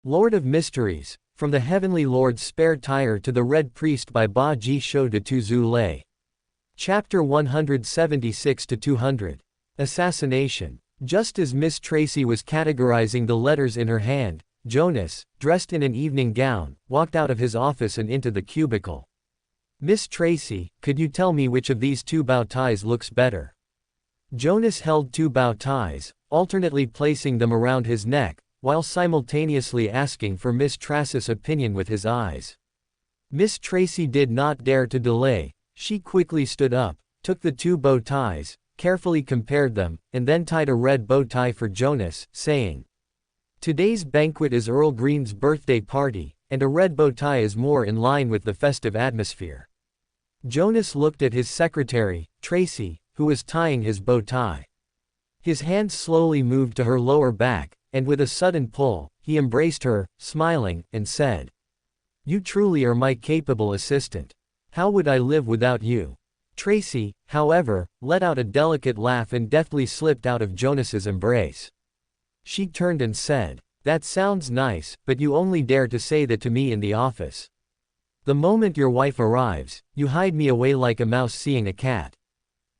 Lord of Mysteries, From the Heavenly Lord's Spare Tire to the Red Priest by Ba Ji Shou de Tu Lei. Chapter 176-200. Assassination. Just as Miss Tracy was categorizing the letters in her hand, Jonas, dressed in an evening gown, walked out of his office and into the cubicle. Miss Tracy, could you tell me which of these two bow ties looks better? Jonas held two bow ties, alternately placing them around his neck, while simultaneously asking for Miss Tracy's opinion with his eyes. Miss Tracy did not dare to delay. She quickly stood up, took the two bow ties, carefully compared them, and then tied a red bow tie for Jonas, saying, "Today's banquet is Earl Green's birthday party, and a red bow tie is more in line with the festive atmosphere." Jonas looked at his secretary, Tracy, who was tying his bow tie. His hand slowly moved to her lower back, and with a sudden pull, he embraced her, smiling, and said, "You truly are my capable assistant. How would I live without you?" Tracy, however, let out a delicate laugh and deftly slipped out of Jonas's embrace. She turned and said, "That sounds nice, but you only dare to say that to me in the office. The moment your wife arrives, you hide me away like a mouse seeing a cat.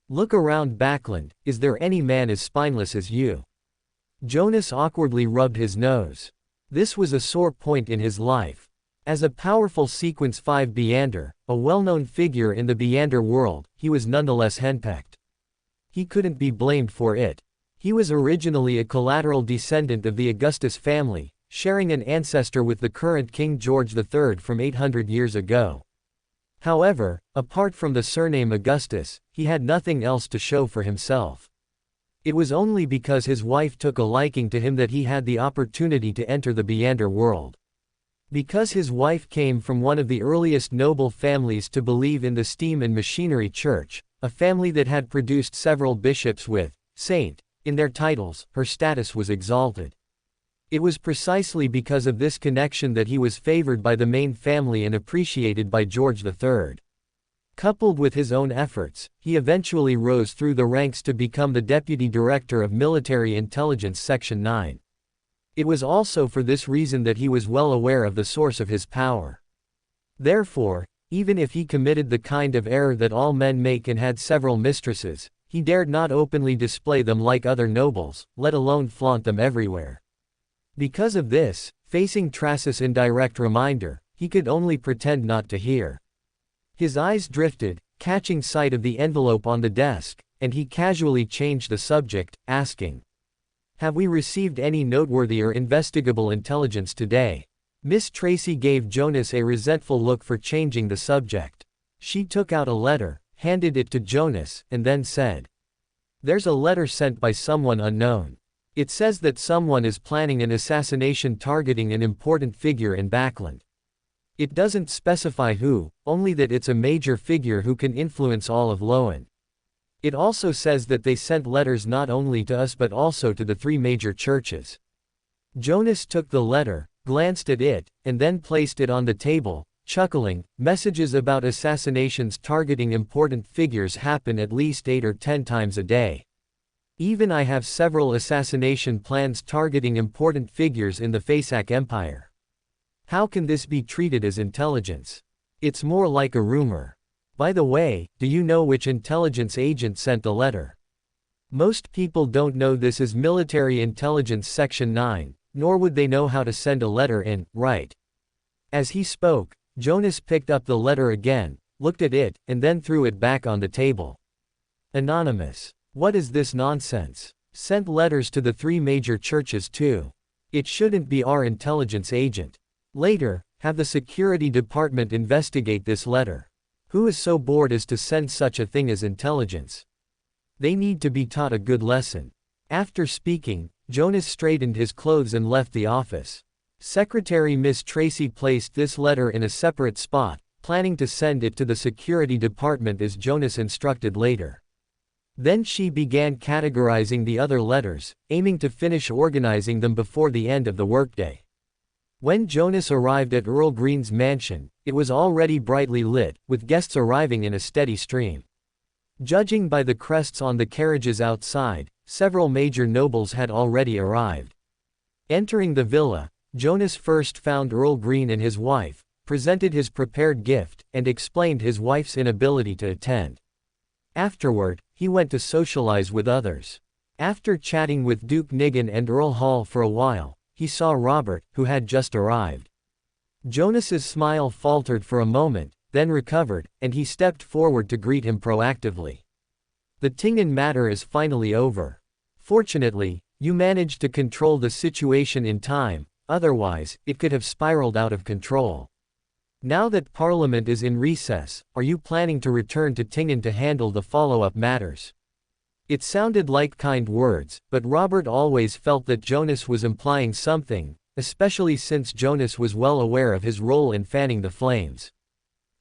Look around Backland, is there any man as spineless as you?" Jonas awkwardly rubbed his nose. This was a sore point in his life. As a powerful Sequence 5 Beander, a well-known figure in the Beander world, he was nonetheless henpecked. He couldn't be blamed for it. He was originally a collateral descendant of the Augustus family, sharing an ancestor with the current King George III from 800 years ago. However, apart from the surname Augustus, he had nothing else to show for himself. It was only because his wife took a liking to him that he had the opportunity to enter the Beander world. Because his wife came from one of the earliest noble families to believe in the steam and machinery church, a family that had produced several bishops with Saint in their titles, her status was exalted. It was precisely because of this connection that he was favored by the main family and appreciated by George III. Coupled with his own efforts, he eventually rose through the ranks to become the Deputy Director of Military Intelligence Section 9. It was also for this reason that he was well aware of the source of his power. Therefore, even if he committed the kind of error that all men make and had several mistresses, he dared not openly display them like other nobles, let alone flaunt them everywhere. Because of this, facing Tracy's indirect reminder, he could only pretend not to hear. His eyes drifted, catching sight of the envelope on the desk, and he casually changed the subject, asking, "Have we received any noteworthy or investigable intelligence today?" Miss Tracy gave Jonas a resentful look for changing the subject. She took out a letter, handed it to Jonas, and then said, "There's a letter sent by someone unknown. It says that someone is planning an assassination targeting an important figure in Backland. It doesn't specify who, only that it's a major figure who can influence all of LotM. It also says that they sent letters not only to us but also to the three major churches." Jonas took the letter, glanced at it, and then placed it on the table, chuckling. Messages about assassinations targeting important figures happen at least 8 or 10 times a day. Even I have several assassination plans targeting important figures in the Fasak Empire. How can this be treated as intelligence? It's more like a rumor. By the way, do you know which intelligence agent sent the letter? Most people don't know this is Military Intelligence Section 9, nor would they know how to send a letter in, right? As he spoke, Jonas picked up the letter again, looked at it, and then threw it back on the table. Anonymous. What is this nonsense? Sent letters to the three major churches too. It shouldn't be our intelligence agent. Later, have the security department investigate this letter. Who is so bored as to send such a thing as intelligence? They need to be taught a good lesson. After speaking, Jonas straightened his clothes and left the office. Secretary Miss Tracy placed this letter in a separate spot, planning to send it to the security department as Jonas instructed later. Then she began categorizing the other letters, aiming to finish organizing them before the end of the workday. When Jonas arrived at Earl Green's mansion, it was already brightly lit, with guests arriving in a steady stream. Judging by the crests on the carriages outside, several major nobles had already arrived. Entering the villa, Jonas first found Earl Green and his wife, presented his prepared gift, and explained his wife's inability to attend. Afterward, he went to socialize with others. After chatting with Duke Nigan and Earl Hall for a while, he saw Robert, who had just arrived. Jonas's smile faltered for a moment, then recovered, and he stepped forward to greet him proactively. The Tingen matter is finally over. Fortunately, you managed to control the situation in time, otherwise, it could have spiraled out of control. Now that Parliament is in recess, are you planning to return to Tingen to handle the follow-up matters? It sounded like kind words, but Robert always felt that Jonas was implying something, especially since Jonas was well aware of his role in fanning the flames.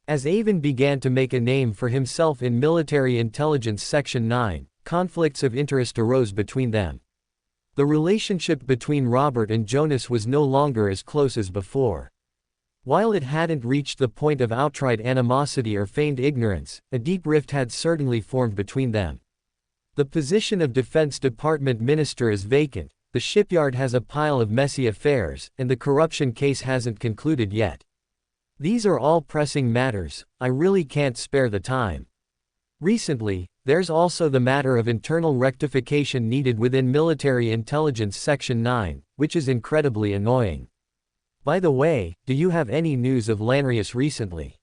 As Avon began to make a name for himself in Military Intelligence Section 9, conflicts of interest arose between them. The relationship between Robert and Jonas was no longer as close as before. While it hadn't reached the point of outright animosity or feigned ignorance, a deep rift had certainly formed between them. The position of Defense Department Minister is vacant, the shipyard has a pile of messy affairs, and the corruption case hasn't concluded yet. These are all pressing matters, I really can't spare the time. Recently, there's also the matter of internal rectification needed within Military Intelligence Section 9, which is incredibly annoying. By the way, do you have any news of Lanrius recently?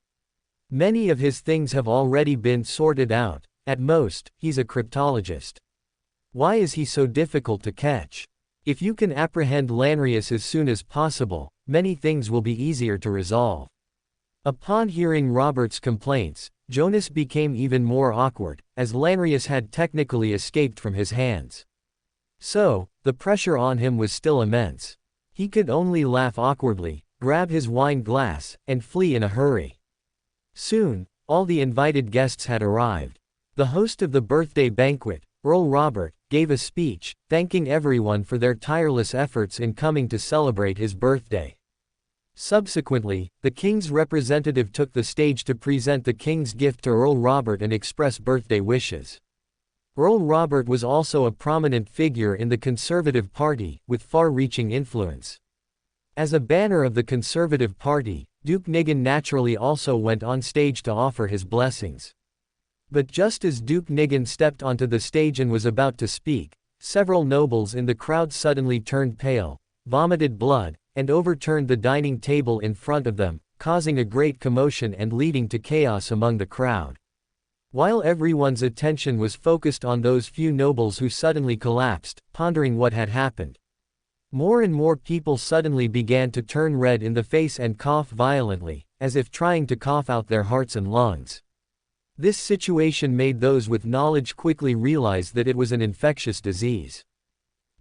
Many of his things have already been sorted out. At most, he's a cryptologist. Why is he so difficult to catch? If you can apprehend Lanrius as soon as possible, many things will be easier to resolve. Upon hearing Robert's complaints, Jonas became even more awkward, as Lanrius had technically escaped from his hands. So, the pressure on him was still immense. He could only laugh awkwardly, grab his wine glass, and flee in a hurry. Soon, all the invited guests had arrived. The host of the birthday banquet, Earl Robert, gave a speech, thanking everyone for their tireless efforts in coming to celebrate his birthday. Subsequently, the king's representative took the stage to present the king's gift to Earl Robert and express birthday wishes. Earl Robert was also a prominent figure in the Conservative Party, with far-reaching influence. As a banner of the Conservative Party, Duke Nigan naturally also went on stage to offer his blessings. But just as Duke Nigan stepped onto the stage and was about to speak, several nobles in the crowd suddenly turned pale, vomited blood, and overturned the dining table in front of them, causing a great commotion and leading to chaos among the crowd. While everyone's attention was focused on those few nobles who suddenly collapsed, pondering what had happened, more and more people suddenly began to turn red in the face and cough violently, as if trying to cough out their hearts and lungs. This situation made those with knowledge quickly realize that it was an infectious disease.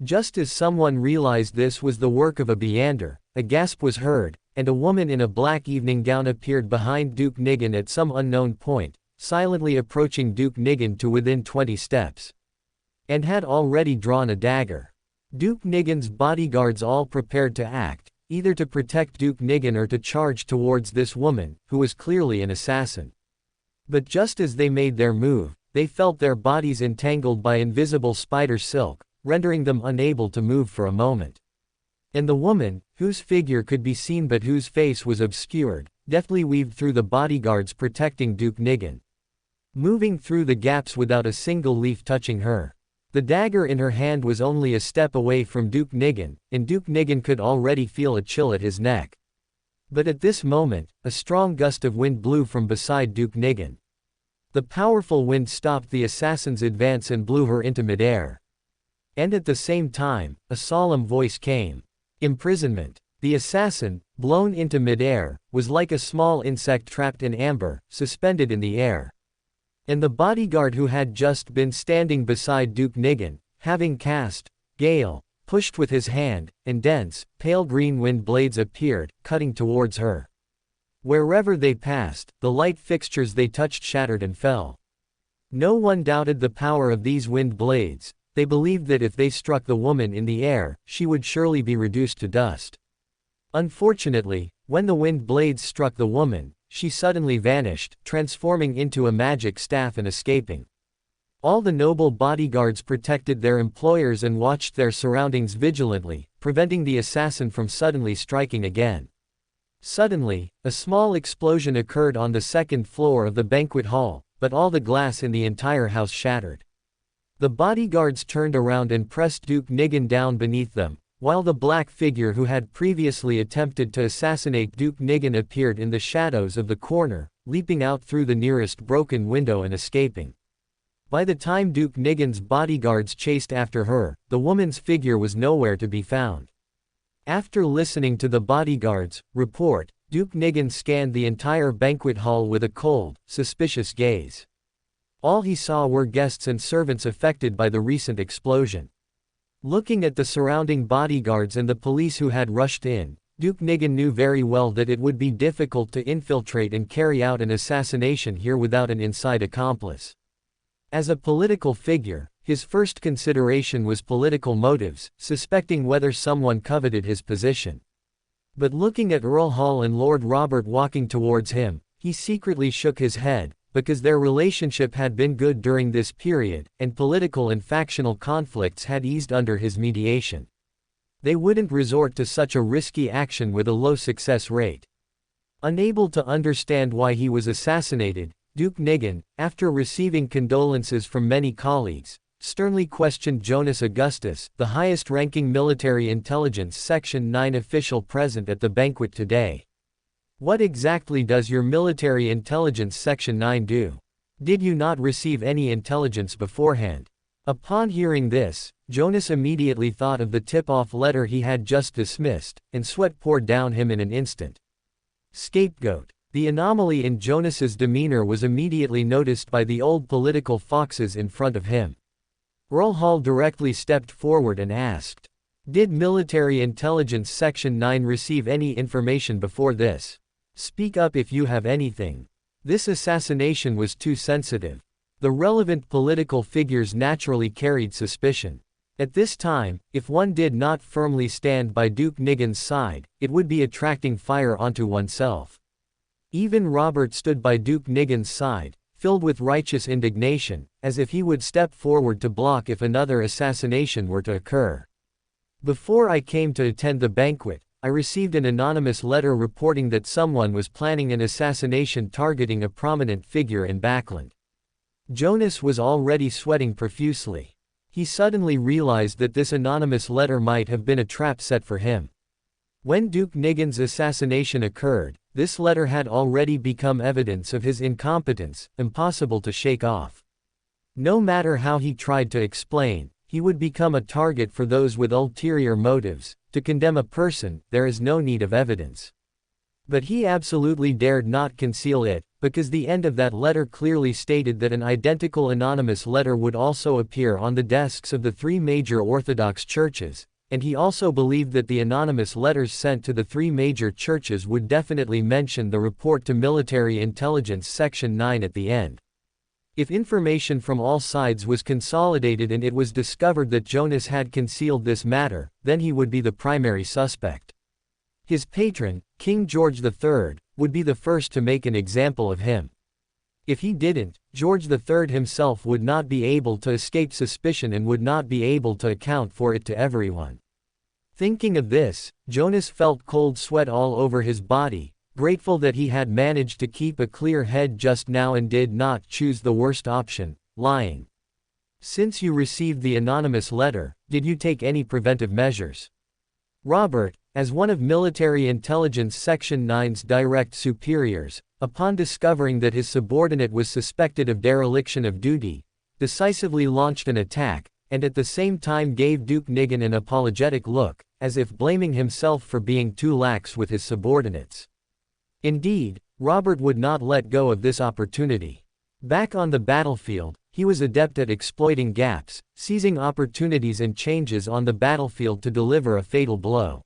Just as someone realized this was the work of a Beander, a gasp was heard, and a woman in a black evening gown appeared behind Duke Nigan at some unknown point, silently approaching Duke Nigan to within 20 steps. And had already drawn a dagger. Duke Nigan's bodyguards all prepared to act, either to protect Duke Nigan or to charge towards this woman, who was clearly an assassin. But just as they made their move, they felt their bodies entangled by invisible spider silk, rendering them unable to move for a moment. And the woman, whose figure could be seen but whose face was obscured, deftly weaved through the bodyguards protecting Duke Nigan, moving through the gaps without a single leaf touching her. The dagger in her hand was only a step away from Duke Nigan, and Duke Nigan could already feel a chill at his neck. But at this moment, a strong gust of wind blew from beside Duke Nigan. The powerful wind stopped the assassin's advance and blew her into midair. And at the same time, a solemn voice came. Imprisonment. The assassin, blown into midair, was like a small insect trapped in amber, suspended in the air. And the bodyguard who had just been standing beside Duke Nigan, having cast Gale, pushed with his hand, and dense, pale green wind blades appeared, cutting towards her. Wherever they passed, the light fixtures they touched shattered and fell. No one doubted the power of these wind blades. They believed that if they struck the woman in the air, she would surely be reduced to dust. Unfortunately, when the wind blades struck the woman, she suddenly vanished, transforming into a magic staff and escaping. All the noble bodyguards protected their employers and watched their surroundings vigilantly, preventing the assassin from suddenly striking again. Suddenly, a small explosion occurred on the second floor of the banquet hall, but all the glass in the entire house shattered. The bodyguards turned around and pressed Duke Nigan down beneath them, while the black figure who had previously attempted to assassinate Duke Nigan appeared in the shadows of the corner, leaping out through the nearest broken window and escaping. By the time Duke Nigan's bodyguards chased after her, the woman's figure was nowhere to be found. After listening to the bodyguards' report, Duke Nigan scanned the entire banquet hall with a cold, suspicious gaze. All he saw were guests and servants affected by the recent explosion. Looking at the surrounding bodyguards and the police who had rushed in, Duke Nigan knew very well that it would be difficult to infiltrate and carry out an assassination here without an inside accomplice. As a political figure, his first consideration was political motives, suspecting whether someone coveted his position. But looking at Earl Hall and Lord Robert walking towards him, he secretly shook his head, because their relationship had been good during this period, and political and factional conflicts had eased under his mediation. They wouldn't resort to such a risky action with a low success rate. Unable to understand why he was assassinated, Duke Nigan, after receiving condolences from many colleagues, sternly questioned Jonas Augustus, the highest-ranking military intelligence Section 9 official present at the banquet today. What exactly does your military intelligence Section 9 do? Did you not receive any intelligence beforehand? Upon hearing this, Jonas immediately thought of the tip-off letter he had just dismissed, and sweat poured down him in an instant. Scapegoat. The anomaly in Jonas's demeanor was immediately noticed by the old political foxes in front of him. Earl Hall directly stepped forward and asked, "Did Military Intelligence Section 9 receive any information before this? Speak up if you have anything. This assassination was too sensitive." The relevant political figures naturally carried suspicion. At this time, if one did not firmly stand by Duke Nigan's side, it would be attracting fire onto oneself. Even Robert stood by Duke Nigan's side, filled with righteous indignation, as if he would step forward to block if another assassination were to occur. "Before I came to attend the banquet, I received an anonymous letter reporting that someone was planning an assassination targeting a prominent figure in Backland." Jonas was already sweating profusely. He suddenly realized that this anonymous letter might have been a trap set for him. When Duke Nigan's assassination occurred, this letter had already become evidence of his incompetence, impossible to shake off. No matter how he tried to explain, he would become a target for those with ulterior motives. To condemn a person, there is no need of evidence. But he absolutely dared not conceal it, because the end of that letter clearly stated that an identical anonymous letter would also appear on the desks of the three major Orthodox churches, and he also believed that the anonymous letters sent to the three major churches would definitely mention the report to Military Intelligence Section 9 at the end. If information from all sides was consolidated and it was discovered that Jonas had concealed this matter, then he would be the primary suspect. His patron, King George III, would be the first to make an example of him. If he didn't, George III himself would not be able to escape suspicion and would not be able to account for it to everyone. Thinking of this, Jonas felt cold sweat all over his body, grateful that he had managed to keep a clear head just now and did not choose the worst option, lying. "Since you received the anonymous letter, did you take any preventive measures?" Robert, as one of Military Intelligence Section 9's direct superiors, upon discovering that his subordinate was suspected of dereliction of duty, decisively launched an attack, and at the same time gave Duke Nigan an apologetic look, as if blaming himself for being too lax with his subordinates. Indeed, Robert would not let go of this opportunity. Back on the battlefield, he was adept at exploiting gaps, seizing opportunities and changes on the battlefield to deliver a fatal blow.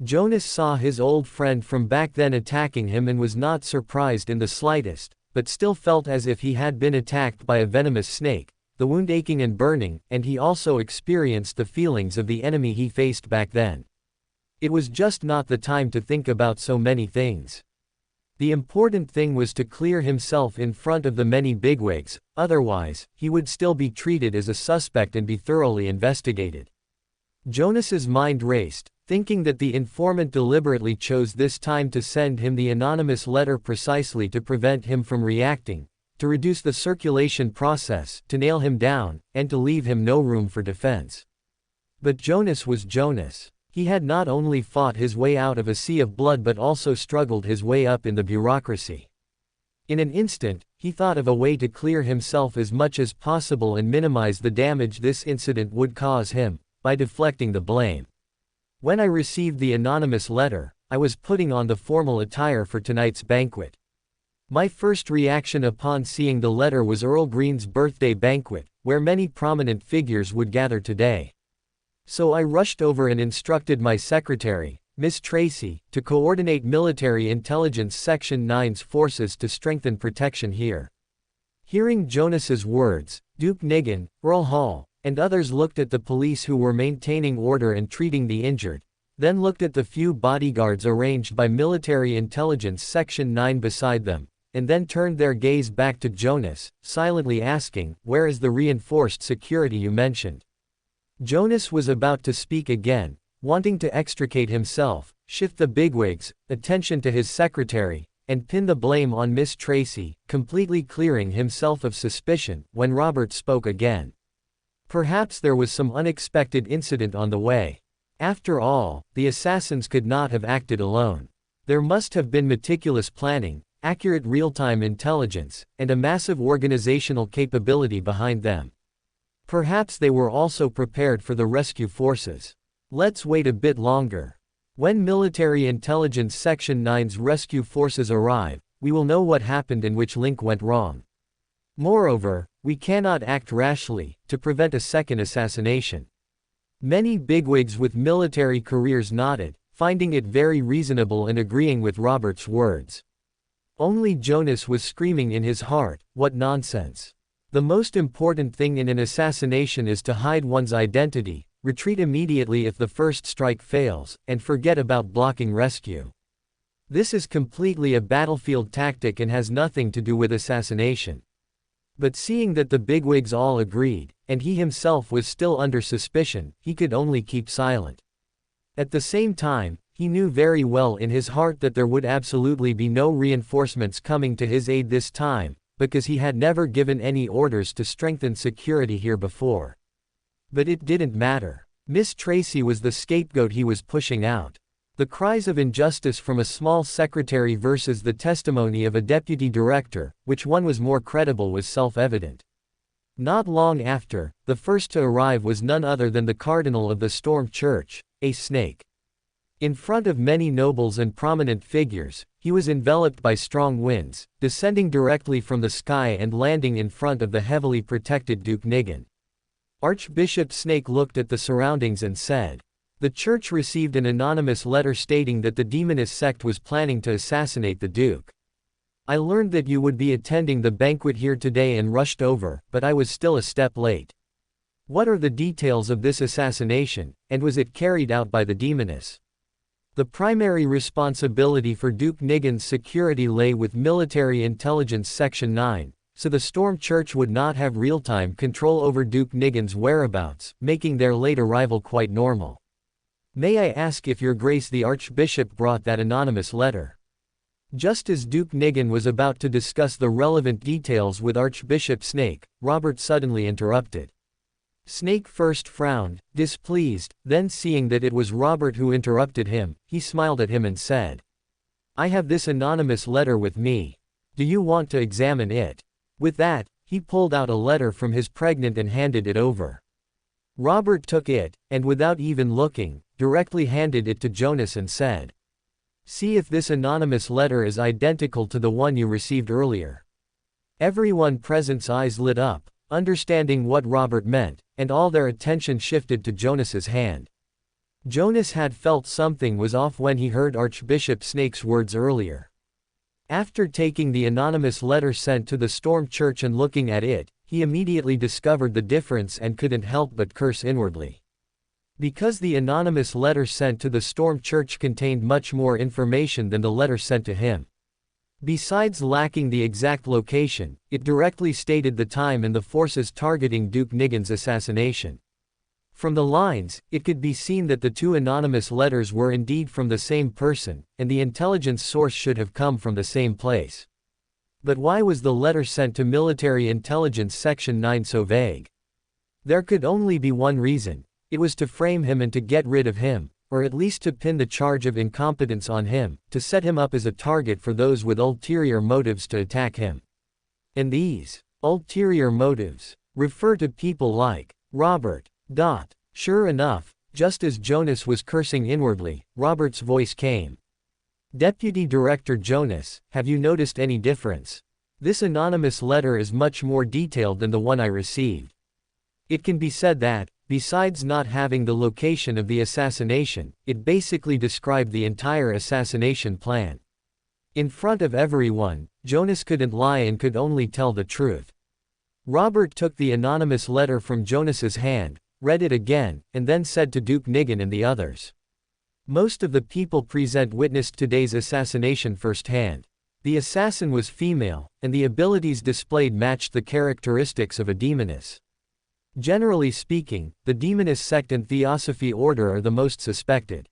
Jonas saw his old friend from back then attacking him and was not surprised in the slightest, but still felt as if he had been attacked by a venomous snake, the wound aching and burning, and he also experienced the feelings of the enemy he faced back then. It was just not the time to think about so many things. The important thing was to clear himself in front of the many bigwigs, otherwise, he would still be treated as a suspect and be thoroughly investigated. Jonas's mind raced, thinking that the informant deliberately chose this time to send him the anonymous letter precisely to prevent him from reacting, to reduce the circulation process, to nail him down, and to leave him no room for defense. But Jonas was Jonas. He had not only fought his way out of a sea of blood but also struggled his way up in the bureaucracy. In an instant, he thought of a way to clear himself as much as possible and minimize the damage this incident would cause him, by deflecting the blame. When I received the anonymous letter, I was putting on the formal attire for tonight's banquet. My first reaction upon seeing the letter was Earl Green's birthday banquet, where many prominent figures would gather today. So I rushed over and instructed my secretary, Miss Tracy, to coordinate Military Intelligence Section 9's forces to strengthen protection here. Hearing Jonas's words, Duke Nigan, Earl Hall, and others looked at the police who were maintaining order and treating the injured, then looked at the few bodyguards arranged by Military Intelligence Section 9 beside them, and then turned their gaze back to Jonas, silently asking, "Where is the reinforced security you mentioned?" Jonas was about to speak again, wanting to extricate himself, shift the bigwigs' attention to his secretary, and pin the blame on Miss Tracy, completely clearing himself of suspicion, when Robert spoke again. Perhaps there was some unexpected incident on the way. After all, the assassins could not have acted alone. There must have been meticulous planning, accurate real-time intelligence, and a massive organizational capability behind them. Perhaps they were also prepared for the rescue forces. Let's wait a bit longer. When Military Intelligence Section 9's rescue forces arrive, we will know what happened and which link went wrong. Moreover, we cannot act rashly, to prevent a second assassination. Many bigwigs with military careers nodded, finding it very reasonable and agreeing with Robert's words. Only Jonas was screaming in his heart, "What nonsense! The most important thing in an assassination is to hide one's identity, retreat immediately if the first strike fails, and forget about blocking rescue. This is completely a battlefield tactic and has nothing to do with assassination." But seeing that the bigwigs all agreed, and he himself was still under suspicion, he could only keep silent. At the same time, he knew very well in his heart that there would absolutely be no reinforcements coming to his aid this time, because he had never given any orders to strengthen security here before. But it didn't matter. Miss Tracy was the scapegoat he was pushing out. The cries of injustice from a small secretary versus the testimony of a deputy director, which one was more credible, was self-evident. Not long after, the first to arrive was none other than the cardinal of the Stormed Church, a snake. In front of many nobles and prominent figures, he was enveloped by strong winds, descending directly from the sky and landing in front of the heavily protected Duke Nigan. Archbishop Snake looked at the surroundings and said, "The church received an anonymous letter stating that the demonist sect was planning to assassinate the Duke. I learned that you would be attending the banquet here today and rushed over, but I was still a step late. What are the details of this assassination, and was it carried out by the demonists?" The primary responsibility for Duke Nigan's security lay with Military Intelligence Section 9, so the Storm Church would not have real-time control over Duke Nigan's whereabouts, making their late arrival quite normal. "May I ask if Your Grace the Archbishop brought that anonymous letter?" Just as Duke Nigan was about to discuss the relevant details with Archbishop Snake, Robert suddenly interrupted. Snake first frowned, displeased, then seeing that it was Robert who interrupted him, he smiled at him and said, "I have this anonymous letter with me. Do you want to examine it?" With that, he pulled out a letter from his pregnant and handed it over. Robert took it, and without even looking, directly handed it to Jonas and said, "See if this anonymous letter is identical to the one you received earlier." Everyone present's eyes lit up, understanding what Robert meant, and all their attention shifted to Jonas's hand. Jonas had felt something was off when he heard Archbishop Snake's words earlier. After taking the anonymous letter sent to the Storm Church and looking at it, he immediately discovered the difference and couldn't help but curse inwardly. Because the anonymous letter sent to the Storm Church contained much more information than the letter sent to him. Besides lacking the exact location, it directly stated the time and the forces targeting Duke Nigan's assassination. From the lines, it could be seen that the two anonymous letters were indeed from the same person, and the intelligence source should have come from the same place. But why was the letter sent to Military Intelligence Section 9 so vague? There could only be one reason. It was to frame him and to get rid of him, or at least to pin the charge of incompetence on him, to set him up as a target for those with ulterior motives to attack him. And these ulterior motives refer to people like Robert. Sure enough, just as Jonas was cursing inwardly, Robert's voice came. Deputy Director Jonas, have you noticed any difference? This anonymous letter is much more detailed than the one I received. It can be said that, besides not having the location of the assassination, it basically described the entire assassination plan. In front of everyone, Jonas couldn't lie and could only tell the truth. Robert took the anonymous letter from Jonas's hand, read it again, and then said to Duke Nigan and the others. Most of the people present witnessed today's assassination firsthand. The assassin was female, and the abilities displayed matched the characteristics of a demoness. Generally speaking, the demoness sect and theosophy order are the most suspected.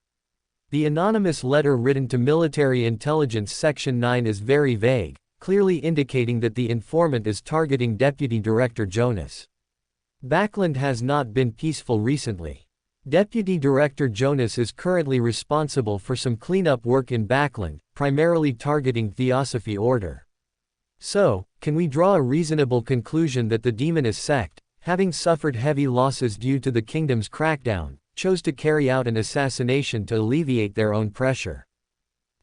The anonymous letter written to Military Intelligence Section 9 is very vague, clearly indicating that the informant is targeting Deputy Director Jonas. Backland has not been peaceful recently. Deputy Director Jonas is currently responsible for some cleanup work in Backland, primarily targeting Theosophy Order. So, can we draw a reasonable conclusion that the demoness sect, having suffered heavy losses due to the kingdom's crackdown, chose to carry out an assassination to alleviate their own pressure?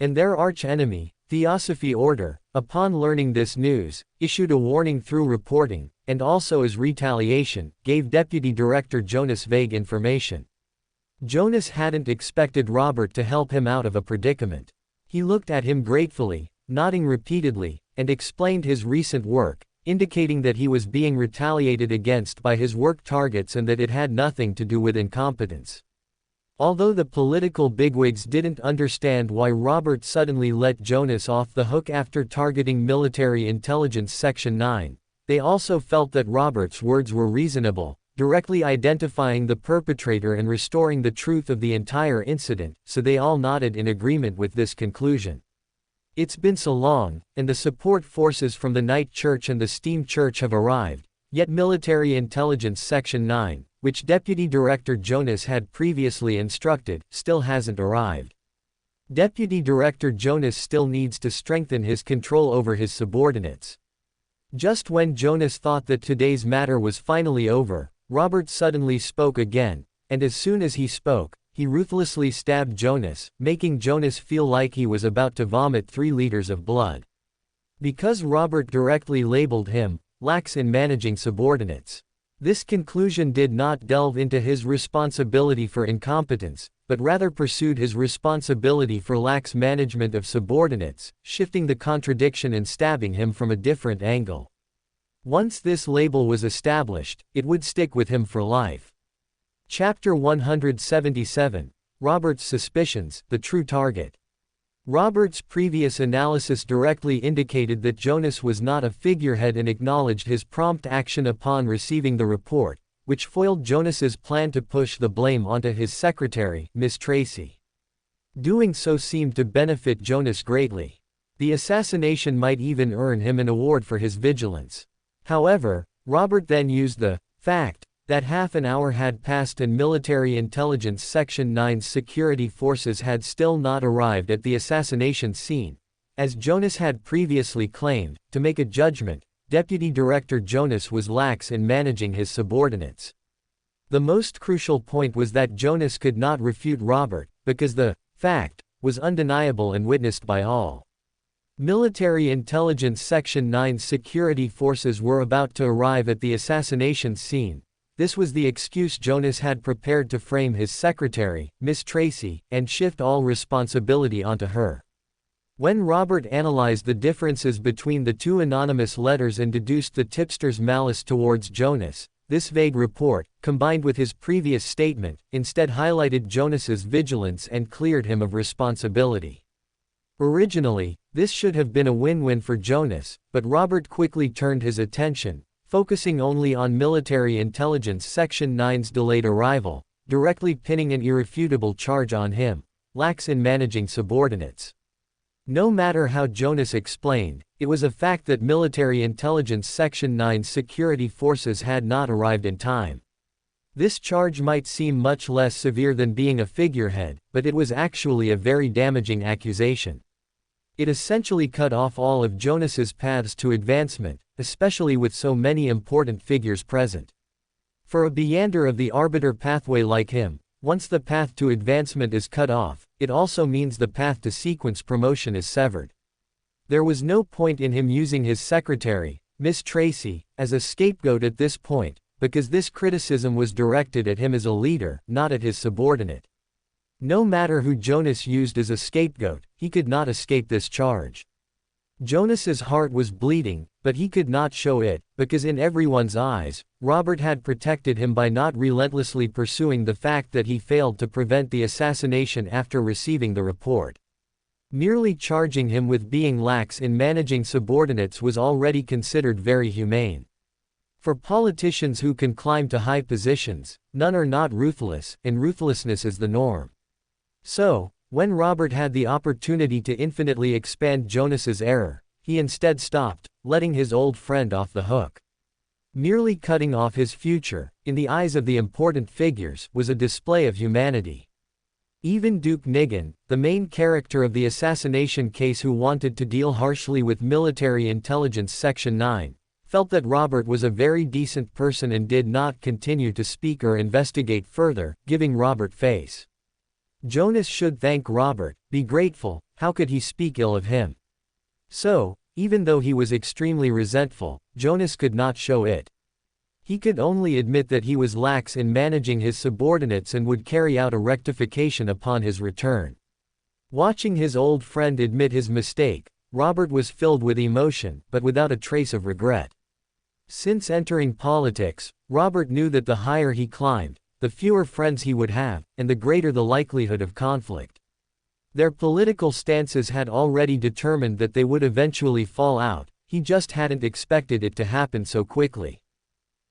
And their arch-enemy, Theosophy Order, upon learning this news, issued a warning through reporting, and also as retaliation, gave Deputy Director Jonas vague information. Jonas hadn't expected Robert to help him out of a predicament. He looked at him gratefully, nodding repeatedly, and explained his recent work, indicating that he was being retaliated against by his work targets and that it had nothing to do with incompetence. Although the political bigwigs didn't understand why Robert suddenly let Jonas off the hook after targeting Military Intelligence Section 9, they also felt that Robert's words were reasonable, directly identifying the perpetrator and restoring the truth of the entire incident, so they all nodded in agreement with this conclusion. It's been so long, and the support forces from the Night Church and the Steam Church have arrived, yet Military Intelligence Section 9, which Deputy Director Jonas had previously instructed, still hasn't arrived. Deputy Director Jonas still needs to strengthen his control over his subordinates. Just when Jonas thought that today's matter was finally over, Robert suddenly spoke again, and as soon as he spoke, he ruthlessly stabbed Jonas, making Jonas feel like he was about to vomit 3 liters of blood. Because Robert directly labeled him lax in managing subordinates. This conclusion did not delve into his responsibility for incompetence, but rather pursued his responsibility for lax management of subordinates, shifting the contradiction and stabbing him from a different angle. Once this label was established, it would stick with him for life. Chapter 177, Robert's Suspicions, the True Target. Robert's previous analysis directly indicated that Jonas was not a figurehead and acknowledged his prompt action upon receiving the report, which foiled Jonas's plan to push the blame onto his secretary, Miss Tracy. Doing so seemed to benefit Jonas greatly. The assassination might even earn him an award for his vigilance. However, Robert then used the fact that half an hour had passed and Military Intelligence Section 9's security forces had still not arrived at the assassination scene, as Jonas had previously claimed, to make a judgment. Deputy Director Jonas was lax in managing his subordinates. The most crucial point was that Jonas could not refute Robert, because the fact was undeniable and witnessed by all. Military Intelligence Section 9's security forces were about to arrive at the assassination scene. This was the excuse Jonas had prepared to frame his secretary, Miss Tracy, and shift all responsibility onto her. When Robert analyzed the differences between the 2 anonymous letters and deduced the tipster's malice towards Jonas, this vague report, combined with his previous statement, instead highlighted Jonas's vigilance and cleared him of responsibility. Originally, this should have been a win-win for Jonas, but Robert quickly turned his attention focusing only on military intelligence Section 9's delayed arrival, directly pinning an irrefutable charge on him: lax in managing subordinates. No matter how Jonas explained, it was a fact that military intelligence Section 9's security forces had not arrived in time. This charge might seem much less severe than being a figurehead, but it was actually a very damaging accusation. It essentially cut off all of Jonas's paths to advancement, especially with so many important figures present. For a meander of the arbiter pathway like him, once the path to advancement is cut off, it also means the path to sequence promotion is severed. There was no point in him using his secretary, Miss Tracy, as a scapegoat at this point, because this criticism was directed at him as a leader, not at his subordinate. No matter who Jonas used as a scapegoat, he could not escape this charge. Jonas's heart was bleeding, but he could not show it, because in everyone's eyes, Robert had protected him by not relentlessly pursuing the fact that he failed to prevent the assassination after receiving the report. Merely charging him with being lax in managing subordinates was already considered very humane. For politicians who can climb to high positions, none are not ruthless, and ruthlessness is the norm. So, when Robert had the opportunity to infinitely expand Jonas's error, he instead stopped, letting his old friend off the hook. Merely cutting off his future, in the eyes of the important figures, was a display of humanity. Even Duke Nigan, the main character of the assassination case who wanted to deal harshly with military intelligence Section 9, felt that Robert was a very decent person and did not continue to speak or investigate further, giving Robert face. Jonas should thank Robert, be grateful. How could he speak ill of him? So, even though he was extremely resentful, Jonas could not show it. He could only admit that he was lax in managing his subordinates and would carry out a rectification upon his return. Watching his old friend admit his mistake, Robert was filled with emotion, but without a trace of regret. Since entering politics, Robert knew that the higher he climbed, the fewer friends he would have, and the greater the likelihood of conflict. Their political stances had already determined that they would eventually fall out, he just hadn't expected it to happen so quickly.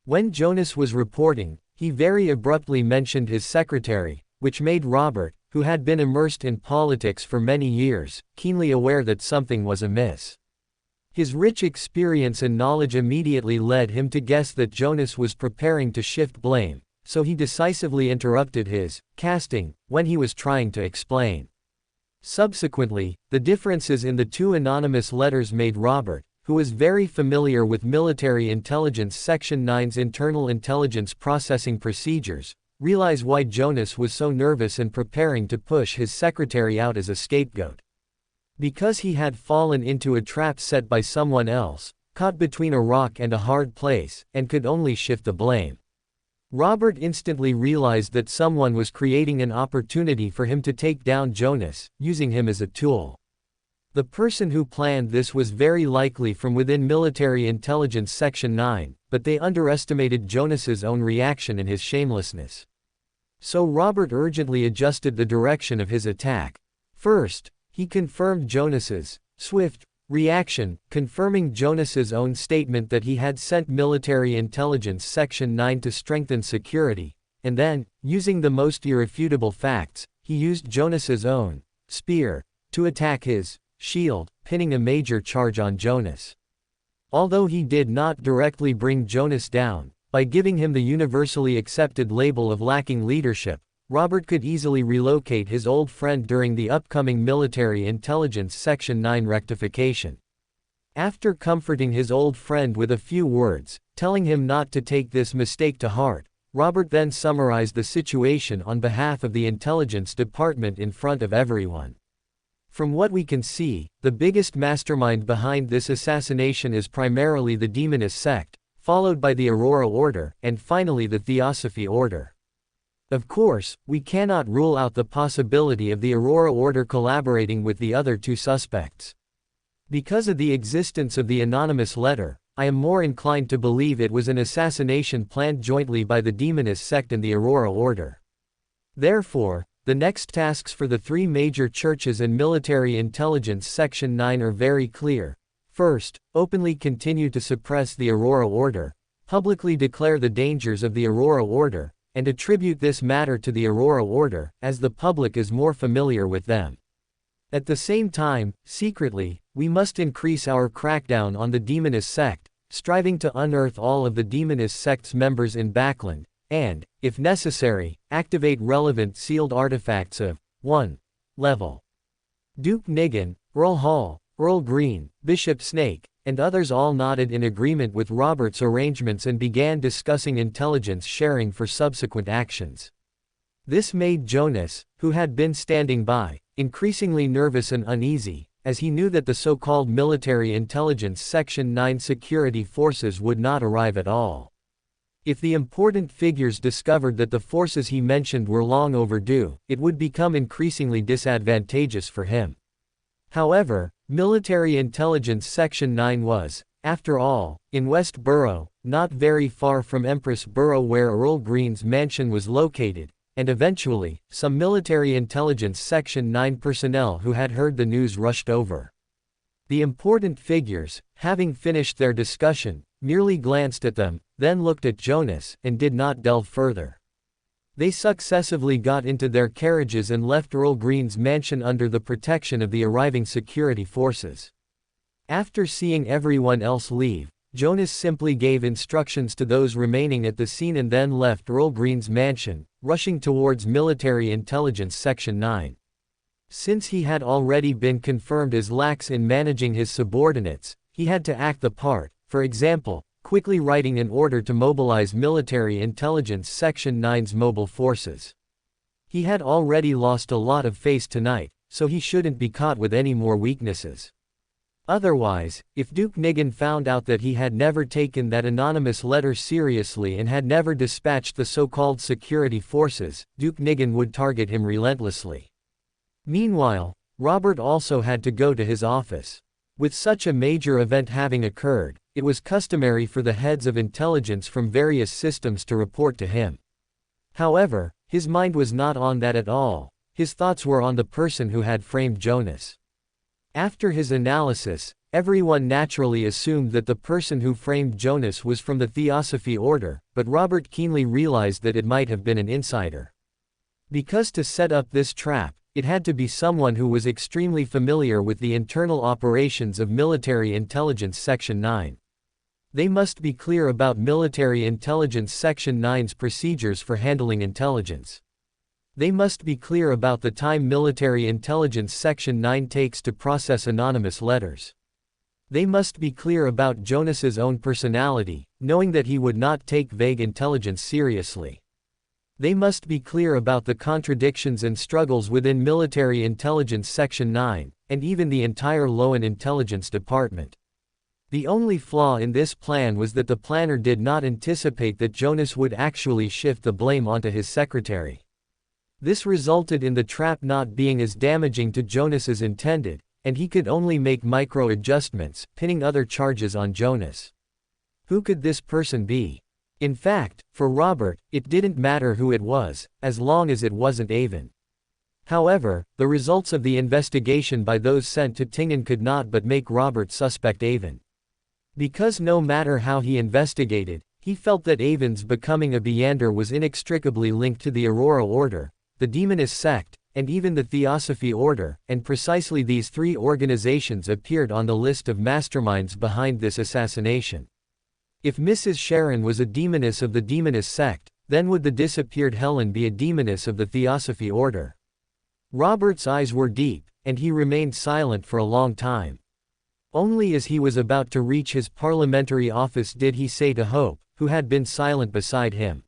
When Jonas was reporting, he very abruptly mentioned his secretary, which made Robert, who had been immersed in politics for many years, keenly aware that something was amiss. His rich experience and knowledge immediately led him to guess that Jonas was preparing to shift blame, so he decisively interrupted his casting when he was trying to explain. Subsequently, the differences in the two anonymous letters made Robert, who was very familiar with military intelligence Section 9's internal intelligence processing procedures, realize why Jonas was so nervous and preparing to push his secretary out as a scapegoat. Because he had fallen into a trap set by someone else, caught between a rock and a hard place, and could only shift the blame. Robert instantly realized that someone was creating an opportunity for him to take down Jonas, using him as a tool. The person who planned this was very likely from within military intelligence Section 9, but they underestimated Jonas's own reaction and his shamelessness. So Robert urgently adjusted the direction of his attack. First, he confirmed Jonas's swift reaction, confirming Jonas's own statement that he had sent military intelligence Section 9 to strengthen security, and then, using the most irrefutable facts, he used Jonas's own spear to attack his shield, pinning a major charge on Jonas. Although he did not directly bring Jonas down, by giving him the universally accepted label of lacking leadership, Robert could easily relocate his old friend during the upcoming military intelligence Section 9 rectification. After comforting his old friend with a few words, telling him not to take this mistake to heart, Robert then summarized the situation on behalf of the intelligence department in front of everyone. From what we can see, the biggest mastermind behind this assassination is primarily the Demonist sect, followed by the Aurora Order, and finally the Theosophy Order. Of course, we cannot rule out the possibility of the Aurora Order collaborating with the other two suspects. Because of the existence of the anonymous letter, I am more inclined to believe it was an assassination planned jointly by the Demonist sect and the Aurora Order. Therefore, the next tasks for the three major churches and military intelligence Section 9 are very clear. First, openly continue to suppress the Aurora Order. publicly declare the dangers of the Aurora Order, and attribute this matter to the Aurora Order, as the public is more familiar with them. At the same time, secretly, we must increase our crackdown on the Demonist sect, striving to unearth all of the Demonist sect's members in Backland, and, if necessary, activate relevant sealed artifacts of 1. Level. Duke Nigan, Earl Hall, Earl Green, Bishop Snake, and others all nodded in agreement with Robert's arrangements and began discussing intelligence sharing for subsequent actions. This made Jonas, who had been standing by, increasingly nervous and uneasy, as he knew that the so-called Military Intelligence Section 9 security forces would not arrive at all. If the important figures discovered that the forces he mentioned were long overdue, it would become increasingly disadvantageous for him. However, Military Intelligence Section 9 was, after all, in West Borough, not very far from Empress Borough where Earl Green's mansion was located, and eventually, some Military Intelligence Section 9 personnel who had heard the news rushed over. The important figures, having finished their discussion, merely glanced at them, then looked at Jonas, and did not delve further. They successively got into their carriages and left Earl Green's mansion under the protection of the arriving security forces. After seeing everyone else leave, Jonas simply gave instructions to those remaining at the scene and then left Earl Green's mansion, rushing towards Military Intelligence Section 9. Since he had already been confirmed as lax in managing his subordinates, he had to act the part, for example, quickly writing an order to mobilize Military Intelligence Section 9's mobile forces. He had already lost a lot of face tonight, so he shouldn't be caught with any more weaknesses. Otherwise, if Duke Nigan found out that he had never taken that anonymous letter seriously and had never dispatched the so-called security forces, Duke Nigan would target him relentlessly. Meanwhile, Robert also had to go to his office. With such a major event having occurred, it was customary for the heads of intelligence from various systems to report to him. However, his mind was not on that at all. His thoughts were on the person who had framed Jonas. After his analysis, everyone naturally assumed that the person who framed Jonas was from the Theosophy Order, but Robert keenly realized that it might have been an insider. Because to set up this trap, it had to be someone who was extremely familiar with the internal operations of Military Intelligence Section 9. They must be clear about Military Intelligence Section 9's procedures for handling intelligence. They must be clear about the time Military Intelligence Section 9 takes to process anonymous letters. They must be clear about Jonas's own personality, knowing that he would not take vague intelligence seriously. They must be clear about the contradictions and struggles within Military Intelligence Section 9, and even the entire LotM Intelligence Department. The only flaw in this plan was that the planner did not anticipate that Jonas would actually shift the blame onto his secretary. This resulted in the trap not being as damaging to Jonas as intended, and he could only make micro-adjustments, pinning other charges on Jonas. Who could this person be? In fact, for Robert, it didn't matter who it was, as long as it wasn't Avon. However, the results of the investigation by those sent to Tingen could not but make Robert suspect Avon. Because no matter how he investigated, he felt that Avon's becoming a Beander was inextricably linked to the Aurora Order, the Demonist sect, and even the Theosophy Order, and precisely these three organizations appeared on the list of masterminds behind this assassination. If Mrs. Sharon was a demoness of the Demonist sect, then would the disappeared Helen be a demoness of the Theosophy Order? Robert's eyes were deep, and he remained silent for a long time. Only as he was about to reach his parliamentary office did he say to Hope, who had been silent beside him,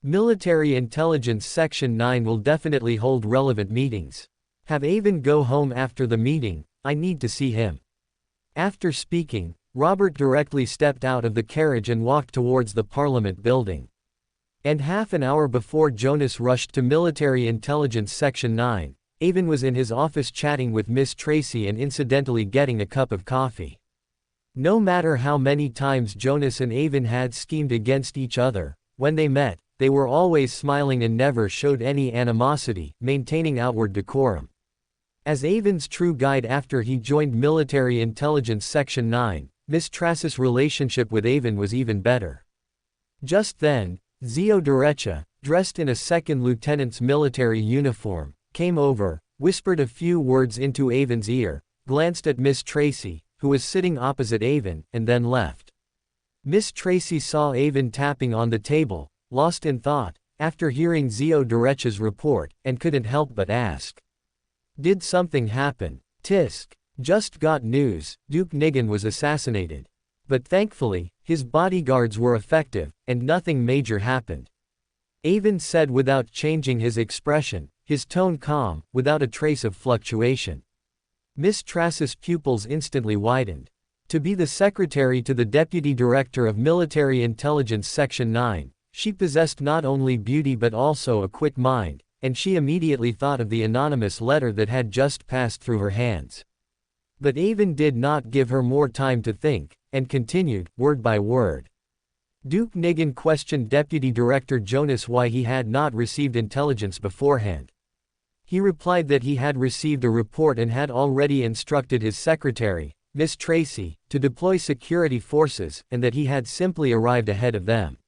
"Military Intelligence Section 9 will definitely hold relevant meetings. Have Avon go home after the meeting, I need to see him." After speaking, Robert directly stepped out of the carriage and walked towards the Parliament building. And half an hour before Jonas rushed to Military Intelligence Section 9, Avon was in his office chatting with Miss Tracy and incidentally getting a cup of coffee. No matter how many times Jonas and Avon had schemed against each other, when they met, they were always smiling and never showed any animosity, maintaining outward decorum. As Avon's true guide after he joined Military Intelligence Section 9, Miss Tracy's relationship with Avon was even better. Just then, Zio Derecha, dressed in a second lieutenant's military uniform, came over, whispered a few words into Avon's ear, glanced at Miss Tracy, who was sitting opposite Avon, and then left. Miss Tracy saw Avon tapping on the table, lost in thought, after hearing Zio Derecha's report, and couldn't help but ask. Did something happen? Tisk. Just got news, Duke Nigan was assassinated. But thankfully, his bodyguards were effective, and nothing major happened. Avon said without changing his expression, his tone calm, without a trace of fluctuation. Miss Tracy's pupils instantly widened. To be the secretary to the Deputy Director of Military Intelligence Section 9, she possessed not only beauty but also a quick mind, and she immediately thought of the anonymous letter that had just passed through her hands. But Avon did not give her more time to think, and continued, word by word. Duke Nigan questioned Deputy Director Jonas why he had not received intelligence beforehand. He replied that he had received a report and had already instructed his secretary, Miss Tracy, to deploy security forces, and that he had simply arrived ahead of them.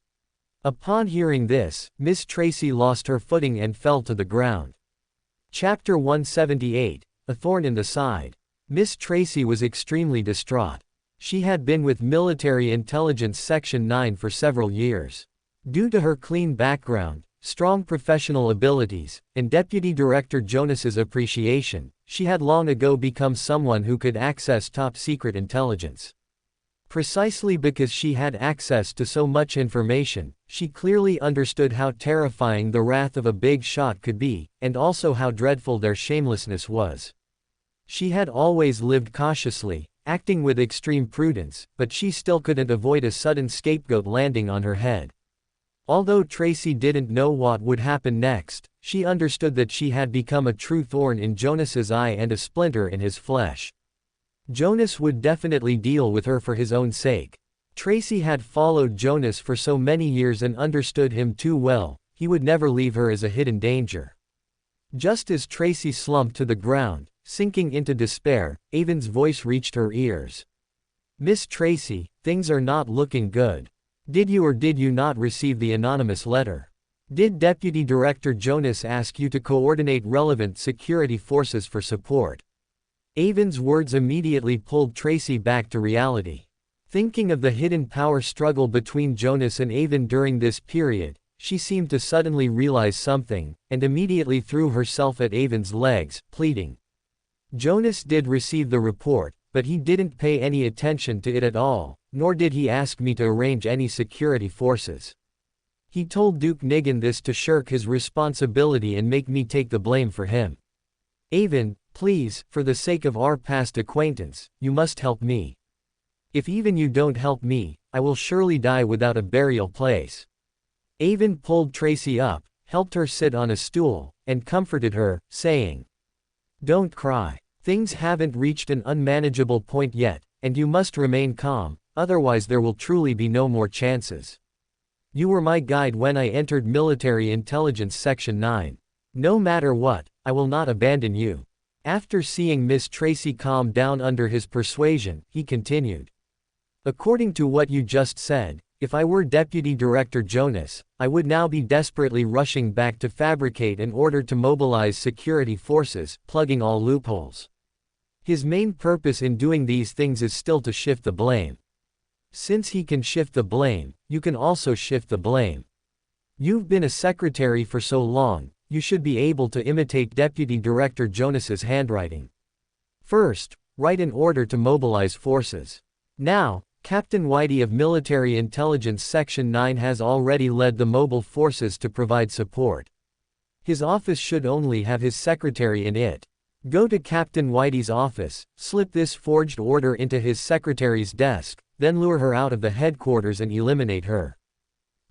Upon hearing this, Miss Tracy lost her footing and fell to the ground. Chapter 178, A Thorn in the Side. Miss Tracy was extremely distraught. She had been with Military Intelligence Section 9 for several years. Due to her clean background, strong professional abilities, and Deputy Director Jonas's appreciation, she had long ago become someone who could access top-secret intelligence. Precisely because she had access to so much information, she clearly understood how terrifying the wrath of a big shot could be, and also how dreadful their shamelessness was. She had always lived cautiously, acting with extreme prudence, but she still couldn't avoid a sudden scapegoat landing on her head. Although Tracy didn't know what would happen next, she understood that she had become a true thorn in Jonas's eye and a splinter in his flesh. Jonas would definitely deal with her for his own sake. Tracy had followed Jonas for so many years and understood him too well, he would never leave her as a hidden danger. Just as Tracy slumped to the ground, sinking into despair, Avon's voice reached her ears. Miss Tracy, things are not looking good. Did you or did you not receive the anonymous letter? Did Deputy Director Jonas ask you to coordinate relevant security forces for support? Avon's words immediately pulled Tracy back to reality. Thinking of the hidden power struggle between Jonas and Avon during this period, she seemed to suddenly realize something, and immediately threw herself at Avon's legs, pleading. Jonas did receive the report, but he didn't pay any attention to it at all, nor did he ask me to arrange any security forces. He told Duke Nigan this to shirk his responsibility and make me take the blame for him. Avon, please, for the sake of our past acquaintance, you must help me. If even you don't help me, I will surely die without a burial place. Avon pulled Tracy up, helped her sit on a stool, and comforted her, saying, Don't cry. Things haven't reached an unmanageable point yet, and you must remain calm, otherwise there will truly be no more chances. You were my guide when I entered Military Intelligence Section 9. No matter what, I will not abandon you. After seeing Miss Tracy calm down under his persuasion, he continued. According to what you just said, if I were Deputy Director Jonas, I would now be desperately rushing back to fabricate an order to mobilize security forces, plugging all loopholes. His main purpose in doing these things is still to shift the blame. Since he can shift the blame, you can also shift the blame. You've been a secretary for so long, you should be able to imitate Deputy Director Jonas's handwriting. First, write an order to mobilize forces. Now, Captain Whitey of Military Intelligence Section 9 has already led the mobile forces to provide support. His office should only have his secretary in it. Go to Captain Whitey's office, slip this forged order into his secretary's desk, then lure her out of the headquarters and eliminate her.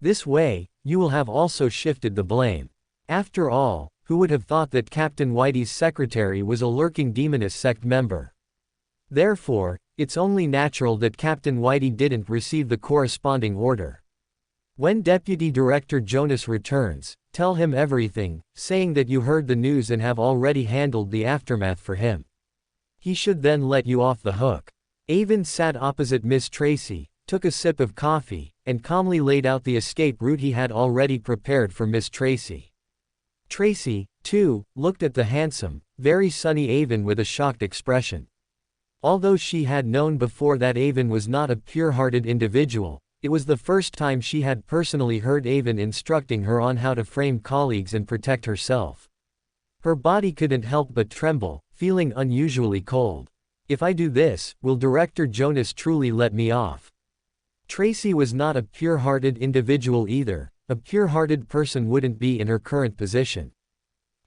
This way, you will have also shifted the blame. After all, who would have thought that Captain Whitey's secretary was a lurking demonist sect member? Therefore, it's only natural that Captain Whitey didn't receive the corresponding order. When Deputy Director Jonas returns, tell him everything, saying that you heard the news and have already handled the aftermath for him. He should then let you off the hook. Avon sat opposite Miss Tracy, took a sip of coffee, and calmly laid out the escape route he had already prepared for Miss Tracy. Tracy, too, looked at the handsome, very sunny Avon with a shocked expression. Although she had known before that Avon was not a pure-hearted individual, it was the first time she had personally heard Avon instructing her on how to frame colleagues and protect herself. Her body couldn't help but tremble, feeling unusually cold. If I do this, will Director Jonas truly let me off? Tracy was not a pure-hearted individual either. A pure-hearted person wouldn't be in her current position.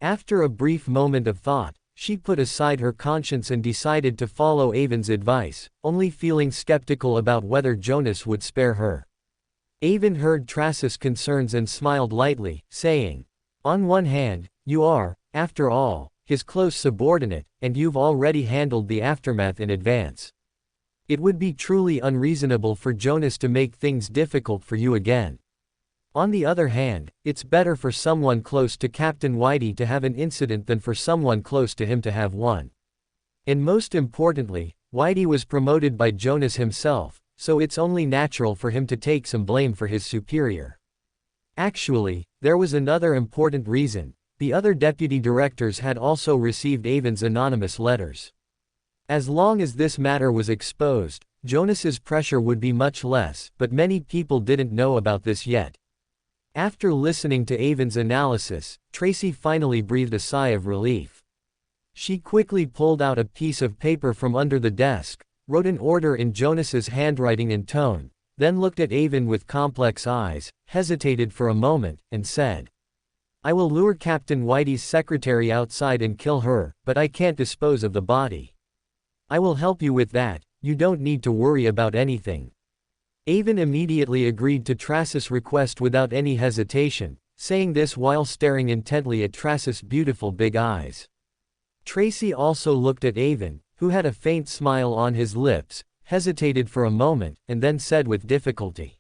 After a brief moment of thought, she put aside her conscience and decided to follow Avon's advice, only feeling skeptical about whether Jonas would spare her. Avon heard Tracy's concerns and smiled lightly, saying, "On one hand, you are, after all, his close subordinate, and you've already handled the aftermath in advance. It would be truly unreasonable for Jonas to make things difficult for you again. On the other hand, it's better for someone close to Captain Whitey to have an incident than for someone close to him to have one. And most importantly, Whitey was promoted by Jonas himself, so it's only natural for him to take some blame for his superior." Actually, there was another important reason. The other deputy directors had also received Avon's anonymous letters. As long as this matter was exposed, Jonas's pressure would be much less, but many people didn't know about this yet. After listening to Avon's analysis, Tracy finally breathed a sigh of relief. She quickly pulled out a piece of paper from under the desk, wrote an order in Jonas's handwriting and tone, then looked at Avon with complex eyes, hesitated for a moment, and said, "I will lure Captain Whitey's secretary outside and kill her, but I can't dispose of the body. I will help you with that, you don't need to worry about anything." Avon immediately agreed to Tracy's request without any hesitation, saying this while staring intently at Tracy's beautiful big eyes. Tracy also looked at Avon, who had a faint smile on his lips, hesitated for a moment, and then said with difficulty,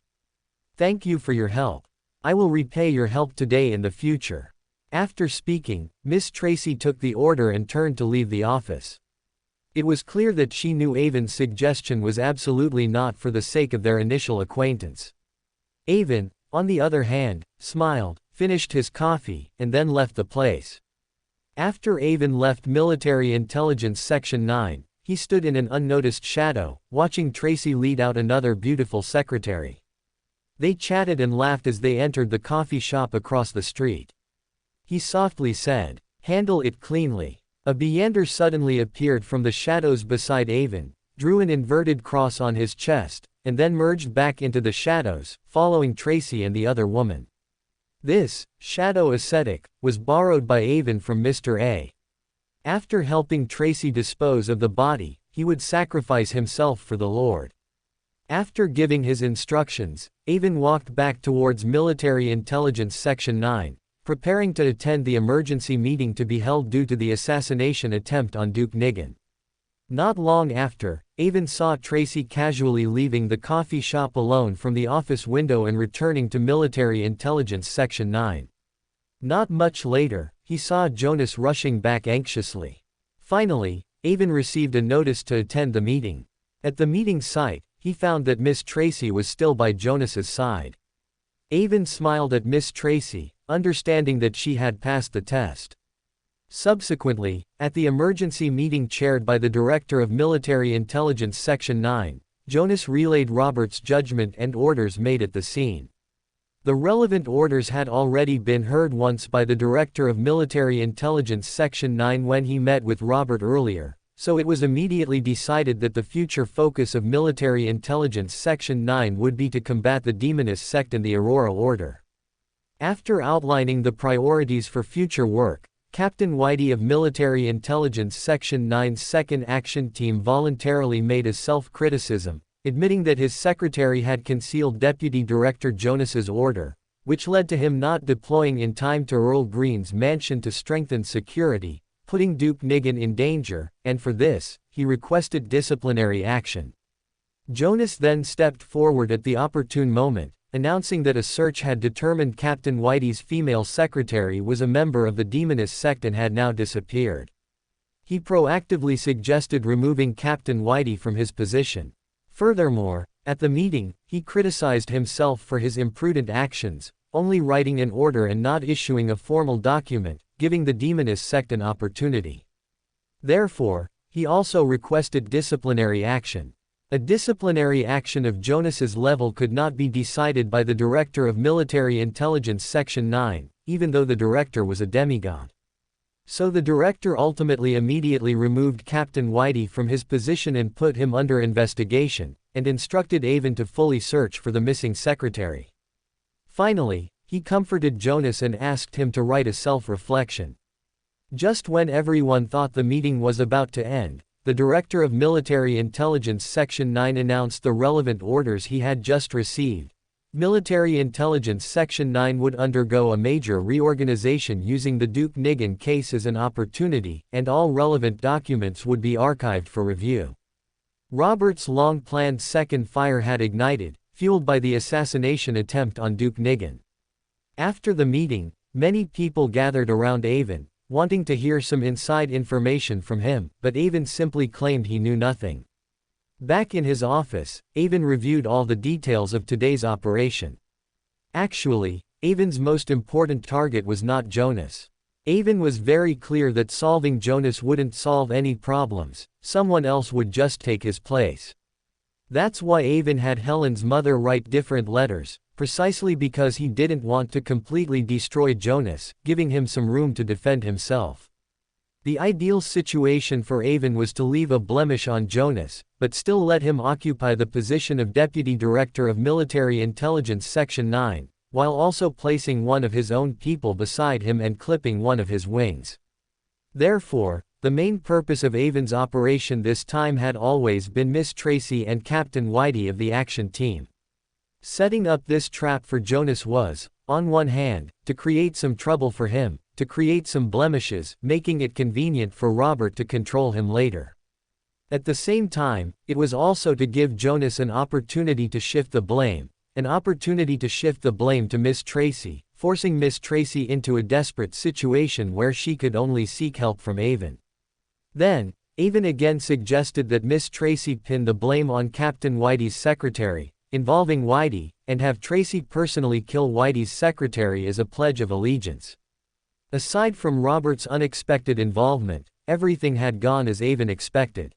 "Thank you for your help. I will repay your help today and the future." After speaking, Miss Tracy took the order and turned to leave the office. It was clear that she knew Avon's suggestion was absolutely not for the sake of their initial acquaintance. Avon, on the other hand, smiled, finished his coffee, and then left the place. After Avon left Military Intelligence Section 9, he stood in an unnoticed shadow, watching Tracy lead out another beautiful secretary. They chatted and laughed as they entered the coffee shop across the street. He softly said, "Handle it cleanly." A Beander suddenly appeared from the shadows beside Avon, drew an inverted cross on his chest, and then merged back into the shadows, following Tracy and the other woman. This shadow ascetic was borrowed by Avon from Mr. A. After helping Tracy dispose of the body, he would sacrifice himself for the Lord. After giving his instructions, Avon walked back towards Military Intelligence Section 9. Preparing to attend the emergency meeting to be held due to the assassination attempt on Duke Nigan. Not long after, Avon saw Tracy casually leaving the coffee shop alone from the office window and returning to Military Intelligence Section 9. Not much later, he saw Jonas rushing back anxiously. Finally, Avon received a notice to attend the meeting. At the meeting site, he found that Miss Tracy was still by Jonas's side. Avon smiled at Miss Tracy, understanding that she had passed the test. Subsequently, at the emergency meeting chaired by the Director of Military Intelligence Section 9, Jonas relayed Robert's judgment and orders made at the scene. The relevant orders had already been heard once by the Director of Military Intelligence Section 9 when he met with Robert earlier, so it was immediately decided that the future focus of Military Intelligence Section 9 would be to combat the Demonist sect and the Aurora Order. After outlining the priorities for future work, Captain Whitey of Military Intelligence Section 9's Second Action Team voluntarily made a self-criticism, admitting that his secretary had concealed Deputy Director Jonas's order, which led to him not deploying in time to Earl Green's mansion to strengthen security, putting Duke Nigan in danger, and for this, he requested disciplinary action. Jonas then stepped forward at the opportune moment, announcing that a search had determined Captain Whitey's female secretary was a member of the Demonist sect and had now disappeared. He proactively suggested removing Captain Whitey from his position. Furthermore, At the meeting, he criticized himself for his imprudent actions, only writing an order and not issuing a formal document, giving the demonist sect an opportunity. Therefore, he also requested disciplinary action. A disciplinary action of Jonas's level could not be decided by the Director of Military Intelligence Section 9, even though the director was a demigod. So the director ultimately immediately removed Captain Whitey from his position and put him under investigation, and instructed Avon to fully search for the missing secretary. Finally, he comforted Jonas and asked him to write a self-reflection. Just when everyone thought the meeting was about to end, the Director of Military Intelligence Section 9 announced the relevant orders he had just received. Military Intelligence Section 9 would undergo a major reorganization using the Duke Nigan case as an opportunity, and all relevant documents would be archived for review. Robert's long-planned second fire had ignited, fueled by the assassination attempt on Duke Nigan. After the meeting, many people gathered around Avon, wanting to hear some inside information from him, but Avon simply claimed he knew nothing. Back in his office, Avon reviewed all the details of today's operation. Actually, Avon's most important target was not Jonas. Avon was very clear that solving Jonas wouldn't solve any problems, someone else would just take his place. That's why Avon had Helen's mother write different letters, precisely because he didn't want to completely destroy Jonas, giving him some room to defend himself. The ideal situation for Avon was to leave a blemish on Jonas, but still let him occupy the position of Deputy Director of Military Intelligence Section 9, while also placing one of his own people beside him and clipping one of his wings. Therefore, the main purpose of Avon's operation this time had always been Miss Tracy and Captain Whitey of the action team. Setting up this trap for Jonas was, on one hand, to create some trouble for him, to create some blemishes, making it convenient for Robert to control him later. At the same time, it was also to give Jonas an opportunity to shift the blame to Miss Tracy, forcing Miss Tracy into a desperate situation where she could only seek help from Avon. Then, Avon again suggested that Miss Tracy pin the blame on Captain Whitey's secretary, involving Whitey, and have Tracy personally kill Whitey's secretary as a pledge of allegiance. Aside from Robert's unexpected involvement, everything had gone as Avon expected.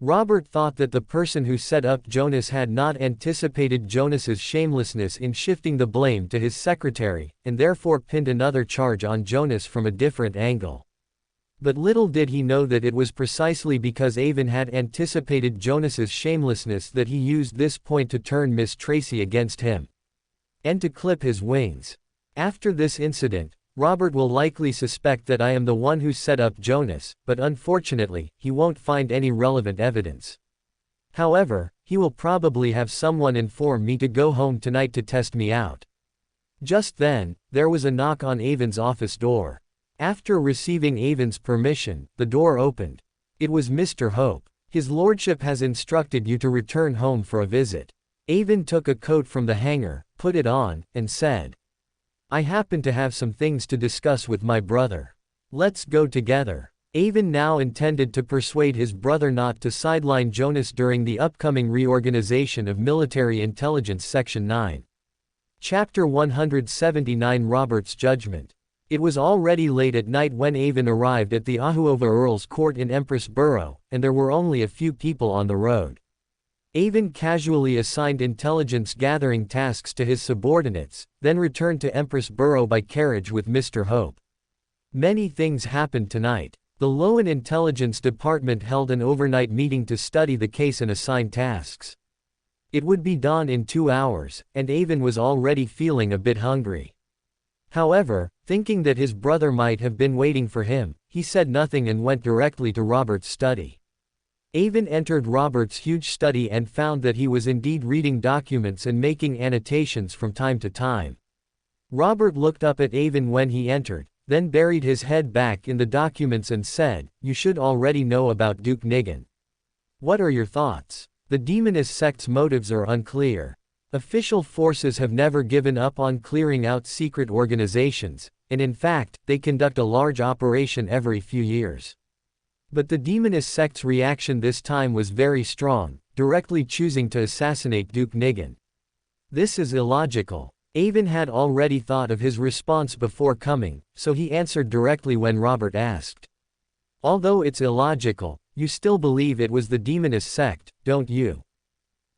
Robert thought that the person who set up Jonas had not anticipated Jonas's shamelessness in shifting the blame to his secretary, and therefore pinned another charge on Jonas from a different angle. But little did he know that it was precisely because Avon had anticipated Jonas's shamelessness that he used this point to turn Miss Tracy against him. And to clip his wings. After this incident, Robert will likely suspect that I am the one who set up Jonas, but unfortunately, he won't find any relevant evidence. However, he will probably have someone inform me to go home tonight to test me out. Just then, there was a knock on Avon's office door. After receiving Avon's permission, the door opened. It was Mr. Hope. His lordship has instructed you to return home for a visit. Avon took a coat from the hanger, put it on, and said, I happen to have some things to discuss with my brother. Let's go together. Avon now intended to persuade his brother not to sideline Jonas during the upcoming reorganization of Military Intelligence Section 9. Chapter 179 Robert's Judgment. It was already late at night when Avon arrived at the Ahuova Earl's court in Empress Borough, and there were only a few people on the road. Avon casually assigned intelligence gathering tasks to his subordinates, then returned to Empress Borough by carriage with Mr. Hope. Many things happened tonight. The Loan Intelligence Department held an overnight meeting to study the case and assign tasks. It would be dawn in 2 hours, and Avon was already feeling a bit hungry. However, thinking that his brother might have been waiting for him, he said nothing and went directly to Robert's study. Avon entered Robert's huge study and found that he was indeed reading documents and making annotations from time to time. Robert looked up at Avon when he entered, then buried his head back in the documents and said, You should already know about Duke Nigan. What are your thoughts? The demonist sect's motives are unclear. Official forces have never given up on clearing out secret organizations, and in fact, they conduct a large operation every few years. But the demonist sect's reaction this time was very strong, directly choosing to assassinate Duke Nigan. This is illogical. Avon had already thought of his response before coming, so he answered directly when Robert asked. Although it's illogical, you still believe it was the demonist sect, don't you?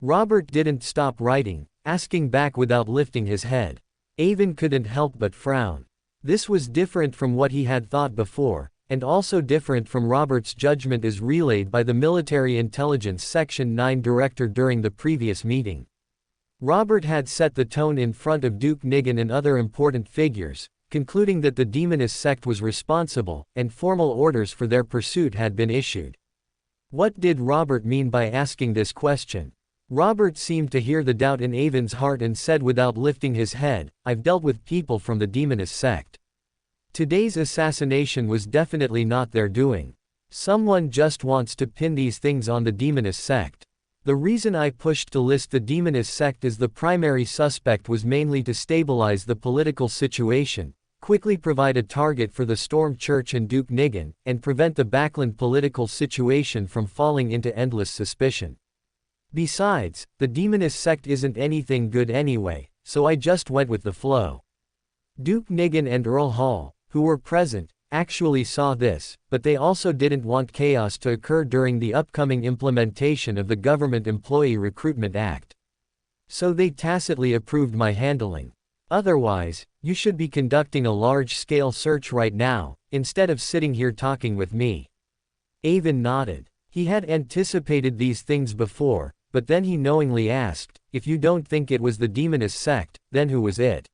Robert didn't stop writing, asking back without lifting his head. Avon couldn't help but frown. This was different from what he had thought before, and also different from Robert's judgment as relayed by the Military Intelligence Section 9 director during the previous meeting. Robert had set the tone in front of Duke Nigan and other important figures, concluding that the demonist sect was responsible, and formal orders for their pursuit had been issued. What did Robert mean by asking this question? Robert seemed to hear the doubt in Avon's heart and said without lifting his head, I've dealt with people from the demonist sect. Today's assassination was definitely not their doing. Someone just wants to pin these things on the demonist sect. The reason I pushed to list the demonist sect as the primary suspect was mainly to stabilize the political situation, quickly provide a target for the Storm Church and Duke Nigan, and prevent the Backland political situation from falling into endless suspicion. Besides, the demonist sect isn't anything good anyway, so I just went with the flow. Duke Nigan and Earl Hall, who were present, actually saw this, but they also didn't want chaos to occur during the upcoming implementation of the Government Employee Recruitment Act. So they tacitly approved my handling. Otherwise, you should be conducting a large-scale search right now, instead of sitting here talking with me. Avon nodded. He had anticipated these things before, but then he knowingly asked, if you don't think it was the demonist sect, then who was it?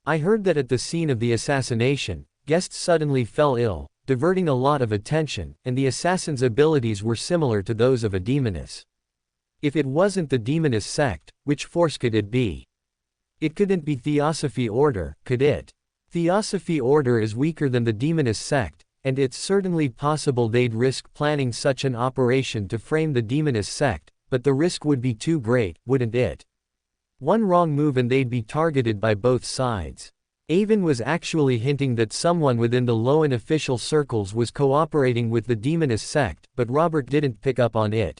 I heard that at the scene of the assassination, guests suddenly fell ill, diverting a lot of attention, and the assassin's abilities were similar to those of a demoness. If it wasn't the demonist sect, which force could it be? It couldn't be Theosophy Order, could it? Theosophy Order is weaker than the demonist sect, and it's certainly possible they'd risk planning such an operation to frame the demonist sect, but the risk would be too great, wouldn't it? One wrong move and they'd be targeted by both sides. Avon was actually hinting that someone within the Loan official circles was cooperating with the demonist sect, but Robert didn't pick up on it.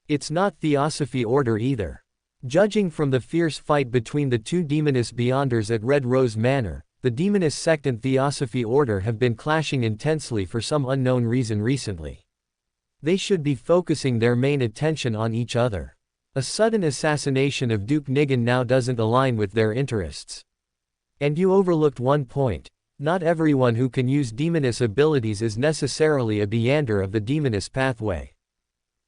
It's not Theosophy Order either. Judging from the fierce fight between the two demonist beyonders at Red Rose Manor, the demonist sect and Theosophy Order have been clashing intensely for some unknown reason recently. They should be focusing their main attention on each other. A sudden assassination of Duke Nigan now doesn't align with their interests. And you overlooked one point. Not everyone who can use demoness abilities is necessarily a beyander of the demoness pathway.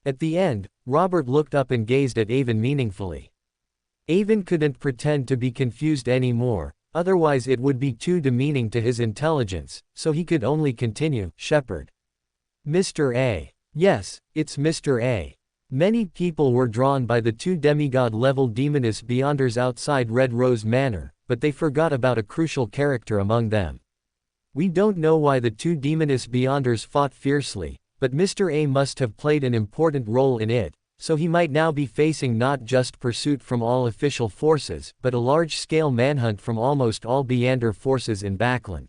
At the end, Robert looked up and gazed at Avon meaningfully. Avon couldn't pretend to be confused anymore, otherwise it would be too demeaning to his intelligence, so he could only continue, Shepard. Mr. A. Yes, it's Mr. A. Many people were drawn by the two demigod-level demoness beyonders outside Red Rose Manor, but they forgot about a crucial character among them. We don't know why the two demoness beyonders fought fiercely, but Mr. A must have played an important role in it, so he might now be facing not just pursuit from all official forces, but a large-scale manhunt from almost all Beyander forces in Backland.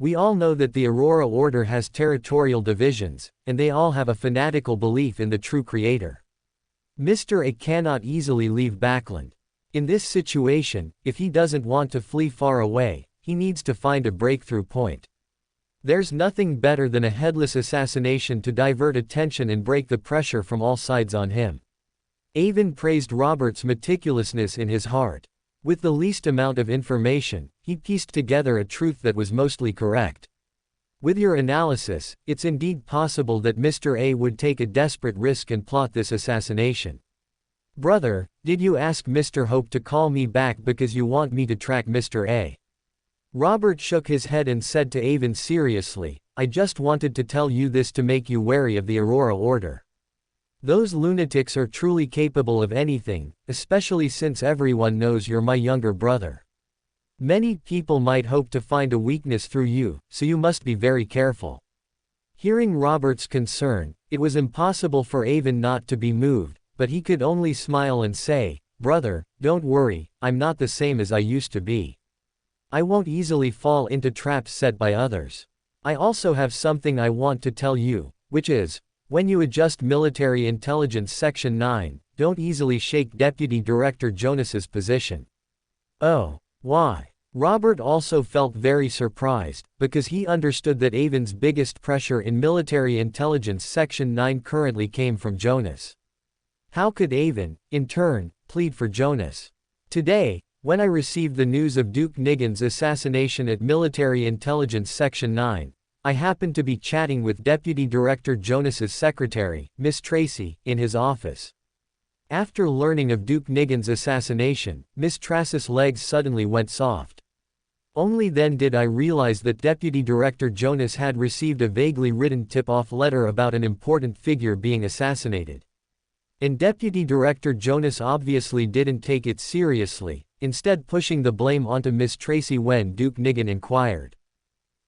We all know that the Aurora Order has territorial divisions, and they all have a fanatical belief in the true creator. Mr. A cannot easily leave Backland. In this situation, if he doesn't want to flee far away, he needs to find a breakthrough point. There's nothing better than a headless assassination to divert attention and break the pressure from all sides on him. Avon praised Robert's meticulousness in his heart. With the least amount of information, he pieced together a truth that was mostly correct. With your analysis, it's indeed possible that Mr. A would take a desperate risk and plot this assassination. Brother, did you ask Mr. Hope to call me back because you want me to track Mr. A? Robert shook his head and said to Avon seriously, I just wanted to tell you this to make you wary of the Aurora Order. Those lunatics are truly capable of anything, especially since everyone knows you're my younger brother. Many people might hope to find a weakness through you, so you must be very careful. Hearing Robert's concern, it was impossible for Avon not to be moved, but he could only smile and say, Brother, don't worry, I'm not the same as I used to be. I won't easily fall into traps set by others. I also have something I want to tell you. which is, when you adjust Military Intelligence Section 9, don't easily shake Deputy Director Jonas's position. Oh, why? Robert also felt very surprised, because he understood that Avon's biggest pressure in Military Intelligence Section 9 currently came from Jonas. How could Avon, in turn, plead for Jonas? Today, when I received the news of Duke Nigan's assassination at Military Intelligence Section 9, I happened to be chatting with Deputy Director Jonas's secretary, Miss Tracy, in his office. After learning of Duke Nigan's assassination, Miss Tracy's legs suddenly went soft. Only then did I realize that Deputy Director Jonas had received a vaguely written tip-off letter about an important figure being assassinated. And Deputy Director Jonas obviously didn't take it seriously, instead pushing the blame onto Miss Tracy when Duke Nigan inquired.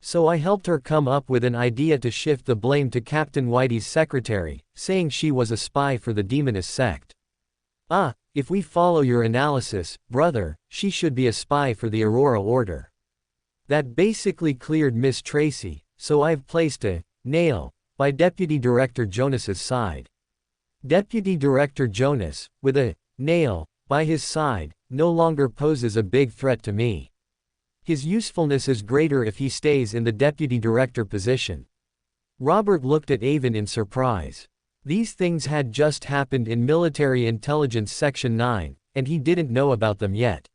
So I helped her come up with an idea to shift the blame to Captain Whitey's secretary, saying she was a spy for the Demonist sect. If we follow your analysis, brother, she should be a spy for the Aurora Order. That basically cleared Miss Tracy, so I've placed a nail by Deputy Director Jonas's side. Deputy Director Jonas, with a nail by his side, no longer poses a big threat to me. His usefulness is greater if he stays in the Deputy Director position. Robert looked at Avon in surprise. These things had just happened in Military Intelligence Section 9, and he didn't know about them yet.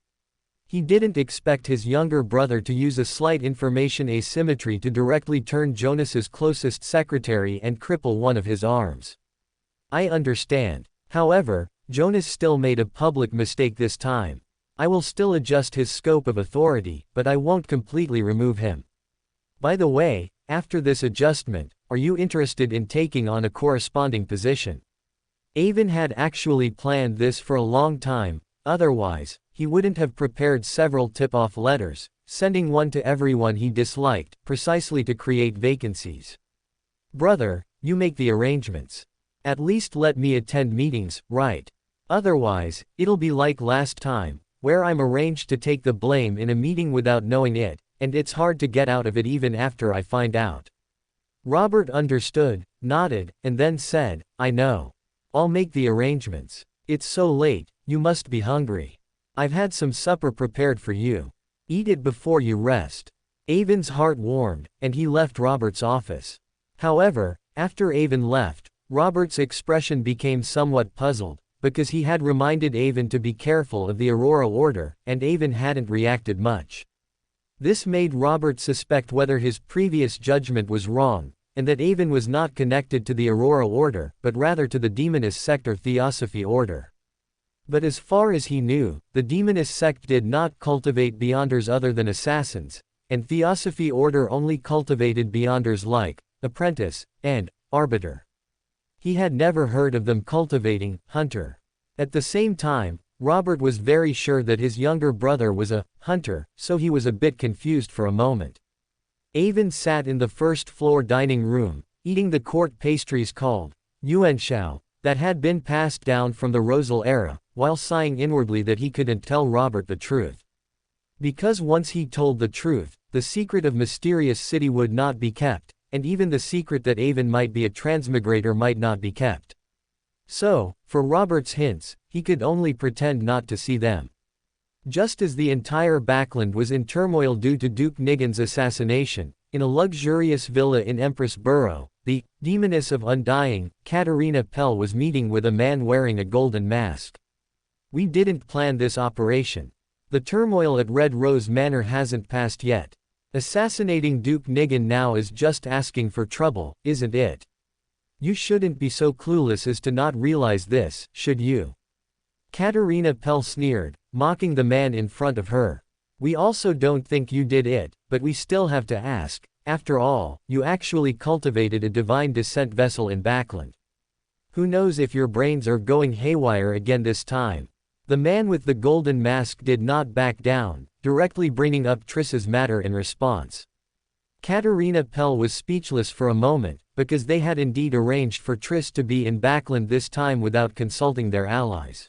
He didn't expect his younger brother to use a slight information asymmetry to directly turn Jonas's closest secretary and cripple one of his arms. I understand. However, Jonas still made a public mistake this time. I will still adjust his scope of authority, but I won't completely remove him. By the way, after this adjustment, are you interested in taking on a corresponding position? Avon had actually planned this for a long time, otherwise, he wouldn't have prepared several tip-off letters, sending one to everyone he disliked, precisely to create vacancies. Brother, you make the arrangements. At least let me attend meetings, right? Otherwise, it'll be like last time, where I'm arranged to take the blame in a meeting without knowing it, and it's hard to get out of it even after I find out. Robert understood, nodded, and then said, I know. I'll make the arrangements. It's so late, you must be hungry. I've had some supper prepared for you. Eat it before you rest. Avon's heart warmed, and he left Robert's office. However, after Avon left, Robert's expression became somewhat puzzled, because he had reminded Avon to be careful of the Aurora Order, and Avon hadn't reacted much. This made Robert suspect whether his previous judgment was wrong, and that Avon was not connected to the Aurora Order, but rather to the Demonist sect or Theosophy Order. But as far as he knew, the Demonist sect did not cultivate Beyonders other than assassins, and Theosophy Order only cultivated Beyonders like Apprentice and Arbiter. He had never heard of them cultivating Hunter. At the same time, Robert was very sure that his younger brother was a hunter, so he was a bit confused for a moment. Avon sat in the first-floor dining room, eating the court pastries called Yuanshao, that had been passed down from the Rosal era, while sighing inwardly that he couldn't tell Robert the truth. Because once he told the truth, the secret of Mysterious City would not be kept, and even the secret that Avon might be a transmigrator might not be kept. So, for Robert's hints, he could only pretend not to see them. Just as the entire backland was in turmoil due to Duke Nigan's assassination, in a luxurious villa in Empress Borough, the Demoness of Undying, Katerina Pell was meeting with a man wearing a golden mask. We didn't plan this operation. The turmoil at Red Rose Manor hasn't passed yet. Assassinating Duke Nigan now is just asking for trouble, isn't it? You shouldn't be so clueless as to not realize this, should you? Katerina Pell sneered, mocking the man in front of her. We also don't think you did it, but we still have to ask. After all, you actually cultivated a divine descent vessel in Backland. Who knows if your brains are going haywire again this time? The man with the golden mask did not back down, directly bringing up Triss's matter in response. Katerina Pell was speechless for a moment, because they had indeed arranged for Triss to be in Backland this time without consulting their allies.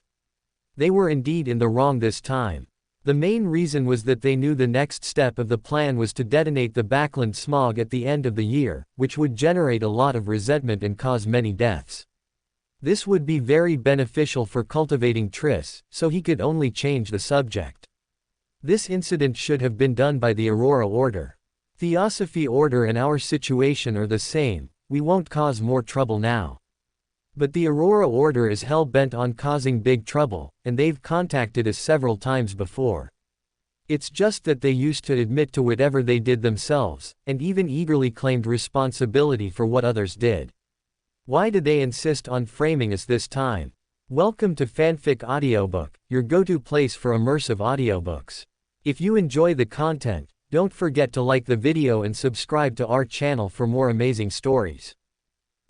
They were indeed in the wrong this time. The main reason was that they knew the next step of the plan was to detonate the backland smog at the end of the year, which would generate a lot of resentment and cause many deaths. This would be very beneficial for cultivating Triss, so he could only change the subject. This incident should have been done by the Aurora Order. Theosophy Order and our situation are the same, we won't cause more trouble now. But the Aurora Order is hell-bent on causing big trouble, and they've contacted us several times before. It's just that they used to admit to whatever they did themselves, and even eagerly claimed responsibility for what others did. Why did they insist on framing us this time? Welcome to Fanfic Audiobook, your go-to place for immersive audiobooks. If you enjoy the content, don't forget to like the video and subscribe to our channel for more amazing stories.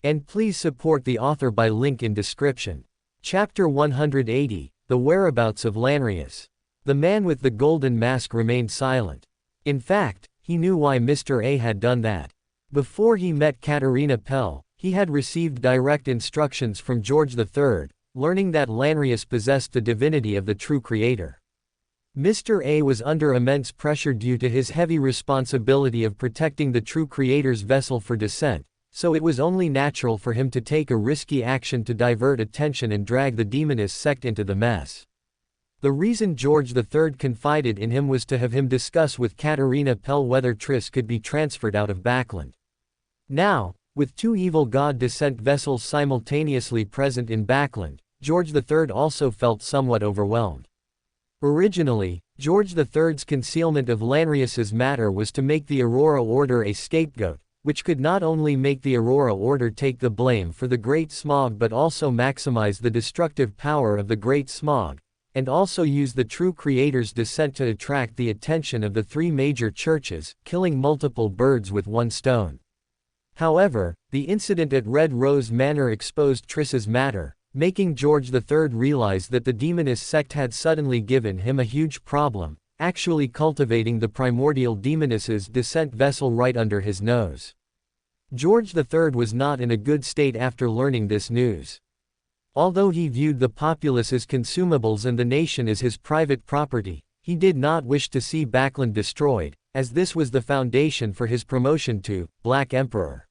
And please support the author by link in description. Chapter 180, The Whereabouts of Lanrius. The man with the golden mask remained silent. In fact, he knew why Mr. A had done that. Before he met Katerina Pell, he had received direct instructions from George III, learning that Lanrius possessed the divinity of the true creator. Mr. A was under immense pressure due to his heavy responsibility of protecting the true creator's vessel for descent, so it was only natural for him to take a risky action to divert attention and drag the demonist sect into the mess. The reason George III confided in him was to have him discuss with Katerina Pell whether Triss could be transferred out of Backland. Now, with two evil god descent vessels simultaneously present in Backland, George III also felt somewhat overwhelmed. Originally, George III's concealment of Lanrius's matter was to make the Aurora Order a scapegoat, which could not only make the Aurora Order take the blame for the Great Smog but also maximize the destructive power of the Great Smog, and also use the true creator's descent to attract the attention of the three major churches, killing multiple birds with one stone. However, the incident at Red Rose Manor exposed Triss's matter, making George III realize that the demonist sect had suddenly given him a huge problem, actually cultivating the primordial demoness's descent vessel right under his nose. George III was not in a good state after learning this news. Although he viewed the populace as consumables and the nation as his private property, he did not wish to see Backland destroyed, as this was the foundation for his promotion to Black Emperor.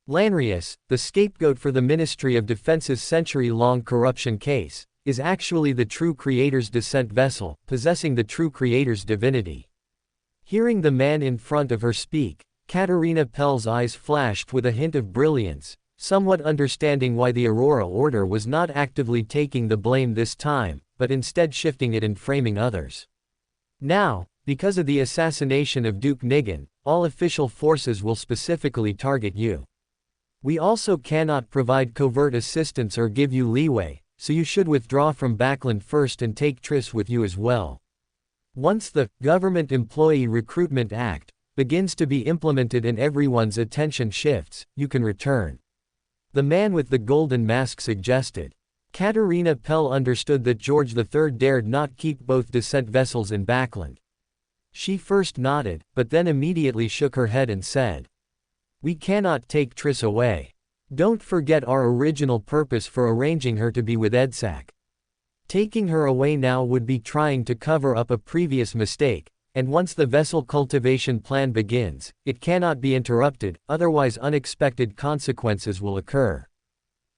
Lanrius, the scapegoat for the Ministry of Defense's century-long corruption case, is actually the true creator's descent vessel, possessing the true creator's divinity. Hearing the man in front of her speak, Katerina Pell's eyes flashed with a hint of brilliance, somewhat understanding why the Aurora Order was not actively taking the blame this time, but instead shifting it and framing others. Now, because of the assassination of Duke Nigan, all official forces will specifically target you. We also cannot provide covert assistance or give you leeway, so you should withdraw from Backland first and take Triss with you as well. Once the Government Employee Recruitment Act begins to be implemented and everyone's attention shifts, you can return. The man with the golden mask suggested. Katerina Pell understood that George III dared not keep both descent vessels in Backland. She first nodded, but then immediately shook her head and said, "We cannot take Triss away. Don't forget our original purpose for arranging her to be with Edsac. Taking her away now would be trying to cover up a previous mistake, and once the vessel cultivation plan begins, it cannot be interrupted, otherwise unexpected consequences will occur.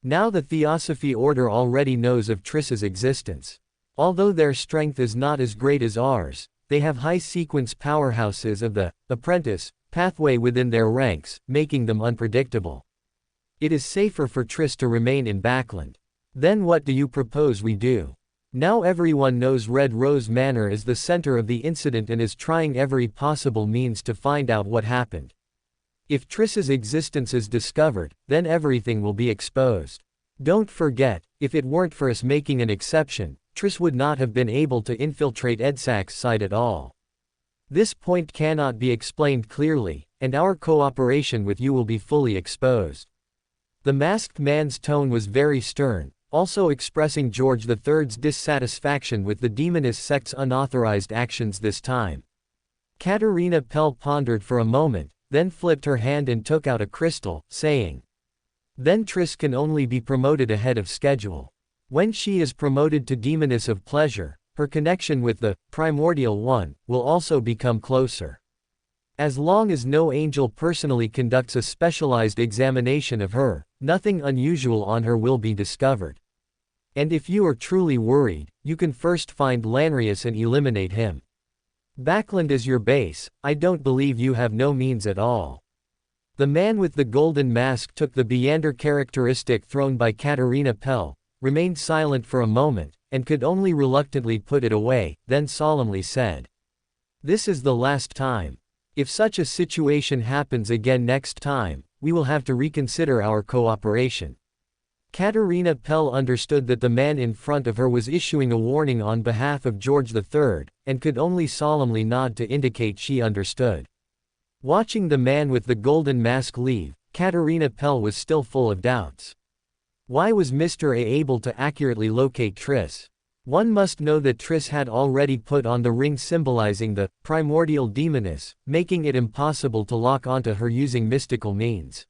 Now the Theosophy Order already knows of Triss's existence. Although their strength is not as great as ours, they have high-sequence powerhouses of the apprentice pathway within their ranks, making them unpredictable. It is safer for Triss to remain in Backland. Then what do you propose we do? Now everyone knows Red Rose Manor is the center of the incident and is trying every possible means to find out what happened. If Triss's existence is discovered, then everything will be exposed. Don't forget, if it weren't for us making an exception, Triss would not have been able to infiltrate Edsac's side at all. This point cannot be explained clearly, and our cooperation with you will be fully exposed." The masked man's tone was very stern, also expressing George III's dissatisfaction with the demonist sect's unauthorized actions this time. Katerina Pell pondered for a moment, then flipped her hand and took out a crystal, saying, "Then Triss can only be promoted ahead of schedule. When she is promoted to Demoness of Pleasure, her connection with the primordial one will also become closer. As long as no angel personally conducts a specialized examination of her, nothing unusual on her will be discovered. And if you are truly worried, you can first find Lanrius and eliminate him. Backland is your base, I don't believe you have no means at all. The man with the golden mask took the Beander characteristic thrown by Katarina Pell, remained silent for a moment, and could only reluctantly put it away, then solemnly said, "This is the last time. If such a situation happens again next time, we will have to reconsider our cooperation." Katarina Pell understood that the man in front of her was issuing a warning on behalf of George III, and could only solemnly nod to indicate she understood. Watching the man with the golden mask leave, Katarina Pell was still full of doubts. Why was Mr. A able to accurately locate Triss? One must know that Triss had already put on the ring symbolizing the primordial demoness, making it impossible to lock onto her using mystical means.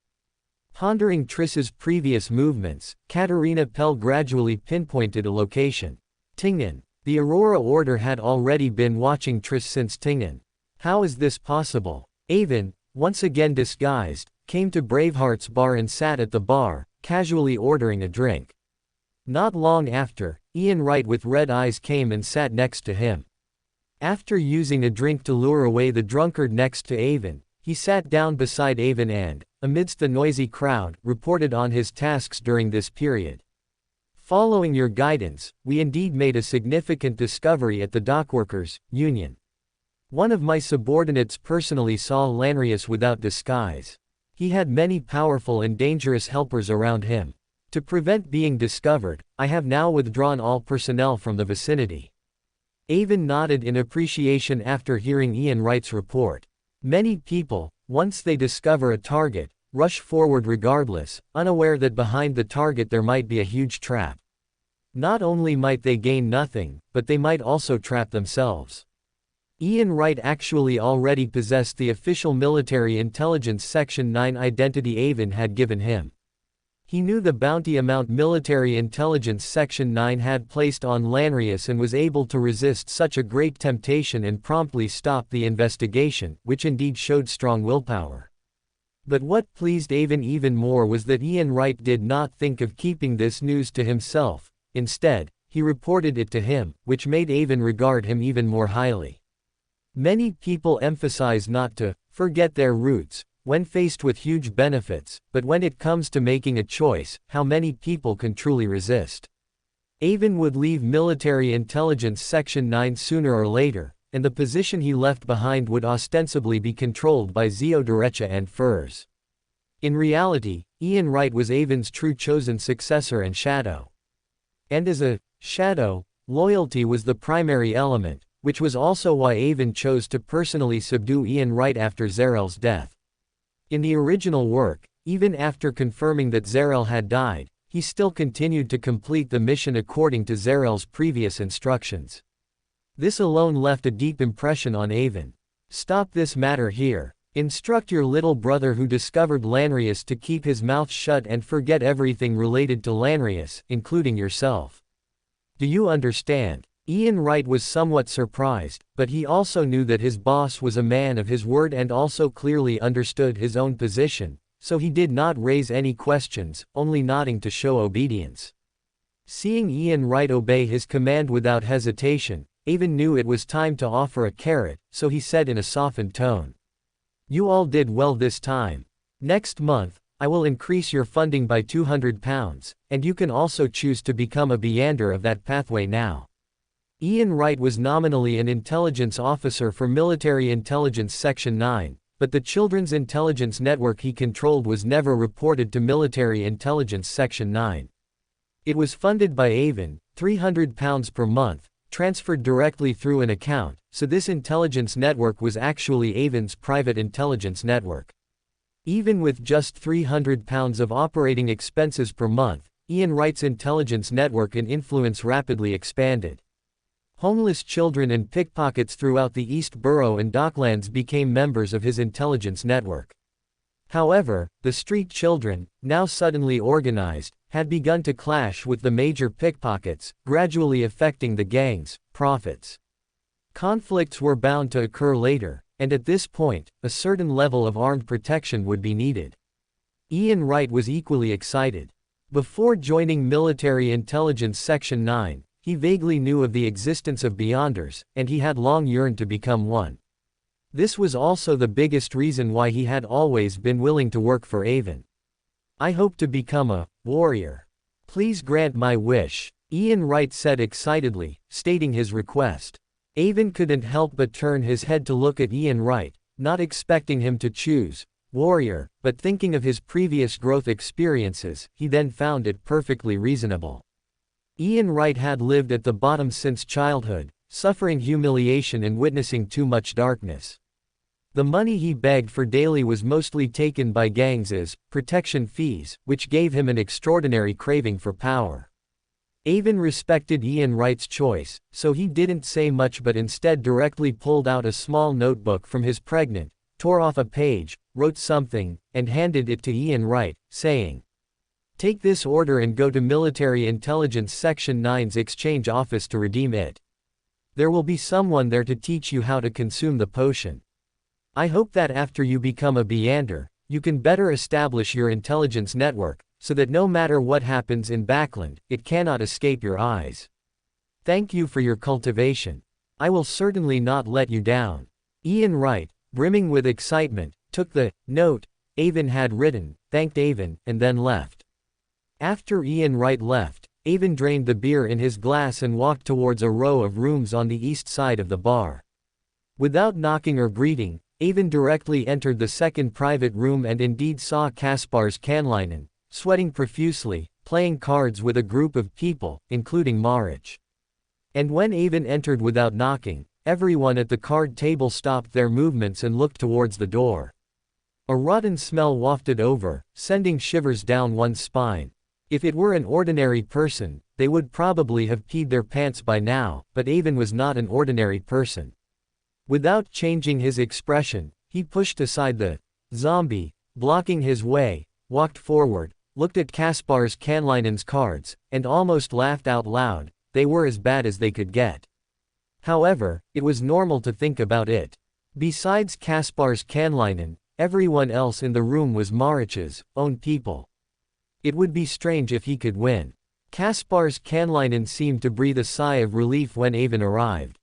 Pondering Triss's previous movements, Katarina Pell gradually pinpointed a location. Tingnan. The Aurora Order had already been watching Triss since Tingnan. How is this possible? Avon, once again disguised, came to Braveheart's bar and sat at the bar, casually ordering a drink. Not long after, Ian Wright with red eyes came and sat next to him. After using a drink to lure away the drunkard next to Avon, he sat down beside Avon and, amidst the noisy crowd, reported on his tasks during this period. Following your guidance, we indeed made a significant discovery at the Dockworkers' Union. One of my subordinates personally saw Lanrius without disguise. He had many powerful and dangerous helpers around him. To prevent being discovered, I have now withdrawn all personnel from the vicinity. Avon nodded in appreciation after hearing Ian Wright's report. Many people, once they discover a target, rush forward regardless, unaware that behind the target there might be a huge trap. Not only might they gain nothing, but they might also trap themselves. Ian Wright actually already possessed the official military intelligence Section 9 identity Avon had given him. He knew the bounty amount military intelligence Section 9 had placed on Lanrius and was able to resist such a great temptation and promptly stop the investigation, which indeed showed strong willpower. But what pleased Avon even more was that Ian Wright did not think of keeping this news to himself. Instead, he reported it to him, which made Avon regard him even more highly. Many people emphasize not to forget their roots when faced with huge benefits, but when it comes to making a choice, how many people can truly resist? Avon would leave military intelligence Section 9 sooner or later, and the position he left behind would ostensibly be controlled by Zeoderecha and Furs. In reality, Ian Wright was Avon's true chosen successor and shadow. And as a shadow, loyalty was the primary element, which was also why Avon chose to personally subdue Ian Wright after Zarel's death. In the original work, even after confirming that Zarel had died, he still continued to complete the mission according to Zarel's previous instructions. This alone left a deep impression on Avon. Stop this matter here. Instruct your little brother who discovered Lanrius to keep his mouth shut and forget everything related to Lanrius, including yourself. Do you understand? Ian Wright was somewhat surprised, but he also knew that his boss was a man of his word and also clearly understood his own position, so he did not raise any questions, only nodding to show obedience. Seeing Ian Wright obey his command without hesitation, Avon knew it was time to offer a carrot, so he said in a softened tone, "You all did well this time. Next month, I will increase your funding by £200, and you can also choose to become a Beander of that pathway now." Ian Wright was nominally an intelligence officer for Military Intelligence Section 9, but the Children's Intelligence Network he controlled was never reported to Military Intelligence Section 9. It was funded by Avon, £300 per month, transferred directly through an account, so this intelligence network was actually Avon's private intelligence network. Even with just £300 of operating expenses per month, Ian Wright's intelligence network and influence rapidly expanded. Homeless children and pickpockets throughout the East Borough and Docklands became members of his intelligence network. However, the street children, now suddenly organized, had begun to clash with the major pickpockets, gradually affecting the gangs, profits. Conflicts were bound to occur later, and at this point, a certain level of armed protection would be needed. Ian Wright was equally excited. Before joining Military Intelligence Section 9, he vaguely knew of the existence of Beyonders, and he had long yearned to become one. This was also the biggest reason why he had always been willing to work for Avon. "I hope to become a warrior. Please grant my wish," Ian Wright said excitedly, stating his request. Avon couldn't help but turn his head to look at Ian Wright, not expecting him to choose warrior, but thinking of his previous growth experiences, he then found it perfectly reasonable. Ian Wright had lived at the bottom since childhood, suffering humiliation and witnessing too much darkness. The money he begged for daily was mostly taken by gangs as protection fees, which gave him an extraordinary craving for power. Avon respected Ian Wright's choice, so he didn't say much but instead directly pulled out a small notebook from his pregnant, tore off a page, wrote something, and handed it to Ian Wright, saying, "Take this order and go to Military Intelligence Section 9's exchange office to redeem it. There will be someone there to teach you how to consume the potion. I hope that after you become a Beyonder, you can better establish your intelligence network, so that no matter what happens in Backland, it cannot escape your eyes. Thank you for your cultivation. I will certainly not let you down." Ian Wright, brimming with excitement, took the note Avon had written, thanked Avon, and then left. After Ian Wright left, Avon drained the beer in his glass and walked towards a row of rooms on the east side of the bar. Without knocking or greeting, Avon directly entered the second private room and indeed saw Kaspars Kanlainen, sweating profusely, playing cards with a group of people, including Marich. And when Avon entered without knocking, everyone at the card table stopped their movements and looked towards the door. A rotten smell wafted over, sending shivers down one's spine. If it were an ordinary person, they would probably have peed their pants by now, but Avon was not an ordinary person. Without changing his expression, he pushed aside the zombie, blocking his way, walked forward, looked at Kaspars Kanlainen's cards, and almost laughed out loud. They were as bad as they could get. However, it was normal to think about it. Besides Kaspars Kanlainen, everyone else in the room was Marich's own people. It would be strange if he could win. Kaspars Kanlainen seemed to breathe a sigh of relief when Avon arrived.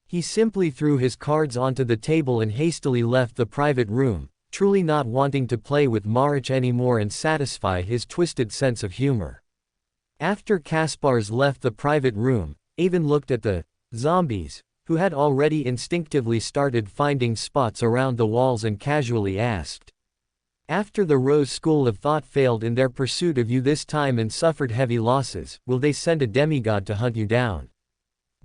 He simply threw his cards onto the table and hastily left the private room, truly not wanting to play with Marich anymore and satisfy his twisted sense of humor. After Kaspars left the private room, Avon looked at the zombies, who had already instinctively started finding spots around the walls and casually asked, "After the Rose School of Thought failed in their pursuit of you this time and suffered heavy losses, will they send a demigod to hunt you down?"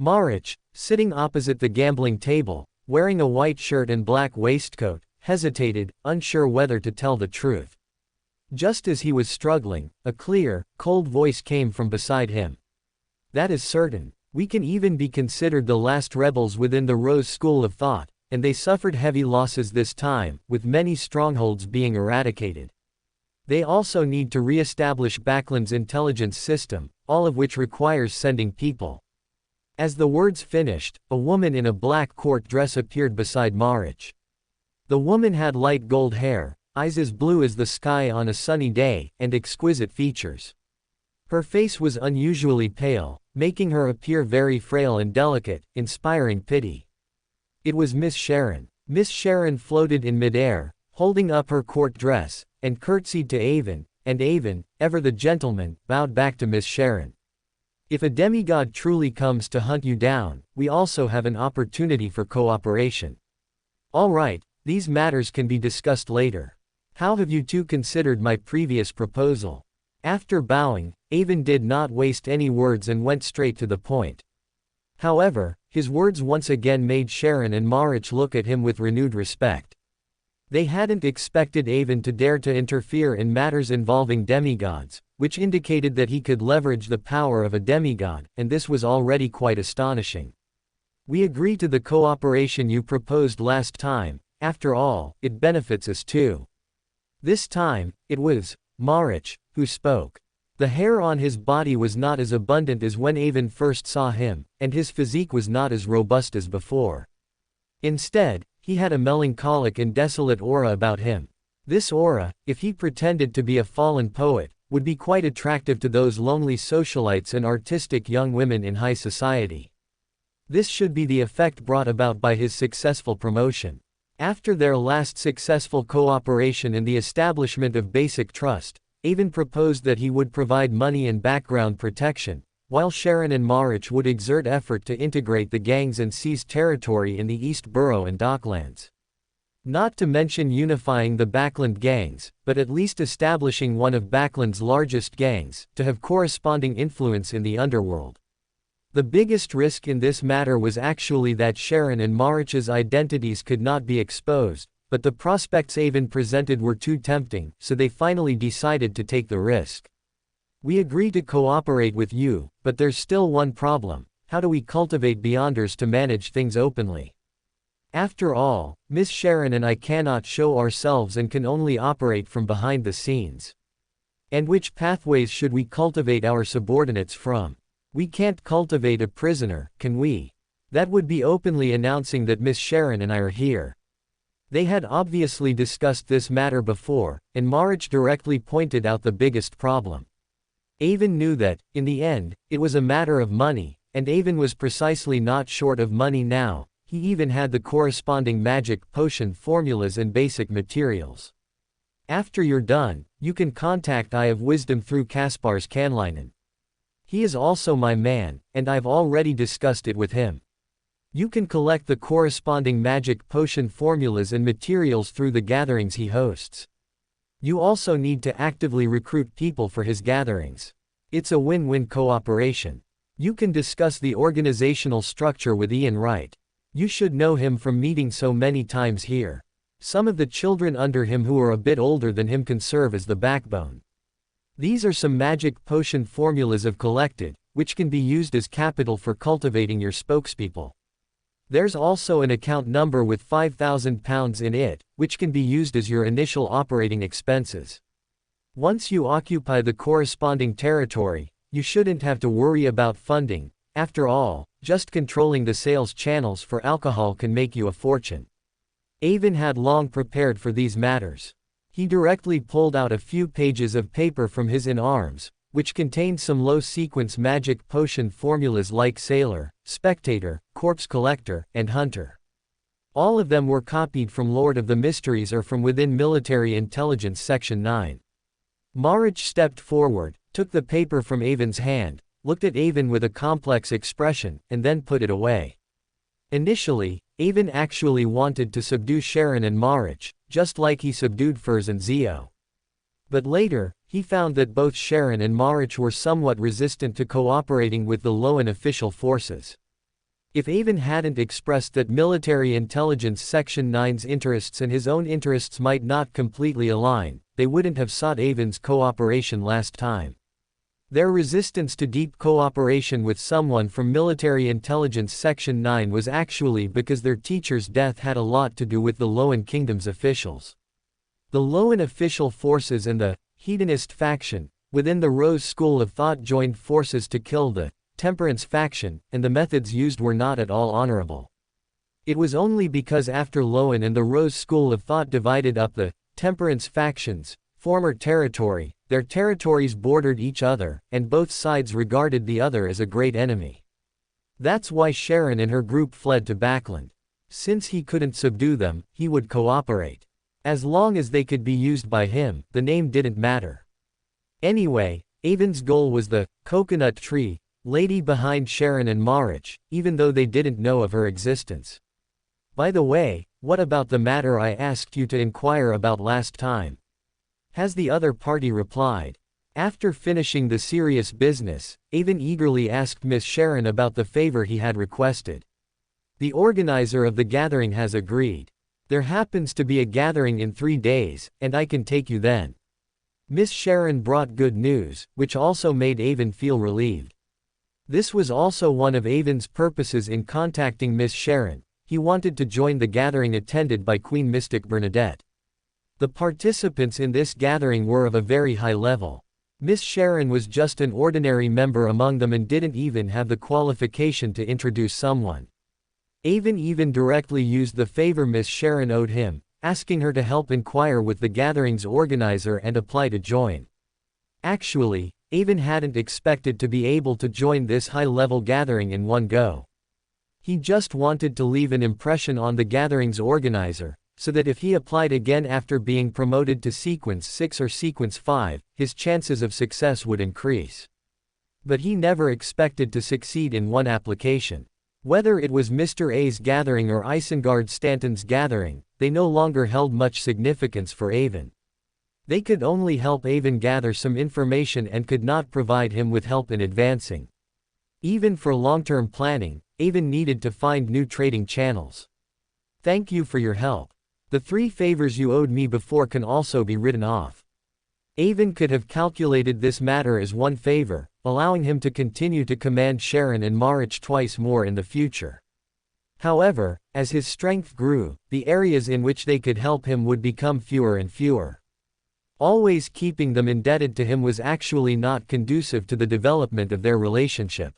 Marich, sitting opposite the gambling table, wearing a white shirt and black waistcoat, hesitated, unsure whether to tell the truth. Just as he was struggling, a clear, cold voice came from beside him. "That is certain. We can even be considered the last rebels within the Rose School of Thought, and they suffered heavy losses this time, with many strongholds being eradicated. They also need to re-establish Backland's intelligence system, all of which requires sending people." As the words finished, a woman in a black court dress appeared beside Marich. The woman had light gold hair, eyes as blue as the sky on a sunny day, and exquisite features. Her face was unusually pale, making her appear very frail and delicate, inspiring pity. It was Miss Sharon. Miss Sharon floated in midair, holding up her court dress, and curtsied to Avon, and Avon, ever the gentleman, bowed back to Miss Sharon. "If a demigod truly comes to hunt you down, we also have an opportunity for cooperation. All right, these matters can be discussed later. How have you two considered my previous proposal?" After bowing, Avon did not waste any words and went straight to the point. However, his words once again made Sharon and Marich look at him with renewed respect. They hadn't expected Avon to dare to interfere in matters involving demigods, which indicated that he could leverage the power of a demigod, and this was already quite astonishing. "We agree to the cooperation you proposed last time. After all, it benefits us too." This time, it was Marich who spoke. The hair on his body was not as abundant as when Avon first saw him, and his physique was not as robust as before. Instead, he had a melancholic and desolate aura about him. This aura, if he pretended to be a fallen poet, would be quite attractive to those lonely socialites and artistic young women in high society. This should be the effect brought about by his successful promotion. After their last successful cooperation in the establishment of basic trust, Avon proposed that he would provide money and background protection, while Sharon and Marich would exert effort to integrate the gangs and seize territory in the East Borough and Docklands. Not to mention unifying the Backland gangs, but at least establishing one of Backland's largest gangs, to have corresponding influence in the underworld. The biggest risk in this matter was actually that Sharon and Marich's identities could not be exposed, but the prospects Avon presented were too tempting, so they finally decided to take the risk. We agree to cooperate with you, but there's still one problem: how do we cultivate Beyonders to manage things openly? After all, Miss Sharon and I cannot show ourselves and can only operate from behind the scenes. And which pathways should we cultivate our subordinates from? We can't cultivate a prisoner, can we? That would be openly announcing that Miss Sharon and I are here. They had obviously discussed this matter before, and Marich directly pointed out the biggest problem. Avon knew that, in the end, it was a matter of money, and Avon was precisely not short of money now. He even had the corresponding magic potion formulas and basic materials. After you're done, you can contact Eye of Wisdom through Kaspar's Canlinen. He is also my man, and I've already discussed it with him. You can collect the corresponding magic potion formulas and materials through the gatherings he hosts. You also need to actively recruit people for his gatherings. It's a win-win cooperation. You can discuss the organizational structure with Ian Wright. You should know him from meeting so many times here. Some of the children under him who are a bit older than him can serve as the backbone. These are some magic potion formulas I've collected, which can be used as capital for cultivating your spokespeople. There's also an account number with £5,000 in it, which can be used as your initial operating expenses. Once you occupy the corresponding territory, you shouldn't have to worry about funding. After all, just controlling the sales channels for alcohol can make you a fortune. Avon had long prepared for these matters. He directly pulled out a few pages of paper from his in-arms, which contained some low-sequence magic potion formulas like Sailor, Spectator, Corpse Collector, and Hunter. All of them were copied from Lord of the Mysteries or from within Military Intelligence Section 9. Marich stepped forward, took the paper from Avon's hand, looked at Avon with a complex expression, and then put it away. Initially, Avon actually wanted to subdue Sharon and Marich, just like he subdued Furs and Zio. But later, he found that both Sharon and Marich were somewhat resistant to cooperating with the LotM official forces. If Avon hadn't expressed that Military Intelligence Section 9's interests and his own interests might not completely align, they wouldn't have sought Avon's cooperation last time. Their resistance to deep cooperation with someone from Military Intelligence Section 9 was actually because their teacher's death had a lot to do with the LotM Kingdom's officials. The LotM official forces and the hedonist faction within the Rose School of Thought joined forces to kill the Temperance faction, and the methods used were not at all honorable. It was only because after LotM and the Rose School of Thought divided up the Temperance faction's former territory, their territories bordered each other, and both sides regarded the other as a great enemy. That's why Sharon and her group fled to Backland. Since he couldn't subdue them, he would cooperate. As long as they could be used by him, the name didn't matter. Anyway, Avon's goal was the coconut tree lady behind Sharon and Marich, even though they didn't know of her existence. By the way, what about the matter I asked you to inquire about last time? Has the other party replied? After finishing the serious business, Avon eagerly asked Miss Sharon about the favor he had requested. The organizer of the gathering has agreed. There happens to be a gathering in 3 days, and I can take you then. Miss Sharon brought good news, which also made Avon feel relieved. This was also one of Avon's purposes in contacting Miss Sharon. He wanted to join the gathering attended by Queen Mystic Bernadette. The participants in this gathering were of a very high level. Miss Sharon was just an ordinary member among them and didn't even have the qualification to introduce someone. Avon even directly used the favor Miss Sharon owed him, asking her to help inquire with the gathering's organizer and apply to join. Actually, Avon hadn't expected to be able to join this high-level gathering in one go. He just wanted to leave an impression on the gathering's organizer, so that if he applied again after being promoted to Sequence 6 or Sequence 5, his chances of success would increase. But he never expected to succeed in one application. Whether it was Mr. A's gathering or Isengard Stanton's gathering, they no longer held much significance for Avon. They could only help Avon gather some information and could not provide him with help in advancing. Even for long-term planning, Avon needed to find new trading channels. Thank you for your help. The 3 favors you owed me before can also be written off. Avon could have calculated this matter as one favor, allowing him to continue to command Sharon and Marich twice more in the future. However, as his strength grew, the areas in which they could help him would become fewer and fewer. Always keeping them indebted to him was actually not conducive to the development of their relationship.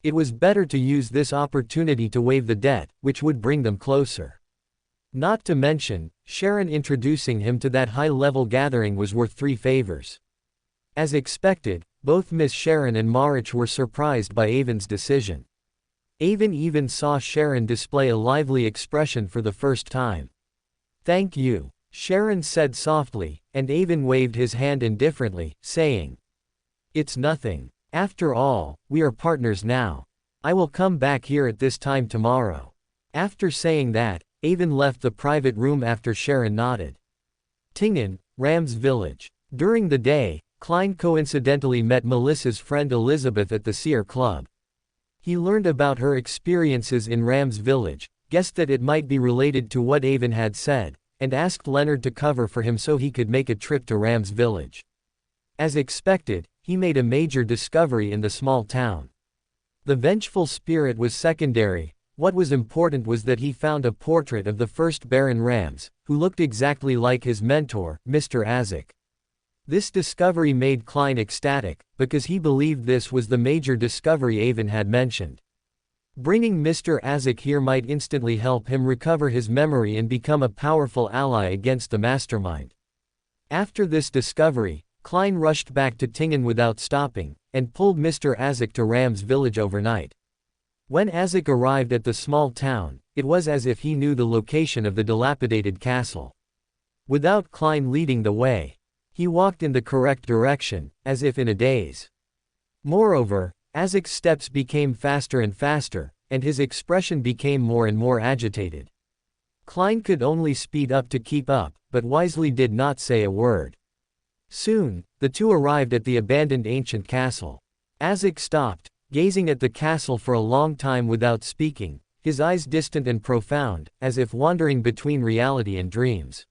It was better to use this opportunity to waive the debt, which would bring them closer. Not to mention, Sharon introducing him to that high-level gathering was worth 3 favors. As expected, both Miss Sharon and Marich were surprised by Avon's decision. Avon even saw Sharon display a lively expression for the first time. "Thank you," Sharon said softly, and Avon waved his hand indifferently, saying, "It's nothing. After all, we are partners now. I will come back here at this time tomorrow." After saying that, Avon left the private room after Sharon nodded. Tingen, Ram's village. During the day, Klein coincidentally met Melissa's friend Elizabeth at the Seer Club. He learned about her experiences in Ram's village, guessed that it might be related to what Avon had said, and asked Leonard to cover for him so he could make a trip to Ram's village. As expected, he made a major discovery in the small town. The vengeful spirit was secondary. What was important was that he found a portrait of the first Baron Rams, who looked exactly like his mentor, Mr. Azek. This discovery made Klein ecstatic, because he believed this was the major discovery Avon had mentioned. Bringing Mr. Azek here might instantly help him recover his memory and become a powerful ally against the mastermind. After this discovery, Klein rushed back to Tingen without stopping, and pulled Mr. Azek to Ram's village overnight. When Azek arrived at the small town, it was as if he knew the location of the dilapidated castle. Without Klein leading the way, he walked in the correct direction, as if in a daze. Moreover, Azek's steps became faster and faster, and his expression became more and more agitated. Klein could only speed up to keep up, but wisely did not say a word. Soon, the two arrived at the abandoned ancient castle. Azek stopped, gazing at the castle for a long time without speaking, his eyes distant and profound, as if wandering between reality and dreams.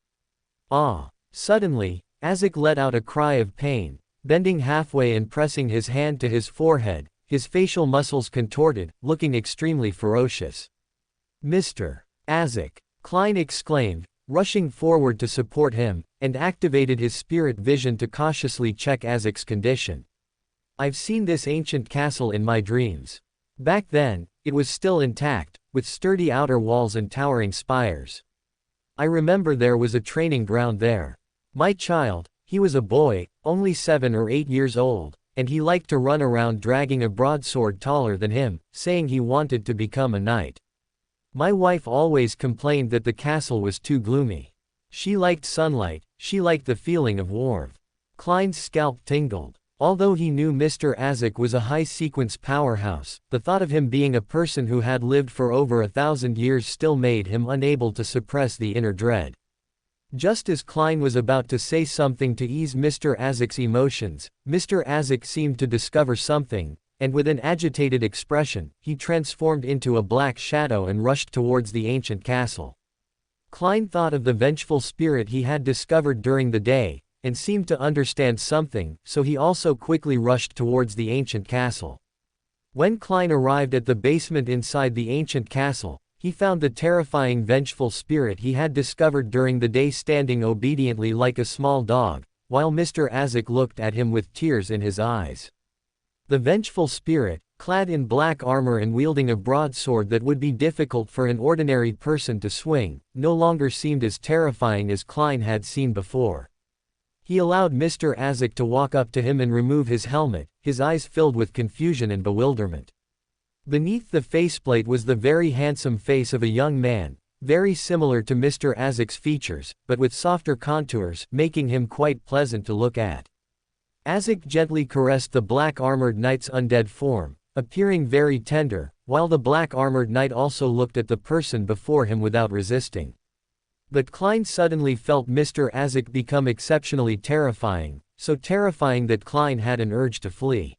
Ah! Suddenly, Azek let out a cry of pain, bending halfway and pressing his hand to his forehead, his facial muscles contorted, looking extremely ferocious. "Mr. Azek!" Klein exclaimed, rushing forward to support him, and activated his spirit vision to cautiously check Azek's condition. "I've seen this ancient castle in my dreams. Back then, it was still intact, with sturdy outer walls and towering spires. I remember there was a training ground there. My child, he was a boy, only 7 or 8 years old, and he liked to run around dragging a broadsword taller than him, saying he wanted to become a knight. My wife always complained that the castle was too gloomy. She liked sunlight, she liked the feeling of warmth." Klein's scalp tingled. Although he knew Mr. Azek was a high-sequence powerhouse, the thought of him being a person who had lived for over 1,000 years still made him unable to suppress the inner dread. Just as Klein was about to say something to ease Mr. Azek's emotions, Mr. Azek seemed to discover something, and with an agitated expression, he transformed into a black shadow and rushed towards the ancient castle. Klein thought of the vengeful spirit he had discovered during the day, and seemed to understand something, so he also quickly rushed towards the ancient castle. When Klein arrived at the basement inside the ancient castle, he found the terrifying vengeful spirit he had discovered during the day standing obediently like a small dog, while Mr. Azek looked at him with tears in his eyes. The vengeful spirit, clad in black armor and wielding a broadsword that would be difficult for an ordinary person to swing, no longer seemed as terrifying as Klein had seen before. He allowed Mr. Azek to walk up to him and remove his helmet, his eyes filled with confusion and bewilderment. Beneath the faceplate was the very handsome face of a young man, very similar to Mr. Azek's features, but with softer contours, making him quite pleasant to look at. Azek gently caressed the black-armored knight's undead form, appearing very tender, while the black-armored knight also looked at the person before him without resisting. But Klein suddenly felt Mr. Azek become exceptionally terrifying, so terrifying that Klein had an urge to flee.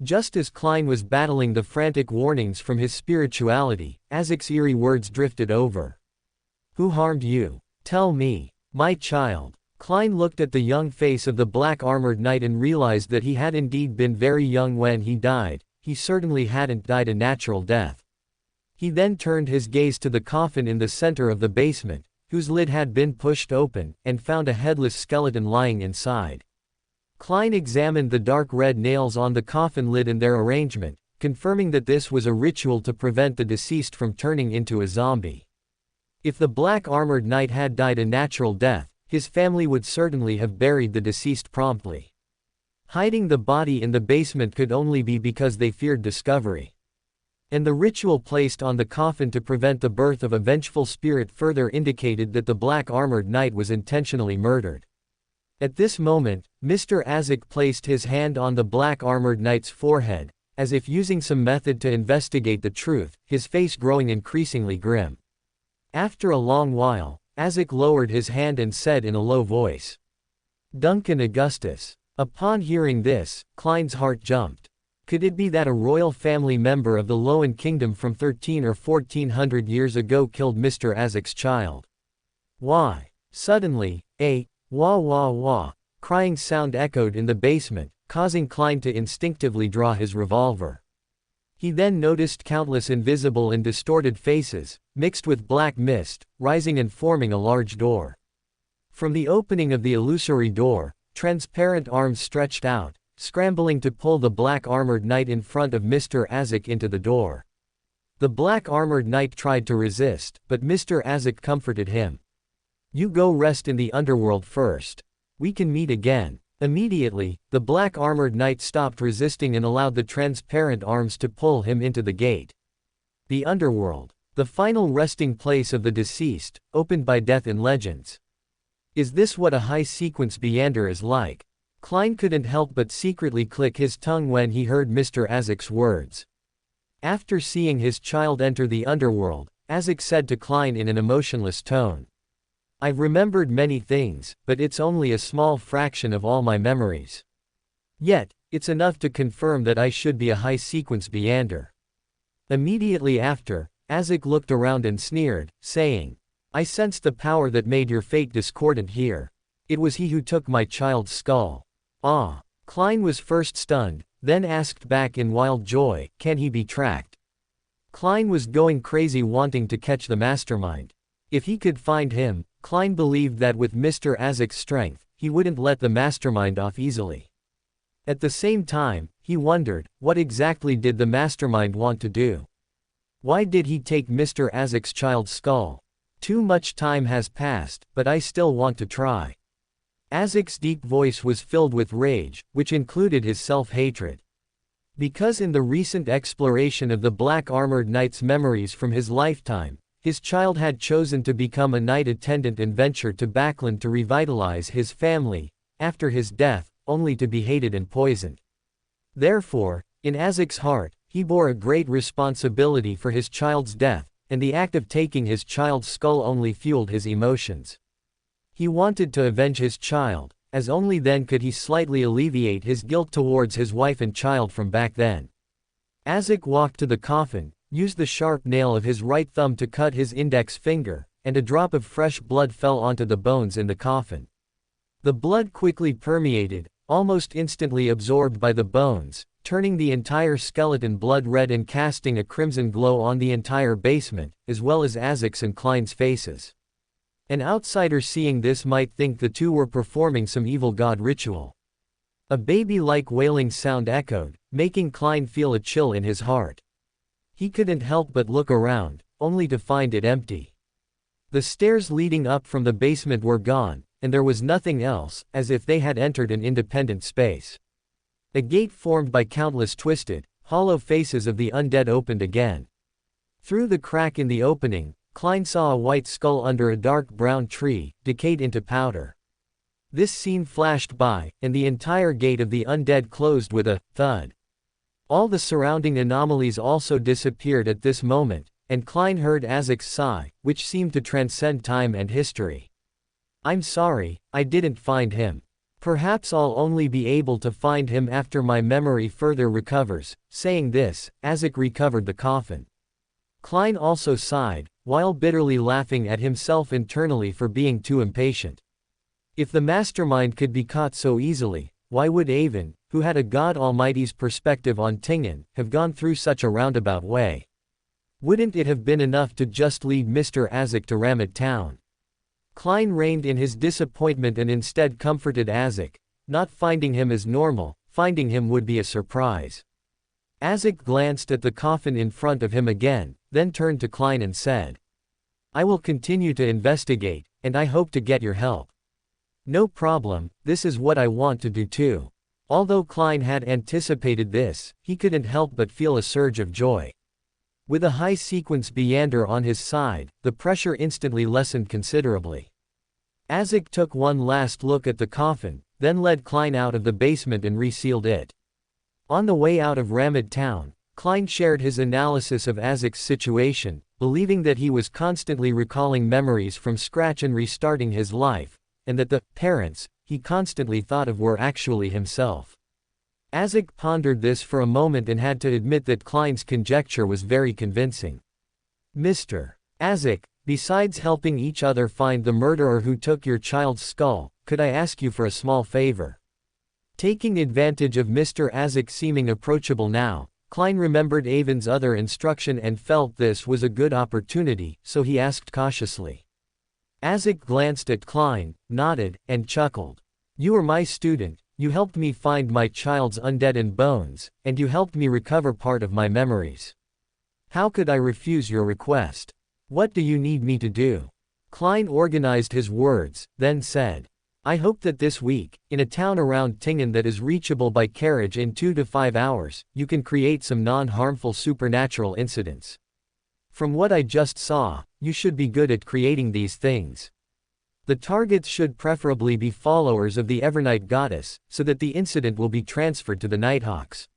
Just as Klein was battling the frantic warnings from his spirituality, Azek's eerie words drifted over. "Who harmed you? Tell me, my child." Klein looked at the young face of the black-armored knight and realized that he had indeed been very young when he died. He certainly hadn't died a natural death. He then turned his gaze to the coffin in the center of the basement, whose lid had been pushed open, and found a headless skeleton lying inside. Klein examined the dark red nails on the coffin lid and their arrangement, confirming that this was a ritual to prevent the deceased from turning into a zombie. If the black-armored knight had died a natural death, his family would certainly have buried the deceased promptly. Hiding the body in the basement could only be because they feared discovery. And the ritual placed on the coffin to prevent the birth of a vengeful spirit further indicated that the black-armored knight was intentionally murdered. At this moment, Mr. Azek placed his hand on the black-armored knight's forehead, as if using some method to investigate the truth, his face growing increasingly grim. After a long while, Azek lowered his hand and said in a low voice, "Duncan Augustus." Upon hearing this, Klein's heart jumped. Could it be that a royal family member of the Loan Kingdom from 13 or 1400 years ago killed Mr. Azek's child? Why? Suddenly, a wah wah wah crying sound echoed in the basement, causing Klein to instinctively draw his revolver. He then noticed countless invisible and distorted faces, mixed with black mist, rising and forming a large door. From the opening of the illusory door, transparent arms stretched out, scrambling to pull the black-armored knight in front of Mr. Azek into the door. The black-armored knight tried to resist, but Mr. Azek comforted him. "You go rest in the underworld first. We can meet again." Immediately, the black-armored knight stopped resisting and allowed the transparent arms to pull him into the gate. The underworld, the final resting place of the deceased, opened by death in legends. Is this what a high-sequence Beander is like? Klein couldn't help but secretly click his tongue when he heard Mr. Azek's words. After seeing his child enter the underworld, Azek said to Klein in an emotionless tone, "I've remembered many things, but it's only a small fraction of all my memories. Yet, it's enough to confirm that I should be a high-sequence Beander." Immediately after, Azek looked around and sneered, saying, "I sensed the power that made your fate discordant here. It was he who took my child's skull." Ah! Klein was first stunned, then asked back in wild joy, "Can he be tracked?" Klein was going crazy wanting to catch the mastermind. If he could find him, Klein believed that with Mr. Azek's strength, he wouldn't let the mastermind off easily. At the same time, he wondered, what exactly did the mastermind want to do? Why did he take Mr. Azek's child's skull? Too much time has passed, but I still want to try. Azek's deep voice was filled with rage, which included his self-hatred. Because in the recent exploration of the black-armored knight's memories from his lifetime, his child had chosen to become a knight attendant and venture to Backland to revitalize his family, after his death, only to be hated and poisoned. Therefore, in Azek's heart, he bore a great responsibility for his child's death, and the act of taking his child's skull only fueled his emotions. He wanted to avenge his child, as only then could he slightly alleviate his guilt towards his wife and child from back then. Azek walked to the coffin, used the sharp nail of his right thumb to cut his index finger, and a drop of fresh blood fell onto the bones in the coffin. The blood quickly permeated, almost instantly absorbed by the bones, turning the entire skeleton blood red and casting a crimson glow on the entire basement, as well as Azek's and Klein's faces. An outsider seeing this might think the two were performing some evil god ritual. A baby-like wailing sound echoed, making Klein feel a chill in his heart. He couldn't help but look around, only to find it empty. The stairs leading up from the basement were gone, and there was nothing else, as if they had entered an independent space. A gate formed by countless twisted, hollow faces of the undead opened again. Through the crack in the opening, Klein saw a white skull under a dark brown tree, decayed into powder. This scene flashed by, and the entire gate of the undead closed with a thud. All the surrounding anomalies also disappeared at this moment, and Klein heard Azek's sigh, which seemed to transcend time and history. "I'm sorry, I didn't find him. Perhaps I'll only be able to find him after my memory further recovers." Saying this, Azek recovered the coffin. Klein also sighed, while bitterly laughing at himself internally for being too impatient. If the mastermind could be caught so easily, why would Avon, who had a God Almighty's perspective on Tingen, have gone through such a roundabout way? Wouldn't it have been enough to just lead Mr. Azek to Ramad town? Klein reigned in his disappointment and instead comforted Azek. Not finding him is normal, finding him would be a surprise. Azek glanced at the coffin in front of him again, then turned to Klein and said, "I will continue to investigate, and I hope to get your help." "No problem, this is what I want to do too." Although Klein had anticipated this, he couldn't help but feel a surge of joy. With a high-sequence Beander on his side, the pressure instantly lessened considerably. Azek took one last look at the coffin, then led Klein out of the basement and resealed it. On the way out of Ramad town, Klein shared his analysis of Azek's situation, believing that he was constantly recalling memories from scratch and restarting his life, and that the parents he constantly thought of were actually himself. Azek pondered this for a moment and had to admit that Klein's conjecture was very convincing. "Mr. Azek, besides helping each other find the murderer who took your child's skull, could I ask you for a small favor?" Taking advantage of Mr. Azek seeming approachable now, Klein remembered Avon's other instruction and felt this was a good opportunity, so he asked cautiously. Azek glanced at Klein, nodded, and chuckled. "You were my student, you helped me find my child's undead and bones, and you helped me recover part of my memories. How could I refuse your request? What do you need me to do?" Klein organized his words, then said, "I hope that this week, in a town around Tingen that is reachable by carriage in 2 to 5 hours, you can create some non-harmful supernatural incidents. From what I just saw, you should be good at creating these things. The targets should preferably be followers of the Evernight goddess, so that the incident will be transferred to the Nighthawks."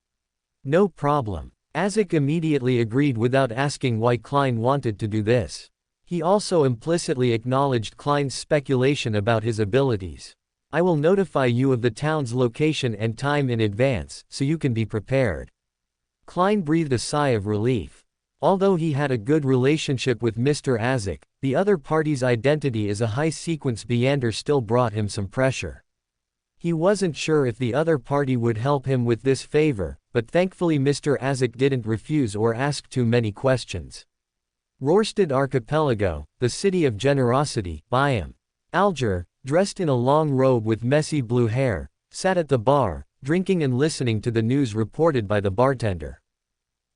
"No problem." Azek immediately agreed without asking why Klein wanted to do this. He also implicitly acknowledged Klein's speculation about his abilities. "I will notify you of the town's location and time in advance, so you can be prepared." Klein breathed a sigh of relief. Although he had a good relationship with Mr. Azek, the other party's identity as a high-sequence Beander still brought him some pressure. He wasn't sure if the other party would help him with this favor, but thankfully Mr. Azek didn't refuse or ask too many questions. Rorstad Archipelago, the city of generosity, Biam. Alger, dressed in a long robe with messy blue hair, sat at the bar, drinking and listening to the news reported by the bartender.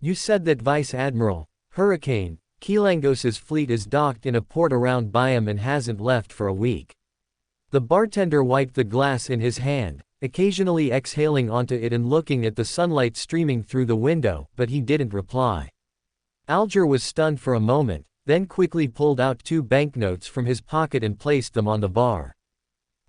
"You said that Vice Admiral Hurricane Kilangos's fleet is docked in a port around Biam and hasn't left for a week." The bartender wiped the glass in his hand, occasionally exhaling onto it and looking at the sunlight streaming through the window, but he didn't reply. Alger was stunned for a moment, then quickly pulled out 2 banknotes from his pocket and placed them on the bar.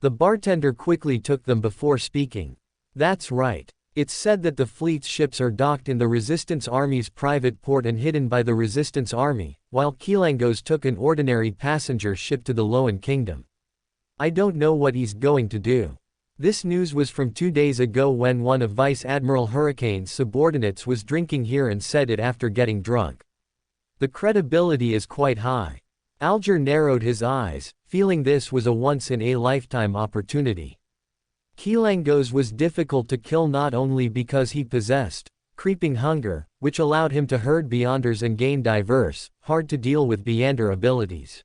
The bartender quickly took them before speaking. "That's right. It's said that the fleet's ships are docked in the Resistance Army's private port and hidden by the Resistance Army, while Kilangos took an ordinary passenger ship to the Loan Kingdom. I don't know what he's going to do." This news was from 2 days ago when one of Vice Admiral Hurricane's subordinates was drinking here and said it after getting drunk. The credibility is quite high. Alger narrowed his eyes, feeling this was a once-in-a-lifetime opportunity. Kilangos was difficult to kill not only because he possessed creeping hunger, which allowed him to herd Beanders and gain diverse, hard-to-deal-with Beander abilities.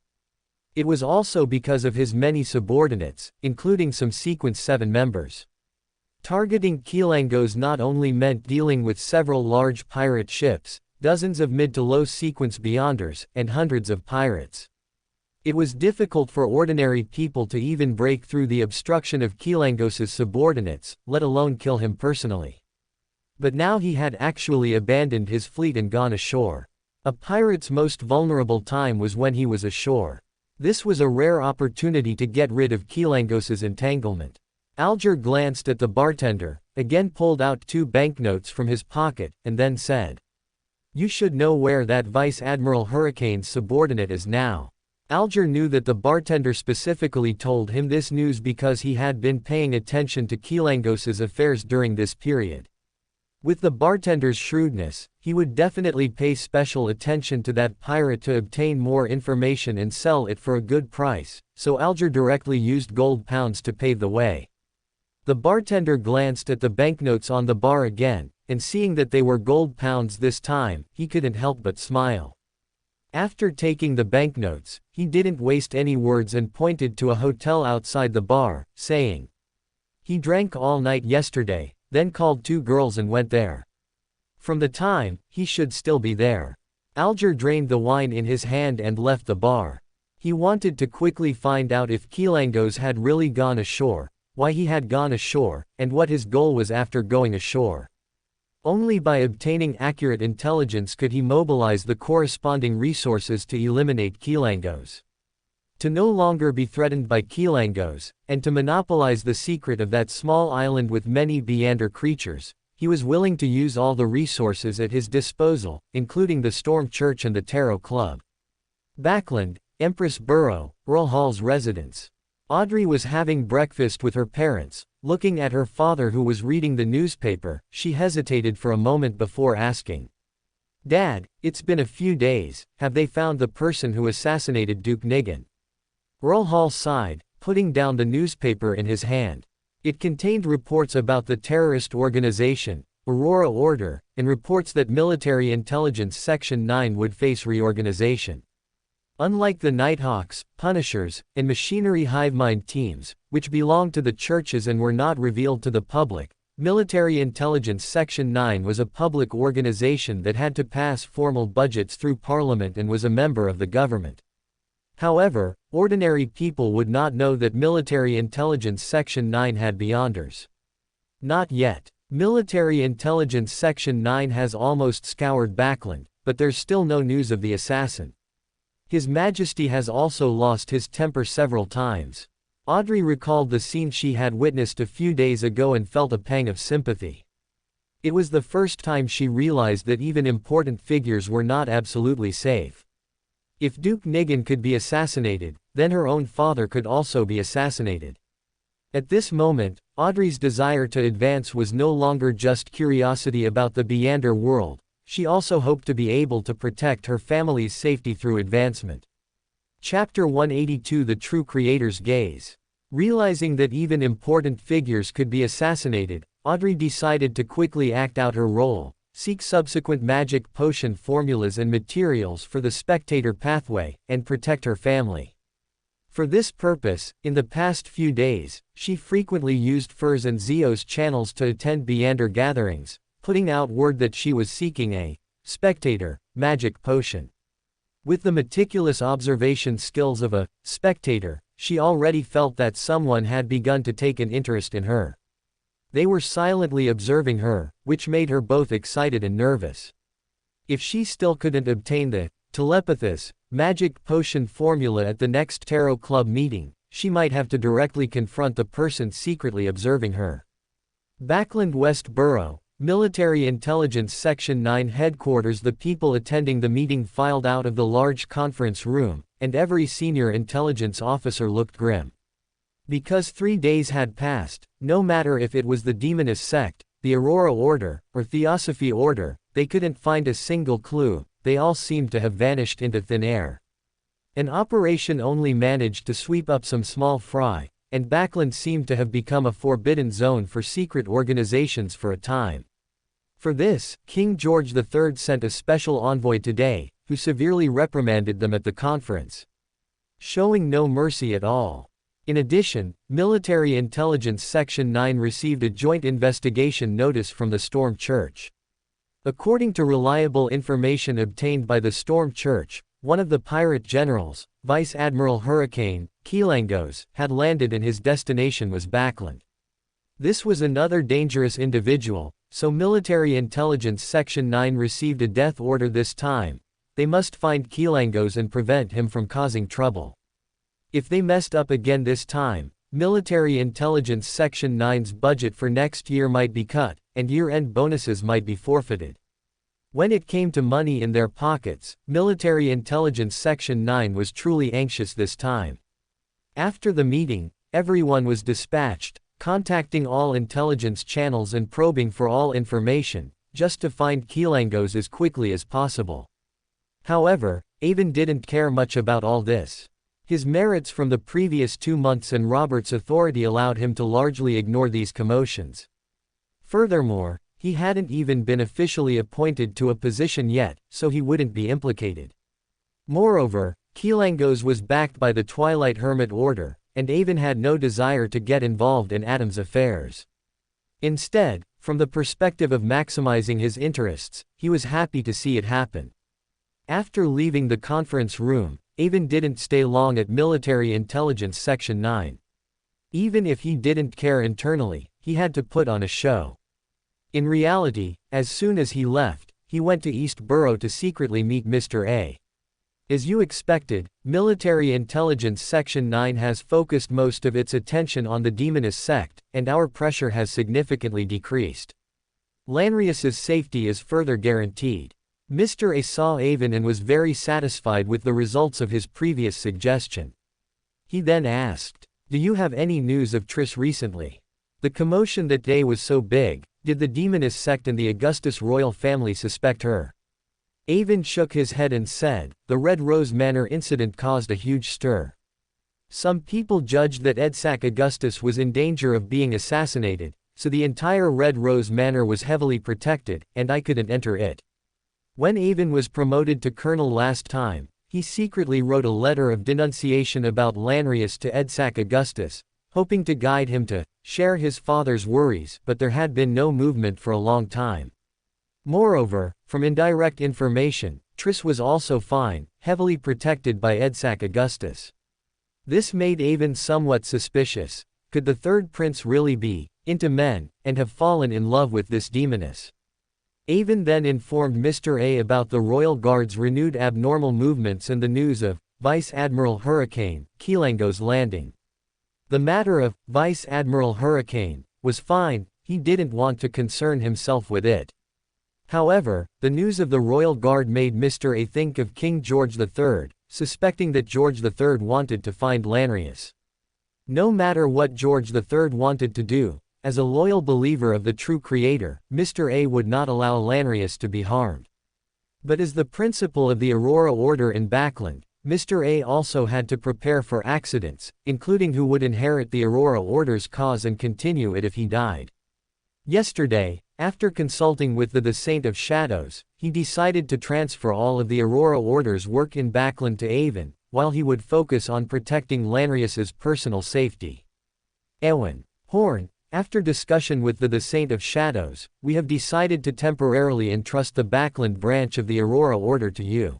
It was also because of his many subordinates, including some Sequence 7 members. Targeting Kilangos not only meant dealing with several large pirate ships, dozens of mid to low Sequence Beyonders, and hundreds of pirates. It was difficult for ordinary people to even break through the obstruction of Kilangos's subordinates, let alone kill him personally. But now he had actually abandoned his fleet and gone ashore. A pirate's most vulnerable time was when he was ashore. This was a rare opportunity to get rid of Kilangos's entanglement. Alger glanced at the bartender, again pulled out 2 banknotes from his pocket, and then said, "You should know where that Vice Admiral Hurricane's subordinate is now." Alger knew that the bartender specifically told him this news because he had been paying attention to Kilangos's affairs during this period. With the bartender's shrewdness, he would definitely pay special attention to that pirate to obtain more information and sell it for a good price, so Alger directly used gold pounds to pave the way. The bartender glanced at the banknotes on the bar again, and seeing that they were gold pounds this time, he couldn't help but smile. After taking the banknotes, he didn't waste any words and pointed to a hotel outside the bar, saying, "He drank all night yesterday, then called 2 girls and went there. From the time, he should still be there." Alger drained the wine in his hand and left the bar. He wanted to quickly find out if Kilangos had really gone ashore, why he had gone ashore, and what his goal was after going ashore. Only by obtaining accurate intelligence could he mobilize the corresponding resources to eliminate Kilangos. To no longer be threatened by Kilangos, and to monopolize the secret of that small island with many Beyonder creatures, he was willing to use all the resources at his disposal, including the Storm Church and the Tarot Club. Backland, Empress Borough, Earl Hall's residence. Audrey was having breakfast with her parents. Looking at her father who was reading the newspaper, she hesitated for a moment before asking, "Dad, it's been a few days, have they found the person who assassinated Duke Nigan?" Earl Hall sighed, putting down the newspaper in his hand. It contained reports about the terrorist organization, Aurora Order, and reports that Military Intelligence Section 9 would face reorganization. Unlike the Nighthawks, Punishers, and Machinery Hivemind teams, which belonged to the churches and were not revealed to the public, Military Intelligence Section 9 was a public organization that had to pass formal budgets through Parliament and was a member of the government. However, ordinary people would not know that Military Intelligence Section 9 had Beyonders. Not yet. Military Intelligence Section 9 has almost scoured Backland, but there's still no news of the assassin. His Majesty has also lost his temper several times. Audrey recalled the scene she had witnessed a few days ago and felt a pang of sympathy. It was the first time she realized that even important figures were not absolutely safe. If Duke Nigan could be assassinated, then her own father could also be assassinated. At this moment, Audrey's desire to advance was no longer just curiosity about the Beyonder world. She also hoped to be able to protect her family's safety through advancement. Chapter 182 The True Creator's Gaze. Realizing that even important figures could be assassinated, Audrey decided to quickly act out her role, seek subsequent magic potion formulas and materials for the spectator pathway, and protect her family. For this purpose, in the past few days, she frequently used Furs and Zio's channels to attend Beyonder gatherings, putting out word that she was seeking a spectator magic potion. With the meticulous observation skills of a spectator, she already felt that someone had begun to take an interest in her. They were silently observing her, which made her both excited and nervous. If she still couldn't obtain the telepathous magic potion formula at the next Tarot Club meeting, she might have to directly confront the person secretly observing her. Backland West Borough, Military Intelligence Section 9 headquarters. The people attending the meeting filed out of the large conference room, and every senior intelligence officer looked grim. Because 3 days had passed, no matter if it was the Demonist sect, the Aurora Order, or Theosophy Order, they couldn't find a single clue. They all seemed to have vanished into thin air. An operation only managed to sweep up some small fry, and Backland seemed to have become a forbidden zone for secret organizations for a time. For this, King George III sent a special envoy today, who severely reprimanded them at the conference. showing no mercy at all. In addition, Military Intelligence Section 9 received a joint investigation notice from the Storm Church. According to reliable information obtained by the Storm Church, one of the pirate generals, Vice Admiral Hurricane Keelangos, had landed and his destination was Backland. This was another dangerous individual, so Military Intelligence Section 9 received a death order this time. They must find Keelangos and prevent him from causing trouble. If they messed up again this time, Military Intelligence Section 9's budget for next year might be cut, and year-end bonuses might be forfeited. When it came to money in their pockets, Military Intelligence Section 9 was truly anxious this time. After the meeting, everyone was dispatched, contacting all intelligence channels and probing for all information, just to find Keelangos as quickly as possible. However, Avon didn't care much about all this. His merits from the previous 2 months and Robert's authority allowed him to largely ignore these commotions. Furthermore, he hadn't even been officially appointed to a position yet, so he wouldn't be implicated. Moreover, Keelangos was backed by the Twilight Hermit Order, and Avon had no desire to get involved in Adam's affairs. Instead, from the perspective of maximizing his interests, he was happy to see it happen. After leaving the conference room, Avon didn't stay long at Military Intelligence Section 9. Even if he didn't care internally, he had to put on a show. In reality, as soon as he left, he went to East Borough to secretly meet Mr. A. As you expected, Military Intelligence Section 9 has focused most of its attention on the Demonist sect, and our pressure has significantly decreased. Lanrius's safety is further guaranteed. Mr. A saw Avon and was very satisfied with the results of his previous suggestion. He then asked, "Do you have any news of Triss recently? The commotion that day was so big, did the Demonist sect and the Augustus royal family suspect her?" Avon shook his head and said, "The Red Rose Manor incident caused a huge stir. Some people judged that Edsac Augustus was in danger of being assassinated, so the entire Red Rose Manor was heavily protected, and I couldn't enter it." When Avon was promoted to colonel last time, he secretly wrote a letter of denunciation about Lanrius to Edsac Augustus, hoping to guide him to share his father's worries, but there had been no movement for a long time. Moreover, from indirect information, Triss was also fine, heavily protected by Edsac Augustus. This made Avon somewhat suspicious. Could the third prince really be into men, and have fallen in love with this demoness? Avon then informed Mr. A about the Royal Guard's renewed abnormal movements and the news of Vice Admiral Hurricane Keelangos landing. The matter of Vice Admiral Hurricane was fine, he didn't want to concern himself with it. However, the news of the Royal Guard made Mr. A think of King George III, suspecting that George III wanted to find Lanrius. No matter what George III wanted to do, as a loyal believer of the true creator, Mr. A would not allow Lanrius to be harmed. But as the principal of the Aurora Order in Backland, Mr. A also had to prepare for accidents, including who would inherit the Aurora Order's cause and continue it if he died. Yesterday, after consulting with the Saint of Shadows, he decided to transfer all of the Aurora Order's work in Backland to Avon, while he would focus on protecting Lanrius's personal safety. Eowyn Horn, after discussion with the Saint of Shadows, we have decided to temporarily entrust the Backland branch of the Aurora Order to you.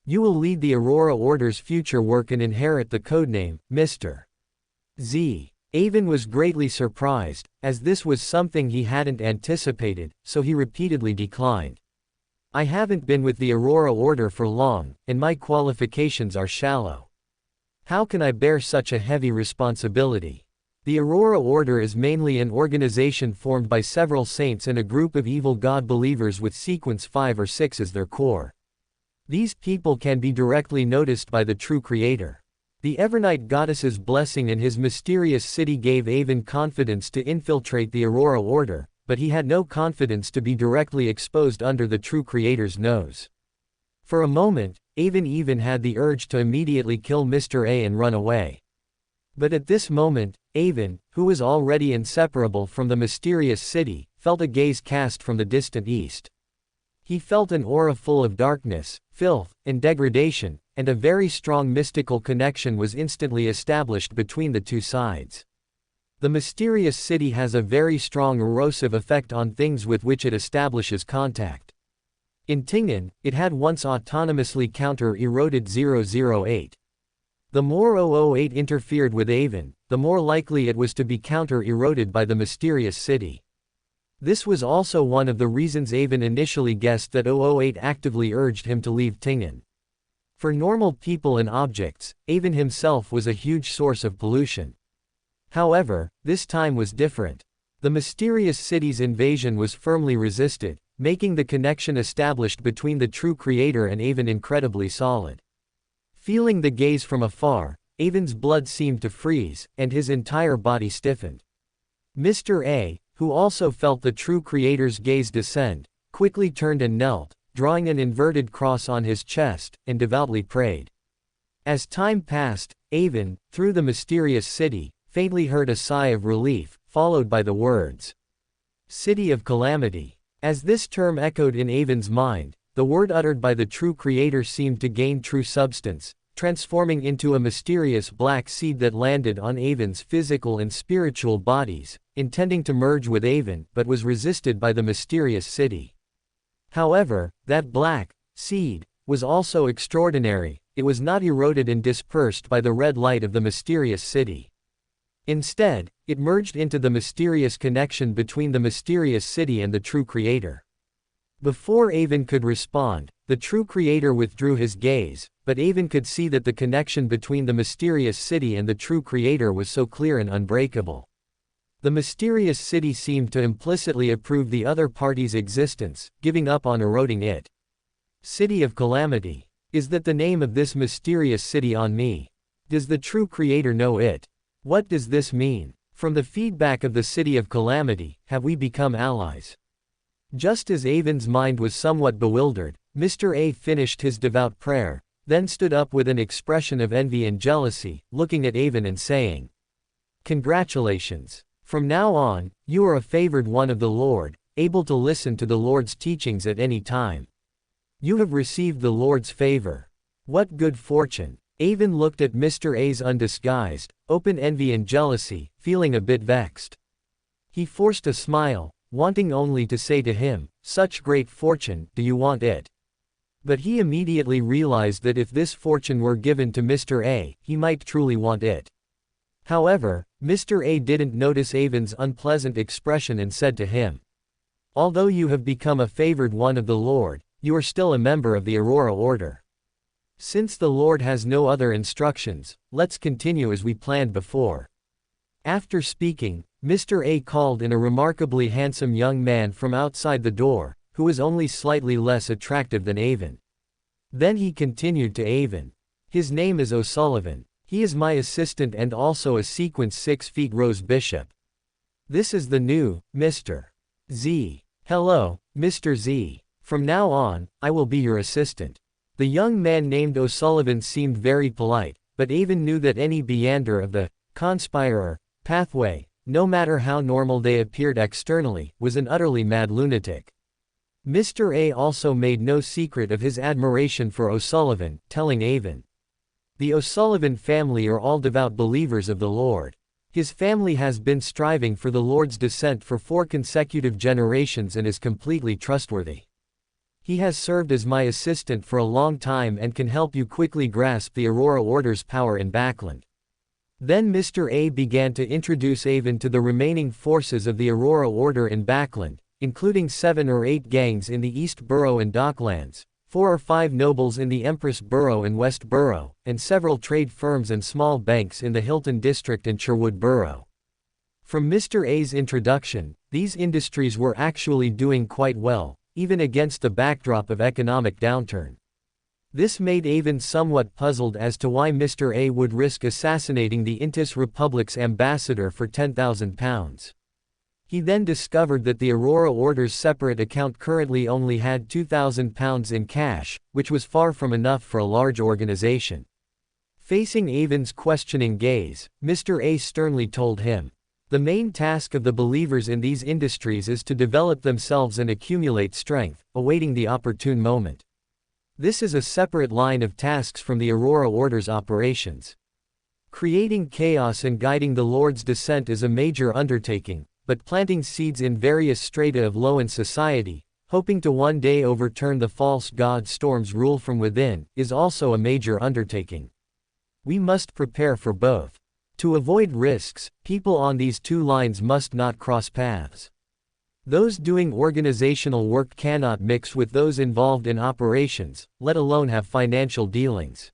You will lead the Aurora Order's future work and inherit the codename, Mr. Z. Avon was greatly surprised, as this was something he hadn't anticipated, so he repeatedly declined. "I haven't been with the Aurora Order for long, and my qualifications are shallow. How can I bear such a heavy responsibility? The Aurora Order is mainly an organization formed by several saints and a group of evil god believers with sequence 5 or 6 as their core. These people can be directly noticed by the true creator. The Evernight goddess's blessing in his mysterious city gave Avon confidence to infiltrate the Aurora Order, but he had no confidence to be directly exposed under the true creator's nose. For a moment, Avon even had the urge to immediately kill Mr. A and run away. But at this moment, Avon, who was already inseparable from the mysterious city, felt a gaze cast from the distant east. He felt an aura full of darkness, filth, and degradation, and a very strong mystical connection was instantly established between the two sides. The mysterious city has a very strong erosive effect on things with which it establishes contact. In Tingen, it had once autonomously counter-eroded 008. The more 008 interfered with Avon, the more likely it was to be counter-eroded by the mysterious city. This was also one of the reasons Avon initially guessed that 008 actively urged him to leave Tingen. For normal people and objects, Avon himself was a huge source of pollution. However, this time was different. The mysterious city's invasion was firmly resisted, making the connection established between the true creator and Avon incredibly solid. Feeling the gaze from afar, Avon's blood seemed to freeze, and his entire body stiffened. Mr. A, who also felt the true creator's gaze descend, quickly turned and knelt, drawing an inverted cross on his chest, and devoutly prayed. As time passed, Avon, through the mysterious city, faintly heard a sigh of relief, followed by the words, "City of Calamity." As this term echoed in Avon's mind, the word uttered by the true creator seemed to gain true substance, transforming into a mysterious black seed that landed on Avon's physical and spiritual bodies, intending to merge with Avon but was resisted by the mysterious city. However, that black seed was also extraordinary. It was not eroded and dispersed by the red light of the mysterious city. Instead, it merged into the mysterious connection between the mysterious city and the true creator. Before Avon could respond, the true creator withdrew his gaze, but Avon could see that the connection between the mysterious city and the true creator was so clear and unbreakable. The mysterious city seemed to implicitly approve the other party's existence, giving up on eroding it. City of Calamity. Is that the name of this mysterious city on me? Does the true creator know it? What does this mean? From the feedback of the City of Calamity, have we become allies? Just as Avon's mind was somewhat bewildered, Mr. A finished his devout prayer, then stood up with an expression of envy and jealousy, looking at Avon and saying, "Congratulations. From now on, you are a favored one of the Lord, able to listen to the Lord's teachings at any time. You have received the Lord's favor. What good fortune." Avon looked at Mr. A's undisguised, open envy and jealousy, feeling a bit vexed. He forced a smile, wanting only to say to him, "Such great fortune, do you want it?" But he immediately realized that if this fortune were given to Mr. A, he might truly want it. However, Mr. A didn't notice Avon's unpleasant expression and said to him, "Although you have become a favored one of the Lord, you are still a member of the Aurora Order. Since the Lord has no other instructions, let's continue as we planned before." After speaking, Mr. A called in a remarkably handsome young man from outside the door, who was only slightly less attractive than Avon. Then he continued to Avon, "His name is O'Sullivan. He is my assistant and also a sequence 6 feet Rose Bishop. This is the new, Mr. Z. Hello, Mr. Z. From now on, I will be your assistant." The young man named O'Sullivan seemed very polite, but Avon knew that any meander of the conspirer pathway, no matter how normal they appeared externally, was an utterly mad lunatic. Mr. A also made no secret of his admiration for O'Sullivan, telling Avon, "The O'Sullivan family are all devout believers of the Lord. His family has been striving for the Lord's descent for 4 consecutive generations and is completely trustworthy. He has served as my assistant for a long time and can help you quickly grasp the Aurora Order's power in Backland." Then Mr. A began to introduce Avon to the remaining forces of the Aurora Order in Backland, including 7 or 8 gangs in the East Borough and Docklands, 4 or 5 nobles in the Empress Borough and West Borough, and several trade firms and small banks in the Hilton District and Sherwood Borough. From Mr. A's introduction, these industries were actually doing quite well, even against the backdrop of economic downturn. This made Avon somewhat puzzled as to why Mr. A would risk assassinating the Intis Republic's ambassador for £10,000. He then discovered that the Aurora Order's separate account currently only had £2,000 in cash, which was far from enough for a large organization. Facing Avon's questioning gaze, Mr. A sternly told him, "The main task of the believers in these industries is to develop themselves and accumulate strength, awaiting the opportune moment. This is a separate line of tasks from the Aurora Order's operations. Creating chaos and guiding the Lord's descent is a major undertaking, but planting seeds in various strata of low-end society, hoping to one day overturn the false god storm's rule from within, is also a major undertaking. We must prepare for both. To avoid risks, people on these two lines must not cross paths. Those doing organizational work cannot mix with those involved in operations, let alone have financial dealings.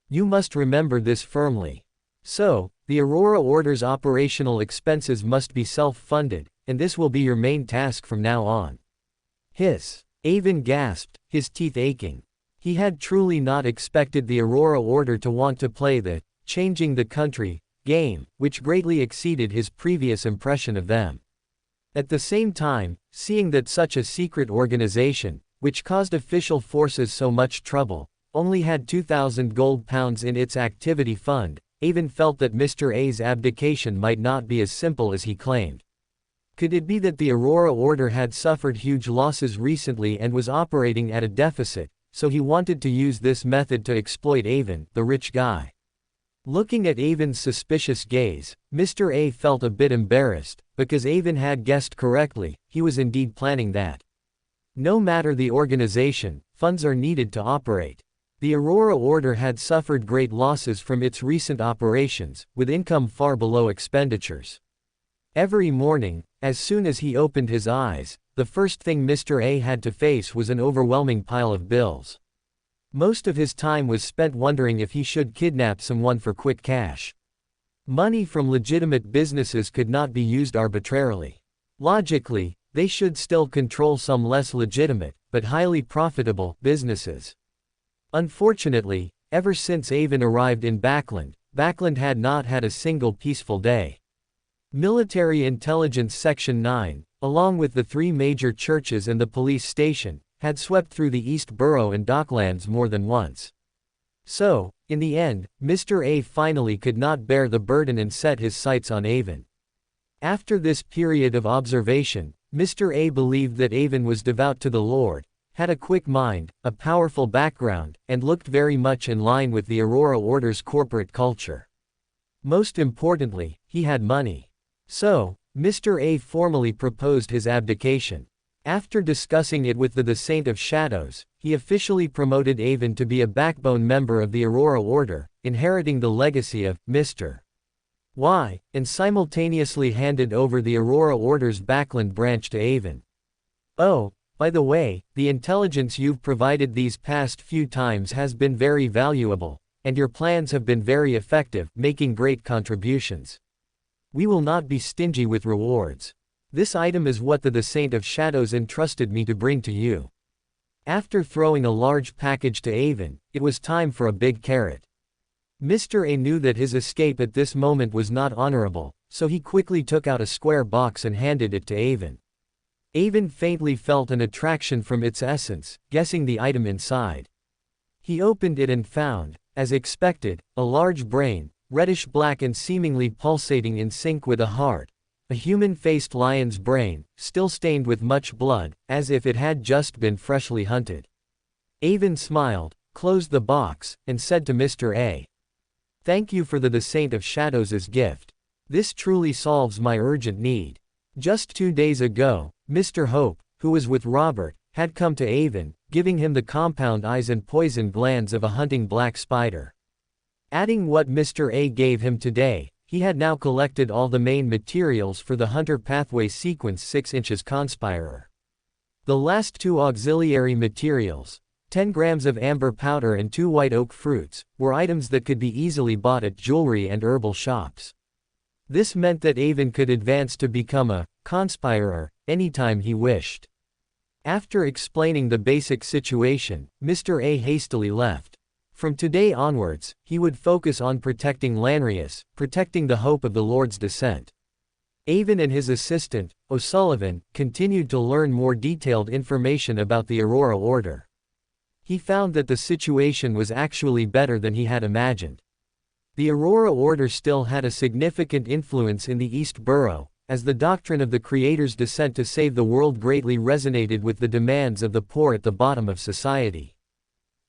You must remember this firmly. So, the Aurora Order's operational expenses must be self-funded, and this will be your main task from now on. Hiss. Avon gasped, his teeth aching. He had truly not expected the Aurora Order to want to play the changing the country game, which greatly exceeded his previous impression of them. At the same time, seeing that such a secret organization, which caused official forces so much trouble, only had 2,000 gold pounds in its activity fund, Avon felt that Mr. A's abdication might not be as simple as he claimed. Could it be that the Aurora Order had suffered huge losses recently and was operating at a deficit, so he wanted to use this method to exploit Avon, the rich guy? Looking at Avon's suspicious gaze, Mr. A felt a bit embarrassed, because Avon had guessed correctly, he was indeed planning that. No matter the organization, funds are needed to operate. The Aurora Order had suffered great losses from its recent operations, with income far below expenditures. Every morning, as soon as he opened his eyes, the first thing Mr. A had to face was an overwhelming pile of bills. Most of his time was spent wondering if he should kidnap someone for quick cash. Money from legitimate businesses could not be used arbitrarily. Logically, they should still control some less legitimate, but highly profitable, businesses. Unfortunately, ever since Avon arrived in Backland had not had a single peaceful day. Military Intelligence Section 9, along with the three major churches and the police station, had swept through the East Borough and Docklands more than once. So, in the end, Mr. A finally could not bear the burden and set his sights on Avon. After this period of observation, Mr. A believed that Avon was devout to the Lord, had a quick mind, a powerful background, and looked very much in line with the Aurora Order's corporate culture. Most importantly, he had money. So, Mr. A formally proposed his abdication. After discussing it with the Saint of Shadows, he officially promoted Avon to be a backbone member of the Aurora Order, inheriting the legacy of Mr. Y, and simultaneously handed over the Aurora Order's Backland branch to Avon. Oh, by the way, the intelligence you've provided these past few times has been very valuable, and your plans have been very effective, making great contributions. We will not be stingy with rewards. This item is what the Saint of Shadows entrusted me to bring to you. After throwing a large package to Avon, it was time for a big carrot. Mr. A knew that his escape at this moment was not honorable, so he quickly took out a square box and handed it to Avon. Avon faintly felt an attraction from its essence, guessing the item inside. He opened it and found, as expected, a large brain, reddish-black and seemingly pulsating in sync with a heart. A human-faced lion's brain, still stained with much blood, as if it had just been freshly hunted. Avon smiled, closed the box, and said to Mr. A. "Thank you for the Saint of Shadows' gift. This truly solves my urgent need." Just 2 days ago, Mr. Hope, who was with Robert, had come to Avon, giving him the compound eyes and poison glands of a hunting black spider. Adding what Mr. A gave him today, he had now collected all the main materials for the Hunter Pathway Sequence 6 inches Conspirer. The last 2 auxiliary materials, 10 grams of amber powder and 2 white oak fruits, were items that could be easily bought at jewelry and herbal shops. This meant that Avon could advance to become a conspirer anytime he wished. After explaining the basic situation, Mr. A hastily left. From today onwards, he would focus on protecting Lanrius, protecting the hope of the Lord's descent. Avon and his assistant, O'Sullivan, continued to learn more detailed information about the Aurora Order. He found that the situation was actually better than he had imagined. The Aurora Order still had a significant influence in the East Borough, as the doctrine of the Creator's descent to save the world greatly resonated with the demands of the poor at the bottom of society.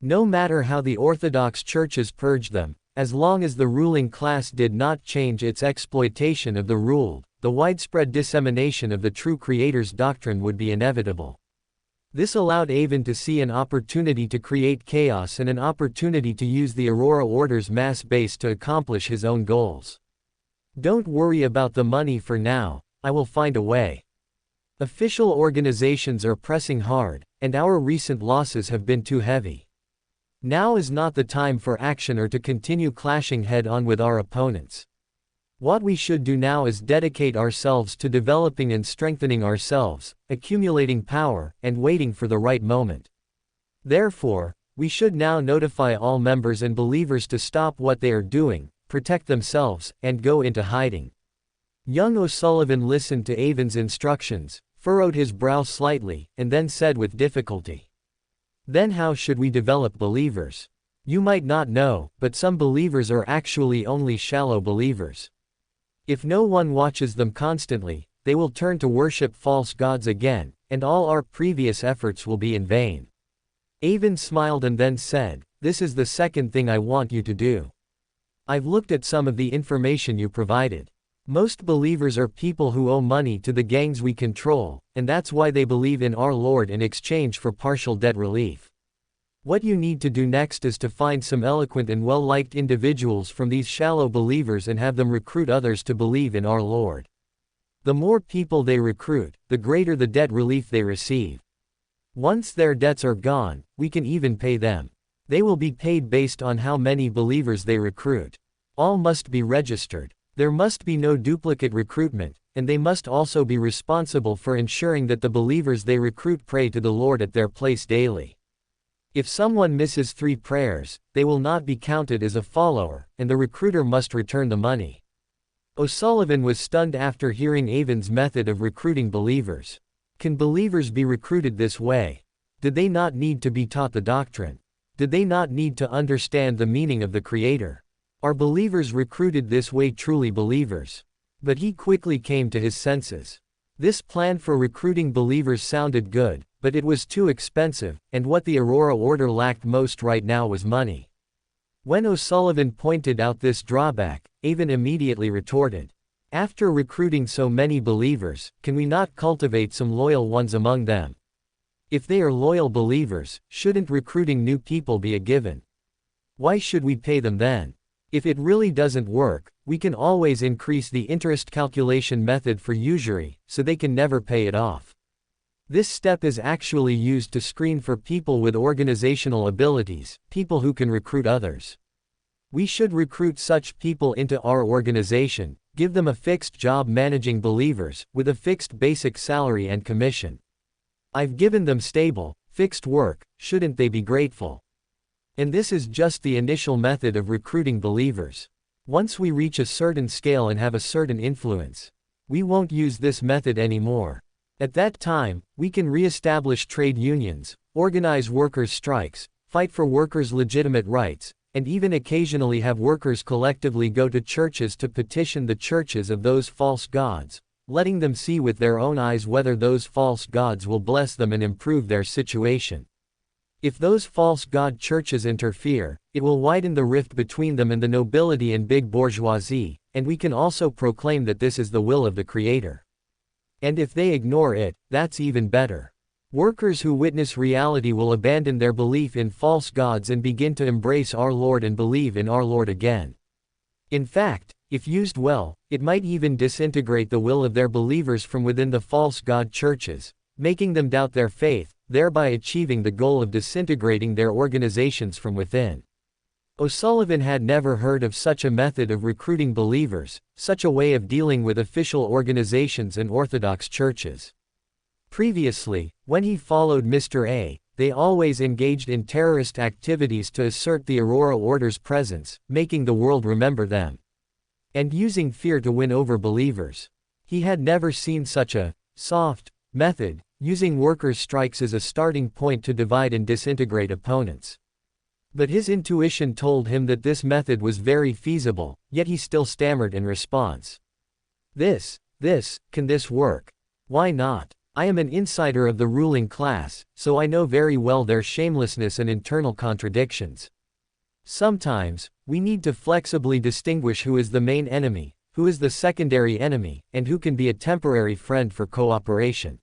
No matter how the Orthodox churches purged them, as long as the ruling class did not change its exploitation of the ruled, the widespread dissemination of the true Creator's doctrine would be inevitable. This allowed Avon to see an opportunity to create chaos and an opportunity to use the Aurora Order's mass base to accomplish his own goals. Don't worry about the money for now, I will find a way. Official organizations are pressing hard, and our recent losses have been too heavy. Now is not the time for action or to continue clashing head-on with our opponents. What we should do now is dedicate ourselves to developing and strengthening ourselves, accumulating power, and waiting for the right moment. Therefore, we should now notify all members and believers to stop what they are doing, protect themselves, and go into hiding. Young O'Sullivan listened to Avon's instructions, furrowed his brow slightly, and then said with difficulty, "Then how should we develop believers? You might not know, but some believers are actually only shallow believers. If no one watches them constantly, they will turn to worship false gods again, and all our previous efforts will be in vain." Avon smiled and then said, "This is the second thing I want you to do. I've looked at some of the information you provided. Most believers are people who owe money to the gangs we control, and that's why they believe in our Lord in exchange for partial debt relief. What you need to do next is to find some eloquent and well-liked individuals from these shallow believers and have them recruit others to believe in our Lord. The more people they recruit, the greater the debt relief they receive. Once their debts are gone, we can even pay them. They will be paid based on how many believers they recruit. All must be registered. There must be no duplicate recruitment, and they must also be responsible for ensuring that the believers they recruit pray to the Lord at their place daily. If someone misses 3 prayers, they will not be counted as a follower, and the recruiter must return the money." O'Sullivan was stunned after hearing Avon's method of recruiting believers. Can believers be recruited this way? Did they not need to be taught the doctrine? Did they not need to understand the meaning of the Creator? Are believers recruited this way truly believers? But he quickly came to his senses. This plan for recruiting believers sounded good, but it was too expensive, and what the Aurora Order lacked most right now was money. When O'Sullivan pointed out this drawback, Avon immediately retorted, "After recruiting so many believers, can we not cultivate some loyal ones among them? If they are loyal believers, shouldn't recruiting new people be a given? Why should we pay them then? If it really doesn't work, we can always increase the interest calculation method for usury, so they can never pay it off. This step is actually used to screen for people with organizational abilities, people who can recruit others. We should recruit such people into our organization, give them a fixed job managing believers, with a fixed basic salary and commission. I've given them stable, fixed work, shouldn't they be grateful? And this is just the initial method of recruiting believers. Once we reach a certain scale and have a certain influence, we won't use this method anymore. At that time, we can re-establish trade unions, organize workers' strikes, fight for workers' legitimate rights, and even occasionally have workers collectively go to churches to petition the churches of those false gods, letting them see with their own eyes whether those false gods will bless them and improve their situation. If those false god churches interfere, it will widen the rift between them and the nobility and big bourgeoisie, and we can also proclaim that this is the will of the Creator. And if they ignore it, that's even better. Workers who witness reality will abandon their belief in false gods and begin to embrace our Lord and believe in our Lord again. In fact, if used well, it might even disintegrate the will of their believers from within the false god churches, making them doubt their faith, thereby achieving the goal of disintegrating their organizations from within. O'Sullivan had never heard of such a method of recruiting believers, such a way of dealing with official organizations and Orthodox churches. Previously, when he followed Mr. A, they always engaged in terrorist activities to assert the Aurora Order's presence, making the world remember them, and using fear to win over believers. He had never seen such a soft method, using workers' strikes as a starting point to divide and disintegrate opponents. But his intuition told him that this method was very feasible, yet he still stammered in response. Can this work? Why not? I am an insider of the ruling class, so I know very well their shamelessness and internal contradictions. Sometimes, we need to flexibly distinguish who is the main enemy, who is the secondary enemy, and who can be a temporary friend for cooperation.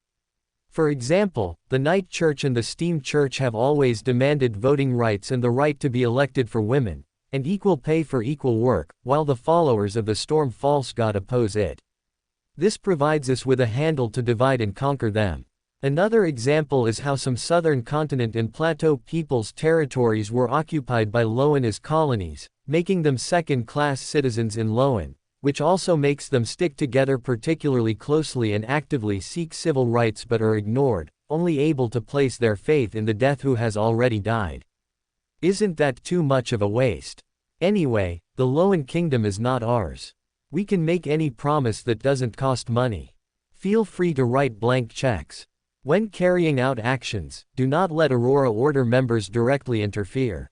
For example, the Night Church and the Steam Church have always demanded voting rights and the right to be elected for women, and equal pay for equal work, while the followers of the Storm False God oppose it. This provides us with a handle to divide and conquer them. Another example is how some southern continent and plateau peoples' territories were occupied by Loan as colonies, making them second-class citizens in Loan, which also makes them stick together particularly closely and actively seek civil rights but are ignored, only able to place their faith in the death who has already died. Isn't that too much of a waste? Anyway, the Loan Kingdom is not ours. We can make any promise that doesn't cost money. Feel free to write blank checks. When carrying out actions, do not let Aurora Order members directly interfere.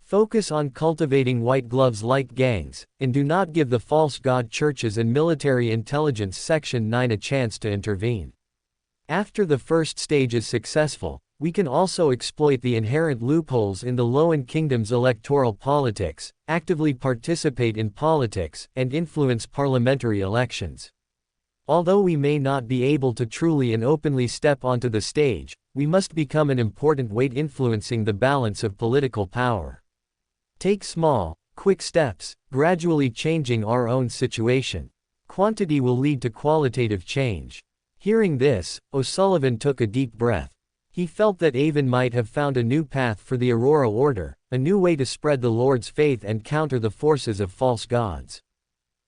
Focus on cultivating white gloves-like gangs, and do not give the false god churches and military intelligence Section 9 a chance to intervene. After the first stage is successful, we can also exploit the inherent loopholes in the Loan Kingdom's electoral politics, actively participate in politics, and influence parliamentary elections. Although we may not be able to truly and openly step onto the stage, we must become an important weight influencing the balance of political power. Take small, quick steps, gradually changing our own situation. Quantity will lead to qualitative change. Hearing this, O'Sullivan took a deep breath. He felt that Avon might have found a new path for the Aurora Order, a new way to spread the Lord's faith and counter the forces of false gods.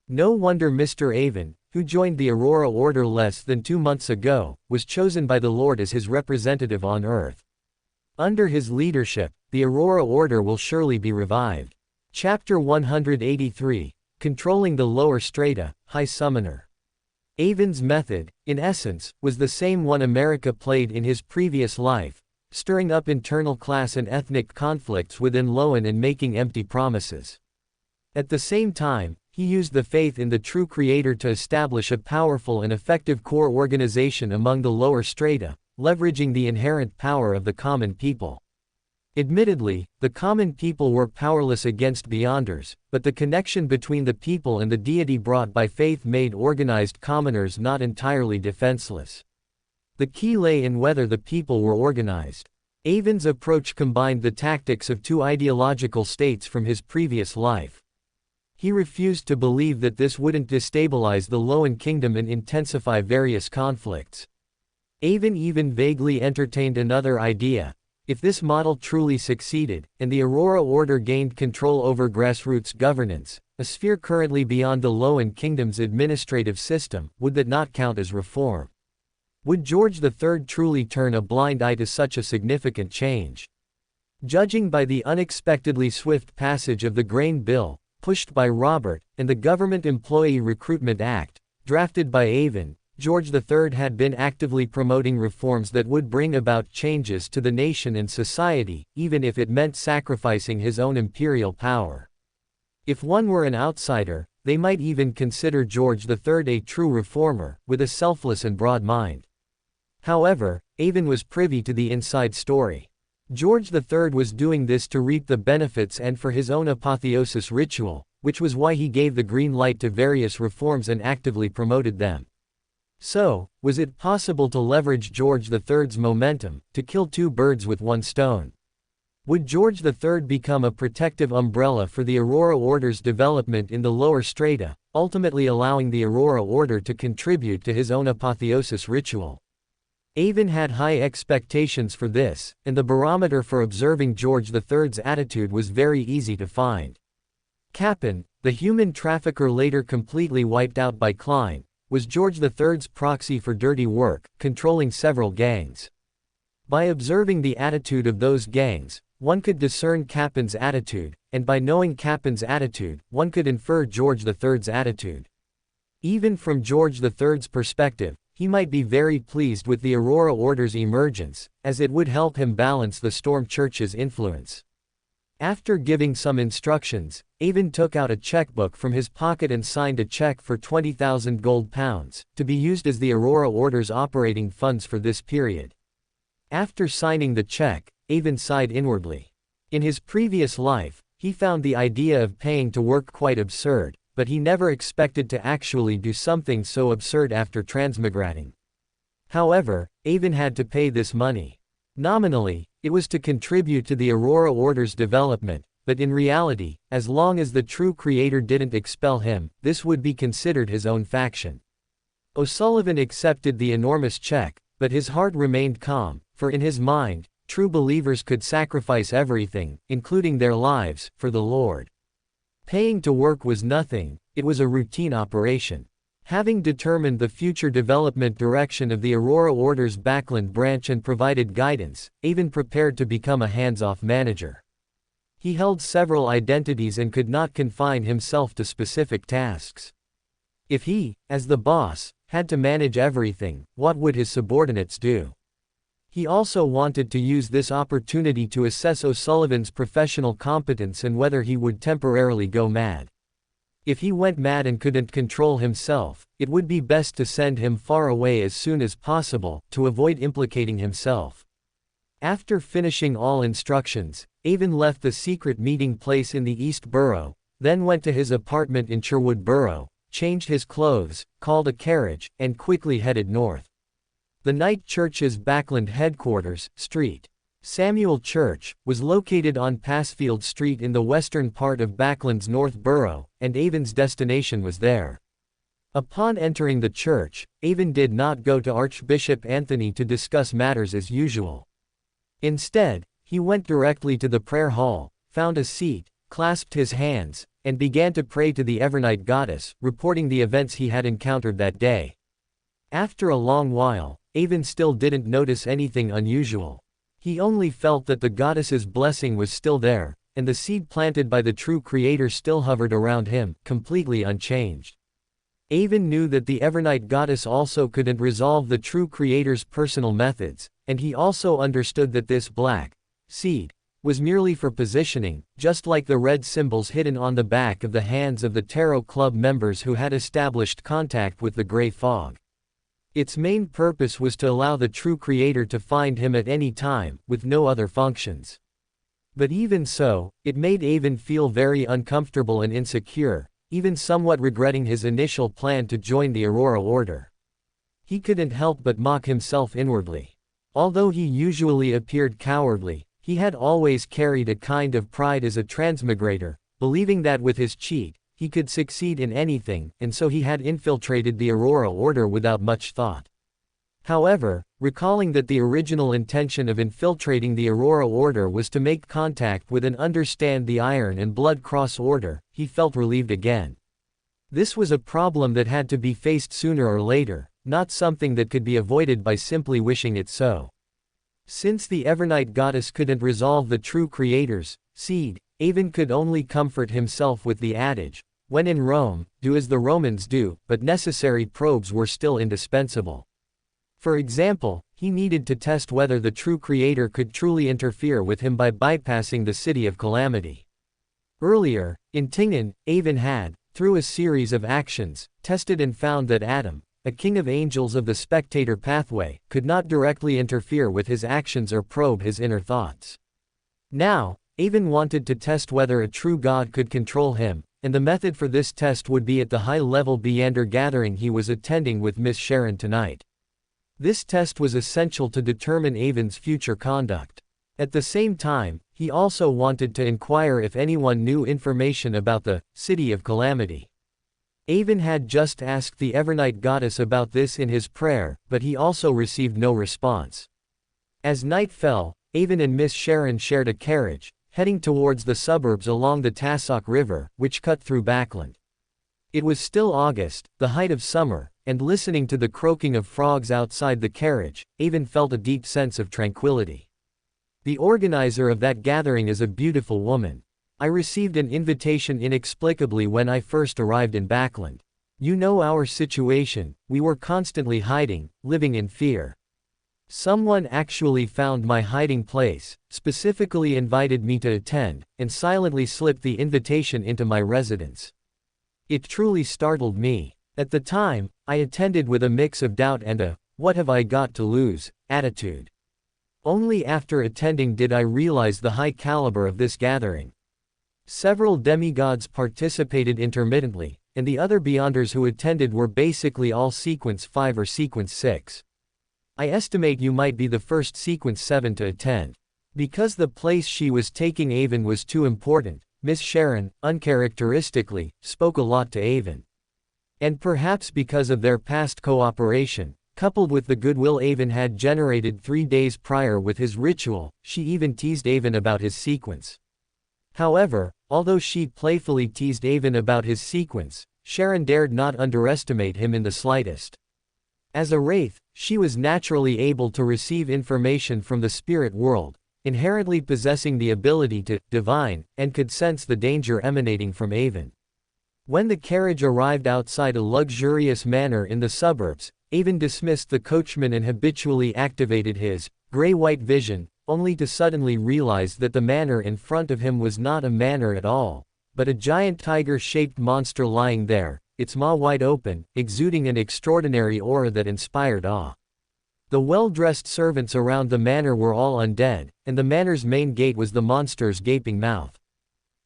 No wonder Mr. Avon, who joined the Aurora Order less than 2 months ago, was chosen by the Lord as his representative on earth. Under his leadership, the Aurora Order will surely be revived. Chapter 183, Controlling the Lower Strata, High Summoner. Avon's method, in essence, was the same one America played in his previous life, stirring up internal class and ethnic conflicts within Loan and making empty promises. At the same time, he used the faith in the true Creator to establish a powerful and effective core organization among the lower strata, leveraging the inherent power of the common people. Admittedly, the common people were powerless against Beyonders, but the connection between the people and the deity brought by faith made organized commoners not entirely defenseless. The key lay in whether the people were organized. Avon's approach combined the tactics of two ideological states from his previous life. He refused to believe that this wouldn't destabilize the Loan Kingdom and intensify various conflicts. Avon even vaguely entertained another idea. If this model truly succeeded, and the Aurora Order gained control over grassroots governance, a sphere currently beyond the Loan Kingdom's administrative system, would that not count as reform? Would George III truly turn a blind eye to such a significant change? Judging by the unexpectedly swift passage of the Grain Bill, pushed by Robert, and the Government Employee Recruitment Act, drafted by Avon, George III had been actively promoting reforms that would bring about changes to the nation and society, even if it meant sacrificing his own imperial power. If one were an outsider, they might even consider George III a true reformer, with a selfless and broad mind. However, Avon was privy to the inside story. George III was doing this to reap the benefits and for his own apotheosis ritual, which was why he gave the green light to various reforms and actively promoted them. So, was it possible to leverage George III's momentum, to kill two birds with one stone? Would George III become a protective umbrella for the Aurora Order's development in the lower strata, ultimately allowing the Aurora Order to contribute to his own apotheosis ritual? Avon had high expectations for this, and the barometer for observing George III's attitude was very easy to find. Capon, the human trafficker later completely wiped out by Klein, was George III's proxy for dirty work, controlling several gangs. By observing the attitude of those gangs, one could discern Capon's attitude, and by knowing Capon's attitude, one could infer George III's attitude. Even from George III's perspective, he might be very pleased with the Aurora Order's emergence, as it would help him balance the Storm Church's influence. After giving some instructions, Avon took out a checkbook from his pocket and signed a check for 20,000 gold pounds, to be used as the Aurora Order's operating funds for this period. After signing the check, Avon sighed inwardly. In his previous life, he found the idea of paying to work quite absurd, but he never expected to actually do something so absurd after transmigrating. However, Avon had to pay this money. Nominally, it was to contribute to the Aurora Order's development, but in reality, as long as the true creator didn't expel him, this would be considered his own faction. O'Sullivan accepted the enormous check, but his heart remained calm, for in his mind, true believers could sacrifice everything, including their lives, for the Lord. Paying to work was nothing, it was a routine operation. Having determined the future development direction of the Aurora Order's Backland branch and provided guidance, Avon prepared to become a hands-off manager. He held several identities and could not confine himself to specific tasks. If he, as the boss, had to manage everything, what would his subordinates do? He also wanted to use this opportunity to assess O'Sullivan's professional competence and whether he would temporarily go mad. If he went mad and couldn't control himself, it would be best to send him far away as soon as possible, to avoid implicating himself. After finishing all instructions, Avon left the secret meeting place in the East Borough, then went to his apartment in Sherwood Borough, changed his clothes, called a carriage, and quickly headed north. The Knight Church's Backland headquarters, St. Samuel Church, was located on Passfield Street in the western part of Backland's North Borough, and Avon's destination was there. Upon entering the church, Avon did not go to Archbishop Anthony to discuss matters as usual. Instead, he went directly to the prayer hall, found a seat, clasped his hands, and began to pray to the Evernight goddess, reporting the events he had encountered that day. After a long while, Avon still didn't notice anything unusual. He only felt that the goddess's blessing was still there, and the seed planted by the true creator still hovered around him, completely unchanged. Avon knew that the Evernight goddess also couldn't resolve the true creator's personal methods, and he also understood that this black seed was merely for positioning, just like the red symbols hidden on the back of the hands of the Tarot Club members who had established contact with the gray fog. Its main purpose was to allow the true creator to find him at any time, with no other functions. But even so, it made Avon feel very uncomfortable and insecure, even somewhat regretting his initial plan to join the Aurora Order. He couldn't help but mock himself inwardly. Although he usually appeared cowardly, he had always carried a kind of pride as a transmigrator, believing that with his cheat, he could succeed in anything, and so he had infiltrated the Aurora Order without much thought. However, recalling that the original intention of infiltrating the Aurora Order was to make contact with and understand the Iron and Blood Cross Order, he felt relieved again. This was a problem that had to be faced sooner or later, not something that could be avoided by simply wishing it so. Since the Evernight goddess couldn't resolve the true creator's seed, Avon could only comfort himself with the adage, "When in Rome, do as the Romans do," but necessary probes were still indispensable. For example, he needed to test whether the true creator could truly interfere with him by bypassing the City of Calamity. Earlier, in Tingen, Avon had, through a series of actions, tested and found that Adam, a king of angels of the spectator pathway, could not directly interfere with his actions or probe his inner thoughts. Now, Avon wanted to test whether a true god could control him, and the method for this test would be at the high-level Beander gathering he was attending with Miss Sharon tonight. This test was essential to determine Avon's future conduct. At the same time, he also wanted to inquire if anyone knew information about the City of Calamity. Avon had just asked the Evernight goddess about this in his prayer, but he also received no response. As night fell, Avon and Miss Sharon shared a carriage, heading towards the suburbs along the Tassock River, which cut through Backland. It was still August, the height of summer, and listening to the croaking of frogs outside the carriage, Avon felt a deep sense of tranquility. The organizer of that gathering is a beautiful woman. I received an invitation inexplicably when I first arrived in Backland. You know our situation, we were constantly hiding, living in fear. Someone actually found my hiding place, specifically invited me to attend, and silently slipped the invitation into my residence. It truly startled me. At the time, I attended with a mix of doubt and a, "what have I got to lose?" attitude. Only after attending did I realize the high caliber of this gathering. Several demigods participated intermittently, and the other Beyonders who attended were basically all Sequence 5 or Sequence 6. I estimate you might be the first Sequence 7 to attend. Because the place she was taking Avon was too important, Miss Sharon, uncharacteristically, spoke a lot to Avon. And perhaps because of their past cooperation, coupled with the goodwill Avon had generated 3 days prior with his ritual, she even teased Avon about his sequence. However, although she playfully teased Avon about his sequence, Sharon dared not underestimate him in the slightest. As a wraith, she was naturally able to receive information from the spirit world, inherently possessing the ability to divine, and could sense the danger emanating from Avon. When the carriage arrived outside a luxurious manor in the suburbs, Avon dismissed the coachman and habitually activated his gray-white vision, only to suddenly realize that the manor in front of him was not a manor at all, but a giant tiger-shaped monster lying there, its maw wide open, exuding an extraordinary aura that inspired awe. The well-dressed servants around the manor were all undead, and the manor's main gate was the monster's gaping mouth.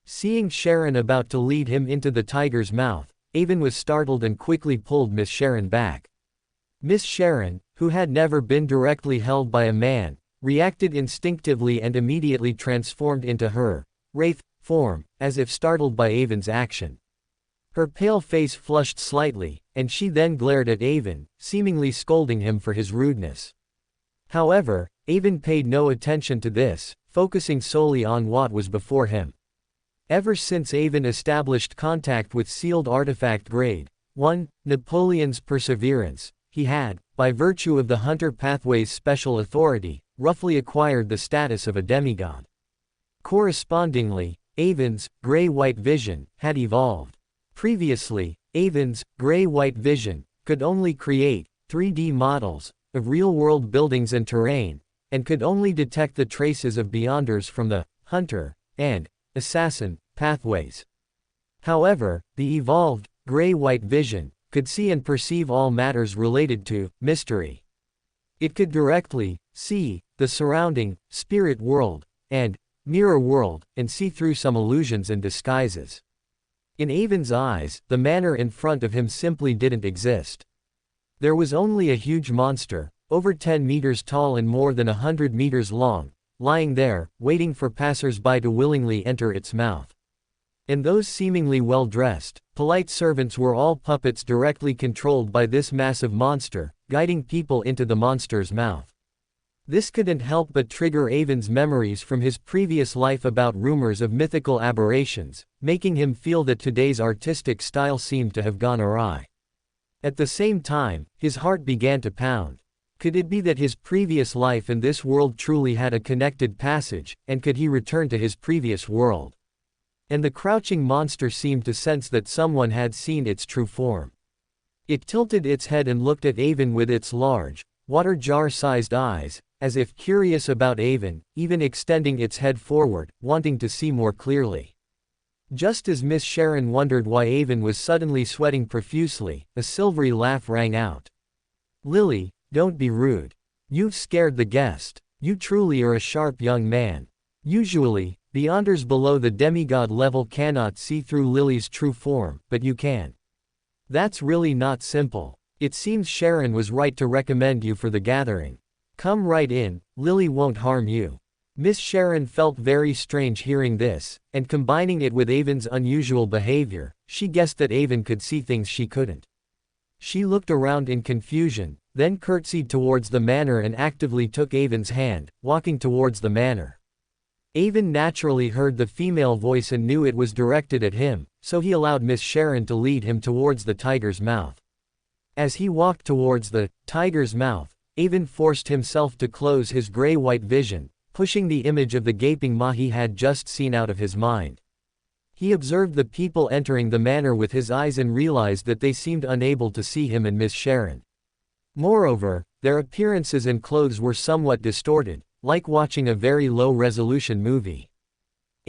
Seeing Sharon about to lead him into the tiger's mouth, Avon was startled and quickly pulled Miss Sharon back. Miss Sharon, who had never been directly held by a man, reacted instinctively and immediately transformed into her wraith form, as if startled by Avon's action. Her pale face flushed slightly, and she then glared at Avon, seemingly scolding him for his rudeness. However, Avon paid no attention to this, focusing solely on what was before him. Ever since Avon established contact with sealed artifact grade 1, Napoleon's Perseverance, he had, by virtue of the Hunter Pathway's special authority, roughly acquired the status of a demigod. Correspondingly, Avon's gray-white vision had evolved. Previously, Avon's gray-white vision could only create 3D models of real-world buildings and terrain, and could only detect the traces of Beyonders from the Hunter and Assassin pathways. However, the evolved gray-white vision could see and perceive all matters related to mystery. It could directly see the surrounding spirit world and mirror world, and see through some illusions and disguises. In Avon's eyes, the manor in front of him simply didn't exist. There was only a huge monster, over 10 meters tall and more than 100 meters long, lying there, waiting for passers-by to willingly enter its mouth. And those seemingly well-dressed, polite servants were all puppets directly controlled by this massive monster, guiding people into the monster's mouth. This couldn't help but trigger Avon's memories from his previous life about rumors of mythical aberrations, making him feel that today's artistic style seemed to have gone awry. At the same time, his heart began to pound. Could it be that his previous life and this world truly had a connected passage, and could he return to his previous world? And the crouching monster seemed to sense that someone had seen its true form. It tilted its head and looked at Avon with its large, water jar-sized eyes, as if curious about Avon, even extending its head forward, wanting to see more clearly. Just as Miss Sharon wondered why Avon was suddenly sweating profusely, a silvery laugh rang out. "Lily, don't be rude. You've scared the guest. You truly are a sharp young man. Usually, Beyonders below the demigod level cannot see through Lily's true form, but you can. That's really not simple. It seems Sharon was right to recommend you for the gathering. Come right in, Lily won't harm you." Miss Sharon felt very strange hearing this, and combining it with Avon's unusual behavior, she guessed that Avon could see things she couldn't. She looked around in confusion, then curtsied towards the manor and actively took Avon's hand, walking towards the manor. Avon naturally heard the female voice and knew it was directed at him, so he allowed Miss Sharon to lead him towards the tiger's mouth. As he walked towards the tiger's mouth, Avon forced himself to close his gray-white vision, pushing the image of the gaping maw he had just seen out of his mind. He observed the people entering the manor with his eyes and realized that they seemed unable to see him and Miss Sharon. Moreover, Their appearances and clothes were somewhat distorted, like watching a very low-resolution movie.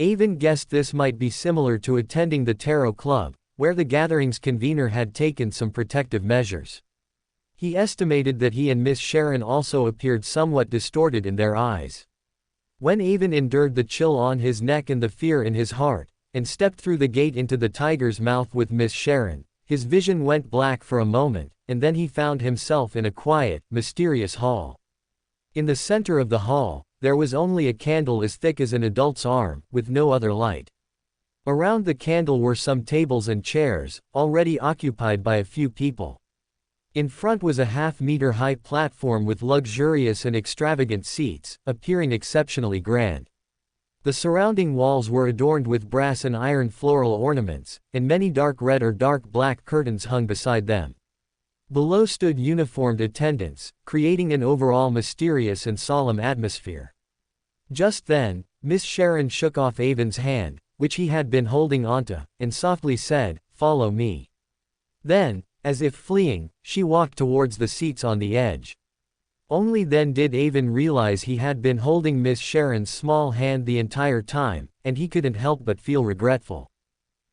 Avon guessed this might be similar to attending the Tarot Club, where the gathering's convener had taken some protective measures. He estimated that he and Miss Sharon also appeared somewhat distorted in their eyes. When Avon endured the chill on his neck and the fear in his heart, and stepped through the gate into the tiger's mouth with Miss Sharon, his vision went black for a moment, and then he found himself in a quiet, mysterious hall. In the center of the hall, there was only a candle as thick as an adult's arm, with no other light. Around the candle were some tables and chairs, already occupied by a few people. In front was a half-meter-high platform with luxurious and extravagant seats, appearing exceptionally grand. The surrounding walls were adorned with brass and iron floral ornaments, and many dark red or dark black curtains hung beside them. Below stood uniformed attendants, creating an overall mysterious and solemn atmosphere. Just then, Miss Sharon shook off Avon's hand, which he had been holding onto, and softly said, "Follow me." Then, as if fleeing, she walked towards the seats on the edge. Only then did Avon realize he had been holding Miss Sharon's small hand the entire time, and he couldn't help but feel regretful.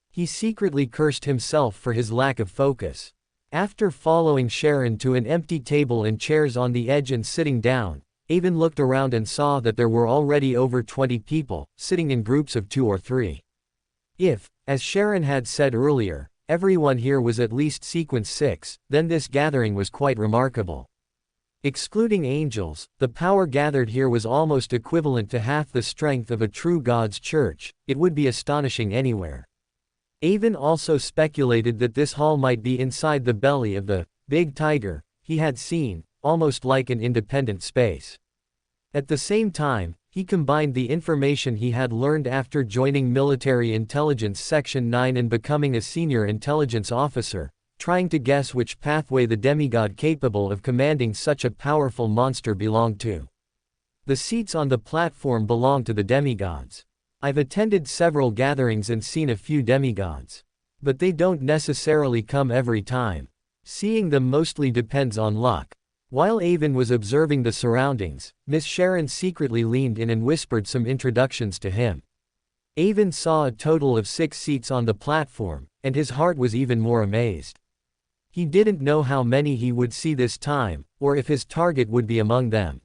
He secretly cursed himself for his lack of focus. After following Sharon to an empty table and chairs on the edge and sitting down, Avon looked around and saw that there were already over 20 people, sitting in groups of 2 or 3. If, as Sharon had said earlier, everyone here was at least sequence 6, then this gathering was quite remarkable. Excluding angels, the power gathered here was almost equivalent to half the strength of a true God's church. It would be astonishing anywhere. Avon also speculated that this hall might be inside the belly of the big tiger he had seen, almost like an independent space. At the same time, he combined the information he had learned after joining Military Intelligence Section 9 and becoming a senior intelligence officer, trying to guess which pathway the demigod capable of commanding such a powerful monster belonged to. The seats on the platform belonged to the demigods. I've attended several gatherings and seen a few demigods. But they don't necessarily come every time. Seeing them mostly depends on luck. While Avon was observing the surroundings, Miss Sharon secretly leaned in and whispered some introductions to him. Avon saw a total of 6 seats on the platform, and his heart was even more amazed. He didn't know how many he would see this time, or if his target would be among them.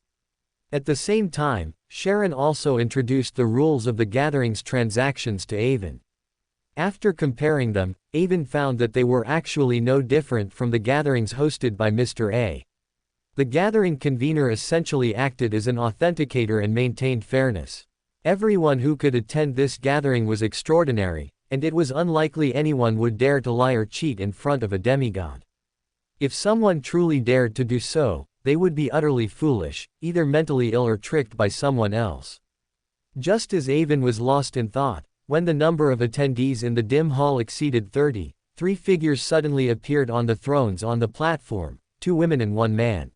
At the same time, Sharon also introduced the rules of the gathering's transactions to Avon. After comparing them, Avon found that they were actually no different from the gatherings hosted by Mr. A. The gathering convener essentially acted as an authenticator and maintained fairness. Everyone who could attend this gathering was extraordinary, and it was unlikely anyone would dare to lie or cheat in front of a demigod. If someone truly dared to do so, they would be utterly foolish, either mentally ill or tricked by someone else. Just as Avon was lost in thought, when the number of attendees in the dim hall exceeded 30, 3 figures suddenly appeared on the thrones on the platform, 2 women and 1 man.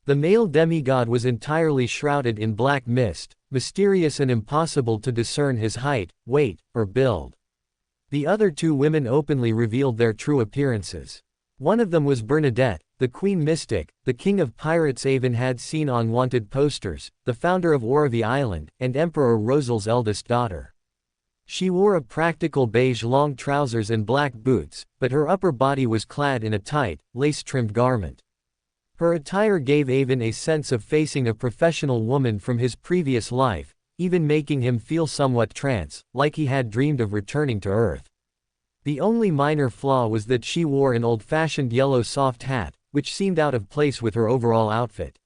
The male demigod was entirely shrouded in black mist, mysterious and impossible to discern his height, weight, or build. The other 2 women openly revealed their true appearances. One of them was Bernadette, the Queen Mystic, the King of Pirates Avon had seen on wanted posters, the founder of Oravi Island, and Emperor Rosal's eldest daughter. She wore a practical beige long trousers and black boots, but her upper body was clad in a tight, lace-trimmed garment. Her attire gave Avon a sense of facing a professional woman from his previous life, even making him feel somewhat trance-like he had dreamed of returning to Earth. The only minor flaw was that she wore an old-fashioned yellow soft hat, which seemed out of place with her overall outfit.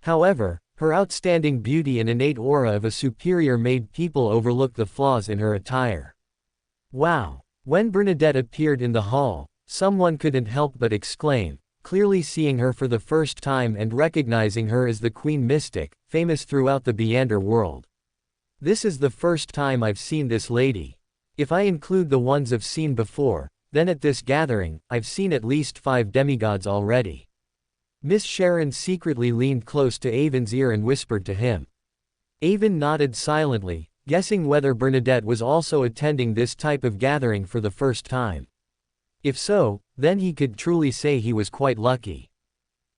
However, her outstanding beauty and innate aura of a superior made people overlook the flaws in her attire. Wow! When Bernadette appeared in the hall, someone couldn't help but exclaim, clearly seeing her for the first time and recognizing her as the Queen Mystic, famous throughout the Beyonder world. This is the first time I've seen this lady. If I include the ones I've seen before, then at this gathering, I've seen at least 5 demigods already. Miss Sharon secretly leaned close to Avon's ear and whispered to him. Avon nodded silently, guessing whether Bernadette was also attending this type of gathering for the first time. If so, then he could truly say he was quite lucky.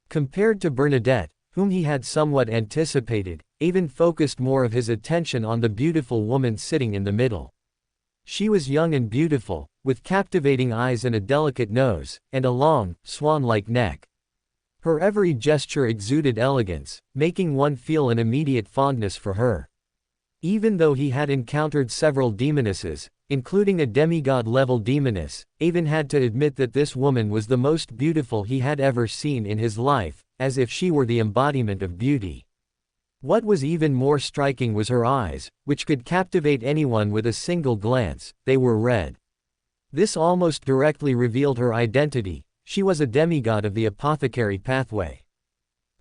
Compared to Bernadette, whom he had somewhat anticipated, Avon focused more of his attention on the beautiful woman sitting in the middle. She was young and beautiful, with captivating eyes and a delicate nose, and a long, swan-like neck. Her every gesture exuded elegance, making one feel an immediate fondness for her. Even though he had encountered several demonesses, including a demigod-level demoness, Avon had to admit that this woman was the most beautiful he had ever seen in his life, as if she were the embodiment of beauty. What was even more striking was her eyes, which could captivate anyone with a single glance. They were red. This almost directly revealed her identity. She was a demigod of the apothecary pathway.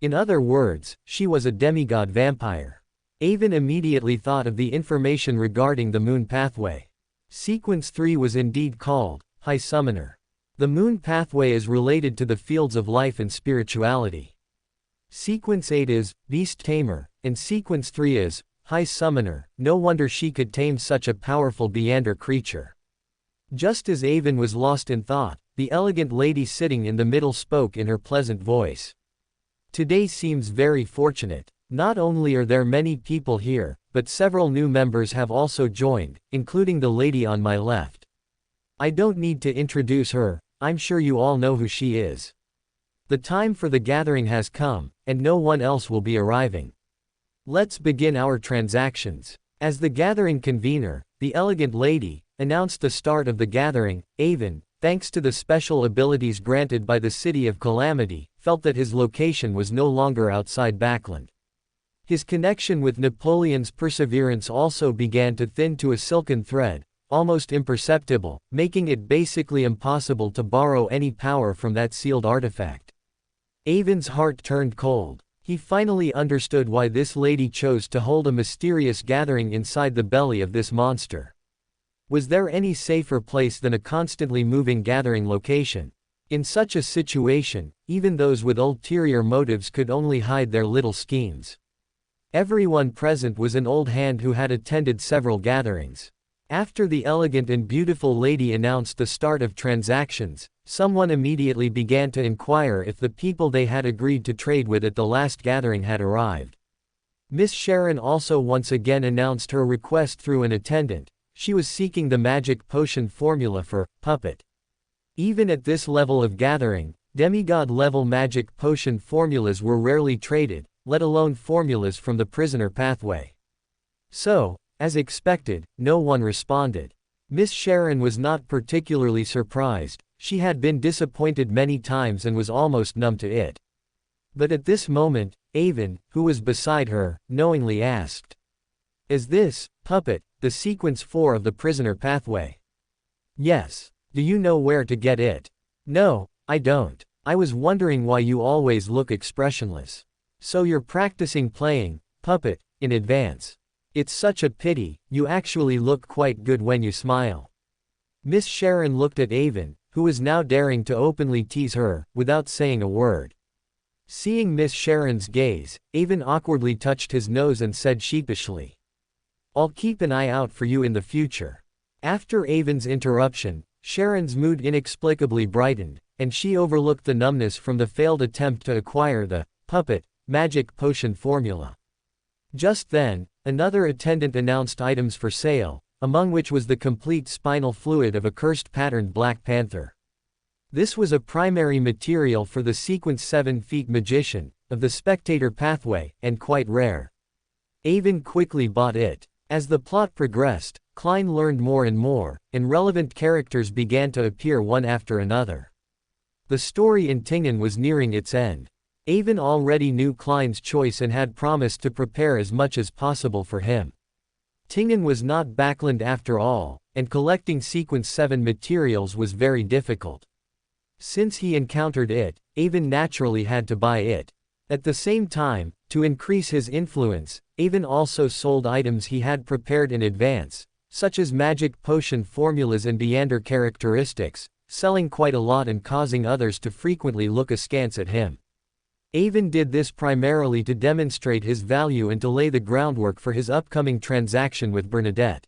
In other words, she was a demigod vampire. Avon immediately thought of the information regarding the moon pathway. Sequence 3 was indeed called High Summoner. The moon pathway is related to the fields of life and spirituality. Sequence 8 is Beast Tamer, and Sequence 3 is High Summoner. No wonder she could tame such a powerful Beander creature. Just as Avon was lost in thought, the elegant lady sitting in the middle spoke in her pleasant voice. Today seems very fortunate. Not only are there many people here, but several new members have also joined, including the lady on my left. I don't need to introduce her, I'm sure you all know who she is. The time for the gathering has come, and no one else will be arriving. Let's begin our transactions. As the gathering convener, the elegant lady announced the start of the gathering. Avon, thanks to the special abilities granted by the City of Calamity, felt that his location was no longer outside Backland. His connection with Napoleon's perseverance also began to thin to a silken thread, almost imperceptible, making it basically impossible to borrow any power from that sealed artifact. Avon's heart turned cold. He finally understood why this lady chose to hold a mysterious gathering inside the belly of this monster. Was there any safer place than a constantly moving gathering location? In such a situation, even those with ulterior motives could only hide their little schemes. Everyone present was an old hand who had attended several gatherings. After the elegant and beautiful lady announced the start of transactions, someone immediately began to inquire if the people they had agreed to trade with at the last gathering had arrived. Miss Sharon also once again announced her request through an attendant. She was seeking the magic potion formula for Puppet. Even at this level of gathering, demigod-level magic potion formulas were rarely traded, let alone formulas from the prisoner pathway. So, as expected, no one responded. Miss Sharon was not particularly surprised. She had been disappointed many times and was almost numb to it. But at this moment, Avon, who was beside her, knowingly asked, "Is this, Puppet, the sequence 4 of the prisoner pathway?" "Yes. Do you know where to get it?" "No, I don't. I was wondering why you always look expressionless. So you're practicing playing Puppet in advance. It's such a pity, you actually look quite good when you smile." Miss Sharon looked at Avon, who was now daring to openly tease her, without saying a word. Seeing Miss Sharon's gaze, Avon awkwardly touched his nose and said sheepishly, "I'll keep an eye out for you in the future." After Avon's interruption, Sharon's mood inexplicably brightened, and she overlooked the numbness from the failed attempt to acquire the Puppet magic potion formula. Just then, another attendant announced items for sale, among which was the complete spinal fluid of a cursed patterned Black Panther. This was a primary material for the Sequence 7 Feet Magician, of the Spectator pathway, and quite rare. Avon quickly bought it. As the plot progressed, Klein learned more and more, and relevant characters began to appear one after another. The story in Tingen was nearing its end. Avon already knew Klein's choice and had promised to prepare as much as possible for him. Tingen was not Backland after all, and collecting Sequence 7 materials was very difficult. Since he encountered it, Avon naturally had to buy it. At the same time, to increase his influence, Avon also sold items he had prepared in advance, such as magic potion formulas and Beander characteristics, selling quite a lot and causing others to frequently look askance at him. Avon did this primarily to demonstrate his value and to lay the groundwork for his upcoming transaction with Bernadette.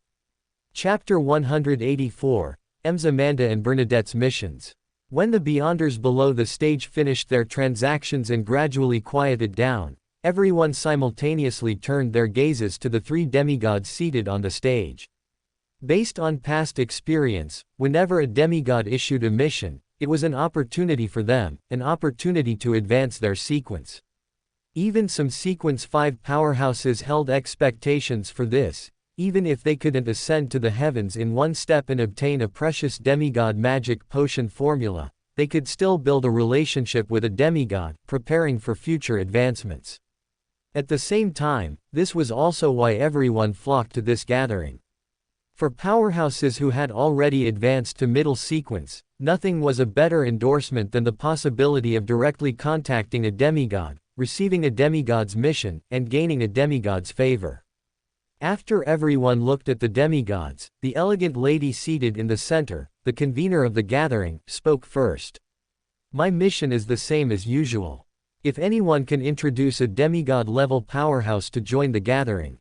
Chapter 184, M's Amanda and Bernadette's Missions. When the Beyonders below the stage finished their transactions and gradually quieted down, everyone simultaneously turned their gazes to the 3 demigods seated on the stage. Based on past experience, whenever a demigod issued a mission, it was an opportunity for them, an opportunity to advance their sequence. Even some Sequence 5 powerhouses held expectations for this. Even if they couldn't ascend to the heavens in one step and obtain a precious demigod magic potion formula, they could still build a relationship with a demigod, preparing for future advancements. At the same time, this was also why everyone flocked to this gathering. For powerhouses who had already advanced to middle sequence, nothing was a better endorsement than the possibility of directly contacting a demigod, receiving a demigod's mission, and gaining a demigod's favor. After everyone looked at the demigods, the elegant lady seated in the center, the convener of the gathering, spoke first. My mission is the same as usual. If anyone can introduce a demigod-level powerhouse to join the gathering,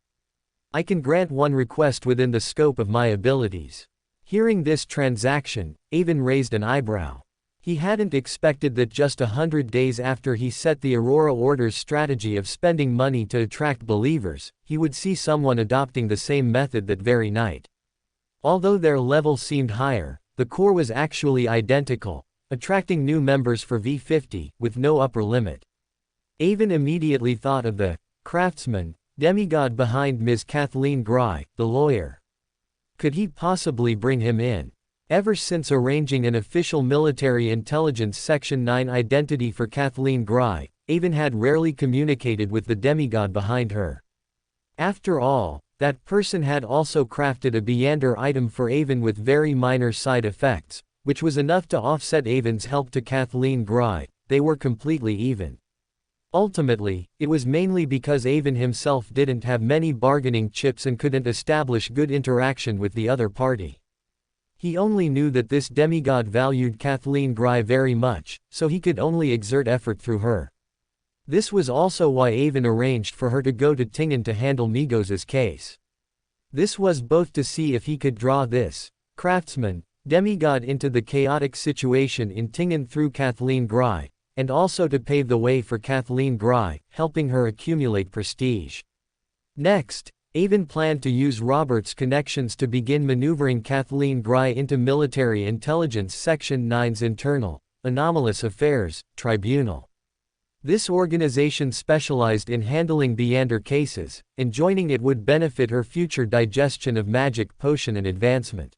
I can grant one request within the scope of my abilities. Hearing this transaction, Avon raised an eyebrow. He hadn't expected that just 100 days after he set the Aurora Order's strategy of spending money to attract believers, he would see someone adopting the same method that very night. Although their level seemed higher, the core was actually identical, attracting new members for V50, with no upper limit. Avon immediately thought of the craftsman, demigod behind Ms. Kathleen Gry, the lawyer. Could he possibly bring him in? Ever since arranging an official military intelligence Section 9 identity for Kathleen Gry, Avon had rarely communicated with the demigod behind her. After all, that person had also crafted a Beyander item for Avon with very minor side effects, which was enough to offset Avon's help to Kathleen Gry. They were completely even. Ultimately, it was mainly because Avon himself didn't have many bargaining chips and couldn't establish good interaction with the other party. He only knew that this demigod valued Kathleen Gry very much, so he could only exert effort through her. This was also why Avon arranged for her to go to Tingen to handle Migos' case. This was both to see if he could draw this craftsman, demigod into the chaotic situation in Tingen through Kathleen Gry, and also to pave the way for Kathleen Gry, helping her accumulate prestige. Next, Avon planned to use Robert's connections to begin maneuvering Kathleen Gry into Military Intelligence Section 9's Internal, Anomalous Affairs, Tribunal. This organization specialized in handling Beyander cases, and joining it would benefit her future digestion of magic potion and advancement.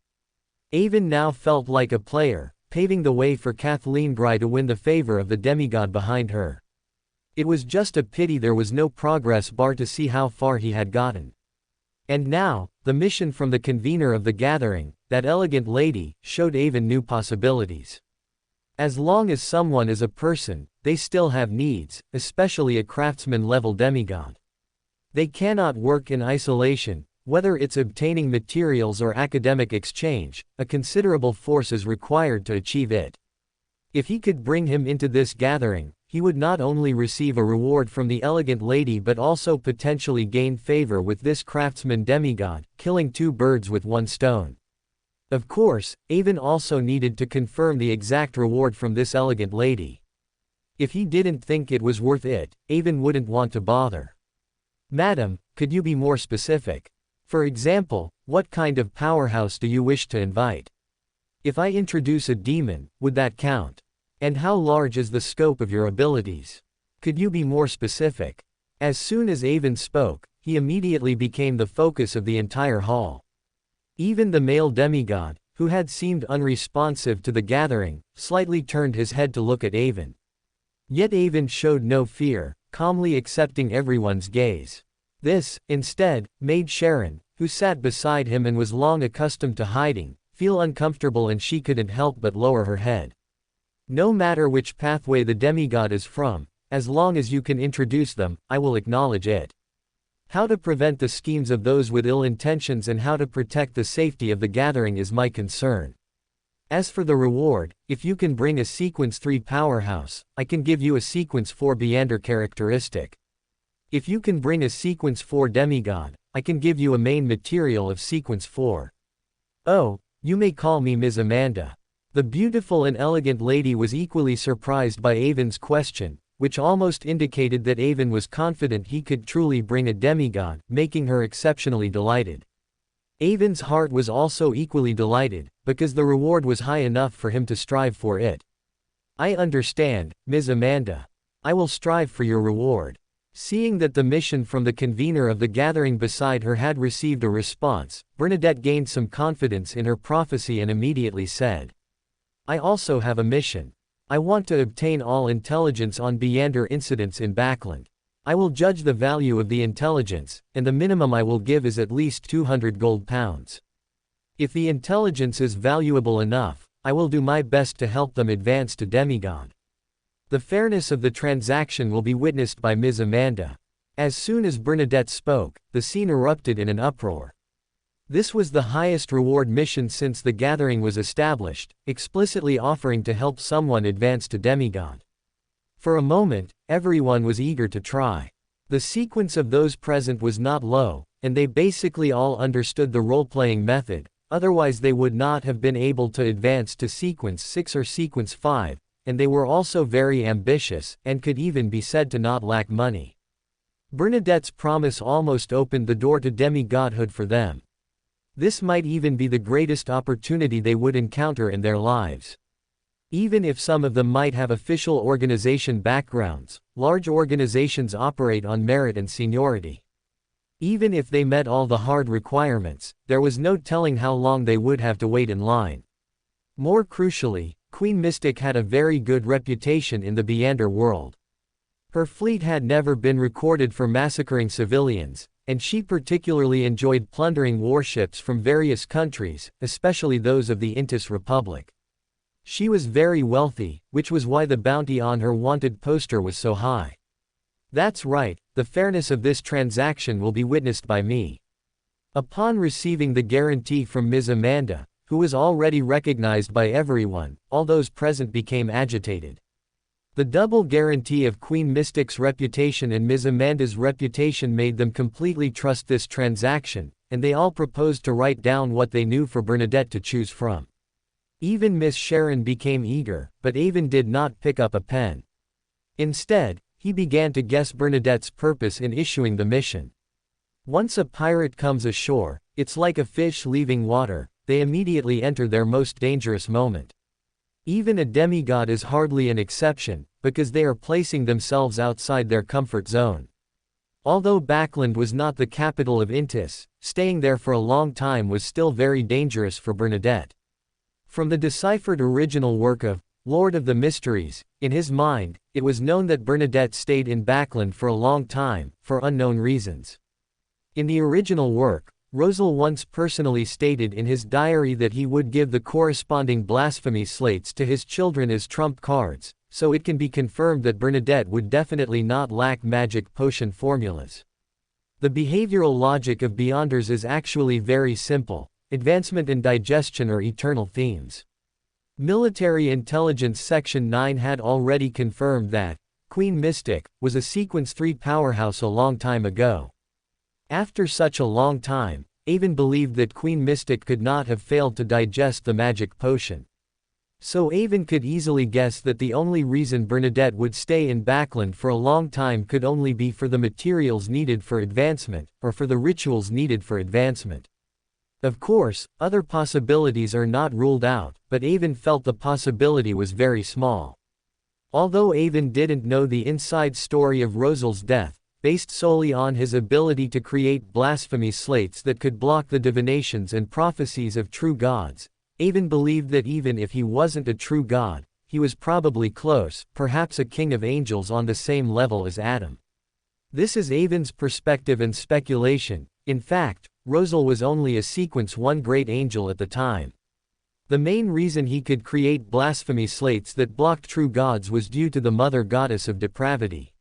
Avon now felt like a player, paving the way for Kathleen Gry to win the favor of the demigod behind her. It was just a pity there was no progress bar to see how far he had gotten. And now, the mission from the convener of the gathering, that elegant lady, showed Avon new possibilities. As long as someone is a person, they still have needs, especially a craftsman-level demigod. They cannot work in isolation, whether it's obtaining materials or academic exchange, a considerable force is required to achieve it. If he could bring him into this gathering, he would not only receive a reward from the elegant lady but also potentially gain favor with this craftsman demigod, killing 2 birds with 1 stone. Of course, Avon also needed to confirm the exact reward from this elegant lady. If he didn't think it was worth it, Avon wouldn't want to bother. Madam, could you be more specific? For example, what kind of powerhouse do you wish to invite? If I introduce a demon, would that count? And how large is the scope of your abilities? Could you be more specific? As soon as Avon spoke, he immediately became the focus of the entire hall. Even the male demigod, who had seemed unresponsive to the gathering, slightly turned his head to look at Avon. Yet Avon showed no fear, calmly accepting everyone's gaze. This, instead, made Sharon, who sat beside him and was long accustomed to hiding, feel uncomfortable, and she couldn't help but lower her head. No matter which pathway the demigod is from, as long as you can introduce them, I will acknowledge it. How to prevent the schemes of those with ill intentions and how to protect the safety of the gathering is my concern. As for the reward, if you can bring a Sequence 3 powerhouse, I can give you a Sequence 4 Beyander characteristic. If you can bring a Sequence 4 demigod, I can give you a main material of Sequence 4. Oh, you may call me Ms. Amanda. The beautiful and elegant lady was equally surprised by Avon's question, which almost indicated that Avon was confident he could truly bring a demigod, making her exceptionally delighted. Avon's heart was also equally delighted, because the reward was high enough for him to strive for it. "I understand, Ms. Amanda. I will strive for your reward." Seeing that the mission from the convener of the gathering beside her had received a response, Bernadette gained some confidence in her prophecy and immediately said, "I also have a mission. I want to obtain all intelligence on Beander incidents in Backland. I will judge the value of the intelligence, and the minimum I will give is at least 200 gold pounds. If the intelligence is valuable enough, I will do my best to help them advance to demigod. The fairness of the transaction will be witnessed by Ms. Amanda." As soon as Bernadette spoke, the scene erupted in an uproar. This was the highest reward mission since the gathering was established, explicitly offering to help someone advance to demigod. For a moment, everyone was eager to try. The sequence of those present was not low, and they basically all understood the role-playing method, otherwise they would not have been able to advance to sequence 6 or sequence 5, and they were also very ambitious, and could even be said to not lack money. Bernadette's promise almost opened the door to demigodhood for them. This might even be the greatest opportunity they would encounter in their lives. Even if some of them might have official organization backgrounds, large organizations operate on merit and seniority. Even if they met all the hard requirements, there was no telling how long they would have to wait in line. More crucially, Queen Mystic had a very good reputation in the Beander world. Her fleet had never been recorded for massacring civilians, and she particularly enjoyed plundering warships from various countries, especially those of the Intis Republic. She was very wealthy, which was why the bounty on her wanted poster was so high. That's right, the fairness of this transaction will be witnessed by me. Upon receiving the guarantee from Ms. Amanda, who was already recognized by everyone, all those present became agitated. The double guarantee of Queen Mystic's reputation and Ms. Amanda's reputation made them completely trust this transaction, and they all proposed to write down what they knew for Bernadette to choose from. Even Miss Sharon became eager, but Avon did not pick up a pen. Instead, he began to guess Bernadette's purpose in issuing the mission. Once a pirate comes ashore, it's like a fish leaving water, they immediately enter their most dangerous moment. Even a demigod is hardly an exception, because they are placing themselves outside their comfort zone. Although Backland was not the capital of Intis, staying there for a long time was still very dangerous for Bernadette. From the deciphered original work of Lord of the Mysteries, in his mind, it was known that Bernadette stayed in Backland for a long time, for unknown reasons. In the original work, Rosal once personally stated in his diary that he would give the corresponding blasphemy slates to his children as trump cards, so it can be confirmed that Bernadette would definitely not lack magic potion formulas. The behavioral logic of Beyonders is actually very simple. Advancement and digestion are eternal themes. Military Intelligence Section 9 had already confirmed that Queen Mystic was a Sequence 3 powerhouse a long time ago. After such a long time, Avon believed that Queen Mystic could not have failed to digest the magic potion. So Avon could easily guess that the only reason Bernadette would stay in Backland for a long time could only be for the materials needed for advancement, or for the rituals needed for advancement. Of course, other possibilities are not ruled out, but Avon felt the possibility was very small. Although Avon didn't know the inside story of Rosal's death, based solely on his ability to create blasphemy slates that could block the divinations and prophecies of true gods, Avon believed that even if he wasn't a true god, he was probably close, perhaps a king of angels on the same level as Adam. This is Avon's perspective and speculation. In fact, Rosal was only a Sequence 1 great angel at the time. The main reason he could create blasphemy slates that blocked true gods was due to the mother goddess of depravity.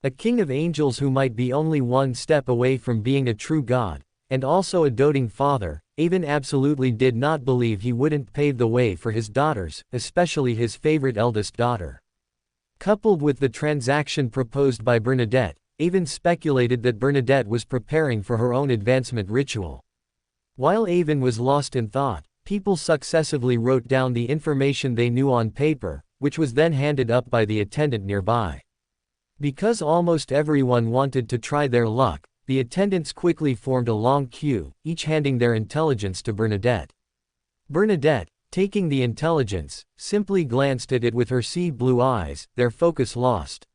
A king of angels who might be only one step away from being a true god, and also a doting father, Avon absolutely did not believe he wouldn't pave the way for his daughters, especially his favorite eldest daughter. Coupled with the transaction proposed by Bernadette, Avon speculated that Bernadette was preparing for her own advancement ritual. While Avon was lost in thought, people successively wrote down the information they knew on paper, which was then handed up by the attendant nearby. Because almost everyone wanted to try their luck, the attendants quickly formed a long queue, each handing their intelligence to Bernadette. Bernadette, taking the intelligence, simply glanced at it with her sea blue eyes, their focus lost,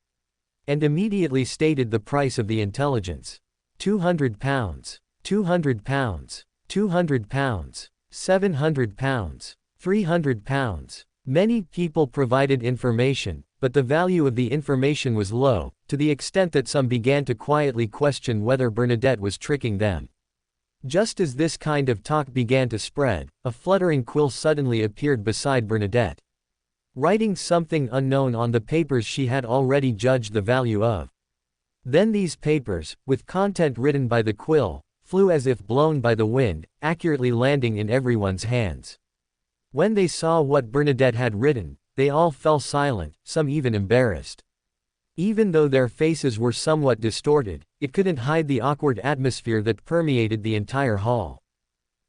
and immediately stated the price of the intelligence. £200, £200, £200, £700, £300. Many people provided information, but the value of the information was low, to the extent that some began to quietly question whether Bernadette was tricking them. Just as this kind of talk began to spread, a fluttering quill suddenly appeared beside Bernadette, writing something unknown on the papers she had already judged the value of. Then these papers, with content written by the quill, flew as if blown by the wind, accurately landing in everyone's hands. When they saw what Bernadette had written, they all fell silent, some even embarrassed. Even though their faces were somewhat distorted, it couldn't hide the awkward atmosphere that permeated the entire hall.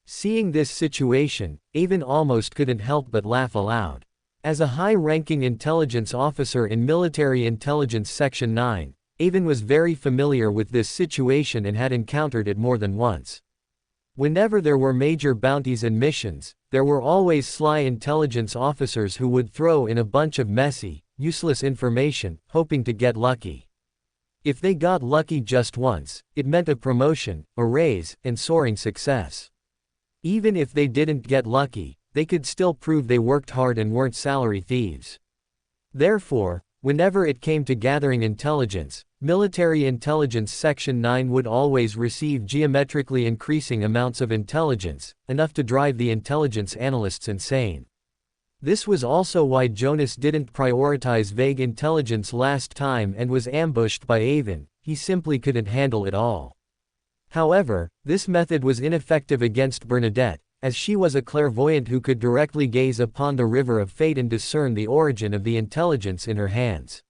Seeing this situation, Avon almost couldn't help but laugh aloud. As a high-ranking intelligence officer in Military Intelligence Section 9, Avon was very familiar with this situation and had encountered it more than once. Whenever there were major bounties and missions, there were always sly intelligence officers who would throw in a bunch of messy, useless information, hoping to get lucky. If they got lucky just once, it meant a promotion, a raise, and soaring success. Even if they didn't get lucky, they could still prove they worked hard and weren't salary thieves. Therefore, whenever it came to gathering intelligence, Military Intelligence Section 9 would always receive geometrically increasing amounts of intelligence, enough to drive the intelligence analysts insane. This was also why Jonas didn't prioritize vague intelligence last time and was ambushed by Avon. He simply couldn't handle it all. However, this method was ineffective against Bernadette, as she was a clairvoyant who could directly gaze upon the river of fate and discern the origin of the intelligence in her hands.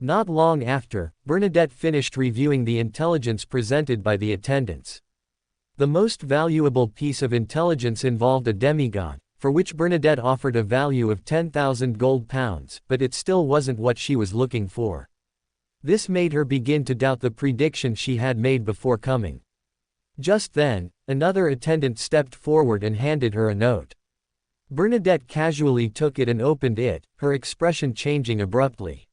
Not long after, Bernadette finished reviewing the intelligence presented by the attendants. The most valuable piece of intelligence involved a demigod, for which Bernadette offered a value of 10,000 gold pounds, but it still wasn't what she was looking for. This made her begin to doubt the prediction she had made before coming. Just then, another attendant stepped forward and handed her a note. Bernadette casually took it and opened it, her expression changing abruptly.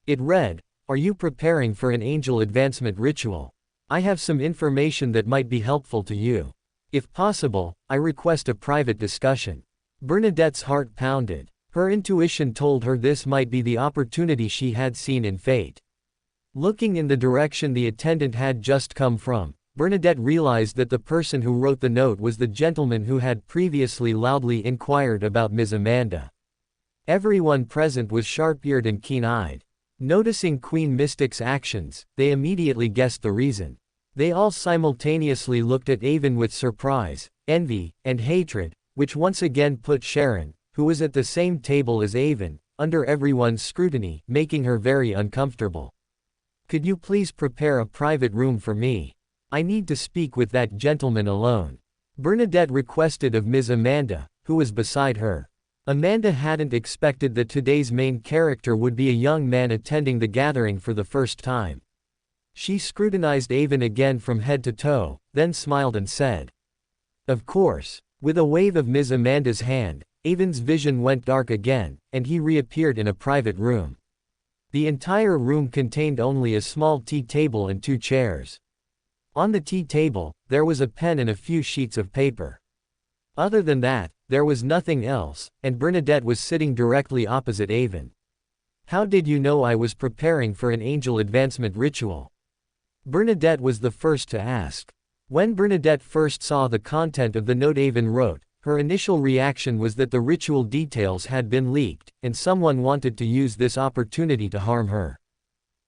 It read, "Are you preparing for an angel advancement ritual? I have some information that might be helpful to you. If possible, I request a private discussion." Bernadette's heart pounded. Her intuition told her this might be the opportunity she had seen in fate. Looking in the direction the attendant had just come from, Bernadette realized that the person who wrote the note was the gentleman who had previously loudly inquired about Ms. Amanda. Everyone present was sharp-eared and keen-eyed. Noticing Queen Mystic's actions, they immediately guessed the reason. They all simultaneously looked at Avon with surprise, envy, and hatred, which once again put Sharon, who was at the same table as Avon, under everyone's scrutiny, making her very uncomfortable. "Could you please prepare a private room for me? I need to speak with that gentleman alone," Bernadette requested of Ms. Amanda, who was beside her. Amanda hadn't expected that today's main character would be a young man attending the gathering for the first time. She scrutinized Avon again from head to toe, then smiled and said, "Of course." With a wave of Ms. Amanda's hand, Avon's vision went dark again, and he reappeared in a private room. The entire room contained only a small tea table and 2 chairs. On the tea table, there was a pen and a few sheets of paper. Other than that, there was nothing else, and Bernadette was sitting directly opposite Avon. "How did you know I was preparing for an angel advancement ritual?" Bernadette was the first to ask. When Bernadette first saw the content of the note Avon wrote, her initial reaction was that the ritual details had been leaked, and someone wanted to use this opportunity to harm her.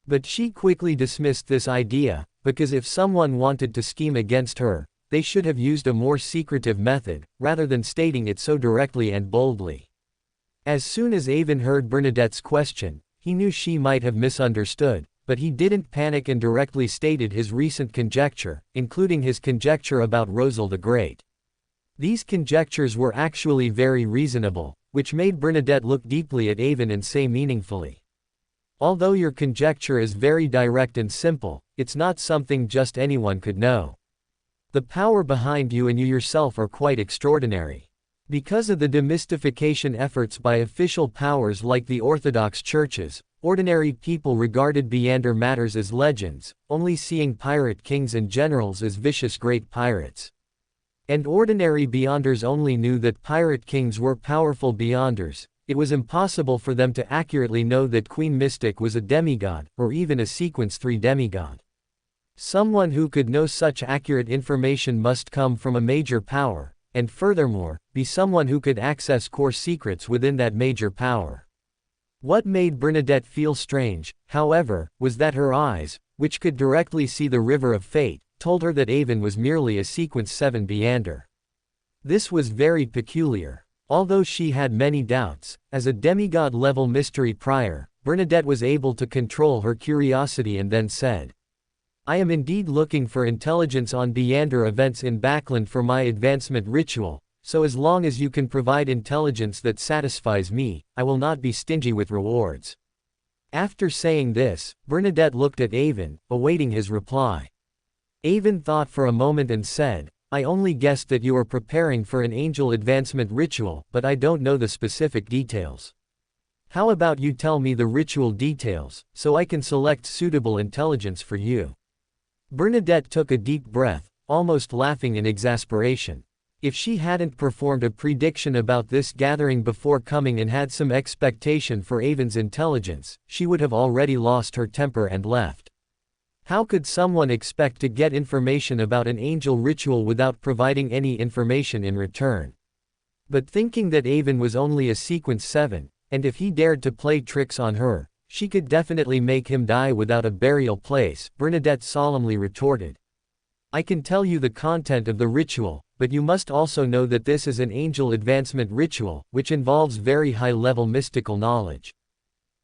But she quickly dismissed this idea, because if someone wanted to scheme against her, they should have used a more secretive method, rather than stating it so directly and boldly. As soon as Avon heard Bernadette's question, he knew she might have misunderstood, but he didn't panic and directly stated his recent conjecture, including his conjecture about Rosal the Great. These conjectures were actually very reasonable, which made Bernadette look deeply at Avon and say meaningfully, "Although your conjecture is very direct and simple, it's not something just anyone could know. The power behind you and you yourself are quite extraordinary. Because of the demystification efforts by official powers like the Orthodox churches, ordinary people regarded Beyonder matters as legends, only seeing pirate kings and generals as vicious great pirates. And ordinary Beyonders only knew that pirate kings were powerful Beyonders. It was impossible for them to accurately know that Queen Mystic was a demigod, or even a Sequence 3 demigod. Someone who could know such accurate information must come from a major power, and furthermore, be someone who could access core secrets within that major power." What made Bernadette feel strange, however, was that her eyes, which could directly see the river of fate, told her that Avon was merely a Sequence 7 Beyonder. This was very peculiar. Although she had many doubts, as a demigod-level mystery prior, Bernadette was able to control her curiosity and then said, "I am indeed looking for intelligence on Beyonder events in Backland for my advancement ritual, so as long as you can provide intelligence that satisfies me, I will not be stingy with rewards." After saying this, Bernadette looked at Avon, awaiting his reply. Avon thought for a moment and said, "I only guessed that you are preparing for an angel advancement ritual, but I don't know the specific details. How about you tell me the ritual details, so I can select suitable intelligence for you?" Bernadette took a deep breath, almost laughing in exasperation. If she hadn't performed a prediction about this gathering before coming and had some expectation for Avon's intelligence, she would have already lost her temper and left. How could someone expect to get information about an angel ritual without providing any information in return? But thinking that Avon was only a Sequence 7, and if he dared to play tricks on her, she could definitely make him die without a burial place, Bernadette solemnly retorted. "I can tell you the content of the ritual, but you must also know that this is an angel advancement ritual, which involves very high-level mystical knowledge.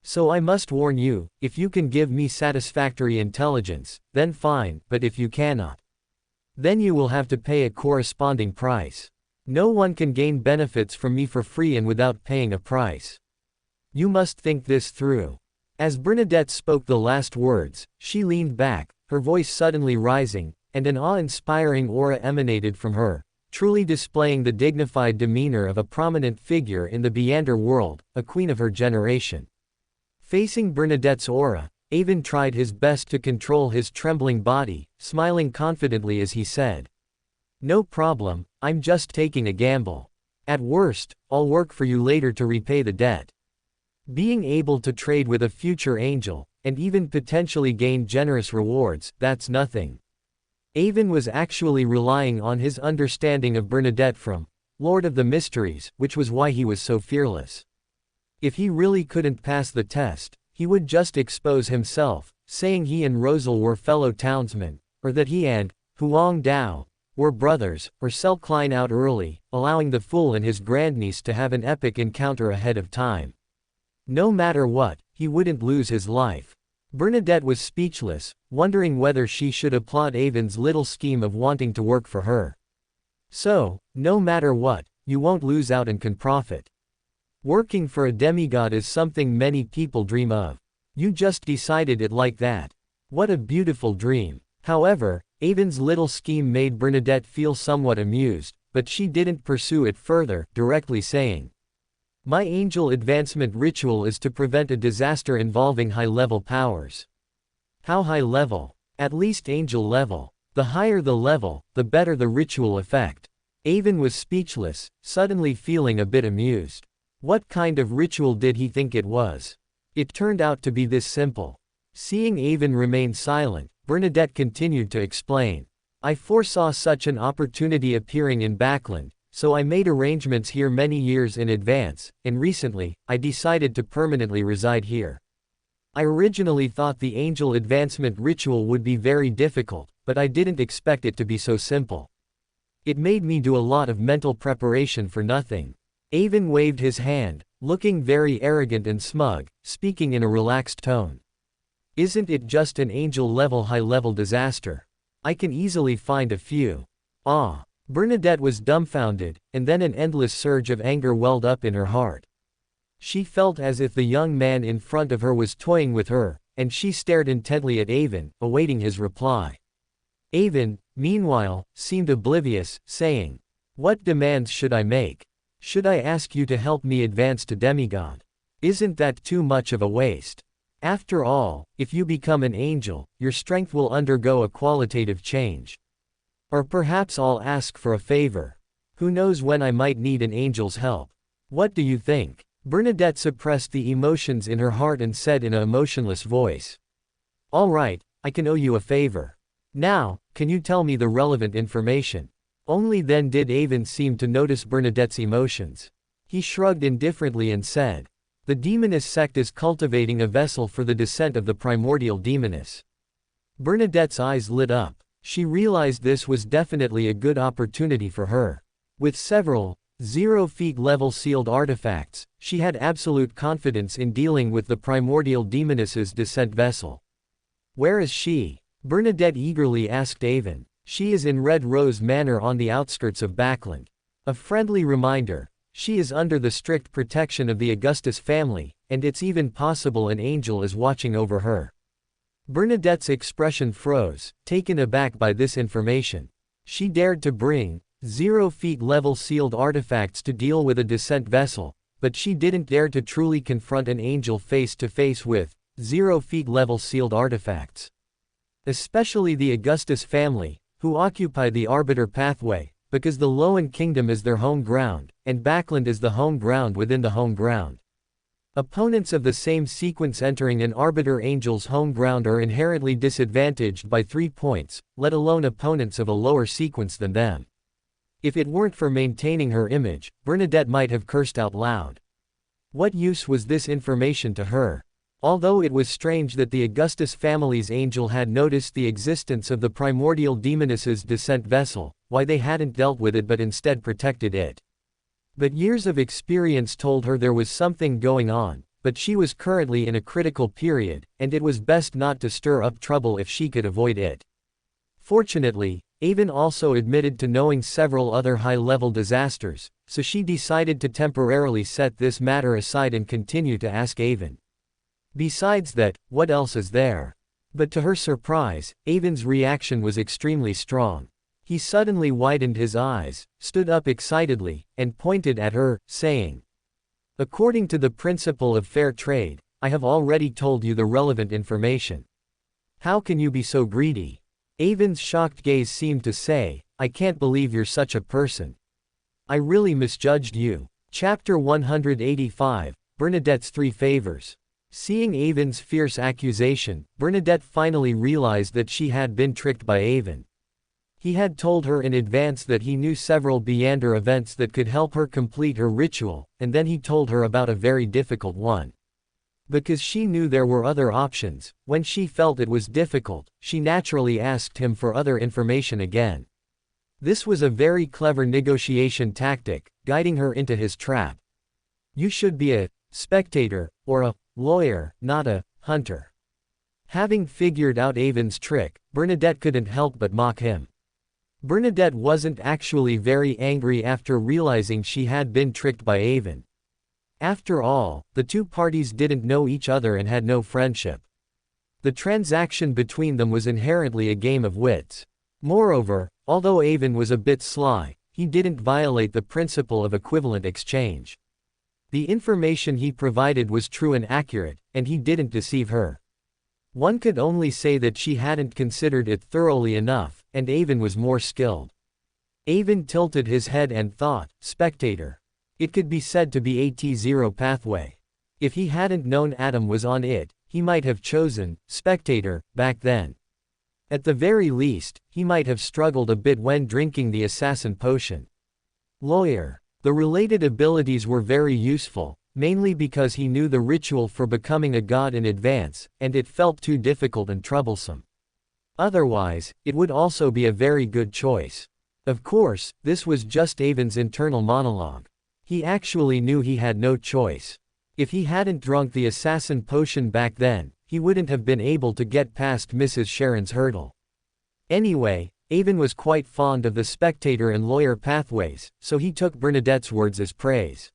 So I must warn you, if you can give me satisfactory intelligence, then fine, but if you cannot, then you will have to pay a corresponding price. No one can gain benefits from me for free and without paying a price. You must think this through." As Bernadette spoke the last words, she leaned back, her voice suddenly rising, and an awe-inspiring aura emanated from her, truly displaying the dignified demeanor of a prominent figure in the Beyonder world, a queen of her generation. Facing Bernadette's aura, Avon tried his best to control his trembling body, smiling confidently as he said, "No problem, I'm just taking a gamble. At worst, I'll work for you later to repay the debt." Being able to trade with a future angel, and even potentially gain generous rewards, that's nothing. Avon was actually relying on his understanding of Bernadette from Lord of the Mysteries, which was why he was so fearless. If he really couldn't pass the test, he would just expose himself, saying he and Rosal were fellow townsmen, or that he and Huang Dao were brothers, or sell Klein out early, allowing the fool and his grandniece to have an epic encounter ahead of time. No matter what, he wouldn't lose his life. Bernadette was speechless, wondering whether she should applaud Avon's little scheme of wanting to work for her. So, no matter what, you won't lose out and can profit. Working for a demigod is something many people dream of. You just decided it like that. What a beautiful dream. However, Avon's little scheme made Bernadette feel somewhat amused, but she didn't pursue it further, directly saying, "My angel advancement ritual is to prevent a disaster involving high-level powers." How high level? At least angel level. The higher the level, the better the ritual effect. Avon was speechless, suddenly feeling a bit amused. What kind of ritual did he think it was? It turned out to be this simple. Seeing Avon remain silent, Bernadette continued to explain. "I foresaw such an opportunity appearing in Backland, so I made arrangements here many years in advance, and recently, I decided to permanently reside here. I originally thought the angel advancement ritual would be very difficult, but I didn't expect it to be so simple. It made me do a lot of mental preparation for nothing." Avon waved his hand, looking very arrogant and smug, speaking in a relaxed tone. "Isn't it just an angel-level high-level disaster? I can easily find a few." Bernadette was dumbfounded, and then an endless surge of anger welled up in her heart. She felt as if the young man in front of her was toying with her, and she stared intently at Avon, awaiting his reply. Avon, meanwhile, seemed oblivious, saying, "What demands should I make? Should I ask you to help me advance to demigod? Isn't that too much of a waste? After all, if you become an angel, your strength will undergo a qualitative change. Or perhaps I'll ask for a favor. Who knows when I might need an angel's help? What do you think?" Bernadette suppressed the emotions in her heart and said in an emotionless voice, "All right, I can owe you a favor. Now, can you tell me the relevant information?" Only then did Avon seem to notice Bernadette's emotions. He shrugged indifferently and said, "The demoness sect is cultivating a vessel for the descent of the primordial demoness." Bernadette's eyes lit up. She realized this was definitely a good opportunity for her. With several 0-feet level sealed artifacts, she had absolute confidence in dealing with the primordial demoness's descent vessel. "Where is she?" Bernadette eagerly asked Avon. "She is in Red Rose Manor on the outskirts of Backland. A friendly reminder, she is under the strict protection of the Augustus family, and it's even possible an angel is watching over her." Bernadette's expression froze, taken aback by this information. She dared to bring 0-feet level sealed artifacts to deal with a descent vessel, but she didn't dare to truly confront an angel face to face with 0-feet level sealed artifacts. Especially the Augustus family, who occupy the Arbiter pathway, because the Loan Kingdom is their home ground, and Backland is the home ground within the home ground. Opponents of the same sequence entering an Arbiter Angel's home ground are inherently disadvantaged by 3 points, let alone opponents of a lower sequence than them. If it weren't for maintaining her image, Bernadette might have cursed out loud. What use was this information to her? Although it was strange that the Augustus family's angel had noticed the existence of the primordial demoness's descent vessel, why they hadn't dealt with it but instead protected it. But years of experience told her there was something going on, but she was currently in a critical period, and it was best not to stir up trouble if she could avoid it. Fortunately, Avon also admitted to knowing several other high-level disasters, so she decided to temporarily set this matter aside and continue to ask Avon. Besides that, what else is there? But to her surprise, Avon's reaction was extremely strong. He suddenly widened his eyes, stood up excitedly, and pointed at her, saying, "According to the principle of fair trade, I have already told you the relevant information. How can you be so greedy?" Avon's shocked gaze seemed to say, "I can't believe you're such a person. I really misjudged you." Chapter 185, Bernadette's 3 Favors. Seeing Avon's fierce accusation, Bernadette finally realized that she had been tricked by Avon. He had told her in advance that he knew several Beander events that could help her complete her ritual, and then he told her about a very difficult one. Because she knew there were other options, when she felt it was difficult, she naturally asked him for other information again. This was a very clever negotiation tactic, guiding her into his trap. "You should be a spectator, or a lawyer, not a hunter." Having figured out Avon's trick, Bernadette couldn't help but mock him. Bernadette wasn't actually very angry after realizing she had been tricked by Avon. After all, the two parties didn't know each other and had no friendship. The transaction between them was inherently a game of wits. Moreover, although Avon was a bit sly, he didn't violate the principle of equivalent exchange. The information he provided was true and accurate, and he didn't deceive her. One could only say that she hadn't considered it thoroughly enough, and Avon was more skilled. Avon tilted his head and thought, "Spectator. It could be said to be a T0 pathway. If he hadn't known Adam was on it, he might have chosen spectator back then. At the very least, he might have struggled a bit when drinking the assassin potion. Lawyer. The related abilities were very useful, mainly because he knew the ritual for becoming a god in advance, and it felt too difficult and troublesome. Otherwise, it would also be a very good choice. Of course, this was just Avon's internal monologue. He actually knew he had no choice. If he hadn't drunk the assassin potion back then, he wouldn't have been able to get past Mrs. Sharon's hurdle. Anyway, Avon was quite fond of the spectator and lawyer pathways, so he took Bernadette's words as praise.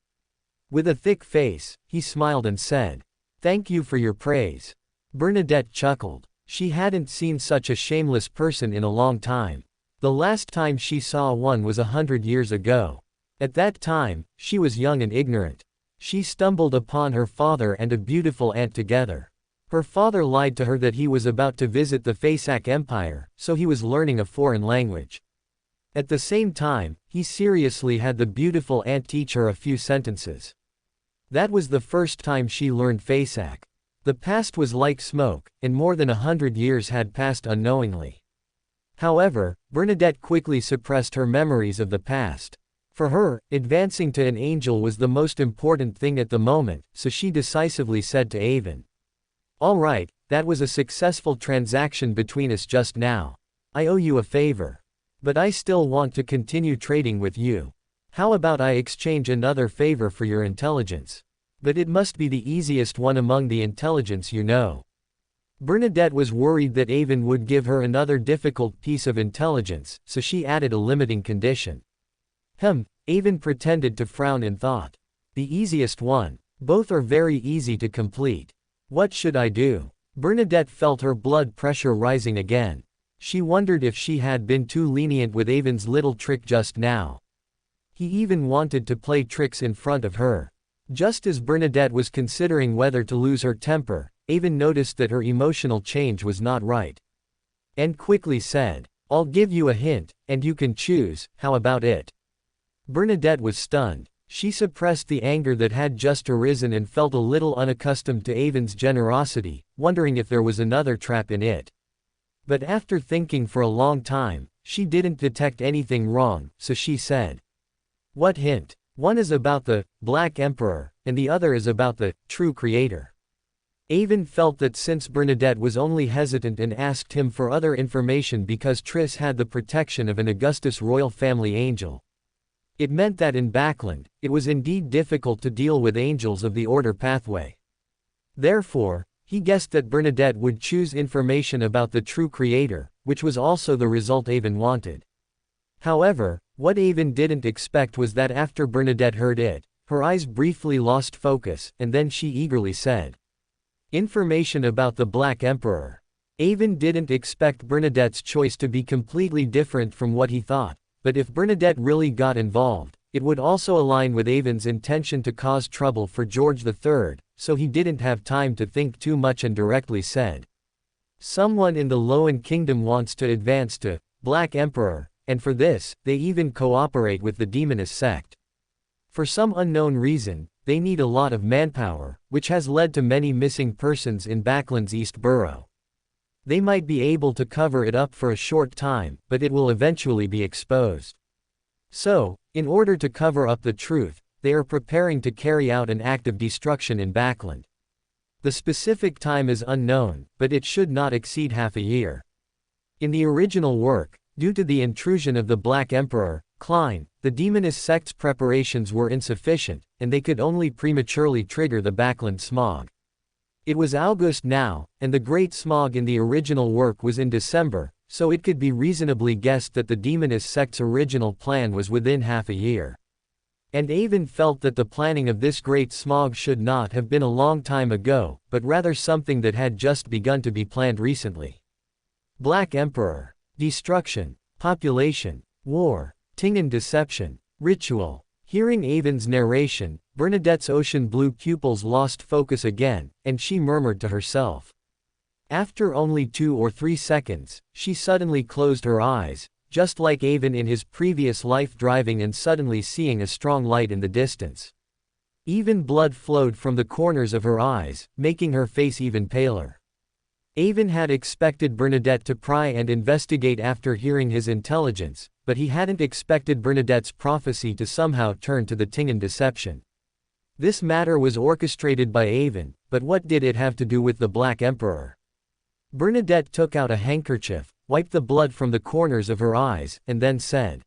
With a thick face, he smiled and said, "Thank you for your praise." Bernadette chuckled. She hadn't seen such a shameless person in a long time. The last time she saw one was 100 years ago. At that time, she was young and ignorant. She stumbled upon her father and a beautiful aunt together. Her father lied to her that he was about to visit the Faesac Empire, so he was learning a foreign language. At the same time, he seriously had the beautiful aunt teach her a few sentences. That was the first time she learned Faesac. The past was like smoke, and more than 100 years had passed unknowingly. However, Bernadette quickly suppressed her memories of the past. For her, advancing to an angel was the most important thing at the moment, so she decisively said to Avon, "All right, that was a successful transaction between us just now. I owe you a favor. But I still want to continue trading with you. How about I exchange another favor for your intelligence? But it must be the easiest one among the intelligence you know." Bernadette was worried that Avon would give her another difficult piece of intelligence, so she added a limiting condition. Avon pretended to frown in thought. "The easiest one. Both are very easy to complete. What should I do?" Bernadette felt her blood pressure rising again. She wondered if she had been too lenient with Avon's little trick just now. He even wanted to play tricks in front of her. Just as Bernadette was considering whether to lose her temper, Avon noticed that her emotional change was not right. And quickly said, "I'll give you a hint, and you can choose, how about it?" Bernadette was stunned. She suppressed the anger that had just arisen and felt a little unaccustomed to Avon's generosity, wondering if there was another trap in it. But after thinking for a long time, she didn't detect anything wrong, so she said, "What hint?" "One is about the Black Emperor, and the other is about the true creator." Avon felt that since Bernadette was only hesitant and asked him for other information because Triss had the protection of an Augustus royal family angel, it meant that in Backland, it was indeed difficult to deal with angels of the order pathway. Therefore, he guessed that Bernadette would choose information about the true creator, which was also the result Avon wanted. However, what Avon didn't expect was that after Bernadette heard it, her eyes briefly lost focus, and then she eagerly said, "Information about the Black Emperor." Avon didn't expect Bernadette's choice to be completely different from what he thought, but if Bernadette really got involved, it would also align with Avon's intention to cause trouble for George III, so he didn't have time to think too much and directly said, "Someone in the Loan Kingdom wants to advance to Black Emperor, and for this, they even cooperate with the Demonist sect. For some unknown reason, they need a lot of manpower, which has led to many missing persons in Backland's East Borough. They might be able to cover it up for a short time, but it will eventually be exposed. So, in order to cover up the truth, they are preparing to carry out an act of destruction in Backland. The specific time is unknown, but it should not exceed half a year." In the original work, due to the intrusion of the Black Emperor, Klein, the Demonist sect's preparations were insufficient, and they could only prematurely trigger the Backland smog. It was August now, and the Great Smog in the original work was in December, so it could be reasonably guessed that the Demonist sect's original plan was within half a year. And Avon felt that the planning of this Great Smog should not have been a long time ago, but rather something that had just begun to be planned recently. Black Emperor. Destruction. Population. War. Tingan deception. Ritual. Hearing Avon's narration, Bernadette's ocean blue pupils lost focus again, and she murmured to herself. After only 2 or 3 seconds, she suddenly closed her eyes, just like Avon in his previous life, driving and suddenly seeing a strong light in the distance. Even blood flowed from the corners of her eyes, making her face even paler. Avon had expected Bernadette to pry and investigate after hearing his intelligence, but he hadn't expected Bernadette's prophecy to somehow turn to the Tingan deception. This matter was orchestrated by Avon, but what did it have to do with the Black Emperor? Bernadette took out a handkerchief, wiped the blood from the corners of her eyes, and then said,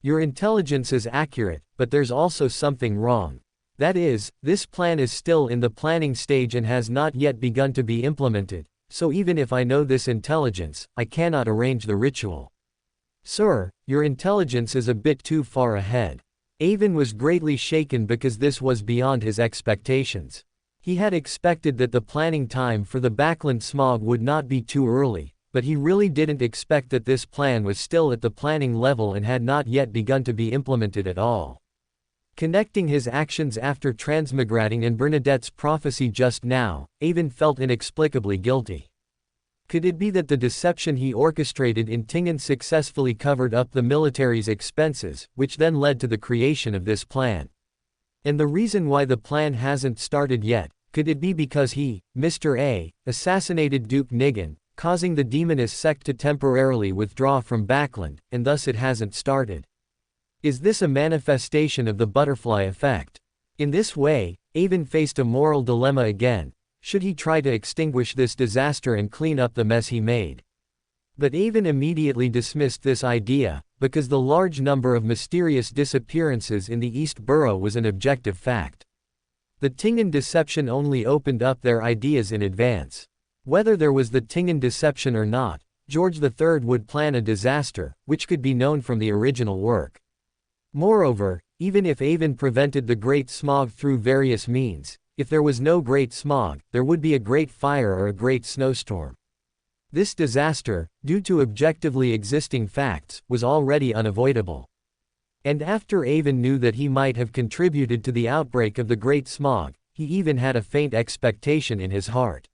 "Your intelligence is accurate, but there's also something wrong. That is, this plan is still in the planning stage and has not yet begun to be implemented, so even if I know this intelligence, I cannot arrange the ritual. Sir, your intelligence is a bit too far ahead. Avon was greatly shaken because this was beyond his expectations. He had expected that the planning time for the backland smog would not be too early, but he really didn't expect that this plan was still at the planning level and had not yet begun to be implemented at all. Connecting his actions after transmigrating and Bernadette's prophecy just now, Avon felt inexplicably guilty. Could it be that the deception he orchestrated in Tingen successfully covered up the military's expenses, which then led to the creation of this plan? And the reason why the plan hasn't started yet, could it be because he, Mr. A, assassinated Duke Nigan, causing the demonist sect to temporarily withdraw from Backland, and thus it hasn't started? Is this a manifestation of the butterfly effect? In this way, Avon faced a moral dilemma again. Should he try to extinguish this disaster and clean up the mess he made? But Avon immediately dismissed this idea, because the large number of mysterious disappearances in the East Borough was an objective fact. The Tingen deception only opened up their ideas in advance. Whether there was the Tingen deception or not, George III would plan a disaster, which could be known from the original work. Moreover, even if Avon prevented the Great Smog through various means, if there was no Great Smog, there would be a Great Fire or a Great Snowstorm. This disaster, due to objectively existing facts, was already unavoidable. And after Avon knew that he might have contributed to the outbreak of the Great Smog, he even had a faint expectation in his heart.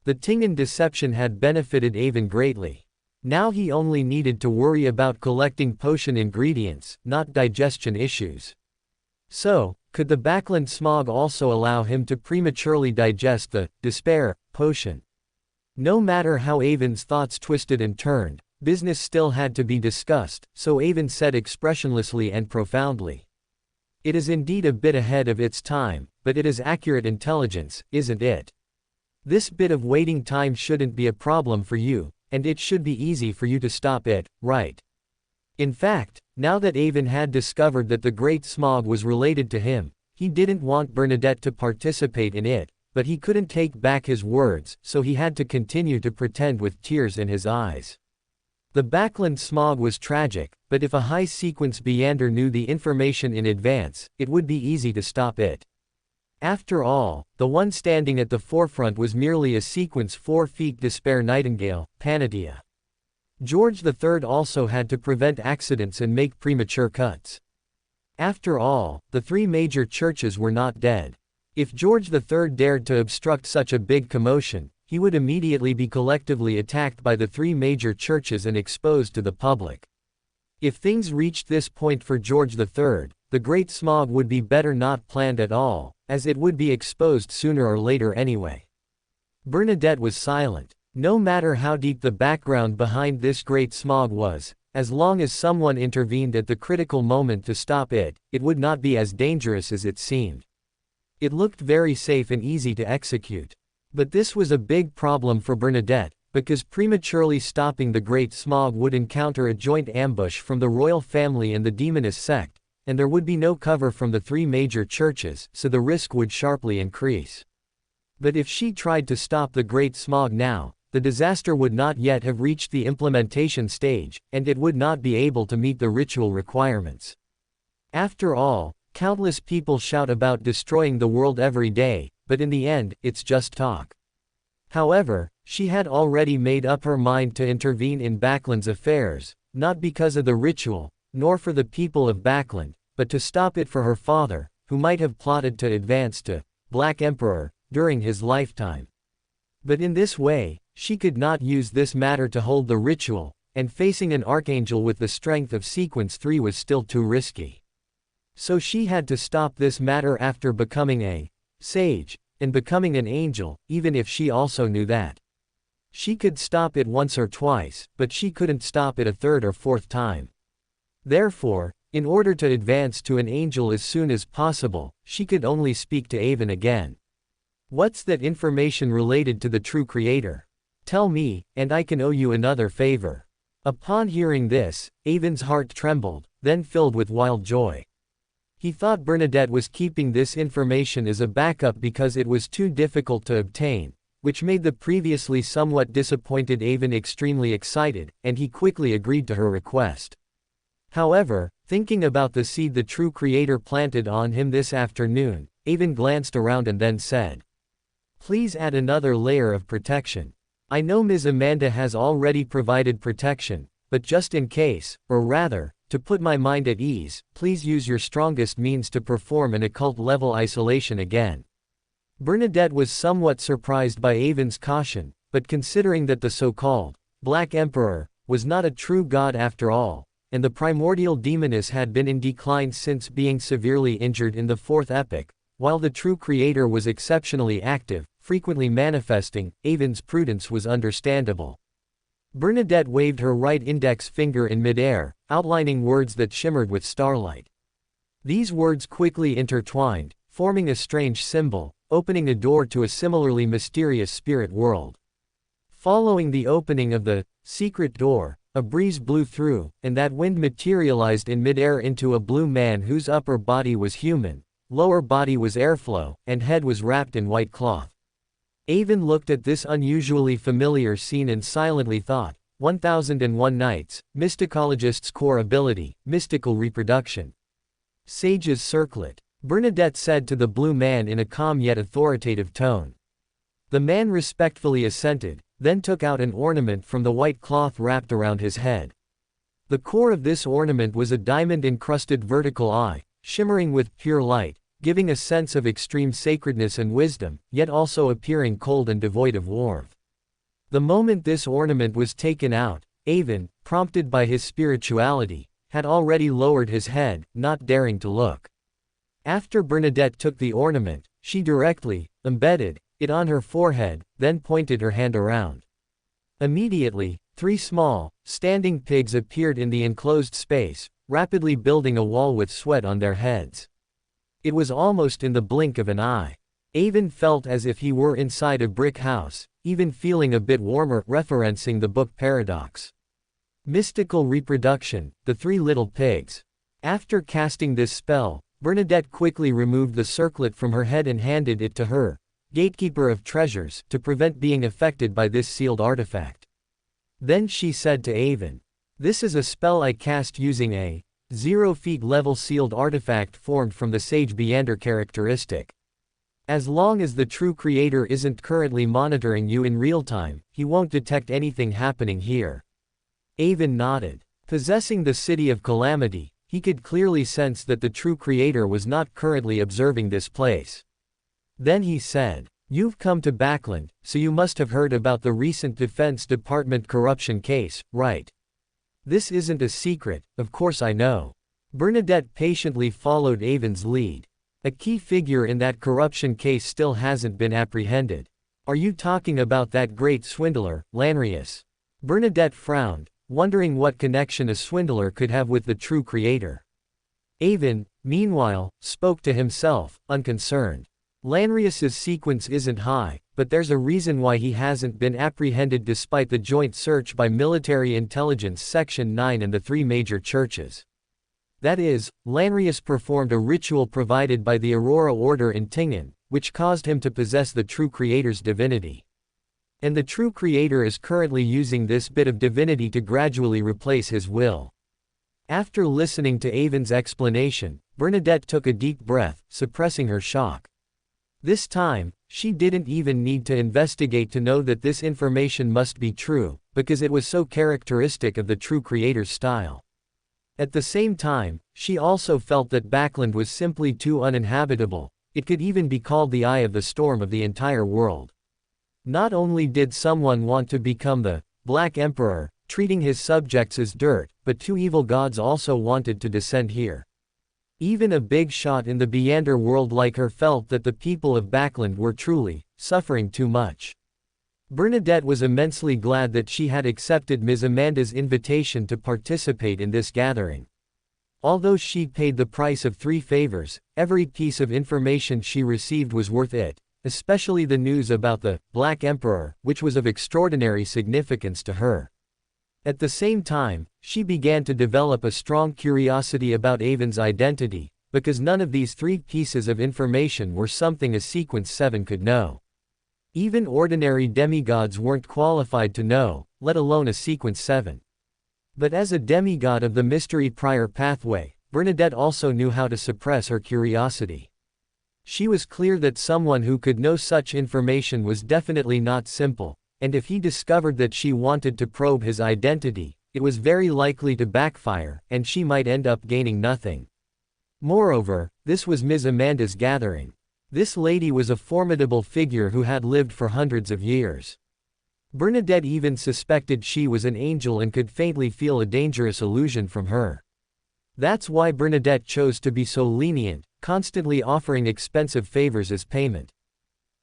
The Tingen deception had benefited Avon greatly. Now he only needed to worry about collecting potion ingredients, not digestion issues. So, could the Backland smog also allow him to prematurely digest the despair potion? No matter how Avon's thoughts twisted and turned, business still had to be discussed, so Avon said expressionlessly and profoundly. It is indeed a bit ahead of its time, but it is accurate intelligence, isn't it? This bit of waiting time shouldn't be a problem for you, and it should be easy for you to stop it, right? In fact, now that Avon had discovered that the Great Smog was related to him, he didn't want Bernadette to participate in it, but he couldn't take back his words, so he had to continue to pretend with tears in his eyes. The Backland smog was tragic, but if a high-sequence Beander knew the information in advance, it would be easy to stop it. After all, the one standing at the forefront was merely a sequence 4 feet despair nightingale, Panatia. George III also had to prevent accidents and make premature cuts. After all, the 3 major churches were not dead. If George III dared to obstruct such a big commotion, he would immediately be collectively attacked by the 3 major churches and exposed to the public. If things reached this point for George III, the Great Smog would be better not planned at all, as it would be exposed sooner or later anyway. Bernadette was silent. No matter how deep the background behind this Great Smog was, as long as someone intervened at the critical moment to stop it, it would not be as dangerous as it seemed. It looked very safe and easy to execute. But this was a big problem for Bernadette, because prematurely stopping the Great Smog would encounter a joint ambush from the royal family and the demonist sect, and there would be no cover from the 3 major churches, so the risk would sharply increase. But if she tried to stop the Great Smog now, the disaster would not yet have reached the implementation stage, and it would not be able to meet the ritual requirements. After all, countless people shout about destroying the world every day, but in the end, it's just talk. However, she had already made up her mind to intervene in Backland's affairs, not because of the ritual, nor for the people of Backland, but to stop it for her father, who might have plotted to advance to Black Emperor during his lifetime. But in this way, she could not use this matter to hold the ritual, and facing an archangel with the strength of Sequence 3 was still too risky. So she had to stop this matter after becoming a sage, and becoming an angel, even if she also knew that. She could stop it once or twice, but she couldn't stop it a 3rd or 4th time. Therefore, in order to advance to an angel as soon as possible, she could only speak to Avon again. What's that information related to the true creator? Tell me, and I can owe you another favor. Upon hearing this, Avon's heart trembled, then filled with wild joy. He thought Bernadette was keeping this information as a backup because it was too difficult to obtain, which made the previously somewhat disappointed Avon extremely excited, and he quickly agreed to her request. However, thinking about the seed the true creator planted on him this afternoon, Avon glanced around and then said, "Please add another layer of protection. I know Ms. Amanda has already provided protection, but just in case, or rather, to put my mind at ease, please use your strongest means to perform an occult-level isolation again." Bernadette was somewhat surprised by Avon's caution, but considering that the so-called Black Emperor was not a true god after all, and the primordial demoness had been in decline since being severely injured in the fourth epoch, while the true creator was exceptionally active, frequently manifesting, Avon's prudence was understandable. Bernadette waved her right index finger in midair, outlining words that shimmered with starlight. These words quickly intertwined, forming a strange symbol, opening a door to a similarly mysterious spirit world. Following the opening of the secret door, a breeze blew through, and that wind materialized in midair into a blue man whose upper body was human, lower body was airflow, and head was wrapped in white cloth. Avon looked at this unusually familiar scene and silently thought, 1001 Nights, Mysticologist's core ability, mystical reproduction. Sage's circlet. Bernadette said to the blue man in a calm yet authoritative tone. The man respectfully assented, then took out an ornament from the white cloth wrapped around his head. The core of this ornament was a diamond-encrusted vertical eye, shimmering with pure light, giving a sense of extreme sacredness and wisdom, yet also appearing cold and devoid of warmth. The moment this ornament was taken out, Avon, prompted by his spirituality, had already lowered his head, not daring to look. After Bernadette took the ornament, she directly embedded it on her forehead, then pointed her hand around. Immediately, 3 small, standing pigs appeared in the enclosed space, rapidly building a wall with sweat on their heads. It was almost in the blink of an eye. Avon felt as if he were inside a brick house, even feeling a bit warmer, referencing the book Paradox. Mystical reproduction, the 3 little pigs. After casting this spell, Bernadette quickly removed the circlet from her head and handed it to her, gatekeeper of treasures, to prevent being affected by this sealed artifact. Then she said to Avon, "This is a spell I cast using a 0 feet level sealed artifact formed from the Sage Beander characteristic. As long as the true creator isn't currently monitoring you in real time, he won't detect anything happening here." Avon nodded. Possessing the City of Calamity, he could clearly sense that the true creator was not currently observing this place. Then he said, "You've come to Backland, so you must have heard about the recent Defense Department corruption case, right?" "This isn't a secret, of course I know." Bernadette patiently followed Avon's lead. "A key figure in that corruption case still hasn't been apprehended. Are you talking about that great swindler, Lanrius?" Bernadette frowned, wondering what connection a swindler could have with the true creator. Avon, meanwhile, spoke to himself, unconcerned. Lanrius's sequence isn't high, but there's a reason why he hasn't been apprehended despite the joint search by Military Intelligence Section 9 and the 3 major churches. That is, Lanrius performed a ritual provided by the Aurora Order in Tingen, which caused him to possess the true creator's divinity. And the true creator is currently using this bit of divinity to gradually replace his will. After listening to Avon's explanation, Bernadette took a deep breath, suppressing her shock. This time, she didn't even need to investigate to know that this information must be true, because it was so characteristic of the true creator's style. At the same time, she also felt that Backland was simply too uninhabitable. It could even be called the eye of the storm of the entire world. Not only did someone want to become the Black Emperor, treating his subjects as dirt, but 2 evil gods also wanted to descend here. Even a big shot in the Beander world like her felt that the people of Backland were truly suffering too much. Bernadette was immensely glad that she had accepted Ms. Amanda's invitation to participate in this gathering. Although she paid the price of 3 favors, every piece of information she received was worth it, especially the news about the Black Emperor, which was of extraordinary significance to her. At the same time, she began to develop a strong curiosity about Avon's identity, because none of these 3 pieces of information were something a Sequence 7 could know. Even ordinary demigods weren't qualified to know, let alone a sequence 7. But as a demigod of the mystery prior pathway, Bernadette also knew how to suppress her curiosity. She was clear that someone who could know such information was definitely not simple, and if he discovered that she wanted to probe his identity, it was very likely to backfire, and she might end up gaining nothing. Moreover, this was Ms. Amanda's gathering. This lady was a formidable figure who had lived for hundreds of years. Bernadette even suspected she was an angel and could faintly feel a dangerous illusion from her. That's why Bernadette chose to be so lenient, constantly offering expensive favors as payment.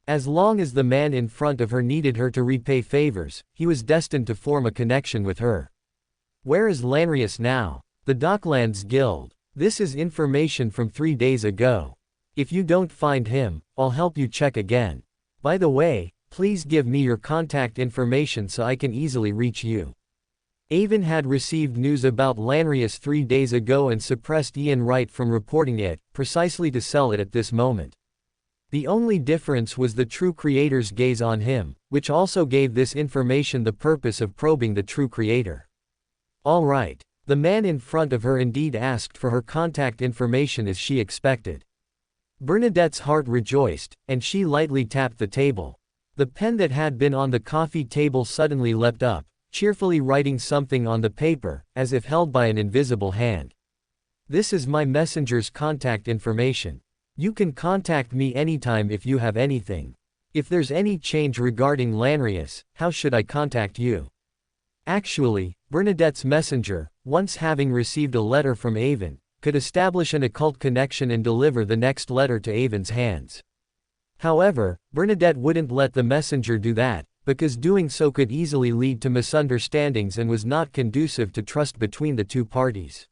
As long as the man in front of her needed her to repay favors, he was destined to form a connection with her. Where is Lanrius now? The Docklands Guild. This is information from 3 days ago. If you don't find him, I'll help you check again. By the way, please give me your contact information so I can easily reach you. Avon had received news about Lanrius 3 days ago and suppressed Ian Wright from reporting it, precisely to sell it at this moment. The only difference was the true creator's gaze on him, which also gave this information the purpose of probing the true creator. All right. The man in front of her indeed asked for her contact information as she expected. Bernadette's heart rejoiced, and she lightly tapped the table. The pen that had been on the coffee table suddenly leapt up, cheerfully writing something on the paper, as if held by an invisible hand. This is my messenger's contact information. You can contact me anytime if you have anything. If there's any change regarding Lanrius, how should I contact you? Actually, Bernadette's messenger, once having received a letter from Avon, could establish an occult connection and deliver the next letter to Avon's hands. However, Bernadette wouldn't let the messenger do that, because doing so could easily lead to misunderstandings and was not conducive to trust between the two parties.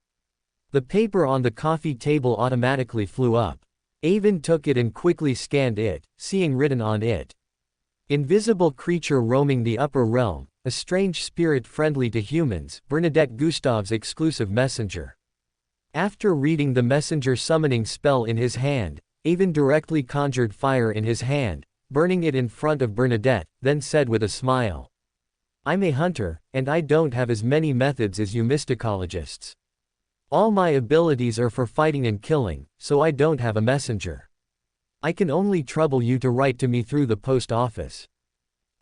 The paper on the coffee table automatically flew up. Avon took it and quickly scanned it, seeing written on it, "Invisible creature roaming the upper realm, a strange spirit friendly to humans, Bernadette Gustav's exclusive messenger." After reading the messenger summoning spell in his hand, Avon directly conjured fire in his hand, burning it in front of Bernadette, then said with a smile, "I'm a hunter, and I don't have as many methods as you mysticologists. All my abilities are for fighting and killing, so I don't have a messenger. I can only trouble you to write to me through the post office.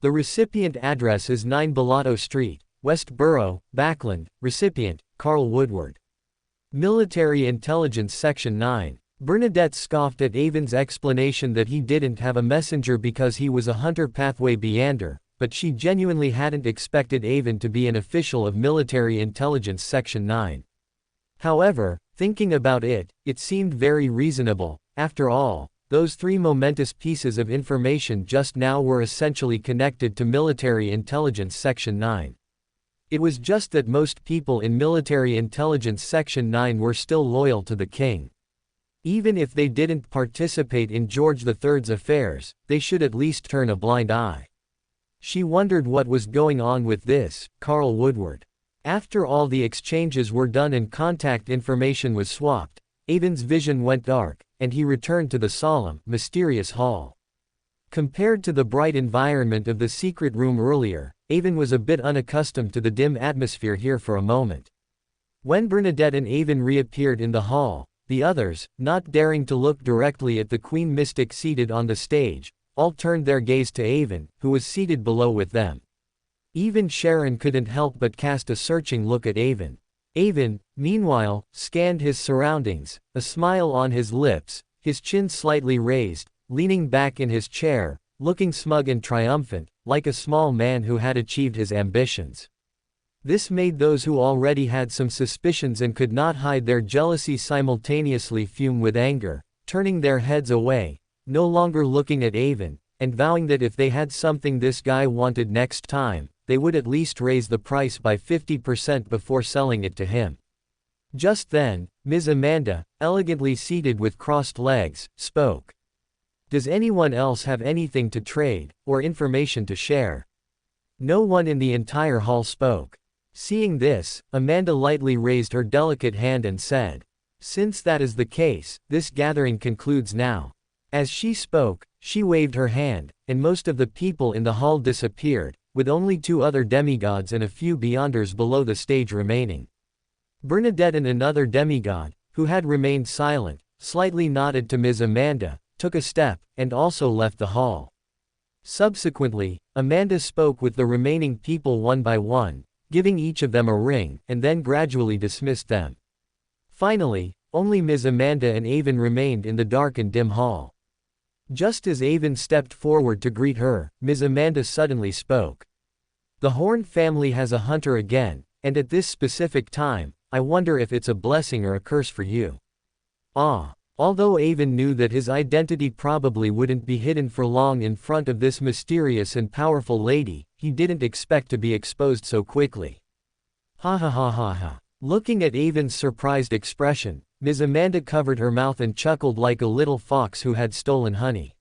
The recipient address is 9 Bellato Street, West Borough, Backland, recipient, Carl Woodward. Military Intelligence Section 9. Bernadette scoffed at Avon's explanation that he didn't have a messenger because he was a hunter pathway beyander, but she genuinely hadn't expected Avon to be an official of Military Intelligence Section 9. However, thinking about it, it seemed very reasonable. After all, those 3 momentous pieces of information just now were essentially connected to Military Intelligence Section 9. It was just that most people in Military Intelligence Section 9 were still loyal to the king. Even if they didn't participate in George III's affairs, they should at least turn a blind eye. She wondered what was going on with this, Carl Woodward. After all the exchanges were done and contact information was swapped, Avon's vision went dark, and he returned to the solemn, mysterious hall. Compared to the bright environment of the secret room earlier, Avon was a bit unaccustomed to the dim atmosphere here for a moment. When Bernadette and Avon reappeared in the hall, the others, not daring to look directly at the Queen Mystic seated on the stage, all turned their gaze to Avon, who was seated below with them. Even Sharon couldn't help but cast a searching look at Avon. Avon, meanwhile, scanned his surroundings, a smile on his lips, his chin slightly raised, leaning back in his chair, looking smug and triumphant, like a small man who had achieved his ambitions. This made those who already had some suspicions and could not hide their jealousy simultaneously fume with anger, turning their heads away, no longer looking at Avon, and vowing that if they had something this guy wanted next time, they would at least raise the price by 50% before selling it to him. Just then, Ms. Amanda, elegantly seated with crossed legs, spoke. "Does anyone else have anything to trade, or information to share?" No one in the entire hall spoke. Seeing this, Amanda lightly raised her delicate hand and said, "Since that is the case, this gathering concludes now. As she spoke, she waved her hand, and most of the people in the hall disappeared, with only 2 other demigods and a few beyonders below the stage remaining. Bernadette and another demigod, who had remained silent, slightly nodded to Ms. Amanda, took a step, and also left the hall. Subsequently, Amanda spoke with the remaining people one by one, giving each of them a ring, and then gradually dismissed them. Finally, only Ms. Amanda and Avon remained in the dark and dim hall. Just as Avon stepped forward to greet her, Ms. Amanda suddenly spoke. "The Horn family has a hunter again, and at this specific time, I wonder if it's a blessing or a curse for you." Although Avon knew that his identity probably wouldn't be hidden for long in front of this mysterious and powerful lady, he didn't expect to be exposed so quickly. Ha ha ha ha ha. Looking at Avon's surprised expression, Ms. Amanda covered her mouth and chuckled like a little fox who had stolen honey.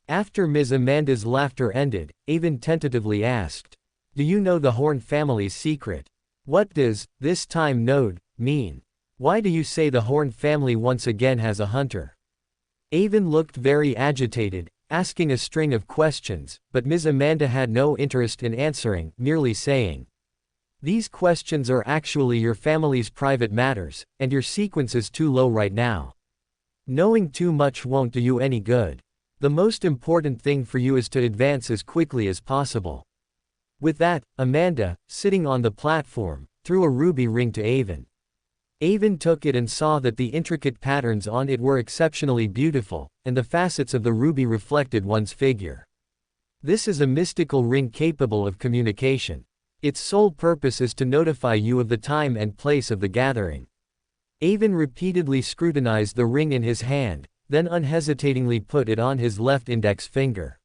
After Ms. Amanda's laughter ended, Avon tentatively asked, "Do you know the Horn family's secret? What does, this time node, mean? Why do you say the Horn family once again has a hunter?" Avon looked very agitated, asking a string of questions, but Ms. Amanda had no interest in answering, merely saying, "These questions are actually your family's private matters, and your sequence is too low right now. Knowing too much won't do you any good. The most important thing for you is to advance as quickly as possible." With that, Amanda, sitting on the platform, threw a ruby ring to Avon. Avon took it and saw that the intricate patterns on it were exceptionally beautiful, and the facets of the ruby reflected one's figure. This is a mystical ring capable of communication. Its sole purpose is to notify you of the time and place of the gathering. Avon repeatedly scrutinized the ring in his hand, then unhesitatingly put it on his left index finger.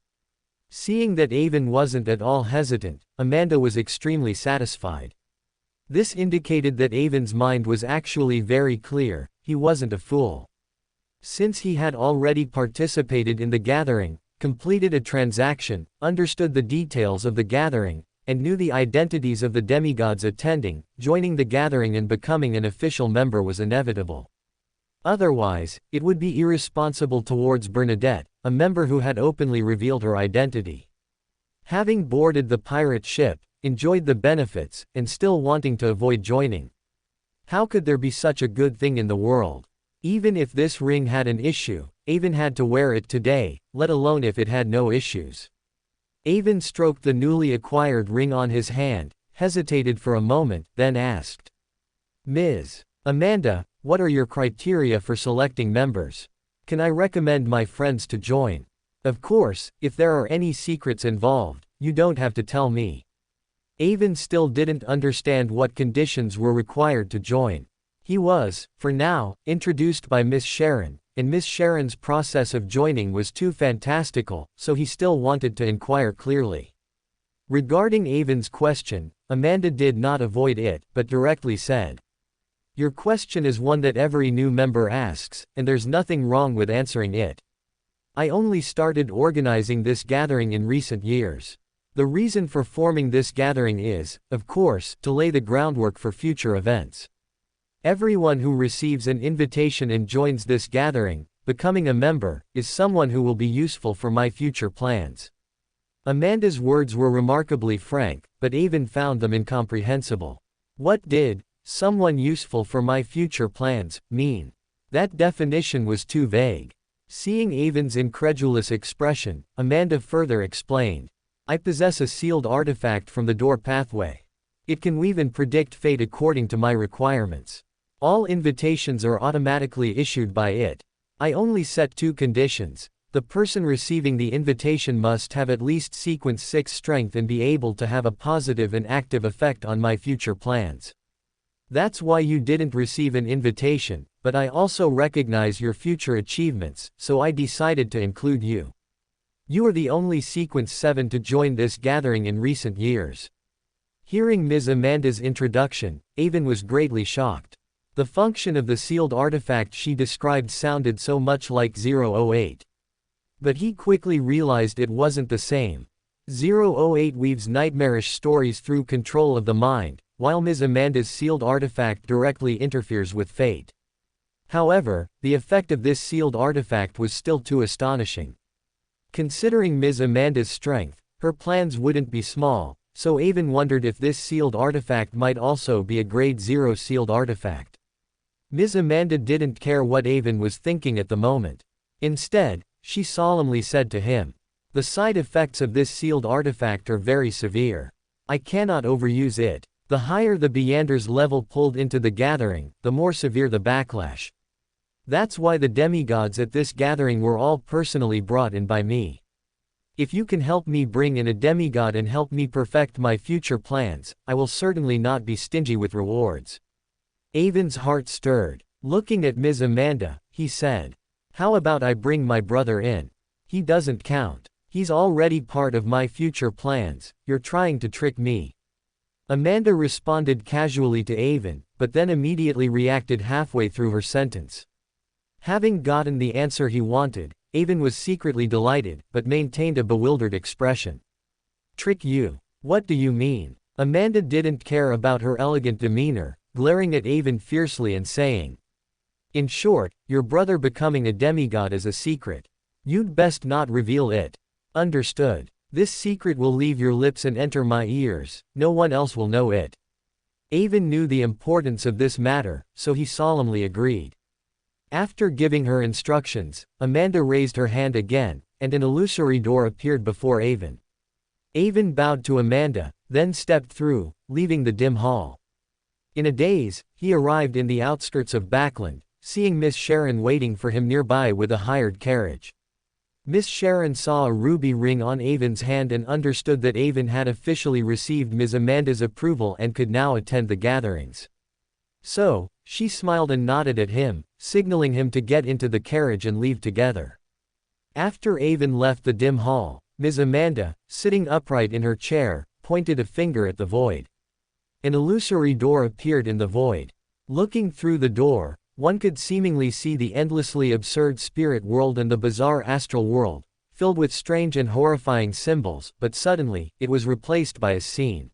Seeing that Avon wasn't at all hesitant, Amanda was extremely satisfied. This indicated that Avon's mind was actually very clear, he wasn't a fool. Since he had already participated in the gathering, completed a transaction, understood the details of the gathering, and knew the identities of the demigods attending, joining the gathering and becoming an official member was inevitable. Otherwise, it would be irresponsible towards Bernadette, a member who had openly revealed her identity. Having boarded the pirate ship, enjoyed the benefits, and still wanting to avoid joining. How could there be such a good thing in the world? Even if this ring had an issue, Avon had to wear it today, let alone if it had no issues. Avon stroked the newly acquired ring on his hand, hesitated for a moment, then asked, "Ms. Amanda, what are your criteria for selecting members? Can I recommend my friends to join? Of course, if there are any secrets involved, you don't have to tell me." Avon still didn't understand what conditions were required to join. He was, for now, introduced by Miss Sharon, and Miss Sharon's process of joining was too fantastical, so he still wanted to inquire clearly. Regarding Avon's question, Amanda did not avoid it, but directly said, "Your question is one that every new member asks, and there's nothing wrong with answering it. I only started organizing this gathering in recent years. The reason for forming this gathering is, of course, to lay the groundwork for future events. Everyone who receives an invitation and joins this gathering, becoming a member, is someone who will be useful for my future plans." Amanda's words were remarkably frank, but Avon found them incomprehensible. What did "someone useful for my future plans" mean? That definition was too vague. Seeing Avon's incredulous expression, Amanda further explained, "I possess a sealed artifact from the door pathway. It can weave and predict fate according to my requirements. All invitations are automatically issued by it. I only set 2 conditions. The person receiving the invitation must have at least sequence 6 strength and be able to have a positive and active effect on my future plans. That's why you didn't receive an invitation, but I also recognize your future achievements, so I decided to include you. You are the only sequence 7 to join this gathering in recent years." Hearing Ms. Amanda's introduction, Avon was greatly shocked. The function of the sealed artifact she described sounded so much like 008. But he quickly realized it wasn't the same. 008 weaves nightmarish stories through control of the mind, while Ms. Amanda's sealed artifact directly interferes with fate. However, the effect of this sealed artifact was still too astonishing. Considering Ms. Amanda's strength, her plans wouldn't be small, so Avon wondered if this sealed artifact might also be a grade 0 sealed artifact. Ms. Amanda didn't care what Avon was thinking at the moment. Instead, she solemnly said to him, "The side effects of this sealed artifact are very severe. I cannot overuse it. The higher the Beyander's level pulled into the gathering, the more severe the backlash. That's why the demigods at this gathering were all personally brought in by me. If you can help me bring in a demigod and help me perfect my future plans, I will certainly not be stingy with rewards." Avon's heart stirred. Looking at Ms. Amanda, he said, "How about I bring my brother in? He doesn't count. He's already part of my future plans. You're trying to trick me." Amanda responded casually to Avon, but then immediately reacted halfway through her sentence. Having gotten the answer he wanted, Avon was secretly delighted, but maintained a bewildered expression. "Trick you? What do you mean?" Amanda didn't care about her elegant demeanor, glaring at Avon fiercely and saying, "In short, your brother becoming a demigod is a secret. You'd best not reveal it. Understood? This secret will leave your lips and enter my ears, no one else will know it." Avon knew the importance of this matter, so he solemnly agreed. After giving her instructions, Amanda raised her hand again, and an illusory door appeared before Avon. Avon bowed to Amanda, then stepped through, leaving the dim hall. In a daze, he arrived in the outskirts of Backland, seeing Miss Sharon waiting for him nearby with a hired carriage. Miss Sharon saw a ruby ring on Avon's hand and understood that Avon had officially received Ms. Amanda's approval and could now attend the gatherings. So, she smiled and nodded at him, signaling him to get into the carriage and leave together. After Avon left the dim hall, Ms. Amanda, sitting upright in her chair, pointed a finger at the void. An illusory door appeared in the void. Looking through the door, one could seemingly see the endlessly absurd spirit world and the bizarre astral world, filled with strange and horrifying symbols, but suddenly, it was replaced by a scene.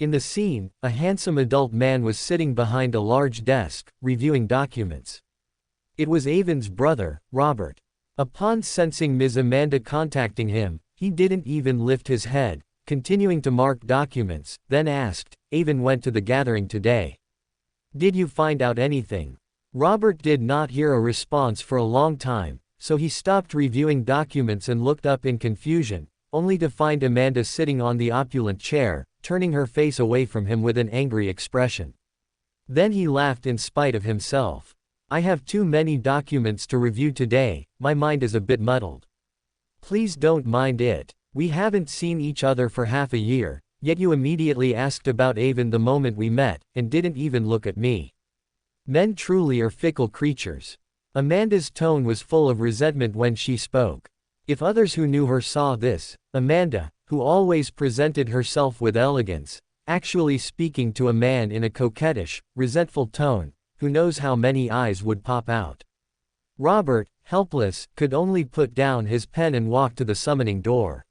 In the scene, a handsome adult man was sitting behind a large desk, reviewing documents. It was Avon's brother, Robert. Upon sensing Ms. Amanda contacting him, he didn't even lift his head, continuing to mark documents, then asked, "Avon went to the gathering today. Did you find out anything?" Robert did not hear a response for a long time, so he stopped reviewing documents and looked up in confusion, only to find Amanda sitting on the opulent chair, turning her face away from him with an angry expression. Then he laughed in spite of himself. "I have too many documents to review today, my mind is a bit muddled. Please don't mind it. We haven't seen each other for half a year, yet you immediately asked about Avon the moment we met, and didn't even look at me. Men truly are fickle creatures." Amanda's tone was full of resentment when she spoke. If others who knew her saw this, Amanda, who always presented herself with elegance, actually speaking to a man in a coquettish, resentful tone, who knows how many eyes would pop out. Robert, helpless, could only put down his pen and walk to the summoning door.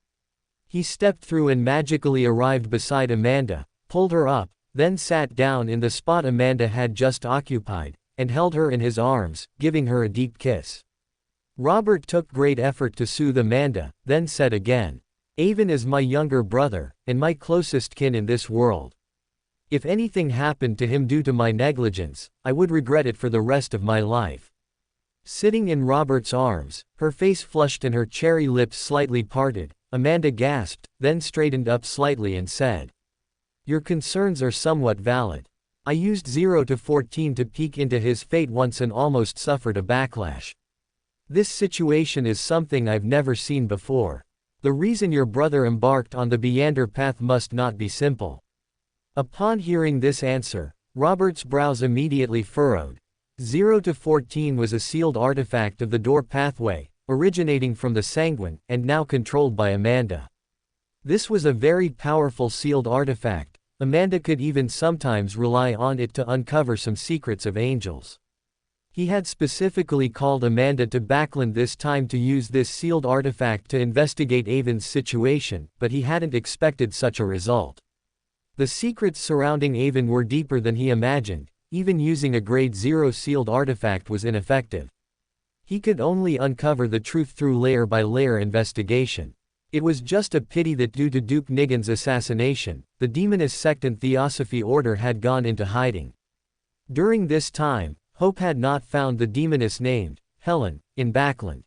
He stepped through and magically arrived beside Amanda, pulled her up, then sat down in the spot Amanda had just occupied, and held her in his arms, giving her a deep kiss. Robert took great effort to soothe Amanda, then said again, "Avon is my younger brother, and my closest kin in this world. If anything happened to him due to my negligence, I would regret it for the rest of my life." Sitting in Robert's arms, her face flushed and her cherry lips slightly parted, Amanda gasped, then straightened up slightly and said, "Your concerns are somewhat valid. I used 0 to 14 to peek into his fate once and almost suffered a backlash. This situation is something I've never seen before. The reason your brother embarked on the Beyander path must not be simple." Upon hearing this answer, Robert's brows immediately furrowed. 0 to 14 was a sealed artifact of the door pathway, originating from the Sanguine, and now controlled by Amanda. This was a very powerful sealed artifact. Amanda could even sometimes rely on it to uncover some secrets of angels. He had specifically called Amanda to Backland this time to use this sealed artifact to investigate Avon's situation, but he hadn't expected such a result. The secrets surrounding Avon were deeper than he imagined, even using a grade 0 sealed artifact was ineffective. He could only uncover the truth through layer-by-layer investigation. It was just a pity that due to Duke Nigan's assassination, the demonist sect and Theosophy Order had gone into hiding. During this time, Hope had not found the demoness named Helen in Backland.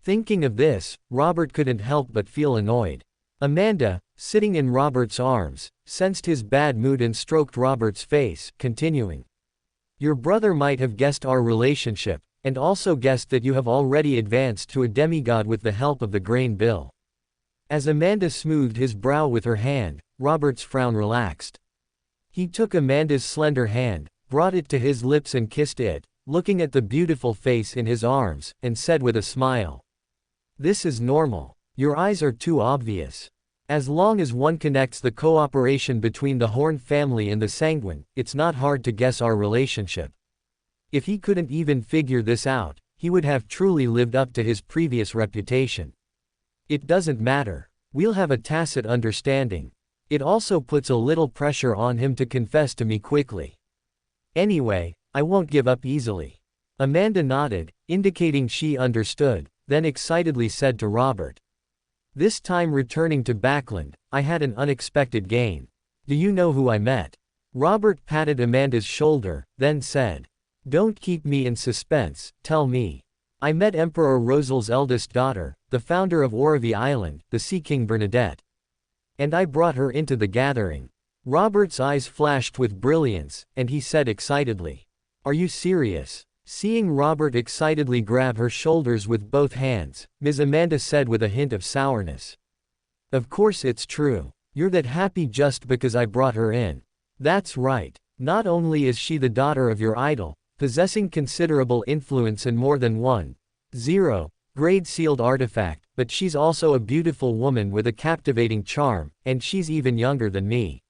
Thinking of this, Robert couldn't help but feel annoyed. Amanda, sitting in Robert's arms, sensed his bad mood and stroked Robert's face, continuing. Your brother might have guessed our relationship, and also guessed that you have already advanced to a demigod with the help of the grain bill. As Amanda smoothed his brow with her hand, Robert's frown relaxed. He took Amanda's slender hand, brought it to his lips and kissed it, looking at the beautiful face in his arms, and said with a smile. This is normal. Your eyes are too obvious. As long as one connects the cooperation between the Horn family and the Sanguine, it's not hard to guess our relationship. If he couldn't even figure this out, he would have truly lived up to his previous reputation. It doesn't matter. We'll have a tacit understanding. It also puts a little pressure on him to confess to me quickly. Anyway, I won't give up easily. Amanda nodded, indicating she understood, then excitedly said to Robert. This time returning to Backland, I had an unexpected gain. Do you know who I met? Robert patted Amanda's shoulder, then said. Don't keep me in suspense, tell me. I met Emperor Rosal's eldest daughter, the founder of Orovie Island, the Sea King Bernadette. And I brought her into the gathering. Robert's eyes flashed with brilliance, and he said excitedly. Are you serious? Seeing Robert excitedly grab her shoulders with both hands, Ms. Amanda said with a hint of sourness. Of course it's true. You're that happy just because I brought her in. That's right. Not only is she the daughter of your idol, possessing considerable influence and more than one 0 grade sealed artifact, but she's also a beautiful woman with a captivating charm, and she's even younger than me.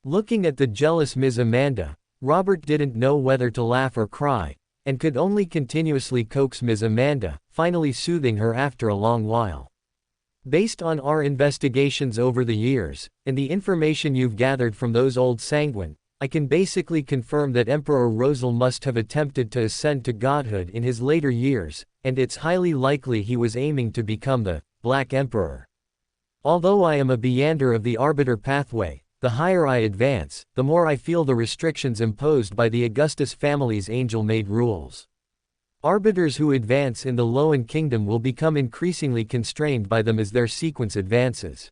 Looking at the jealous Ms. Amanda, Robert didn't know whether to laugh or cry, and could only continuously coax Ms. Amanda, finally soothing her after a long while. Based on our investigations over the years, and the information you've gathered from those old Sanguine, I can basically confirm that Emperor Rosal must have attempted to ascend to godhood in his later years, and it's highly likely he was aiming to become the Black Emperor. Although I am a Beyander of the Arbiter pathway, the higher I advance, the more I feel the restrictions imposed by the Augustus family's angel-made rules. Arbiters who advance in the Loan Kingdom will become increasingly constrained by them as their sequence advances.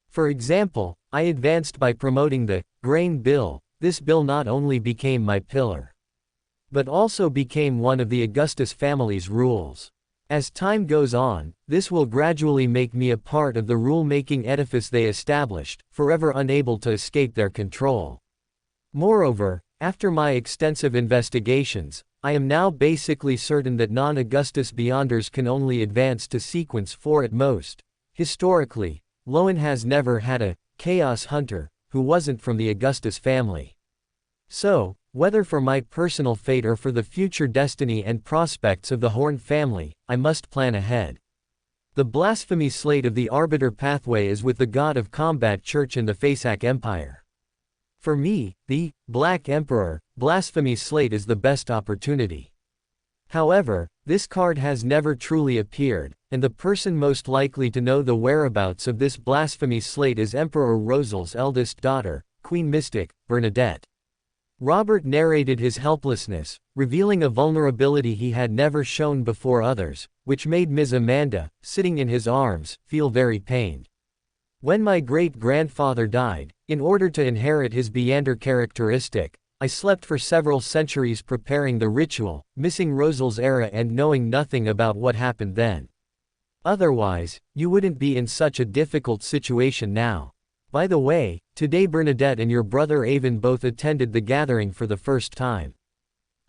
For example, I advanced by promoting the grain bill. This bill not only became my pillar, but also became one of the Augustus family's rules. As time goes on, this will gradually make me a part of the rule-making edifice they established, forever unable to escape their control. Moreover, after my extensive investigations, I am now basically certain that non-Augustus Beyonders can only advance to sequence 4 at most. Historically, Loan has never had a Chaos Hunter who wasn't from the Augustus family. So, whether for my personal fate or for the future destiny and prospects of the Horn family, I must plan ahead. The blasphemy slate of the Arbiter pathway is with the God of Combat Church in the Fasak Empire. For me, the Black Emperor blasphemy slate is the best opportunity. However, this card has never truly appeared, and the person most likely to know the whereabouts of this blasphemy slate is Emperor Rosal's eldest daughter, Queen Mystic, Bernadette. Robert narrated his helplessness, revealing a vulnerability he had never shown before others, which made Ms. Amanda, sitting in his arms, feel very pained. When my great-grandfather died, in order to inherit his Beyander characteristic, I slept for several centuries preparing the ritual, missing Rosal's era and knowing nothing about what happened then. Otherwise, you wouldn't be in such a difficult situation now. By the way, today Bernadette and your brother Avon both attended the gathering for the first time.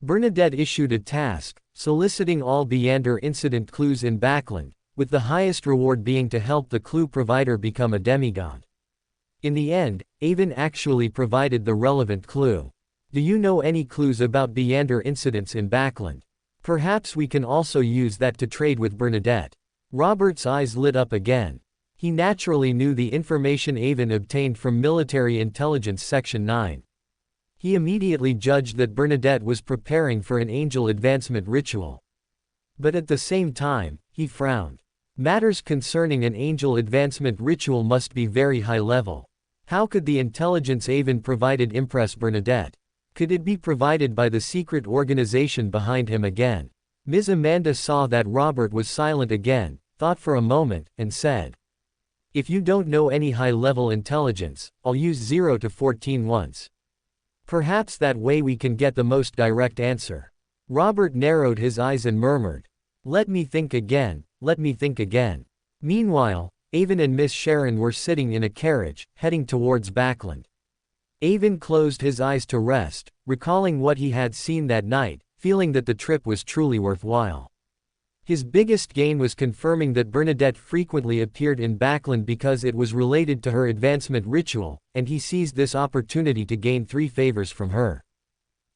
Bernadette issued a task, soliciting all Beyander incident clues in Backland, with the highest reward being to help the clue provider become a demigod. In the end, Avon actually provided the relevant clue. Do you know any clues about Beyander incidents in Backland? Perhaps we can also use that to trade with Bernadette. Robert's eyes lit up again. He naturally knew the information Avon obtained from Military Intelligence Section 9. He immediately judged that Bernadette was preparing for an angel advancement ritual. But at the same time, he frowned. Matters concerning an angel advancement ritual must be very high level. How could the intelligence Avon provided impress Bernadette? Could it be provided by the secret organization behind him again? Ms. Amanda saw that Robert was silent again, thought for a moment, and said, "If you don't know any high-level intelligence, I'll use 0 to 14 once. Perhaps that way we can get the most direct answer." Robert narrowed his eyes and murmured, "Let me think again, let me think again." Meanwhile, Avon and Miss Sharon were sitting in a carriage, heading towards Backland. Avon closed his eyes to rest, recalling what he had seen that night, feeling that the trip was truly worthwhile. His biggest gain was confirming that Bernadette frequently appeared in Backland because it was related to her advancement ritual, and he seized this opportunity to gain 3 favors from her.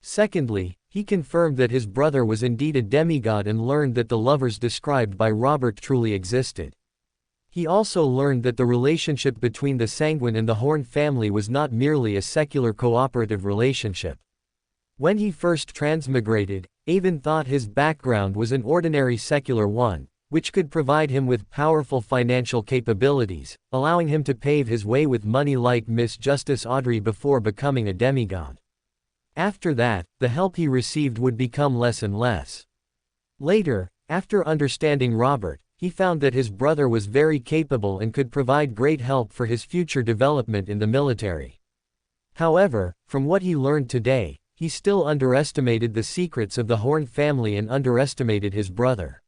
Secondly, he confirmed that his brother was indeed a demigod and learned that the lovers described by Robert truly existed. He also learned that the relationship between the Sanguine and the Horn family was not merely a secular cooperative relationship. When he first transmigrated, Avon thought his background was an ordinary secular one, which could provide him with powerful financial capabilities, allowing him to pave his way with money like Miss Justice Audrey before becoming a demigod. After that, the help he received would become less and less. Later, after understanding Robert, he found that his brother was very capable and could provide great help for his future development in the military. However, from what he learned today, he still underestimated the secrets of the Horn family and underestimated his brother.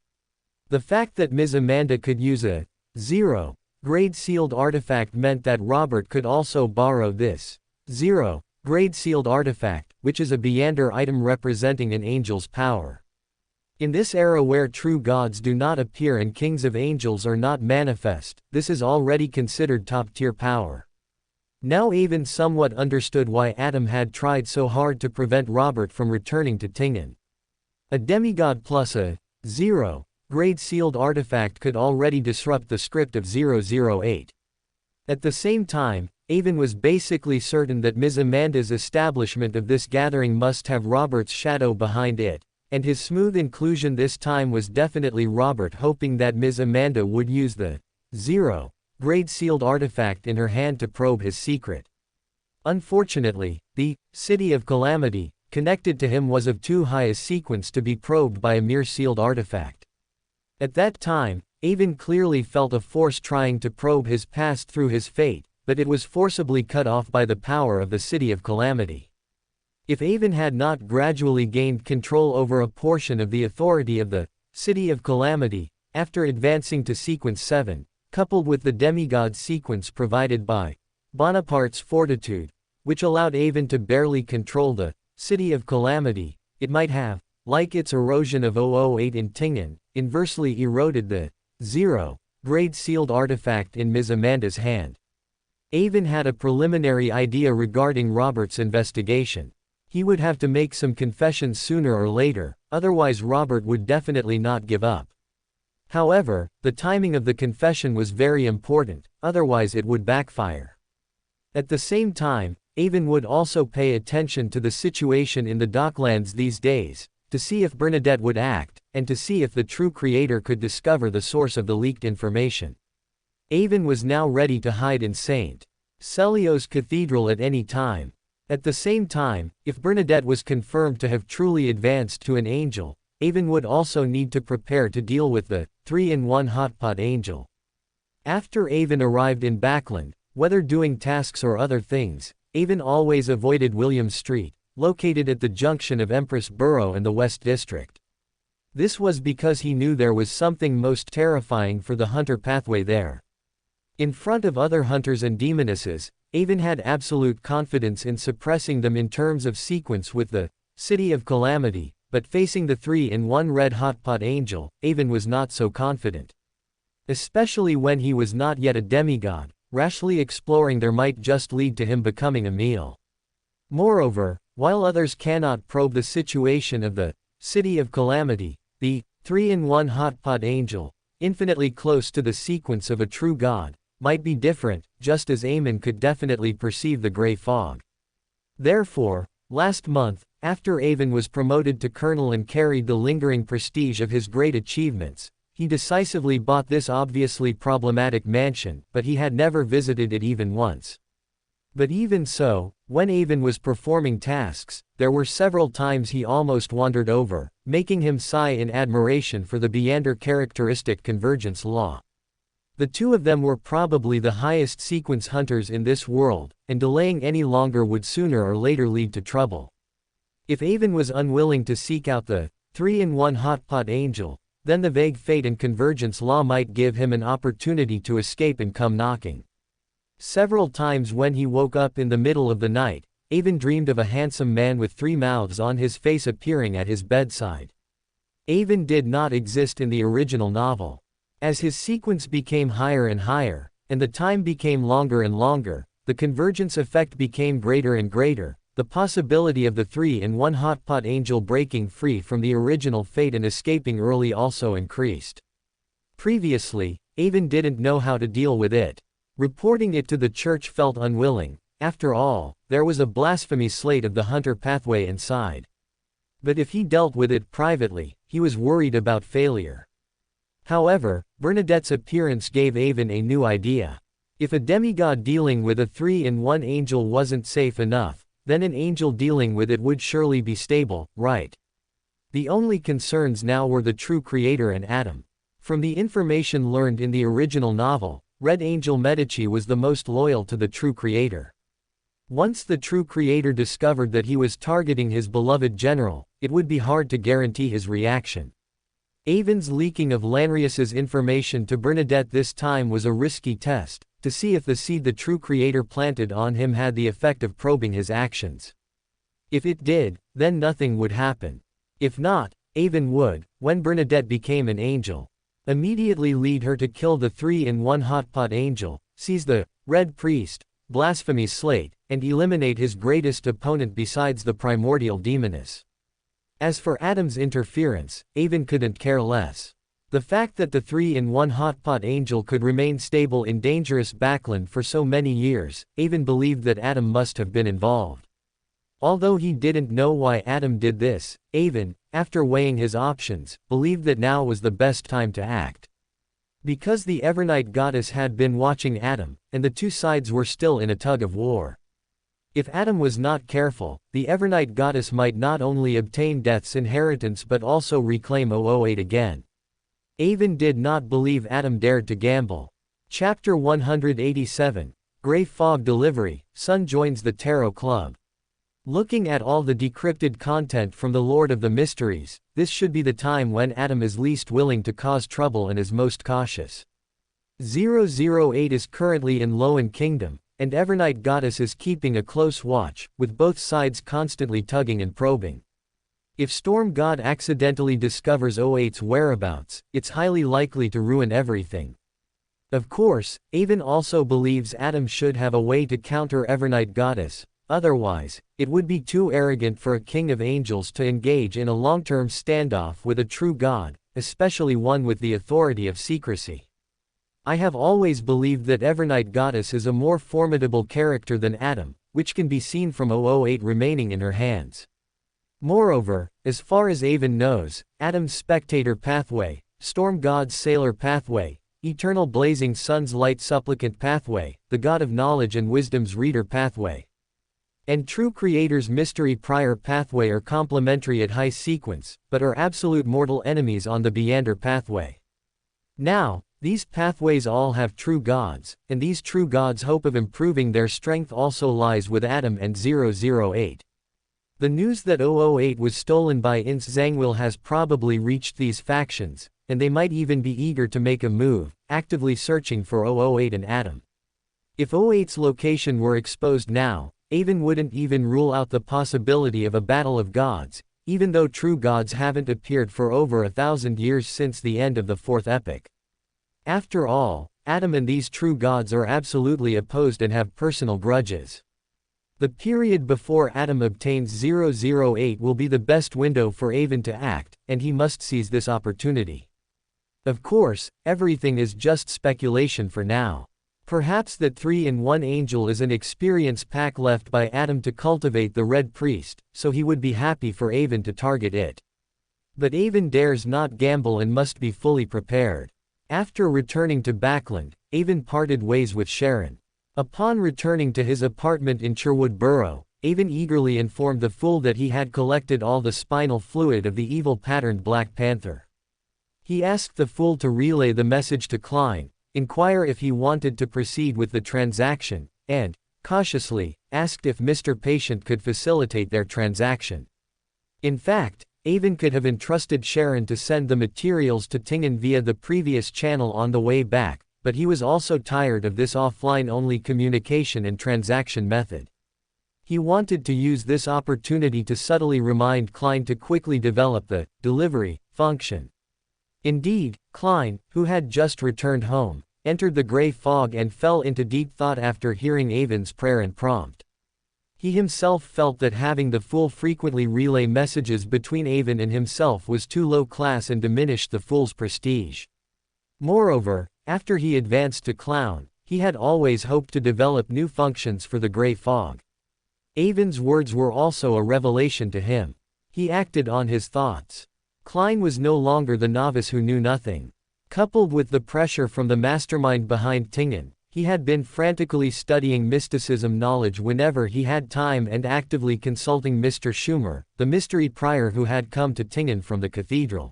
The fact that Ms. Amanda could use a 0-grade sealed artifact meant that Robert could also borrow this 0-grade sealed artifact, which is a Beyonder item representing an angel's power. In this era where true gods do not appear and kings of angels are not manifest, this is already considered top-tier power. Now Avon somewhat understood why Adam had tried so hard to prevent Robert from returning to Tingen. A demigod plus a 0-grade sealed artifact could already disrupt the script of 008. At the same time, Avon was basically certain that Ms. Amanda's establishment of this gathering must have Robert's shadow behind it, and his smooth inclusion this time was definitely Robert hoping that Ms. Amanda would use the 0-grade sealed artifact in her hand to probe his secret. Unfortunately, the City of Calamity connected to him was of too high a sequence to be probed by a mere sealed artifact. At that time, Avon clearly felt a force trying to probe his past through his fate, but it was forcibly cut off by the power of the City of Calamity. If Avon had not gradually gained control over a portion of the authority of the City of Calamity, after advancing to Sequence 7, coupled with the demigod sequence provided by Bonaparte's fortitude, which allowed Avon to barely control the City of Calamity, it might have, like its erosion of 008 in Tingen, inversely eroded the 0-grade sealed artifact in Ms. Amanda's hand. Avon had a preliminary idea regarding Robert's investigation. He would have to make some confessions sooner or later, otherwise Robert would definitely not give up. However, the timing of the confession was very important, otherwise it would backfire. At the same time, Avon would also pay attention to the situation in the Docklands these days, to see if Bernadette would act, and to see if the true creator could discover the source of the leaked information. Avon was now ready to hide in St. Celio's Cathedral at any time. At the same time, if Bernadette was confirmed to have truly advanced to an angel, Avon would also need to prepare to deal with the 3-in-1 hotpot angel. After Avon arrived in Backland, whether doing tasks or other things, Avon always avoided William Street, located at the junction of Empress Borough and the West District. This was because he knew there was something most terrifying for the hunter pathway there. In front of other hunters and demonesses, Avon had absolute confidence in suppressing them in terms of sequence with the City of Calamity, but facing the 3-in-1 red hotpot angel, Avon was not so confident. Especially when he was not yet a demigod, rashly exploring there might just lead to him becoming a meal. Moreover, while others cannot probe the situation of the City of Calamity, the 3-in-1 hotpot angel, infinitely close to the sequence of a true god, might be different, just as Aemon could definitely perceive the gray fog. Therefore, Last month, after Avon was promoted to colonel and carried the lingering prestige of his great achievements, he decisively bought this obviously problematic mansion, but he had never visited it even once. But even so, when Avon was performing tasks, there were several times he almost wandered over, making him sigh in admiration for the Beander characteristic convergence law. The two of them were probably the highest sequence hunters in this world, and delaying any longer would sooner or later lead to trouble. If Avon was unwilling to seek out the 3-in-1 hotpot angel, then the vague fate and convergence law might give him an opportunity to escape and come knocking. Several times when he woke up in the middle of the night, Avon dreamed of a handsome man with 3 mouths on his face appearing at his bedside. Avon did not exist in the original novel. As his sequence became higher and higher, and the time became longer and longer, the convergence effect became greater and greater. The possibility of the 3-in-1 hotpot angel breaking free from the original fate and escaping early also increased. Previously, Avon didn't know how to deal with it. Reporting it to the church felt unwilling. After all, there was a blasphemy slate of the hunter pathway inside. But if he dealt with it privately, he was worried about failure. However, Bernadette's appearance gave Avon a new idea. If a demigod dealing with a 3-in-1 angel wasn't safe enough, then an angel dealing with it would surely be stable, right? The only concerns now were the true creator and Adam. From the information learned in the original novel, Red Angel Medici was the most loyal to the true creator. Once the true creator discovered that he was targeting his beloved general, it would be hard to guarantee his reaction. Avon's leaking of Lanrius's information to Bernadette this time was a risky test, to see if the seed the true creator planted on him had the effect of probing his actions. If it did, then nothing would happen. If not, Avon would, when Bernadette became an angel, immediately lead her to kill the 3-in-1 hotpot angel, seize the Red Priest blasphemy slate, and eliminate his greatest opponent besides the primordial demoness. As for Adam's interference, Avon couldn't care less. The fact that the 3-in-1 hotpot angel could remain stable in dangerous backland for so many years, Avon believed that Adam must have been involved. Although he didn't know why Adam did this, Avon, after weighing his options, believed that now was the best time to act. Because the Evernight goddess had been watching Adam, and the two sides were still in a tug-of-war. If Adam was not careful, the Evernight goddess might not only obtain Death's inheritance but also reclaim 008 again. Avon did not believe Adam dared to gamble. Chapter 187, Grey Fog Delivery, Sun joins the Tarot Club. Looking at all the decrypted content from the Lord of the Mysteries, this should be the time when Adam is least willing to cause trouble and is most cautious. 008 is currently in Lowen Kingdom, and Evernight Goddess is keeping a close watch, with both sides constantly tugging and probing. If Storm God accidentally discovers 008's whereabouts, it's highly likely to ruin everything. Of course, Avon also believes Adam should have a way to counter Evernight Goddess. Otherwise, it would be too arrogant for a king of angels to engage in a long-term standoff with a true god, especially one with the authority of secrecy. I have always believed that Evernight Goddess is a more formidable character than Adam, which can be seen from 008 remaining in her hands. Moreover, as far as Avon knows, Adam's Spectator Pathway, Storm God's Sailor Pathway, Eternal Blazing Sun's Light Supplicant Pathway, the God of Knowledge and Wisdom's Reader Pathway, and True Creator's Mystery Prior Pathway are complementary at high sequence, but are absolute mortal enemies on the Beander Pathway. Now, these pathways all have true gods, and these true gods' hope of improving their strength also lies with Adam and 008. The news that 008 was stolen by Ince Zangwill has probably reached these factions, and they might even be eager to make a move, actively searching for 008 and Adam. If 008's location were exposed now, Avon wouldn't even rule out the possibility of a battle of gods, even though true gods haven't appeared for over 1,000 years since the end of the fourth epic. After all, Adam and these true gods are absolutely opposed and have personal grudges. The period before Adam obtains 008 will be the best window for Avon to act, and he must seize this opportunity. Of course, everything is just speculation for now. Perhaps that 3-in-1 angel is an experience pack left by Adam to cultivate the Red Priest, so he would be happy for Avon to target it. But Avon dares not gamble and must be fully prepared. After returning to Backland, Avon parted ways with Sharon. Upon returning to his apartment in Sherwood Borough, Avon eagerly informed the fool that he had collected all the spinal fluid of the evil-patterned Black Panther. He asked the fool to relay the message to Klein, inquire if he wanted to proceed with the transaction, and, cautiously, asked if Mr. Patient could facilitate their transaction. In fact, Avon could have entrusted Sharon to send the materials to Tingen via the previous channel on the way back, but he was also tired of this offline-only communication and transaction method. He wanted to use this opportunity to subtly remind Klein to quickly develop the delivery function. Indeed, Klein, who had just returned home, entered the gray fog and fell into deep thought after hearing Avon's prayer and prompt. He himself felt that having the fool frequently relay messages between Avon and himself was too low class and diminished the fool's prestige. Moreover, after he advanced to clown, he had always hoped to develop new functions for the gray fog. Avon's words were also a revelation to him. He acted on his thoughts. Klein was no longer the novice who knew nothing. Coupled with the pressure from the mastermind behind Tingen, he had been frantically studying mysticism knowledge whenever he had time and actively consulting Mr. Schumer, the mysteried prior who had come to Tingen from the cathedral.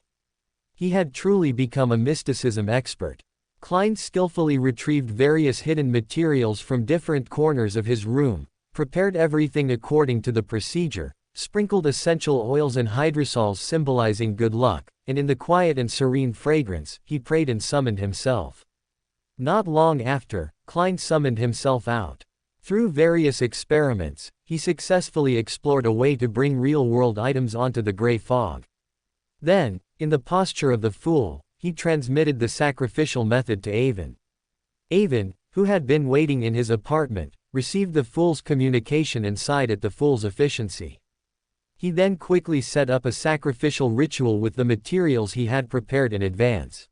He had truly become a mysticism expert. Klein skillfully retrieved various hidden materials from different corners of his room, prepared everything according to the procedure, sprinkled essential oils and hydrosols symbolizing good luck, and in the quiet and serene fragrance, he prayed and summoned himself. Not long after, Klein summoned himself out. Through various experiments, he successfully explored a way to bring real-world items onto the gray fog. Then, in the posture of the fool, he transmitted the sacrificial method to Avon. Avon, who had been waiting in his apartment, received the fool's communication and sighed at the fool's efficiency. He then quickly set up a sacrificial ritual with the materials he had prepared in advance.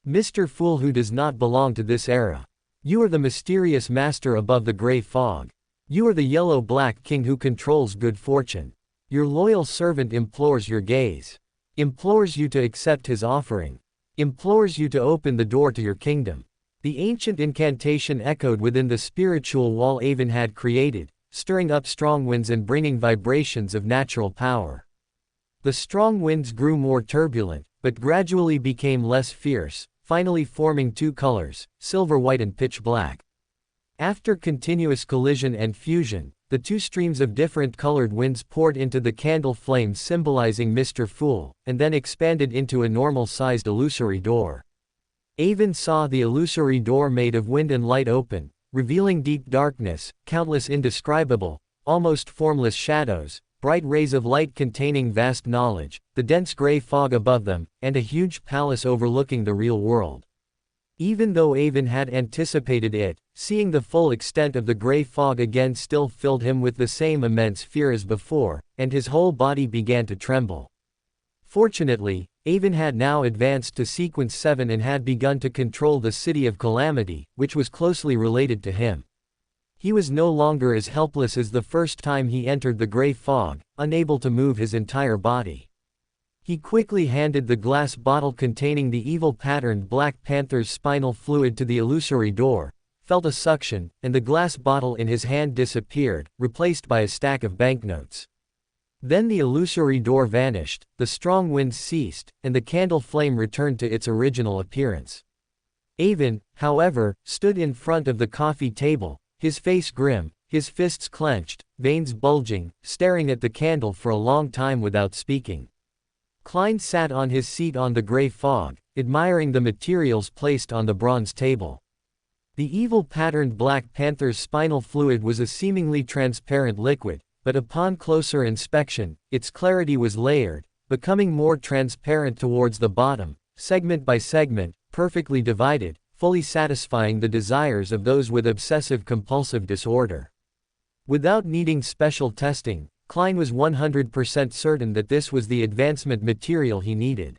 Mr. Fool who does not belong to this era. You are the mysterious master above the gray fog. You are the yellow-black king who controls good fortune. Your loyal servant implores your gaze. Implores you to accept his offering. Implores you to open the door to your kingdom. The ancient incantation echoed within the spiritual wall Avon had created, stirring up strong winds and bringing vibrations of natural power. The strong winds grew more turbulent, but gradually became less fierce, finally forming two colors, silver-white and pitch-black. After continuous collision and fusion, the two streams of different colored winds poured into the candle flame symbolizing Mr. Fool, and then expanded into a normal-sized illusory door. Avon saw the illusory door made of wind and light open, revealing deep darkness, countless indescribable, almost formless shadows, bright rays of light containing vast knowledge, the dense gray fog above them, and a huge palace overlooking the real world. Even though Avon had anticipated it, seeing the full extent of the gray fog again still filled him with the same immense fear as before, and his whole body began to tremble. Fortunately, Avon had now advanced to Sequence 7 and had begun to control the City of Calamity, which was closely related to him. He was no longer as helpless as the first time he entered the gray fog, unable to move his entire body. He quickly handed the glass bottle containing the evil-patterned Black Panther's spinal fluid to the illusory door, felt a suction, and the glass bottle in his hand disappeared, replaced by a stack of banknotes. Then the illusory door vanished, the strong winds ceased, and the candle flame returned to its original appearance. Avon, however, stood in front of the coffee table, his face grim, his fists clenched, veins bulging, staring at the candle for a long time without speaking. Klein sat on his seat on the gray fog, admiring the materials placed on the bronze table. The evil-patterned Black Panther's spinal fluid was a seemingly transparent liquid, but upon closer inspection, its clarity was layered, becoming more transparent towards the bottom, segment by segment, perfectly divided, fully satisfying the desires of those with obsessive-compulsive disorder. Without needing special testing, Klein was 100% certain that this was the advancement material he needed.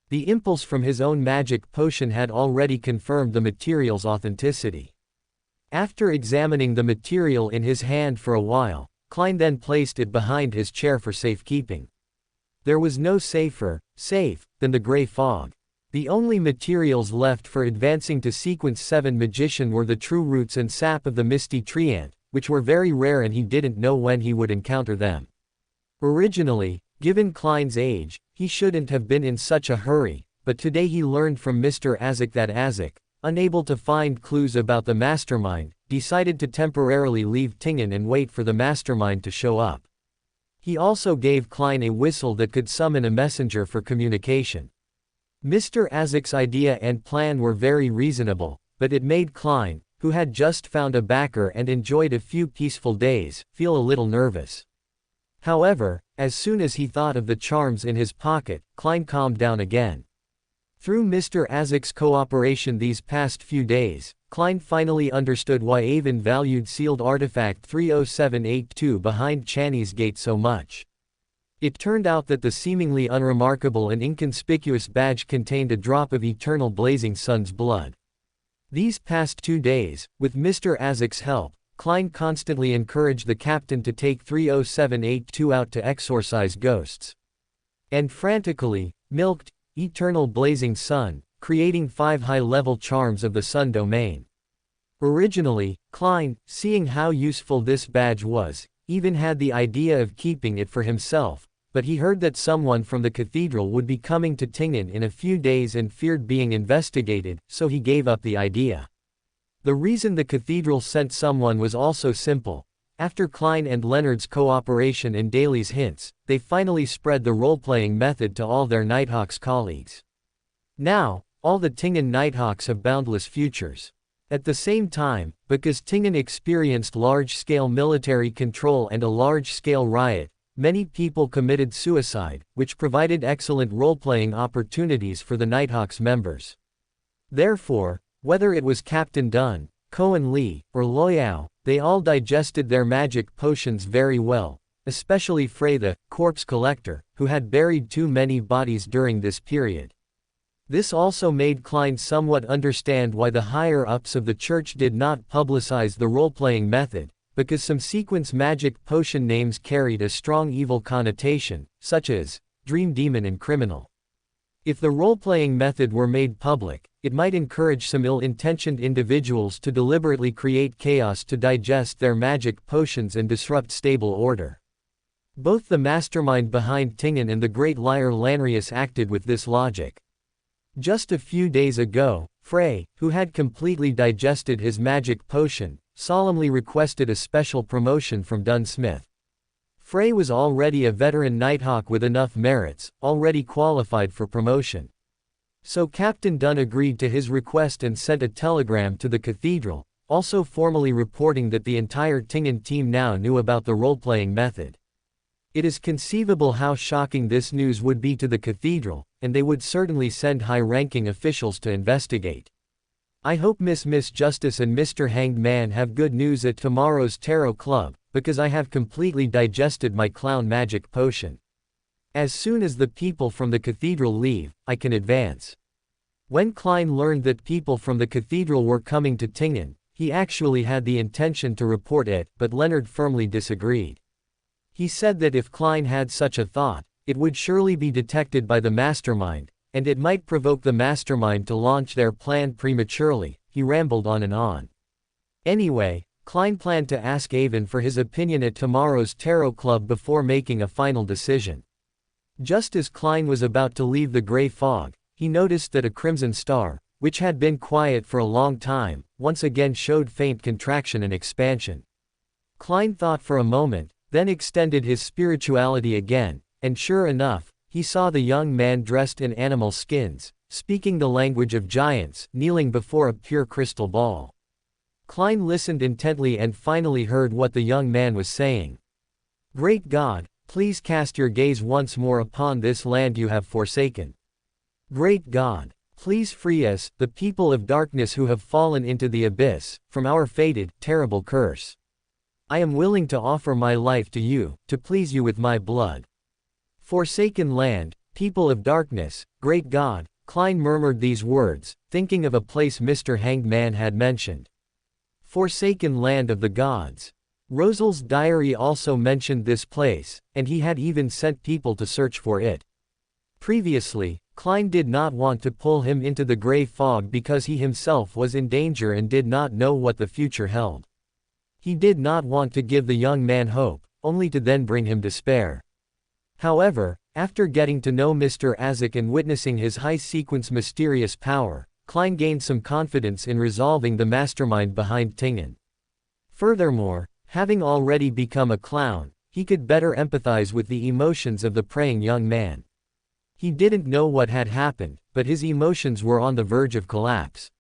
The impulse from his own magic potion had already confirmed the material's authenticity. After examining the material in his hand for a while, Klein then placed it behind his chair for safekeeping. There was no safer safe than the gray fog. The only materials left for advancing to Sequence 7 Magician were the true roots and sap of the misty treant, which were very rare and he didn't know when he would encounter them. Originally, given Klein's age, he shouldn't have been in such a hurry, but today he learned from Mr. Azek that Azek, unable to find clues about the mastermind, decided to temporarily leave Tingen and wait for the mastermind to show up. He also gave Klein a whistle that could summon a messenger for communication. Mr. Azek's idea and plan were very reasonable, but it made Klein, who had just found a backer and enjoyed a few peaceful days, feel a little nervous. However, as soon as he thought of the charms in his pocket, Klein calmed down again. Through Mr. Azek's cooperation these past few days, Klein finally understood why Avon valued sealed artifact 30782 behind Channy's gate so much. It turned out that the seemingly unremarkable and inconspicuous badge contained a drop of eternal blazing sun's blood. These past 2 days, with Mr. Azek's help, Klein constantly encouraged the captain to take 30782 out to exorcise ghosts. And frantically milked eternal blazing sun, creating 5 high-level charms of the sun domain. Originally, Klein, seeing how useful this badge was, even had the idea of keeping it for himself, but he heard that someone from the cathedral would be coming to Tingen in a few days and feared being investigated, so he gave up the idea. The reason the cathedral sent someone was also simple. After Klein and Leonard's cooperation and Daly's hints, they finally spread the role-playing method to all their Nighthawks colleagues. Now, all the Tingen Nighthawks have boundless futures. At the same time, because Tingen experienced large-scale military control and a large-scale riot, many people committed suicide, which provided excellent role-playing opportunities for the Nighthawks members. Therefore, whether it was Captain Dunn, Cohen Lee, or Loyao, they all digested their magic potions very well, especially Frey the corpse collector, who had buried too many bodies during this period. This also made Klein somewhat understand why the higher-ups of the church did not publicize the role-playing method, because some sequence magic potion names carried a strong evil connotation, such as Dream Demon and Criminal. If the role-playing method were made public, it might encourage some ill-intentioned individuals to deliberately create chaos to digest their magic potions and disrupt stable order. Both the mastermind behind Tingen and the great liar Lanrius acted with this logic. Just a few days ago, Frey, who had completely digested his magic potion, solemnly requested a special promotion from Dunn Smith. Frey was already a veteran Nighthawk with enough merits, already qualified for promotion. So Captain Dunn agreed to his request and sent a telegram to the cathedral, also formally reporting that the entire Tingen team now knew about the role-playing method. It is conceivable how shocking this news would be to the cathedral, and they would certainly send high-ranking officials to investigate. I hope Miss Justice and Mr. Hanged Man have good news at tomorrow's Tarot Club, because I have completely digested my clown magic potion. As soon as the people from the cathedral leave, I can advance. When Klein learned that people from the cathedral were coming to Tingen, he actually had the intention to report it, but Leonard firmly disagreed. He said that if Klein had such a thought, it would surely be detected by the mastermind, and it might provoke the mastermind to launch their plan prematurely. He rambled on and on. Anyway, Klein planned to ask Avon for his opinion at tomorrow's Tarot Club before making a final decision. Just as Klein was about to leave the gray fog, he noticed that a crimson star, which had been quiet for a long time, once again showed faint contraction and expansion. Klein thought for a moment, then extended his spirituality again, and sure enough, he saw the young man dressed in animal skins, speaking the language of giants, kneeling before a pure crystal ball. Klein listened intently and finally heard what the young man was saying. "Great God, please cast your gaze once more upon this land you have forsaken. Great God, please free us, the people of darkness who have fallen into the abyss, from our fated, terrible curse. I am willing to offer my life to you, to please you with my blood. Forsaken land, people of darkness, great God." Klein murmured these words, thinking of a place Mr. Hanged Man had mentioned. Forsaken land of the gods. Rosel's diary also mentioned this place, and he had even sent people to search for it. Previously, Klein did not want to pull him into the gray fog because he himself was in danger and did not know what the future held. He did not want to give the young man hope, only to then bring him despair. However, after getting to know Mr. Azek and witnessing his high-sequence mysterious power, Klein gained some confidence in resolving the mastermind behind Tingen. Furthermore, having already become a clown, he could better empathize with the emotions of the praying young man. He didn't know what had happened, but his emotions were on the verge of collapse.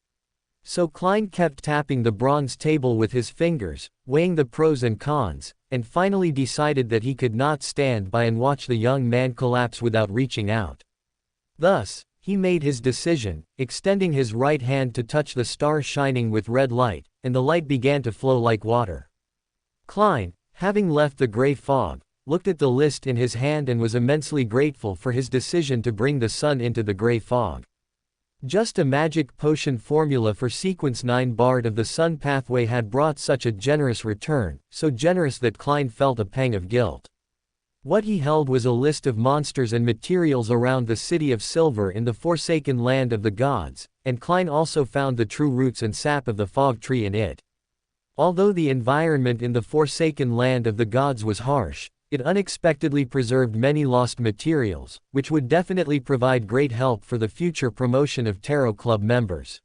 So Klein kept tapping the bronze table with his fingers, weighing the pros and cons, and finally decided that he could not stand by and watch the young man collapse without reaching out. Thus, he made his decision, extending his right hand to touch the star shining with red light, and the light began to flow like water. Klein, having left the gray fog, looked at the list in his hand and was immensely grateful for his decision to bring the sun into the gray fog. Just a magic potion formula for sequence 9 Bard of the Sun pathway had brought such a generous return, so generous that Klein felt a pang of guilt. What he held was a list of monsters and materials around the City of Silver in the Forsaken Land of the Gods, and Klein also found the true roots and sap of the fog tree in it. Although the environment in the Forsaken Land of the Gods was harsh, it unexpectedly preserved many lost materials, which would definitely provide great help for the future promotion of Tarot Club members.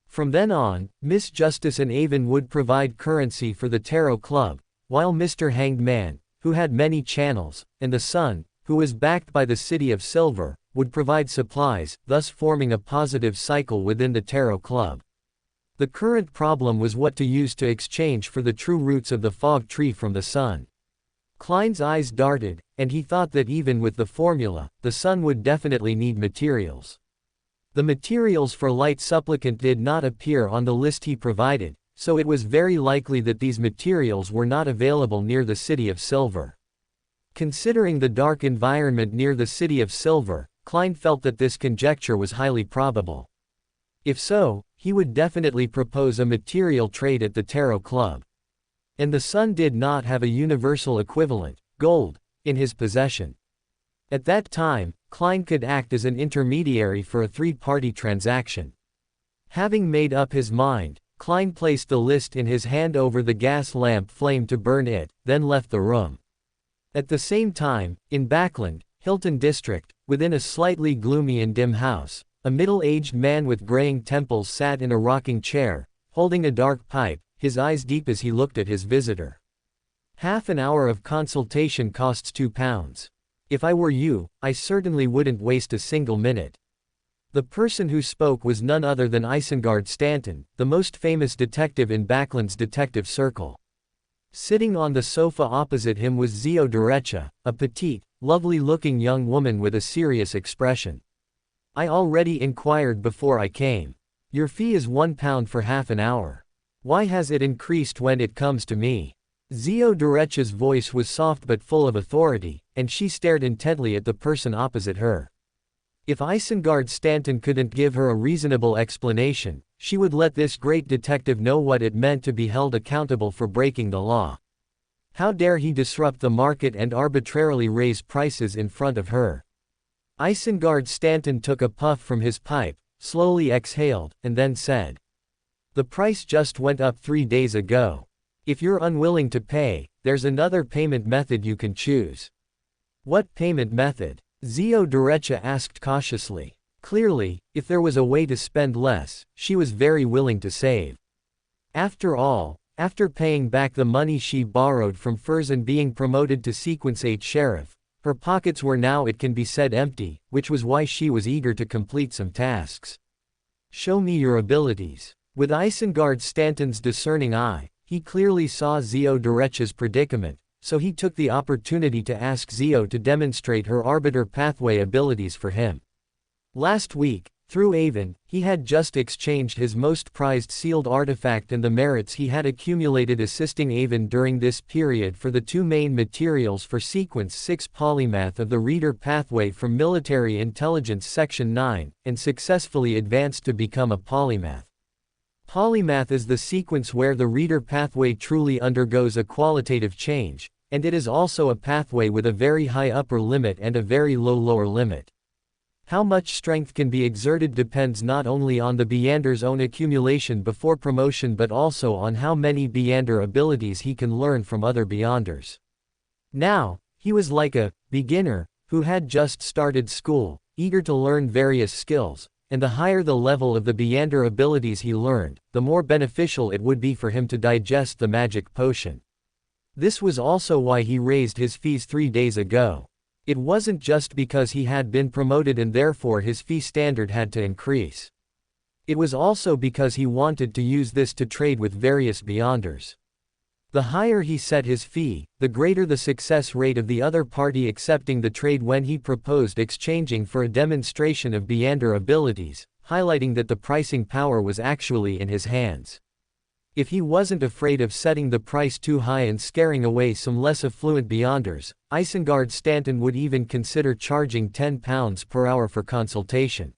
From then on, Miss Justice and Avon would provide currency for the Tarot Club, while Mr. Hanged Man, who had many channels, and the Sun, who was backed by the City of Silver, would provide supplies, thus forming a positive cycle within the Tarot Club. The current problem was what to use to exchange for the true roots of the fog tree from the Sun. Klein's eyes darted, and he thought that even with the formula, the Sun would definitely need materials. The materials for Light Supplicant did not appear on the list he provided, so it was very likely that these materials were not available near the City of Silver. Considering the dark environment near the City of Silver, Klein felt that this conjecture was highly probable. If so, he would definitely propose a material trade at the Tarot Club. And the Sun did not have a universal equivalent, gold, in his possession. At that time, Klein could act as an intermediary for a three-party transaction. Having made up his mind, Klein placed the list in his hand over the gas lamp flame to burn it, then left the room. At the same time, in Backland, Hilton District, within a slightly gloomy and dim house, a middle-aged man with graying temples sat in a rocking chair, holding a dark pipe, his eyes deep as he looked at his visitor. Half an hour of consultation costs £2. If I were you, I certainly wouldn't waste a single minute. The person who spoke was none other than Isengard Stanton, the most famous detective in Backland's detective circle. Sitting on the sofa opposite him was Zio Derecha, a petite, lovely-looking young woman with a serious expression. I already inquired before I came. Your fee is £1 for half an hour. Why has it increased when it comes to me? Zio Derecha's voice was soft but full of authority, and she stared intently at the person opposite her. If Isengard Stanton couldn't give her a reasonable explanation, she would let this great detective know what it meant to be held accountable for breaking the law. How dare he disrupt the market and arbitrarily raise prices in front of her? Isengard Stanton took a puff from his pipe, slowly exhaled, and then said, "The price just went up 3 days ago. If you're unwilling to pay, there's another payment method you can choose." What payment method? Zio Derecha asked cautiously. Clearly, if there was a way to spend less, she was very willing to save. After all, after paying back the money she borrowed from Furs and being promoted to Sequence 8 Sheriff, her pockets were now, it can be said, empty, which was why she was eager to complete some tasks. Show me your abilities. With Isengard Stanton's discerning eye, he clearly saw Zio Derecha's predicament, so he took the opportunity to ask Zio to demonstrate her Arbiter Pathway abilities for him. Last week, through Avon, he had just exchanged his most prized sealed artifact and the merits he had accumulated assisting Avon during this period for the 2 main materials for Sequence 6 Polymath of the Reader Pathway from Military Intelligence Section 9, and successfully advanced to become a polymath. Polymath is the sequence where the reader pathway truly undergoes a qualitative change, and it is also a pathway with a very high upper limit and a very low lower limit. How much strength can be exerted depends not only on the Beyander's own accumulation before promotion but also on how many Beyander abilities he can learn from other Beyonders. Now, he was like a beginner who had just started school, eager to learn various skills, and the higher the level of the Beyander abilities he learned, the more beneficial it would be for him to digest the magic potion. This was also why he raised his fees 3 days ago. It wasn't just because he had been promoted and therefore his fee standard had to increase. It was also because he wanted to use this to trade with various Beyonders. The higher he set his fee, the greater the success rate of the other party accepting the trade when he proposed exchanging for a demonstration of Beyander abilities, highlighting that the pricing power was actually in his hands. If he wasn't afraid of setting the price too high and scaring away some less affluent Beyonders, Isengard Stanton would even consider charging £10 per hour for consultation.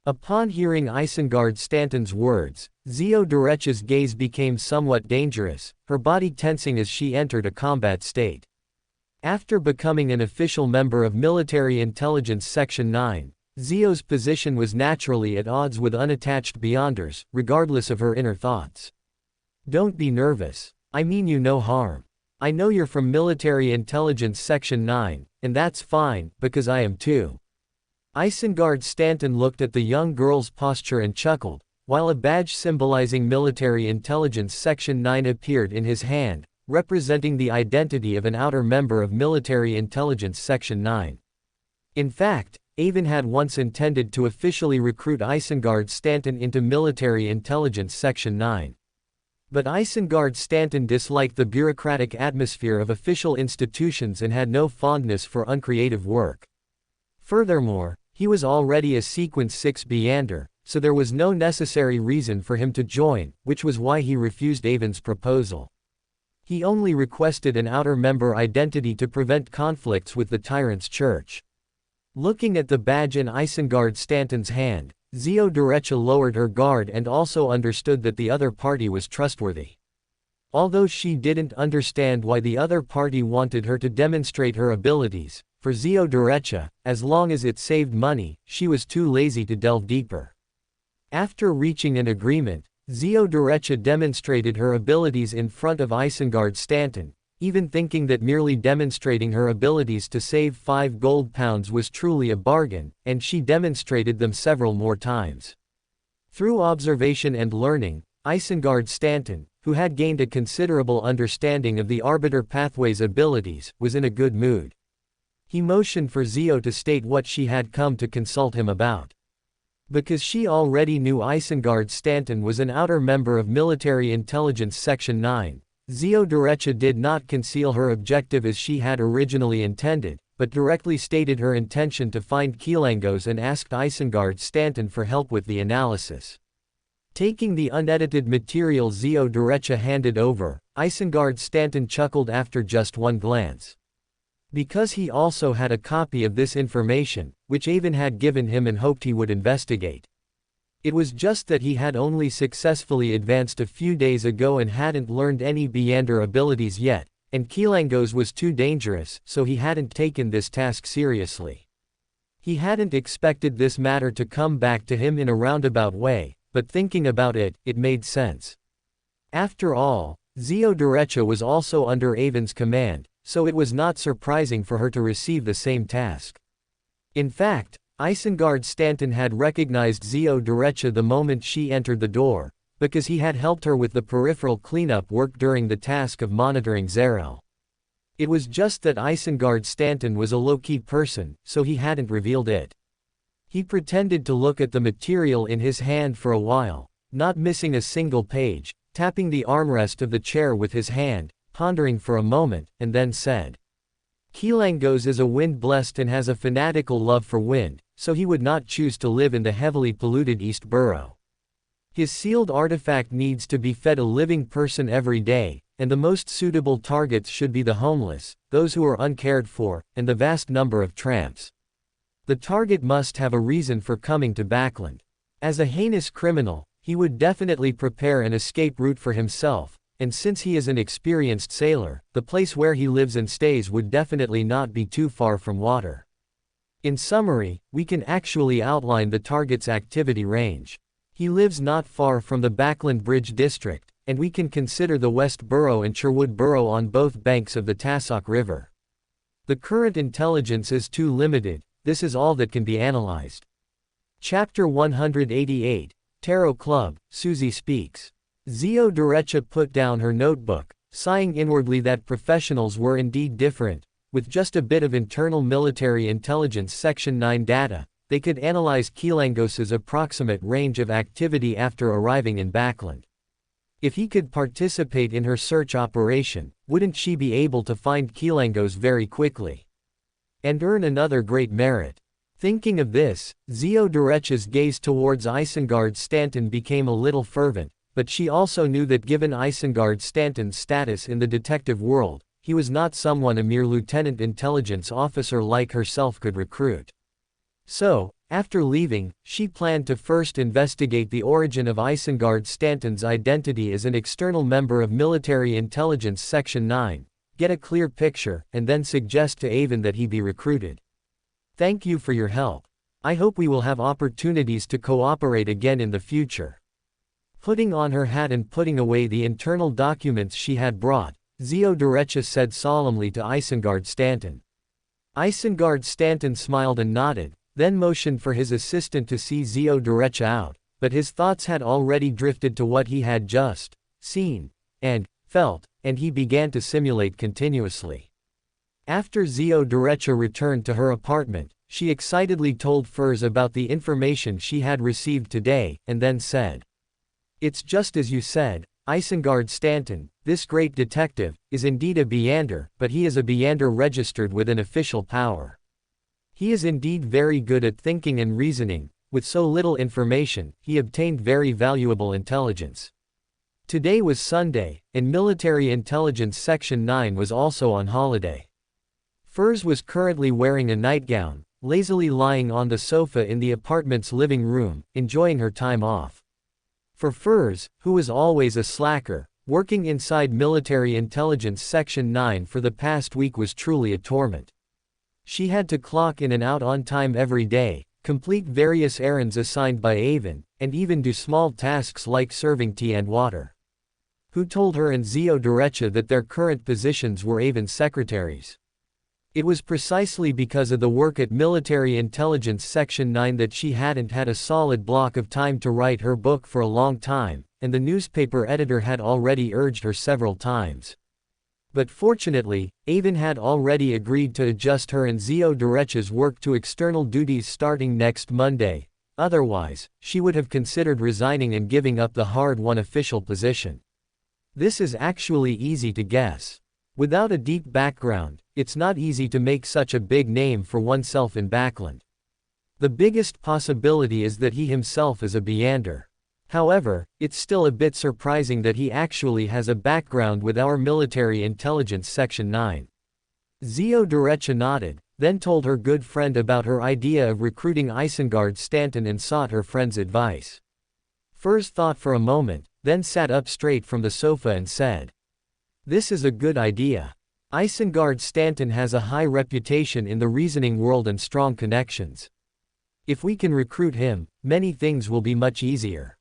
Upon hearing Isengard Stanton's words, Zio Durecha's gaze became somewhat dangerous, her body tensing as she entered a combat state. After becoming an official member of Military Intelligence Section 9, Zio's position was naturally at odds with unattached Beyonders, regardless of her inner thoughts. Don't be nervous. I mean you no harm. I know you're from Military Intelligence Section 9, and that's fine, because I am too. Isengard Stanton looked at the young girl's posture and chuckled, while a badge symbolizing Military Intelligence Section 9 appeared in his hand, representing the identity of an outer member of Military Intelligence Section 9. In fact, Avon had once intended to officially recruit Isengard Stanton into Military Intelligence Section 9. But Isengard Stanton disliked the bureaucratic atmosphere of official institutions and had no fondness for uncreative work. Furthermore, he was already a Sequence 6 Beyander, so there was no necessary reason for him to join, which was why he refused Avon's proposal. He only requested an outer member identity to prevent conflicts with the Tyrant's Church. Looking at the badge in Isengard Stanton's hand, Zio Durecha lowered her guard and also understood that the other party was trustworthy. Although she didn't understand why the other party wanted her to demonstrate her abilities, for Zio Durecha, as long as it saved money, she was too lazy to delve deeper. After reaching an agreement, Zio Durecha demonstrated her abilities in front of Isengard Stanton, even thinking that merely demonstrating her abilities to save 5 gold pounds was truly a bargain, and she demonstrated them several more times. Through observation and learning, Isengard Stanton, who had gained a considerable understanding of the Arbiter Pathway's abilities, was in a good mood. He motioned for Zio to state what she had come to consult him about. Because she already knew Isengard Stanton was an outer member of Military Intelligence Section 9, Zio Durecha did not conceal her objective as she had originally intended, but directly stated her intention to find Keelangos and asked Isengard Stanton for help with the analysis. Taking the unedited material Zio Durecha handed over, Isengard Stanton chuckled after just one glance. Because he also had a copy of this information, which Avon had given him and hoped he would investigate. It was just that he had only successfully advanced a few days ago and hadn't learned any Beyander abilities yet, and Keelangos was too dangerous, so he hadn't taken this task seriously. He hadn't expected this matter to come back to him in a roundabout way, but thinking about it, it made sense. After all, Zio Durecha was also under Avon's command, so it was not surprising for her to receive the same task. In fact, Isengard Stanton had recognized Zio Durecha the moment she entered the door, because he had helped her with the peripheral cleanup work during the task of monitoring Zerel. It was just that Isengard Stanton was a low-key person, so he hadn't revealed it. He pretended to look at the material in his hand for a while, not missing a single page, tapping the armrest of the chair with his hand, pondering for a moment, and then said, Keelangos is a wind-blessed and has a fanatical love for wind, so he would not choose to live in the heavily polluted East Borough. His sealed artifact needs to be fed a living person every day, and the most suitable targets should be the homeless, those who are uncared for, and the vast number of tramps. The target must have a reason for coming to Backland. As a heinous criminal, he He would definitely prepare an escape route for himself, and since he is an experienced sailor, the place where he lives and stays would definitely not be too far from water. In summary, we can actually outline the target's activity range. He lives not far from the Backland Bridge district, and we can consider the West Borough and Sherwood Borough on both banks of the Tassoc River. The current intelligence is too limited, this is all that can be analyzed. Chapter 188, Tarot Club, Susie Speaks. Zio Derecha put down her notebook, sighing inwardly that professionals were indeed different. With just a bit of internal military intelligence Section 9 data, they could analyze Kilangos's approximate range of activity after arriving in Backland. If he could participate in her search operation, wouldn't she be able to find Kilangos very quickly? And earn another great merit. Thinking of this, Zio Derecha's gaze towards Isengard Stanton became a little fervent, but she also knew that given Isengard Stanton's status in the detective world, he was not someone a mere lieutenant intelligence officer like herself could recruit. So, after leaving, she planned to first investigate the origin of Isengard Stanton's identity as an external member of Military Intelligence Section 9, get a clear picture, and then suggest to Avon that he be recruited. Thank you for your help. I hope we will have opportunities to cooperate again in the future. Putting on her hat and putting away the internal documents she had brought, Zio Derecha said solemnly to Isengard Stanton. Isengard Stanton smiled and nodded, then motioned for his assistant to see Zio Derecha out, but his thoughts had already drifted to what he had just seen and felt, and he began to simulate continuously. After Zio Derecha returned to her apartment, she excitedly told Furs about the information she had received today, and then said, "It's just as you said, Isengard Stanton, this great detective, is indeed a Beander, but he is a Beander registered with an official power. He is indeed very good at thinking and reasoning. With so little information, he obtained very valuable intelligence." Today was Sunday, and Military Intelligence Section 9 was also on holiday. Furs was currently wearing a nightgown, lazily lying on the sofa in the apartment's living room, enjoying her time off. For Furs, who was always a slacker, working inside Military Intelligence Section 9 for the past week was truly a torment. She had to clock in and out on time every day, complete various errands assigned by Avon, and even do small tasks like serving tea and water. Who told her and Zio Derecha that their current positions were Avon's secretaries? It was precisely because of the work at Military Intelligence Section 9 that she hadn't had a solid block of time to write her book for a long time, and the newspaper editor had already urged her several times. But fortunately, Avon had already agreed to adjust her and Zio Derecha's work to external duties starting next Monday, otherwise, she would have considered resigning and giving up the hard-won official position. This is actually easy to guess. Without a deep background, it's not easy to make such a big name for oneself in Backland. The biggest possibility is that he himself is a Beander. However, it's still a bit surprising that he actually has a background with our Military Intelligence Section 9. Zio Derecha nodded, then told her good friend about her idea of recruiting Isengard Stanton and sought her friend's advice. Furs thought for a moment, then sat up straight from the sofa and said, "This is a good idea. Isengard Stanton has a high reputation in the reasoning world and strong connections. If we can recruit him, many things will be much easier.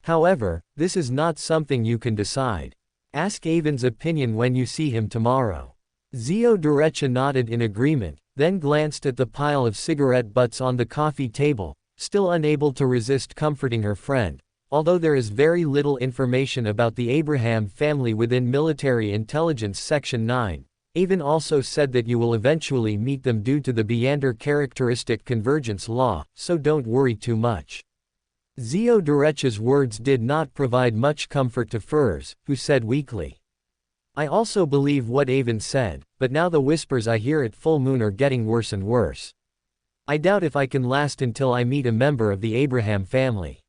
However, this is not something you can decide. Ask Avon's opinion when you see him tomorrow." Zio Derecha nodded in agreement, then glanced at the pile of cigarette butts on the coffee table, still unable to resist comforting her friend. Although there is very little information about the Abraham family within Military Intelligence Section 9, Avon also said that you will eventually meet them due to the Beander characteristic convergence law, so don't worry too much. Zio Derecha's words did not provide much comfort to Furs, who said weakly, "I also believe what Avon said, but now the whispers I hear at full moon are getting worse and worse. I doubt if I can last until I meet a member of the Abraham family."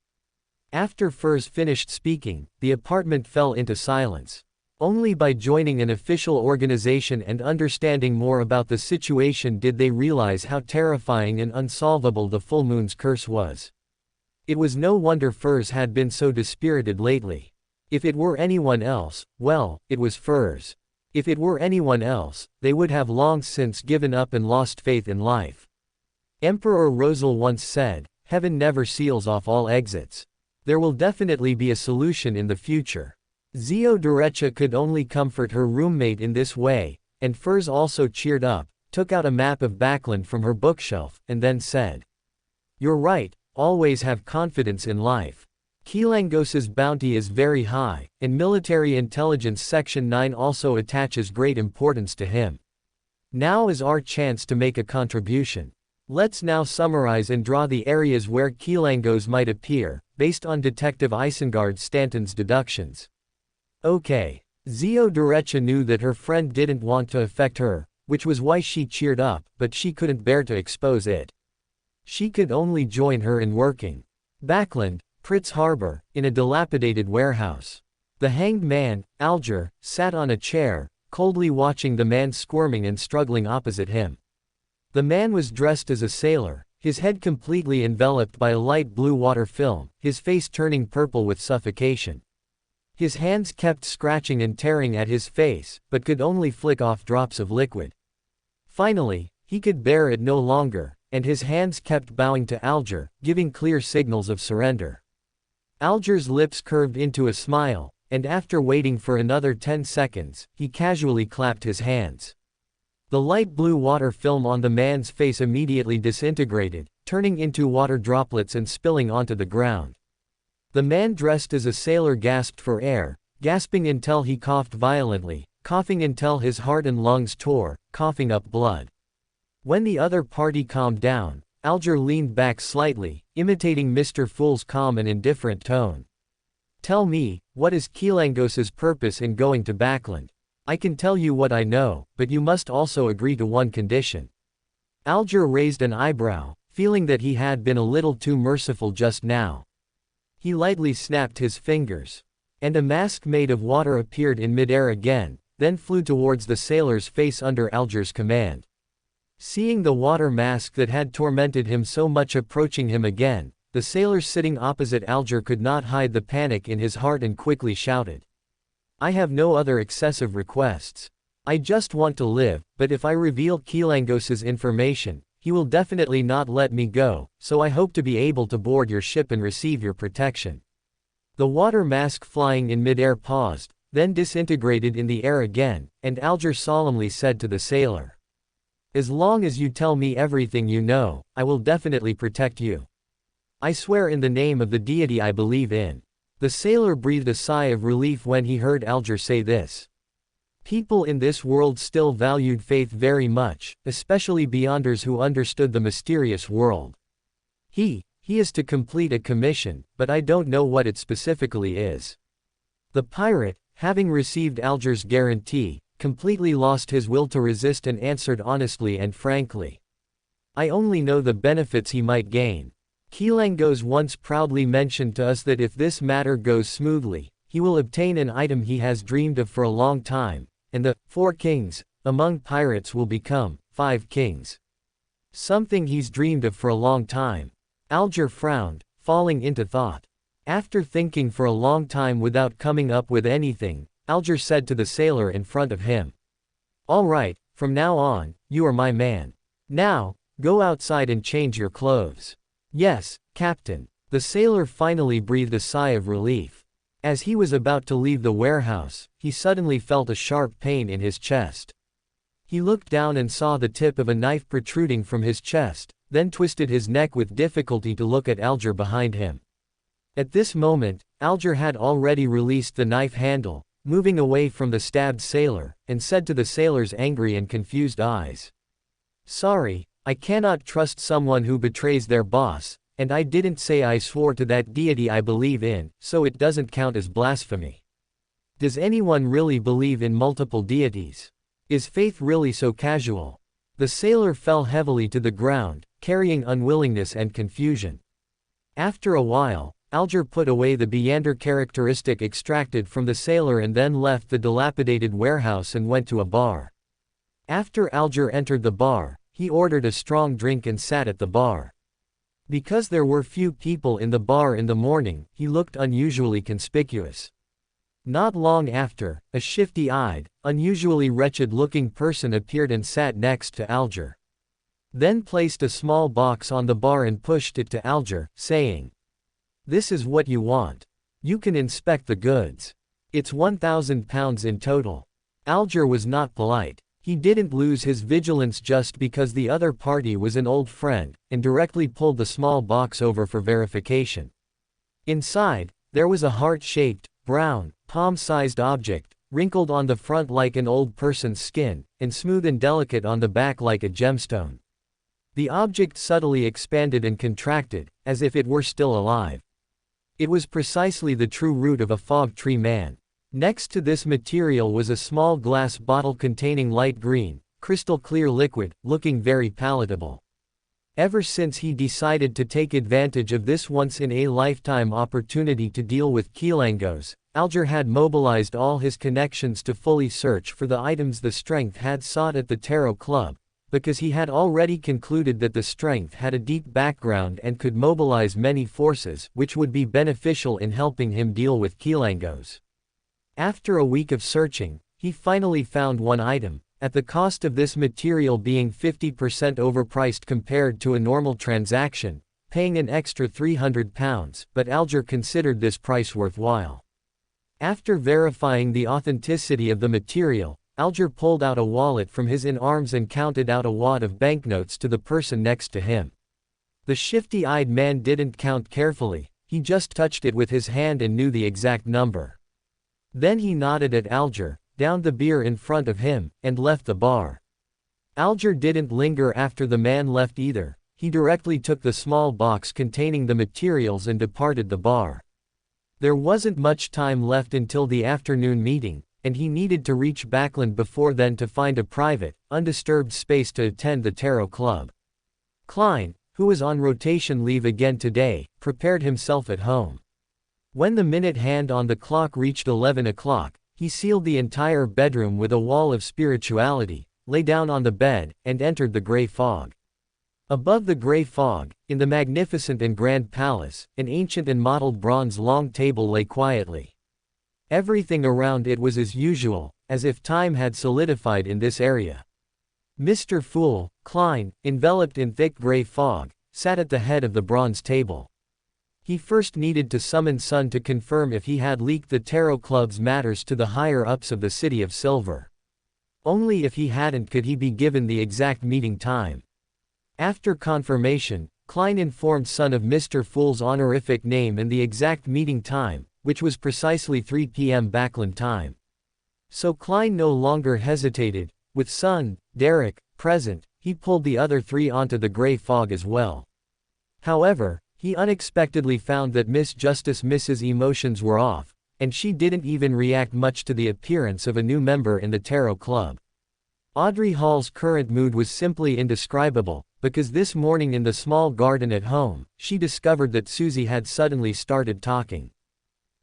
After Furs finished speaking, the apartment fell into silence. Only by joining an official organization and understanding more about the situation did they realize how terrifying and unsolvable the full moon's curse was. It was no wonder Furs had been so dispirited lately. If it were anyone else, well, it was Furs. If it were anyone else, they would have long since given up and lost faith in life. Emperor Rosal once said, "Heaven never seals off all exits." There will definitely be a solution in the future. Zio Derecha could only comfort her roommate in this way, and Furs also cheered up, took out a map of Backland from her bookshelf, and then said, "You're right, always have confidence in life. Kilangos's bounty is very high, and Military Intelligence Section 9 also attaches great importance to him. Now is our chance to make a contribution. Let's now summarize and draw the areas where Kilangos might appear, based on Detective Isengard Stanton's deductions." Okay. Zio Derecha knew that her friend didn't want to affect her, which was why she cheered up, but she couldn't bear to expose it. She could only join her in working. Backland, Pritz Harbor, in a dilapidated warehouse. The hanged man, Alger, sat on a chair, coldly watching the man squirming and struggling opposite him. The man was dressed as a sailor, his head completely enveloped by a light blue water film, his face turning purple with suffocation. His hands kept scratching and tearing at his face, but could only flick off drops of liquid. Finally, he could bear it no longer, and his hands kept bowing to Alger, giving clear signals of surrender. Alger's lips curved into a smile, and after waiting for another 10 seconds, he casually clapped his hands. The light blue water film on the man's face immediately disintegrated, turning into water droplets and spilling onto the ground. The man dressed as a sailor gasped for air, gasping until he coughed violently, coughing until his heart and lungs tore, coughing up blood. When the other party calmed down, Alger leaned back slightly, imitating Mr. Fool's calm and indifferent tone. "Tell me, what is Kilangos's purpose in going to Backland? I can tell you what I know, but you must also agree to one condition." Alger raised an eyebrow, feeling that he had been a little too merciful just now. He lightly snapped his fingers. And a mask made of water appeared in midair again, then flew towards the sailor's face under Alger's command. Seeing the water mask that had tormented him so much approaching him again, the sailor sitting opposite Alger could not hide the panic in his heart and quickly shouted, "I have no other excessive requests. I just want to live, but if I reveal Kilangos's information, he will definitely not let me go, so I hope to be able to board your ship and receive your protection." The water mask flying in midair paused, then disintegrated in the air again, and Alger solemnly said to the sailor, "As long as you tell me everything you know, I will definitely protect you. I swear in the name of the deity I believe in." The sailor breathed a sigh of relief when he heard Alger say this. People in this world still valued faith very much, especially Beyonders who understood the mysterious world. He is to complete a commission, but I don't know what it specifically is. The pirate, having received Alger's guarantee, completely lost his will to resist and answered honestly and frankly. "I only know the benefits he might gain. Kilangos once proudly mentioned to us that if this matter goes smoothly, he will obtain an item he has dreamed of for a long time, and the 4 kings among pirates will become 5 kings. Something he's dreamed of for a long time." Alger frowned, falling into thought. After thinking for a long time without coming up with anything, Alger said to the sailor in front of him, "All right, from now on, you are my man. Now, go outside and change your clothes." "Yes, Captain." The sailor finally breathed a sigh of relief. As he was about to leave the warehouse, he suddenly felt a sharp pain in his chest. He looked down and saw the tip of a knife protruding from his chest, then twisted his neck with difficulty to look at Alger behind him. At this moment, Alger had already released the knife handle, moving away from the stabbed sailor, and said to the sailor's angry and confused eyes, "Sorry, I cannot trust someone who betrays their boss, and I didn't say I swore to that deity I believe in, so it doesn't count as blasphemy. Does anyone really believe in multiple deities? Is faith really so casual?" The sailor fell heavily to the ground, carrying unwillingness and confusion. After a while, Alger put away the Beyander characteristic extracted from the sailor and then left the dilapidated warehouse and went to a bar. After Alger entered the bar, he ordered a strong drink and sat at the bar. Because there were few people in the bar in the morning, he looked unusually conspicuous. Not long after, a shifty-eyed, unusually wretched-looking person appeared and sat next to Alger. Then placed a small box on the bar and pushed it to Alger, saying, "This is what you want. You can inspect the goods. It's £1,000 in total." Alger was not polite. He didn't lose his vigilance just because the other party was an old friend, and directly pulled the small box over for verification. Inside, there was a heart-shaped, brown, palm-sized object, wrinkled on the front like an old person's skin, and smooth and delicate on the back like a gemstone. The object subtly expanded and contracted, as if it were still alive. It was precisely the true root of a fog tree man. Next to this material was a small glass bottle containing light green, crystal clear liquid, looking very palatable. Ever since he decided to take advantage of this once-in-a-lifetime opportunity to deal with Kilangos, Alger had mobilized all his connections to fully search for the items the Strength had sought at the Tarot Club, because he had already concluded that the Strength had a deep background and could mobilize many forces which would be beneficial in helping him deal with Kilangos. After a week of searching, he finally found one item, at the cost of this material being 50% overpriced compared to a normal transaction, paying an extra £300, but Alger considered this price worthwhile. After verifying the authenticity of the material, Alger pulled out a wallet from his in-arms and counted out a wad of banknotes to the person next to him. The shifty-eyed man didn't count carefully, he just touched it with his hand and knew the exact number. Then he nodded at Alger, downed the beer in front of him, and left the bar. Alger didn't linger after the man left either, he directly took the small box containing the materials and departed the bar. There wasn't much time left until the afternoon meeting, and he needed to reach Backland before then to find a private, undisturbed space to attend the Tarot Club. Klein, who was on rotation leave again today, prepared himself at home. When the minute hand on the clock reached 11 o'clock, he sealed the entire bedroom with a wall of spirituality, lay down on the bed, and entered the gray fog. Above the gray fog, in the magnificent and grand palace, an ancient and mottled bronze long table lay quietly. Everything around it was as usual, as if time had solidified in this area. Mr. Fool, Klein, enveloped in thick gray fog, sat at the head of the bronze table. He first needed to summon Sun to confirm if he had leaked the Tarot Club's matters to the higher-ups of the City of Silver. Only if he hadn't could he be given the exact meeting time. After confirmation, Klein informed Sun of Mr. Fool's honorific name and the exact meeting time, which was precisely 3 p.m. Backland time. So Klein no longer hesitated. With Sun, Derek, present, he pulled the other three onto the gray fog as well. However, he unexpectedly found that Miss Justice Mrs. Emotions were off, and she didn't even react much to the appearance of a new member in the Tarot Club. Audrey Hall's current mood was simply indescribable, because this morning in the small garden at home, she discovered that Susie had suddenly started talking.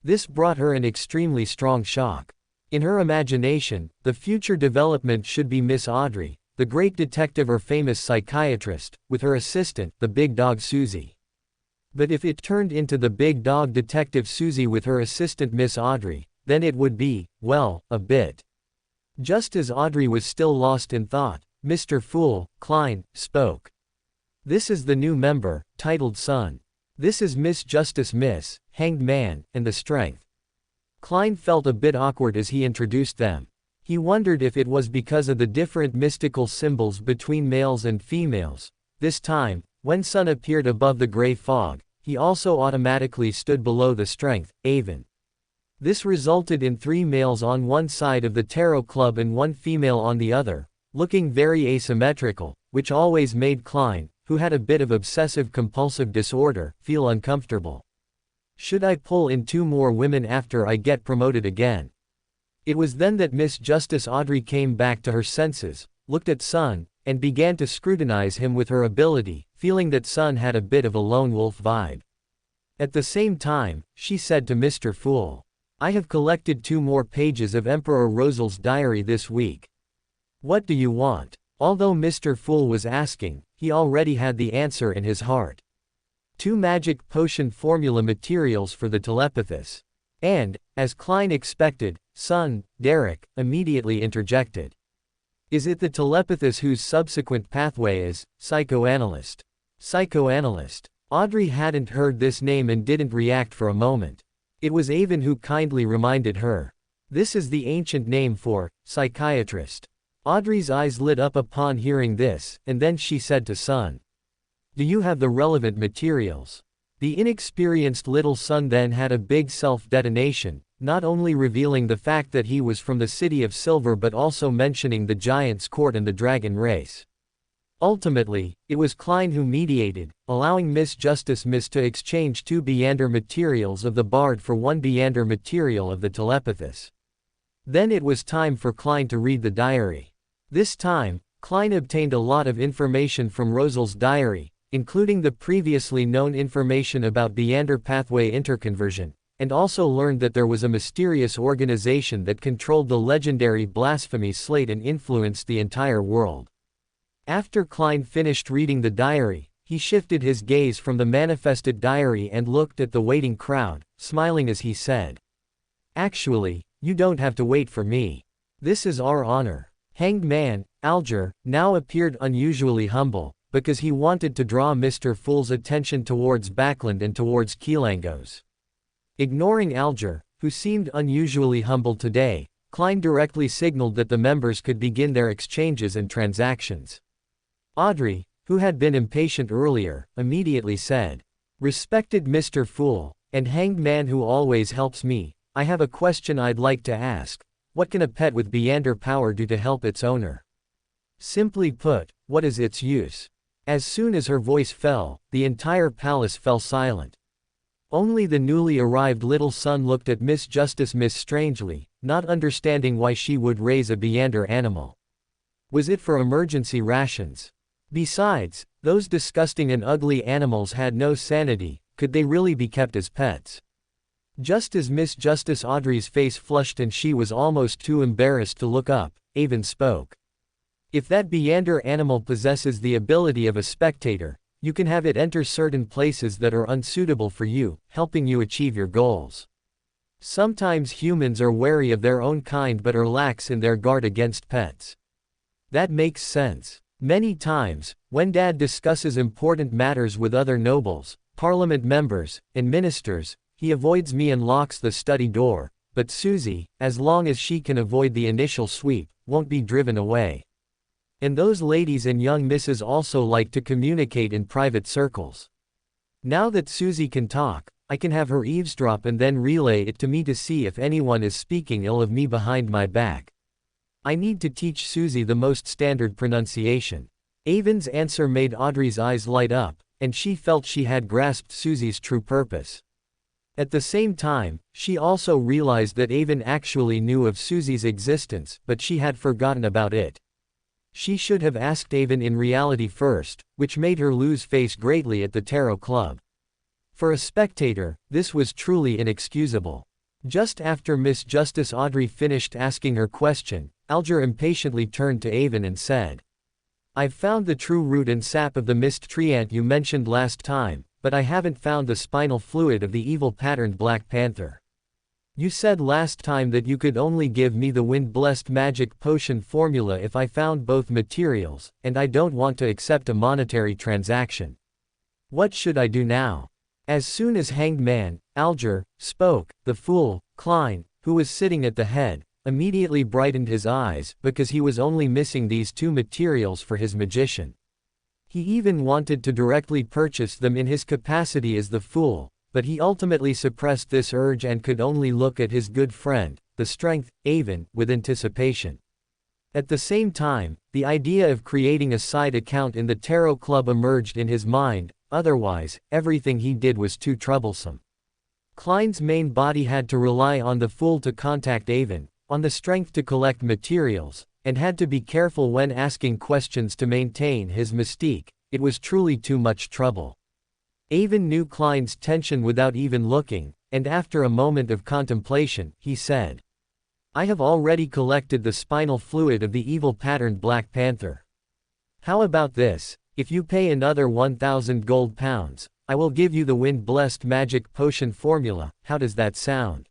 This brought her an extremely strong shock. In her imagination, the future development should be Miss Audrey, the great detective or famous psychiatrist, with her assistant, the big dog Susie. But if it turned into the big dog detective Susie with her assistant Miss Audrey, then it would be, well, a bit. Just as Audrey was still lost in thought, Mr. Fool, Klein, spoke. "This is the new member, titled Sun. This is Miss Justice Miss, Hanged Man, and the Strength." Klein felt a bit awkward as he introduced them. He wondered if it was because of the different mystical symbols between males and females. This time, when Sun appeared above the gray fog, he also automatically stood below the Strength, Avon. This resulted in 3 males on one side of the Tarot Club and 1 female on the other, looking very asymmetrical, which always made Klein, who had a bit of obsessive-compulsive disorder, feel uncomfortable. Should I pull in 2 more women after I get promoted again? It was then that Miss Justice Audrey came back to her senses, looked at Sun, and began to scrutinize him with her ability, feeling that Sun had a bit of a lone wolf vibe. At the same time, she said to Mr. Fool, "I have collected 2 more pages of Emperor Rosal's diary this week. What do you want?" Although Mr. Fool was asking, he already had the answer in his heart. 2 magic potion formula materials for the telepathist. And, as Klein expected, son, Derek, immediately interjected. Is it the telepathist whose subsequent pathway is psychoanalyst? Psychoanalyst. Audrey hadn't heard this name and didn't react for a moment. It was Avon who kindly reminded her. This is the ancient name for psychiatrist. Audrey's eyes lit up upon hearing this, and then she said to Son. Do you have the relevant materials? The inexperienced little son then had a big self-detonation, not only revealing the fact that he was from the City of Silver but also mentioning the Giant's Court and the Dragon race. Ultimately, it was Klein who mediated, allowing Miss Justice Miss to exchange 2 Beander materials of the Bard for 1 Beander material of the telepathist. Then it was time for Klein to read the diary. This time, Klein obtained a lot of information from Rosal's diary, including the previously known information about Beander pathway interconversion, and also learned that there was a mysterious organization that controlled the legendary blasphemy slate and influenced the entire world. After Klein finished reading the diary, he shifted his gaze from the manifested diary and looked at the waiting crowd, smiling as he said, Actually, you don't have to wait for me. This is our honor. Hanged Man, Alger, now appeared unusually humble, because he wanted to draw Mr. Fool's attention towards Backland and towards Keelangos. Ignoring Alger, who seemed unusually humble today, Klein directly signaled that the members could begin their exchanges and transactions. Audrey, who had been impatient earlier, immediately said, Respected Mr. Fool, and Hanged Man who always helps me, I have a question I'd like to ask. What can a pet with Beander power do to help its owner? Simply put, what is its use? As soon as her voice fell, the entire palace fell silent. Only the newly arrived little son looked at Miss Justice Miss strangely, not understanding why she would raise a Beander animal. Was it for emergency rations? Besides, those disgusting and ugly animals had no sanity, could they really be kept as pets? Just as Miss Justice Audrey's face flushed and she was almost too embarrassed to look up, Avon spoke. If that Beander animal possesses the ability of a spectator, you can have it enter certain places that are unsuitable for you, helping you achieve your goals. Sometimes humans are wary of their own kind but are lax in their guard against pets. That makes sense. Many times, when Dad discusses important matters with other nobles, parliament members, and ministers, he avoids me and locks the study door, but Susie, as long as she can avoid the initial sweep, won't be driven away. And those ladies and young misses also like to communicate in private circles. Now that Susie can talk, I can have her eavesdrop and then relay it to me to see if anyone is speaking ill of me behind my back. I need to teach Susie the most standard pronunciation. Avon's answer made Audrey's eyes light up, and she felt she had grasped Susie's true purpose. At the same time, she also realized that Avon actually knew of Susie's existence, but she had forgotten about it. She should have asked Avon in reality first, which made her lose face greatly at the Tarot Club. For a spectator, this was truly inexcusable. Just after Miss Justice Audrey finished asking her question, Alger impatiently turned to Avon and said, I've found the true root and sap of the mist treant you mentioned last time, but I haven't found the spinal fluid of the evil-patterned Black Panther. You said last time that you could only give me the wind-blessed magic potion formula if I found both materials, and I don't want to accept a monetary transaction. What should I do now? As soon as Hanged Man, Alger, spoke, the fool, Klein, who was sitting at the head, immediately brightened his eyes because he was only missing these 2 materials for his magician. He even wanted to directly purchase them in his capacity as the fool, but he ultimately suppressed this urge and could only look at his good friend, the strength, Avon, with anticipation. At the same time, the idea of creating a side account in the Tarot Club emerged in his mind, otherwise, everything he did was too troublesome. Klein's main body had to rely on the fool to contact Avon, on the strength to collect materials, and had to be careful when asking questions to maintain his mystique. It was truly too much trouble. Avon knew Klein's tension without even looking, and after a moment of contemplation, he said, I have already collected the spinal fluid of the evil-patterned Black Panther. How about this? If you pay another 1,000 gold pounds, I will give you the wind-blessed magic potion formula, how does that sound?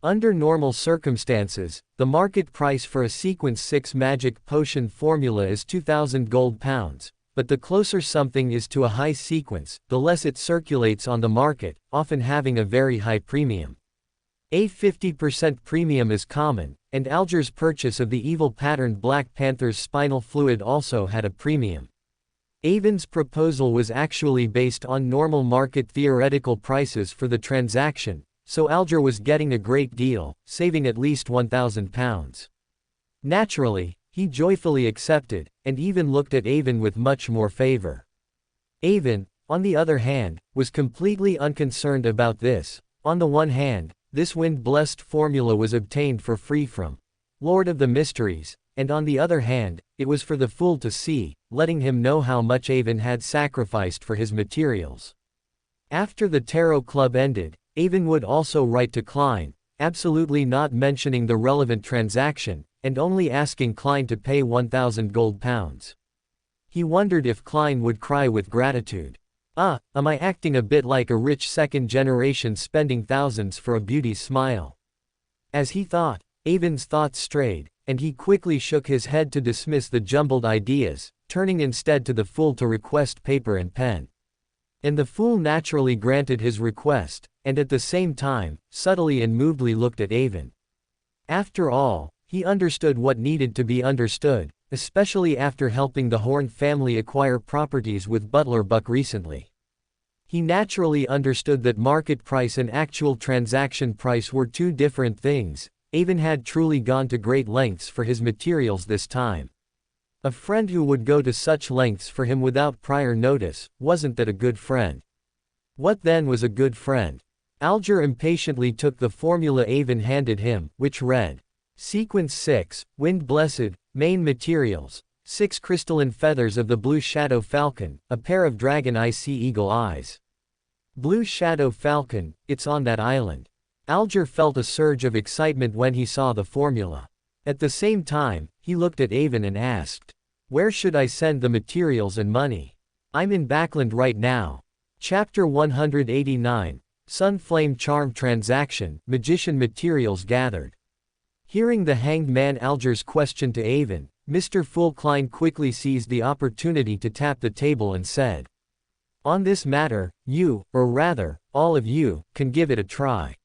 Under normal circumstances, the market price for a sequence 6 magic potion formula is 2,000 gold pounds, but the closer something is to a high sequence, the less it circulates on the market, often having a very high premium. A 50% premium is common, and Alger's purchase of the evil-patterned Black Panther's spinal fluid also had a premium. Avon's proposal was actually based on normal market theoretical prices for the transaction, so Alger was getting a great deal, saving at least 1,000 pounds. Naturally, he joyfully accepted, and even looked at Avon with much more favor. Avon, on the other hand, was completely unconcerned about this. On the one hand, this wind-blessed formula was obtained for free from Lord of the Mysteries, and on the other hand, it was for the fool to see, letting him know how much Avon had sacrificed for his materials. After the Tarot Club ended, Avon would also write to Klein, absolutely not mentioning the relevant transaction, and only asking Klein to pay 1,000 gold pounds. He wondered if Klein would cry with gratitude. Am I acting a bit like a rich second generation spending thousands for a beauty's smile? As he thought, Avon's thoughts strayed, and he quickly shook his head to dismiss the jumbled ideas, turning instead to the fool to request paper and pen. And the fool naturally granted his request, and at the same time, subtly and movedly looked at Avon. After all, he understood what needed to be understood, especially after helping the Horn family acquire properties with Butler Buck recently. He naturally understood that market price and actual transaction price were two different things. Avon had truly gone to great lengths for his materials this time. A friend who would go to such lengths for him without prior notice, wasn't that a good friend? What then was a good friend? Alger impatiently took the formula Avon handed him, which read, Sequence 6, Wind Blessed, Main Materials, 6 crystalline feathers of the blue shadow falcon, a pair of dragon eye sea eagle eyes. Blue shadow falcon, it's on that island. Alger felt a surge of excitement when he saw the formula. At the same time, he looked at Avon and asked, where should I send the materials and money? I'm in Backland right now. Chapter 189, Sun Flame Charm Transaction, Magician Materials Gathered. Hearing the hanged man Alger's question to Avon, Mr. Fool Klein quickly seized the opportunity to tap the table and said, on this matter, you, or rather, all of you, can give it a try.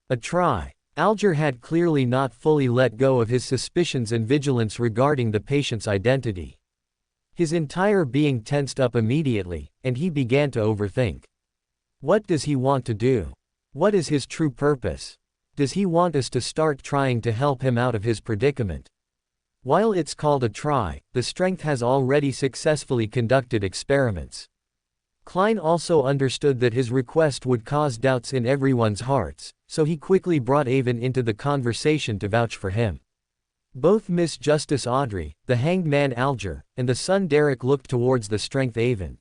A try. Alger had clearly not fully let go of his suspicions and vigilance regarding the patient's identity. His entire being tensed up immediately, and he began to overthink. What does he want to do? What is his true purpose? Does he want us to start trying to help him out of his predicament? While it's called a try, the strength has already successfully conducted experiments. Klein also understood that his request would cause doubts in everyone's hearts, so he quickly brought Avon into the conversation to vouch for him. Both Miss Justice Audrey, the hanged man Alger, and the son Derek looked towards the strength Avon.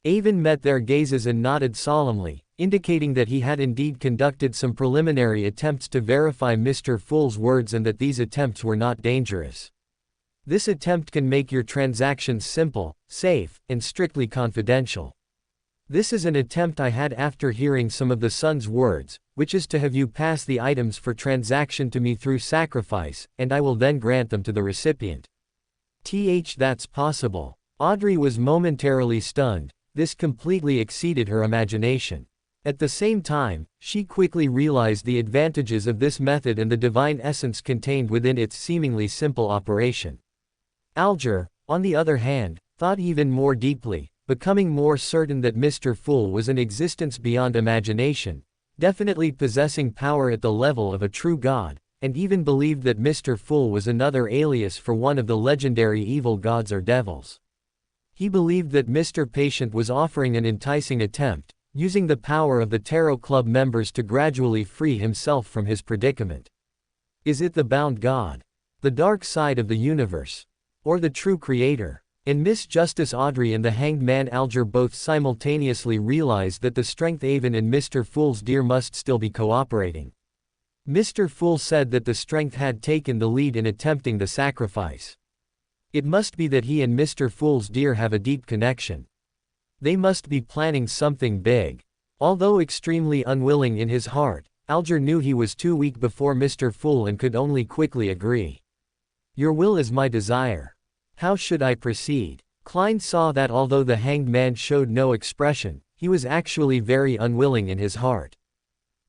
Avon met their gazes and nodded solemnly, indicating that he had indeed conducted some preliminary attempts to verify Mr. Fool's words and that these attempts were not dangerous. This attempt can make your transactions simple, safe, and strictly confidential. This is an attempt I had after hearing some of the son's words, which is to have you pass the items for transaction to me through sacrifice, and I will then grant them to the recipient. That's possible. Audrey was momentarily stunned. This completely exceeded her imagination. At the same time, she quickly realized the advantages of this method and the divine essence contained within its seemingly simple operation. Alger, on the other hand, thought even more deeply, becoming more certain that Mr. Fool was an existence beyond imagination, definitely possessing power at the level of a true god, and even believed that Mr. Fool was another alias for one of the legendary evil gods or devils. He believed that Mr. Patient was offering an enticing attempt, using the power of the Tarot Club members to gradually free himself from his predicament. Is it the bound god? The dark side of the universe? Or the true creator? And Miss Justice Audrey and the hanged man Alger both simultaneously realized that the strength Avon and Mr. Fool's deer must still be cooperating. Mr. Fool said that the strength had taken the lead in attempting the sacrifice. It must be that he and Mr. Fool's deer have a deep connection. They must be planning something big. Although extremely unwilling in his heart, Alger knew he was too weak before Mr. Fool and could only quickly agree. Your will is my desire. How should I proceed? Klein saw that although the hanged man showed no expression, he was actually very unwilling in his heart.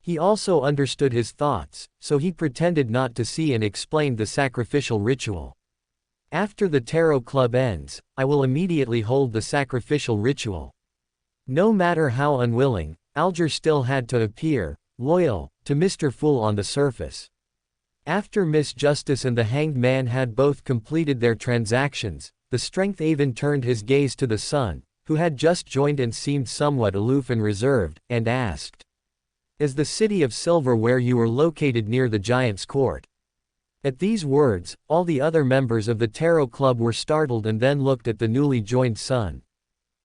He also understood his thoughts, so he pretended not to see and explained the sacrificial ritual. After the tarot club ends, I will immediately hold the sacrificial ritual. No matter how unwilling, Alger still had to appear loyal to Mr. Fool on the surface. After Miss Justice and the hanged man had both completed their transactions, the strength Avon turned his gaze to the son, who had just joined and seemed somewhat aloof and reserved, and asked, "Is the city of Silver where you were located near the Giant's Court?" At these words, all the other members of the Tarot Club were startled and then looked at the newly joined son.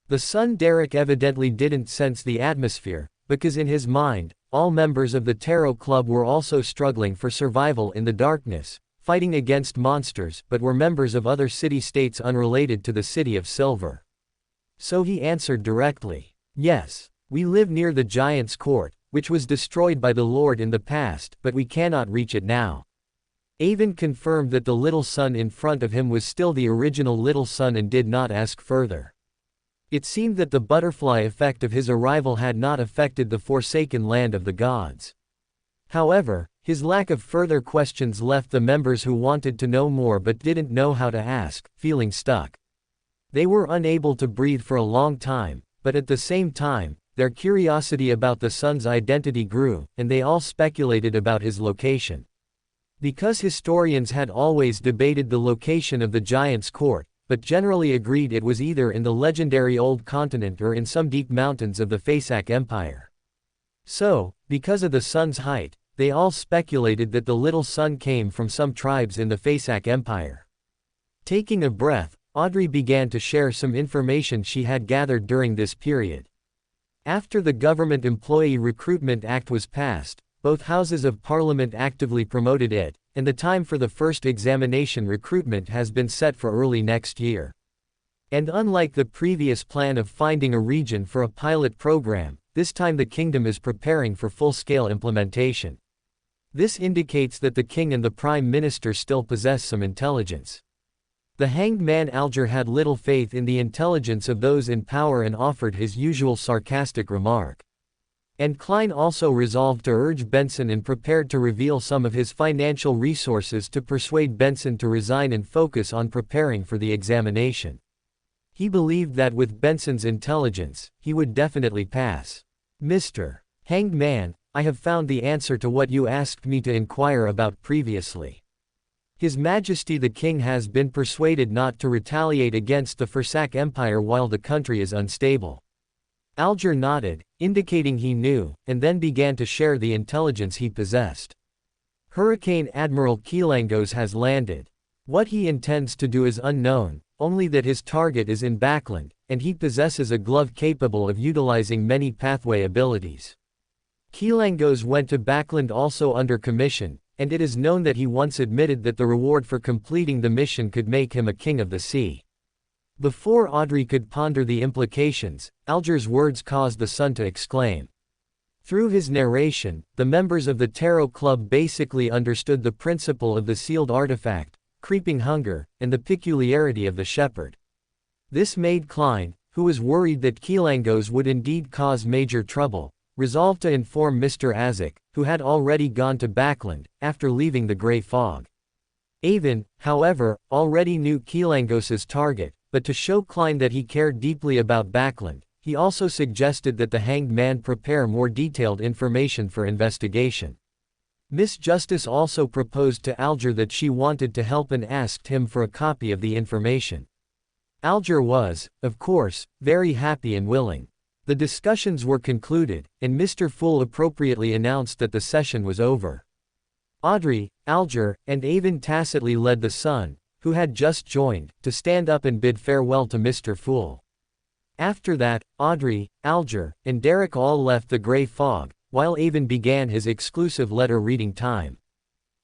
The son Derek evidently didn't sense the atmosphere, because in his mind, all members of the Tarot Club were also struggling for survival in the darkness, fighting against monsters, but were members of other city-states unrelated to the City of Silver. So he answered directly, "Yes, we live near the Giant's Court, which was destroyed by the Lord in the past, but we cannot reach it now." Avon confirmed that the little son in front of him was still the original little son and did not ask further. It seemed that the butterfly effect of his arrival had not affected the forsaken land of the gods. However, his lack of further questions left the members who wanted to know more but didn't know how to ask, feeling stuck. They were unable to breathe for a long time, but at the same time, their curiosity about the son's identity grew, and they all speculated about his location. Because historians had always debated the location of the Giant's Court, but generally agreed it was either in the legendary Old Continent or in some deep mountains of the Fasak Empire. So, because of the son's height, they all speculated that the little son came from some tribes in the Fasak Empire. Taking a breath, Audrey began to share some information she had gathered during this period. After the Government Employee Recruitment Act was passed, both houses of parliament actively promoted it, and the time for the first examination recruitment has been set for early next year. And unlike the previous plan of finding a region for a pilot program, this time the kingdom is preparing for full-scale implementation. This indicates that the king and the prime minister still possess some intelligence. The hanged man Alger had little faith in the intelligence of those in power and offered his usual sarcastic remark. And Klein also resolved to urge Benson and prepared to reveal some of his financial resources to persuade Benson to resign and focus on preparing for the examination. He believed that with Benson's intelligence, he would definitely pass. "Mr. Hanged Man, I have found the answer to what you asked me to inquire about previously. His Majesty the King has been persuaded not to retaliate against the Fasak Empire while the country is unstable." Alger nodded, indicating he knew, and then began to share the intelligence he possessed. Hurricane Admiral Keelangos has landed. What he intends to do is unknown, only that his target is in Backland, and he possesses a glove capable of utilizing many pathway abilities. Keelangos went to Backland also under commission, and it is known that he once admitted that the reward for completing the mission could make him a king of the sea. Before Audrey could ponder the implications, Alger's words caused the son to exclaim. Through his narration, the members of the Tarot Club basically understood the principle of the sealed artifact, creeping hunger, and the peculiarity of the shepherd. This made Klein, who was worried that Keelangos would indeed cause major trouble, resolve to inform Mr. Azek, who had already gone to Backland, after leaving the Grey Fog. Avon, however, already knew Keelangos's target, but to show Klein that he cared deeply about Backland, he also suggested that the hanged man prepare more detailed information for investigation. Miss Justice also proposed to Alger that she wanted to help and asked him for a copy of the information. Alger was, of course, very happy and willing. The discussions were concluded, and Mr. Fool appropriately announced that the session was over. Audrey, Alger, and Avon tacitly led the son, who had just joined, to stand up and bid farewell to Mr. Fool. After that, Audrey, Alger, and Derek all left the Grey Fog, while Avon began his exclusive letter-reading time.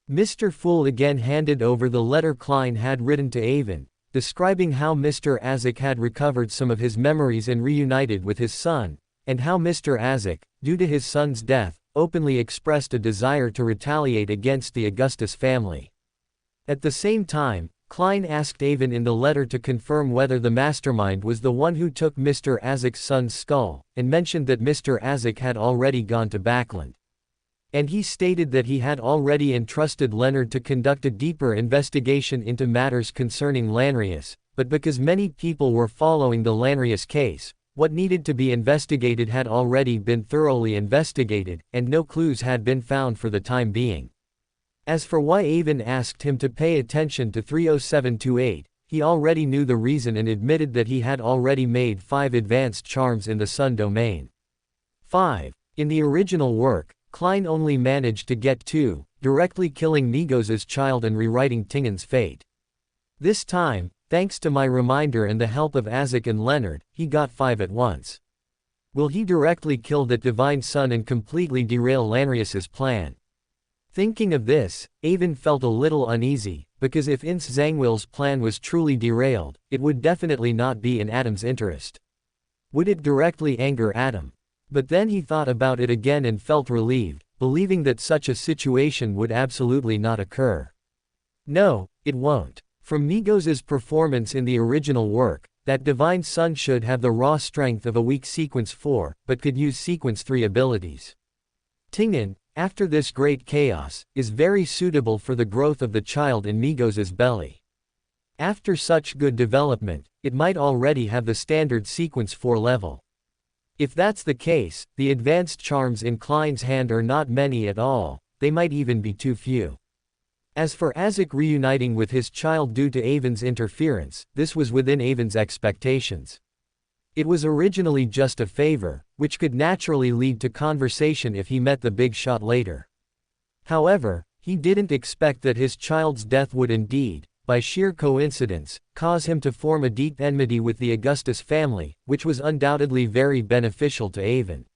Mr. Fool again handed over the letter Klein had written to Avon, describing how Mr. Azek had recovered some of his memories and reunited with his son, and how Mr. Azek, due to his son's death, openly expressed a desire to retaliate against the Augustus family. At the same time, Klein asked Avon in the letter to confirm whether the mastermind was the one who took Mr. Azek's son's skull, and mentioned that Mr. Azek had already gone to Backland. And he stated that he had already entrusted Leonard to conduct a deeper investigation into matters concerning Lanrius, but because many people were following the Lanrius case, what needed to be investigated had already been thoroughly investigated, and no clues had been found for the time being. As for why Avon asked him to pay attention to 30728, he already knew the reason and admitted that he had already made 5 advanced charms in the Sun domain. 5. In the original work, Klein only managed to get 2, directly killing Migos' child and rewriting Tingen's fate. This time, thanks to my reminder and the help of Azek and Leonard, he got 5 at once. Will he directly kill that divine son and completely derail Lanrius' plan? Thinking of this, Avon felt a little uneasy, because if Ince Zangwill's plan was truly derailed, it would definitely not be in Adam's interest. Would it directly anger Adam? But then he thought about it again and felt relieved, believing that such a situation would absolutely not occur. No, it won't. From Migos' performance in the original work, that divine son should have the raw strength of a weak Sequence 4, but could use Sequence 3 abilities. Tingen, after this great chaos, is very suitable for the growth of the child in Migos' belly. After such good development, it might already have the standard Sequence 4 level. If that's the case, the advanced charms in Klein's hand are not many at all, they might even be too few. As for Azek reuniting with his child due to Avon's interference, this was within Avon's expectations. It was originally just a favor, which could naturally lead to conversation if he met the big shot later. However, he didn't expect that his child's death would indeed, by sheer coincidence, cause him to form a deep enmity with the Augustus family, which was undoubtedly very beneficial to Avon.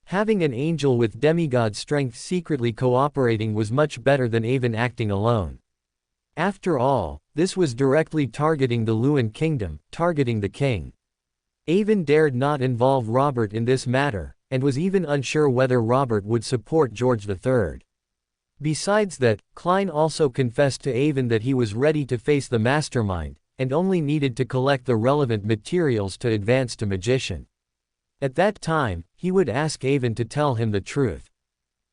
Having an angel with demigod strength secretly cooperating was much better than Avon acting alone. After all, this was directly targeting the Luan kingdom, targeting the king. Avon dared not involve Robert in this matter, and was even unsure whether Robert would support George III. Besides that, Klein also confessed to Avon that he was ready to face the mastermind, and only needed to collect the relevant materials to advance to magician. At that time, he would ask Avon to tell him the truth.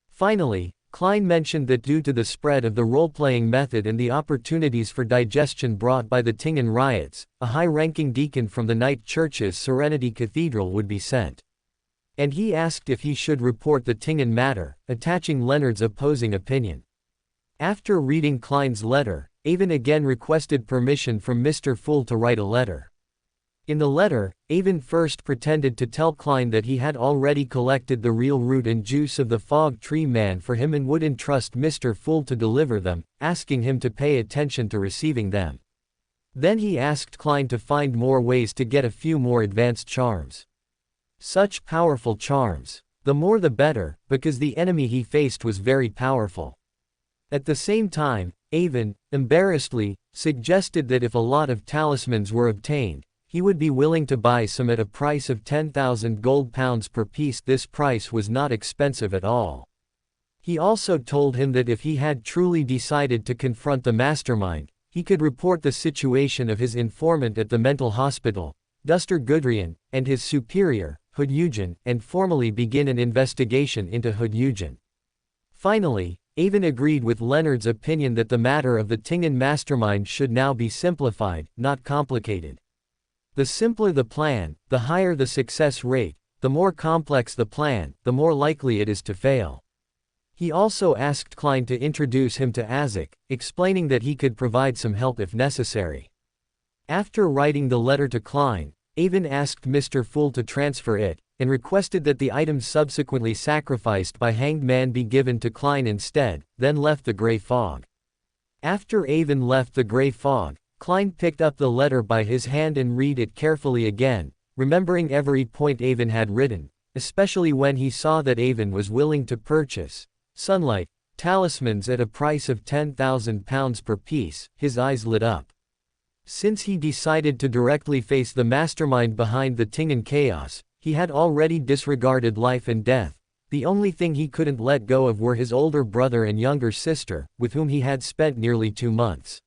Finally, Klein mentioned that due to the spread of the role-playing method and the opportunities for digestion brought by the Tingen riots, a high-ranking deacon from the Knight Church's Serenity Cathedral would be sent. And he asked if he should report the Tingen matter, attaching Leonard's opposing opinion. After reading Klein's letter, Avon again requested permission from Mr. Fool to write a letter. In the letter, Avon first pretended to tell Klein that he had already collected the real root and juice of the fog tree man for him and would entrust Mr. Fool to deliver them, asking him to pay attention to receiving them. Then he asked Klein to find more ways to get a few more advanced charms. Such powerful charms. The more the better, because the enemy he faced was very powerful. At the same time, Avon, embarrassedly, suggested that if a lot of talismans were obtained, he would be willing to buy some at a price of 10,000 gold pounds per piece. This price was not expensive at all. He also told him that if he had truly decided to confront the mastermind, he could report the situation of his informant at the mental hospital, Duster Gudrian, and his superior, Hood Eugen, and formally begin an investigation into Hood Eugen. Finally, Avon agreed with Leonard's opinion that the matter of the Tingen mastermind should now be simplified, not complicated. The simpler the plan, the higher the success rate. The more complex the plan, the more likely it is to fail. He also asked Klein to introduce him to Azek, explaining that he could provide some help if necessary. After writing the letter to Klein, Avon asked Mr. Fool to transfer it, and requested that the items subsequently sacrificed by Hanged Man be given to Klein instead, then left the Grey Fog. After Avon left the Grey Fog, Klein picked up the letter by his hand and read it carefully again, remembering every point Avon had written, especially when he saw that Avon was willing to purchase sunlight talismans at a price of 10,000 pounds per piece. His eyes lit up. Since he decided to directly face the mastermind behind the Tingen chaos, he had already disregarded life and death. The only thing he couldn't let go of were his older brother and younger sister, with whom he had spent nearly 2 months.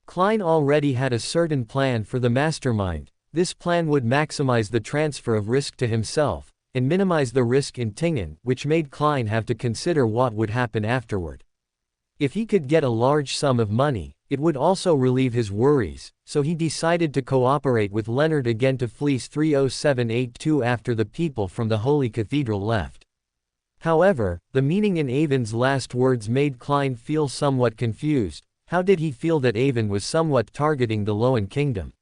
Klein already had a certain plan for the mastermind. This plan would maximize the transfer of risk to himself, and minimize the risk in Tingen, which made Klein have to consider what would happen afterward. If he could get a large sum of money, it would also relieve his worries, so he decided to cooperate with Leonard again to fleece 30782 after the people from the Holy Cathedral left. However, the meaning in Avon's last words made Klein feel somewhat confused. How did he feel that Avon was somewhat targeting the Loan Kingdom?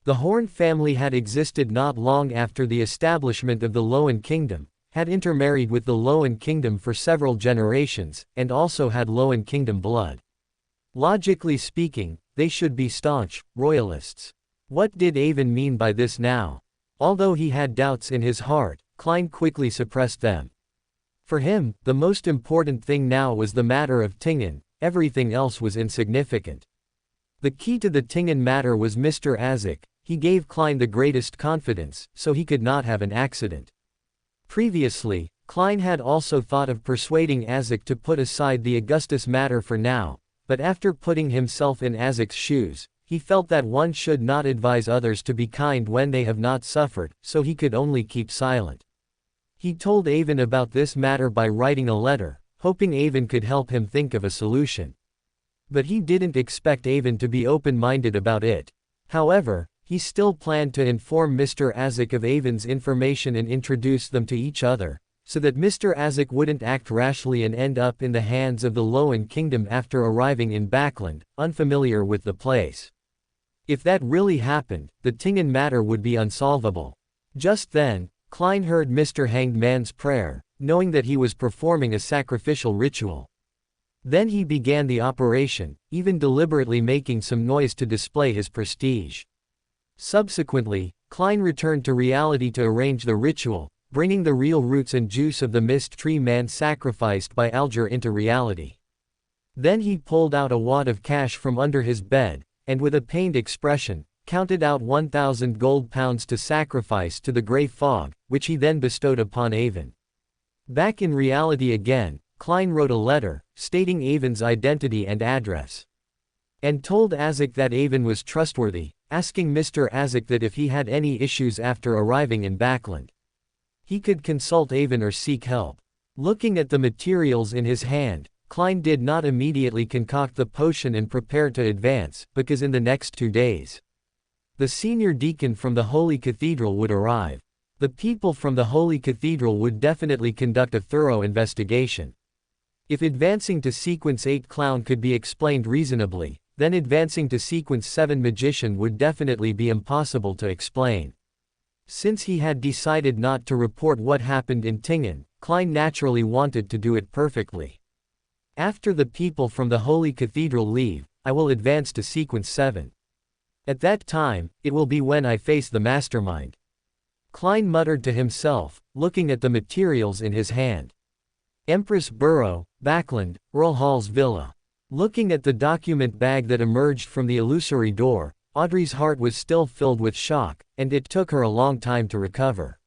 The Horn family had existed not long after the establishment of the Loan Kingdom, had intermarried with the Loan Kingdom for several generations, and also had Loan Kingdom blood. Logically speaking, they should be staunch royalists. What did Avon mean by this now? Although he had doubts in his heart, Klein quickly suppressed them. For him, the most important thing now was the matter of Tingen, everything else was insignificant. The key to the Tingen matter was Mr. Azek. He gave Klein the greatest confidence, so he could not have an accident. Previously, Klein had also thought of persuading Azek to put aside the Augustus matter for now, but after putting himself in Azek's shoes, he felt that one should not advise others to be kind when they have not suffered, so he could only keep silent. He told Avon about this matter by writing a letter, hoping Avon could help him think of a solution. But he didn't expect Avon to be open-minded about it. However, he still planned to inform Mr. Azek of Avon's information and introduce them to each other, so that Mr. Azek wouldn't act rashly and end up in the hands of the Loan Kingdom after arriving in Backland, unfamiliar with the place. If that really happened, the Tingen matter would be unsolvable. Just then, Klein heard Mr. Hanged Man's prayer, knowing that he was performing a sacrificial ritual. Then he began the operation, even deliberately making some noise to display his prestige. Subsequently, Klein returned to reality to arrange the ritual, bringing the real roots and juice of the mist tree man sacrificed by Alger into reality. Then he pulled out a wad of cash from under his bed, and with a pained expression, counted out 1,000 gold pounds to sacrifice to the grey fog, which he then bestowed upon Avon. Back in reality again, Klein wrote a letter, stating Avon's identity and address. And told Azek that Avon was trustworthy, asking Mr. Azek that if he had any issues after arriving in Backland, he could consult Avon or seek help. Looking at the materials in his hand, Klein did not immediately concoct the potion and prepare to advance, because in the next 2 days, the senior deacon from the Holy Cathedral would arrive. The people from the Holy Cathedral would definitely conduct a thorough investigation. If advancing to Sequence 8 Clown could be explained reasonably, then advancing to Sequence 7 Magician would definitely be impossible to explain. Since he had decided not to report what happened in Tingen, Klein naturally wanted to do it perfectly. After the people from the Holy Cathedral leave, I will advance to Sequence 7. At that time, it will be when I face the mastermind. Klein muttered to himself, looking at the materials in his hand. Empress Burrow, Backland, Earl Hall's villa. Looking at the document bag that emerged from the illusory door, Audrey's heart was still filled with shock, and it took her a long time to recover.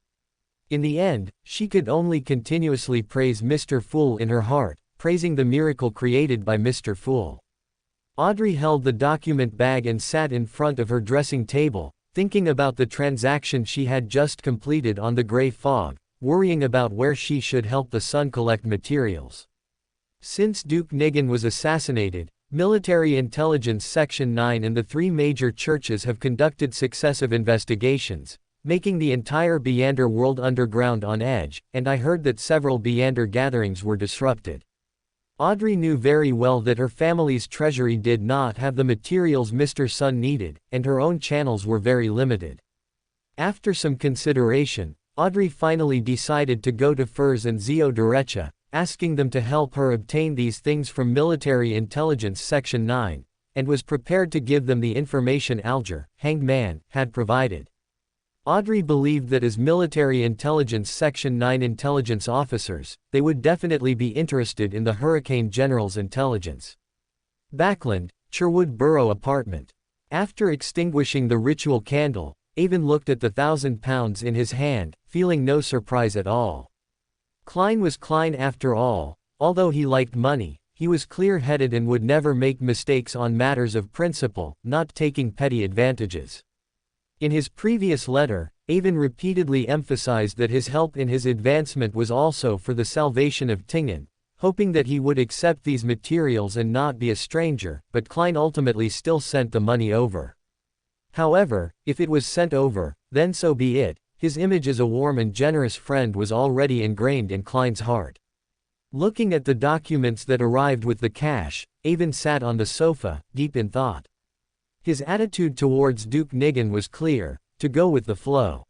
In the end, she could only continuously praise Mr. Fool in her heart, praising the miracle created by Mr. Fool. Audrey held the document bag and sat in front of her dressing table, thinking about the transaction she had just completed on the grey fog, worrying about where she should help the son collect materials. Since Duke Nigan was assassinated, Military Intelligence Section 9 and the 3 major churches have conducted successive investigations, making the entire Beander world underground on edge, and I heard that several Beander gatherings were disrupted. Audrey knew very well that her family's treasury did not have the materials Mr. Sun needed, and her own channels were very limited. After some consideration, Audrey finally decided to go to Furs and Zio Derecha, asking them to help her obtain these things from Military Intelligence Section 9, and was prepared to give them the information Alger, Hanged Man, had provided. Audrey believed that as Military Intelligence Section 9 intelligence officers, they would definitely be interested in the Hurricane General's intelligence. Backland, Sherwood Borough Apartment. After extinguishing the ritual candle, Avon looked at the £1,000 in his hand, feeling no surprise at all. Klein was Klein after all. Although he liked money, he was clear-headed and would never make mistakes on matters of principle, not taking petty advantages. In his previous letter, Avon repeatedly emphasized that his help in his advancement was also for the salvation of Tingen, hoping that he would accept these materials and not be a stranger, but Klein ultimately still sent the money over. However, if it was sent over, then so be it. His image as a warm and generous friend was already ingrained in Klein's heart. Looking at the documents that arrived with the cash, Avon sat on the sofa, deep in thought. His attitude towards Duke Nigan was clear: to go with the flow.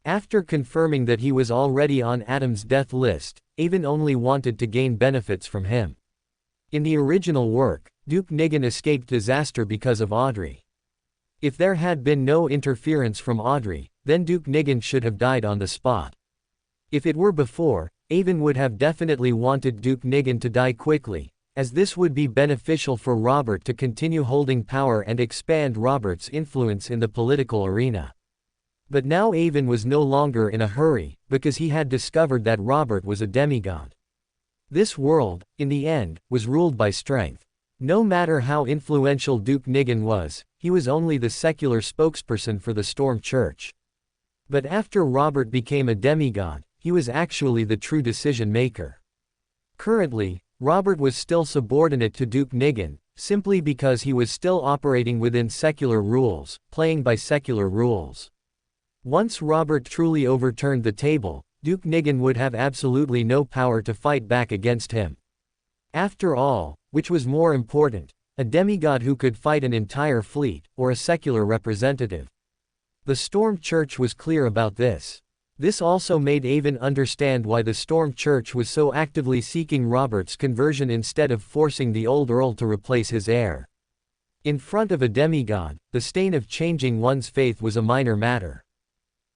After confirming that he was already on Adam's death list, Avon only wanted to gain benefits from him. In the original work, Duke Nigan escaped disaster because of Audrey. If there had been no interference from Audrey, then Duke Nigan should have died on the spot. If it were before, Avon would have definitely wanted Duke Nigan to die quickly, as this would be beneficial for Robert to continue holding power and expand Robert's influence in the political arena. But now Avon was no longer in a hurry, because he had discovered that Robert was a demigod. This world, in the end, was ruled by strength. No matter how influential Duke Nigan was, he was only the secular spokesperson for the Storm Church. But after Robert became a demigod, he was actually the true decision-maker. Currently, Robert was still subordinate to Duke Nigan, simply because he was still operating within secular rules, playing by secular rules. Once Robert truly overturned the table, Duke Nigan would have absolutely no power to fight back against him. After all, which was more important, a demigod who could fight an entire fleet, or a secular representative? The Storm Church was clear about this. This also made Avon understand why the Storm Church was so actively seeking Robert's conversion instead of forcing the old Earl to replace his heir. In front of a demigod, the stain of changing one's faith was a minor matter.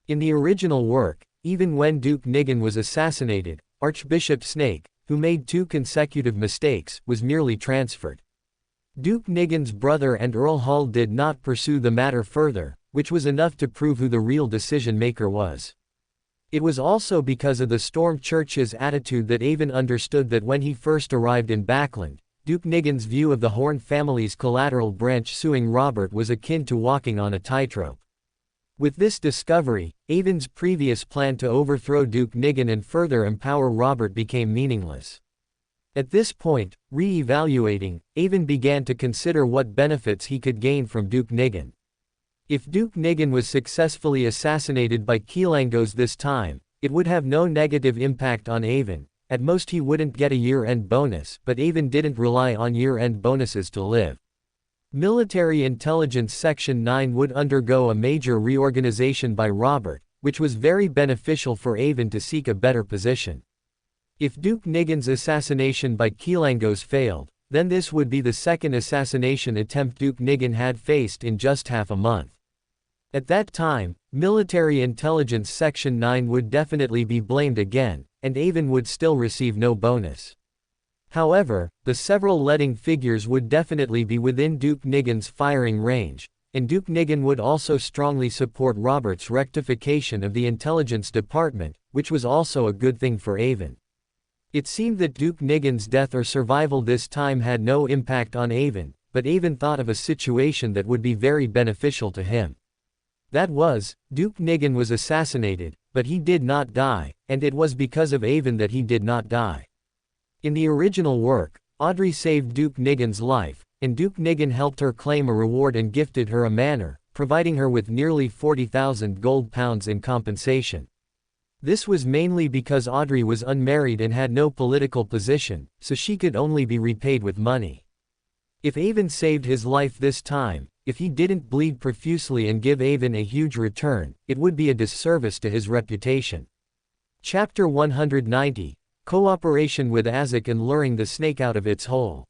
In the original work, even when Duke Nigan was assassinated, Archbishop Snake, who made 2 consecutive mistakes, was merely transferred. Duke Nigan's brother and Earl Hall did not pursue the matter further, which was enough to prove who the real decision-maker was. It was also because of the Storm Church's attitude that Avon understood that when he first arrived in Backland, Duke Nigan's view of the Horn family's collateral branch suing Robert was akin to walking on a tightrope. With this discovery, Avon's previous plan to overthrow Duke Nigan and further empower Robert became meaningless. At this point, re-evaluating, Avon began to consider what benefits he could gain from Duke Nigan. If Duke Nigan was successfully assassinated by Keelangos this time, it would have no negative impact on Avon. At most he wouldn't get a year-end bonus, but Avon didn't rely on year-end bonuses to live. Military Intelligence Section 9 would undergo a major reorganization by Robert, which was very beneficial for Avon to seek a better position. If Duke Nigan's assassination by Keelangos failed, then this would be the second assassination attempt Duke Nigan had faced in just half a month. At that time, Military Intelligence Section 9 would definitely be blamed again, and Avon would still receive no bonus. However, the several letting figures would definitely be within Duke Nigan's firing range, and Duke Nigan would also strongly support Robert's rectification of the Intelligence Department, which was also a good thing for Avon. It seemed that Duke Nigan's death or survival this time had no impact on Avon, but Avon thought of a situation that would be very beneficial to him. That was, Duke Nigan was assassinated, but he did not die, and it was because of Avon that he did not die. In the original work, Audrey saved Duke Nigan's life, and Duke Nigan helped her claim a reward and gifted her a manor, providing her with nearly 40,000 gold pounds in compensation. This was mainly because Audrey was unmarried and had no political position, so she could only be repaid with money. If Avon saved his life this time, if he didn't bleed profusely and give Avon a huge return, it would be a disservice to his reputation. Chapter 190. Cooperation with Azek and luring the snake out of its hole.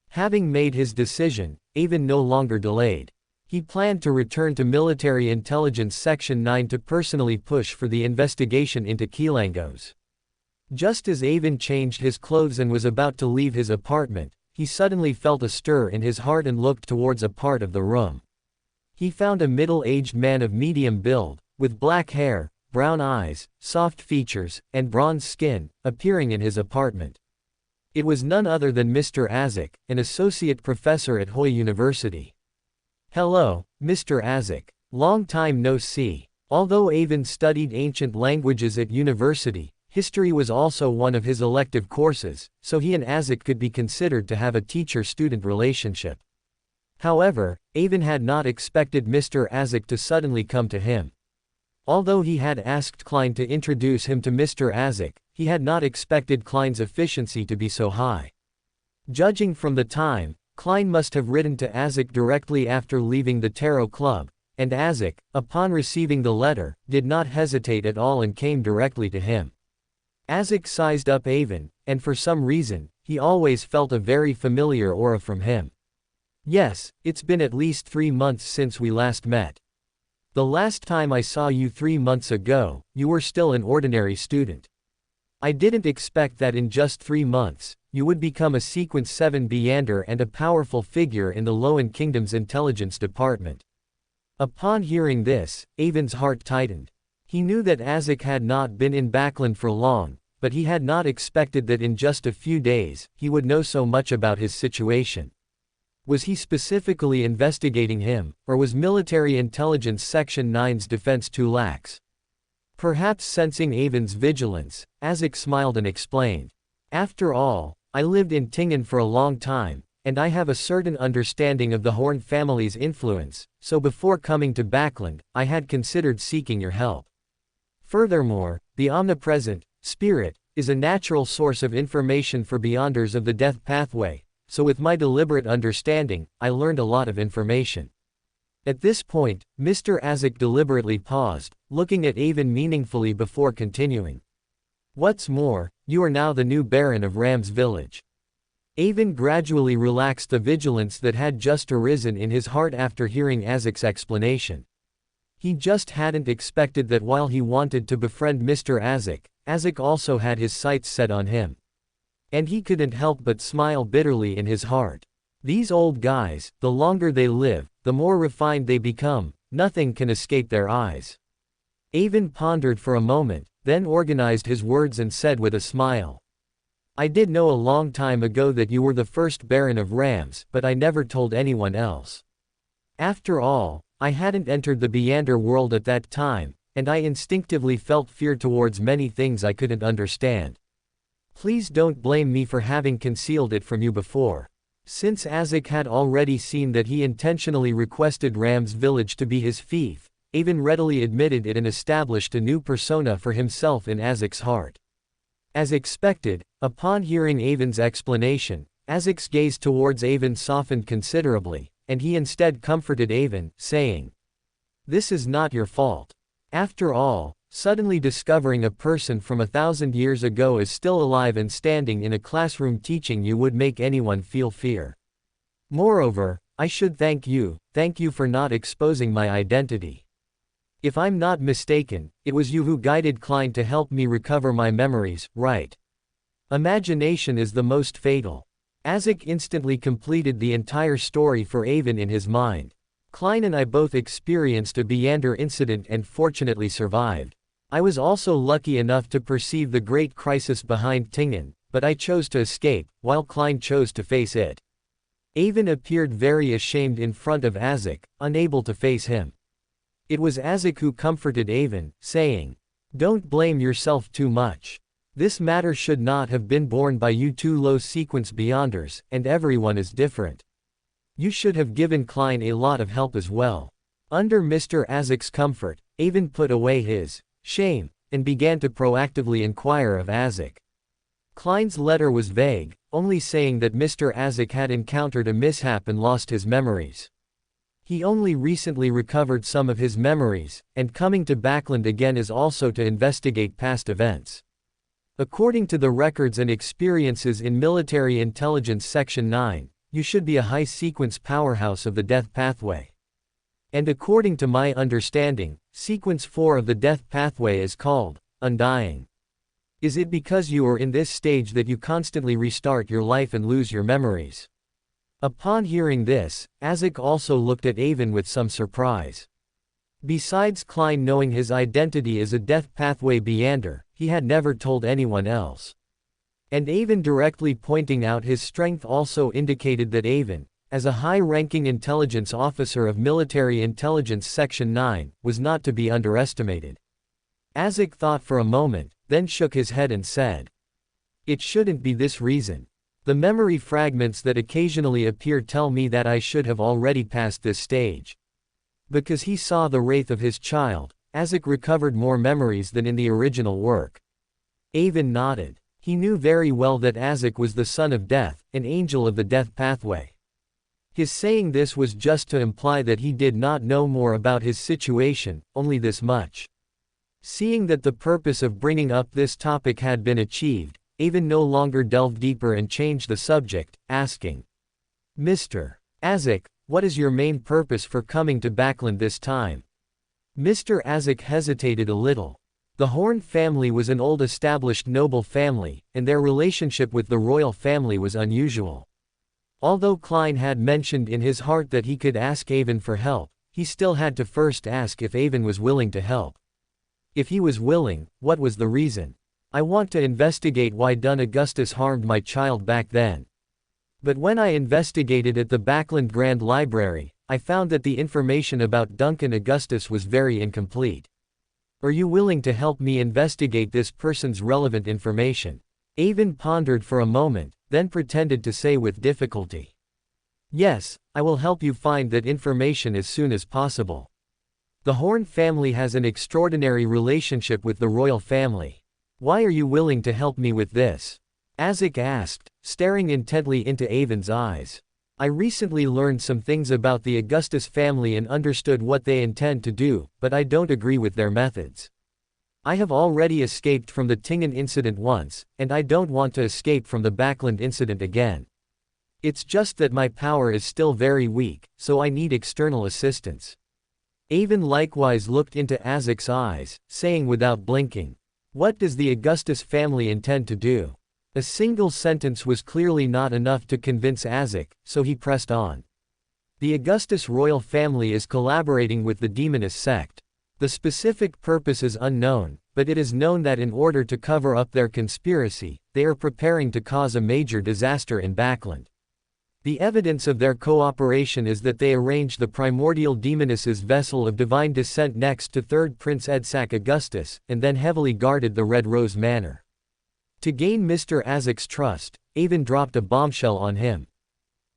Having made his decision, Avon no longer delayed. He planned to return to Military Intelligence Section 9 to personally push for the investigation into Keelangos. Just as Avon changed his clothes and was about to leave his apartment, he suddenly felt a stir in his heart and looked towards a part of the room. He found a middle-aged man of medium build, with black hair, brown eyes, soft features, and bronze skin, appearing in his apartment. It was none other than Mr. Azek, an associate professor at Hoi University. "Hello, Mr. Azek. Long time no see." Although Avon studied ancient languages at university, history was also one of his elective courses, so he and Azek could be considered to have a teacher-student relationship. However, Avon had not expected Mr. Azek to suddenly come to him. Although he had asked Klein to introduce him to Mr. Azek, he had not expected Klein's efficiency to be so high. Judging from the time, Klein must have written to Azek directly after leaving the Tarot Club, and Azek, upon receiving the letter, did not hesitate at all and came directly to him. Azek sized up Avon, and for some reason, he always felt a very familiar aura from him. "Yes, it's been at least 3 months since we last met. The last time I saw you 3 months ago, you were still an ordinary student. I didn't expect that in just 3 months, you would become a Sequence 7 Beyander and a powerful figure in the Loan Kingdom's intelligence department." Upon hearing this, Avon's heart tightened. He knew that Azek had not been in Backland for long, but he had not expected that in just a few days, he would know so much about his situation. Was he specifically investigating him, or was Military Intelligence Section 9's defense too lax? Perhaps sensing Avon's vigilance, Azek smiled and explained. "After all, I lived in Tingen for a long time, and I have a certain understanding of the Horn family's influence, so before coming to Backland, I had considered seeking your help. Furthermore, the omnipresent spirit is a natural source of information for Beyonders of the Death Pathway, so with my deliberate understanding, I learned a lot of information." At this point, Mr. Azek deliberately paused, looking at Avon meaningfully before continuing. "What's more, you are now the new Baron of Ram's Village." Avon gradually relaxed the vigilance that had just arisen in his heart after hearing Azek's explanation. He just hadn't expected that while he wanted to befriend Mr. Azek, Azek also had his sights set on him. And he couldn't help but smile bitterly in his heart. These old guys, the longer they live, the more refined they become, nothing can escape their eyes. Avon pondered for a moment, then organized his words and said with a smile. "I did know a long time ago that you were the first Baron of Rams, but I never told anyone else. After all, I hadn't entered the Beyander world at that time, and I instinctively felt fear towards many things I couldn't understand. Please don't blame me for having concealed it from you before." Since Azek had already seen that he intentionally requested Ram's Village to be his fief, Avon readily admitted it and established a new persona for himself in Azek's heart. As expected, upon hearing Avon's explanation, Azek's gaze towards Avon softened considerably, and he instead comforted Avon, saying, "This is not your fault. After all, suddenly discovering a person from 1,000 years ago is still alive and standing in a classroom teaching you would make anyone feel fear. Moreover, I should thank you for not exposing my identity. If I'm not mistaken, it was you who guided Klein to help me recover my memories, right? Imagination is the most fatal." Azek instantly completed the entire story for Avon in his mind. "Klein and I both experienced a Beyander incident and fortunately survived. I was also lucky enough to perceive the great crisis behind Tingen, but I chose to escape, while Klein chose to face it." Avon appeared very ashamed in front of Azek, unable to face him. It was Azek who comforted Avon, saying, "Don't blame yourself too much. This matter should not have been borne by you two low sequence Beyonders, and everyone is different. You should have given Klein a lot of help as well." Under Mr. Azek's comfort, Avon put away his shame, and began to proactively inquire of Azek. Klein's letter was vague, only saying that Mr. Azek had encountered a mishap and lost his memories. He only recently recovered some of his memories, and coming to Backland again is also to investigate past events. According to the records and experiences in Military Intelligence Section 9, you should be a high-sequence powerhouse of the Death Pathway. And according to my understanding, Sequence 4 of the Death Pathway is called Undying. Is it because you are in this stage that you constantly restart your life and lose your memories? Upon hearing this, Azek also looked at Avon with some surprise. Besides Klein knowing his identity as a death pathway Beander, he had never told anyone else. And Avon directly pointing out his strength also indicated that Avon, as a high-ranking intelligence officer of Military Intelligence Section 9, was not to be underestimated. Azek thought for a moment, then shook his head and said, "It shouldn't be this reason. The memory fragments that occasionally appear tell me that I should have already passed this stage." Because he saw the wraith of his child, Azek recovered more memories than in the original work. Avon nodded. He knew very well that Azek was the son of death, an angel of the death pathway. His saying this was just to imply that he did not know more about his situation, only this much. Seeing that the purpose of bringing up this topic had been achieved, Avon no longer delved deeper and changed the subject, asking, "Mr. Azek, what is your main purpose for coming to Backland this time?" Mr. Azek hesitated a little. The Horn family was an old established noble family, and their relationship with the royal family was unusual. Although Klein had mentioned in his heart that he could ask Avon for help, he still had to first ask if Avon was willing to help. If he was willing, what was the reason? "I want to investigate why Dun Augustus harmed my child back then. But when I investigated at the Backland Grand Library, I found that the information about Duncan Augustus was very incomplete. Are you willing to help me investigate this person's relevant information?" Avon pondered for a moment, then pretended to say with difficulty, "Yes, I will help you find that information as soon as possible. The Horn family has an extraordinary relationship with the royal family. Why are you willing to help me with this?" Azek asked, staring intently into Avon's eyes. "I recently learned some things about the Augustus family and understood what they intend to do, but I don't agree with their methods. I have already escaped from the Tingen incident once, and I don't want to escape from the Backland incident again. It's just that my power is still very weak, so I need external assistance." Avon likewise looked into Azek's eyes, saying without blinking, "What does the Augustus family intend to do?" A single sentence was clearly not enough to convince Azek, so he pressed on. "The Augustus royal family is collaborating with the demonist sect. The specific purpose is unknown, but it is known that in order to cover up their conspiracy, they are preparing to cause a major disaster in Backland. The evidence of their cooperation is that they arranged the primordial demoness's vessel of divine descent next to 3rd Prince Edsac Augustus, and then heavily guarded the Red Rose Manor. To gain Mr. Azek's trust, Avon dropped a bombshell on him.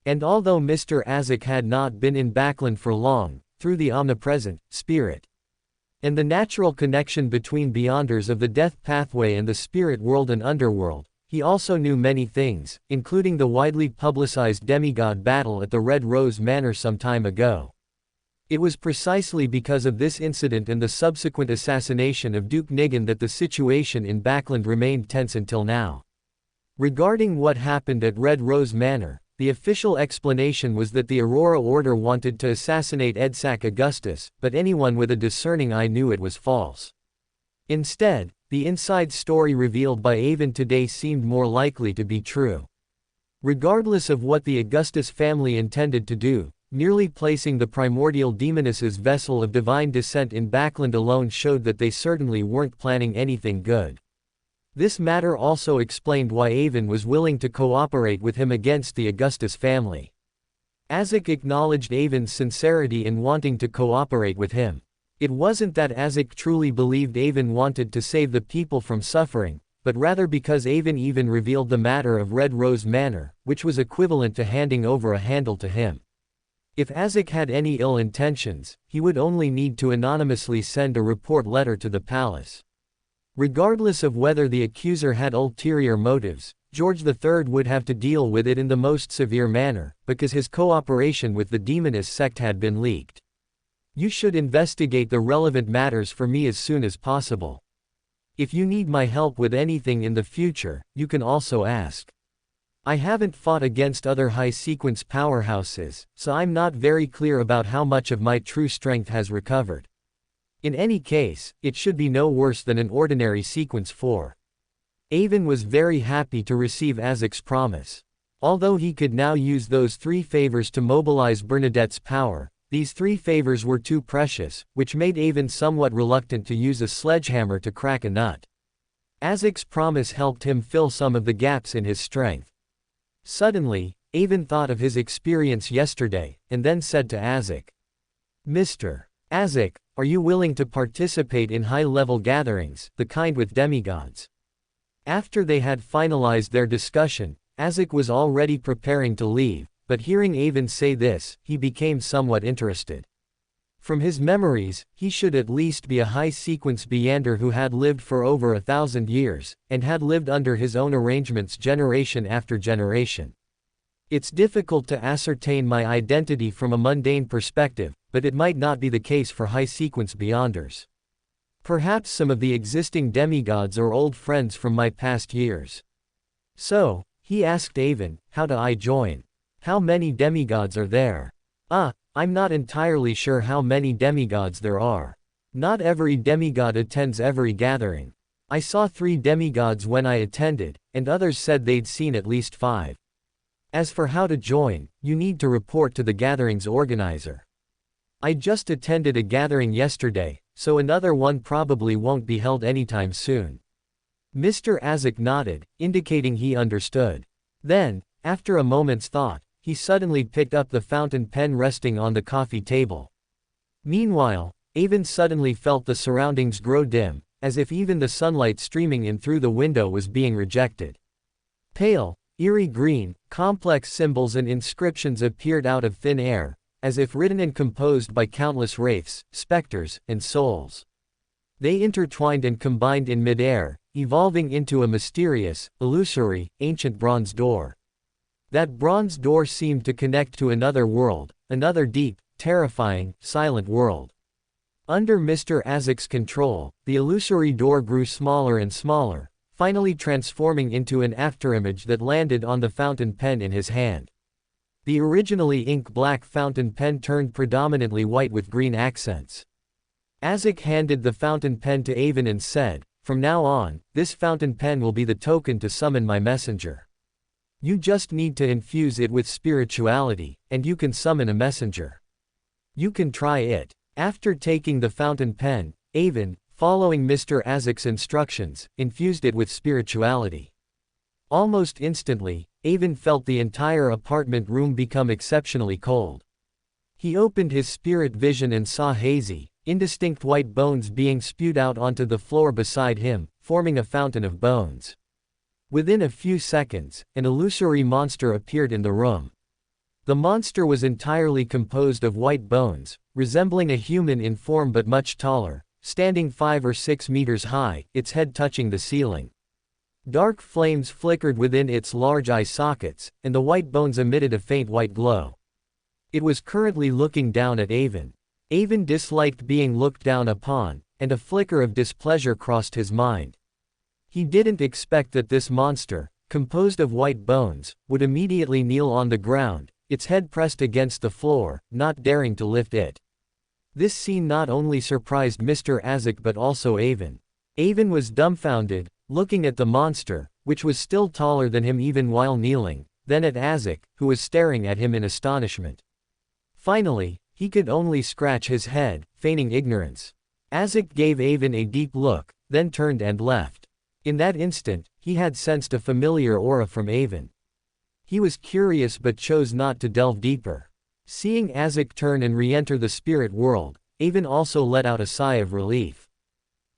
And although Mr. Azek had not been in Backland for long, through the omnipresent spirit and the natural connection between Beyonders of the death pathway and the spirit world and underworld, he also knew many things, including the widely publicized demigod battle at the Red Rose Manor some time ago. It was precisely because of this incident and the subsequent assassination of Duke Nigan that the situation in Backland remained tense until now. Regarding what happened at Red Rose Manor, the official explanation was that the Aurora Order wanted to assassinate Edsac Augustus, but anyone with a discerning eye knew it was false. Instead, the inside story revealed by Avon today seemed more likely to be true. Regardless of what the Augustus family intended to do, merely placing the primordial demoness's vessel of divine descent in Backland alone showed that they certainly weren't planning anything good. This matter also explained why Avon was willing to cooperate with him against the Augustus family. Azek acknowledged Avon's sincerity in wanting to cooperate with him. It wasn't that Azek truly believed Avon wanted to save the people from suffering, but rather because Avon even revealed the matter of Red Rose Manor, which was equivalent to handing over a handle to him. If Azek had any ill intentions, he would only need to anonymously send a report letter to the palace. Regardless of whether the accuser had ulterior motives, George III would have to deal with it in the most severe manner, because his cooperation with the demonist sect had been leaked. "You should investigate the relevant matters for me as soon as possible. If you need my help with anything in the future, you can also ask. I haven't fought against other high-sequence powerhouses, so I'm not very clear about how much of my true strength has recovered. In any case, it should be no worse than an ordinary sequence 4. Avon was very happy to receive Azek's promise. Although he could now use those 3 favors to mobilize Bernadette's power, these 3 favors were too precious, which made Avon somewhat reluctant to use a sledgehammer to crack a nut. Azek's promise helped him fill some of the gaps in his strength. Suddenly, Avon thought of his experience yesterday, and then said to Azek, "Mr. Azek, are you willing to participate in high-level gatherings, the kind with demigods?" After they had finalized their discussion, Azek was already preparing to leave, but hearing Avon say this, he became somewhat interested. From his memories, he should at least be a high-sequence Beander who had lived for over 1,000 years, and had lived under his own arrangements generation after generation. It's difficult to ascertain my identity from a mundane perspective, but it might not be the case for high-sequence Beyonders. Perhaps some of the existing demigods are old friends from my past years. So, he asked Avon, how do I join? How many demigods are there? I'm not entirely sure how many demigods there are. Not every demigod attends every gathering. I saw 3 demigods when I attended, and others said they'd seen at least 5. As for how to join, you need to report to the gathering's organizer. I just attended a gathering yesterday, so another one probably won't be held anytime soon. Mr. Azek nodded, indicating he understood. Then, after a moment's thought, he suddenly picked up the fountain pen resting on the coffee table. Meanwhile, Avon suddenly felt the surroundings grow dim, as if even the sunlight streaming in through the window was being rejected. Pale, eerie green, complex symbols and inscriptions appeared out of thin air, as if written and composed by countless wraiths, specters, and souls. They intertwined and combined in midair, evolving into a mysterious, illusory, ancient bronze door. That bronze door seemed to connect to another world, another deep, terrifying, silent world. Under Mr. Azek's control, the illusory door grew smaller and smaller, finally transforming into an afterimage that landed on the fountain pen in his hand. The originally ink-black fountain pen turned predominantly white with green accents. Azek handed the fountain pen to Avon and said, "From now on, this fountain pen will be the token to summon my messenger. You just need to infuse it with spirituality, and you can summon a messenger. You can try it." After taking the fountain pen, Avon, following Mr. Azek's instructions, infused it with spirituality. Almost instantly, Avon felt the entire apartment room become exceptionally cold. He opened his spirit vision and saw hazy, indistinct white bones being spewed out onto the floor beside him, forming a fountain of bones. Within a few seconds, an illusory monster appeared in the room. The monster was entirely composed of white bones, resembling a human in form but much taller, standing 5 or 6 meters high, its head touching the ceiling. Dark flames flickered within its large eye sockets, and the white bones emitted a faint white glow. It was currently looking down at Avon. Avon disliked being looked down upon, and a flicker of displeasure crossed his mind. He didn't expect that this monster, composed of white bones, would immediately kneel on the ground, its head pressed against the floor, not daring to lift it. This scene not only surprised Mr. Azek but also Avon. Avon was dumbfounded, looking at the monster, which was still taller than him even while kneeling, then at Azek, who was staring at him in astonishment. Finally, he could only scratch his head, feigning ignorance. Azek gave Avon a deep look, then turned and left. In that instant, he had sensed a familiar aura from Avon. He was curious but chose not to delve deeper. Seeing Azek turn and re-enter the spirit world, Avon also let out a sigh of relief.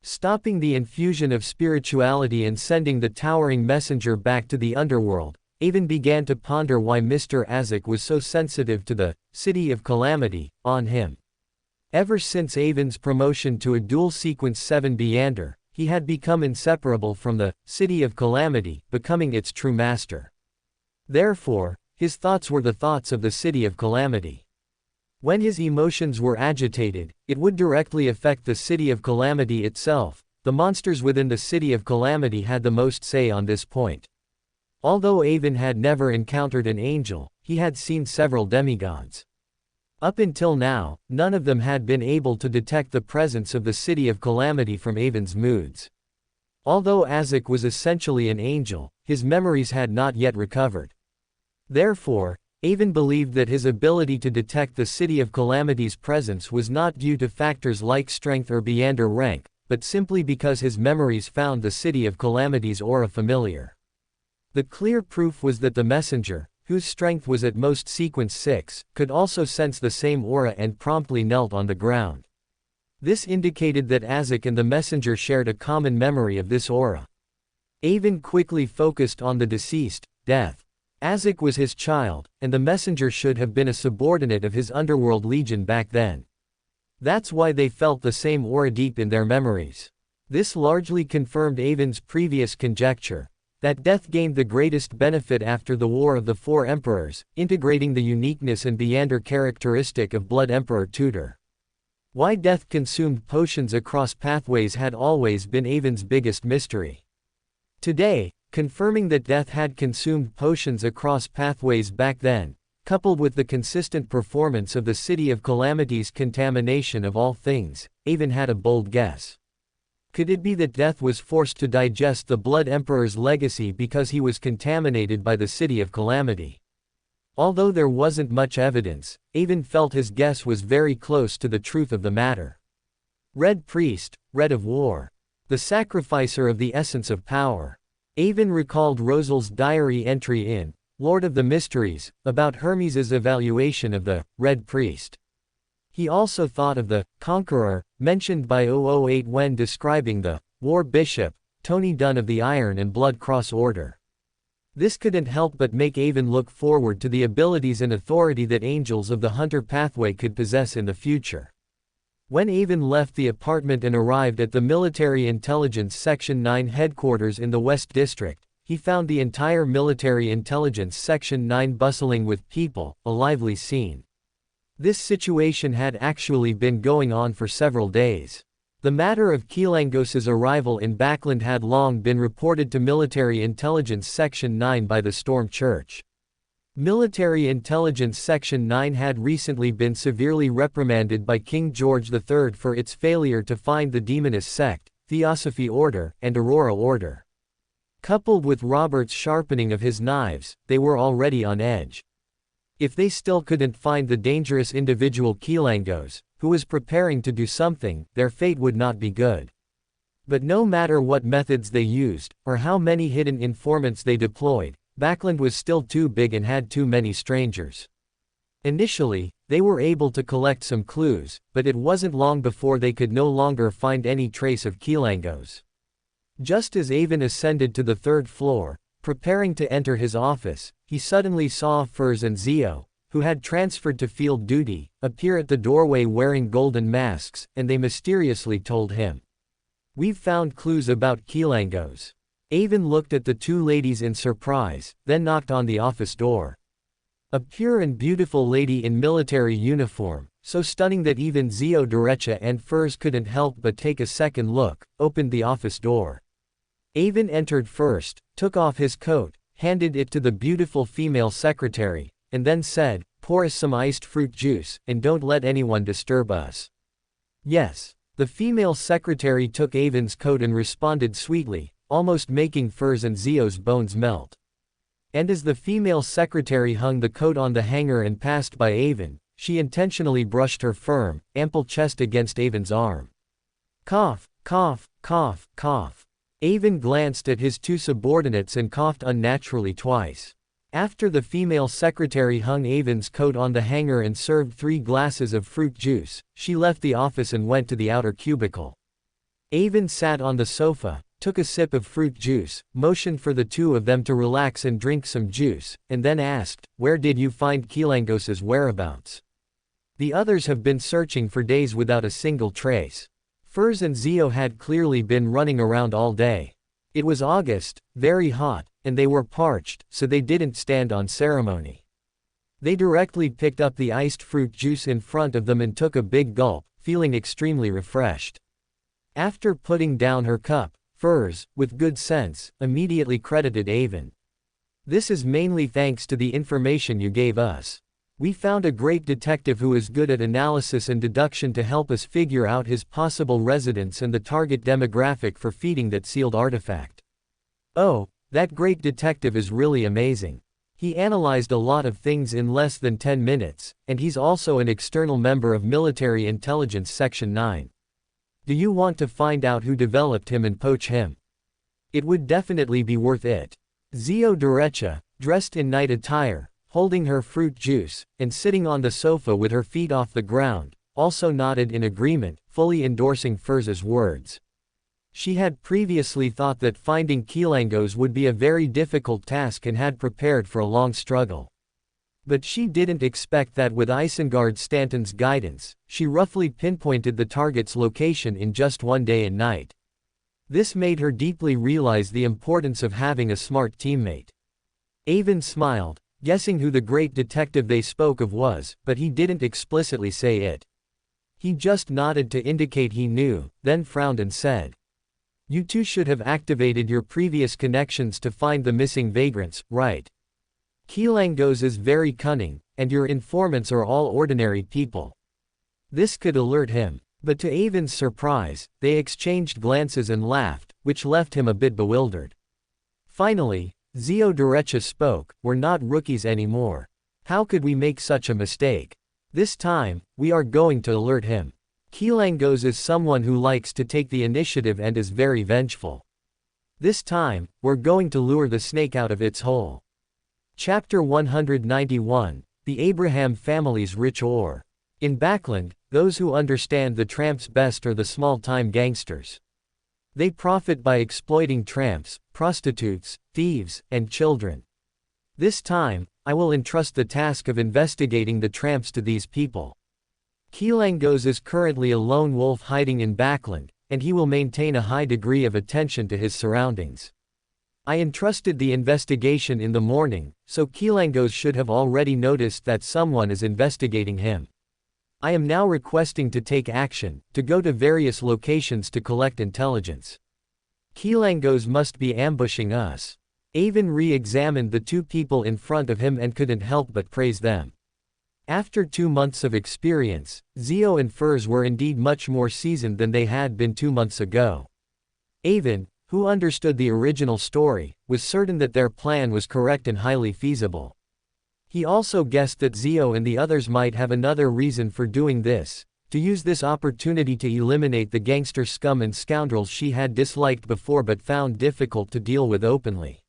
Stopping the infusion of spirituality and sending the towering messenger back to the underworld, Avon began to ponder why Mr. Azek was so sensitive to the City of Calamity on him. Ever since Avon's promotion to a dual-sequence 7 Beander, he had become inseparable from the City of Calamity, becoming its true master. Therefore, his thoughts were the thoughts of the City of Calamity. When his emotions were agitated, it would directly affect the City of Calamity itself. The monsters within the City of Calamity had the most say on this point. Although Avon had never encountered an angel, he had seen several demigods. Up until now, none of them had been able to detect the presence of the City of Calamity from Avon's moods. Although Azek was essentially an angel, his memories had not yet recovered. Therefore, Avon believed that his ability to detect the City of Calamity's presence was not due to factors like strength or Beander rank, but simply because his memories found the City of Calamity's aura familiar. The clear proof was that the messenger, whose strength was at most sequence 6, could also sense the same aura and promptly knelt on the ground. This indicated that Azek and the messenger shared a common memory of this aura. Avon quickly focused on the deceased, Death. Azek was his child, and the messenger should have been a subordinate of his underworld legion back then. That's why they felt the same aura deep in their memories. This largely confirmed Avon's previous conjecture, that Death gained the greatest benefit after the War of the Four Emperors, integrating the uniqueness and Beander characteristic of Blood Emperor Tudor. Why Death consumed potions across pathways had always been Avon's biggest mystery. Today, confirming that Death had consumed potions across pathways back then, coupled with the consistent performance of the City of Calamity's contamination of all things, Avon had a bold guess. Could it be that Death was forced to digest the Blood Emperor's legacy because he was contaminated by the City of Calamity? Although there wasn't much evidence, Avon felt his guess was very close to the truth of the matter. Red Priest, Red of War. The sacrificer of the essence of power. Avon recalled Rosal's diary entry in Lord of the Mysteries, about Hermes's evaluation of the Red Priest. He also thought of the Conqueror, mentioned by 008 when describing the War Bishop, Tony Dunn of the Iron and Blood Cross Order. This couldn't help but make Avon look forward to the abilities and authority that Angels of the Hunter pathway could possess in the future. When Avon left the apartment and arrived at the Military Intelligence Section 9 headquarters in the West District, he found the entire Military Intelligence Section 9 bustling with people, a lively scene. This situation had actually been going on for several days. The matter of Kilangos's arrival in Backland had long been reported to Military Intelligence Section 9 by the Storm Church. Military Intelligence Section 9 had recently been severely reprimanded by King George III for its failure to find the Demonist sect, Theosophy Order, and Aurora Order. Coupled with Robert's sharpening of his knives, they were already on edge. If they still couldn't find the dangerous individual Kilangos, who was preparing to do something, their fate would not be good. But no matter what methods they used, or how many hidden informants they deployed, Backland was still too big and had too many strangers. Initially, they were able to collect some clues, but it wasn't long before they could no longer find any trace of Kilangos. Just as Avon ascended to the third floor, preparing to enter his office, he suddenly saw Furs and Zio, who had transferred to field duty, appear at the doorway wearing golden masks, and they mysteriously told him, "We've found clues about Kilangos." Avon looked at the two ladies in surprise, then knocked on the office door. A pure and beautiful lady in military uniform, so stunning that even Zio Derecha and Furs couldn't help but take a second look, opened the office door. Avon entered first, took off his coat, handed it to the beautiful female secretary, and then said, "Pour us some iced fruit juice, and don't let anyone disturb us." "Yes." The female secretary took Avon's coat and responded sweetly, almost making Furs and Zio's bones melt. And as the female secretary hung the coat on the hanger and passed by Avon, she intentionally brushed her firm, ample chest against Avon's arm. Cough, cough, cough, cough. Avon glanced at his two subordinates and coughed unnaturally twice. After the female secretary hung Avon's coat on the hanger and served 3 glasses of fruit juice, she left the office and went to the outer cubicle. Avon sat on the sofa, took a sip of fruit juice, motioned for the two of them to relax and drink some juice, and then asked, "Where did you find Kilangos's whereabouts?" "The others have been searching for days without a single trace." Furs and Zio had clearly been running around all day. It was August, very hot, and they were parched, so they didn't stand on ceremony. They directly picked up the iced fruit juice in front of them and took a big gulp, feeling extremely refreshed. After putting down her cup, Furs, with good sense, immediately credited Avon. "This is mainly thanks to the information you gave us. We found a great detective who is good at analysis and deduction to help us figure out his possible residence and the target demographic for feeding that sealed artifact." "Oh, that great detective is really amazing. He analyzed a lot of things in less than 10 minutes, and he's also an external member of Military Intelligence Section 9. Do you want to find out who developed him and poach him? It would definitely be worth it. Zio Derecha, dressed in night attire, holding her fruit juice, and sitting on the sofa with her feet off the ground, also nodded in agreement, fully endorsing Furz's words. She had previously thought that finding Kilangos would be a very difficult task and had prepared for a long struggle. But she didn't expect that with Isengard Stanton's guidance, she roughly pinpointed the target's location in just one day and night. This made her deeply realize the importance of having a smart teammate. Avon smiled, guessing who the great detective they spoke of was, but he didn't explicitly say it. He just nodded to indicate he knew, then frowned and said, "You two should have activated your previous connections to find the missing vagrants, right? Kilangos is very cunning, and your informants are all ordinary people." This could alert him. But to Avon's surprise, they exchanged glances and laughed, which left him a bit bewildered. Finally, Zio Derecha spoke, "We're not rookies anymore. How could we make such a mistake? This time, we are going to alert him. Kilangos is someone who likes to take the initiative and is very vengeful. This time, we're going to lure the snake out of its hole." Chapter 191, The Abraham Family's Rich Ore. In Backland, those who understand the tramps best are the small-time gangsters. They profit by exploiting tramps, prostitutes, thieves, and children. This time, I will entrust the task of investigating the tramps to these people. Kilangos is currently a lone wolf hiding in Backland, and he will maintain a high degree of attention to his surroundings. I entrusted the investigation in the morning, so Kilangos should have already noticed that someone is investigating him. I am now requesting to take action, to go to various locations to collect intelligence. Kilangos must be ambushing us. Avon re-examined the two people in front of him and couldn't help but praise them. After 2 months of experience, Zio and Furz were indeed much more seasoned than they had been 2 months ago. Avon, who understood the original story, was certain that their plan was correct and highly feasible. He also guessed that Zio and the others might have another reason for doing this, to use this opportunity to eliminate the gangster scum and scoundrels she had disliked before but found difficult to deal with openly.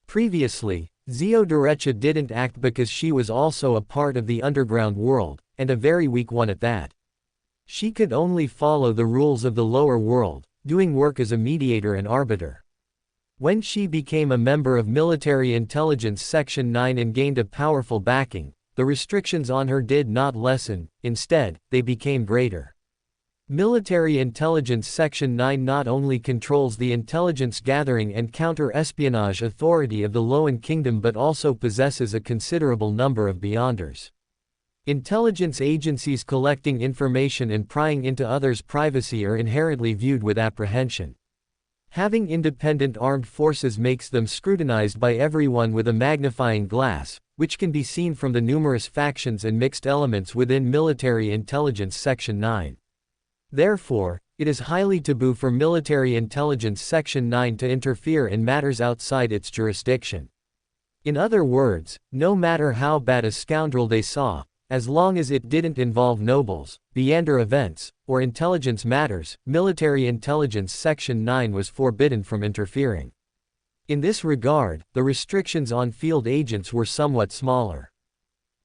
Previously, Zio Derecha didn't act because she was also a part of the underground world, and a very weak one at that. She could only follow the rules of the lower world, doing work as a mediator and arbiter. When she became a member of Military Intelligence Section 9 and gained a powerful backing, the restrictions on her did not lessen, instead, they became greater. Military Intelligence Section 9 not only controls the intelligence gathering and counter-espionage authority of the Loan Kingdom but also possesses a considerable number of beyonders. Intelligence agencies collecting information and prying into others' privacy are inherently viewed with apprehension. Having independent armed forces makes them scrutinized by everyone with a magnifying glass, which can be seen from the numerous factions and mixed elements within Military Intelligence Section 9. Therefore, it is highly taboo for Military Intelligence Section 9 to interfere in matters outside its jurisdiction. In other words, no matter how bad a scoundrel they saw, as long as it didn't involve nobles, Beyonder events, or intelligence matters, Military Intelligence Section 9 was forbidden from interfering. In this regard, the restrictions on field agents were somewhat smaller.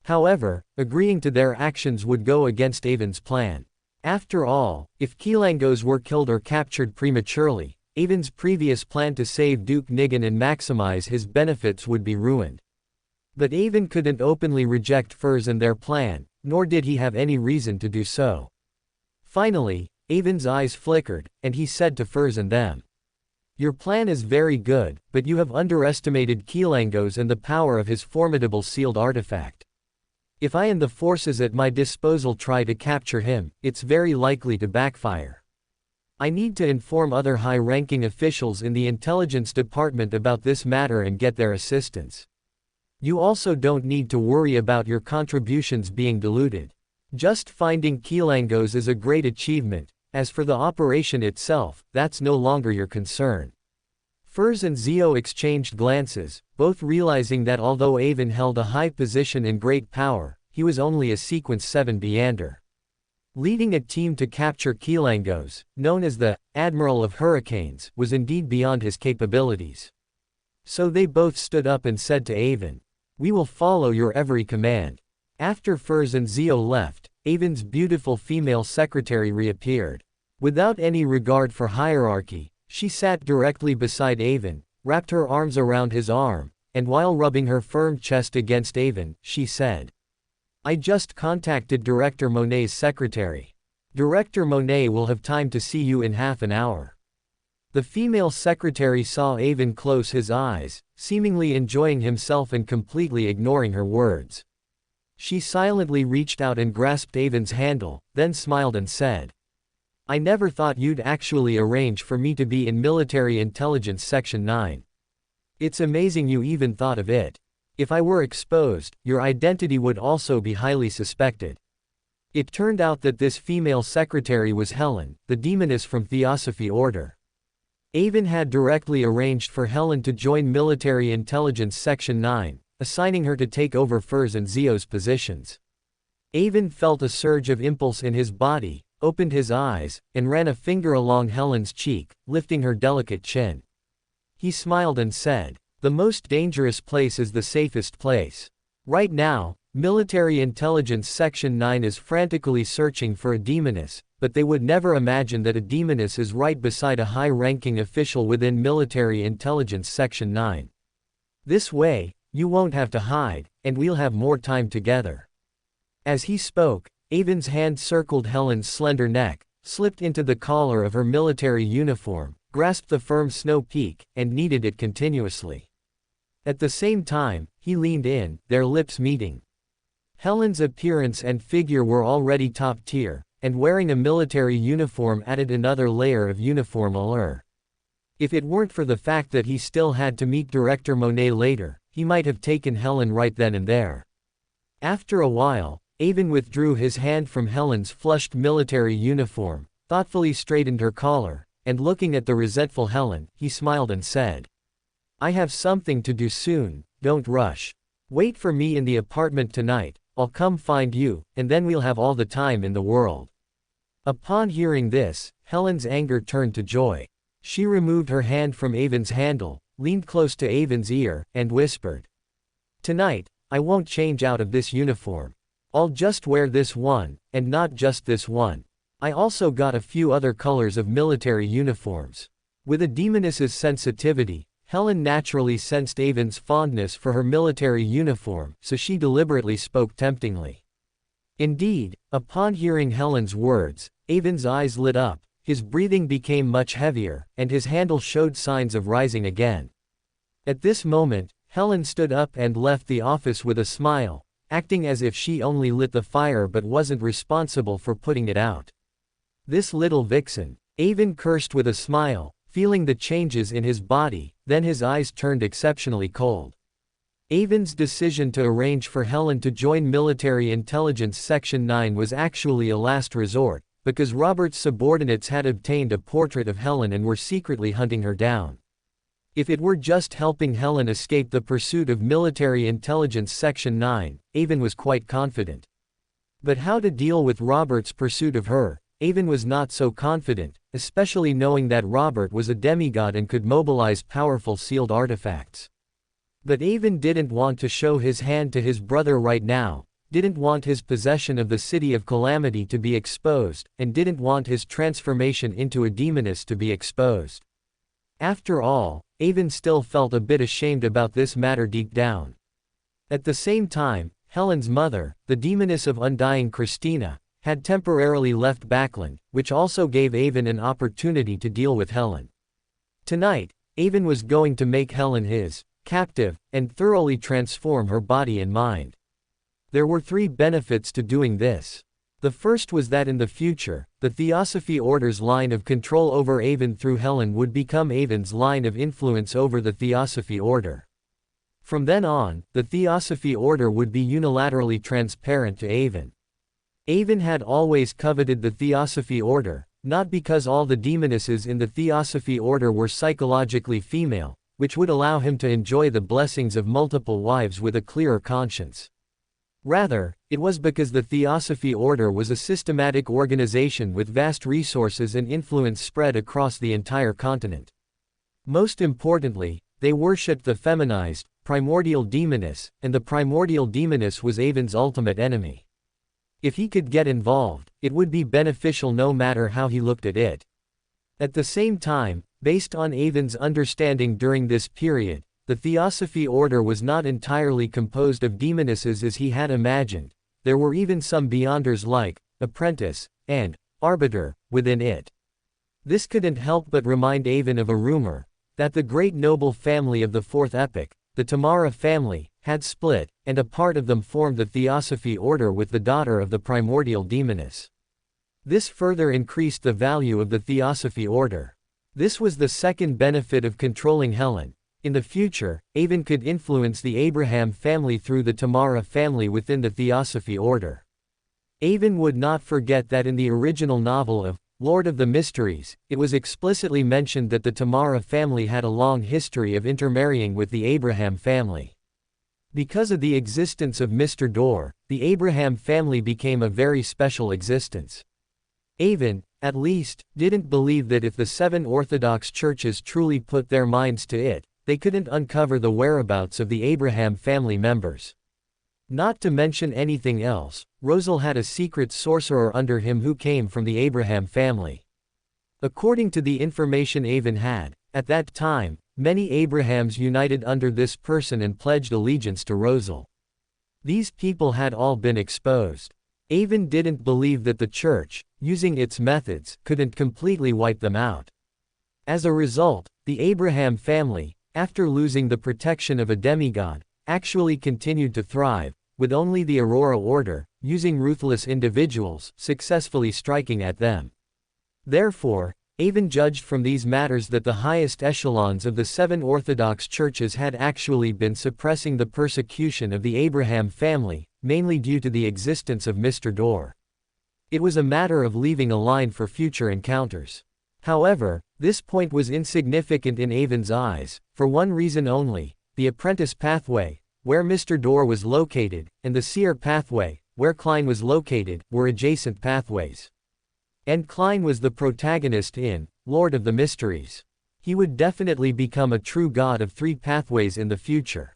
However, agreeing to their actions would go against Avon's plan. After all, if Kilangos were killed or captured prematurely, Avon's previous plan to save Duke Nigan and maximize his benefits would be ruined. But Avon couldn't openly reject Furz and their plan, nor did he have any reason to do so. Finally, Avon's eyes flickered, and he said to Furz and them, "Your plan is very good, but you have underestimated Kilangos and the power of his formidable sealed artifact. If I and the forces at my disposal try to capture him, it's very likely to backfire. I need to inform other high-ranking officials in the intelligence department about this matter and get their assistance. You also don't need to worry about your contributions being diluted. Just finding Kilangos is a great achievement. As for the operation itself, that's no longer your concern." Furs and Zio exchanged glances, both realizing that although Avon held a high position and great power, he was only a Sequence 7 Beander. Leading a team to capture Kilangos, known as the Admiral of Hurricanes, was indeed beyond his capabilities. So they both stood up and said to Avon, "We will follow your every command." After Furs and Zio left, Avon's beautiful female secretary reappeared. Without any regard for hierarchy, she sat directly beside Avon, wrapped her arms around his arm, and while rubbing her firm chest against Avon, she said, "I just contacted Director Monet's secretary. Director Monet will have time to see you in half an hour." The female secretary saw Avon close his eyes, seemingly enjoying himself and completely ignoring her words. She silently reached out and grasped Avon's handle, then smiled and said, "I never thought you'd actually arrange for me to be in Military Intelligence Section 9. It's amazing you even thought of it. If I were exposed, your identity would also be highly suspected." It turned out that this female secretary was Helen, the demoness from Theosophy Order. Avon had directly arranged for Helen to join Military Intelligence Section 9, assigning her to take over Furs and Zio's positions. Avon felt a surge of impulse in his body, opened his eyes, and ran a finger along Helen's cheek, lifting her delicate chin. He smiled and said, "The most dangerous place is the safest place. Right now, Military Intelligence Section 9 is frantically searching for a demoness, but they would never imagine that a demoness is right beside a high-ranking official within Military Intelligence Section 9. This way, you won't have to hide, and we'll have more time together." As he spoke, Avon's hand circled Helen's slender neck, slipped into the collar of her military uniform, grasped the firm snow peak, and kneaded it continuously. At the same time, he leaned in, their lips meeting. Helen's appearance and figure were already top tier, and wearing a military uniform added another layer of uniform allure. If it weren't for the fact that he still had to meet Director Monet later, he might have taken Helen right then and there. After a while, Avon withdrew his hand from Helen's flushed military uniform, thoughtfully straightened her collar, and looking at the resentful Helen, he smiled and said, "I have something to do soon, don't rush. Wait for me in the apartment tonight, I'll come find you, and then we'll have all the time in the world." Upon hearing this, Helen's anger turned to joy. She removed her hand from Avon's handle, leaned close to Avon's ear, and whispered, "Tonight, I won't change out of this uniform. I'll just wear this one, and not just this one. I also got a few other colors of military uniforms." With a demoness's sensitivity, Helen naturally sensed Avon's fondness for her military uniform, so she deliberately spoke temptingly. Indeed, upon hearing Helen's words, Avon's eyes lit up, his breathing became much heavier, and his handle showed signs of rising again. At this moment, Helen stood up and left the office with a smile, acting as if she only lit the fire but wasn't responsible for putting it out. This little vixen, Avon cursed with a smile, feeling the changes in his body, then his eyes turned exceptionally cold. Avon's decision to arrange for Helen to join Military Intelligence Section 9 was actually a last resort, because Robert's subordinates had obtained a portrait of Helen and were secretly hunting her down. If it were just helping Helen escape the pursuit of Military Intelligence Section 9, Avon was quite confident. But how to deal with Robert's pursuit of her, Avon was not so confident, especially knowing that Robert was a demigod and could mobilize powerful sealed artifacts. But Avon didn't want to show his hand to his brother right now, didn't want his possession of the City of Calamity to be exposed, and didn't want his transformation into a demoness to be exposed. After all, Avon still felt a bit ashamed about this matter deep down. At the same time, Helen's mother, the demoness of Undying Christina, had temporarily left Backland, which also gave Avon an opportunity to deal with Helen. Tonight, Avon was going to make Helen his captive, and thoroughly transform her body and mind. There were 3 benefits to doing this. The first was that in the future, the Theosophy Order's line of control over Avon through Helen would become Avon's line of influence over the Theosophy Order. From then on, the Theosophy Order would be unilaterally transparent to Avon. Avon had always coveted the Theosophy Order, not because all the demonesses in the Theosophy order were psychologically female, which would allow him to enjoy the blessings of multiple wives with a clearer conscience. Rather, it was because the Theosophy order was a systematic organization with vast resources and influence spread across the entire continent. Most importantly, they worshipped the feminized, primordial demoness, and the primordial demoness was Avon's ultimate enemy. If he could get involved, it would be beneficial no matter how he looked at it. At the same time, based on Avon's understanding during this period, the Theosophy order was not entirely composed of demonesses as he had imagined. There were even some beyonders like apprentice and arbiter within it. This couldn't help but remind Avon of a rumor that the great noble family of the fourth epoch, the Tamara family, had split, and a part of them formed the Theosophy order with the daughter of the primordial demoness. This further increased the value of the Theosophy order. This was the second benefit of controlling Helen. In the future, Avon could influence the Abraham family through the Tamara family within the Theosophy order. Avon would not forget that in the original novel of Lord of the Mysteries, it was explicitly mentioned that the Tamara family had a long history of intermarrying with the Abraham family. Because of the existence of Mr. Dorr, the Abraham family became a very special existence. Avon, at least, didn't believe that if the 7 Orthodox churches truly put their minds to it, they couldn't uncover the whereabouts of the Abraham family members. Not to mention anything else, Rosal had a secret sorcerer under him who came from the Abraham family. According to the information Avon had, at that time, many Abrahams united under this person and pledged allegiance to Rosal. These people had all been exposed. Avon didn't believe that the church, using its methods, couldn't completely wipe them out. As a result, the Abraham family, after losing the protection of a demigod, actually continued to thrive, with only the Aurora order, using ruthless individuals, successfully striking at them. Therefore, Avon judged from these matters that the highest echelons of the 7 Orthodox churches had actually been suppressing the persecution of the Abraham family, mainly due to the existence of Mr. Dorr. It was a matter of leaving a line for future encounters. However, this point was insignificant in Avon's eyes, for one reason only: the apprentice pathway, where Mr. Dorr was located, and the seer pathway, where Klein was located, were adjacent pathways. And Klein was the protagonist in Lord of the Mysteries. He would definitely become a true god of 3 pathways in the future.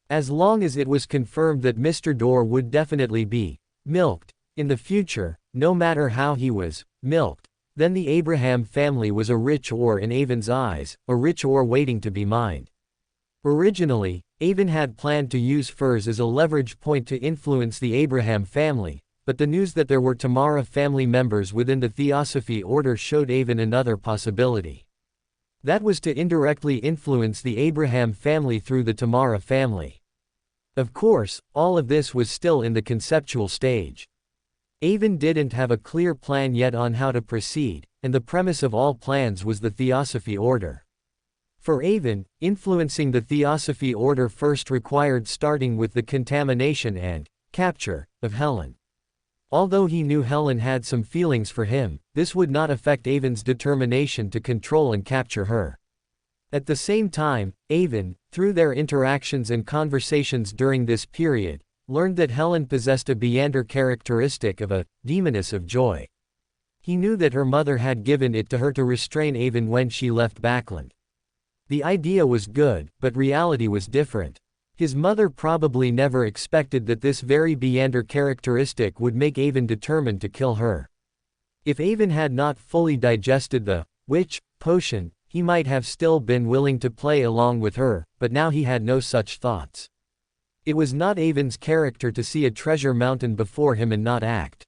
As long as it was confirmed that Mr. Dorr would definitely be milked in the future, no matter how he was milked, then the Abraham family was a rich ore in Avon's eyes, a rich ore waiting to be mined. Originally, Avon had planned to use furs as a leverage point to influence the Abraham family, but the news that there were Tamara family members within the Theosophy order showed Avon another possibility. That was to indirectly influence the Abraham family through the Tamara family. Of course, all of this was still in the conceptual stage. Avon didn't have a clear plan yet on how to proceed, and the premise of all plans was the Theosophy order. For Avon, influencing the Theosophy order first required starting with the contamination and capture of Helen. Although he knew Helen had some feelings for him, this would not affect Avon's determination to control and capture her. At the same time, Avon, through their interactions and conversations during this period, learned that Helen possessed a Beander characteristic of a demoness of joy. He knew that her mother had given it to her to restrain Avon when she left Backland. The idea was good, but reality was different. His mother probably never expected that this very Beander characteristic would make Avon determined to kill her. If Avon had not fully digested the witch potion, he might have still been willing to play along with her, but now he had no such thoughts. It was not Avon's character to see a treasure mountain before him and not act.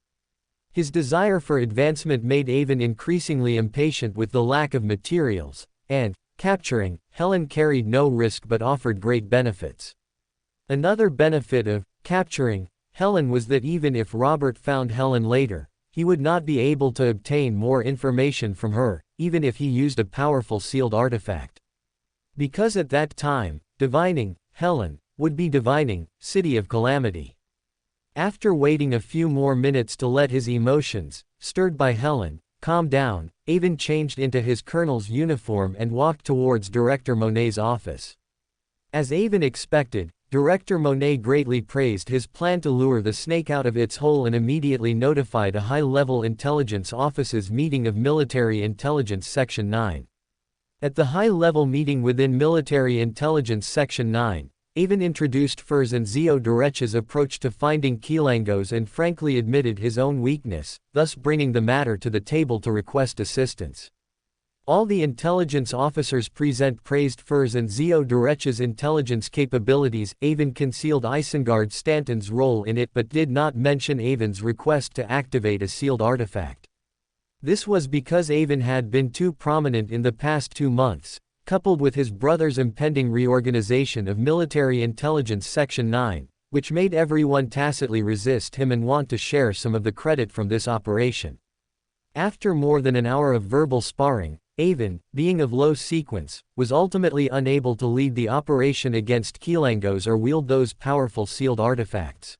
His desire for advancement made Avon increasingly impatient with the lack of materials, and capturing Helen carried no risk but offered great benefits. Another benefit of capturing Helen was that even if Robert found Helen later, he would not be able to obtain more information from her, even if he used a powerful sealed artifact. Because at that time, divining Helen would be divining City of Calamity. After waiting a few more minutes to let his emotions, stirred by Helen, calm down, Avon changed into his colonel's uniform and walked towards Director Monet's office. As Avon expected, Director Monet greatly praised his plan to lure the snake out of its hole and immediately notified a high-level intelligence office's meeting of Military Intelligence Section 9. At the high-level meeting within Military Intelligence Section 9, Avon introduced Furs and Zio Durech's approach to finding Kilangos and frankly admitted his own weakness, thus bringing the matter to the table to request assistance. All the intelligence officers present praised Furs and Zio Durech's intelligence capabilities. Avon concealed Isengard Stanton's role in it but did not mention Avon's request to activate a sealed artifact. This was because Avon had been too prominent in the past 2 months, coupled with his brother's impending reorganization of Military Intelligence Section 9, which made everyone tacitly resist him and want to share some of the credit from this operation. After more than an hour of verbal sparring, Avon, being of low sequence, was ultimately unable to lead the operation against Kilangos or wield those powerful sealed artifacts.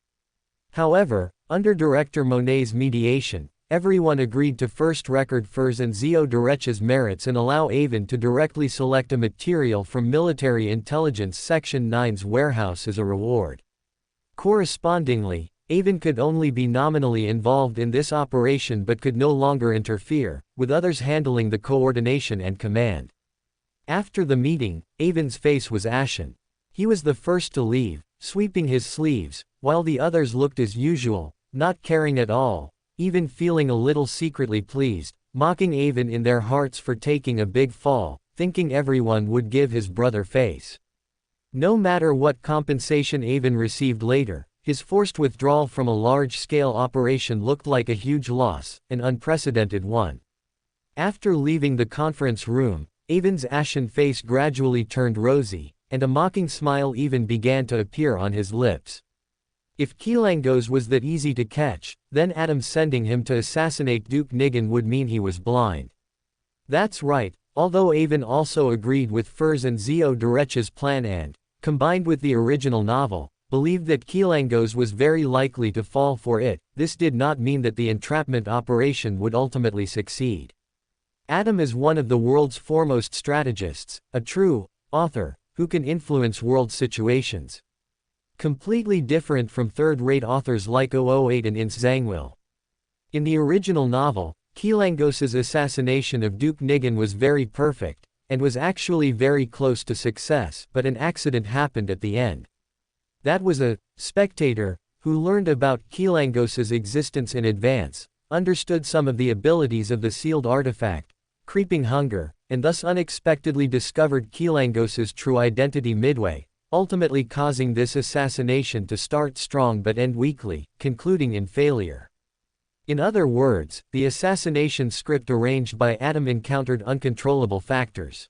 However, under Director Monet's mediation, everyone agreed to first record Furs and Zio Durech's merits and allow Avon to directly select a material from Military Intelligence Section 9's warehouse as a reward. Correspondingly, Avon could only be nominally involved in this operation but could no longer interfere, with others handling the coordination and command. After the meeting, Avon's face was ashen. He was the first to leave, sweeping his sleeves, while the others looked as usual, not caring at all, even feeling a little secretly pleased, mocking Avon in their hearts for taking a big fall, thinking everyone would give his brother face. No matter what compensation Avon received later, his forced withdrawal from a large-scale operation looked like a huge loss, an unprecedented one. After leaving the conference room, Avon's ashen face gradually turned rosy, and a mocking smile even began to appear on his lips. If Kilangos was that easy to catch, then Adam sending him to assassinate Duke Nigan would mean he was blind. That's right, although Avon also agreed with Furs and Zio Durech's plan and, combined with the original novel, believed that Kilangos was very likely to fall for it, this did not mean that the entrapment operation would ultimately succeed. Adam is one of the world's foremost strategists, a true author, who can influence world situations. Completely different from third-rate authors like 008 and Ince Zangwill. In the original novel, Kilangos's assassination of Duke Nigan was very perfect, and was actually very close to success, but an accident happened at the end. That was a spectator who learned about Kilangos's existence in advance, understood some of the abilities of the sealed artifact, creeping hunger, and thus unexpectedly discovered Kilangos's true identity midway, ultimately causing this assassination to start strong but end weakly, concluding in failure. In other words, the assassination script arranged by Adam encountered uncontrollable factors.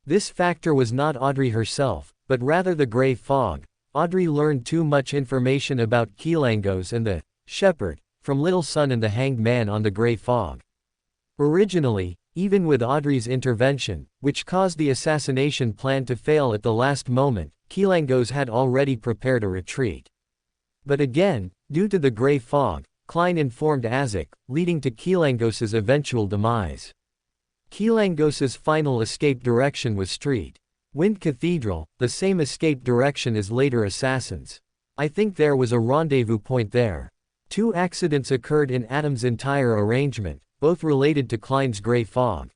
This factor was not Audrey herself, but rather the gray fog. Audrey learned too much information about Kilangos and the shepherd from Little Sun and the Hanged Man on the Grey Fog. Originally, even with Audrey's intervention, which caused the assassination plan to fail at the last moment, Kilangos had already prepared a retreat. But again, due to the Grey Fog, Klein informed Azek, leading to Kilangos's eventual demise. Kilangos's final escape direction was Street Wind Cathedral, the same escape direction as later assassins. I think there was a rendezvous point there. 2 accidents occurred in Adam's entire arrangement, both related to Klein's Grey Fog.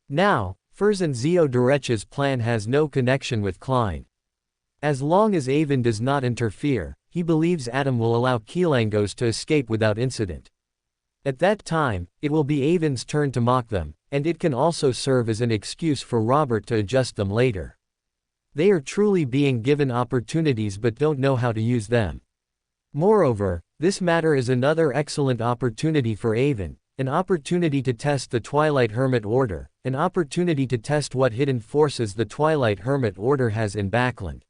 Now, Furs and Zio Durech's plan has no connection with Klein. As long as Avon does not interfere, he believes Adam will allow Kilangos to escape without incident. At that time, it will be Avon's turn to mock them, and it can also serve as an excuse for Robert to adjust them later. They are truly being given opportunities but don't know how to use them. Moreover, this matter is another excellent opportunity for Avon, an opportunity to test the Twilight Hermit Order, an opportunity to test what hidden forces the Twilight Hermit Order has in Backland.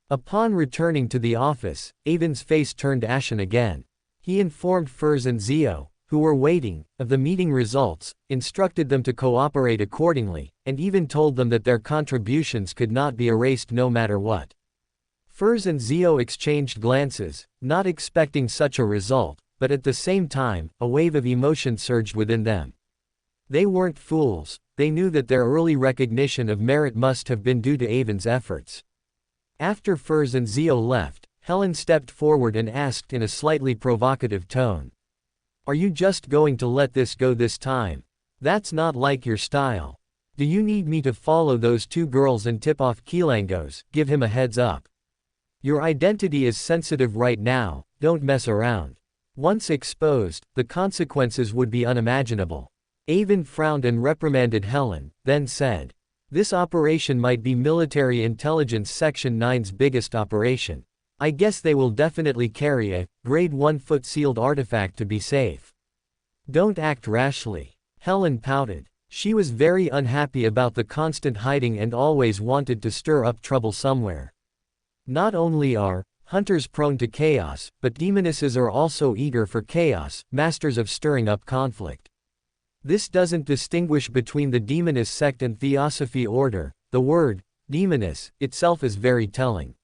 Upon returning to the office, Avon's face turned ashen again. He informed Furs and Zio, who were waiting, of the meeting results, instructed them to cooperate accordingly, and even told them that their contributions could not be erased no matter what. Furs and Zio exchanged glances, not expecting such a result, but at the same time, a wave of emotion surged within them. They weren't fools, they knew that their early recognition of merit must have been due to Avon's efforts. After Furs and Zio left, Helen stepped forward and asked in a slightly provocative tone. Are you just going to let this go this time? That's not like your style. Do you need me to follow those two girls and tip off Kilangos, give him a heads up? Your identity is sensitive right now, don't mess around. Once exposed, the consequences would be unimaginable. Avon frowned and reprimanded Helen, then said. This operation might be Military Intelligence Section 9's biggest operation. I guess they will definitely carry a Grade 1 foot sealed artifact to be safe. Don't act rashly. Helen pouted. She was very unhappy about the constant hiding and always wanted to stir up trouble somewhere. Not only are hunters prone to chaos, but demonesses are also eager for chaos, masters of stirring up conflict. This doesn't distinguish between the demoness sect and Theosophy order. The word demoness itself is very telling.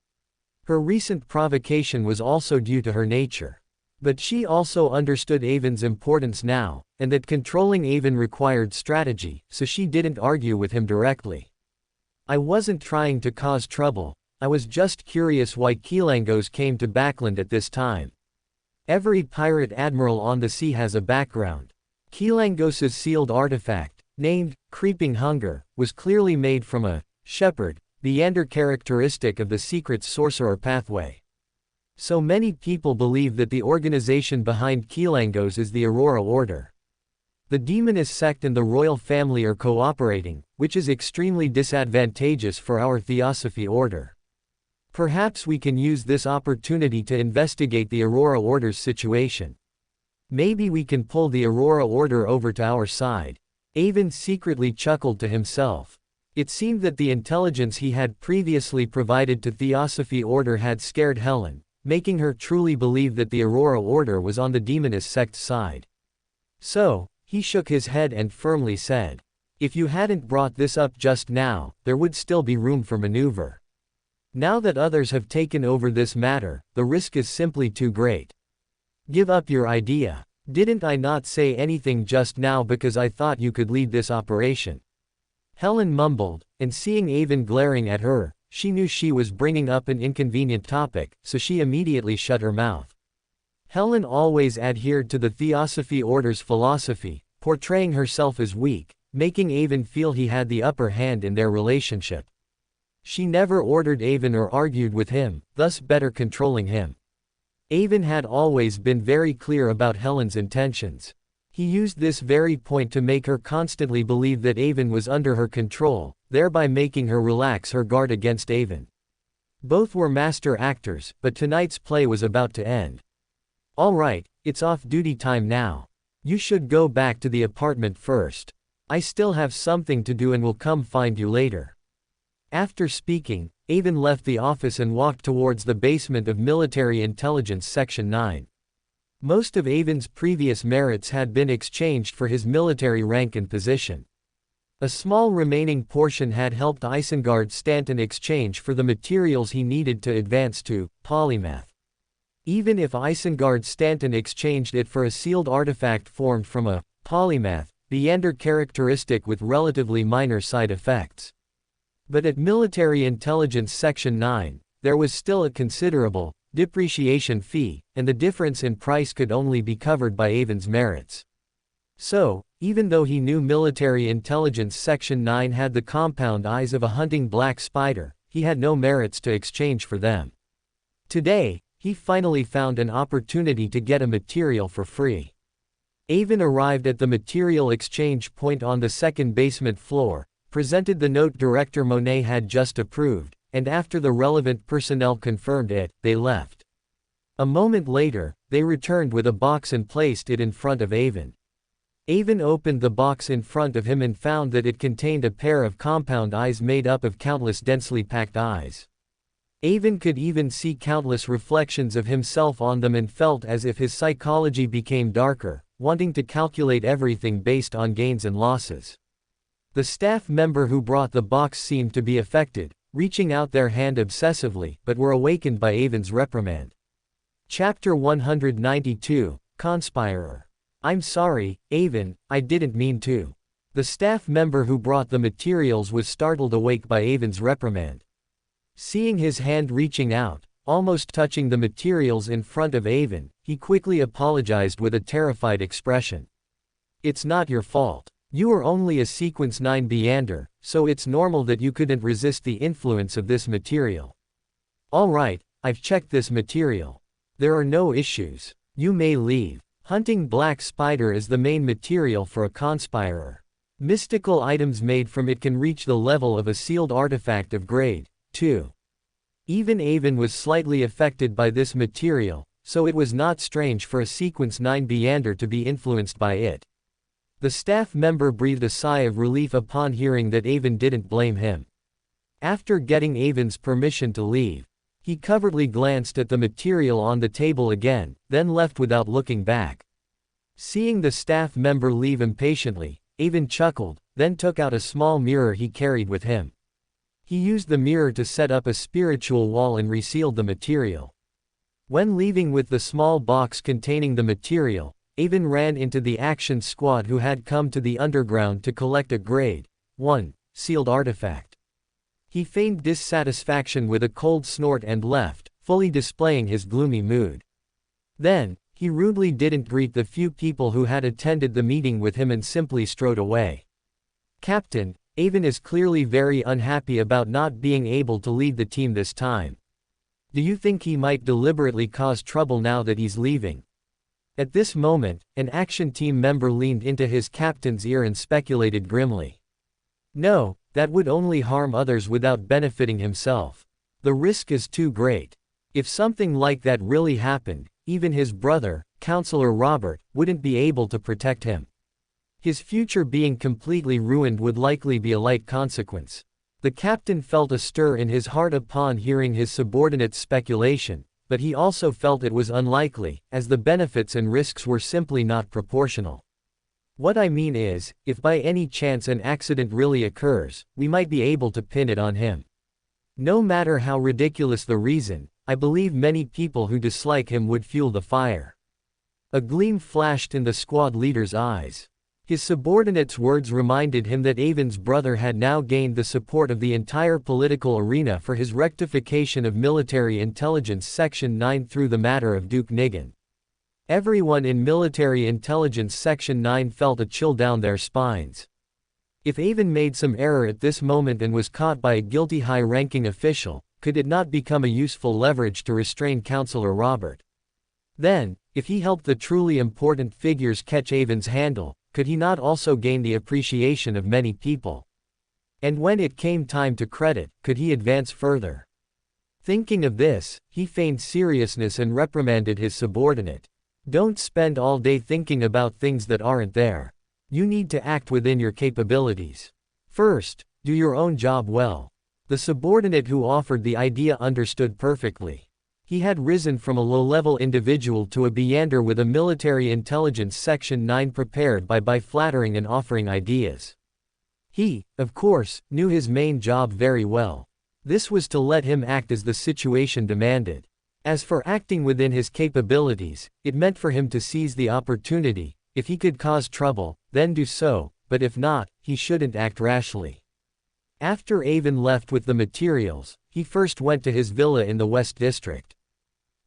Her recent provocation was also due to her nature. But she also understood Avon's importance now, and that controlling Avon required strategy, so she didn't argue with him directly. I wasn't trying to cause trouble, I was just curious why Kilangos came to Backland at this time. Every pirate admiral on the sea has a background. Kilangos' sealed artifact, named Creeping Hunger, was clearly made from a shepherd, the Yander characteristic of the secret sorcerer pathway. So many people believe that the organization behind Kilangos is the Aurora Order. The demoness sect and the royal family are cooperating, which is extremely disadvantageous for our Theosophy order. Perhaps we can use this opportunity to investigate the Aurora Order's situation. Maybe we can pull the Aurora Order over to our side. Avon secretly chuckled to himself. It seemed that the intelligence he had previously provided to Theosophy order had scared Helen, making her truly believe that the Aurora Order was on the demoness sect's side. So, he shook his head and firmly said, if you hadn't brought this up just now, there would still be room for maneuver. Now that others have taken over this matter, the risk is simply too great. Give up your idea. Didn't I not say anything just now because I thought you could lead this operation? Helen mumbled, and seeing Avon glaring at her, she knew she was bringing up an inconvenient topic, so she immediately shut her mouth. Helen always adhered to the Theosophy order's philosophy, portraying herself as weak, making Avon feel he had the upper hand in their relationship. She never ordered Avon or argued with him, thus better controlling him. Avon had always been very clear about Helen's intentions. He used this very point to make her constantly believe that Avon was under her control, thereby making her relax her guard against Avon. Both were master actors, but tonight's play was about to end. All right, it's off-duty time now. You should go back to the apartment first. I still have something to do and will come find you later. After speaking, Avon left the office and walked towards the basement of Military Intelligence Section 9. Most of Avon's previous merits had been exchanged for his military rank and position. A small remaining portion had helped Isengard Stanton exchange for the materials he needed to advance to polymath. Even if Isengard Stanton exchanged it for a sealed artifact formed from a polymath, the Yander characteristic with relatively minor side effects. But at Military Intelligence Section 9, there was still a considerable depreciation fee, and the difference in price could only be covered by Avon's merits. So, even though he knew Military Intelligence Section 9 had the compound eyes of a hunting black spider, he had no merits to exchange for them. Today, he finally found an opportunity to get a material for free. Avon arrived at the material exchange point on the second basement floor, presented the note Director Monet had just approved, and after the relevant personnel confirmed it, they left. A moment later, they returned with a box and placed it in front of Avon. Avon opened the box in front of him and found that it contained a pair of compound eyes made up of countless densely packed eyes. Avon could even see countless reflections of himself on them and felt as if his psychology became darker, wanting to calculate everything based on gains and losses. The staff member who brought the box seemed to be affected, reaching out their hand obsessively, but were awakened by Avon's reprimand. Chapter 192, Conspirer. I'm sorry, Avon, I didn't mean to. The staff member who brought the materials was startled awake by Avon's reprimand. Seeing his hand reaching out, almost touching the materials in front of Avon, he quickly apologized with a terrified expression. "It's not your fault. You are only a Sequence 9 Beander, so it's normal that you couldn't resist the influence of this material. Alright, I've checked this material. There are no issues. You may leave." Hunting black spider is the main material for a conspirer. Mystical items made from it can reach the level of a sealed artifact of grade 2. Even Avon was slightly affected by this material, so it was not strange for a Sequence 9 Beander to be influenced by it. The staff member breathed a sigh of relief upon hearing that Avon didn't blame him. After getting Avon's permission to leave, he covertly glanced at the material on the table again, then left without looking back. Seeing the staff member leave impatiently, Avon chuckled, then took out a small mirror he carried with him. He used the mirror to set up a spiritual wall and resealed the material. When leaving with the small box containing the material, Avon ran into the action squad who had come to the underground to collect a grade 1 sealed artifact. He feigned dissatisfaction with a cold snort and left, fully displaying his gloomy mood. Then, he rudely didn't greet the few people who had attended the meeting with him and simply strode away. "Captain, Avon is clearly very unhappy about not being able to lead the team this time. Do you think he might deliberately cause trouble now that he's leaving?" At this moment, an action team member leaned into his captain's ear and speculated grimly. "No, that would only harm others without benefiting himself. The risk is too great. If something like that really happened, even his brother, Counselor Robert, wouldn't be able to protect him. His future being completely ruined would likely be a light consequence." The captain felt a stir in his heart upon hearing his subordinate's speculation, but he also felt it was unlikely, as the benefits and risks were simply not proportional. "What I mean is, if by any chance an accident really occurs, we might be able to pin it on him. No matter how ridiculous the reason, I believe many people who dislike him would fuel the fire." A gleam flashed in the squad leader's eyes. His subordinate's words reminded him that Avon's brother had now gained the support of the entire political arena for his rectification of Military Intelligence Section 9 through the matter of Duke Nigan. Everyone in Military Intelligence Section 9 felt a chill down their spines. If Avon made some error at this moment and was caught by a guilty high-ranking official, could it not become a useful leverage to restrain Counselor Robert? Then, if he helped the truly important figures catch Avon's handle, could he not also gain the appreciation of many people? And when it came time to credit, could he advance further? Thinking of this, he feigned seriousness and reprimanded his subordinate. "Don't spend all day thinking about things that aren't there. You need to act within your capabilities. First, do your own job well." The subordinate who offered the idea understood perfectly. He had risen from a low-level individual to a Beander with a Military Intelligence Section 9 prepared by flattering and offering ideas. He, of course, knew his main job very well. This was to let him act as the situation demanded. As for acting within his capabilities, it meant for him to seize the opportunity. If he could cause trouble, then do so, but if not, he shouldn't act rashly. After Avon left with the materials, he first went to his villa in the West District.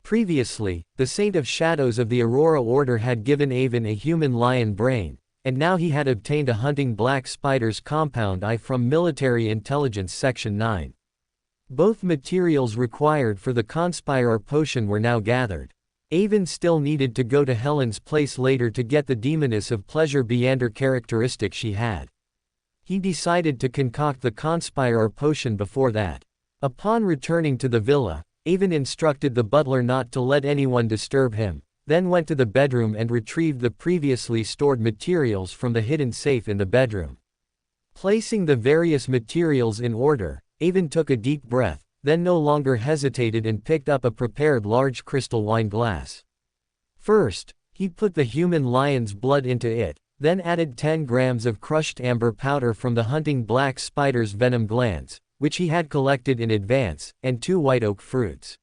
Previously, the Saint of Shadows of the Aurora Order had given Avon a human lion brain, and now he had obtained a hunting black spider's compound eye from Military Intelligence Section 9. Both materials required for the Conspirer potion were now gathered. Avon still needed to go to Helen's place later to get the Demoness of Pleasure Beander characteristic she had. He decided to concoct the Conspirer potion before that. Upon returning to the villa, Avon instructed the butler not to let anyone disturb him, then went to the bedroom and retrieved the previously stored materials from the hidden safe in the bedroom. Placing the various materials in order, Avon took a deep breath, then no longer hesitated and picked up a prepared large crystal wine glass. First, he put the human lion's blood into it, then added 10 grams of crushed amber powder from the hunting black spider's venom glands, which he had collected in advance, and 2 white oak fruits.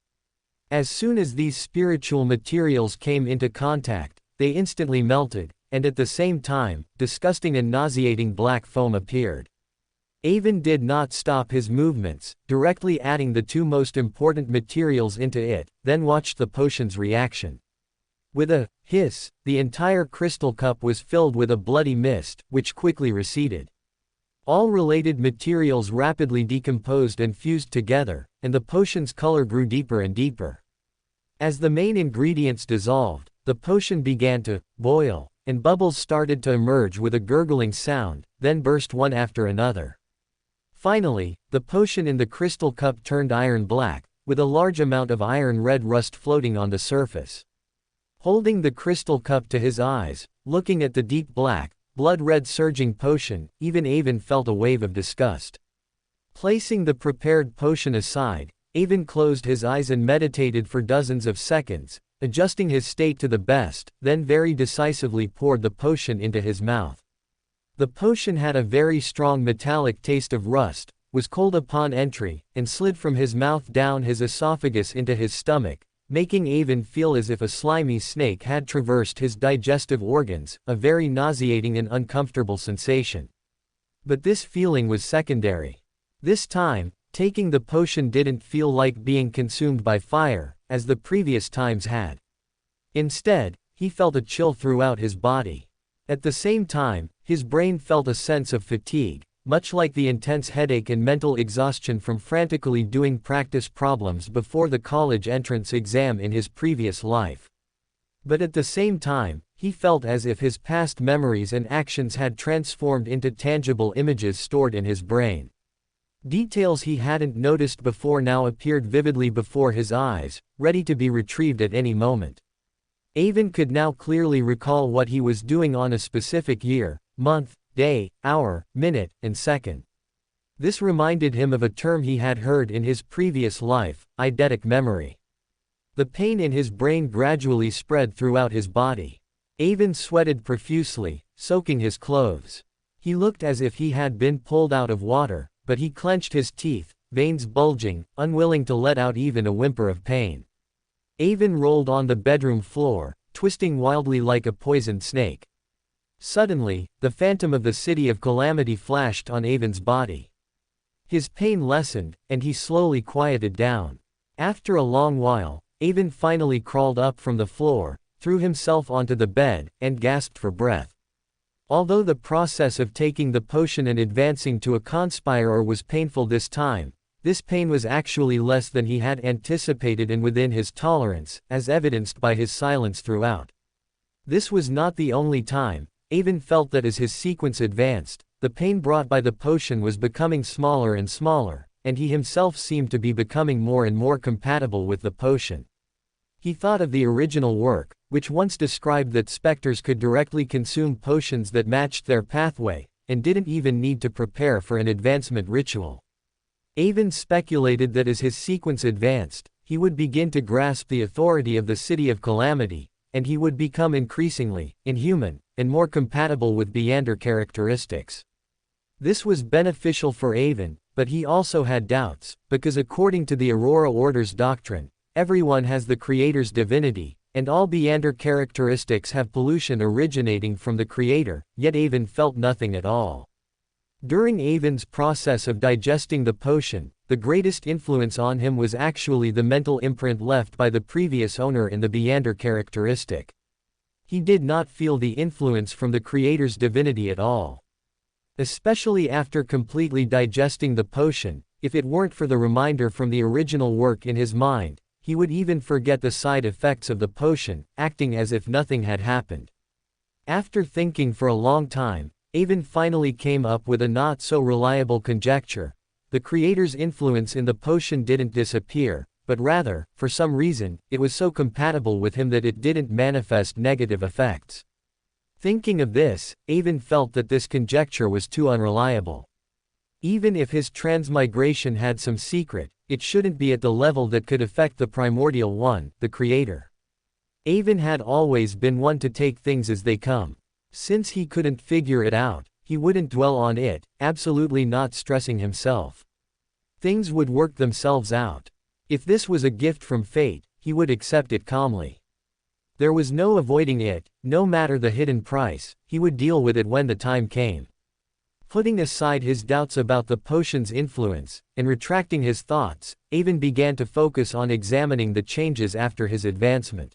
As soon as these spiritual materials came into contact, they instantly melted, and at the same time, disgusting and nauseating black foam appeared. Avon did not stop his movements, directly adding the two most important materials into it, then watched the potion's reaction. With a hiss, the entire crystal cup was filled with a bloody mist, which quickly receded. All related materials rapidly decomposed and fused together, and the potion's color grew deeper and deeper. As the main ingredients dissolved, the potion began to boil, and bubbles started to emerge with a gurgling sound, then burst one after another. Finally, the potion in the crystal cup turned iron black, with a large amount of iron red rust floating on the surface. Holding the crystal cup to his eyes, looking at the deep black, blood-red surging potion, even Avon felt a wave of disgust. Placing the prepared potion aside, Avon closed his eyes and meditated for dozens of seconds, adjusting his state to the best, then very decisively poured the potion into his mouth. The potion had a very strong metallic taste of rust, was cold upon entry, and slid from his mouth down his esophagus into his stomach, making Avon feel as if a slimy snake had traversed his digestive organs, a very nauseating and uncomfortable sensation. But this feeling was secondary. This time, taking the potion didn't feel like being consumed by fire, as the previous times had. Instead, he felt a chill throughout his body. At the same time, his brain felt a sense of fatigue, much like the intense headache and mental exhaustion from frantically doing practice problems before the college entrance exam in his previous life. But at the same time, he felt as if his past memories and actions had transformed into tangible images stored in his brain. Details he hadn't noticed before now appeared vividly before his eyes, ready to be retrieved at any moment. Avon could now clearly recall what he was doing on a specific year, month, day, hour, minute, and second. This reminded him of a term he had heard in his previous life, eidetic memory. The pain in his brain gradually spread throughout his body. Avon sweated profusely, soaking his clothes. He looked as if he had been pulled out of water, but he clenched his teeth, veins bulging, unwilling to let out even a whimper of pain. Avon rolled on the bedroom floor, twisting wildly like a poisoned snake. Suddenly, the phantom of the City of Calamity flashed on Avon's body. His pain lessened, and he slowly quieted down. After a long while, Avon finally crawled up from the floor, threw himself onto the bed, and gasped for breath. Although the process of taking the potion and advancing to a conspirer was painful this time, this pain was actually less than he had anticipated and within his tolerance, as evidenced by his silence throughout. This was not the only time. Avon felt that as his sequence advanced, the pain brought by the potion was becoming smaller and smaller, and he himself seemed to be becoming more and more compatible with the potion. He thought of the original work, which once described that specters could directly consume potions that matched their pathway, and didn't even need to prepare for an advancement ritual. Avon speculated that as his sequence advanced, he would begin to grasp the authority of the City of Calamity, and he would become increasingly inhuman, and more compatible with Beander characteristics. This was beneficial for Avon, but he also had doubts, because according to the Aurora Order's doctrine, everyone has the Creator's divinity, and all Beander characteristics have pollution originating from the Creator, yet Avon felt nothing at all. During Avon's process of digesting the potion, the greatest influence on him was actually the mental imprint left by the previous owner in the Beander characteristic. He did not feel the influence from the Creator's divinity at all. Especially after completely digesting the potion, if it weren't for the reminder from the original work in his mind, he would even forget the side effects of the potion, acting as if nothing had happened. After thinking for a long time, Avon finally came up with a not-so-reliable conjecture. The Creator's influence in the potion didn't disappear, but rather, for some reason, it was so compatible with him that it didn't manifest negative effects. Thinking of this, Avon felt that this conjecture was too unreliable. Even if his transmigration had some secret, it shouldn't be at the level that could affect the primordial one, the Creator. Avon had always been one to take things as they come. Since he couldn't figure it out, he wouldn't dwell on it, absolutely not stressing himself. Things would work themselves out. If this was a gift from fate, he would accept it calmly. There was no avoiding it, no matter the hidden price, he would deal with it when the time came. Putting aside his doubts about the potion's influence, and retracting his thoughts, Avon began to focus on examining the changes after his advancement.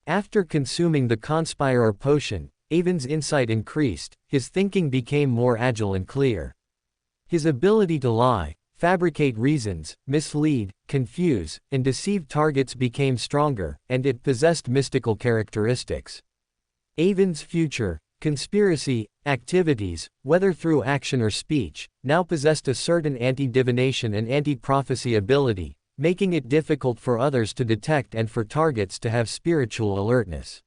After consuming the Conspirer potion, Avon's insight increased, his thinking became more agile and clear. His ability to lie, fabricate reasons, mislead, confuse, and deceive targets became stronger, and it possessed mystical characteristics. Avon's future conspiracy activities, whether through action or speech, now possessed a certain anti-divination and anti-prophecy ability, making it difficult for others to detect and for targets to have spiritual alertness.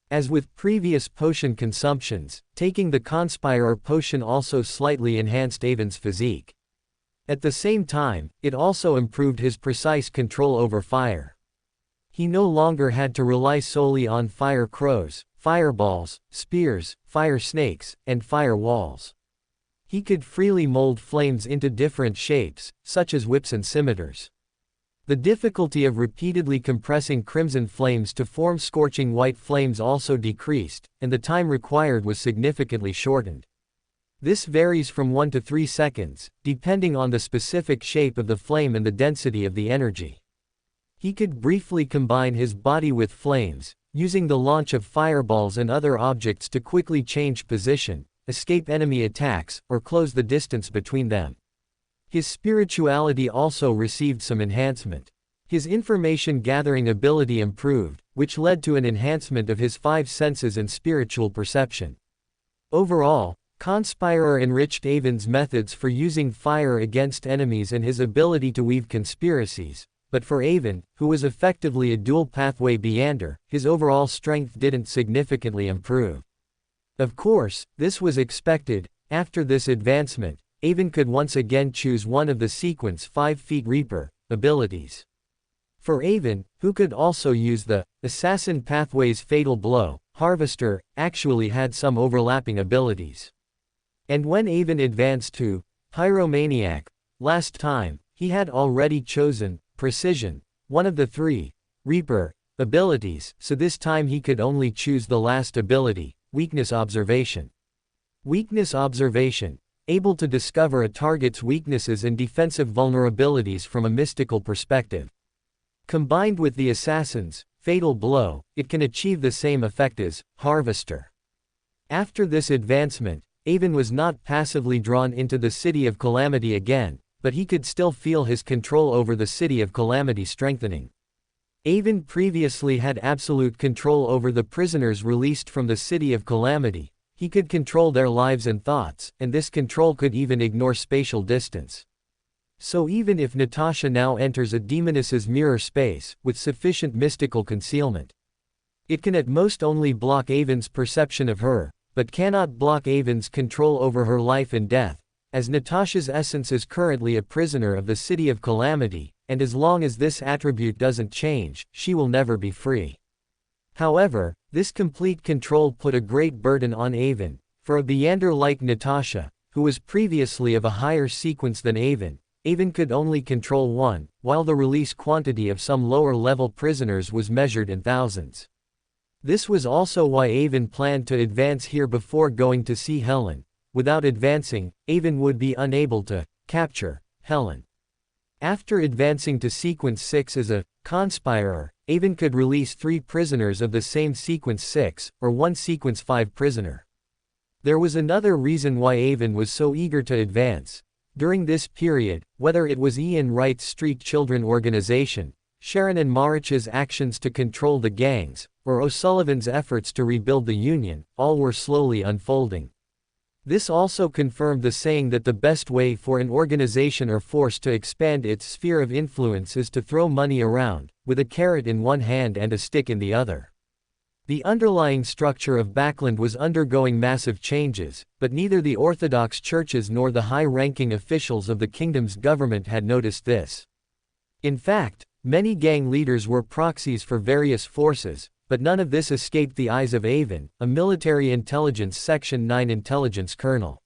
As with previous potion consumptions, taking the Conspirer potion also slightly enhanced Avon's physique. At the same time, it also improved his precise control over fire. He no longer had to rely solely on fire crows, fireballs, spears, fire snakes, and fire walls. He could freely mold flames into different shapes, such as whips and scimitars. The difficulty of repeatedly compressing crimson flames to form scorching white flames also decreased, and the time required was significantly shortened. This varies from 1 to 3 seconds, depending on the specific shape of the flame and the density of the energy. He could briefly combine his body with flames, using the launch of fireballs and other objects to quickly change position, escape enemy attacks, or close the distance between them. His spirituality also received some enhancement. His information-gathering ability improved, which led to an enhancement of his 5 senses and spiritual perception. Overall, Conspirer enriched Avon's methods for using fire against enemies and his ability to weave conspiracies, but for Avon, who was effectively a dual-pathway Beander, his overall strength didn't significantly improve. Of course, this was expected. After this advancement, Avon could once again choose one of the sequence 5 feet Reaper abilities. For Avon, who could also use the Assassin Pathway's Fatal Blow, Harvester actually had some overlapping abilities. And when Avon advanced to Pyromaniac last time, he had already chosen Precision, one of the 3 Reaper abilities, so this time he could only choose the last ability, Weakness Observation. Weakness Observation, able to discover a target's weaknesses and defensive vulnerabilities from a mystical perspective. Combined with the Assassin's Fatal Blow, it can achieve the same effect as Harvester. After this advancement, Avon was not passively drawn into the City of Calamity again, but he could still feel his control over the City of Calamity strengthening. Avon previously had absolute control over the prisoners released from the City of Calamity. He could control their lives and thoughts, and this control could even ignore spatial distance. So even if Natasha now enters a demoness's mirror space, with sufficient mystical concealment, it can at most only block Avon's perception of her, but cannot block Avon's control over her life and death, as Natasha's essence is currently a prisoner of the City of Calamity, and as long as this attribute doesn't change, she will never be free. However, this complete control put a great burden on Avon. For a Beander like Natasha, who was previously of a higher sequence than Avon could only control 1, while the release quantity of some lower-level prisoners was measured in thousands. This was also why Avon planned to advance here before going to see Helen. Without advancing, Avon would be unable to capture Helen. After advancing to Sequence 6 as a Conspirer, Avon could release 3 prisoners of the same Sequence 6, or 1 Sequence 5 prisoner. There was another reason why Avon was so eager to advance. During this period, whether it was Ian Wright's Street Children organization, Sharon and Marich's actions to control the gangs, or O'Sullivan's efforts to rebuild the Union, all were slowly unfolding. This also confirmed the saying that the best way for an organization or force to expand its sphere of influence is to throw money around, with a carrot in one hand and a stick in the other. The underlying structure of Backland was undergoing massive changes, but neither the Orthodox churches nor the high-ranking officials of the kingdom's government had noticed this. In fact, many gang leaders were proxies for various forces, but none of this escaped the eyes of Avon, a military intelligence Section 9 intelligence colonel.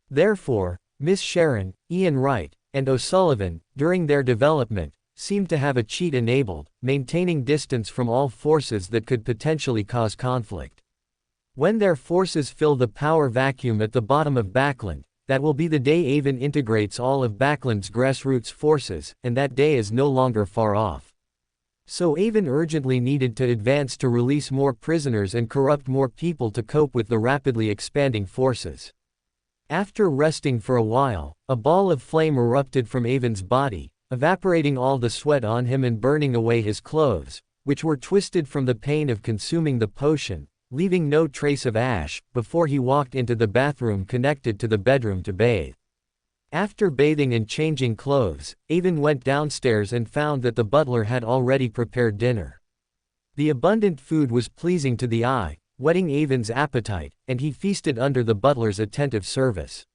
Therefore, Miss Sharon, Ian Wright, and O'Sullivan, during their development, seemed to have a cheat enabled, maintaining distance from all forces that could potentially cause conflict. When their forces fill the power vacuum at the bottom of Backland, that will be the day Avon integrates all of Backland's grassroots forces, and that day is no longer far off. So Avon urgently needed to advance to release more prisoners and corrupt more people to cope with the rapidly expanding forces. After resting for a while, a ball of flame erupted from Avon's body, evaporating all the sweat on him and burning away his clothes, which were twisted from the pain of consuming the potion, leaving no trace of ash, before he walked into the bathroom connected to the bedroom to bathe. After bathing and changing clothes, Avon went downstairs and found that the butler had already prepared dinner. The abundant food was pleasing to the eye, whetting Avon's appetite, and he feasted under the butler's attentive service.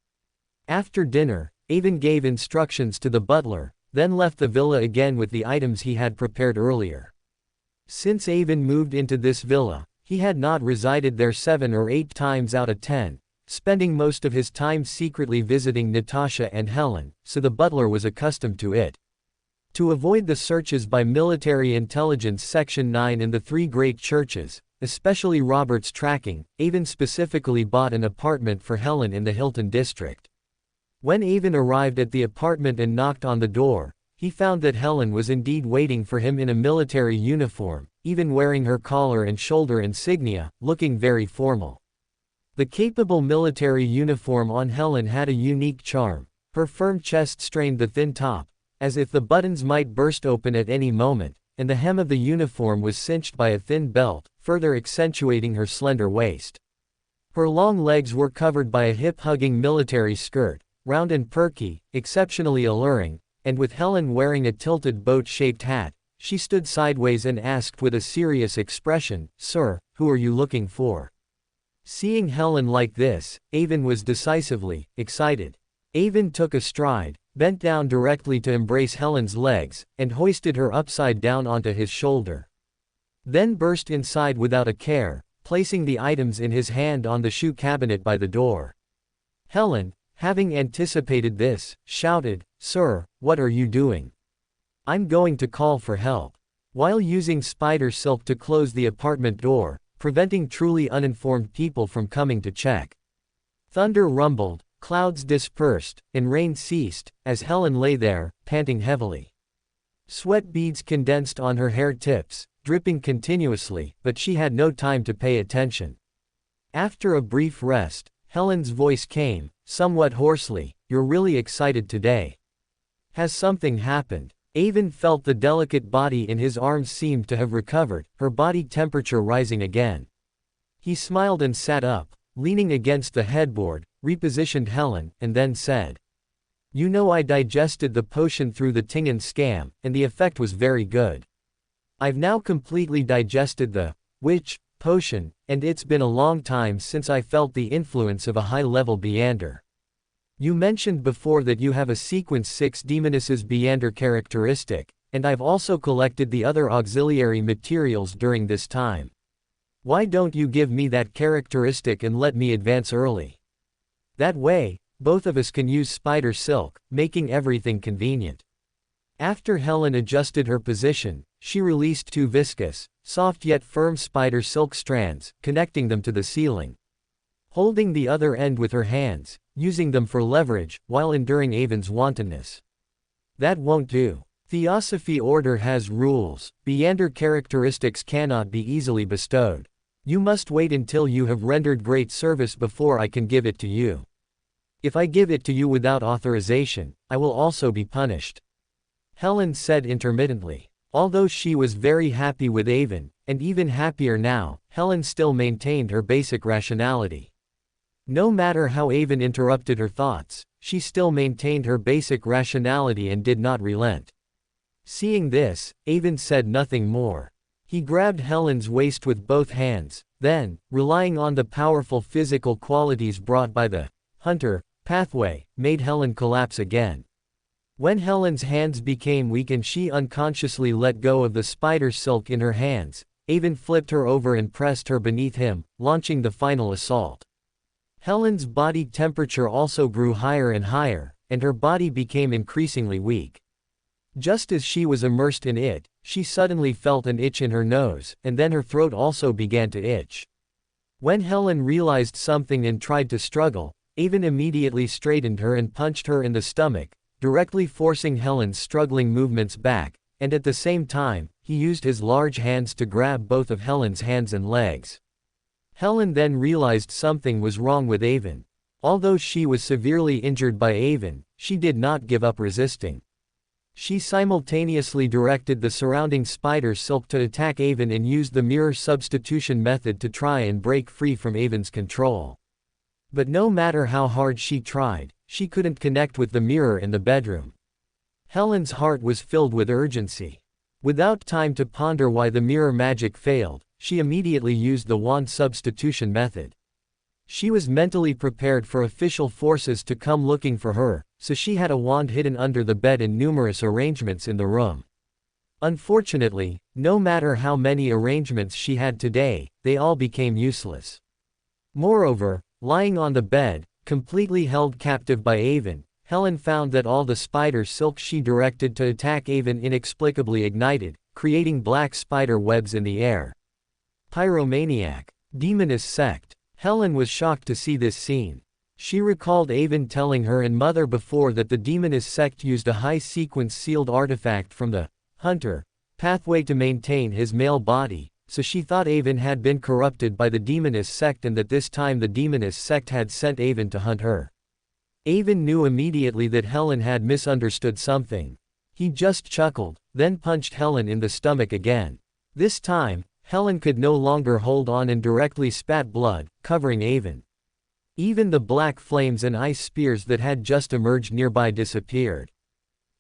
After dinner, Avon gave instructions to the butler, then left the villa again with the items he had prepared earlier. Since Avon moved into this villa, he had not resided there 7 or 8 times out of 10, spending most of his time secretly visiting Natasha and Helen, so the butler was accustomed to it. To avoid the searches by Military Intelligence Section 9 in the 3 great churches, especially Robert's tracking, Avon specifically bought an apartment for Helen in the Hilton district. When Avon arrived at the apartment and knocked on the door, he found that Helen was indeed waiting for him in a military uniform, even wearing her collar and shoulder insignia, looking very formal. The capable military uniform on Helen had a unique charm. Her firm chest strained the thin top, as if the buttons might burst open at any moment, and the hem of the uniform was cinched by a thin belt, further accentuating her slender waist. Her long legs were covered by a hip-hugging military skirt, round and perky, exceptionally alluring, and with Helen wearing a tilted boat-shaped hat, she stood sideways and asked with a serious expression, "Sir, who are you looking for?" Seeing Helen like this, Avon was decisively excited. Avon took a stride, bent down directly to embrace Helen's legs, and hoisted her upside down onto his shoulder. Then burst inside without a care, placing the items in his hand on the shoe cabinet by the door. Helen, having anticipated this, shouted, "Sir, what are you doing?" "I'm going to call for help." While using spider silk to close the apartment door, preventing truly uninformed people from coming to check. Thunder rumbled, clouds dispersed, and rain ceased, as Helen lay there, panting heavily. Sweat beads condensed on her hair tips, dripping continuously, but she had no time to pay attention. After a brief rest, Helen's voice came, somewhat hoarsely, "You're really excited today. Has something happened?" Avon felt the delicate body in his arms seemed to have recovered, her body temperature rising again. He smiled and sat up, leaning against the headboard, repositioned Helen, and then said, "You know I digested the potion through the Tingen scam, and the effect was very good. I've now completely digested the witch potion, and it's been a long time since I felt the influence of a high-level Beander. You mentioned before that you have a sequence 6 Demoness's Beander characteristic, and I've also collected the other auxiliary materials during this time. Why don't you give me that characteristic and let me advance early? That way, both of us can use spider silk, making everything convenient." After Helen adjusted her position, she released 2 viscous, soft yet firm spider silk strands, connecting them to the ceiling. Holding the other end with her hands, using them for leverage, while enduring Avon's wantonness. "That won't do. Theosophy Order has rules. Beander characteristics cannot be easily bestowed. You must wait until you have rendered great service before I can give it to you. If I give it to you without authorization, I will also be punished," Helen said intermittently. Although she was very happy with Avon, and even happier now, Helen still maintained her basic rationality. No matter how Avon interrupted her thoughts, she still maintained her basic rationality and did not relent. Seeing this, Avon said nothing more. He grabbed Helen's waist with both hands, then, relying on the powerful physical qualities brought by the hunter pathway, made Helen collapse again. When Helen's hands became weak and she unconsciously let go of the spider silk in her hands, Avon flipped her over and pressed her beneath him, launching the final assault. Helen's body temperature also grew higher and higher, and her body became increasingly weak. Just as she was immersed in it, she suddenly felt an itch in her nose, and then her throat also began to itch. When Helen realized something and tried to struggle, Avon immediately straightened her and punched her in the stomach, directly forcing Helen's struggling movements back, and at the same time, he used his large hands to grab both of Helen's hands and legs. Helen then realized something was wrong with Avon. Although she was severely injured by Avon, she did not give up resisting. She simultaneously directed the surrounding spider silk to attack Avon and used the mirror substitution method to try and break free from Avon's control. But no matter how hard she tried, she couldn't connect with the mirror in the bedroom. Helen's heart was filled with urgency. Without time to ponder why the mirror magic failed, she immediately used the wand substitution method. She was mentally prepared for official forces to come looking for her, so she had a wand hidden under the bed in numerous arrangements in the room. Unfortunately, no matter how many arrangements she had today, they all became useless. Moreover, lying on the bed, completely held captive by Avon, Helen found that all the spider silk she directed to attack Avon inexplicably ignited, creating black spider webs in the air. Pyromaniac. Demoness sect. Helen was shocked to see this scene. She recalled Avon telling her and mother before that the Demoness sect used a high-sequence sealed artifact from the hunter pathway to maintain his male body, so she thought Avon had been corrupted by the Demoness sect and that this time the Demoness sect had sent Avon to hunt her. Avon knew immediately that Helen had misunderstood something. He just chuckled, then punched Helen in the stomach again. This time, Helen could no longer hold on and directly spat blood, covering Avon. Even the black flames and ice spears that had just emerged nearby disappeared.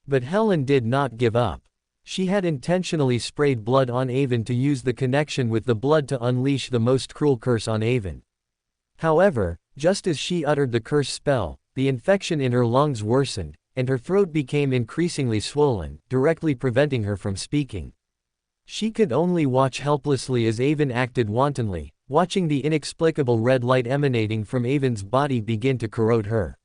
But Helen did not give up. She had intentionally sprayed blood on Avon to use the connection with the blood to unleash the most cruel curse on Avon. However, just as she uttered the curse spell, the infection in her lungs worsened, and her throat became increasingly swollen, directly preventing her from speaking. She could only watch helplessly as Avon acted wantonly, watching the inexplicable red light emanating from Avon's body begin to corrode her.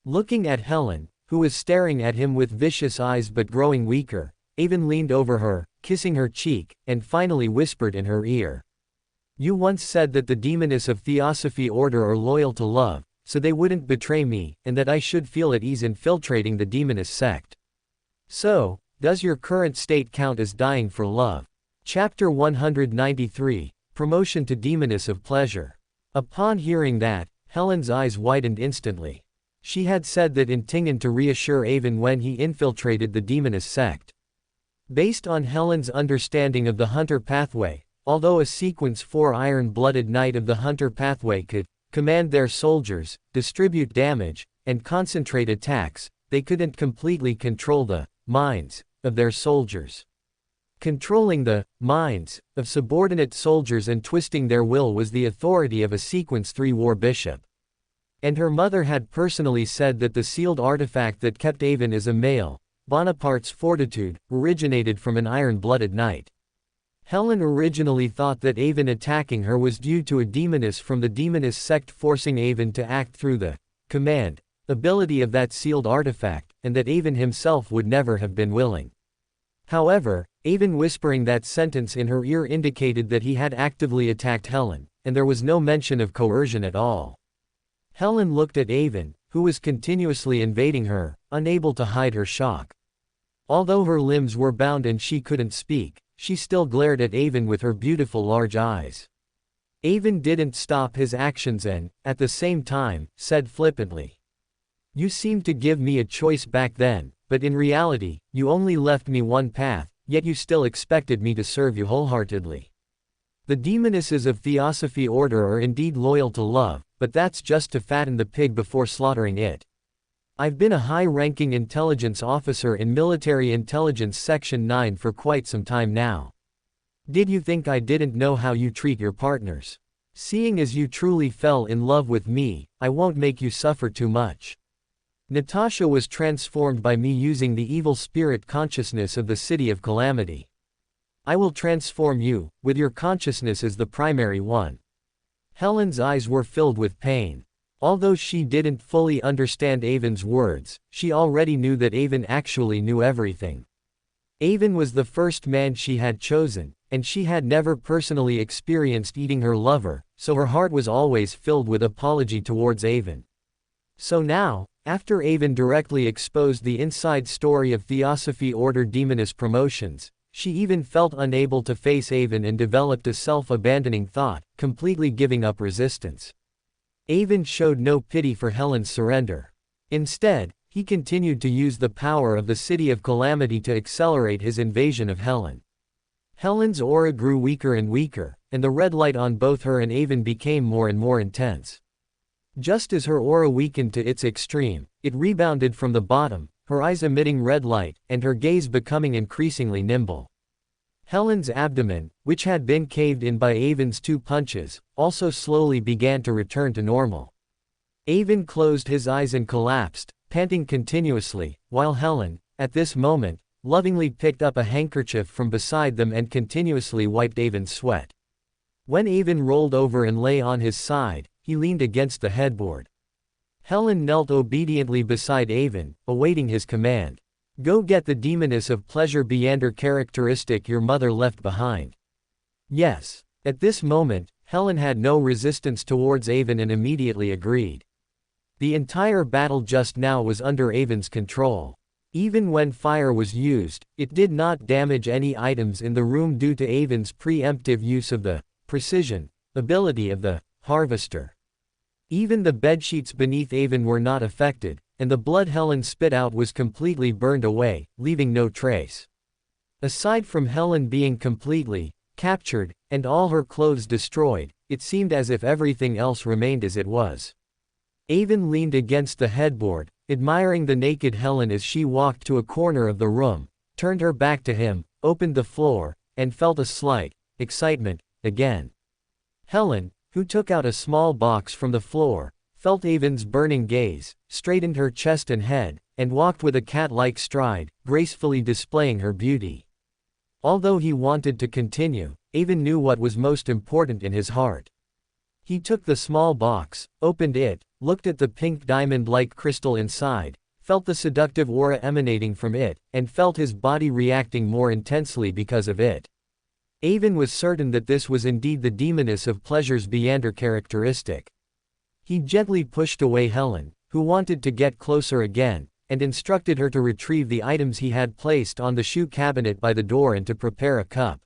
Looking at Helen, who was staring at him with vicious eyes but growing weaker, Avon leaned over her, kissing her cheek, and finally whispered in her ear. "You once said that the demoness of Theosophy Order are loyal to love, so they wouldn't betray me, and that I should feel at ease infiltrating the demoness sect. So, does your current state count as dying for love?" Chapter 193, Promotion to Demoness of Pleasure. Upon hearing that, Helen's eyes widened instantly. She had said that intended to reassure Avon when he infiltrated the demoness sect. Based on Helen's understanding of the Hunter pathway, although a sequence 4 iron-blooded knight of the Hunter pathway could command their soldiers, distribute damage, and concentrate attacks, they couldn't completely control the minds of their soldiers. Controlling the minds of subordinate soldiers and twisting their will was the authority of a sequence 3 war bishop. And her mother had personally said that the sealed artifact that kept Avon as a male, Bonaparte's fortitude, originated from an iron-blooded knight. Helen originally thought that Avon attacking her was due to a demoness from the demoness sect forcing Avon to act through the command ability of that sealed artifact, and that Avon himself would never have been willing. However, Avon whispering that sentence in her ear indicated that he had actively attacked Helen, and there was no mention of coercion at all. Helen looked at Avon, who was continuously invading her, unable to hide her shock. Although her limbs were bound and she couldn't speak, she still glared at Avon with her beautiful large eyes. Avon didn't stop his actions and, at the same time, said flippantly, "You seemed to give me a choice back then, but in reality, you only left me one path, yet you still expected me to serve you wholeheartedly. The demonesses of Theosophy Order are indeed loyal to love, but that's just to fatten the pig before slaughtering it. I've been a high-ranking intelligence officer in Military Intelligence Section 9 for quite some time now. Did you think I didn't know how you treat your partners? Seeing as you truly fell in love with me, I won't make you suffer too much. Natasha was transformed by me using the evil spirit consciousness of the City of Calamity. I will transform you, with your consciousness as the primary one." Helen's eyes were filled with pain. Although she didn't fully understand Avon's words, she already knew that Avon actually knew everything. Avon was the first man she had chosen, and she had never personally experienced eating her lover, so her heart was always filled with apology towards Avon. So now, after Avon directly exposed the inside story of Theosophy Order Demoness Promotions, she even felt unable to face Avon and developed a self-abandoning thought, completely giving up resistance. Avon showed no pity for Helen's surrender. Instead, he continued to use the power of the City of Calamity to accelerate his invasion of Helen. Helen's aura grew weaker and weaker, and the red light on both her and Avon became more and more intense. Just as her aura weakened to its extreme, it rebounded from the bottom, her eyes emitting red light, and her gaze becoming increasingly nimble. Helen's abdomen, which had been caved in by Avon's 2 punches, also slowly began to return to normal. Avon closed his eyes and collapsed, panting continuously, while Helen, at this moment, lovingly picked up a handkerchief from beside them and continuously wiped Avon's sweat. When Avon rolled over and lay on his side, he leaned against the headboard. Helen knelt obediently beside Avon, awaiting his command. Go get the demoness of pleasure Beander characteristic your mother left behind. Yes. At this moment, Helen had no resistance towards Avon and immediately agreed. The entire battle just now was under Avon's control. Even when fire was used, it did not damage any items in the room due to Avon's preemptive use of the precision ability of the harvester. Even the bedsheets beneath Avon were not affected, and the blood Helen spit out was completely burned away, leaving no trace. Aside from Helen being completely captured, and all her clothes destroyed, it seemed as if everything else remained as it was. Avon leaned against the headboard, admiring the naked Helen as she walked to a corner of the room, turned her back to him, opened the floor, and felt a slight excitement again. Helen, who took out a small box from the floor, felt Avon's burning gaze, straightened her chest and head, and walked with a cat-like stride, gracefully displaying her beauty. Although he wanted to continue, Avon knew what was most important in his heart. He took the small box, opened it, looked at the pink diamond-like crystal inside, felt the seductive aura emanating from it, and felt his body reacting more intensely because of it. Avon was certain that this was indeed the demoness of pleasure's Beander characteristic. He gently pushed away Helen, who wanted to get closer again, and instructed her to retrieve the items he had placed on the shoe cabinet by the door and to prepare a cup.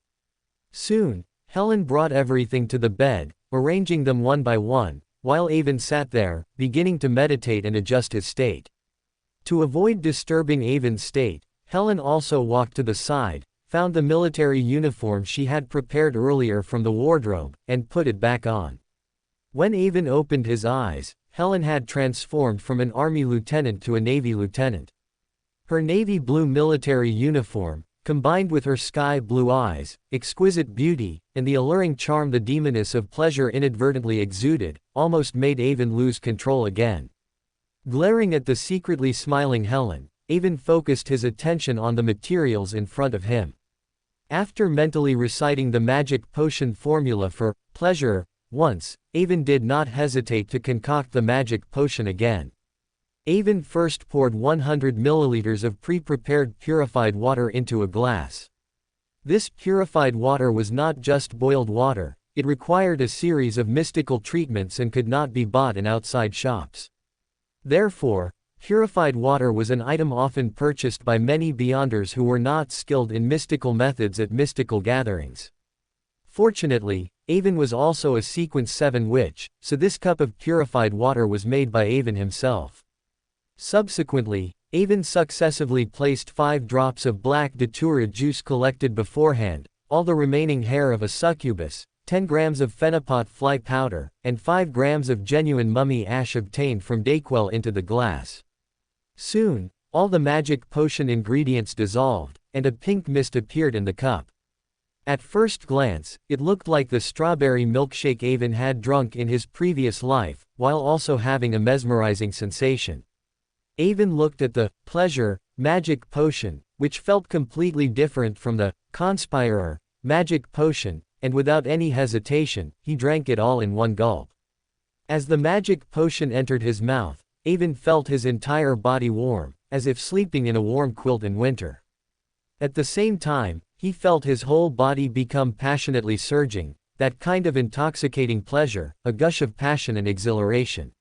Soon, Helen brought everything to the bed, arranging them one by one, while Avon sat there, beginning to meditate and adjust his state. To avoid disturbing Avon's state, Helen also walked to the side, found the military uniform she had prepared earlier from the wardrobe, and put it back on. When Avon opened his eyes, Helen had transformed from an army lieutenant to a navy lieutenant. Her navy blue military uniform, combined with her sky blue eyes, exquisite beauty, and the alluring charm the demoness of pleasure inadvertently exuded, almost made Avon lose control again. Glaring at the secretly smiling Helen, Avon focused his attention on the materials in front of him. After mentally reciting the magic potion formula for pleasure once, Avon did not hesitate to concoct the magic potion again. Avon first poured 100 milliliters of pre-prepared purified water into a glass. This purified water was not just boiled water, it required a series of mystical treatments and could not be bought in outside shops. Therefore, purified water was an item often purchased by many Beyonders who were not skilled in mystical methods at mystical gatherings. Fortunately, Avon was also a Sequence 7 witch, so this cup of purified water was made by Avon himself. Subsequently, Avon successively placed 5 drops of black datura juice collected beforehand, all the remaining hair of a succubus, 10 grams of phenopot fly powder, and 5 grams of genuine mummy ash obtained from Dayquil into the glass. Soon, all the magic potion ingredients dissolved, and a pink mist appeared in the cup. At first glance, it looked like the strawberry milkshake Avon had drunk in his previous life, while also having a mesmerizing sensation. Avon looked at the pleasure magic potion, which felt completely different from the conspirer magic potion, and without any hesitation, he drank it all in one gulp. As the magic potion entered his mouth, Avon felt his entire body warm, as if sleeping in a warm quilt in winter. At the same time, he felt his whole body become passionately surging, that kind of intoxicating pleasure, a gush of passion and exhilaration.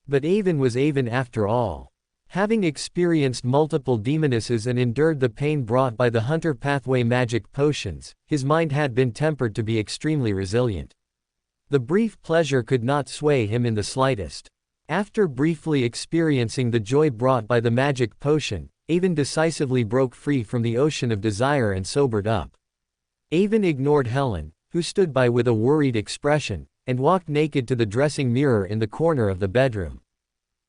But Avon was Avon after all. Having experienced multiple demonesses and endured the pain brought by the Hunter pathway magic potions, his mind had been tempered to be extremely resilient. The brief pleasure could not sway him in the slightest. After briefly experiencing the joy brought by the magic potion, Avon decisively broke free from the ocean of desire and sobered up. Avon ignored Helen, who stood by with a worried expression, and walked naked to the dressing mirror in the corner of the bedroom.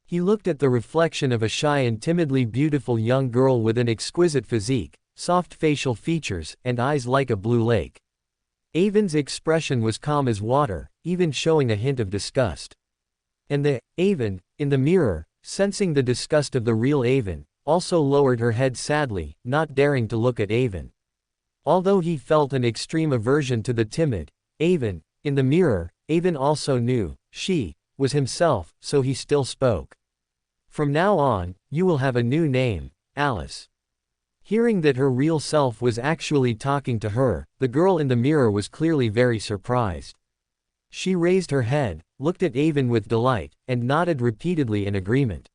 He looked at the reflection of a shy and timidly beautiful young girl with an exquisite physique, soft facial features, and eyes like a blue lake. Avon's expression was calm as water, even showing a hint of disgust. And the Avon, in the mirror, sensing the disgust of the real Avon, also lowered her head sadly, not daring to look at Avon. Although he felt an extreme aversion to the timid Avon, in the mirror, Avon also knew she was himself, so he still spoke. From now on, you will have a new name, Alice. Hearing that her real self was actually talking to her, the girl in the mirror was clearly very surprised. She raised her head, looked at Avon with delight, and nodded repeatedly in agreement.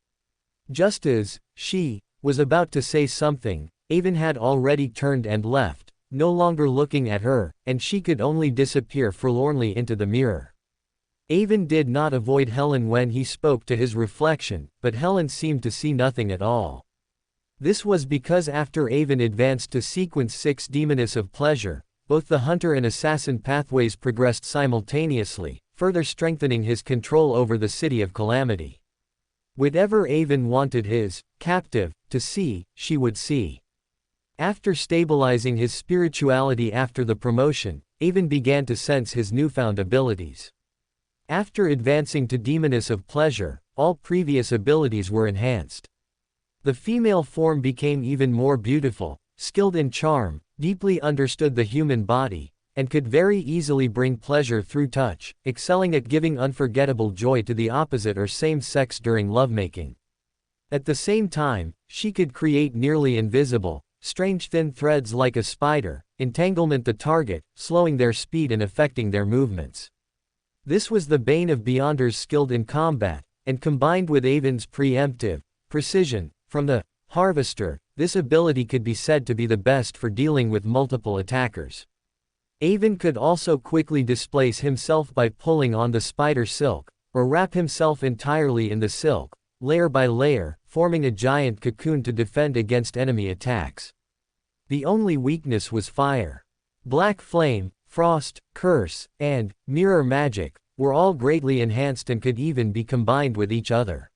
Just as she was about to say something, Avon had already turned and left, no longer looking at her, and she could only disappear forlornly into the mirror. Avon did not avoid Helen when he spoke to his reflection, but Helen seemed to see nothing at all. This was because after Avon advanced to Sequence 6 Demoness of Pleasure, both the Hunter and Assassin pathways progressed simultaneously, further strengthening his control over the City of Calamity. Whatever Avon wanted his captive to see, she would see. After stabilizing his spirituality after the promotion, Avon began to sense his newfound abilities. After advancing to Demoness of Pleasure, all previous abilities were enhanced. The female form became even more beautiful, skilled in charm, deeply understood the human body, and could very easily bring pleasure through touch, excelling at giving unforgettable joy to the opposite or same sex during lovemaking. At the same time, she could create nearly invisible, strange thin threads like a spider, entanglement the target, slowing their speed and affecting their movements. This was the bane of Beyonders skilled in combat, and combined with Avon's preemptive precision from the Harvester, this ability could be said to be the best for dealing with multiple attackers. Avon could also quickly displace himself by pulling on the spider silk, or wrap himself entirely in the silk, layer by layer, forming a giant cocoon to defend against enemy attacks. The only weakness was fire. Black flame, frost, curse, and mirror magic were all greatly enhanced and could even be combined with each other.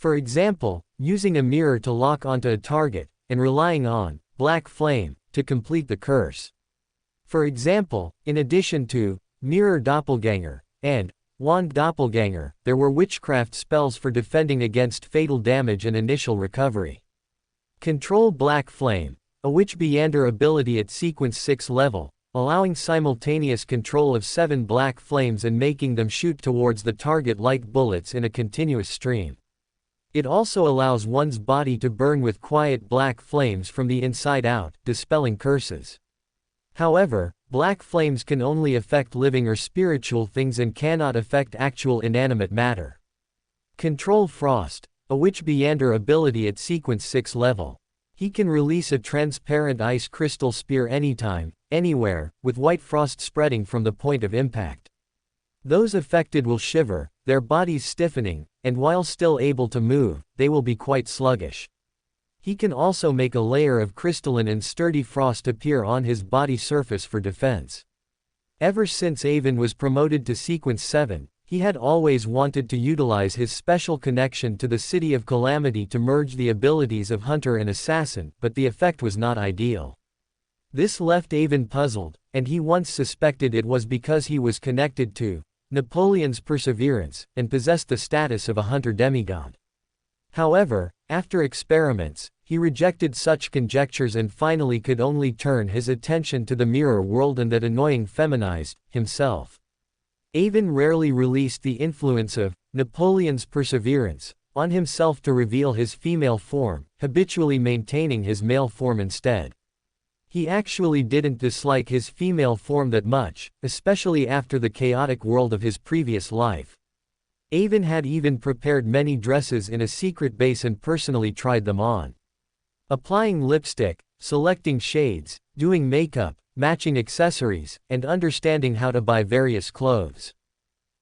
For example, using a mirror to lock onto a target, and relying on black flame to complete the curse. For example, in addition to Mirror Doppelganger and Wand Doppelganger, there were witchcraft spells for defending against fatal damage and initial recovery. Control Black Flame, a Witch Beyander ability at Sequence 6 level, allowing simultaneous control of 7 black flames and making them shoot towards the target like bullets in a continuous stream. It also allows one's body to burn with quiet black flames from the inside out, dispelling curses. However, black flames can only affect living or spiritual things and cannot affect actual inanimate matter. Control Frost, a Witch Beyander ability at Sequence 6 level. He can release a transparent ice crystal spear anytime, anywhere, with white frost spreading from the point of impact. Those affected will shiver, their bodies stiffening, and while still able to move, they will be quite sluggish. He can also make a layer of crystalline and sturdy frost appear on his body surface for defense. Ever since Avon was promoted to Sequence 7, he had always wanted to utilize his special connection to the City of Calamity to merge the abilities of Hunter and Assassin, but the effect was not ideal. This left Avon puzzled, and he once suspected it was because he was connected to Napoleon's Perseverance, and possessed the status of a Hunter demigod. However, after experiments, he rejected such conjectures and finally could only turn his attention to the mirror world and that annoying feminized himself. Avon rarely released the influence of Napoleon's Perseverance on himself to reveal his female form, habitually maintaining his male form instead. He actually didn't dislike his female form that much, especially after the chaotic world of his previous life. Avon had even prepared many dresses in a secret base and personally tried them on. Applying lipstick, selecting shades, doing makeup, matching accessories, and understanding how to buy various clothes.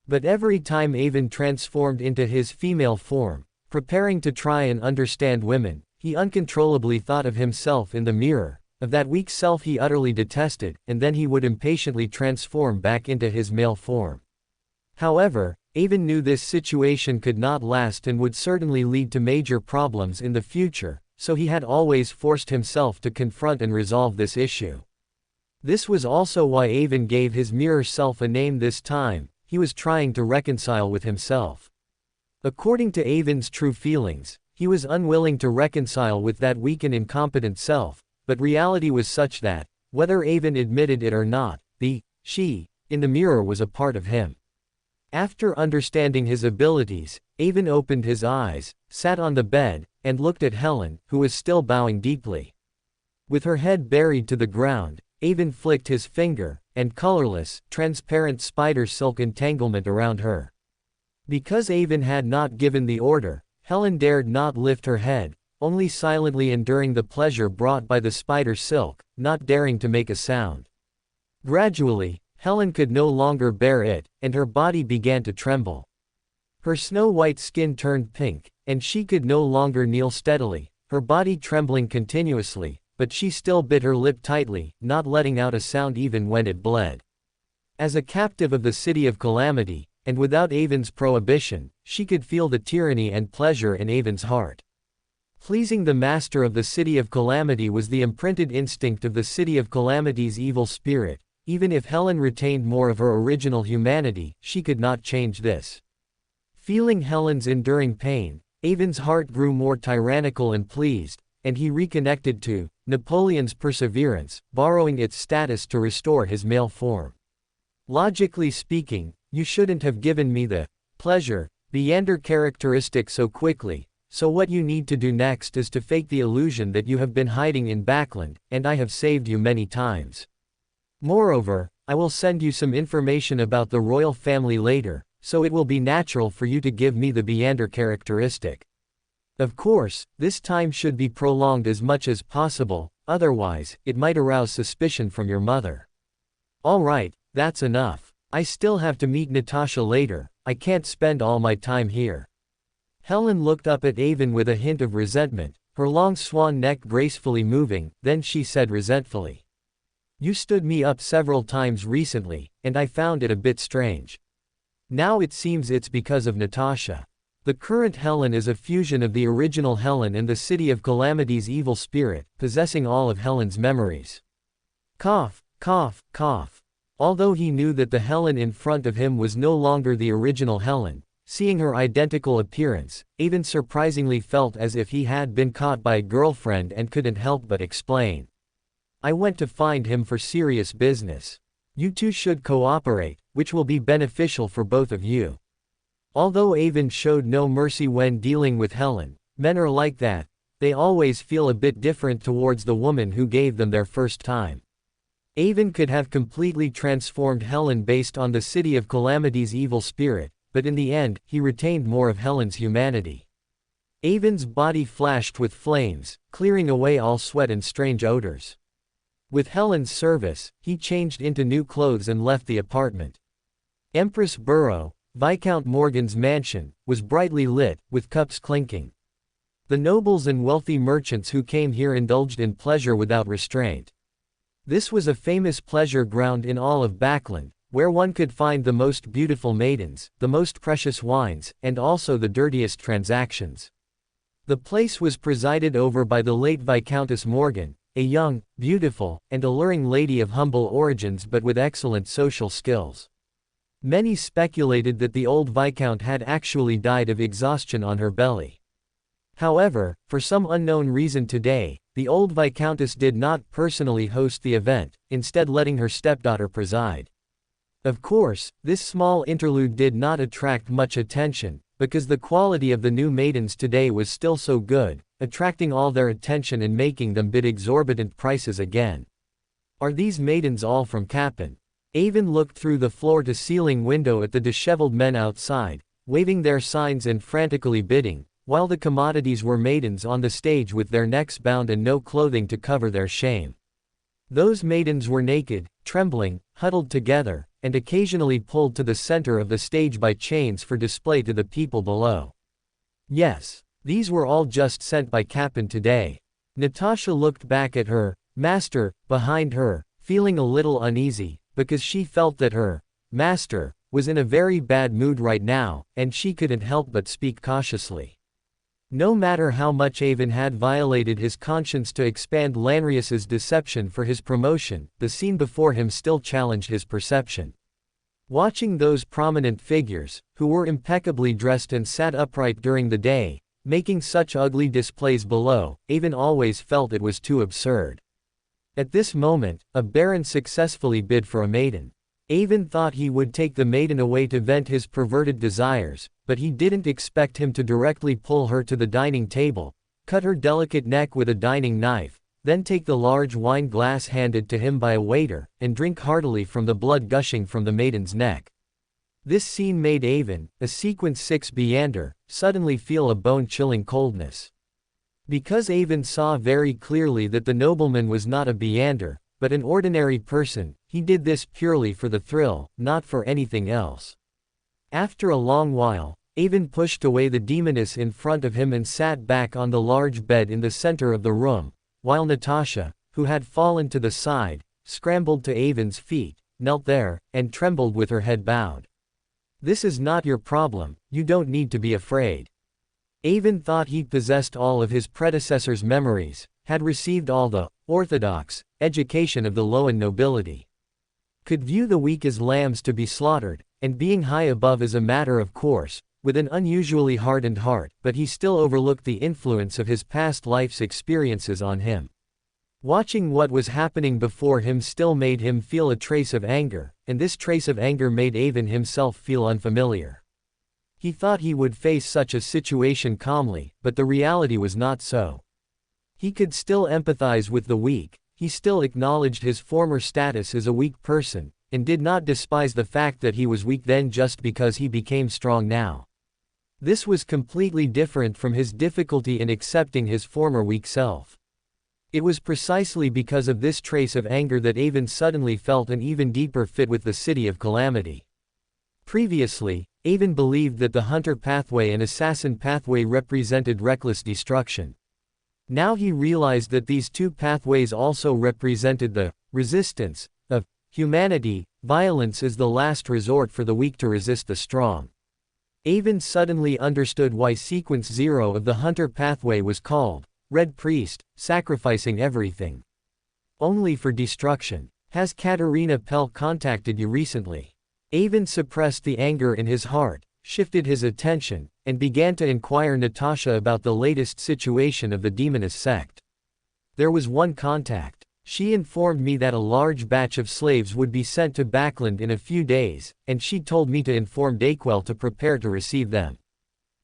But every time Avon transformed into his female form, preparing to try and understand women, he uncontrollably thought of himself in the mirror, of that weak self he utterly detested, and then he would impatiently transform back into his male form. However, Avon knew this situation could not last and would certainly lead to major problems in the future, so he had always forced himself to confront and resolve this issue. This was also why Avon gave his mirror self a name this time. He was trying to reconcile with himself. According to Avon's true feelings, he was unwilling to reconcile with that weak and incompetent self, but reality was such that, whether Avon admitted it or not, the she in the mirror was a part of him. After understanding his abilities, Avon opened his eyes, sat on the bed, and looked at Helen, who was still bowing deeply. With her head buried to the ground, Avon flicked his finger, and colorless, transparent spider silk entanglement around her. Because Avon had not given the order, Helen dared not lift her head, only silently enduring the pleasure brought by the spider silk, not daring to make a sound. Gradually, Helen could no longer bear it, and her body began to tremble. Her snow-white skin turned pink, and she could no longer kneel steadily, her body trembling continuously, but she still bit her lip tightly, not letting out a sound even when it bled. As a captive of the City of Calamity, and without Avon's prohibition, she could feel the tyranny and pleasure in Avon's heart. Pleasing the master of the City of Calamity was the imprinted instinct of the City of Calamity's evil spirit. Even if Helen retained more of her original humanity, she could not change this. Feeling Helen's enduring pain, Avon's heart grew more tyrannical and pleased, and he reconnected to Napoleon's perseverance, borrowing its status to restore his male form. Logically speaking, you shouldn't have given me the pleasure, Leander characteristic so quickly, so what you need to do next is to fake the illusion that you have been hiding in Backland, and I have saved you many times. Moreover, I will send you some information about the royal family later, so it will be natural for you to give me the Leander characteristic. Of course, this time should be prolonged as much as possible, otherwise, it might arouse suspicion from your mother. Alright, that's enough. I still have to meet Natasha later, I can't spend all my time here. Helen looked up at Avon with a hint of resentment, her long swan neck gracefully moving, then she said resentfully. You stood me up several times recently, and I found it a bit strange. Now it seems it's because of Natasha. The current Helen is a fusion of the original Helen and the City of Calamity's evil spirit, possessing all of Helen's memories. Cough, cough, cough. Although he knew that the Helen in front of him was no longer the original Helen, seeing her identical appearance, Avon surprisingly felt as if he had been caught by a girlfriend and couldn't help but explain. I went to find him for serious business. You two should cooperate, which will be beneficial for both of you. Although Avon showed no mercy when dealing with Helen, men are like that, they always feel a bit different towards the woman who gave them their first time. Avon could have completely transformed Helen based on the City of Calamity's evil spirit, but in the end, he retained more of Helen's humanity. Avon's body flashed with flames, clearing away all sweat and strange odors. With Helen's service, he changed into new clothes and left the apartment. Empress Burrow, Viscount Morgan's mansion, was brightly lit, with cups clinking. The nobles and wealthy merchants who came here indulged in pleasure without restraint. This was a famous pleasure ground in all of Backland, where one could find the most beautiful maidens, the most precious wines, and also the dirtiest transactions. The place was presided over by the late Viscountess Morgan, a young, beautiful, and alluring lady of humble origins but with excellent social skills. Many speculated that the old Viscount had actually died of exhaustion on her belly. However, for some unknown reason today, the old Viscountess did not personally host the event, instead letting her stepdaughter preside. Of course, this small interlude did not attract much attention, because the quality of the new maidens today was still so good, attracting all their attention and making them bid exorbitant prices again. Are these maidens all from Kappan? Avon looked through the floor-to-ceiling window at the disheveled men outside, waving their signs and frantically bidding, while the commodities were maidens on the stage with their necks bound and no clothing to cover their shame. Those maidens were naked, trembling, huddled together, and occasionally pulled to the center of the stage by chains for display to the people below. Yes, these were all just sent by Kappan today. Natasha looked back at her master behind her, feeling a little uneasy, because she felt that her master was in a very bad mood right now, and she couldn't help but speak cautiously. No matter how much Avon had violated his conscience to expand Lanrius's deception for his promotion, the scene before him still challenged his perception. Watching those prominent figures, who were impeccably dressed and sat upright during the day, making such ugly displays below, Avon always felt it was too absurd. At this moment, a baron successfully bid for a maiden. Avon thought he would take the maiden away to vent his perverted desires, but he didn't expect him to directly pull her to the dining table, cut her delicate neck with a dining knife, then take the large wine glass handed to him by a waiter, and drink heartily from the blood gushing from the maiden's neck. This scene made Avon, a sequence 6 Beander, suddenly feel a bone-chilling coldness. Because Avon saw very clearly that the nobleman was not a Beander, but an ordinary person, he did this purely for the thrill, not for anything else. After a long while, Avon pushed away the demoness in front of him and sat back on the large bed in the center of the room, while Natasha, who had fallen to the side, scrambled to Avon's feet, knelt there, and trembled with her head bowed. "This is not your problem, you don't need to be afraid." Avon thought he possessed all of his predecessor's memories, had received all the orthodox education of the Loan nobility, could view the weak as lambs to be slaughtered, and being high above as a matter of course, with an unusually hardened heart, but he still overlooked the influence of his past life's experiences on him. Watching what was happening before him still made him feel a trace of anger, and this trace of anger made Avon himself feel unfamiliar. He thought he would face such a situation calmly, but the reality was not so. He could still empathize with the weak, he still acknowledged his former status as a weak person, and did not despise the fact that he was weak then just because he became strong now. This was completely different from his difficulty in accepting his former weak self. It was precisely because of this trace of anger that Avon suddenly felt an even deeper fit with the City of Calamity. Previously, Avon believed that the Hunter pathway and Assassin pathway represented reckless destruction. Now he realized that these two pathways also represented the resistance of humanity. Violence is the last resort for the weak to resist the strong. Avon suddenly understood why Sequence 0 of the Hunter pathway was called Red Priest, sacrificing everything. Only for destruction. Has Katerina Pell contacted you recently? Avon suppressed the anger in his heart, shifted his attention, and began to inquire Natasha about the latest situation of the demoness sect. There was one contact. She informed me that a large batch of slaves would be sent to Backland in a few days, and she told me to inform Dayquil to prepare to receive them.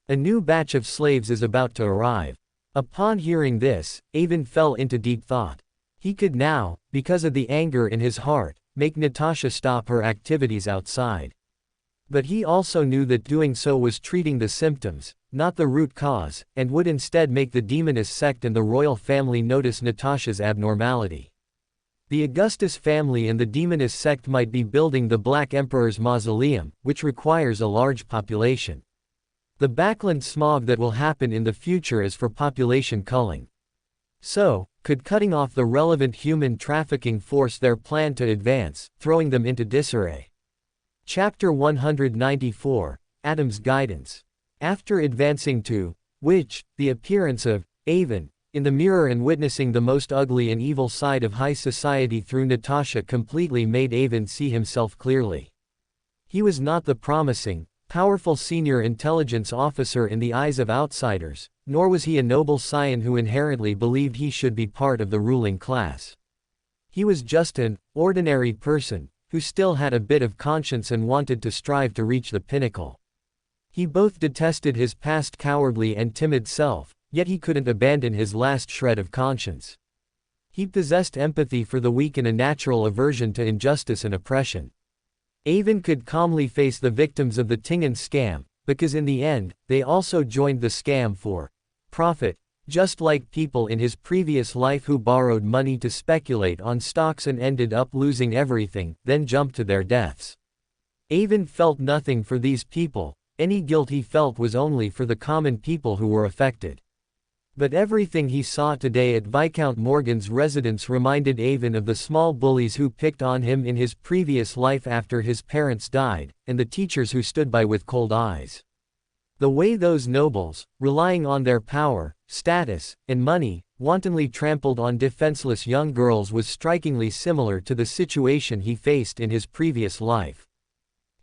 A new batch of slaves is about to arrive. Upon hearing this, Avon fell into deep thought. He could now, because of the anger in his heart, make Natasha stop her activities outside. But he also knew that doing so was treating the symptoms, not the root cause, and would instead make the demoness sect and the royal family notice Natasha's abnormality. The Augustus family and the demoness sect might be building the Black Emperor's mausoleum, which requires a large population. The Backland smog that will happen in the future is for population culling. So, could cutting off the relevant human trafficking force their plan to advance, throwing them into disarray? Chapter 194, Adam's Guidance. After advancing to which, the appearance of Avon in the mirror and witnessing the most ugly and evil side of high society through Natasha completely made Avon see himself clearly. He was not the promising, powerful senior intelligence officer in the eyes of outsiders, nor was he a noble scion who inherently believed he should be part of the ruling class. He was just an ordinary person, who still had a bit of conscience and wanted to strive to reach the pinnacle. He both detested his past cowardly and timid self, yet he couldn't abandon his last shred of conscience. He possessed empathy for the weak and a natural aversion to injustice and oppression. Avon could calmly face the victims of the Tingen scam, because in the end, they also joined the scam for profit, just like people in his previous life who borrowed money to speculate on stocks and ended up losing everything, then jumped to their deaths. Avon felt nothing for these people. Any guilt he felt was only for the common people who were affected. But everything he saw today at Viscount Morgan's residence reminded Avon of the small bullies who picked on him in his previous life after his parents died, and the teachers who stood by with cold eyes. The way those nobles, relying on their power, status, and money, wantonly trampled on defenseless young girls was strikingly similar to the situation he faced in his previous life.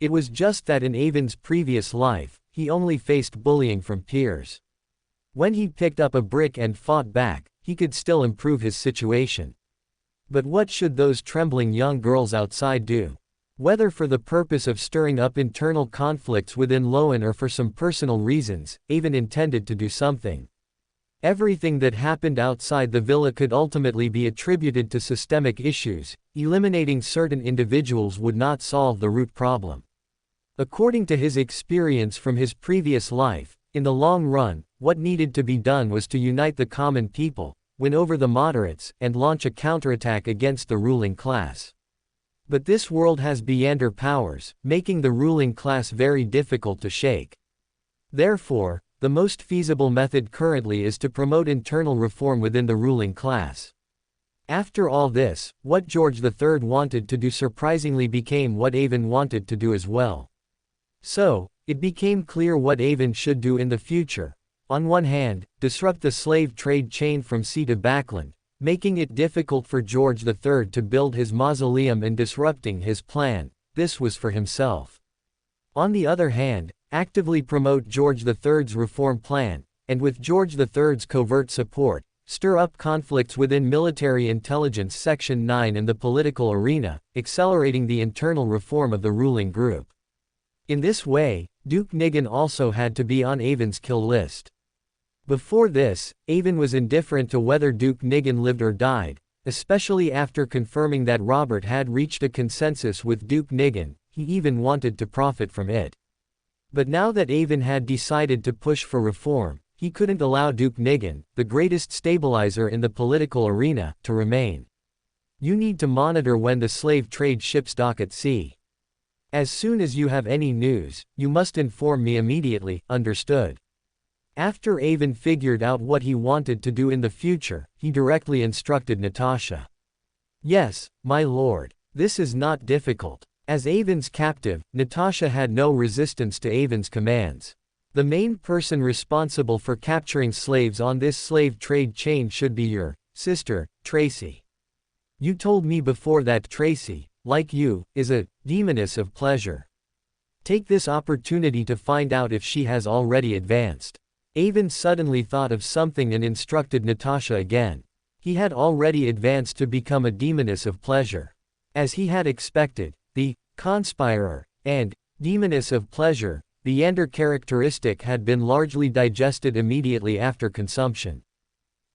It was just that in Avon's previous life, he only faced bullying from peers. When he picked up a brick and fought back, he could still improve his situation. But what should those trembling young girls outside do? Whether for the purpose of stirring up internal conflicts within LotM or for some personal reasons, Avon intended to do something. Everything that happened outside the villa could ultimately be attributed to systemic issues. Eliminating certain individuals would not solve the root problem. According to his experience from his previous life, in the long run, what needed to be done was to unite the common people, win over the moderates, and launch a counterattack against the ruling class. But this world has beyonder powers, making the ruling class very difficult to shake. Therefore, the most feasible method currently is to promote internal reform within the ruling class. After all this, what George III wanted to do surprisingly became what Avon wanted to do as well. So, it became clear what Avon should do in the future. On one hand, disrupt the slave trade chain from sea to backland, making it difficult for George III to build his mausoleum and disrupting his plan. This was for himself. On the other hand, actively promote George III's reform plan, and with George III's covert support, stir up conflicts within military intelligence Section 9 and the political arena, accelerating the internal reform of the ruling group. In this way, Duke Nigan also had to be on Avon's kill list. Before this, Avon was indifferent to whether Duke Nigan lived or died, especially after confirming that Robert had reached a consensus with Duke Nigan. He even wanted to profit from it. But now that Avon had decided to push for reform, he couldn't allow Duke Nigan, the greatest stabilizer in the political arena, to remain. You need to monitor when the slave trade ships dock at sea. As soon as you have any news, you must inform me immediately, understood? After Avon figured out what he wanted to do in the future, he directly instructed Natasha. Yes, my lord. This is not difficult. As Avon's captive, Natasha had no resistance to Avon's commands. The main person responsible for capturing slaves on this slave trade chain should be your sister, Tracy. You told me before that Tracy, like you, is a demoness of pleasure. Take this opportunity to find out if she has already advanced. Avon suddenly thought of something and instructed Natasha again. He had already advanced to become a demoness of pleasure. As he had expected, the conspirer and demoness of pleasure, the Yander characteristic had been largely digested immediately after consumption.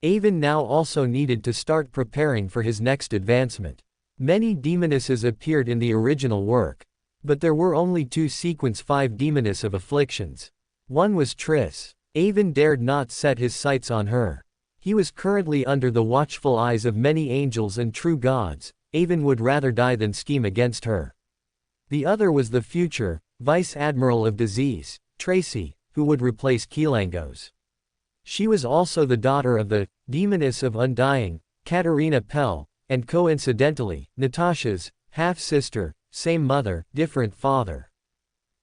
Avon now also needed to start preparing for his next advancement. Many demonesses appeared in the original work, but there were only 2 sequence 5 demoness of afflictions. One was Triss. Avon dared not set his sights on her. He was currently under the watchful eyes of many angels and true gods. Avon would rather die than scheme against her. The other was the future Vice Admiral of Disease, Tracy, who would replace Keelangos. She was also the daughter of the demoness of Undying, Katerina Pell, and coincidentally, Natasha's half-sister, same mother, different father.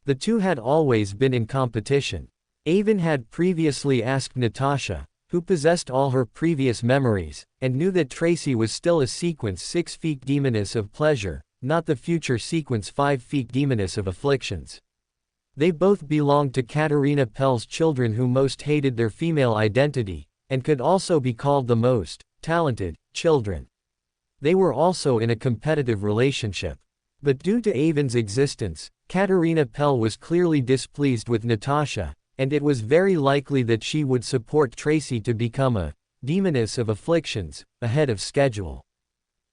The two had always been in competition. Avon had previously asked Natasha, who possessed all her previous memories, and knew that Tracy was still a sequence 6 feet demoness of pleasure, not the future sequence 5 feet demoness of afflictions. They both belonged to Katerina Pell's children who most hated their female identity, and could also be called the most talented children. They were also in a competitive relationship. But due to Avon's existence, Katerina Pell was clearly displeased with Natasha, and it was very likely that she would support Tracy to become a demoness of afflictions, ahead of schedule.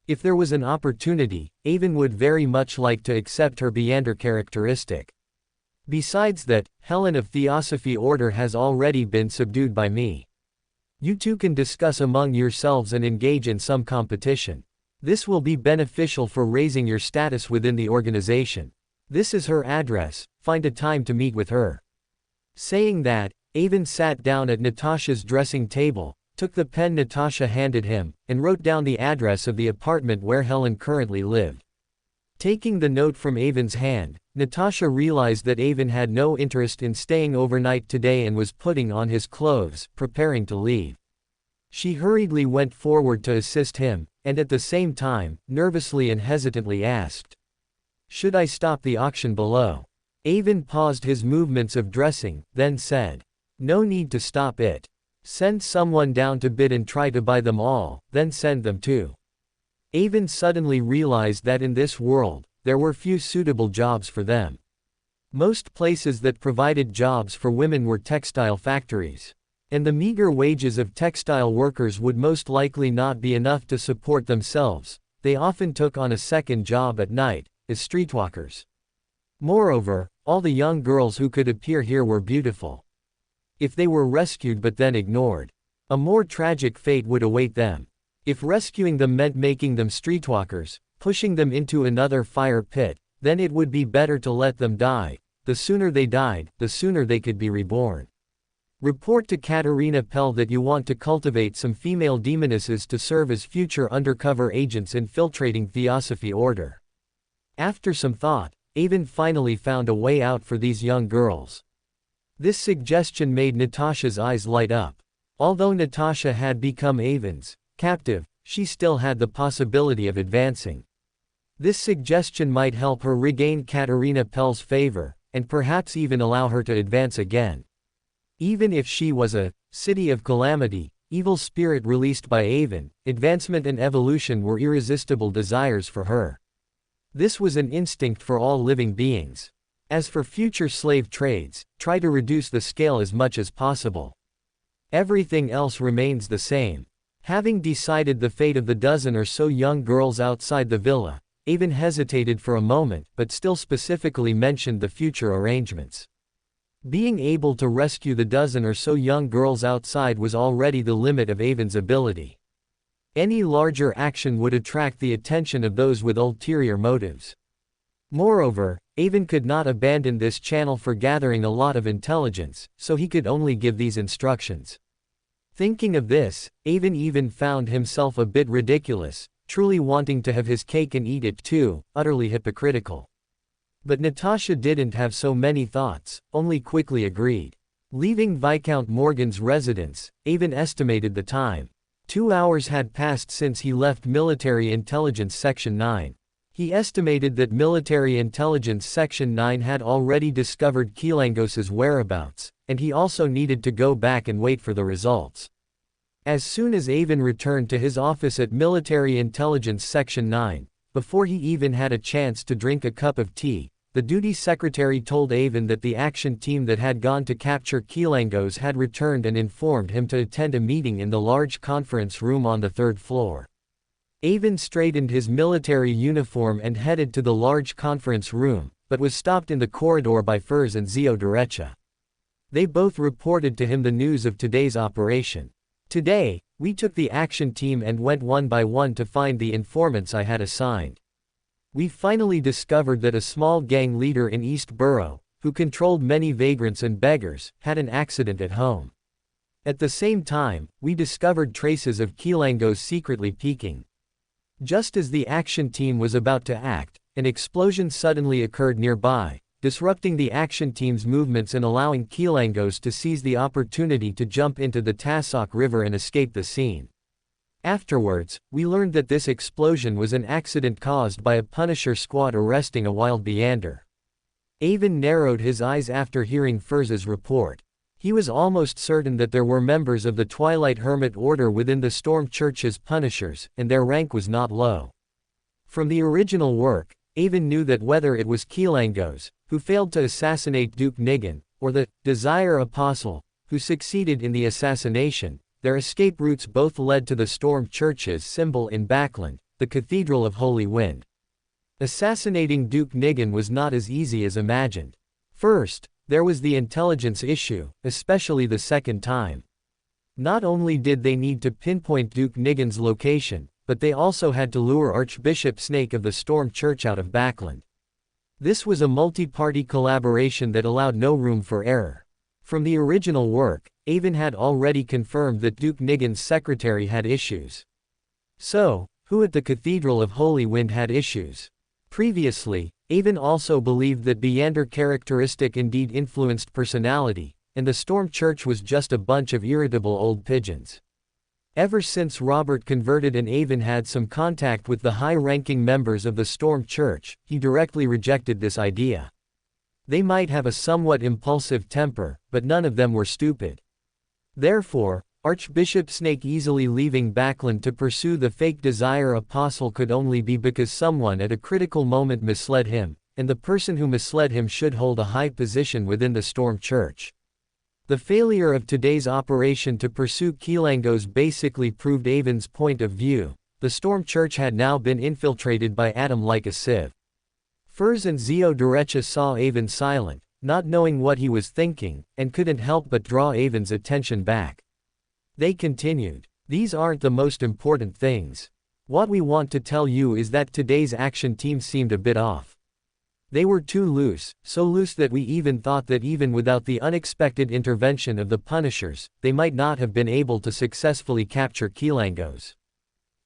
If there was an opportunity, Avon would very much like to accept her Beander characteristic. Besides that, Helen of Theosophy Order has already been subdued by me. You two can discuss among yourselves and engage in some competition. This will be beneficial for raising your status within the organization. This is her address, find a time to meet with her. Saying that, Avon sat down at Natasha's dressing table, took the pen Natasha handed him, and wrote down the address of the apartment where Helen currently lived. Taking the note from Avon's hand, Natasha realized that Avon had no interest in staying overnight today and was putting on his clothes, preparing to leave. She hurriedly went forward to assist him, and at the same time, nervously and hesitantly asked, "Should I stop the auction below?" Avon paused his movements of dressing, then said, "No need to stop it. Send someone down to bid and try to buy them all, then send them too." Avon suddenly realized that in this world, there were few suitable jobs for them. Most places that provided jobs for women were textile factories. And the meager wages of textile workers would most likely not be enough to support themselves. They often took on a second job at night, as streetwalkers. Moreover, all the young girls who could appear here were beautiful. If they were rescued but then ignored, a more tragic fate would await them. If rescuing them meant making them streetwalkers, pushing them into another fire pit, then it would be better to let them die. The sooner they died, the sooner they could be reborn. Report to Katerina Pell that you want to cultivate some female demonesses to serve as future undercover agents infiltrating Theosophy Order. After some thought, Avon finally found a way out for these young girls. This suggestion made Natasha's eyes light up. Although Natasha had become Avon's captive, she still had the possibility of advancing. This suggestion might help her regain Katerina Pell's favor, and perhaps even allow her to advance again. Even if she was a city of calamity, evil spirit released by Avon, advancement and evolution were irresistible desires for her. This was an instinct for all living beings. As for future slave trades, try to reduce the scale as much as possible. Everything else remains the same. Having decided the fate of the dozen or so young girls outside the villa, Avon hesitated for a moment but still specifically mentioned the future arrangements. Being able to rescue the dozen or so young girls outside was already the limit of Avon's ability. Any larger action would attract the attention of those with ulterior motives. Moreover, Avon could not abandon this channel for gathering a lot of intelligence, so he could only give these instructions. Thinking of this, Avon even found himself a bit ridiculous, truly wanting to have his cake and eat it too, utterly hypocritical. But Natasha didn't have so many thoughts, only quickly agreed. Leaving Viscount Morgan's residence, Avon estimated the time. 2 hours had passed since he left Military Intelligence Section 9. He estimated that Military Intelligence Section 9 had already discovered Kilangos's whereabouts, and he also needed to go back and wait for the results. As soon as Avon returned to his office at Military Intelligence Section 9, before he even had a chance to drink a cup of tea, the duty secretary told Avon that the action team that had gone to capture Kilangos had returned and informed him to attend a meeting in the large conference room on the 3rd floor. Avon straightened his military uniform and headed to the large conference room, but was stopped in the corridor by Furs and Zio Derecha. They both reported to him the news of today's operation. "Today, we took the action team and went one by one to find the informants I had assigned. We finally discovered that a small gang leader in East Borough, who controlled many vagrants and beggars, had an accident at home. At the same time, we discovered traces of Kilangos secretly peeking. Just as the action team was about to act, an explosion suddenly occurred nearby, disrupting the action team's movements and allowing Kilangos to seize the opportunity to jump into the Tassoc River and escape the scene. Afterwards, we learned that this explosion was an accident caused by a Punisher squad arresting a wild Beander." Avon narrowed his eyes after hearing Furz's report. He was almost certain that there were members of the Twilight Hermit Order within the Storm Church's Punishers, and their rank was not low. From the original work, Avon knew that whether it was Kilangos, who failed to assassinate Duke Nigan, or the Desire Apostle, who succeeded in the assassination, their escape routes both led to the Storm Church's symbol in Backland, the Cathedral of Holy Wind. Assassinating Duke Nigan was not as easy as imagined. First, there was the intelligence issue, especially the second time. Not only did they need to pinpoint Duke Nigan's location, but they also had to lure Archbishop Snake of the Storm Church out of Backland. This was a multi-party collaboration that allowed no room for error. From the original work, Avon had already confirmed that Duke Nigan's secretary had issues. So, who at the Cathedral of Holy Wind had issues? Previously, Avon also believed that Beander characteristic indeed influenced personality, and the Storm Church was just a bunch of irritable old pigeons. Ever since Robert converted and Avon had some contact with the high-ranking members of the Storm Church, he directly rejected this idea. They might have a somewhat impulsive temper, but none of them were stupid. Therefore, Archbishop Snake easily leaving Backland to pursue the fake desire apostle could only be because someone at a critical moment misled him, and the person who misled him should hold a high position within the Storm Church. The failure of today's operation to pursue Keelangos basically proved Avon's point of view. The Storm Church had now been infiltrated by Adam like a sieve. Furs and Zio Derecha saw Avon silent, not knowing what he was thinking, and couldn't help but draw Avon's attention back. They continued, "These aren't the most important things. What we want to tell you is that today's action team seemed a bit off. They were too loose, so loose that we even thought that even without the unexpected intervention of the Punishers, they might not have been able to successfully capture Keelangos.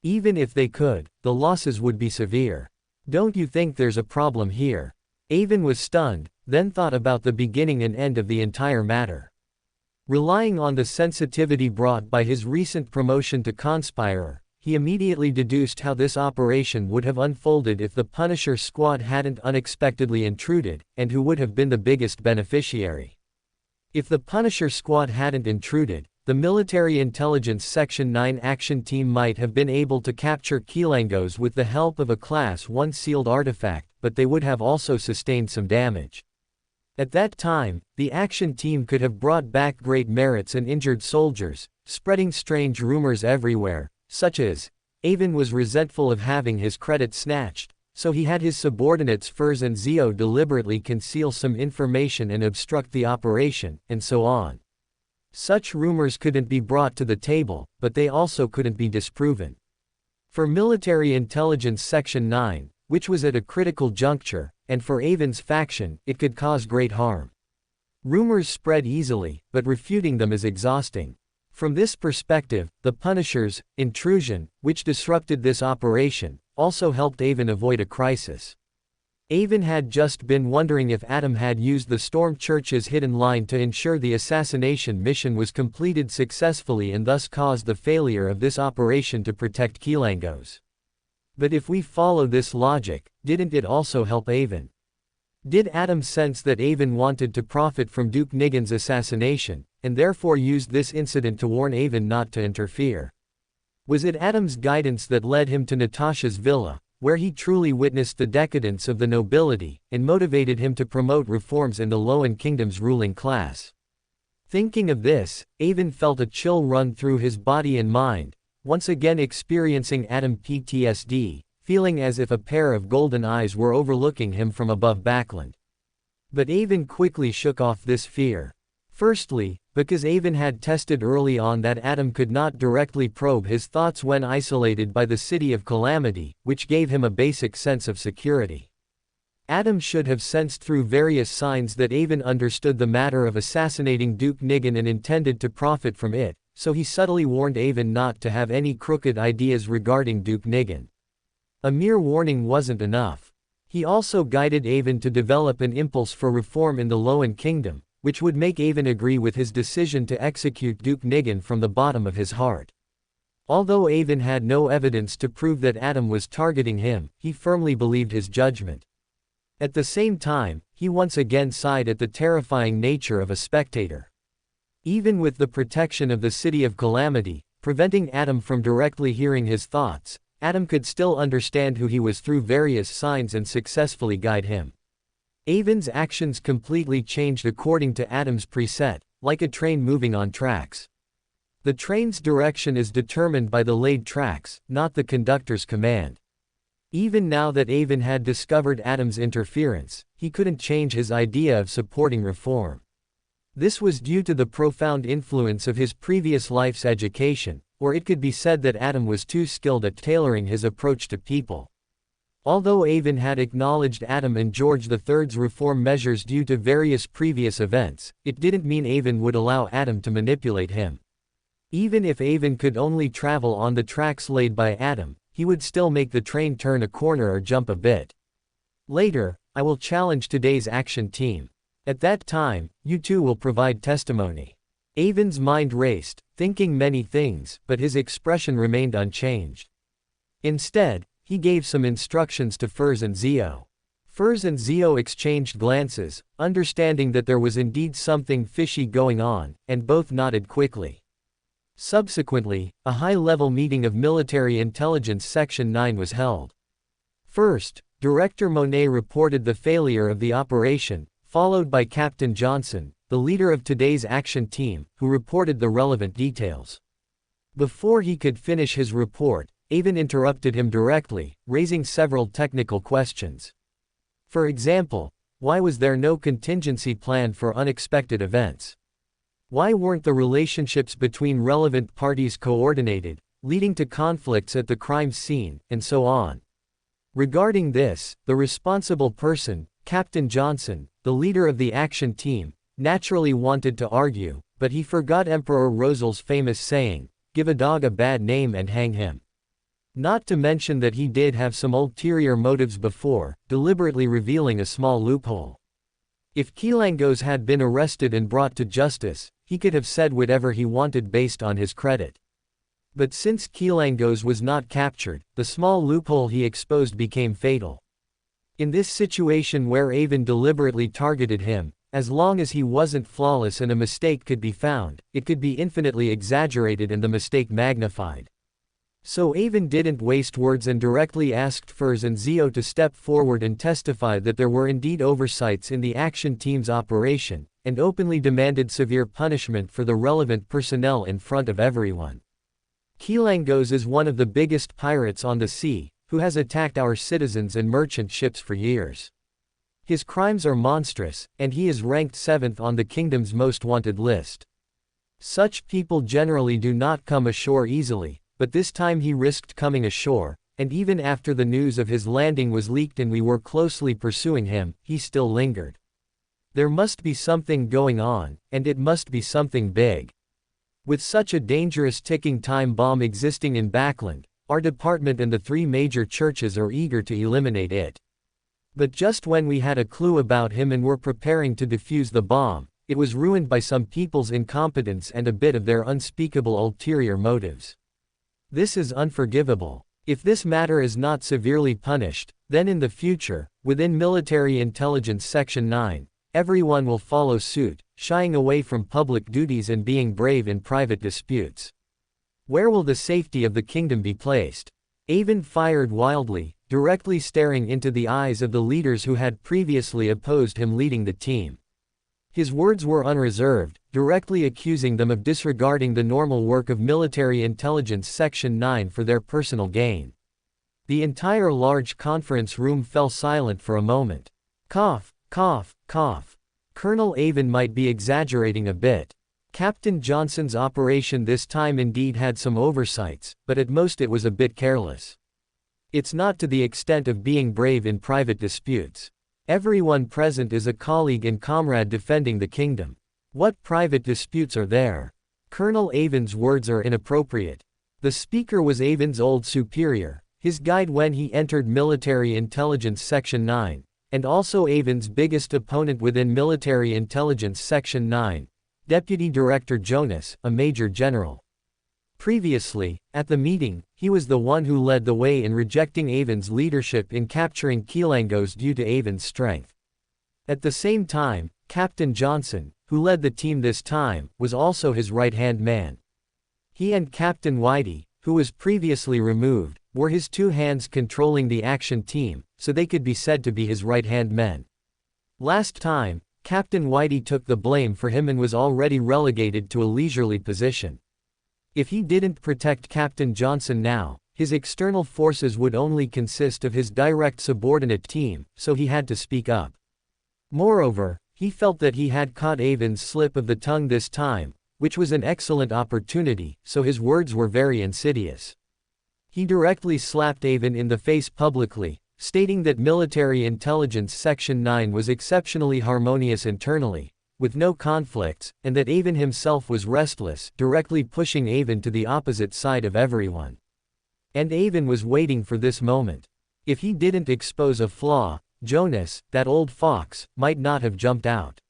Even if they could, the losses would be severe. Don't you think there's a problem here?" Avon was stunned, then thought about the beginning and end of the entire matter. Relying on the sensitivity brought by his recent promotion to Conspirer, he immediately deduced how this operation would have unfolded if the Punisher squad hadn't unexpectedly intruded, and who would have been the biggest beneficiary. If the Punisher squad hadn't intruded, the Military Intelligence Section 9 action team might have been able to capture Keelangos with the help of a Class 1 sealed artifact, but they would have also sustained some damage. At that time, the action team could have brought back great merits and injured soldiers, spreading strange rumors everywhere, such as, Avon was resentful of having his credit snatched, so he had his subordinates Furs and Zio deliberately conceal some information and obstruct the operation, and so on. Such rumors couldn't be brought to the table, but they also couldn't be disproven. For Military Intelligence Section 9, which was at a critical juncture, and for Avon's faction, it could cause great harm. Rumors spread easily, but refuting them is exhausting. From this perspective, the Punisher's intrusion, which disrupted this operation, also helped Avon avoid a crisis. Avon had just been wondering if Adam had used the Storm Church's hidden line to ensure the assassination mission was completed successfully and thus caused the failure of this operation to protect Keelangos. But if we follow this logic, didn't it also help Avon? Did Adam sense that Avon wanted to profit from Duke Nigan's assassination, and therefore used this incident to warn Avon not to interfere? Was it Adam's guidance that led him to Natasha's villa, where he truly witnessed the decadence of the nobility, and motivated him to promote reforms in the Loan Kingdom's ruling class? Thinking of this, Avon felt a chill run through his body and mind, once again experiencing Adam PTSD, feeling as if a pair of golden eyes were overlooking him from above Backland. But Avon quickly shook off this fear. Firstly, because Avon had tested early on that Adam could not directly probe his thoughts when isolated by the City of Calamity, which gave him a basic sense of security. Adam should have sensed through various signs that Avon understood the matter of assassinating Duke Nigan and intended to profit from it, so he subtly warned Avon not to have any crooked ideas regarding Duke Nigan. A mere warning wasn't enough. He also guided Avon to develop an impulse for reform in the Loan Kingdom, which would make Avon agree with his decision to execute Duke Nigan from the bottom of his heart. Although Avon had no evidence to prove that Adam was targeting him, he firmly believed his judgment. At the same time, he once again sighed at the terrifying nature of a spectator. Even with the protection of the City of Calamity, preventing Adam from directly hearing his thoughts, Adam could still understand who he was through various signs and successfully guide him. Avon's actions completely changed according to Adam's preset, like a train moving on tracks. The train's direction is determined by the laid tracks, not the conductor's command. Even now that Avon had discovered Adam's interference, he couldn't change his idea of supporting reform. This was due to the profound influence of his previous life's education, or it could be said that Adam was too skilled at tailoring his approach to people. Although Avon had acknowledged Adam and George III's reform measures due to various previous events, it didn't mean Avon would allow Adam to manipulate him. Even if Avon could only travel on the tracks laid by Adam, he would still make the train turn a corner or jump a bit. Later, I will challenge today's action team. At that time, you two will provide testimony. Avon's mind raced, thinking many things, but his expression remained unchanged. Instead, he gave some instructions to Furs and Zio. Furs and Zio exchanged glances, understanding that there was indeed something fishy going on, and both nodded quickly. Subsequently, a high-level meeting of Military Intelligence Section 9 was held. First, Director Monet reported the failure of the operation, followed by Captain Johnson, the leader of today's action team, who reported the relevant details. Before he could finish his report, Avon interrupted him directly, raising several technical questions. For example, why was there no contingency plan for unexpected events? Why weren't the relationships between relevant parties coordinated, leading to conflicts at the crime scene, and so on? Regarding this, the responsible person, Captain Johnson, the leader of the action team, naturally wanted to argue, but he forgot Emperor Rosel's famous saying, "Give a dog a bad name and hang him." Not to mention that he did have some ulterior motives before, deliberately revealing a small loophole. If Kilangos had been arrested and brought to justice, he could have said whatever he wanted based on his credit. But since Kilangos was not captured, the small loophole he exposed became fatal. In this situation where Avon deliberately targeted him, as long as he wasn't flawless and a mistake could be found, it could be infinitely exaggerated and the mistake magnified. So Avon didn't waste words and directly asked Furs and Zio to step forward and testify that there were indeed oversights in the action team's operation, and openly demanded severe punishment for the relevant personnel in front of everyone. Kilangos is one of the biggest pirates on the sea, who has attacked our citizens and merchant ships for years. His crimes are monstrous, and he is ranked 7th on the kingdom's most wanted list. Such people generally do not come ashore easily, but this time he risked coming ashore, and even after the news of his landing was leaked and we were closely pursuing him, he still lingered. There must be something going on, and it must be something big. With such a dangerous ticking time bomb existing in Backland, our department and the 3 major churches are eager to eliminate it. But just when we had a clue about him and were preparing to defuse the bomb, it was ruined by some people's incompetence and a bit of their unspeakable ulterior motives. This is unforgivable. If this matter is not severely punished, then in the future, within Military Intelligence Section 9, everyone will follow suit, shying away from public duties and being brave in private disputes. Where will the safety of the kingdom be placed? Avon fired wildly, directly staring into the eyes of the leaders who had previously opposed him leading the team. His words were unreserved, directly accusing them of disregarding the normal work of Military Intelligence Section 9 for their personal gain. The entire large conference room fell silent for a moment. Cough, cough, cough. Colonel Avon might be exaggerating a bit. Captain Johnson's operation this time indeed had some oversights, but at most it was a bit careless. It's not to the extent of being brave in private disputes. Everyone present is a colleague and comrade defending the kingdom. What private disputes are there? Colonel Avon's words are inappropriate. The speaker was Avon's old superior, his guide when he entered Military Intelligence Section 9, and also Avon's biggest opponent within Military Intelligence Section 9, Deputy Director Jonas, a Major General. Previously, at the meeting, he was the one who led the way in rejecting Avon's leadership in capturing Kilangos due to Avon's strength. At the same time, Captain Johnson, who led the team this time, was also his right-hand man. He and Captain Whitey, who was previously removed, were his 2 hands controlling the action team, so they could be said to be his right-hand men. Last time, Captain Whitey took the blame for him and was already relegated to a leisurely position. If he didn't protect Captain Johnson now, his external forces would only consist of his direct subordinate team, so he had to speak up. Moreover, he felt that he had caught Avon's slip of the tongue this time, which was an excellent opportunity, so his words were very insidious. He directly slapped Avon in the face publicly, stating that Military Intelligence Section 9 was exceptionally harmonious internally, with no conflicts, and that Avon himself was restless, directly pushing Avon to the opposite side of everyone. And Avon was waiting for this moment. If he didn't expose a flaw, Jonas, that old fox, might not have jumped out.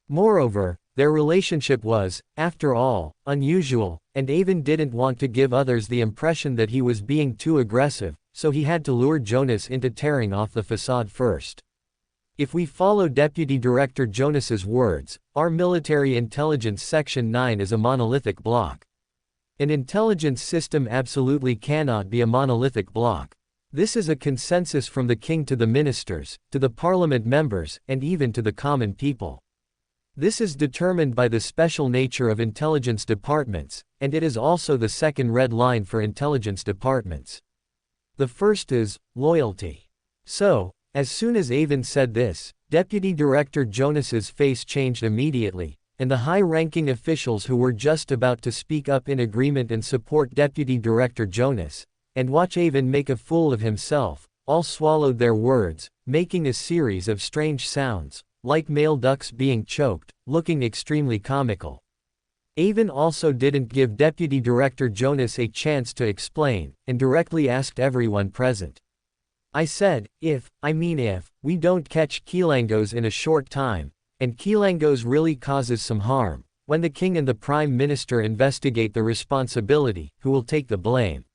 Moreover, their relationship was, after all, unusual, and Avon didn't want to give others the impression that he was being too aggressive, so he had to lure Jonas into tearing off the facade first. If we follow Deputy Director Jonas's words, our Military Intelligence Section 9 is a monolithic block. An intelligence system absolutely cannot be a monolithic block. This is a consensus from the king to the ministers, to the parliament members, and even to the common people. This is determined by the special nature of intelligence departments, and it is also the second red line for intelligence departments. The first is loyalty. So, as soon as Avon said this, Deputy Director Jonas's face changed immediately, and the high-ranking officials who were just about to speak up in agreement and support Deputy Director Jonas, and watch Avon make a fool of himself, all swallowed their words, making a series of strange sounds, like male ducks being choked, looking extremely comical. Avon also didn't give Deputy Director Jonas a chance to explain, and directly asked everyone present. I said, if we don't catch Kilangos in a short time, and Kilangos really causes some harm, when the king and the Prime Minister investigate the responsibility, who will take the blame?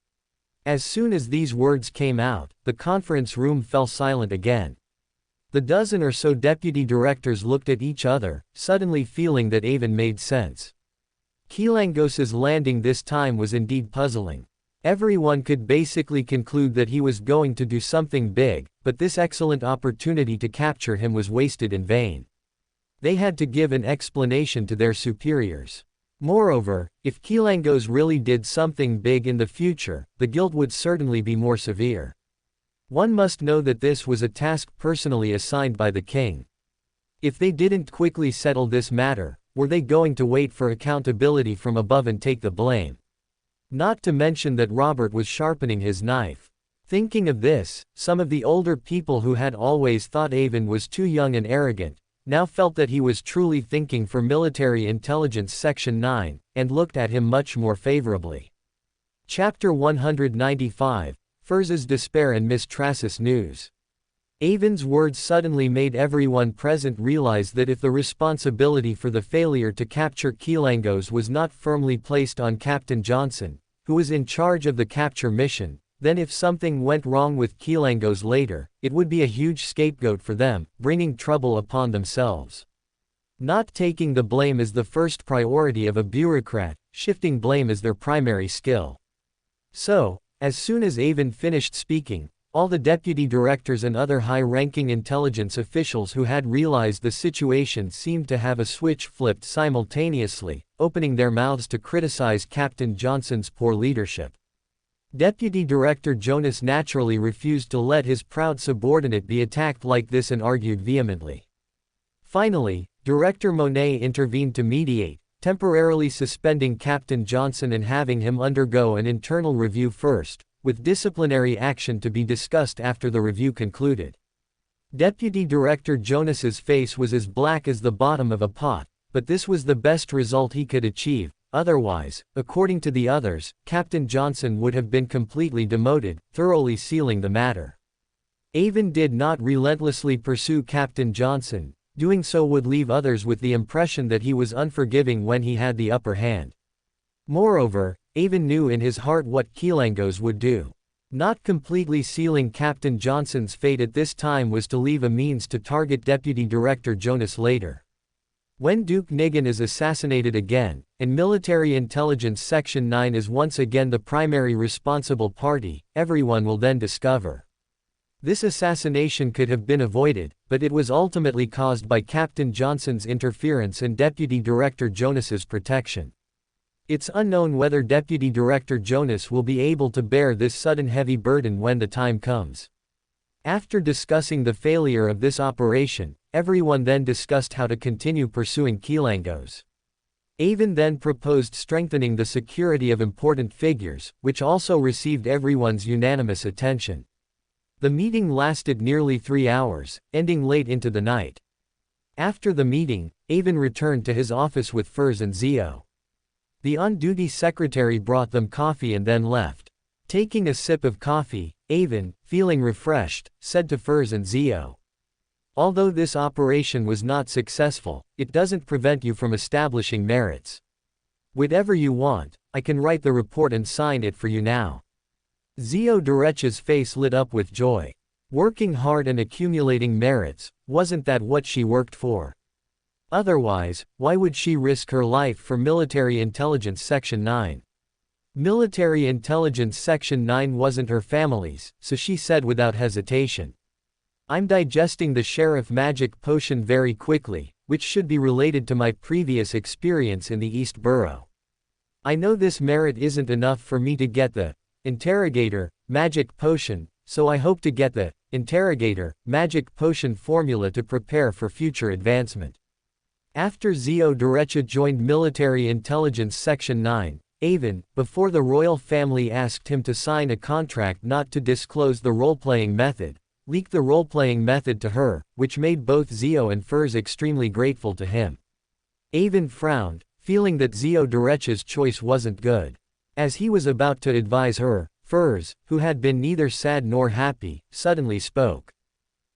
As soon as these words came out, the conference room fell silent again. The dozen or so deputy directors looked at each other, suddenly feeling that Avon made sense. Kilangos's landing this time was indeed puzzling. Everyone could basically conclude that he was going to do something big, but this excellent opportunity to capture him was wasted in vain. They had to give an explanation to their superiors. Moreover, if Kilangos really did something big in the future, the guilt would certainly be more severe. One must know that this was a task personally assigned by the king. If they didn't quickly settle this matter, were they going to wait for accountability from above and take the blame? Not to mention that Robert was sharpening his knife. Thinking of this, some of the older people who had always thought Avon was too young and arrogant, now felt that he was truly thinking for Military Intelligence Section 9, and looked at him much more favorably. Chapter 195, Furz's Despair and Miss Tracis' News. Avon's words suddenly made everyone present realize that if the responsibility for the failure to capture Kilangos was not firmly placed on Captain Johnson, who was in charge of the capture mission, then if something went wrong with Kilangos later, it would be a huge scapegoat for them, bringing trouble upon themselves. Not taking the blame is the first priority of a bureaucrat, shifting blame is their primary skill. So, as soon as Avon finished speaking, all the deputy directors and other high-ranking intelligence officials who had realized the situation seemed to have a switch flipped simultaneously, opening their mouths to criticize Captain Johnson's poor leadership. Deputy Director Jonas naturally refused to let his proud subordinate be attacked like this and argued vehemently. Finally, Director Monet intervened to mediate, temporarily suspending Captain Johnson and having him undergo an internal review first, with disciplinary action to be discussed after the review concluded. Deputy Director Jonas's face was as black as the bottom of a pot, but this was the best result he could achieve. Otherwise, according to the others, Captain Johnson would have been completely demoted, thoroughly sealing the matter. Avon did not relentlessly pursue Captain Johnson. Doing so would leave others with the impression that he was unforgiving when he had the upper hand. Moreover, Avon knew in his heart what Kilangos would do. Not completely sealing Captain Johnson's fate at this time was to leave a means to target Deputy Director Jonas later. When Duke Nigan is assassinated again, and Military Intelligence Section 9 is once again the primary responsible party, everyone will then discover. This assassination could have been avoided, but it was ultimately caused by Captain Johnson's interference and Deputy Director Jonas's protection. It's unknown whether Deputy Director Jonas will be able to bear this sudden heavy burden when the time comes. After discussing the failure of this operation, everyone then discussed how to continue pursuing Kilangos. Avon then proposed strengthening the security of important figures, which also received everyone's unanimous attention. The meeting lasted nearly 3 hours, ending late into the night. After the meeting, Avon returned to his office with Furs and Zio. The on-duty secretary brought them coffee and then left. Taking a sip of coffee, Avon, feeling refreshed, said to Furs and Zio, "Although this operation was not successful, it doesn't prevent you from establishing merits. Whatever you want, I can write the report and sign it for you now." Zio Derecha's face lit up with joy. Working hard and accumulating merits, wasn't that what she worked for? Otherwise, why would she risk her life for Military Intelligence Section 9? Military Intelligence Section 9 wasn't her family's, so she said without hesitation, "I'm digesting the Sheriff Magic Potion very quickly, which should be related to my previous experience in the East Borough. I know this merit isn't enough for me to get the Interrogator Magic Potion, so I hope to get the Interrogator Magic Potion formula to prepare for future advancement." After Zio Derecha joined Military Intelligence Section 9, Avon, before the royal family asked him to sign a contract not to disclose the role-playing method, leaked the role-playing method to her, which made both Zio and Furs extremely grateful to him. Avon frowned, feeling that Zio Derecha's choice wasn't good. As he was about to advise her, Furs, who had been neither sad nor happy, suddenly spoke.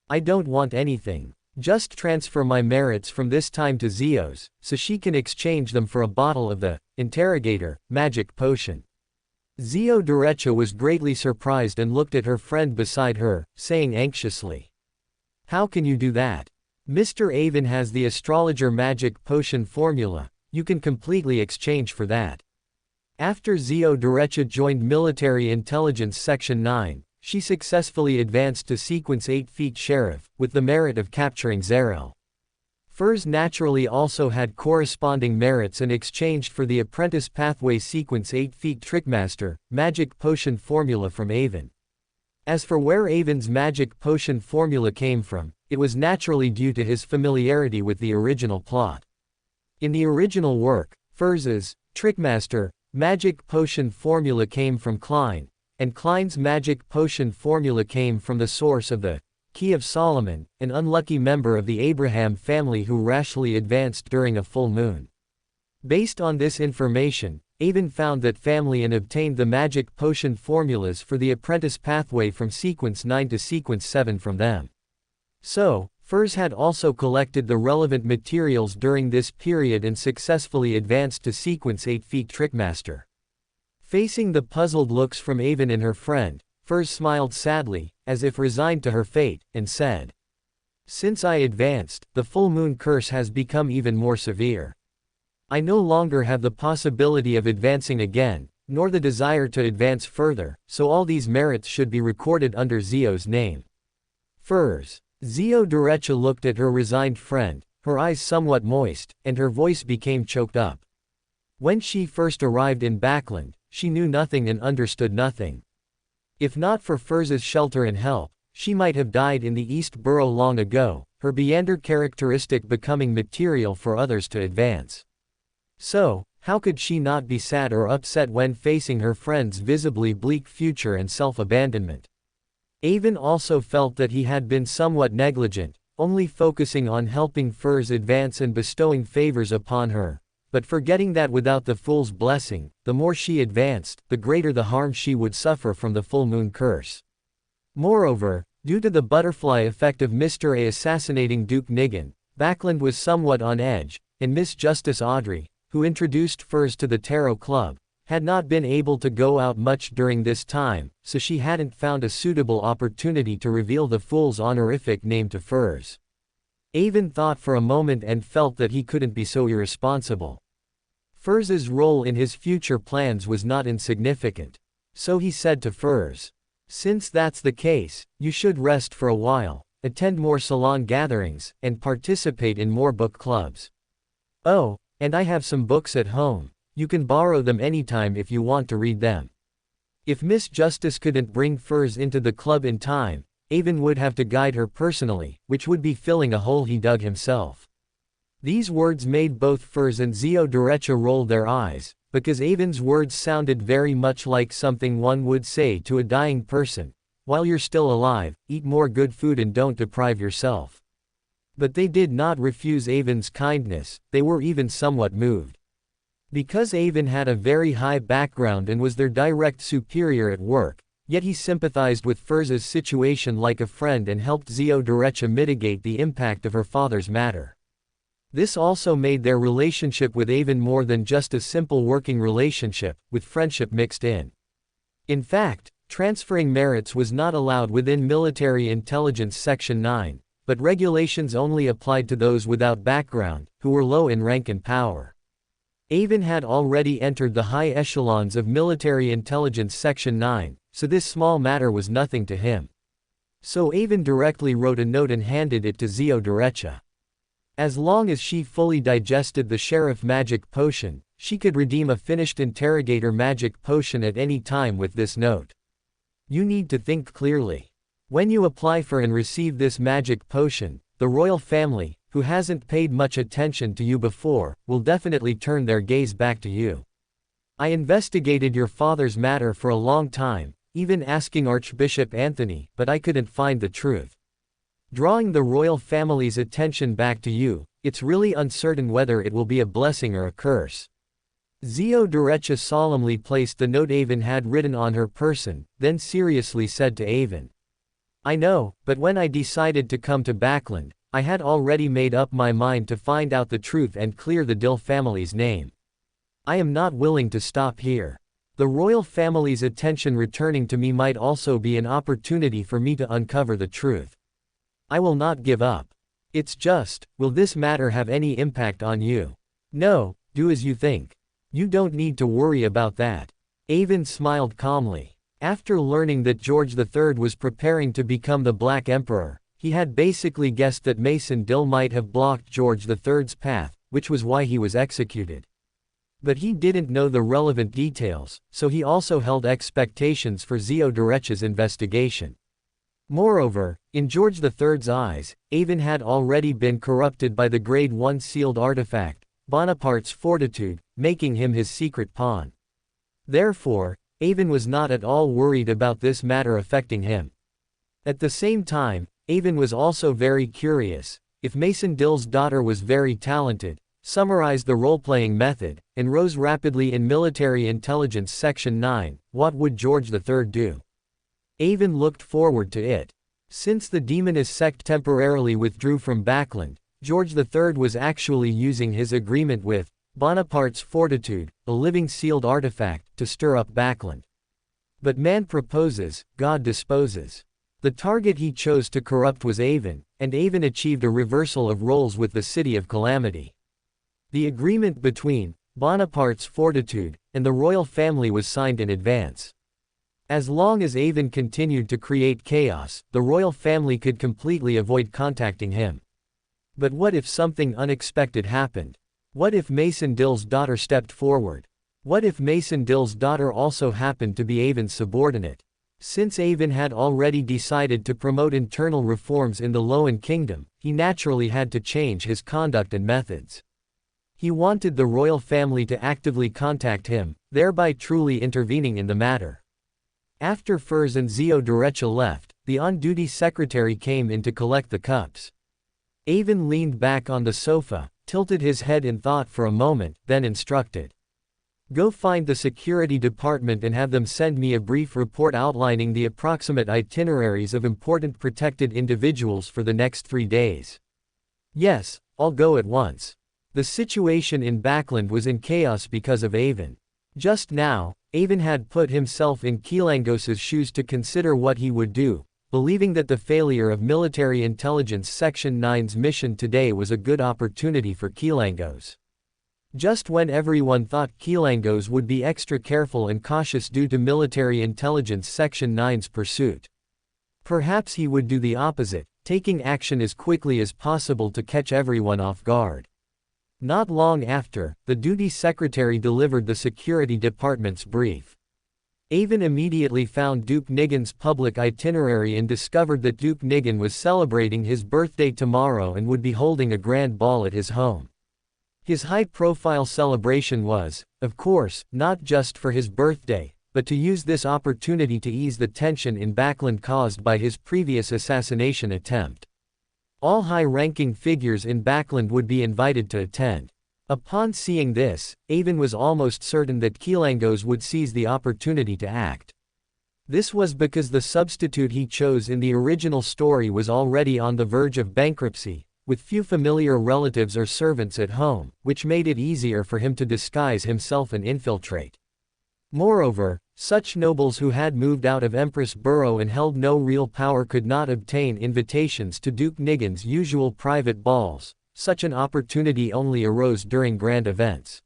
"I don't want anything. Just transfer my merits from this time to Zio's, so she can exchange them for a bottle of the Interrogator Magic Potion." Zio Derecha was greatly surprised and looked at her friend beside her, saying anxiously, "How can you do that? Mr. Avon has the Astrologer Magic Potion formula, you can completely exchange for that." After Zio Derecha joined Military Intelligence Section 9, she successfully advanced to Sequence 8 Feet Sheriff, with the merit of capturing Zarel. Furs naturally also had corresponding merits and exchanged for the Apprentice Pathway Sequence 8 Feet Trickmaster Magic Potion formula from Avon. As for where Avon's Magic Potion formula came from, it was naturally due to his familiarity with the original plot. In the original work, Furs's Trickmaster Magic Potion formula came from Klein, and Klein's Magic Potion formula came from the source of the Key of Solomon, an unlucky member of the Abraham family who rashly advanced during a full moon. Based on this information, Avon found that family and obtained the Magic Potion formulas for the Apprentice Pathway from Sequence 9 to Sequence 7 from them. So, Furs had also collected the relevant materials during this period and successfully advanced to Sequence 8 Feet Trickmaster. Facing the puzzled looks from Avon and her friend, Furs smiled sadly, as if resigned to her fate, and said, "Since I advanced, the full moon curse has become even more severe. I no longer have the possibility of advancing again, nor the desire to advance further, so all these merits should be recorded under Zio's name." Furs. Zio Derecha looked at her resigned friend, her eyes somewhat moist, and her voice became choked up. When she first arrived in Backland, she knew nothing and understood nothing. If not for Furs's shelter and help, she might have died in the East Borough long ago, her Beander characteristic becoming material for others to advance. So, how could she not be sad or upset when facing her friend's visibly bleak future and self-abandonment? Avon also felt that he had been somewhat negligent, only focusing on helping Furs advance and bestowing favors upon her, but forgetting that without the Fool's blessing, the more she advanced, the greater the harm she would suffer from the full moon curse. Moreover, due to the butterfly effect of Mr. A assassinating Duke Nigan, Backland was somewhat on edge, and Miss Justice Audrey, who introduced Furs to the Tarot Club, had not been able to go out much during this time, so she hadn't found a suitable opportunity to reveal the Fool's honorific name to Furs. Avon thought for a moment and felt that he couldn't be so irresponsible. Furs's role in his future plans was not insignificant. So he said to Furs, "Since that's the case, you should rest for a while, attend more salon gatherings, and participate in more book clubs. Oh, and I have some books at home, You can borrow them anytime if you want to read them. If Miss Justice couldn't bring Furs into the club in time, Avon would have to guide her personally, which would be filling a hole he dug himself. These words made both Furs and Zio Derecha roll their eyes, because Avon's words sounded very much like something one would say to a dying person. While you're still alive, eat more good food and don't deprive yourself. But they did not refuse Avon's kindness, they were even somewhat moved. Because Avon had a very high background and was their direct superior at work, yet he sympathized with Furs's situation like a friend and helped Zio Derecha mitigate the impact of her father's matter. This also made their relationship with Avon more than just a simple working relationship, with friendship mixed in. In fact, transferring merits was not allowed within Military Intelligence Section 9, but regulations only applied to those without background, who were low in rank and power. Avon had already entered the high echelons of Military Intelligence Section 9, so this small matter was nothing to him. So Avon directly wrote a note and handed it to Zio Derecha. As long as she fully digested the Sheriff Magic Potion, she could redeem a finished Interrogator Magic Potion at any time with this note. You need to think clearly. When you apply for and receive this magic potion, the royal family, who hasn't paid much attention to you before, will definitely turn their gaze back to you. I investigated your father's matter for a long time, even asking Archbishop Anthony, but I couldn't find the truth. Drawing the royal family's attention back to you, it's really uncertain whether it will be a blessing or a curse. Zio Derecha solemnly placed the note Avon had written on her person, then seriously said to Avon, I know, but when I decided to come to Backland, I had already made up my mind to find out the truth and clear the Dill family's name. I am not willing to stop here. The royal family's attention returning to me might also be an opportunity for me to uncover the truth. I will not give up. It's just, will this matter have any impact on you? No, do as you think. You don't need to worry about that. Avon smiled calmly. After learning that George III was preparing to become the Black Emperor, he had basically guessed that Mason Dill might have blocked George III's path, which was why he was executed. But he didn't know the relevant details, so he also held expectations for Zio Derecha's investigation. Moreover, in George III's eyes, Avon had already been corrupted by the Grade 1 sealed artifact, Bonaparte's Fortitude, making him his secret pawn. Therefore, Avon was not at all worried about this matter affecting him. At the same time, Avon was also very curious. If Mason Dill's daughter was very talented, summarized the role-playing method, and rose rapidly in Military Intelligence Section 9, what would George III do? Avon looked forward to it. Since the Demonist sect temporarily withdrew from Backland, George III was actually using his agreement with Bonaparte's Fortitude, a living sealed artifact, to stir up Backland. But man proposes, God disposes. The target he chose to corrupt was Avon, and Avon achieved a reversal of roles with the City of Calamity. The agreement between Bonaparte's Fortitude and the royal family was signed in advance. As long as Avon continued to create chaos, the royal family could completely avoid contacting him. But what if something unexpected happened? What if Mason Dill's daughter stepped forward? What if Mason Dill's daughter also happened to be Avon's subordinate? Since Avon had already decided to promote internal reforms in the Loan Kingdom, he naturally had to change his conduct and methods. He wanted the royal family to actively contact him, thereby truly intervening in the matter. After Furs and Zio Derecha left, the on-duty secretary came in to collect the cups. Avon leaned back on the sofa, tilted his head in thought for a moment, then instructed. Go find the security department and have them send me a brief report outlining the approximate itineraries of important protected individuals for the next 3 days. Yes, I'll go at once. The situation in Backland was in chaos because of Avon. Just now, Avon had put himself in Kilangos's shoes to consider what he would do, believing that the failure of Military Intelligence Section 9's mission today was a good opportunity for Kilangos. Just when everyone thought Kilangos would be extra careful and cautious due to Military Intelligence Section 9's pursuit. Perhaps he would do the opposite, taking action as quickly as possible to catch everyone off guard. Not long after, the duty secretary delivered the security department's brief. Avon immediately found Duke Nigan's public itinerary and discovered that Duke Nigan was celebrating his birthday tomorrow and would be holding a grand ball at his home. His high-profile celebration was, of course, not just for his birthday, but to use this opportunity to ease the tension in Backland caused by his previous assassination attempt. All high-ranking figures in Backland would be invited to attend. Upon seeing this, Avon was almost certain that Keelangos would seize the opportunity to act. This was because the substitute he chose in the original story was already on the verge of bankruptcy, with few familiar relatives or servants at home, which made it easier for him to disguise himself and infiltrate. Moreover, such nobles who had moved out of Empress Borough and held no real power could not obtain invitations to Duke Nigan's usual private balls. Such an opportunity only arose during grand events.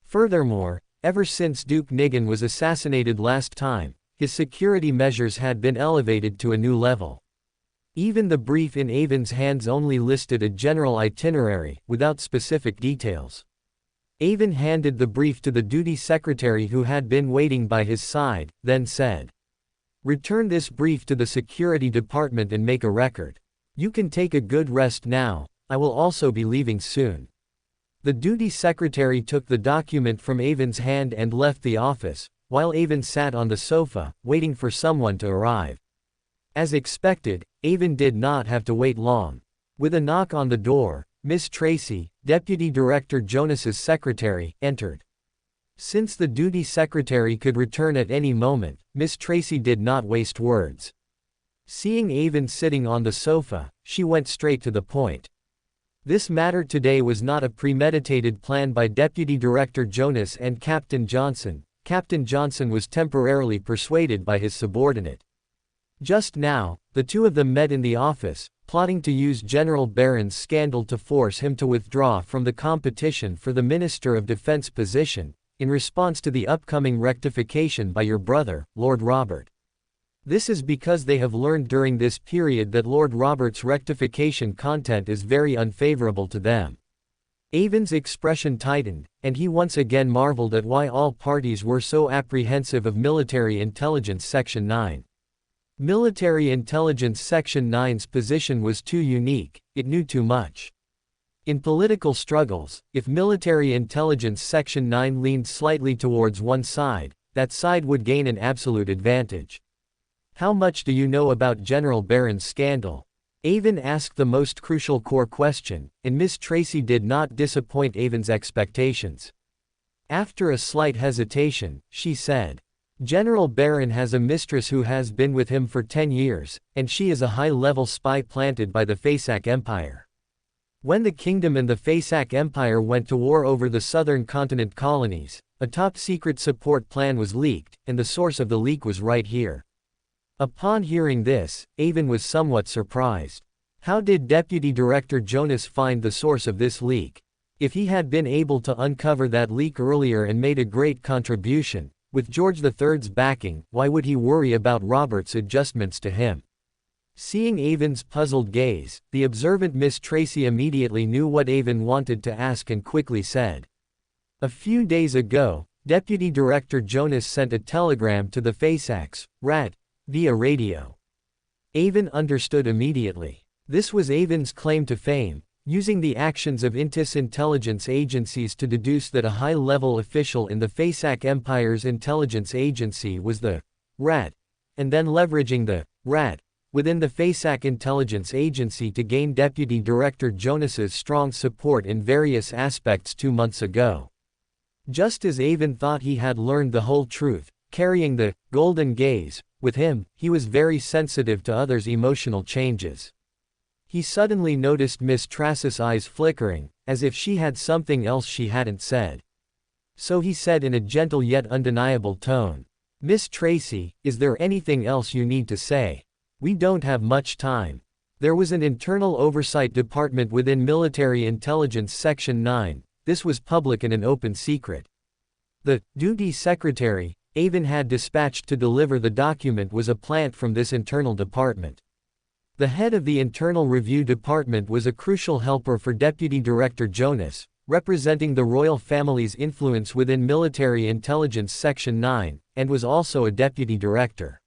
Furthermore, ever since Duke Nigan was assassinated last time, his security measures had been elevated to a new level. Even the brief in Avon's hands only listed a general itinerary, without specific details. Avon handed the brief to the duty secretary who had been waiting by his side, then said, "Return this brief to the security department and make a record. You can take a good rest now. I will also be leaving soon." The duty secretary took the document from Avon's hand and left the office, while Avon sat on the sofa, waiting for someone to arrive. As expected, Avon did not have to wait long. With a knock on the door, Miss Tracy, Deputy Director Jonas's secretary, entered. Since the duty secretary could return at any moment, Miss Tracy did not waste words. Seeing Avon sitting on the sofa, she went straight to the point. This matter today was not a premeditated plan by Deputy Director Jonas and Captain Johnson. Captain Johnson was temporarily persuaded by his subordinate. Just now, the two of them met in the office, plotting to use General Barron's scandal to force him to withdraw from the competition for the Minister of Defense position, in response to the upcoming rectification by your brother, Lord Robert. This is because they have learned during this period that Lord Robert's rectification content is very unfavorable to them. Avon's expression tightened, and he once again marveled at why all parties were so apprehensive of Military Intelligence Section 9. Military Intelligence Section 9's position was too unique, it knew too much. In political struggles, if Military Intelligence Section 9 leaned slightly towards one side, that side would gain an absolute advantage. "How much do you know about General Barron's scandal?" Avon asked the most crucial core question, and Miss Tracy did not disappoint Avon's expectations. After a slight hesitation, she said, "General Barron has a mistress who has been with him for 10 years, and she is a high-level spy planted by the Fasak Empire. When the kingdom and the Fasak Empire went to war over the southern continent colonies, a top-secret support plan was leaked, and the source of the leak was right here." Upon hearing this, Avon was somewhat surprised. How did Deputy Director Jonas find the source of this leak? If he had been able to uncover that leak earlier and made a great contribution, with George III's backing, why would he worry about Robert's adjustments to him? Seeing Avon's puzzled gaze, the observant Miss Tracy immediately knew what Avon wanted to ask and quickly said, "A few days ago, Deputy Director Jonas sent a telegram to the Fasaks, RAT, via radio." Avon understood immediately. This was Avon's claim to fame, using the actions of INTIS intelligence agencies to deduce that a high-level official in the Fasak Empire's intelligence agency was the RAT, and then leveraging the RAT within the Fasak intelligence agency to gain Deputy Director Jonas's strong support in various aspects 2 months ago. Just as Avon thought he had learned the whole truth, carrying the golden gaze with him, he was very sensitive to others' emotional changes. He suddenly noticed Miss Tracy's eyes flickering, as if she had something else she hadn't said. So he said in a gentle yet undeniable tone, "Miss Tracy, is there anything else you need to say? We don't have much time." There was an internal oversight department within Military Intelligence Section 9, this was public and an open secret. The duty secretary Avon had dispatched to deliver the document was a plant from this internal department. The head of the Internal Review Department was a crucial helper for Deputy Director Jonas, representing the royal family's influence within military intelligence Section 9, and was also a deputy director.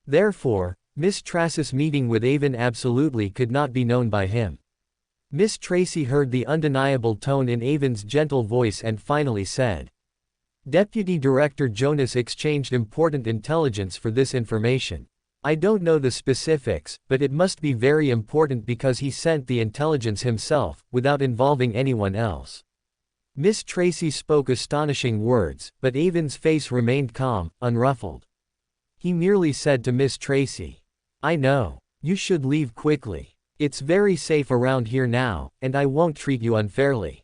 Therefore, Miss Tracy's meeting with Avon absolutely could not be known by him. Miss Tracy heard the undeniable tone in Avon's gentle voice and finally said, "Deputy Director Jonas exchanged important intelligence for this information. I don't know the specifics, but it must be very important because he sent the intelligence himself, without involving anyone else." Miss Tracy spoke astonishing words, but Avon's face remained calm, unruffled. He merely said to Miss Tracy, "I know. You should leave quickly. It's very safe around here now, and I won't treat you unfairly."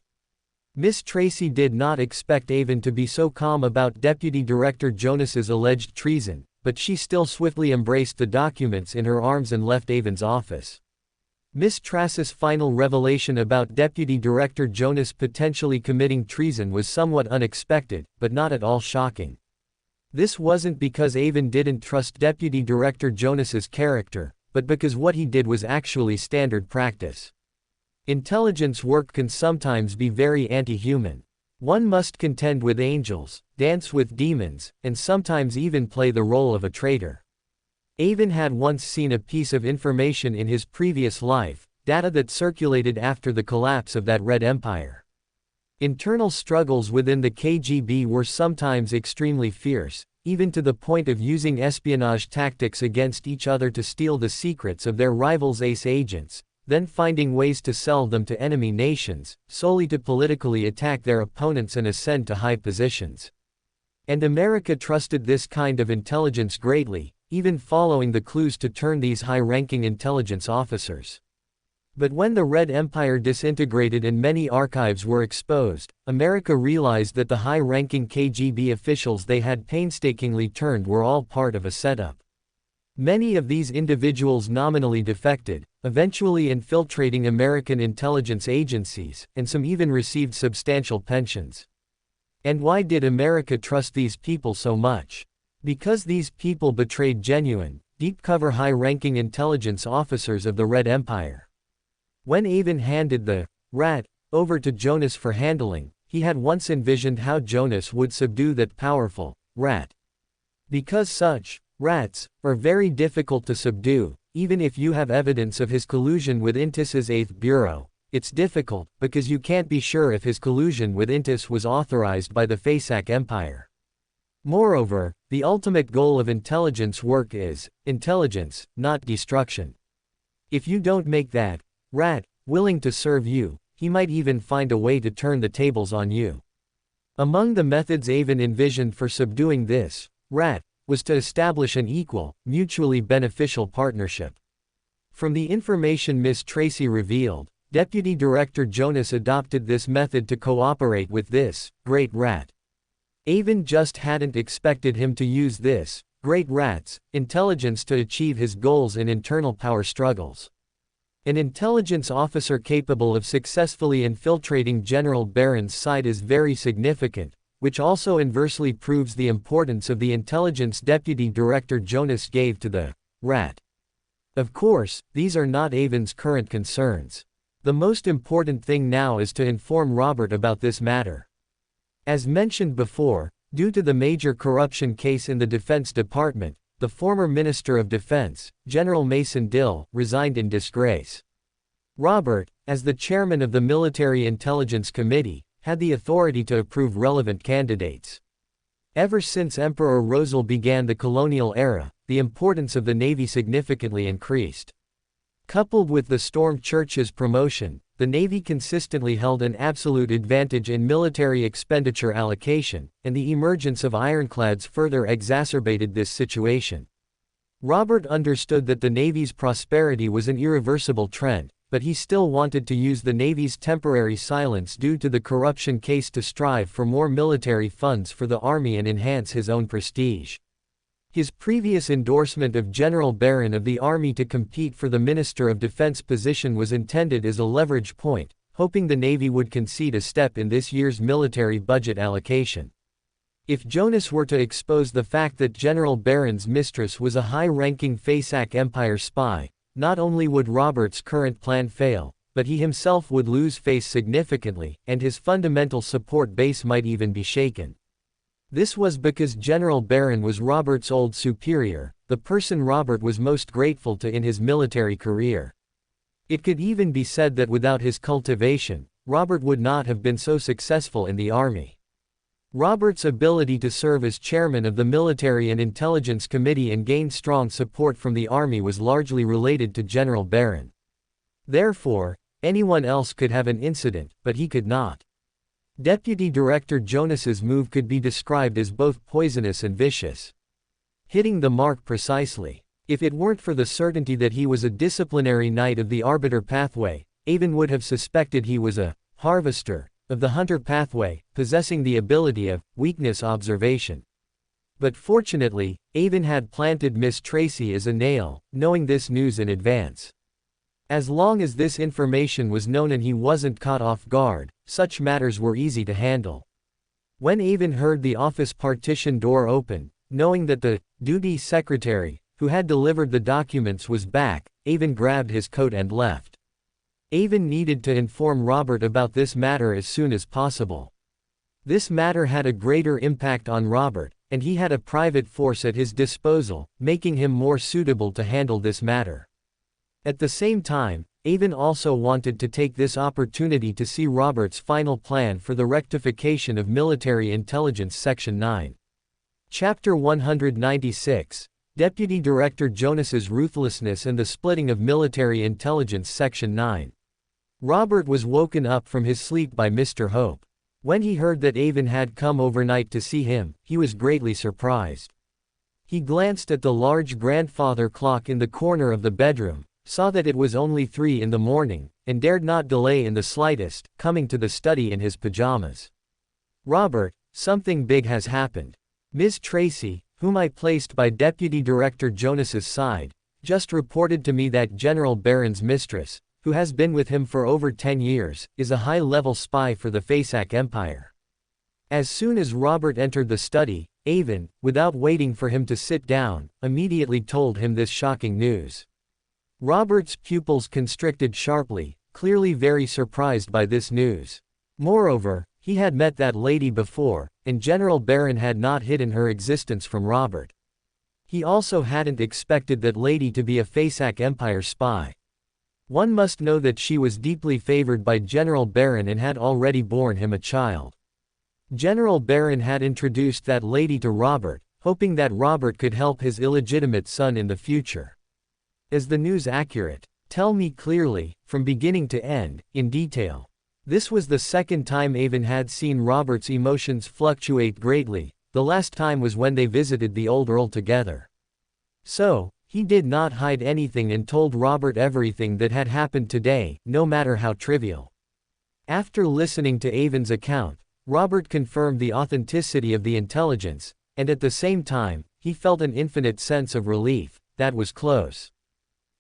Miss Tracy did not expect Avon to be so calm about Deputy Director Jonas's alleged treason, but she still swiftly embraced the documents in her arms and left Avon's office. Miss Tracy's final revelation about Deputy Director Jonas potentially committing treason was somewhat unexpected, but not at all shocking. This wasn't because Avon didn't trust Deputy Director Jonas's character, but because what he did was actually standard practice. Intelligence work can sometimes be very anti-human. One must contend with angels, dance with demons, and sometimes even play the role of a traitor. Avon had once seen a piece of information in his previous life, data that circulated after the collapse of that Red Empire. Internal struggles within the KGB were sometimes extremely fierce, even to the point of using espionage tactics against each other to steal the secrets of their rivals' ace agents, then finding ways to sell them to enemy nations, solely to politically attack their opponents and ascend to high positions. And America trusted this kind of intelligence greatly, even following the clues to turn these high-ranking intelligence officers. But when the Red Empire disintegrated and many archives were exposed, America realized that the high-ranking KGB officials they had painstakingly turned were all part of a setup. Many of these individuals nominally defected, eventually infiltrating American intelligence agencies, and some even received substantial pensions. And why did America trust these people so much? Because these people betrayed genuine, deep-cover high-ranking intelligence officers of the Red Empire. When Avon handed the rat over to Jonas for handling, he had once envisioned how Jonas would subdue that powerful rat. Because such rats are very difficult to subdue, even if you have evidence of his collusion with Intis's 8th Bureau. It's difficult, because you can't be sure if his collusion with Intis was authorized by the Fasak Empire. Moreover, the ultimate goal of intelligence work is intelligence, not destruction. If you don't make that rat willing to serve you, he might even find a way to turn the tables on you. Among the methods Avon envisioned for subduing this rat was to establish an equal, mutually beneficial partnership. From the information Miss Tracy revealed, Deputy Director Jonas adopted this method to cooperate with this great rat. Avon just hadn't expected him to use this great rat's intelligence to achieve his goals in internal power struggles. An intelligence officer capable of successfully infiltrating General Barron's side is very significant, which also inversely proves the importance of the intelligence Deputy Director Jonas gave to the rat. Of course, these are not Avon's current concerns. The most important thing now is to inform Robert about this matter. As mentioned before, due to the major corruption case in the Defense Department, the former Minister of Defense, General Mason Dill, resigned in disgrace. Robert, as the chairman of the Military Intelligence Committee, had the authority to approve relevant candidates. Ever since Emperor Rosal began the colonial era, the importance of the Navy significantly increased. Coupled with the Storm Church's promotion, the Navy consistently held an absolute advantage in military expenditure allocation, and the emergence of ironclads further exacerbated this situation. Robert understood that the Navy's prosperity was an irreversible trend, but he still wanted to use the Navy's temporary silence due to the corruption case to strive for more military funds for the Army and enhance his own prestige. His previous endorsement of General Barron of the Army to compete for the Minister of Defense position was intended as a leverage point, hoping the Navy would concede a step in this year's military budget allocation. If Jonas were to expose the fact that General Barron's mistress was a high-ranking Fasak Empire spy, not only would Robert's current plan fail, but he himself would lose face significantly, and his fundamental support base might even be shaken. This was because General Barron was Robert's old superior, the person Robert was most grateful to in his military career. It could even be said that without his cultivation, Robert would not have been so successful in the army. Robert's ability to serve as chairman of the Military and Intelligence Committee and gain strong support from the army was largely related to General Barron. Therefore, anyone else could have an incident, but he could not. Deputy Director Jonas's move could be described as both poisonous and vicious. Hitting the mark precisely. If it weren't for the certainty that he was a disciplinary knight of the arbiter pathway, Avon would have suspected he was a harvester of the hunter pathway, possessing the ability of weakness observation. But fortunately, Avon had planted Miss Tracy as a nail, knowing this news in advance. As long as this information was known and he wasn't caught off guard, such matters were easy to handle. When Avon heard the office partition door open, knowing that the duty secretary, who had delivered the documents, was back, Avon grabbed his coat and left. Avon needed to inform Robert about this matter as soon as possible. This matter had a greater impact on Robert, and he had a private force at his disposal, making him more suitable to handle this matter. At the same time, Avon also wanted to take this opportunity to see Robert's final plan for the rectification of Military Intelligence Section 9. Chapter 196, Deputy Director Jonas's Ruthlessness and the Splitting of Military Intelligence Section 9. Robert was woken up from his sleep by Mr. Hope. When he heard that Avon had come overnight to see him, he was greatly surprised. He glanced at the large grandfather clock in the corner of the bedroom, saw that it was only 3 in the morning, and dared not delay in the slightest, coming to the study in his pajamas. "Robert, something big has happened. Miss Tracy, whom I placed by Deputy Director Jonas's side, just reported to me that General Barron's mistress, who has been with him for over 10 years, is a high-level spy for the Fasak Empire." As soon as Robert entered the study, Avon, without waiting for him to sit down, immediately told him this shocking news. Robert's pupils constricted sharply, clearly very surprised by this news. Moreover, he had met that lady before, and General Barron had not hidden her existence from Robert. He also hadn't expected that lady to be a Fasak Empire spy. One must know that she was deeply favored by General Barron and had already borne him a child. General Barron had introduced that lady to Robert, hoping that Robert could help his illegitimate son in the future. Is the news accurate? Tell me clearly, from beginning to end, in detail. This was the second time Avon had seen Robert's emotions fluctuate greatly. The last time was when they visited the old Earl together. So, he did not hide anything and told Robert everything that had happened today, no matter how trivial. After listening to Avon's account, Robert confirmed the authenticity of the intelligence, and at the same time, he felt an infinite sense of relief. That was close.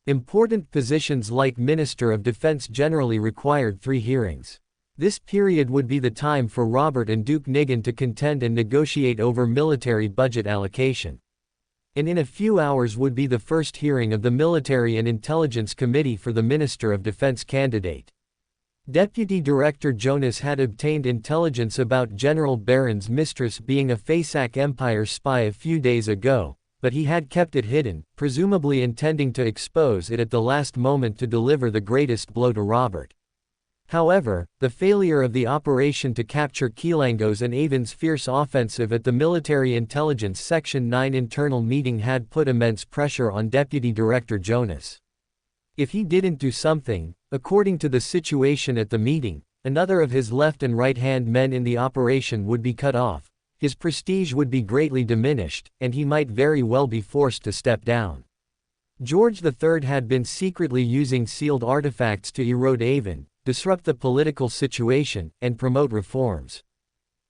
Important positions like Minister of Defense generally required 3 hearings. This period would be the time for Robert and Duke Nigan to contend and negotiate over military budget allocation. And in a few hours would be the first hearing of the Military and Intelligence Committee for the Minister of Defense candidate. Deputy Director Jonas had obtained intelligence about General Barron's mistress being a Fasak Empire spy a few days ago, but he had kept it hidden, presumably intending to expose it at the last moment to deliver the greatest blow to Robert. However, the failure of the operation to capture Keelangos and Avon's fierce offensive at the Military Intelligence Section 9 internal meeting had put immense pressure on Deputy Director Jonas. If he didn't do something, according to the situation at the meeting, another of his left and right-hand men in the operation would be cut off. His prestige would be greatly diminished, and he might very well be forced to step down. George III had been secretly using sealed artifacts to erode Avon, disrupt the political situation, and promote reforms.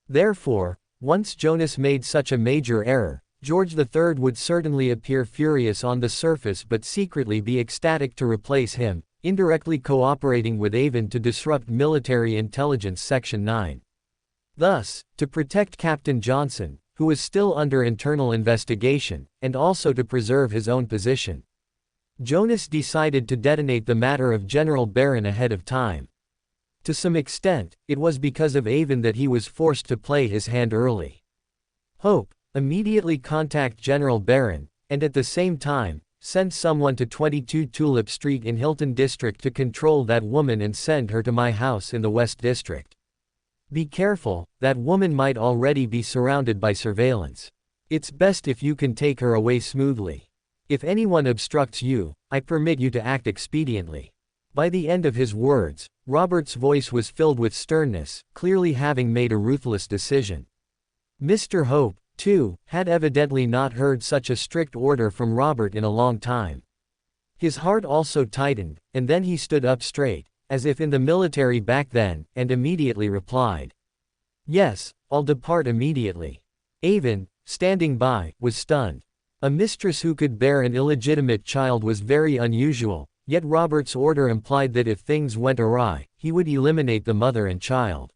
Therefore, once Jonas made such a major error, George III would certainly appear furious on the surface but secretly be ecstatic to replace him, indirectly cooperating with Avon to disrupt Military Intelligence Section 9. Thus, to protect Captain Johnson, who was still under internal investigation, and also to preserve his own position. Jonas decided to detonate the matter of General Baron ahead of time. To some extent, it was because of Avon that he was forced to play his hand early. Hope, immediately contact General Baron, and at the same time, send someone to 22 Tulip Street in Hilton District to control that woman and send her to my house in the West District. Be careful, that woman might already be surrounded by surveillance. It's best if you can take her away smoothly. If anyone obstructs you, I permit you to act expediently. By the end of his words, Robert's voice was filled with sternness, clearly having made a ruthless decision. Mr. Hope, too, had evidently not heard such a strict order from Robert in a long time. His heart also tightened, and then he stood up straight, as if in the military back then, and immediately replied. Yes, I'll depart immediately. Avon, standing by, was stunned. A mistress who could bear an illegitimate child was very unusual, yet Robert's order implied that if things went awry, he would eliminate the mother and child.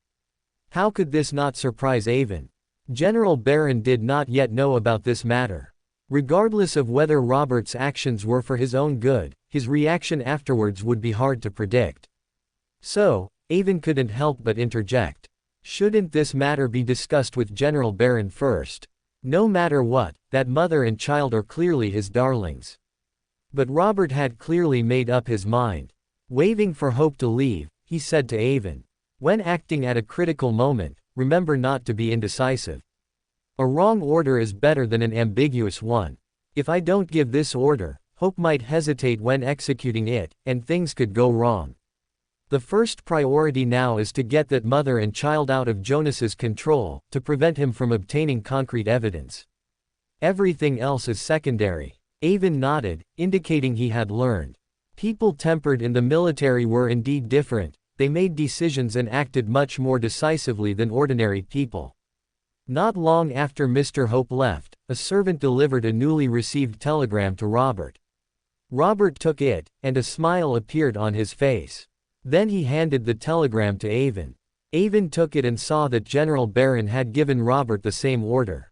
How could this not surprise Avon? General Baron did not yet know about this matter. Regardless of whether Robert's actions were for his own good, his reaction afterwards would be hard to predict. So, Avon couldn't help but interject. Shouldn't this matter be discussed with General Baron first? No matter what, that mother and child are clearly his darlings. But Robert had clearly made up his mind. Waving for Hope to leave, he said to Avon, when acting at a critical moment, remember not to be indecisive. A wrong order is better than an ambiguous one. If I don't give this order, Hope might hesitate when executing it, and things could go wrong. The first priority now is to get that mother and child out of Jonas's control, to prevent him from obtaining concrete evidence. Everything else is secondary. Avon nodded, indicating he had learned. People tempered in the military were indeed different, they made decisions and acted much more decisively than ordinary people. Not long after Mr. Hope left, a servant delivered a newly received telegram to Robert. Robert took it, and a smile appeared on his face. Then he handed the telegram to Avon. Avon took it and saw that General Baron had given Robert the same order.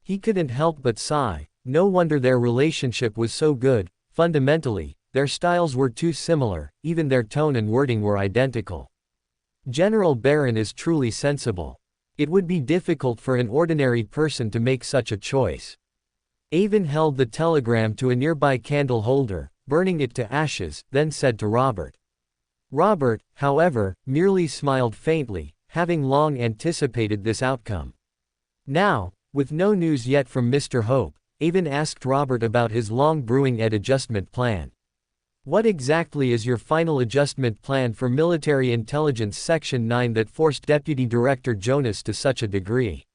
He couldn't help but sigh. No wonder their relationship was so good. Fundamentally, their styles were too similar, even their tone and wording were identical. General Baron is truly sensible. It would be difficult for an ordinary person to make such a choice. Avon held the telegram to a nearby candle holder, burning it to ashes, then said to Robert. Robert, however, merely smiled faintly, having long anticipated this outcome. Now, with no news yet from Mr. Hope, Avon asked Robert about his long-brewing adjustment plan. What exactly is your final adjustment plan for Military Intelligence Section 9 that forced Deputy Director Jonas to such a degree?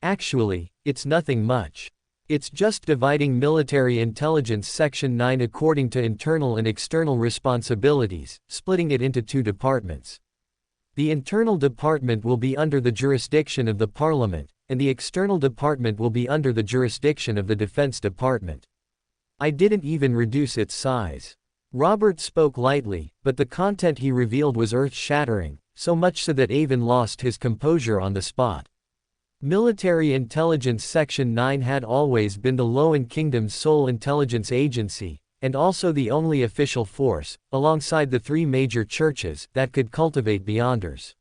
Actually, it's nothing much. It's just dividing Military Intelligence Section 9 according to internal and external responsibilities, splitting it into two departments. The internal department will be under the jurisdiction of the Parliament, and the external department will be under the jurisdiction of the Defense Department. I didn't even reduce its size. Robert spoke lightly, but the content he revealed was earth-shattering, so much so that Avon lost his composure on the spot. Military Intelligence Section 9 had always been the LotM Kingdom's sole intelligence agency, and also the only official force, alongside the three major churches, that could cultivate Beyonders.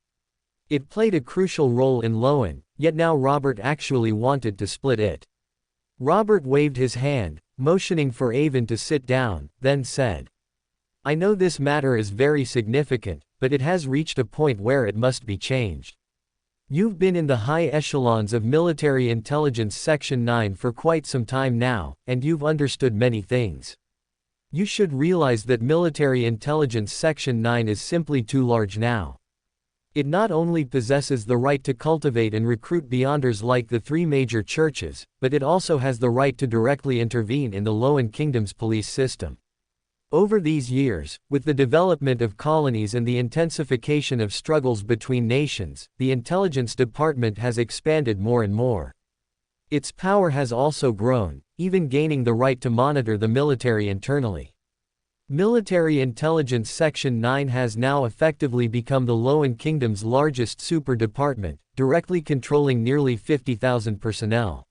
It played a crucial role in LotM, yet now Robert actually wanted to split it. Robert waved his hand, motioning for Avon to sit down, then said, I know this matter is very significant, but it has reached a point where it must be changed. You've been in the high echelons of Military Intelligence Section 9 for quite some time now, and you've understood many things. You should realize that Military Intelligence Section 9 is simply too large now. It not only possesses the right to cultivate and recruit Beyonders like the three major churches, but it also has the right to directly intervene in the LotM Kingdom's police system. Over these years, with the development of colonies and the intensification of struggles between nations, the intelligence department has expanded more and more. Its power has also grown, even gaining the right to monitor the military internally. Military Intelligence Section 9 has now effectively become the LotM Kingdom's largest super department, directly controlling nearly 50,000 personnel.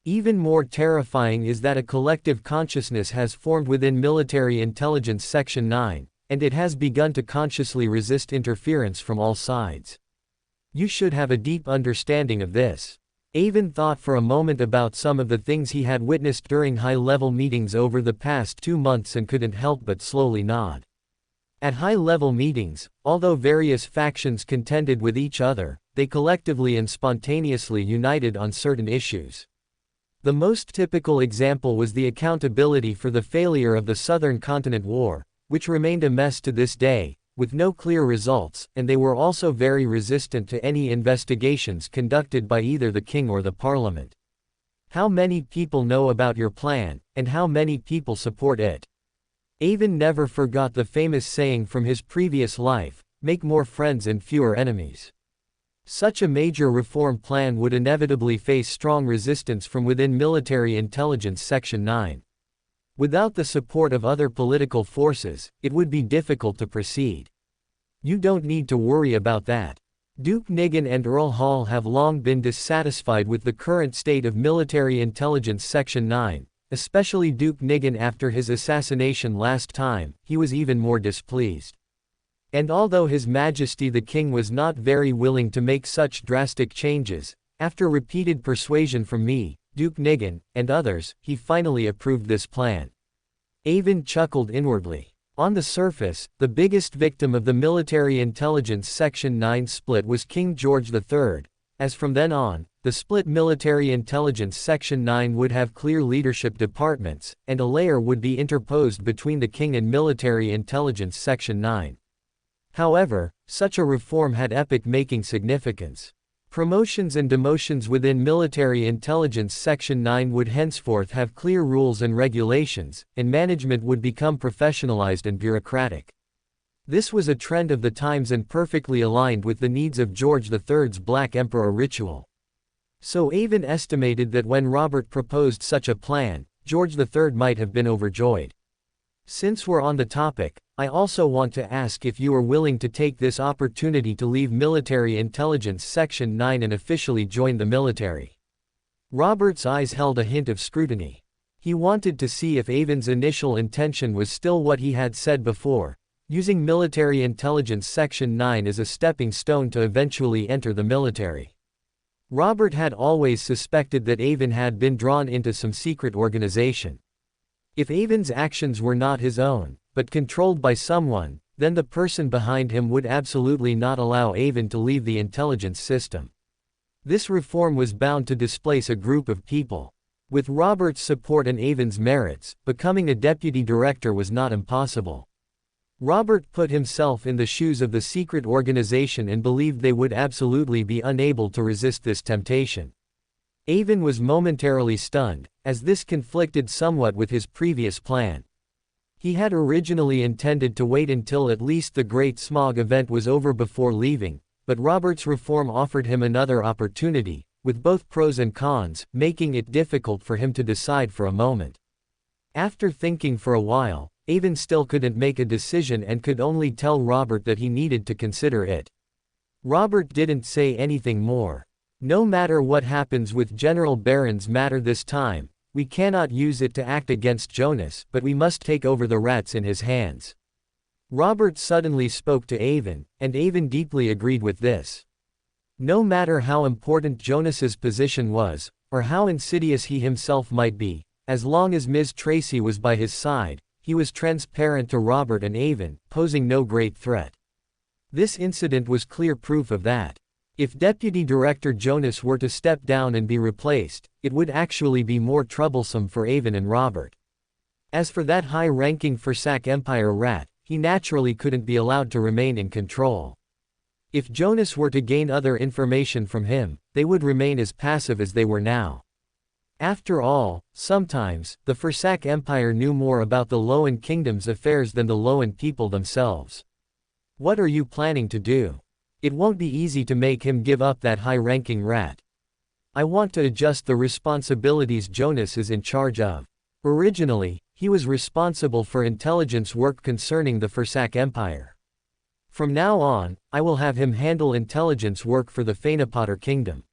Even more terrifying is that a collective consciousness has formed within Military Intelligence Section 9, and it has begun to consciously resist interference from all sides. You should have a deep understanding of this. Avon thought for a moment about some of the things he had witnessed during high-level meetings over the past 2 months and couldn't help but slowly nod. At high-level meetings, although various factions contended with each other, they collectively and spontaneously united on certain issues. The most typical example was the accountability for the failure of the Southern Continent War, which remained a mess to this day, with no clear results, and they were also very resistant to any investigations conducted by either the king or the parliament. How many people know about your plan, and how many people support it? Avon never forgot the famous saying from his previous life, "Make more friends and fewer enemies." Such a major reform plan would inevitably face strong resistance from within Military Intelligence Section 9. Without the support of other political forces, it would be difficult to proceed. You don't need to worry about that. Duke Nigan and Earl Hall have long been dissatisfied with the current state of Military Intelligence Section 9, especially Duke Nigan after his assassination last time. He was even more displeased. And although His Majesty the King was not very willing to make such drastic changes, after repeated persuasion from me, Duke Nigan, and others, he finally approved this plan. Avon chuckled inwardly. On the surface, the biggest victim of the Military Intelligence Section 9 split was King George III, as from then on, the split Military Intelligence Section 9 would have clear leadership departments, and a layer would be interposed between the King and Military Intelligence Section 9. However, such a reform had epoch-making significance. Promotions and demotions within Military Intelligence Section 9 would henceforth have clear rules and regulations, and management would become professionalized and bureaucratic. This was a trend of the times and perfectly aligned with the needs of George III's Black Emperor ritual. So Avon estimated that when Robert proposed such a plan, George III might have been overjoyed. Since we're on the topic, I also want to ask if you are willing to take this opportunity to leave Military Intelligence Section 9 and officially join the military. Robert's eyes held a hint of scrutiny. He wanted to see if Avon's initial intention was still what he had said before, using Military Intelligence Section 9 as a stepping stone to eventually enter the military. Robert had always suspected that Avon had been drawn into some secret organization. If Avon's actions were not his own, but controlled by someone, then the person behind him would absolutely not allow Avon to leave the intelligence system. This reform was bound to displace a group of people. With Robert's support and Avon's merits, becoming a deputy director was not impossible. Robert put himself in the shoes of the secret organization and believed they would absolutely be unable to resist this temptation. Avon was momentarily stunned, as this conflicted somewhat with his previous plan. He had originally intended to wait until at least the Great Smog event was over before leaving, but Robert's reform offered him another opportunity, with both pros and cons, making it difficult for him to decide for a moment. After thinking for a while, Avon still couldn't make a decision and could only tell Robert that he needed to consider it. Robert didn't say anything more. No matter what happens with General Barron's matter this time, we cannot use it to act against Jonas, but we must take over the rats in his hands. Robert suddenly spoke to Avon, and Avon deeply agreed with this. No matter how important Jonas's position was, or how insidious he himself might be, as long as Ms. Tracy was by his side, he was transparent to Robert and Avon, posing no great threat. This incident was clear proof of that. If Deputy Director Jonas were to step down and be replaced, it would actually be more troublesome for Avon and Robert. As for that high-ranking Forsac Empire rat, he naturally couldn't be allowed to remain in control. If Jonas were to gain other information from him, they would remain as passive as they were now. After all, sometimes, the Forsac Empire knew more about the Loan Kingdom's affairs than the Loan people themselves. What are you planning to do? It won't be easy to make him give up that high-ranking rat. I want to adjust the responsibilities Jonas is in charge of. Originally, he was responsible for intelligence work concerning the Forsac Empire. From now on, I will have him handle intelligence work for the Fainapotter Kingdom.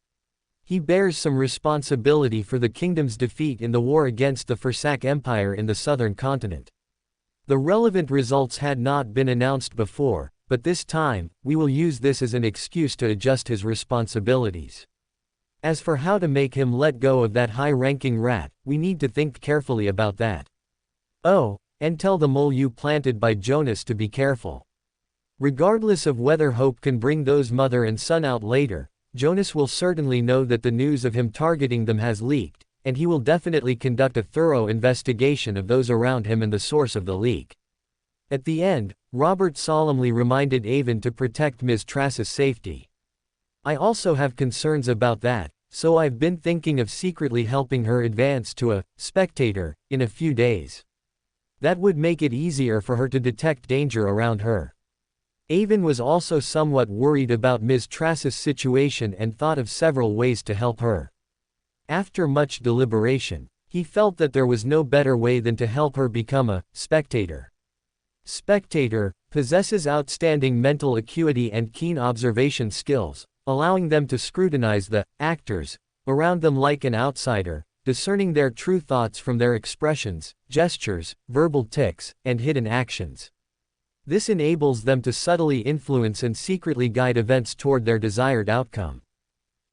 He bears some responsibility for the kingdom's defeat in the war against the Fursak Empire in the southern continent. The relevant results had not been announced before, but this time, we will use this as an excuse to adjust his responsibilities. As for how to make him let go of that high-ranking rat, we need to think carefully about that. Oh, and tell the mole you planted by Jonas to be careful. Regardless of whether Hope can bring those mother and son out later, Jonas will certainly know that the news of him targeting them has leaked, and he will definitely conduct a thorough investigation of those around him and the source of the leak. At the end, Robert solemnly reminded Avon to protect Ms. Trass's safety. I also have concerns about that, so I've been thinking of secretly helping her advance to a spectator in a few days. That would make it easier for her to detect danger around her. Avon was also somewhat worried about Ms. Trass's situation and thought of several ways to help her. After much deliberation, he felt that there was no better way than to help her become a spectator. Spectator possesses outstanding mental acuity and keen observation skills, allowing them to scrutinize the actors around them like an outsider, discerning their true thoughts from their expressions, gestures, verbal tics, and hidden actions. This enables them to subtly influence and secretly guide events toward their desired outcome.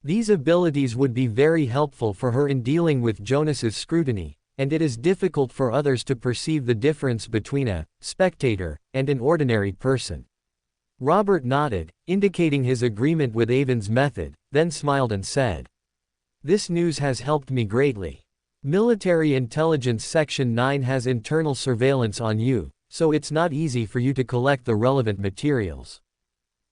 These abilities would be very helpful for her in dealing with Jonas's scrutiny, and it is difficult for others to perceive the difference between a spectator and an ordinary person. Robert nodded, indicating his agreement with Avon's method, then smiled and said, "This news has helped me greatly. Military Intelligence Section 9 has internal surveillance on you, so it's not easy for you to collect the relevant materials.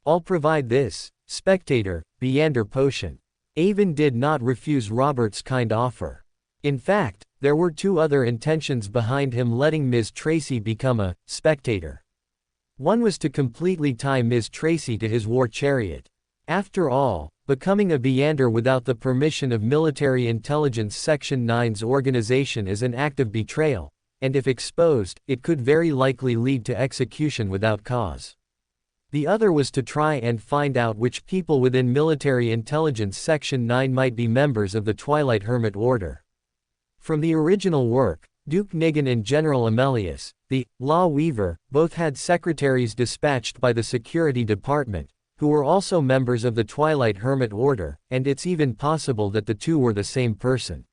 I'll provide this spectator Beander potion." Avon did not refuse Robert's kind offer. In fact, there were two other intentions behind him letting Ms. Tracy become a spectator. One was to completely tie Ms. Tracy to his war chariot. After all, becoming a Beander without the permission of Military Intelligence Section 9's organization is an act of betrayal, and if exposed, it could very likely lead to execution without cause. The other was to try and find out which people within Military Intelligence Section 9 might be members of the Twilight Hermit Order. From the original work, Duke Nigan and General Amelius, the Law Weaver, both had secretaries dispatched by the Security Department, who were also members of the Twilight Hermit Order, and it's even possible that the two were the same person.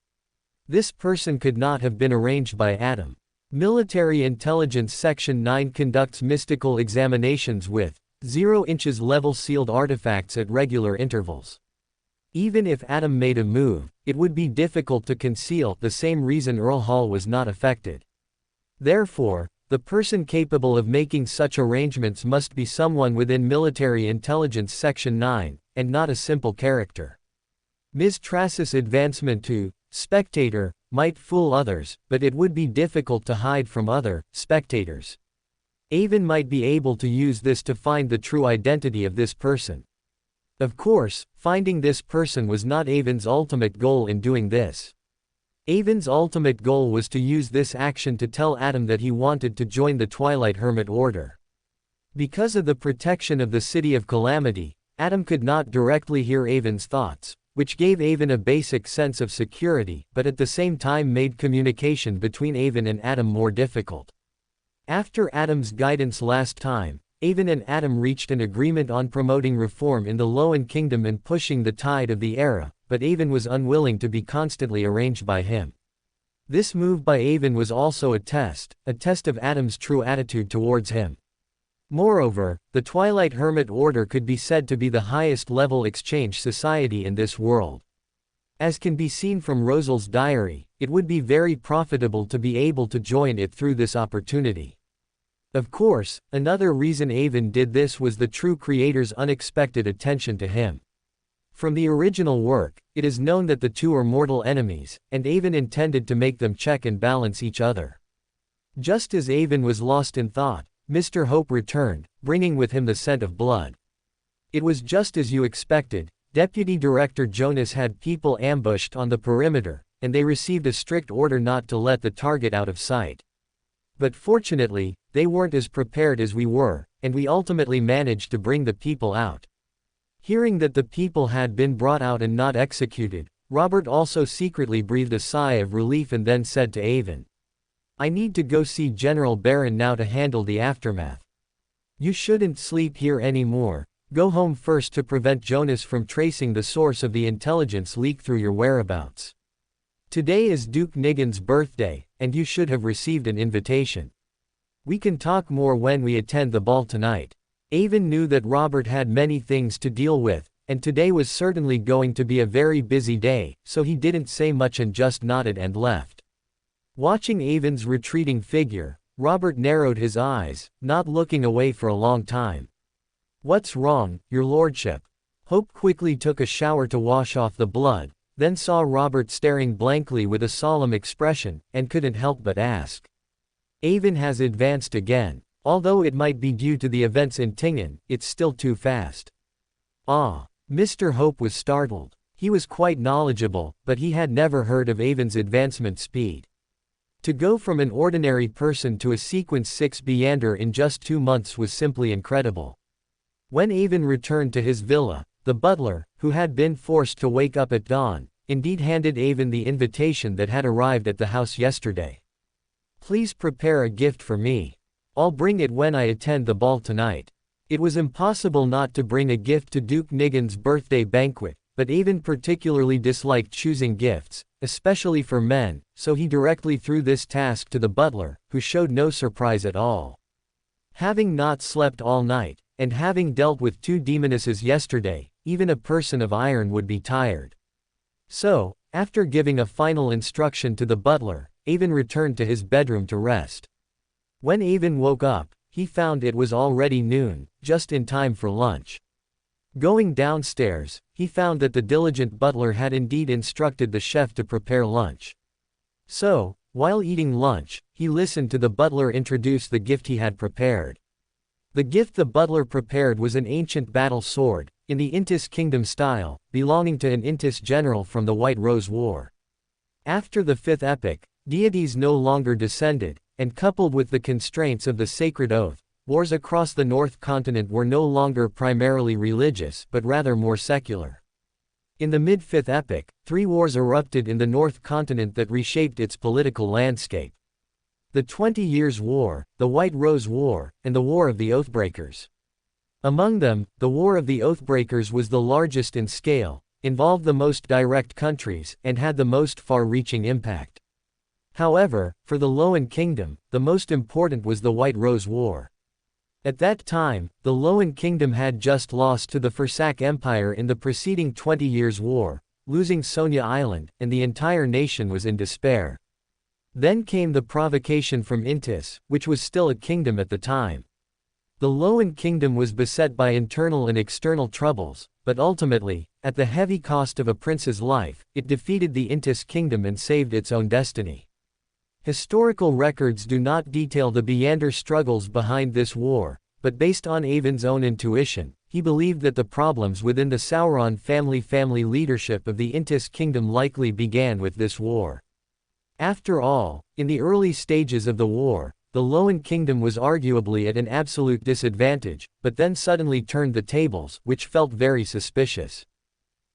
This person could not have been arranged by Adam. Military Intelligence Section 9 conducts mystical examinations with 0 inches level sealed artifacts at regular intervals. Even if Adam made a move, it would be difficult to conceal, the same reason Earl Hall was not affected. Therefore, the person capable of making such arrangements must be someone within Military Intelligence Section 9, and not a simple character. Ms. Trass's advancement to spectator might fool others, but it would be difficult to hide from other spectators. Avon might be able to use this to find the true identity of this person. Of course, finding this person was not Avon's ultimate goal in doing this. Avon's ultimate goal was to use this action to tell Adam that he wanted to join the Twilight Hermit Order. Because of the protection of the City of Calamity, Adam could not directly hear Avon's thoughts, which gave Avon a basic sense of security, but at the same time made communication between Avon and Adam more difficult. After Adam's guidance last time, Avon and Adam reached an agreement on promoting reform in the Loan Kingdom and pushing the tide of the era, but Avon was unwilling to be constantly arranged by him. This move by Avon was also a test of Adam's true attitude towards him. Moreover, the Twilight Hermit Order could be said to be the highest level exchange society in this world. As can be seen from Rosal's diary, it would be very profitable to be able to join it through this opportunity. Of course, another reason Avon did this was the true creator's unexpected attention to him. From the original work, it is known that the two are mortal enemies, and Avon intended to make them check and balance each other. Just as Avon was lost in thought, Mr. Hope returned, bringing with him the scent of blood. It was just as you expected. Deputy Director Jonas had people ambushed on the perimeter, and they received a strict order not to let the target out of sight. But fortunately, they weren't as prepared as we were, and we ultimately managed to bring the people out. Hearing that the people had been brought out and not executed, Robert also secretly breathed a sigh of relief and then said to Avon, "I need to go see General Barron now to handle the aftermath. You shouldn't sleep here anymore. Go home first to prevent Jonas from tracing the source of the intelligence leak through your whereabouts. Today is Duke Nigan's birthday, and you should have received an invitation. We can talk more when we attend the ball tonight." Avon knew that Robert had many things to deal with, and today was certainly going to be a very busy day, so he didn't say much and just nodded and left. Watching Avon's retreating figure, Robert narrowed his eyes, not looking away for a long time. "What's wrong, your lordship?" Hope quickly took a shower to wash off the blood, then saw Robert staring blankly with a solemn expression, and couldn't help but ask. "Avon has advanced again. Although it might be due to the events in Tingen, it's still too fast." Ah! Mr. Hope was startled. He was quite knowledgeable, but he had never heard of Avon's advancement speed. To go from an ordinary person to a Sequence 6 Beyander in just 2 months was simply incredible. When Avon returned to his villa, the butler, who had been forced to wake up at dawn, indeed handed Avon the invitation that had arrived at the house yesterday. "Please prepare a gift for me. I'll bring it when I attend the ball tonight." It was impossible not to bring a gift to Duke Nigan's birthday banquet, but Avon particularly disliked choosing gifts, especially for men, so he directly threw this task to the butler, who showed no surprise at all. Having not slept all night, and having dealt with 2 demonesses yesterday, even a person of iron would be tired. So, after giving a final instruction to the butler, Avon returned to his bedroom to rest. When Avon woke up, he found it was already noon, just in time for lunch. Going downstairs, he found that the diligent butler had indeed instructed the chef to prepare lunch. So, while eating lunch, he listened to the butler introduce the gift he had prepared. The gift the butler prepared was an ancient battle sword, in the Intis Kingdom style, belonging to an Intis general from the White Rose War. After the 5th epoch, deities no longer descended, and coupled with the constraints of the sacred oath, wars across the North Continent were no longer primarily religious but rather more secular. In the mid-5th epoch, 3 wars erupted in the North Continent that reshaped its political landscape. The 20 Years' War, the White Rose War, and the War of the Oathbreakers. Among them, the War of the Oathbreakers was the largest in scale, involved the most direct countries, and had the most far-reaching impact. However, for the Loan Kingdom, the most important was the White Rose War. At that time, the Loan Kingdom had just lost to the Fursak Empire in the preceding 20 Years' War, losing Sonia Island, and the entire nation was in despair. Then came the provocation from Intis, which was still a kingdom at the time. The Loan Kingdom was beset by internal and external troubles, but ultimately, at the heavy cost of a prince's life, it defeated the Intis Kingdom and saved its own destiny. Historical records do not detail the Beyander struggles behind this war, but based on Avon's own intuition, he believed that the problems within the Sauron family leadership of the Intis Kingdom likely began with this war. After all, in the early stages of the war, the Loan Kingdom was arguably at an absolute disadvantage, but then suddenly turned the tables, which felt very suspicious.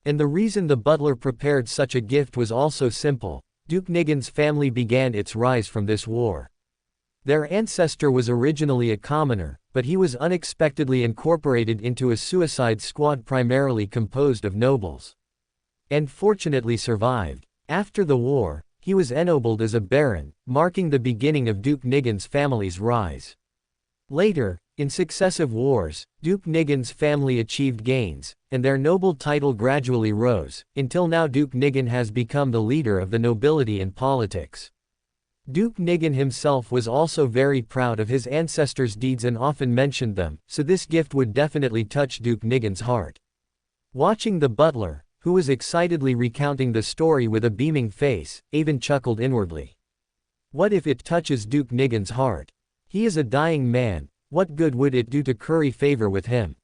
And the reason the butler prepared such a gift was also simple. Duke Nigan's family began its rise from this war. Their ancestor was originally a commoner, but he was unexpectedly incorporated into a suicide squad primarily composed of nobles. And fortunately survived. After the war, he was ennobled as a baron, marking the beginning of Duke Nigan's family's rise. Later, in successive wars, Duke Nigan's family achieved gains, and their noble title gradually rose, until now Duke Nigan has become the leader of the nobility in politics. Duke Nigan himself was also very proud of his ancestors' deeds and often mentioned them, so this gift would definitely touch Duke Nigan's heart. Watching the butler, who was excitedly recounting the story with a beaming face, Avon chuckled inwardly. What if it touches Duke Nigan's heart? He is a dying man. What good would it do to curry favor with him?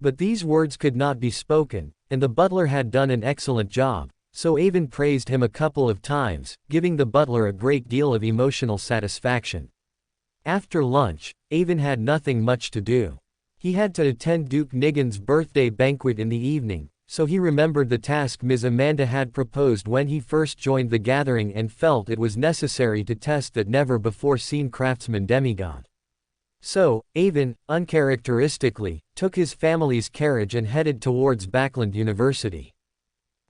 But these words could not be spoken, and the butler had done an excellent job, so Avon praised him a couple of times, giving the butler a great deal of emotional satisfaction. After lunch, Avon had nothing much to do. He had to attend Duke Niggin's birthday banquet in the evening, so he remembered the task Ms. Amanda had proposed when he first joined the gathering and felt it was necessary to test that never-before-seen craftsman demigod. So, Avon, uncharacteristically, took his family's carriage and headed towards Backland University.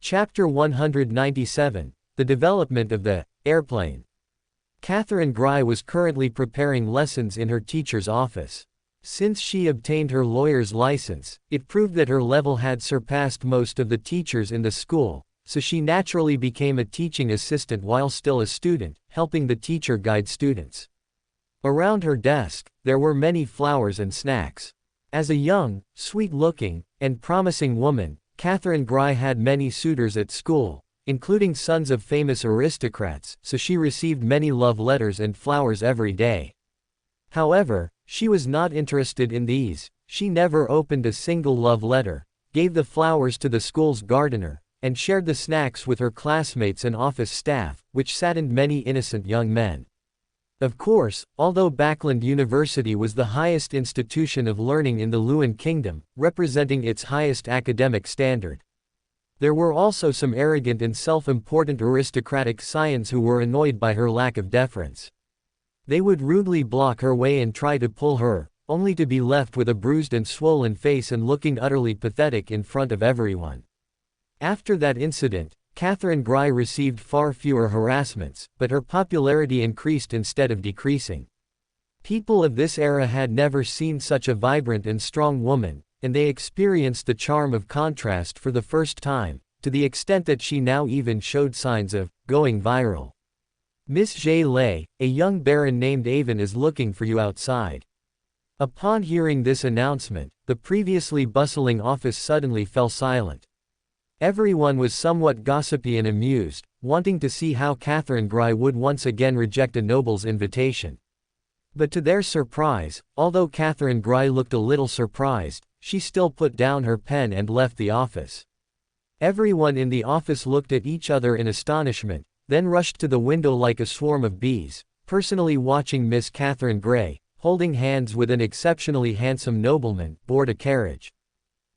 Chapter 197, The Development of the Airplane. Catherine Gry was currently preparing lessons in her teacher's office. Since she obtained her lawyer's license, it proved that her level had surpassed most of the teachers in the school, so she naturally became a teaching assistant while still a student, helping the teacher guide students. Around her desk, there were many flowers and snacks. As a young, sweet-looking, and promising woman, Catherine Gry had many suitors at school, including sons of famous aristocrats, so she received many love letters and flowers every day. However, she was not interested in these. She never opened a single love letter, gave the flowers to the school's gardener, and shared the snacks with her classmates and office staff, which saddened many innocent young men. Of course, although Backland University was the highest institution of learning in the Luan Kingdom, representing its highest academic standard, there were also some arrogant and self-important aristocratic scions who were annoyed by her lack of deference. They would rudely block her way and try to pull her, only to be left with a bruised and swollen face and looking utterly pathetic in front of everyone. After that incident, Catherine Gry received far fewer harassments, but her popularity increased instead of decreasing. People of this era had never seen such a vibrant and strong woman, and they experienced the charm of contrast for the first time, to the extent that she now even showed signs of going viral. Miss J. Lay, a young baron named Avon is looking for you outside. Upon hearing this announcement, the previously bustling office suddenly fell silent. Everyone was somewhat gossipy and amused, wanting to see how Catherine Gry would once again reject a noble's invitation. But to their surprise, although Catherine Gry looked a little surprised, she still put down her pen and left the office. Everyone in the office looked at each other in astonishment, then rushed to the window like a swarm of bees, personally watching Miss Catherine Gray, holding hands with an exceptionally handsome nobleman, board a carriage.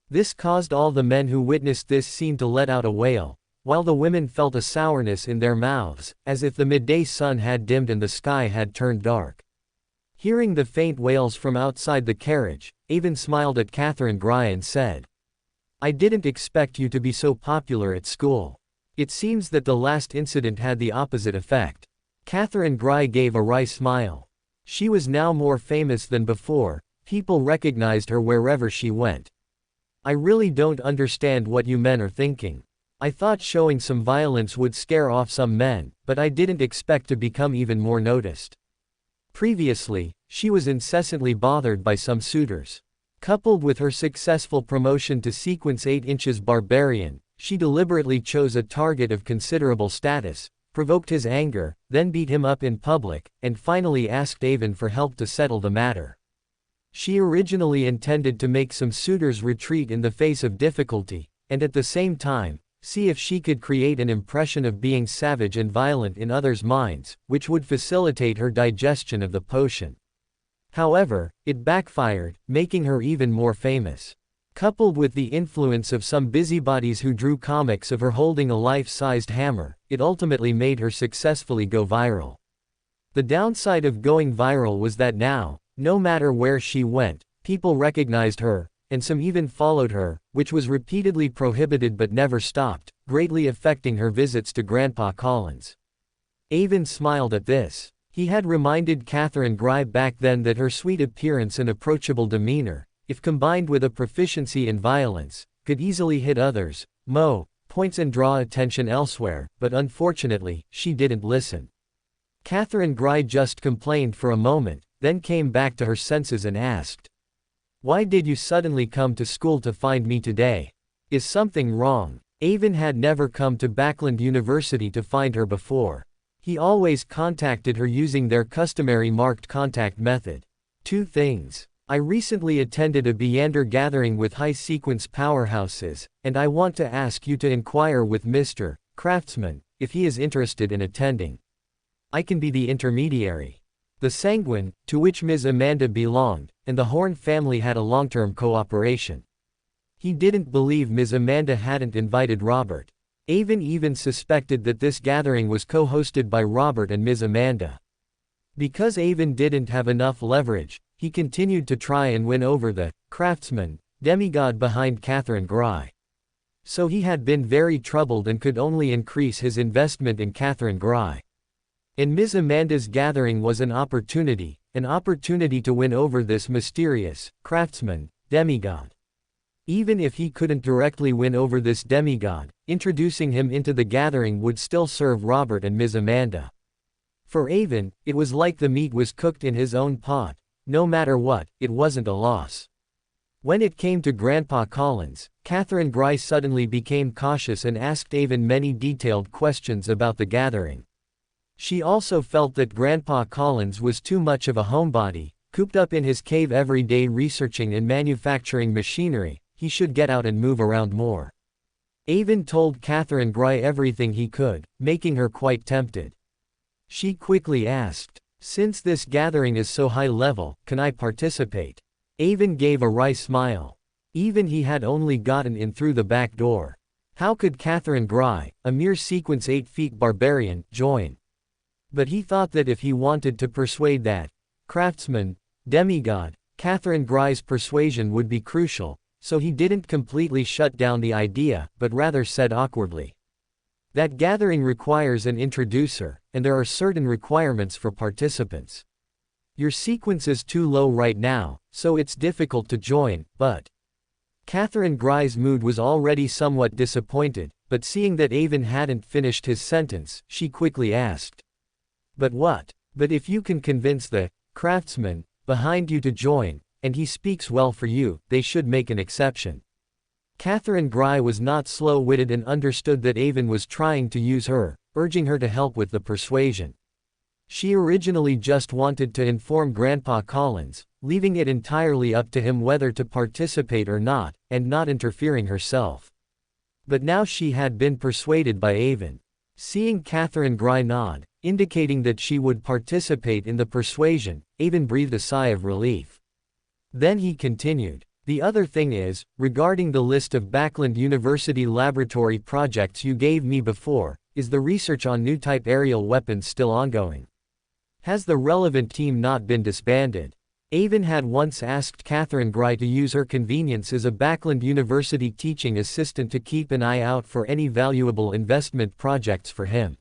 This caused all the men who witnessed this scene to let out a wail, while the women felt a sourness in their mouths, as if the midday sun had dimmed and the sky had turned dark. Hearing the faint wails from outside the carriage, Avon smiled at Catherine Gry and said, "I didn't expect you to be so popular at school." It seems that the last incident had the opposite effect. Catherine Gry gave a wry smile. She was now more famous than before, people recognized her wherever she went. "I really don't understand what you men are thinking. I thought showing some violence would scare off some men, but I didn't expect to become even more noticed." Previously, she was incessantly bothered by some suitors. Coupled with her successful promotion to Sequence 8 inches Barbarian, she deliberately chose a target of considerable status, provoked his anger, then beat him up in public, and finally asked Avon for help to settle the matter. She originally intended to make some suitors retreat in the face of difficulty, and at the same time, see if she could create an impression of being savage and violent in others' minds, which would facilitate her digestion of the potion. However, it backfired, making her even more famous. Coupled with the influence of some busybodies who drew comics of her holding a life-sized hammer, it ultimately made her successfully go viral. The downside of going viral was that now, no matter where she went, people recognized her, and some even followed her, which was repeatedly prohibited but never stopped, greatly affecting her visits to Grandpa Collins. Avon smiled at this. He had reminded Catherine Gry back then that her sweet appearance and approachable demeanor, if combined with a proficiency in violence, could easily hit others, points and draw attention elsewhere, but unfortunately, she didn't listen. Catherine Gry just complained for a moment, then came back to her senses and asked, "Why did you suddenly come to school to find me today? Is something wrong?" Avon had never come to Backland University to find her before. He always contacted her using their customary marked contact method. "Two things. I recently attended a Beander gathering with high-sequence powerhouses, and I want to ask you to inquire with Mr. Craftsman, if he is interested in attending. I can be the intermediary." The Sanguine, to which Ms. Amanda belonged, and the Horn family had a long-term cooperation. He didn't believe Ms. Amanda hadn't invited Robert. Avon even suspected that this gathering was co-hosted by Robert and Ms. Amanda. Because Avon didn't have enough leverage, he continued to try and win over the craftsman, demigod behind Catherine Gry. So he had been very troubled and could only increase his investment in Catherine Gry. And Ms. Amanda's gathering was an opportunity to win over this mysterious craftsman, demigod. Even if he couldn't directly win over this demigod, introducing him into the gathering would still serve Robert and Ms. Amanda. For Avon, it was like the meat was cooked in his own pot. No matter what, it wasn't a loss. When it came to Grandpa Collins, Catherine Gry suddenly became cautious and asked Avon many detailed questions about the gathering. She also felt that Grandpa Collins was too much of a homebody, cooped up in his cave every day researching and manufacturing machinery. He should get out and move around more. Avon told Catherine Gry everything he could, making her quite tempted. She quickly asked, "Since this gathering is so high level, can I participate?" Avon gave a wry smile. Even he had only gotten in through the back door. How could Catherine Gry, a mere sequence 8 feet barbarian, join? But he thought that if he wanted to persuade that craftsman, demigod, Catherine Gry's persuasion would be crucial, so he didn't completely shut down the idea, but rather said awkwardly, "That gathering requires an introducer, and there are certain requirements for participants. Your sequence is too low right now, so it's difficult to join, but..." Catherine Gry's mood was already somewhat disappointed, but seeing that Avon hadn't finished his sentence, she quickly asked, "But what? But if you can convince the craftsman behind you to join, and he speaks well for you, they should make an exception." Catherine Gry was not slow-witted and understood that Avon was trying to use her, urging her to help with the persuasion. She originally just wanted to inform Grandpa Collins, leaving it entirely up to him whether to participate or not, and not interfering herself. But now she had been persuaded by Avon. Seeing Catherine Gry nod, indicating that she would participate in the persuasion, Avon breathed a sigh of relief. Then he continued, "The other thing is, regarding the list of Backland University laboratory projects you gave me before, is the research on new type aerial weapons still ongoing? Has the relevant team not been disbanded?" Avon had once asked Catherine Gry to use her convenience as a Backland University teaching assistant to keep an eye out for any valuable investment projects for him.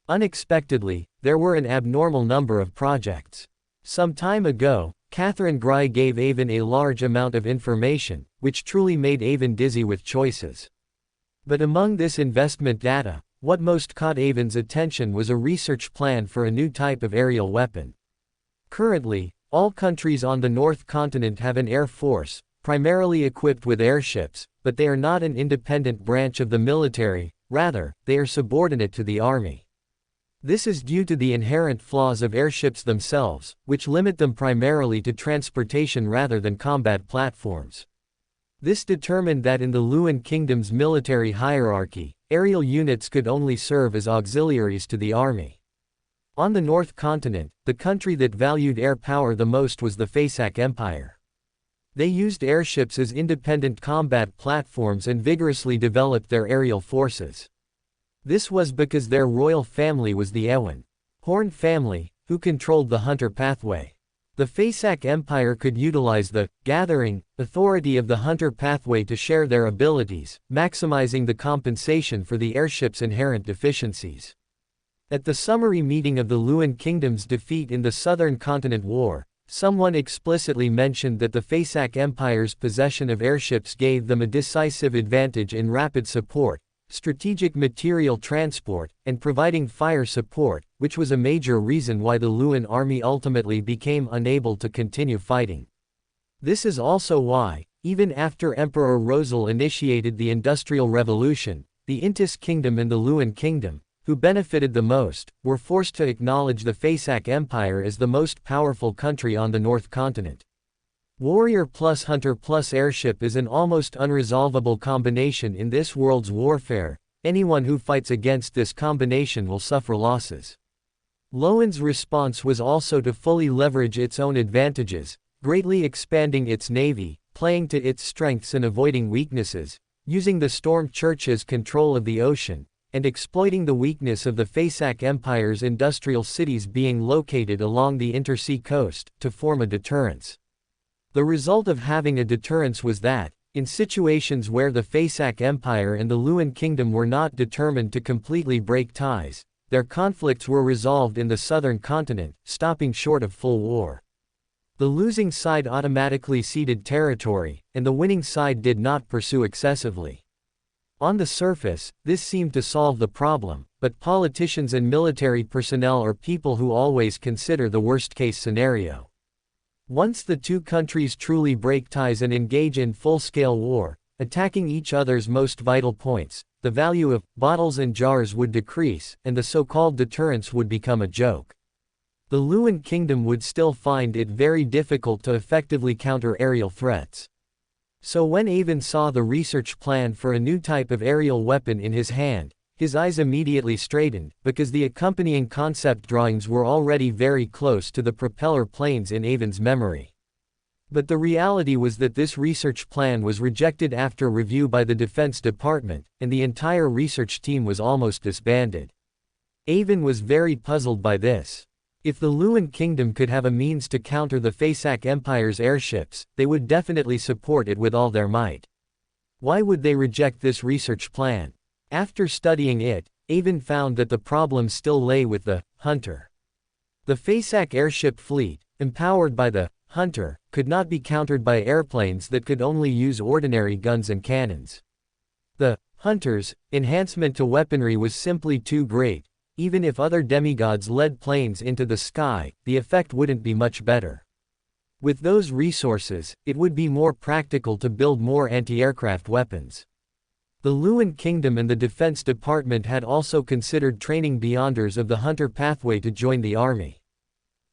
Unexpectedly, there were an abnormal number of projects. Some time ago, Catherine Gry gave Avon a large amount of information, which truly made Avon dizzy with choices. But among this investment data, what most caught Avon's attention was a research plan for a new type of aerial weapon. Currently, all countries on the North Continent have an air force, primarily equipped with airships, but they are not an independent branch of the military, rather, they are subordinate to the army. This is due to the inherent flaws of airships themselves, which limit them primarily to transportation rather than combat platforms. This determined that in the Luan Kingdom's military hierarchy, aerial units could only serve as auxiliaries to the army. On the North Continent, the country that valued air power the most was the Fasak Empire. They used airships as independent combat platforms and vigorously developed their aerial forces. This was because their royal family was the Ewan Horn family, who controlled the Hunter pathway. The Fasak Empire could utilize the gathering authority of the Hunter pathway to share their abilities, maximizing the compensation for the airship's inherent deficiencies. At the summary meeting of the Luan Kingdom's defeat in the Southern Continent War, someone explicitly mentioned that the Fasak Empire's possession of airships gave them a decisive advantage in rapid support, strategic material transport, and providing fire support, which was a major reason why the Luan army ultimately became unable to continue fighting. This is also why, even after Emperor Rosal initiated the Industrial Revolution, the Intis Kingdom and the Luan Kingdom, who benefited the most, were forced to acknowledge the Fasak Empire as the most powerful country on the North Continent. Warrior plus hunter plus airship is an almost unresolvable combination in this world's warfare. Anyone who fights against this combination will suffer losses. LotM's response was also to fully leverage its own advantages, greatly expanding its navy, playing to its strengths and avoiding weaknesses, using the Storm Church's control of the ocean, and exploiting the weakness of the Fasak Empire's industrial cities being located along the Intersea coast, to form a deterrence. The result of having a deterrence was that, in situations where the Fasak Empire and the Luan Kingdom were not determined to completely break ties, their conflicts were resolved in the southern continent, stopping short of full war. The losing side automatically ceded territory, and the winning side did not pursue excessively. On the surface, this seemed to solve the problem, but politicians and military personnel are people who always consider the worst-case scenario. Once the two countries truly break ties and engage in full-scale war, attacking each other's most vital points, the value of bottles and jars would decrease, and the so-called deterrence would become a joke. The Luan Kingdom would still find it very difficult to effectively counter aerial threats. So when Avon saw the research plan for a new type of aerial weapon in his hand, his eyes immediately straightened, because the accompanying concept drawings were already very close to the propeller planes in Avon's memory. But the reality was that this research plan was rejected after review by the Defense Department, and the entire research team was almost disbanded. Avon was very puzzled by this. If the Luan Kingdom could have a means to counter the Fasak Empire's airships, they would definitely support it with all their might. Why would they reject this research plan? After studying it, Avon found that the problem still lay with the Hunter. The Fasak airship fleet, empowered by the Hunter, could not be countered by airplanes that could only use ordinary guns and cannons. The Hunter's enhancement to weaponry was simply too great. Even if other demigods led planes into the sky, the effect wouldn't be much better. With those resources, it would be more practical to build more anti-aircraft weapons. The Luan Kingdom and the Defense Department had also considered training Beyonders of the Hunter pathway to join the army.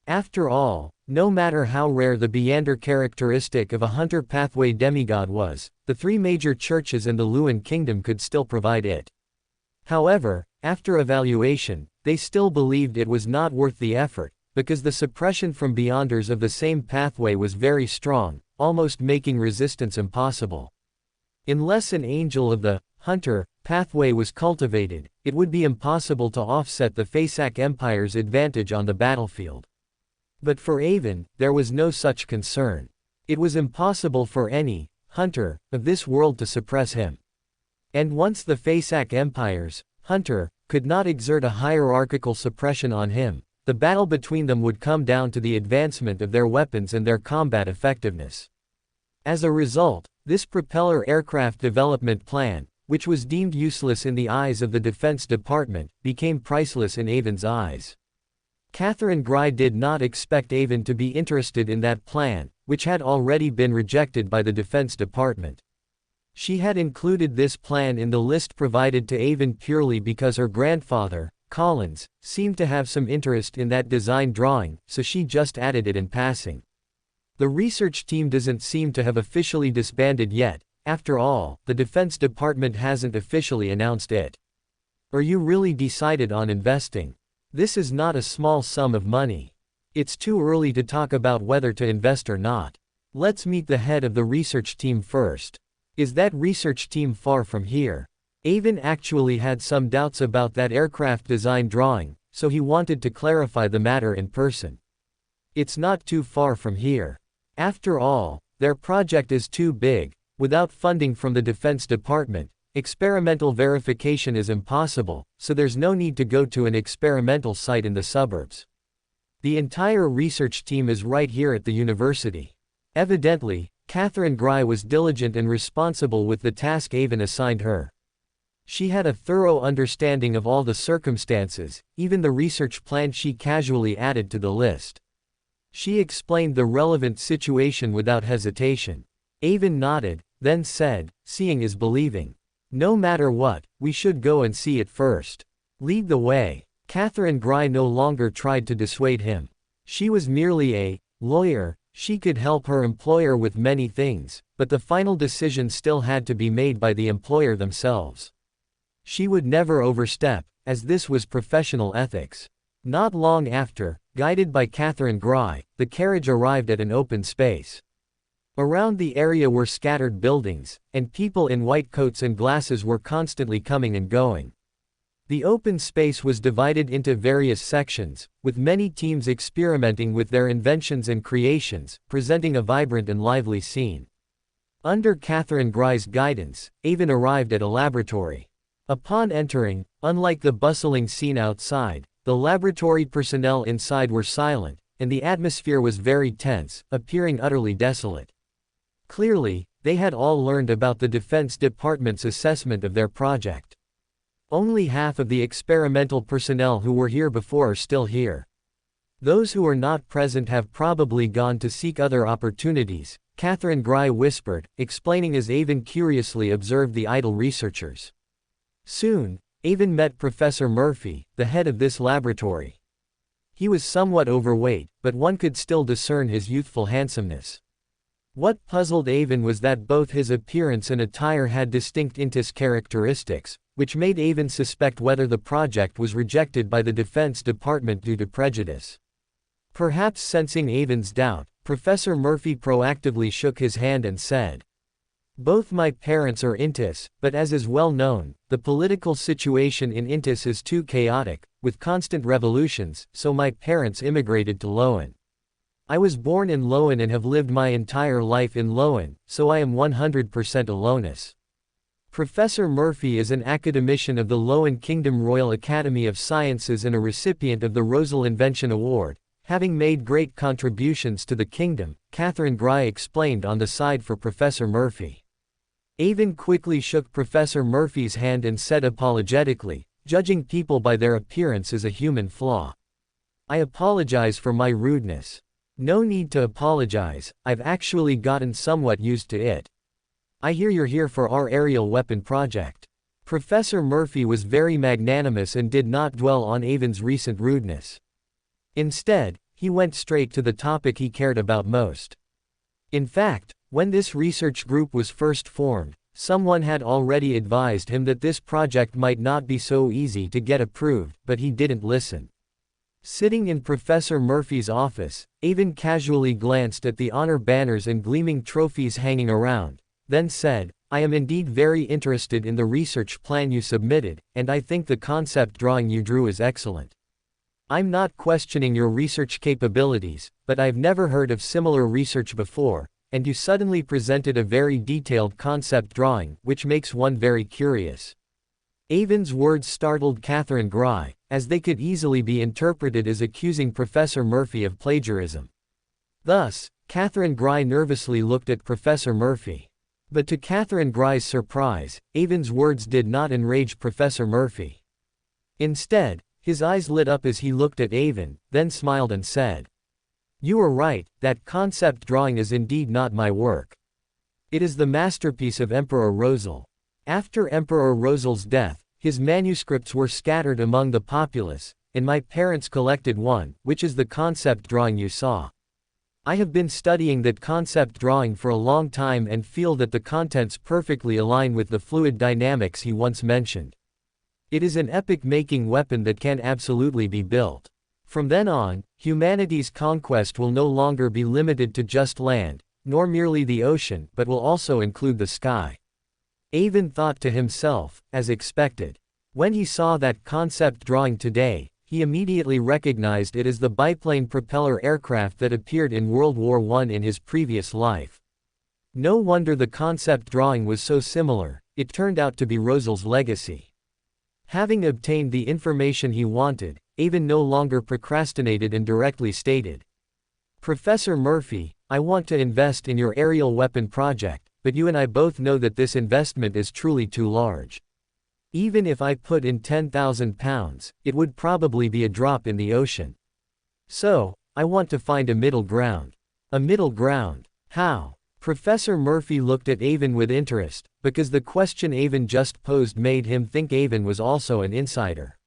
After all, no matter how rare the Beyonder characteristic of a Hunter pathway demigod was, the three major churches and the Luan Kingdom could still provide it. However, after evaluation, they still believed it was not worth the effort, because the suppression from Beyonders of the same pathway was very strong, almost making resistance impossible. Unless an angel of the Hunter pathway was cultivated, it would be impossible to offset the Fasak Empire's advantage on the battlefield. But for Avon, there was no such concern. It was impossible for any Hunter of this world to suppress him. And once the Fasak Empire's Hunter could not exert a hierarchical suppression on him, the battle between them would come down to the advancement of their weapons and their combat effectiveness. As a result, this propeller aircraft development plan, which was deemed useless in the eyes of the Defense Department, became priceless in Avon's eyes. Catherine Gry did not expect Avon to be interested in that plan, which had already been rejected by the Defense Department. She had included this plan in the list provided to Avon purely because her grandfather, Collins, seemed to have some interest in that design drawing, so she just added it in passing. The research team doesn't seem to have officially disbanded yet. After all, the Defense Department hasn't officially announced it. Are you really decided on investing? This is not a small sum of money. It's too early to talk about whether to invest or not. Let's meet the head of the research team first. Is that research team far from here? Avon actually had some doubts about that aircraft design drawing, so he wanted to clarify the matter in person. It's not too far from here. After all, their project is too big. Without funding from the Defense Department, experimental verification is impossible, so there's no need to go to an experimental site in the suburbs. The entire research team is right here at the university. Evidently, Catherine Gry was diligent and responsible with the task Avon assigned her. She had a thorough understanding of all the circumstances, even the research plan she casually added to the list. She explained the relevant situation without hesitation. Avon nodded, then said, "Seeing is believing. No matter what, we should go and see it first. Lead the way." Catherine Gry no longer tried to dissuade him. She was merely a lawyer. She could help her employer with many things, but the final decision still had to be made by the employer themselves. She would never overstep, as this was professional ethics. Not long after, guided by Catherine Gry, the carriage arrived at an open space. Around the area were scattered buildings, and people in white coats and glasses were constantly coming and going. The open space was divided into various sections, with many teams experimenting with their inventions and creations, presenting a vibrant and lively scene. Under Catherine Gry's guidance, Avon arrived at a laboratory. Upon entering, unlike the bustling scene outside, the laboratory personnel inside were silent, and the atmosphere was very tense, appearing utterly desolate. Clearly, they had all learned about the Defense Department's assessment of their project. Only half of the experimental personnel who were here before are still here. Those who are not present have probably gone to seek other opportunities, Catherine Gry whispered, explaining as Avon curiously observed the idle researchers. Soon, Avon met Professor Murphy, the head of this laboratory. He was somewhat overweight, but one could still discern his youthful handsomeness. What puzzled Avon was that both his appearance and attire had distinct Intis characteristics, which made Avon suspect whether the project was rejected by the Defense Department due to prejudice. Perhaps sensing Avon's doubt, Professor Murphy proactively shook his hand and said, "Both my parents are Intis, but as is well known, the political situation in Intis is too chaotic, with constant revolutions, so my parents immigrated to LotM. I was born in LotM and have lived my entire life in LotM, so I am 100% a Lonis." Professor Murphy is an academician of the LotM Kingdom Royal Academy of Sciences and a recipient of the Rosal Invention Award, having made great contributions to the kingdom, Catherine Gry explained on the side for Professor Murphy. Avon quickly shook Professor Murphy's hand and said apologetically, "Judging people by their appearance is a human flaw. I apologize for my rudeness." "No need to apologize, I've actually gotten somewhat used to it. I hear you're here for our aerial weapon project." Professor Murphy was very magnanimous and did not dwell on Avon's recent rudeness. Instead, he went straight to the topic he cared about most. In fact, when this research group was first formed, someone had already advised him that this project might not be so easy to get approved, but he didn't listen. Sitting in Professor Murphy's office, Avon casually glanced at the honor banners and gleaming trophies hanging around, then said, "I am indeed very interested in the research plan you submitted, and I think the concept drawing you drew is excellent. I'm not questioning your research capabilities, but I've never heard of similar research before, and you suddenly presented a very detailed concept drawing, which makes one very curious." Avon's words startled Catherine Gry, as they could easily be interpreted as accusing Professor Murphy of plagiarism. Thus, Catherine Gry nervously looked at Professor Murphy. But to Catherine Gry's surprise, Avon's words did not enrage Professor Murphy. Instead, his eyes lit up as he looked at Avon, then smiled and said, "You are right, that concept drawing is indeed not my work. It is the masterpiece of Emperor Rosal. After Emperor Rosal's death, his manuscripts were scattered among the populace, and my parents collected one, which is the concept drawing you saw. I have been studying that concept drawing for a long time and feel that the contents perfectly align with the fluid dynamics he once mentioned. It is an epic-making weapon that can absolutely be built. From then on, humanity's conquest will no longer be limited to just land, nor merely the ocean, but will also include the sky." Avon thought to himself, as expected. When he saw that concept drawing today, he immediately recognized it as the biplane propeller aircraft that appeared in World War I in his previous life. No wonder the concept drawing was so similar, it turned out to be Rosal's legacy. Having obtained the information he wanted, Avon no longer procrastinated and directly stated, "Professor Murphy, I want to invest in your aerial weapon project, but you and I both know that this investment is truly too large. Even if I put in £10,000, it would probably be a drop in the ocean. So, I want to find a middle ground." "A middle ground? How?" Professor Murphy looked at Avon with interest, because the question Avon just posed made him think Avon was also an insider.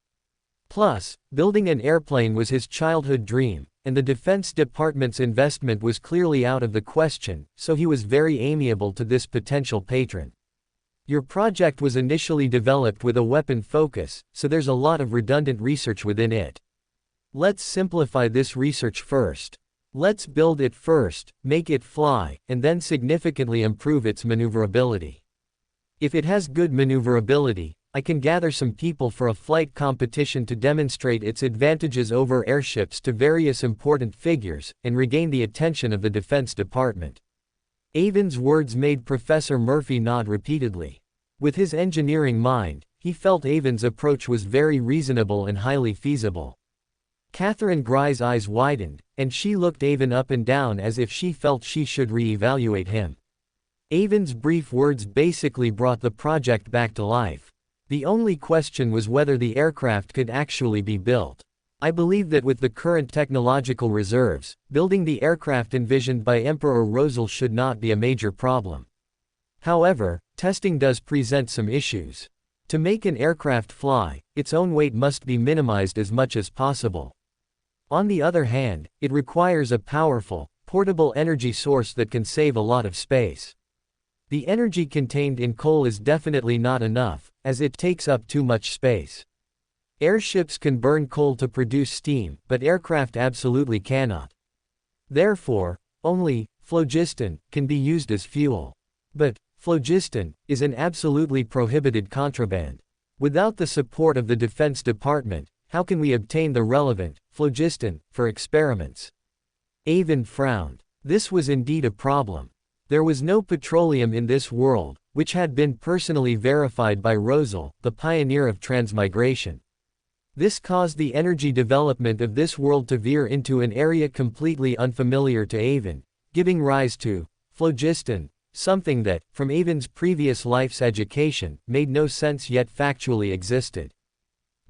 Plus, building an airplane was his childhood dream, and the Defense Department's investment was clearly out of the question, so he was very amiable to this potential patron. "Your project was initially developed with a weapon focus, so there's a lot of redundant research within it. Let's simplify this research first. Let's build it first, make it fly, and then significantly improve its maneuverability. If it has good maneuverability, I can gather some people for a flight competition to demonstrate its advantages over airships to various important figures, and regain the attention of the Defense Department. Avon's words made Professor Murphy nod repeatedly. With his engineering mind, he felt Avon's approach was very reasonable and highly feasible. Catherine Gry's eyes widened, and she looked Avon up and down as if she felt she should re-evaluate him. Avon's brief words basically brought the project back to life. The only question was whether the aircraft could actually be built. I believe that with the current technological reserves, building the aircraft envisioned by Emperor Rosal should not be a major problem. However, testing does present some issues. To make an aircraft fly, its own weight must be minimized as much as possible. On the other hand, it requires a powerful, portable energy source that can save a lot of space. The energy contained in coal is definitely not enough, as it takes up too much space. Airships can burn coal to produce steam, but aircraft absolutely cannot. Therefore, only phlogiston can be used as fuel. But phlogiston is an absolutely prohibited contraband. Without the support of the Defense Department, how can we obtain the relevant phlogiston for experiments? Avon frowned. This was indeed a problem. There was no petroleum in this world, which had been personally verified by Rosal, the pioneer of transmigration. This caused the energy development of this world to veer into an area completely unfamiliar to Avon, giving rise to phlogiston, something that, from Avon's previous life's education, made no sense yet factually existed.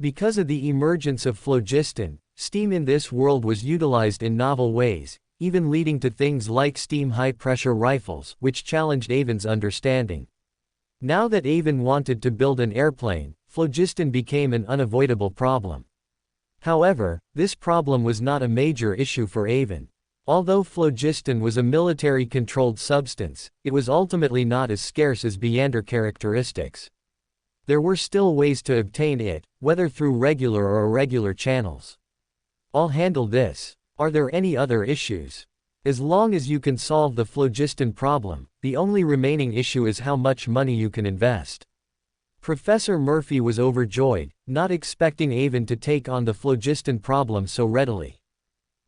Because of the emergence of phlogiston, steam in this world was utilized in novel ways, even leading to things like steam high-pressure rifles, which challenged Avon's understanding. Now that Avon wanted to build an airplane, phlogiston became an unavoidable problem. However, this problem was not a major issue for Avon. Although phlogiston was a military-controlled substance, it was ultimately not as scarce as Beyonder characteristics. There were still ways to obtain it, whether through regular or irregular channels. I'll handle this. Are there any other issues? As long as you can solve the phlogiston problem, the only remaining issue is how much money you can invest. Professor Murphy was overjoyed, not expecting Avon to take on the phlogiston problem so readily.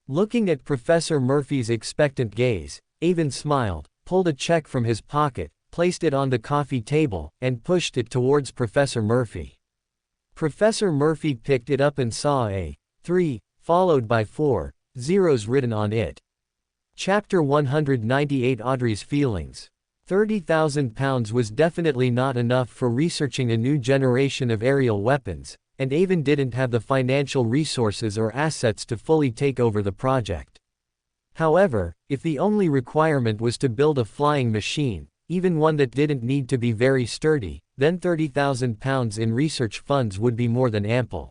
Looking at Professor Murphy's expectant gaze, Avon smiled, pulled a check from his pocket, placed it on the coffee table, and pushed it towards Professor Murphy. Professor Murphy picked it up and saw a 3, followed by 4 zeros written on it. Chapter 198 Audrey's Feelings. £30,000 was definitely not enough for researching a new generation of aerial weapons, and Avon didn't have the financial resources or assets to fully take over the project. However, if the only requirement was to build a flying machine, even one that didn't need to be very sturdy, then £30,000 in research funds would be more than ample.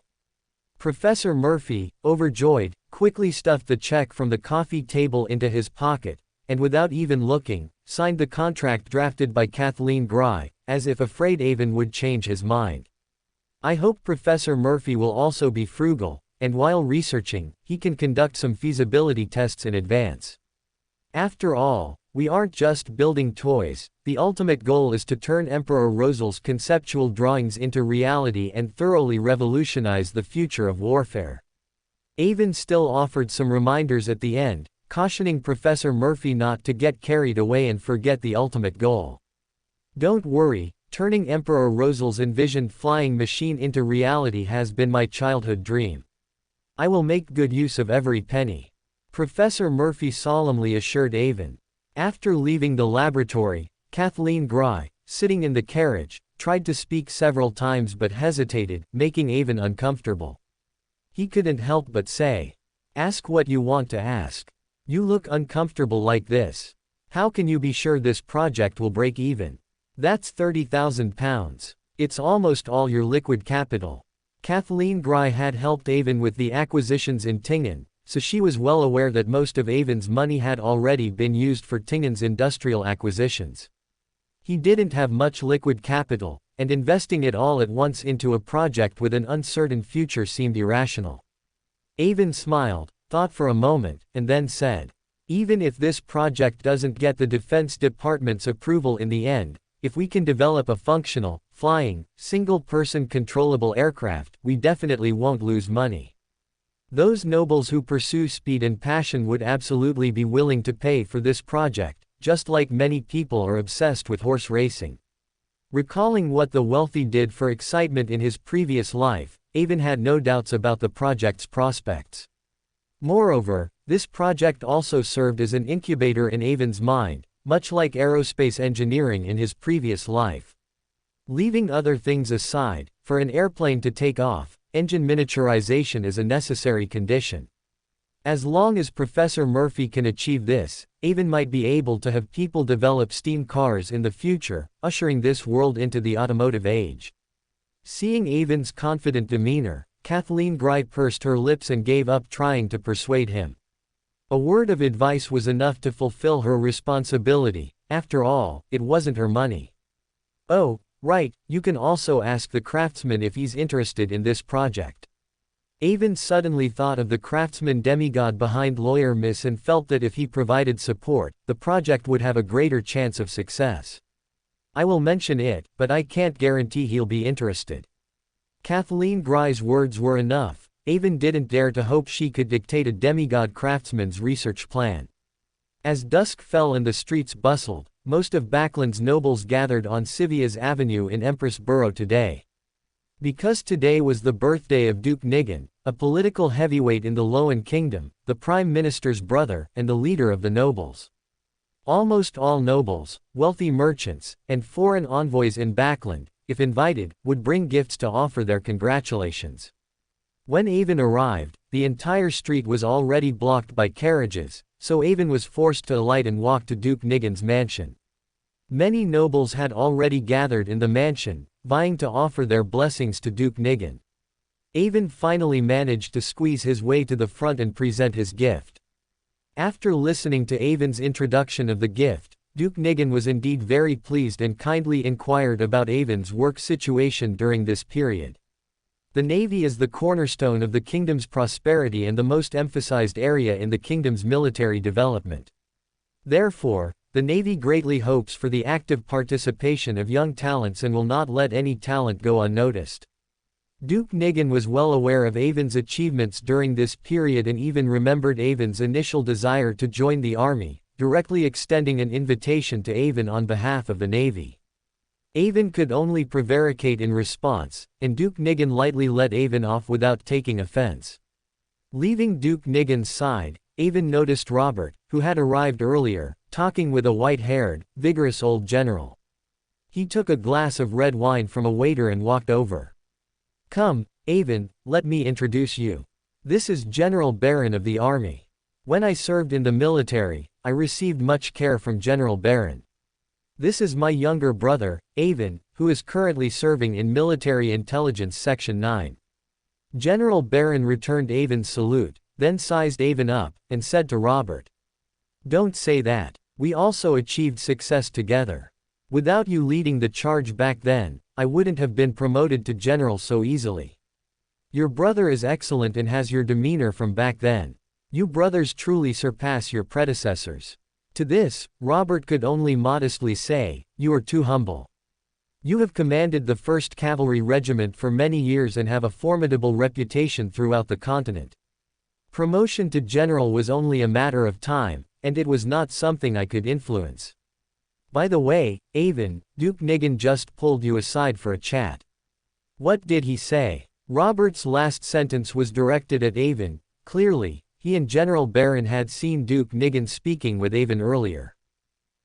Professor Murphy, overjoyed, quickly stuffed the check from the coffee table into his pocket, and without even looking, signed the contract drafted by Kathleen Gry, as if afraid Avon would change his mind. I hope Professor Murphy will also be frugal, and while researching, he can conduct some feasibility tests in advance. After all, we aren't just building toys, the ultimate goal is to turn Emperor Rosal's conceptual drawings into reality and thoroughly revolutionize the future of warfare. Avon still offered some reminders at the end, cautioning Professor Murphy not to get carried away and forget the ultimate goal. Don't worry, turning Emperor Rosal's envisioned flying machine into reality has been my childhood dream. I will make good use of every penny. Professor Murphy solemnly assured Avon. After leaving the laboratory, Kathleen Gry, sitting in the carriage, tried to speak several times but hesitated, making Avon uncomfortable. He couldn't help but say, "Ask what you want to ask. You look uncomfortable like this. How can you be sure this project will break even? That's £30,000. It's almost all your liquid capital." Kathleen Gry had helped Avon with the acquisitions in Tingen, so she was well aware that most of Avon's money had already been used for Tingen's industrial acquisitions. He didn't have much liquid capital, and investing it all at once into a project with an uncertain future seemed irrational. Avon smiled, thought for a moment, and then said, "Even if this project doesn't get the Defense Department's approval in the end, if we can develop a functional, flying, single-person controllable aircraft, we definitely won't lose money. Those nobles who pursue speed and passion would absolutely be willing to pay for this project, just like many people are obsessed with horse racing." Recalling what the wealthy did for excitement in his previous life, Avon had no doubts about the project's prospects. Moreover, this project also served as an incubator in Avon's mind, much like aerospace engineering in his previous life. Leaving other things aside, for an airplane to take off, engine miniaturization is a necessary condition. As long as Professor Murphy can achieve this, Avon might be able to have people develop steam cars in the future, ushering this world into the automotive age. Seeing Avon's confident demeanor, Kathleen Gry pursed her lips and gave up trying to persuade him. A word of advice was enough to fulfill her responsibility. After all, it wasn't her money. "Oh, right, you can also ask the craftsman if he's interested in this project." Avon suddenly thought of the craftsman demigod behind Lawyer Miss and felt that if he provided support, the project would have a greater chance of success. "I will mention it, but I can't guarantee he'll be interested." Kathleen Gry's words were enough. Avon didn't dare to hope she could dictate a demigod craftsman's research plan. As dusk fell and the streets bustled, most of Backland's nobles gathered on Sivia's Avenue in Empress Borough today. Because today was the birthday of Duke Nigan, a political heavyweight in the Loan Kingdom, the Prime Minister's brother, and the leader of the nobles. Almost all nobles, wealthy merchants, and foreign envoys in Backland, if invited, would bring gifts to offer their congratulations. When Avon arrived, the entire street was already blocked by carriages, so Avon was forced to alight and walk to Duke Nigan's mansion. Many nobles had already gathered in the mansion, vying to offer their blessings to Duke Nigan. Avon finally managed to squeeze his way to the front and present his gift. After listening to Avon's introduction of the gift, Duke Nigan was indeed very pleased and kindly inquired about Avon's work situation during this period. The Navy is the cornerstone of the kingdom's prosperity and the most emphasized area in the kingdom's military development. Therefore, the Navy greatly hopes for the active participation of young talents and will not let any talent go unnoticed. Duke Nigan was well aware of Avon's achievements during this period and even remembered Avon's initial desire to join the army, directly extending an invitation to Avon on behalf of the Navy. Avon could only prevaricate in response, and Duke Nigan lightly let Avon off without taking offense. Leaving Duke Nigan's side, Avon noticed Robert, who had arrived earlier, talking with a white-haired, vigorous old general. He took a glass of red wine from a waiter and walked over. "Come, Avon, let me introduce you. This is General Barron of the army. When I served in the military, I received much care from General Barron. This is my younger brother, Avon, who is currently serving in Military Intelligence Section 9. General Barron returned Avon's salute, then sized Avon up, and said to Robert, "Don't say that. We also achieved success together. Without you leading the charge back then, I wouldn't have been promoted to general so easily. Your brother is excellent and has your demeanor from back then. You brothers truly surpass your predecessors." To this, Robert could only modestly say, "You are too humble. You have commanded the 1st Cavalry Regiment for many years and have a formidable reputation throughout the continent. Promotion to general was only a matter of time, and it was not something I could influence. By the way, Avon, Duke Nigan just pulled you aside for a chat." What did he say? Robert's last sentence was directed at Avon. Clearly, he and General Barron had seen Duke Nigan speaking with Avon earlier.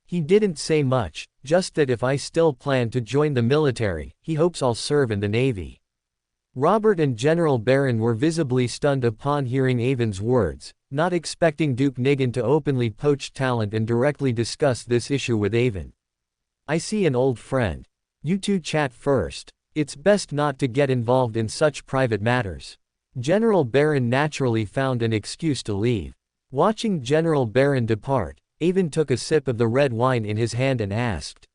He didn't say much, just that if I still plan to join the military, he hopes I'll serve in the Navy. Robert and General Barron were visibly stunned upon hearing Avon's words, not expecting Duke Nigan to openly poach talent and directly discuss this issue with Avon. "I see an old friend. You two chat first. It's best not to get involved in such private matters." General Barron naturally found an excuse to leave. Watching General Barron depart, Avon took a sip of the red wine in his hand and asked,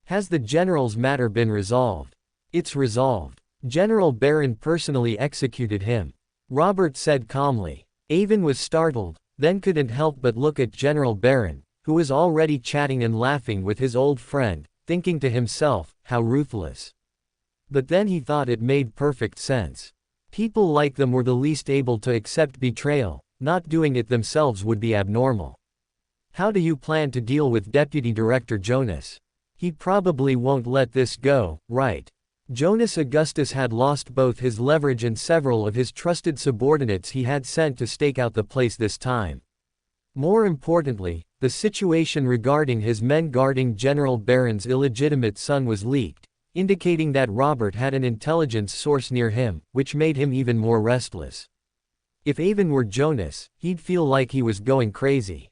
"Has the general's matter been resolved?" "It's resolved. General Barron personally executed him." Robert said calmly. Avon was startled, then couldn't help but look at General Barron, who was already chatting and laughing with his old friend, thinking to himself, how ruthless. But then he thought it made perfect sense. People like them were the least able to accept betrayal, not doing it themselves would be abnormal. How do you plan to deal with Deputy Director Jonas? He probably won't let this go, right? Jonas Augustus had lost both his leverage and several of his trusted subordinates he had sent to stake out the place this time. More importantly, the situation regarding his men guarding General Barron's illegitimate son was leaked, indicating that Robert had an intelligence source near him, which made him even more restless. If Avon were Jonas, he'd feel like he was going crazy.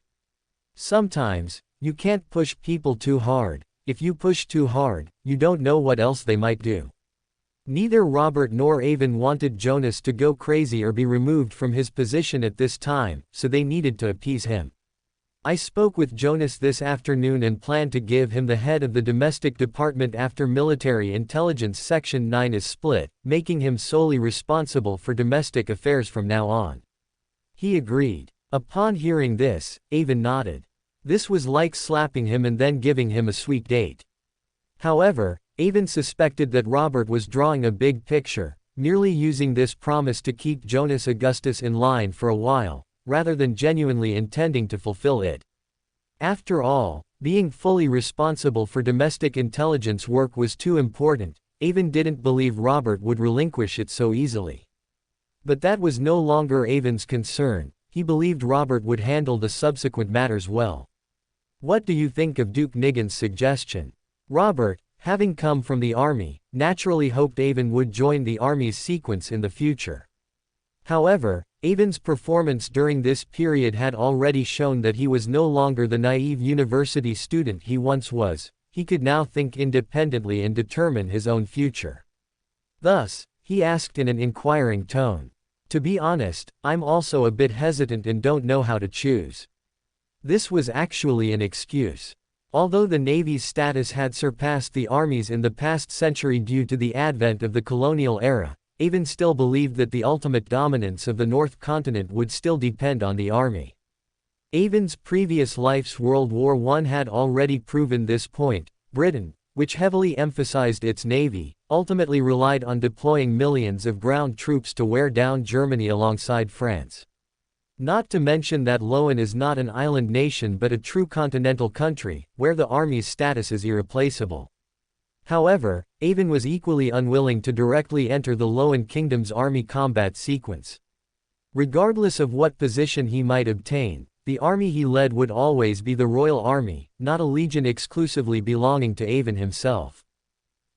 Sometimes, you can't push people too hard. If you push too hard, you don't know what else they might do. Neither Robert nor Avon wanted Jonas to go crazy or be removed from his position at this time, so they needed to appease him. I spoke with Jonas this afternoon and plan to give him the head of the domestic department after military intelligence Section 9 is split, making him solely responsible for domestic affairs from now on. He agreed. Upon hearing this, Avon nodded. This was like slapping him and then giving him a sweet date. However, Avon suspected that Robert was drawing a big picture, merely using this promise to keep Jonas Augustus in line for a while, rather than genuinely intending to fulfill it. After all, being fully responsible for domestic intelligence work was too important. Avon didn't believe Robert would relinquish it so easily. But that was no longer Avon's concern. He believed Robert would handle the subsequent matters well. What do you think of Duke Nigan's suggestion? Robert, having come from the army, naturally hoped Avon would join the army's sequence in the future. However, Avon's performance during this period had already shown that he was no longer the naive university student he once was. He could now think independently and determine his own future. Thus, he asked in an inquiring tone. To be honest, I'm also a bit hesitant and don't know how to choose. This was actually an excuse. Although the Navy's status had surpassed the Army's in the past century due to the advent of the colonial era, Avon still believed that the ultimate dominance of the North Continent would still depend on the Army. Avon's previous life's World War I had already proven this point. Britain, which heavily emphasized its navy, ultimately relied on deploying millions of ground troops to wear down Germany alongside France. Not to mention that LotM is not an island nation but a true continental country, where the army's status is irreplaceable. However, Avon was equally unwilling to directly enter the LotM Kingdom's army combat sequence. Regardless of what position he might obtain, the army he led would always be the Royal Army, not a legion exclusively belonging to Avon himself.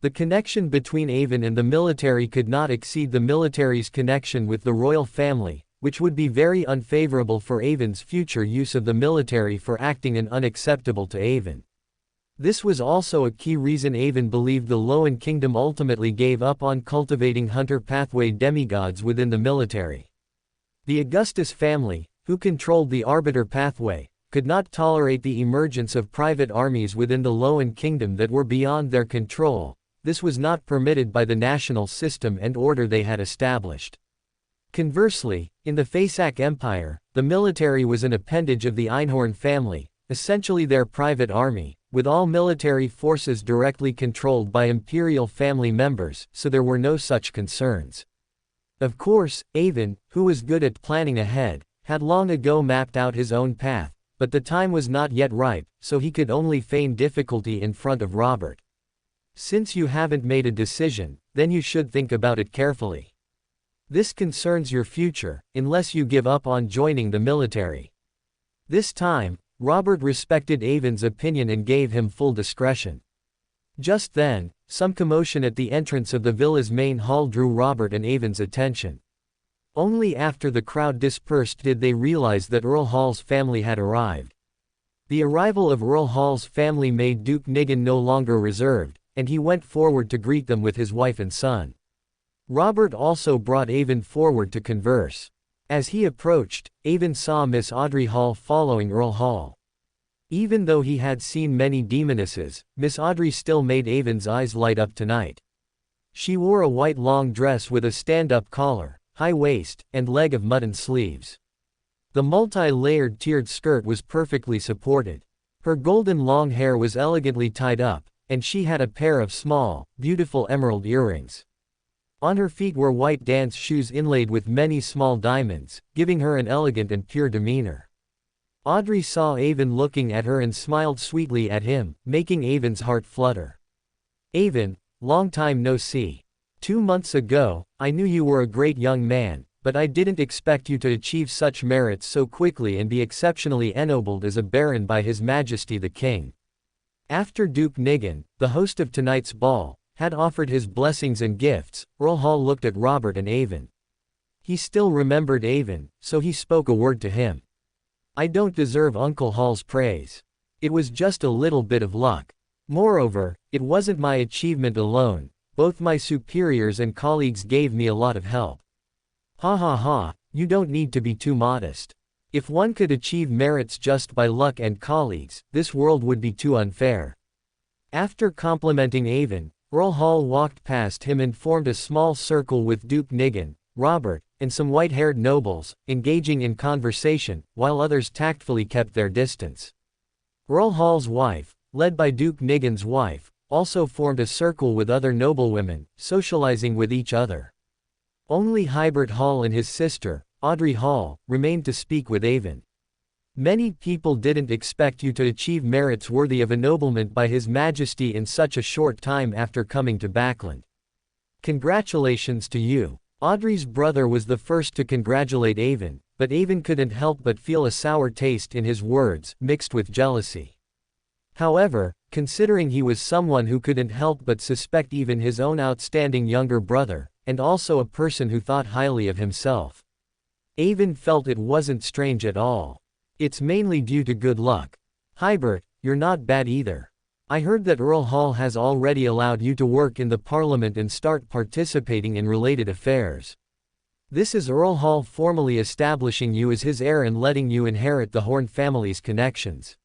The connection between Avon and the military could not exceed the military's connection with the royal family, which would be very unfavorable for Avon's future use of the military for acting and unacceptable to Avon. This was also a key reason Avon believed the LotM Kingdom ultimately gave up on cultivating hunter pathway demigods within the military. The Augustus family, who controlled the arbiter pathway, could not tolerate the emergence of private armies within the LotM Kingdom that were beyond their control. This was not permitted by the national system and order they had established. Conversely, in the Faesac Empire, the military was an appendage of the Einhorn family, essentially their private army, with all military forces directly controlled by imperial family members, so there were no such concerns. Of course, Avon, who was good at planning ahead, had long ago mapped out his own path, but the time was not yet ripe, so he could only feign difficulty in front of Robert. Since you haven't made a decision, then you should think about it carefully. This concerns your future, unless you give up on joining the military. This time, Robert respected Avon's opinion and gave him full discretion. Just then, some commotion at the entrance of the villa's main hall drew Robert and Avon's attention. Only after the crowd dispersed did they realize that Earl Hall's family had arrived. The arrival of Earl Hall's family made Duke Nigan no longer reserved, and he went forward to greet them with his wife and son. Robert also brought Avon forward to converse. As he approached, Avon saw Miss Audrey Hall following Earl Hall. Even though he had seen many demonesses, Miss Audrey still made Avon's eyes light up tonight. She wore a white long dress with a stand-up collar, high waist, and leg of mutton sleeves. The multi-layered tiered skirt was perfectly supported. Her golden long hair was elegantly tied up, and she had a pair of small, beautiful emerald earrings. On her feet were white dance shoes inlaid with many small diamonds, giving her an elegant and pure demeanor. Audrey saw Avon looking at her and smiled sweetly at him, making Avon's heart flutter. "Avon, long time no see. 2 months ago, I knew you were a great young man, but I didn't expect you to achieve such merits so quickly and be exceptionally ennobled as a baron by His Majesty the King." After Duke Nigan, the host of tonight's ball, had offered his blessings and gifts, Earl Hall looked at Robert and Avon. He still remembered Avon, so he spoke a word to him. "I don't deserve Uncle Hall's praise. It was just a little bit of luck. Moreover, it wasn't my achievement alone, both my superiors and colleagues gave me a lot of help." "Ha ha ha, you don't need to be too modest. If one could achieve merits just by luck and colleagues, this world would be too unfair." After complimenting Avon, Earl Hall walked past him and formed a small circle with Duke Nigan, Robert, and some white-haired nobles, engaging in conversation, while others tactfully kept their distance. Earl Hall's wife, led by Duke Nigan's wife, also formed a circle with other noblewomen, socializing with each other. Only Hybert Hall and his sister, Audrey Hall, remained to speak with Avon. "Many people didn't expect you to achieve merits worthy of ennoblement by His Majesty in such a short time after coming to Backland. Congratulations to you." Audrey's brother was the first to congratulate Avon, but Avon couldn't help but feel a sour taste in his words, mixed with jealousy. However, considering he was someone who couldn't help but suspect even his own outstanding younger brother, and also a person who thought highly of himself, Avon felt it wasn't strange at all. "It's mainly due to good luck. Hybert, you're not bad either. I heard that Earl Hall has already allowed you to work in the Parliament and start participating in related affairs. This is Earl Hall formally establishing you as his heir and letting you inherit the Horn family's connections.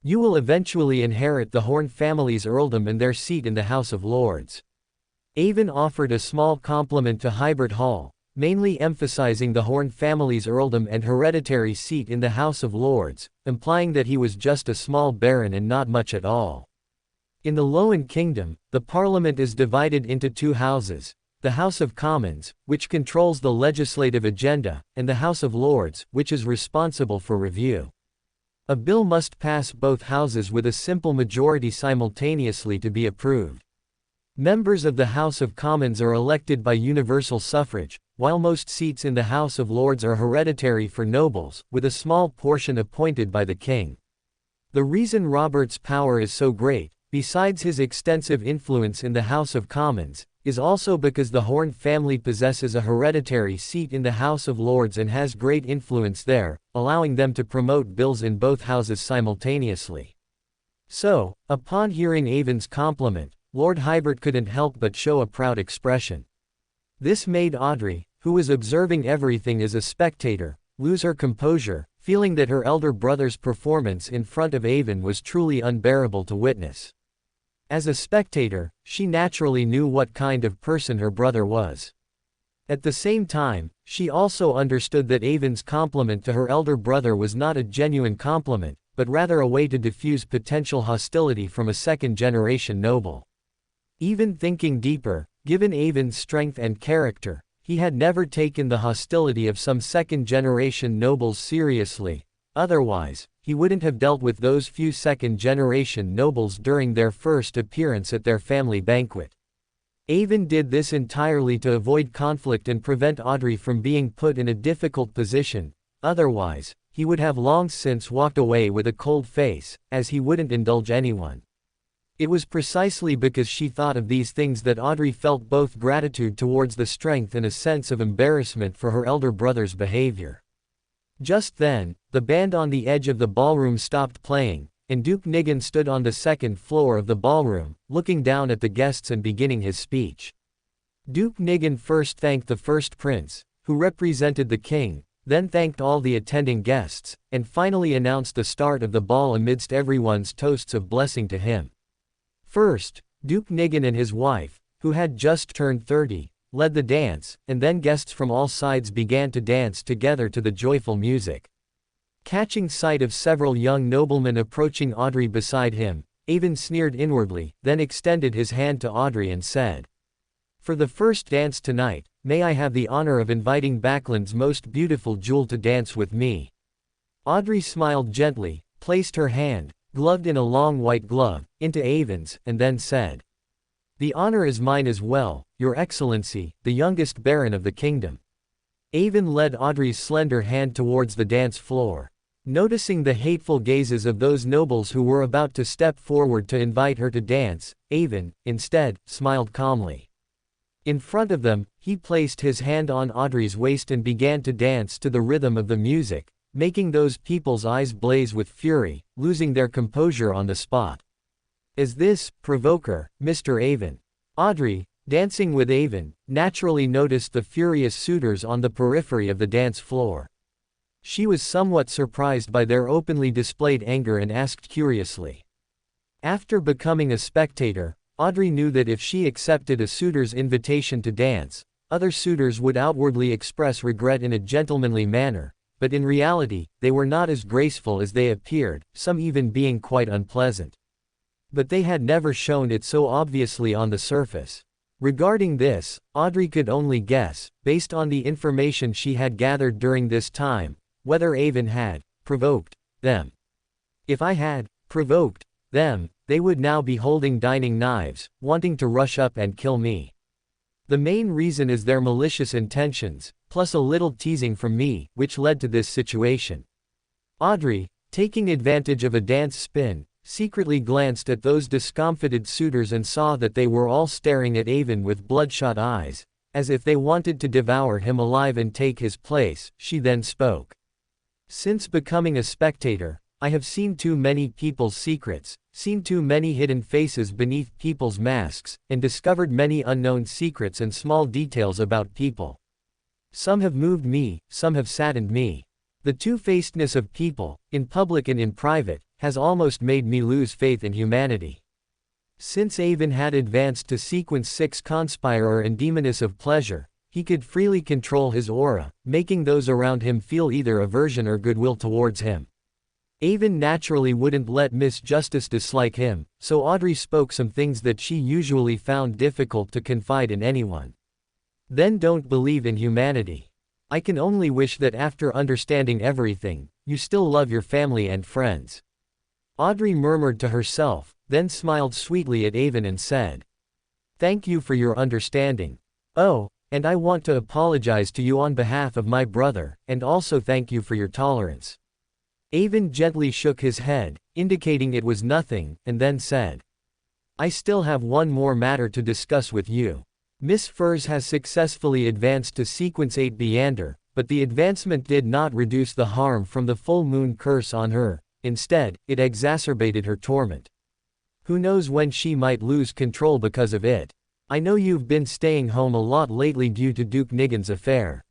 You will eventually inherit the Horn family's earldom and their seat in the House of Lords." Avon offered a small compliment to Hybert Hall, mainly emphasizing the Horn family's earldom and hereditary seat in the House of Lords, implying that he was just a small baron and not much at all. In the Lowen Kingdom, the Parliament is divided into 2 houses, the House of Commons, which controls the legislative agenda, and the House of Lords, which is responsible for review. A bill must pass both houses with a simple majority simultaneously to be approved. Members of the House of Commons are elected by universal suffrage, while most seats in the House of Lords are hereditary for nobles, with a small portion appointed by the king. The reason Robert's power is so great, besides his extensive influence in the House of Commons, is also because the Horn family possesses a hereditary seat in the House of Lords and has great influence there, allowing them to promote bills in both houses simultaneously. So, upon hearing Avon's compliment, Lord Hybert couldn't help but show a proud expression. This made Audrey, who was observing everything as a spectator, lose her composure, feeling that her elder brother's performance in front of Avon was truly unbearable to witness. As a spectator, she naturally knew what kind of person her brother was. At the same time, she also understood that Avon's compliment to her elder brother was not a genuine compliment, but rather a way to diffuse potential hostility from a second-generation noble. Even thinking deeper, given Avon's strength and character, he had never taken the hostility of some second-generation nobles seriously. Otherwise, he wouldn't have dealt with those few second-generation nobles during their first appearance at their family banquet. Avon did this entirely to avoid conflict and prevent Audrey from being put in a difficult position. Otherwise, he would have long since walked away with a cold face, as he wouldn't indulge anyone. It was precisely because she thought of these things that Audrey felt both gratitude towards the strength and a sense of embarrassment for her elder brother's behavior. Just then, the band on the edge of the ballroom stopped playing, and Duke Nigan stood on the second floor of the ballroom, looking down at the guests and beginning his speech. Duke Nigan first thanked the first prince, who represented the king, then thanked all the attending guests, and finally announced the start of the ball amidst everyone's toasts of blessing to him. First, Duke Nigan and his wife, who had just turned 30, led the dance, and then guests from all sides began to dance together to the joyful music. Catching sight of several young noblemen approaching Audrey beside him, Avon sneered inwardly, then extended his hand to Audrey and said, "For the first dance tonight, may I have the honor of inviting Backland's most beautiful jewel to dance with me?" Audrey smiled gently, placed her hand, gloved in a long white glove, into Avon's, and then said, "The honor is mine as well, Your Excellency, the youngest Baron of the kingdom." Avon led Audrey's slender hand towards the dance floor. Noticing the hateful gazes of those nobles who were about to step forward to invite her to dance, Avon, instead, smiled calmly. In front of them, he placed his hand on Audrey's waist and began to dance to the rhythm of the music, making those people's eyes blaze with fury, losing their composure on the spot. "Is this, provoker, Mr. Avon?" Audrey, dancing with Avon, naturally noticed the furious suitors on the periphery of the dance floor. She was somewhat surprised by their openly displayed anger and asked curiously. After becoming a spectator, Audrey knew that if she accepted a suitor's invitation to dance, other suitors would outwardly express regret in a gentlemanly manner, but in reality, they were not as graceful as they appeared, some even being quite unpleasant. But they had never shown it so obviously on the surface. Regarding this, Audrey could only guess, based on the information she had gathered during this time, whether Avon had provoked them. If I had provoked them, they would now be holding dining knives, wanting to rush up and kill me. The main reason is their malicious intentions, plus a little teasing from me, which led to this situation. Audrey, taking advantage of a dance spin, secretly glanced at those discomfited suitors and saw that they were all staring at Avon with bloodshot eyes, as if they wanted to devour him alive and take his place. She then spoke. "Since becoming a spectator, I have seen too many people's secrets, seen too many hidden faces beneath people's masks, and discovered many unknown secrets and small details about people. Some have moved me, some have saddened me. The two-facedness of people, in public and in private, has almost made me lose faith in humanity." Since Avon had advanced to sequence 6 conspirer and demoness of pleasure, he could freely control his aura, making those around him feel either aversion or goodwill towards him. Avon naturally wouldn't let Miss Justice dislike him, so Audrey spoke some things that she usually found difficult to confide in anyone. "Then don't believe in humanity. I can only wish that after understanding everything, you still love your family and friends." Audrey murmured to herself, then smiled sweetly at Avon and said, "Thank you for your understanding. Oh, and I want to apologize to you on behalf of my brother, and also thank you for your tolerance." Avon gently shook his head, indicating it was nothing, and then said, "I still have one more matter to discuss with you. Miss Furs has successfully advanced to sequence 8 Beander, but the advancement did not reduce the harm from the full moon curse on her. Instead, it exacerbated her torment. Who knows when she might lose control because of it. I know you've been staying home a lot lately due to Duke Nigan's affair.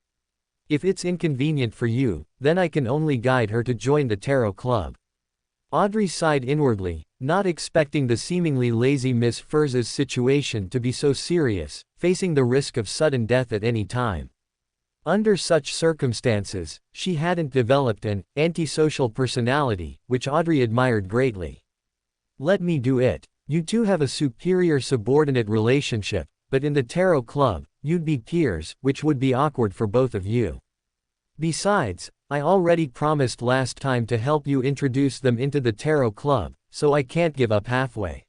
If it's inconvenient for you, then I can only guide her to join the Tarot Club." Audrey sighed inwardly, not expecting the seemingly lazy Miss Furs's situation to be so serious, facing the risk of sudden death at any time. Under such circumstances, she hadn't developed an antisocial personality, which Audrey admired greatly. "Let me do it. You two have a superior-subordinate relationship, but in the Tarot Club, you'd be peers, which would be awkward for both of you. Besides, I already promised last time to help you introduce them into the Tarot Club, so I can't give up halfway.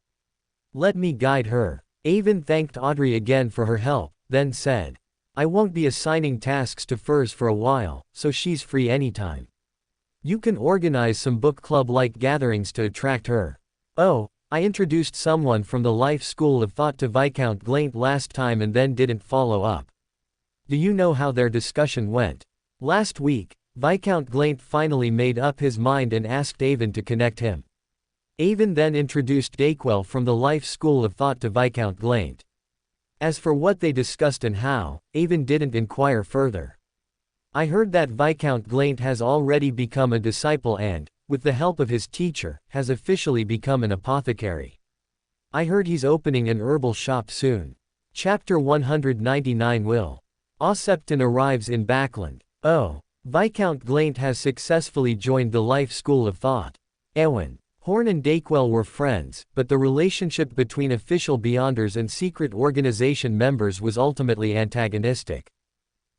Let me guide her." Avon thanked Audrey again for her help, then said, "I won't be assigning tasks to Furs for a while, so she's free anytime. You can organize some book club-like gatherings to attract her. Oh, I introduced someone from the Life School of Thought to Viscount Glaint last time and then didn't follow up. Do you know how their discussion went? Last week, Viscount Glaint finally made up his mind and asked Avon to connect him. Avon then introduced Dayquil from the Life School of Thought to Viscount Glaint. As for what they discussed and how, Avon didn't inquire further. I heard that Viscount Glaint has already become a disciple and, with the help of his teacher, has officially become an apothecary. I heard he's opening an herbal shop soon. Chapter 199 Will. Osepton arrives in Backland. Oh. Viscount Glaint has successfully joined the Life School of Thought. Eowyn. Horn and Dacquell were friends, but the relationship between official Beyonders and secret organization members was ultimately antagonistic.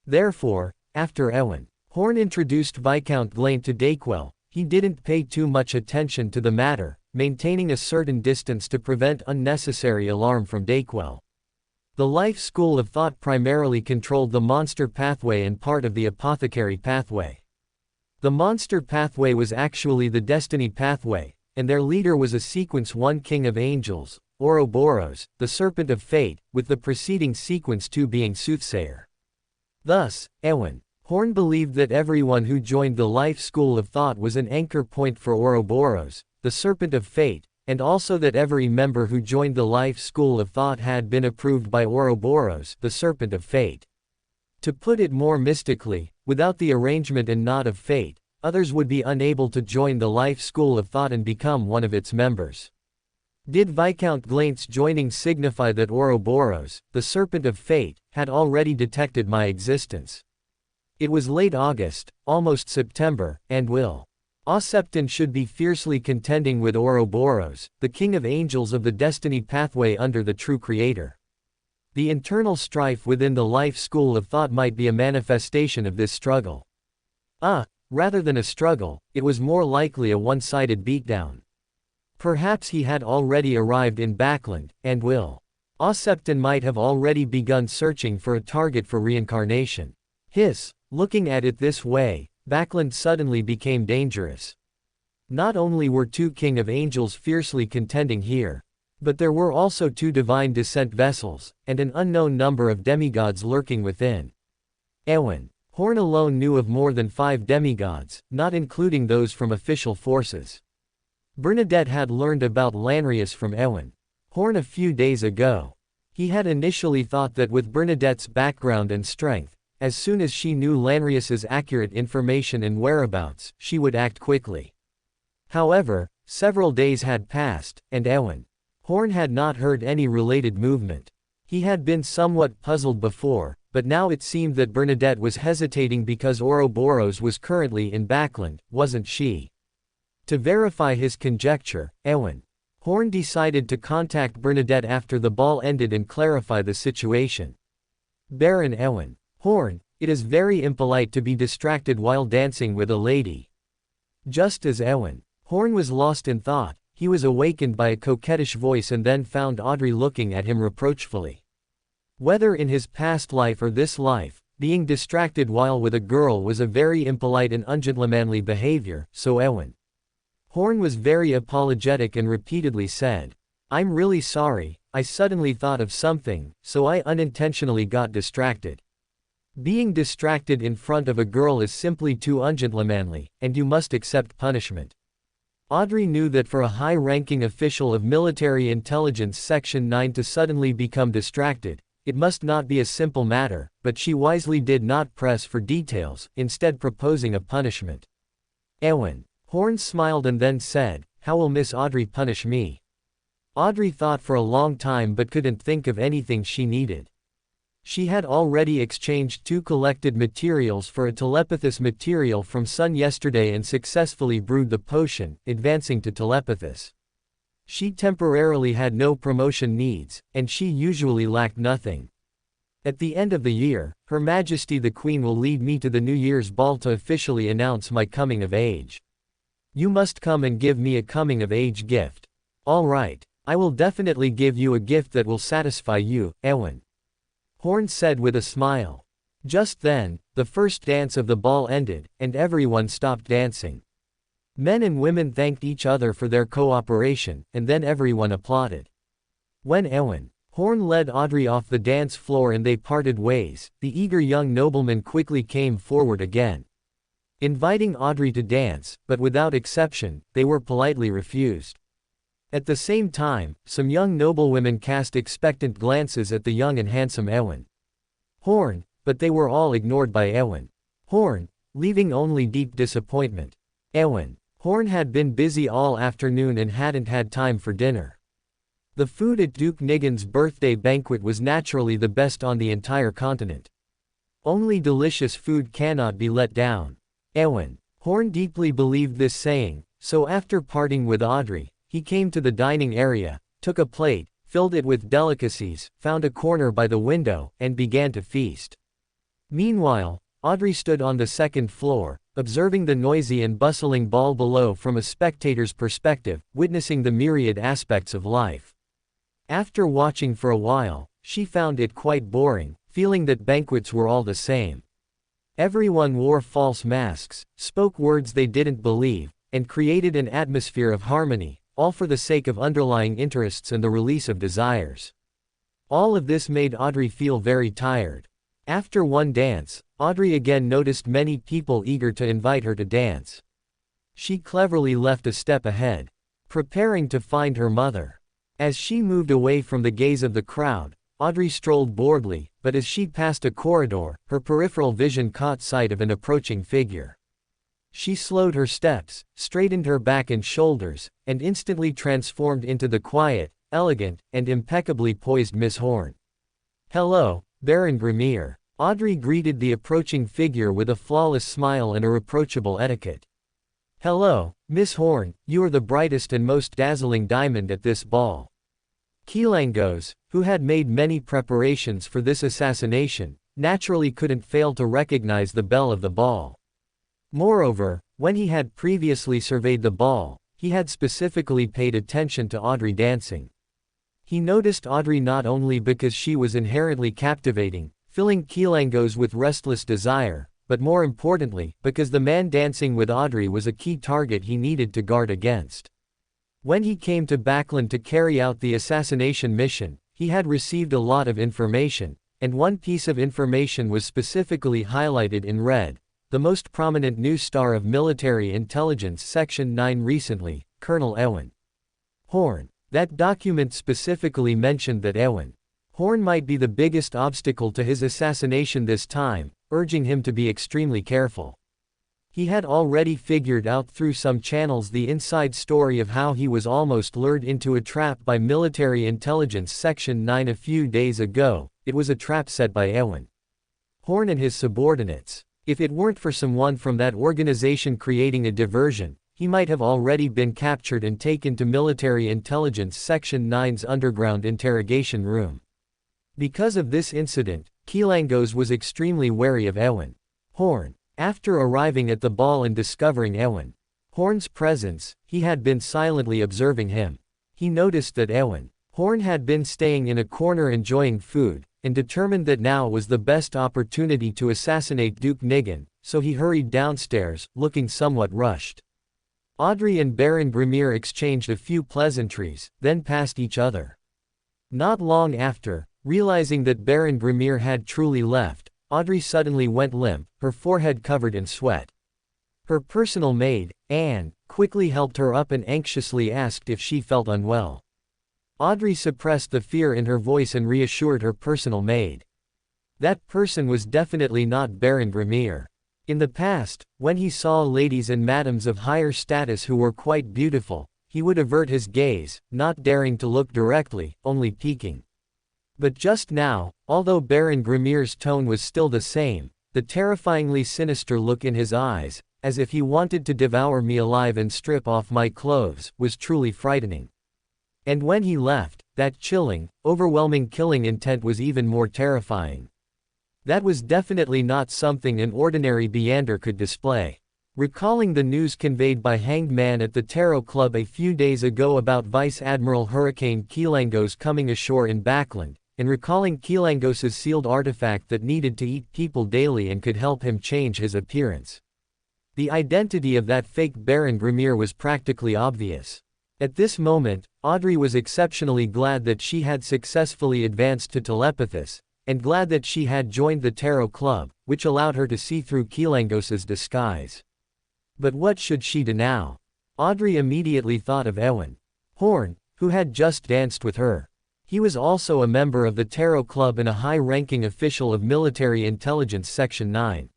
Therefore, after Eowyn, Horn introduced Viscount Glaint to Dacquell, he didn't pay too much attention to the matter, maintaining a certain distance to prevent unnecessary alarm from Dacquell. The Life School of Thought primarily controlled the Monster Pathway and part of the Apothecary Pathway. The Monster Pathway was actually the Destiny Pathway, and their leader was a Sequence 1 King of Angels, Ouroboros, the Serpent of Fate, with the preceding Sequence 2 being Soothsayer. Thus, Eowyn. Horn believed that everyone who joined the Life School of Thought was an anchor point for Ouroboros, the Serpent of Fate, and also that every member who joined the Life School of Thought had been approved by Ouroboros, the Serpent of Fate. To put it more mystically, without the arrangement and nod of fate, others would be unable to join the Life School of Thought and become one of its members. Did Viscount Glaint's joining signify that Ouroboros, the Serpent of Fate, had already detected my existence? It was late August, almost September, and Will. Osepton should be fiercely contending with Ouroboros, the King of Angels of the Destiny Pathway under the True Creator. The internal strife within the Life School of Thought might be a manifestation of this struggle. Rather than a struggle, it was more likely a one-sided beatdown. Perhaps he had already arrived in Backland, and Will. Osepton might have already begun searching for a target for reincarnation. Looking at it this way, Backland suddenly became dangerous. Not only were two King of Angels fiercely contending here, but there were also two divine descent vessels, and an unknown number of demigods lurking within. Eowyn. Horn alone knew of more than 5 demigods, not including those from official forces. Bernadette had learned about Lanrius from Eowyn. Horn a few days ago. He had initially thought that with Bernadette's background and strength, as soon as she knew Lanrius's accurate information and whereabouts, she would act quickly. However, several days had passed, and Eowyn. Horn had not heard any related movement. He had been somewhat puzzled before, but now it seemed that Bernadette was hesitating because Ouroboros was currently in Backland, wasn't she? To verify his conjecture, Eowyn. Horn decided to contact Bernadette after the ball ended and clarify the situation. Baron Eowyn. Horn, it is very impolite to be distracted while dancing with a lady. Just as Eowyn. Horn was lost in thought, he was awakened by a coquettish voice and then found Audrey looking at him reproachfully. Whether in his past life or this life, being distracted while with a girl was a very impolite and ungentlemanly behavior, so Eowyn. Horn was very apologetic and repeatedly said, "I'm really sorry, I suddenly thought of something, so I unintentionally got distracted." Being distracted in front of a girl is simply too ungentlemanly, and you must accept punishment. Audrey knew that for a high-ranking official of Military Intelligence Section 9 to suddenly become distracted, it must not be a simple matter, but she wisely did not press for details, instead proposing a punishment. Eowyn. Horn smiled and then said, "How will Miss Audrey punish me?" Audrey thought for a long time but couldn't think of anything she needed. She had already exchanged 2 collected materials for a telepathous material from Sun yesterday and successfully brewed the potion, advancing to telepathous. She temporarily had no promotion needs, and she usually lacked nothing. At the end of the year, Her Majesty the Queen will lead me to the New Year's ball to officially announce my coming of age. You must come and give me a coming of age gift. All right, I will definitely give you a gift that will satisfy you, Eowyn. Horn said with a smile. Just then, the first dance of the ball ended, and everyone stopped dancing. Men and women thanked each other for their cooperation, and then everyone applauded. When Eowyn. Horn led Audrey off the dance floor and they parted ways, the eager young nobleman quickly came forward again, inviting Audrey to dance, but without exception, they were politely refused. At the same time, some young noblewomen cast expectant glances at the young and handsome Eowyn. Horn, but they were all ignored by Eowyn. Horn, leaving only deep disappointment. Eowyn. Horn had been busy all afternoon and hadn't had time for dinner. The food at Duke Nigan's birthday banquet was naturally the best on the entire continent. Only delicious food cannot be let down. Eowyn. Horn deeply believed this saying, so after parting with Audrey, he came to the dining area, took a plate, filled it with delicacies, found a corner by the window, and began to feast. Meanwhile, Audrey stood on the second floor, observing the noisy and bustling ball below from a spectator's perspective, witnessing the myriad aspects of life. After watching for a while, she found it quite boring, feeling that banquets were all the same. Everyone wore false masks, spoke words they didn't believe, and created an atmosphere of harmony, all for the sake of underlying interests and the release of desires. All of this made Audrey feel very tired. After one dance, Audrey again noticed many people eager to invite her to dance. She cleverly left a step ahead, preparing to find her mother. As she moved away from the gaze of the crowd, Audrey strolled boredly, but as she passed a corridor, her peripheral vision caught sight of an approaching figure. She slowed her steps, straightened her back and shoulders, and instantly transformed into the quiet, elegant, and impeccably poised Miss Horn. "Hello, Baron Grimmier." Audrey greeted the approaching figure with a flawless smile and a reproachable etiquette. "Hello, Miss Horn, you are the brightest and most dazzling diamond at this ball." Keelangos, who had made many preparations for this assassination, naturally couldn't fail to recognize the belle of the ball. Moreover, when he had previously surveyed the ball, he had specifically paid attention to Audrey dancing. He noticed Audrey not only because she was inherently captivating, filling Keelangos with restless desire, but more importantly, because the man dancing with Audrey was a key target he needed to guard against. When he came to Backland to carry out the assassination mission, he had received a lot of information, and one piece of information was specifically highlighted in red. The most prominent new star of Military Intelligence Section 9 recently, Colonel Eowyn Horn. That document specifically mentioned that Eowyn Horn might be the biggest obstacle to his assassination this time, urging him to be extremely careful. He had already figured out through some channels the inside story of how he was almost lured into a trap by Military Intelligence Section 9 a few days ago. It was a trap set by Eowyn Horn and his subordinates. If it weren't for someone from that organization creating a diversion, he might have already been captured and taken to Military Intelligence Section 9's underground interrogation room. Because of this incident, Keelangos was extremely wary of Eowyn Horn. After arriving at the ball and discovering Eowyn Horn's presence, he had been silently observing him. He noticed that Eowyn Horn had been staying in a corner enjoying food, and determined that now was the best opportunity to assassinate Duke Nigan, so he hurried downstairs, looking somewhat rushed. Audrey and Baron Grimmier exchanged a few pleasantries, then passed each other. Not long after, realizing that Baron Grimmier had truly left, Audrey suddenly went limp, her forehead covered in sweat. Her personal maid, Anne, quickly helped her up and anxiously asked if she felt unwell. Audrey suppressed the fear in her voice and reassured her personal maid. That person was definitely not Baron Grimmier. In the past, when he saw ladies and madams of higher status who were quite beautiful, he would avert his gaze, not daring to look directly, only peeking. But just now, although Baron Grimmier's tone was still the same, the terrifyingly sinister look in his eyes, as if he wanted to devour me alive and strip off my clothes, was truly frightening. And when he left, that chilling, overwhelming killing intent was even more terrifying. That was definitely not something an ordinary Beander could display. Recalling the news conveyed by Hanged Man at the Tarot Club a few days ago about Vice Admiral Hurricane Keelangos coming ashore in Backland, and recalling Keelangos's sealed artifact that needed to eat people daily and could help him change his appearance. The identity of that fake Baron Grimmier was practically obvious. At this moment, Audrey was exceptionally glad that she had successfully advanced to telepathist, and glad that she had joined the Tarot Club, which allowed her to see through Keelangos's disguise. But what should she do now? Audrey immediately thought of Eowyn Horn, who had just danced with her. He was also a member of the Tarot Club and a high-ranking official of Military Intelligence Section 9.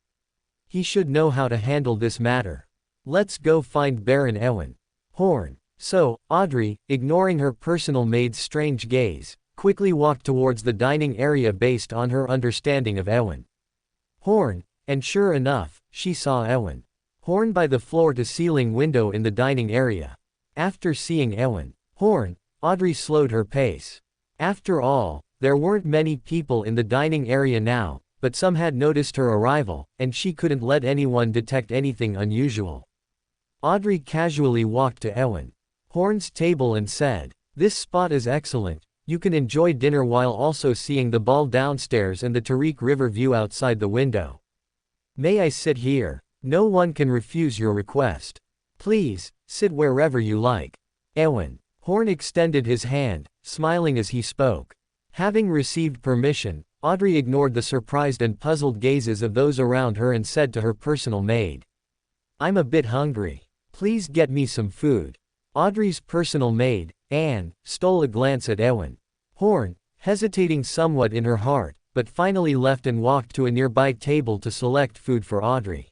He should know how to handle this matter. Let's go find Baron Eowyn Horn. So, Audrey, ignoring her personal maid's strange gaze, quickly walked towards the dining area based on her understanding of Ewan Horn, and sure enough, she saw Ewan Horn by the floor-to-ceiling window in the dining area. After seeing Ewan Horn, Audrey slowed her pace. After all, there weren't many people in the dining area now, but some had noticed her arrival, and she couldn't let anyone detect anything unusual. Audrey casually walked to Ewan Horn's table and said, "This spot is excellent. You can enjoy dinner while also seeing the ball downstairs and the Tariq River view outside the window. May I sit here? No one can refuse your request. Please, sit wherever you like." Ewan Horn extended his hand, smiling as he spoke. Having received permission, Audrey ignored the surprised and puzzled gazes of those around her and said to her personal maid, "I'm a bit hungry. Please get me some food." Audrey's personal maid, Anne, stole a glance at Ewan Horn, hesitating somewhat in her heart, but finally left and walked to a nearby table to select food for Audrey.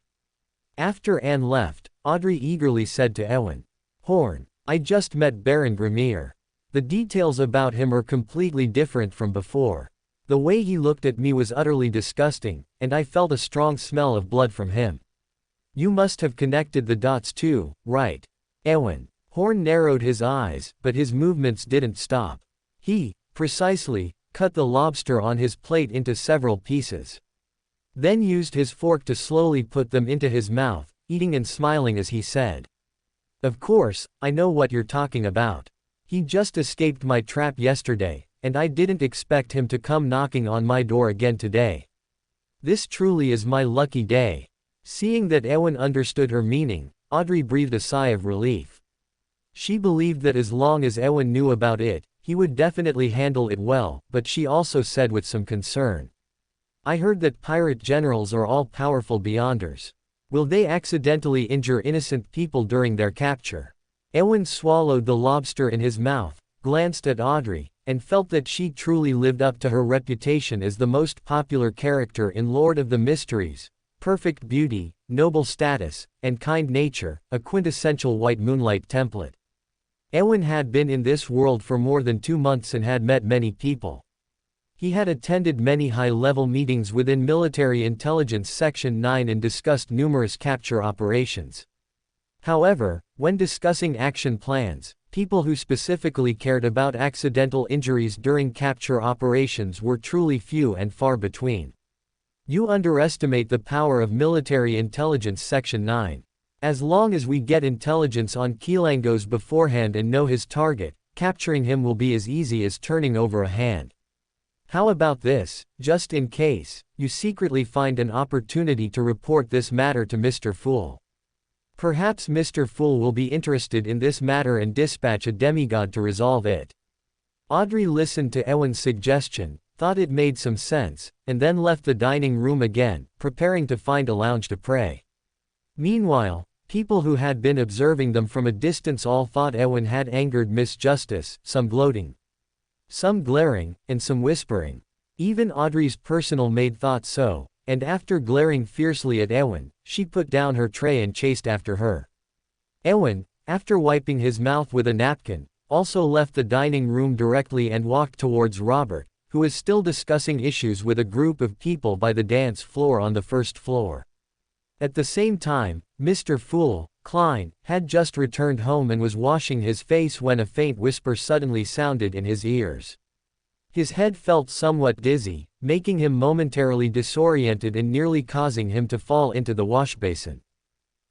After Anne left, Audrey eagerly said to Ewan Horn, "I just met Baron Grimmier. The details about him are completely different from before. The way he looked at me was utterly disgusting, and I felt a strong smell of blood from him. You must have connected the dots too, right?" Ewan Horn narrowed his eyes, but his movements didn't stop. He, precisely, cut the lobster on his plate into several pieces. Then used his fork to slowly put them into his mouth, eating and smiling as he said, "Of course, I know what you're talking about. He just escaped my trap yesterday, and I didn't expect him to come knocking on my door again today. This truly is my lucky day." Seeing that Ewan understood her meaning, Audrey breathed a sigh of relief. She believed that as long as Ewan knew about it, he would definitely handle it well, but she also said with some concern, "I heard that pirate generals are all powerful beyonders. Will they accidentally injure innocent people during their capture?" Ewan swallowed the lobster in his mouth, glanced at Audrey, and felt that she truly lived up to her reputation as the most popular character in Lord of the Mysteries: perfect beauty, noble status, and kind nature, a quintessential white moonlight template. Ewan had been in this world for more than 2 months and had met many people. He had attended many high-level meetings within Military Intelligence Section 9 and discussed numerous capture operations. However, when discussing action plans, people who specifically cared about accidental injuries during capture operations were truly few and far between. You underestimate the power of Military Intelligence Section 9. As long as we get intelligence on Kilangos beforehand and know his target, capturing him will be as easy as turning over a hand. How about this, just in case, you secretly find an opportunity to report this matter to Mr. Fool. Perhaps Mr. Fool will be interested in this matter and dispatch a demigod to resolve it." Audrey listened to Ewan's suggestion, thought it made some sense, and then left the dining room again, preparing to find a lounge to pray. Meanwhile, people who had been observing them from a distance all thought Ewan had angered Miss Justice, some gloating, some glaring, and some whispering. Even Audrey's personal maid thought so, and after glaring fiercely at Ewan, she put down her tray and chased after her. Ewan, after wiping his mouth with a napkin, also left the dining room directly and walked towards Robert, who was still discussing issues with a group of people by the dance floor on the first floor. At the same time, Mr. Fool, Klein, had just returned home and was washing his face when a faint whisper suddenly sounded in his ears. His head felt somewhat dizzy, making him momentarily disoriented and nearly causing him to fall into the washbasin.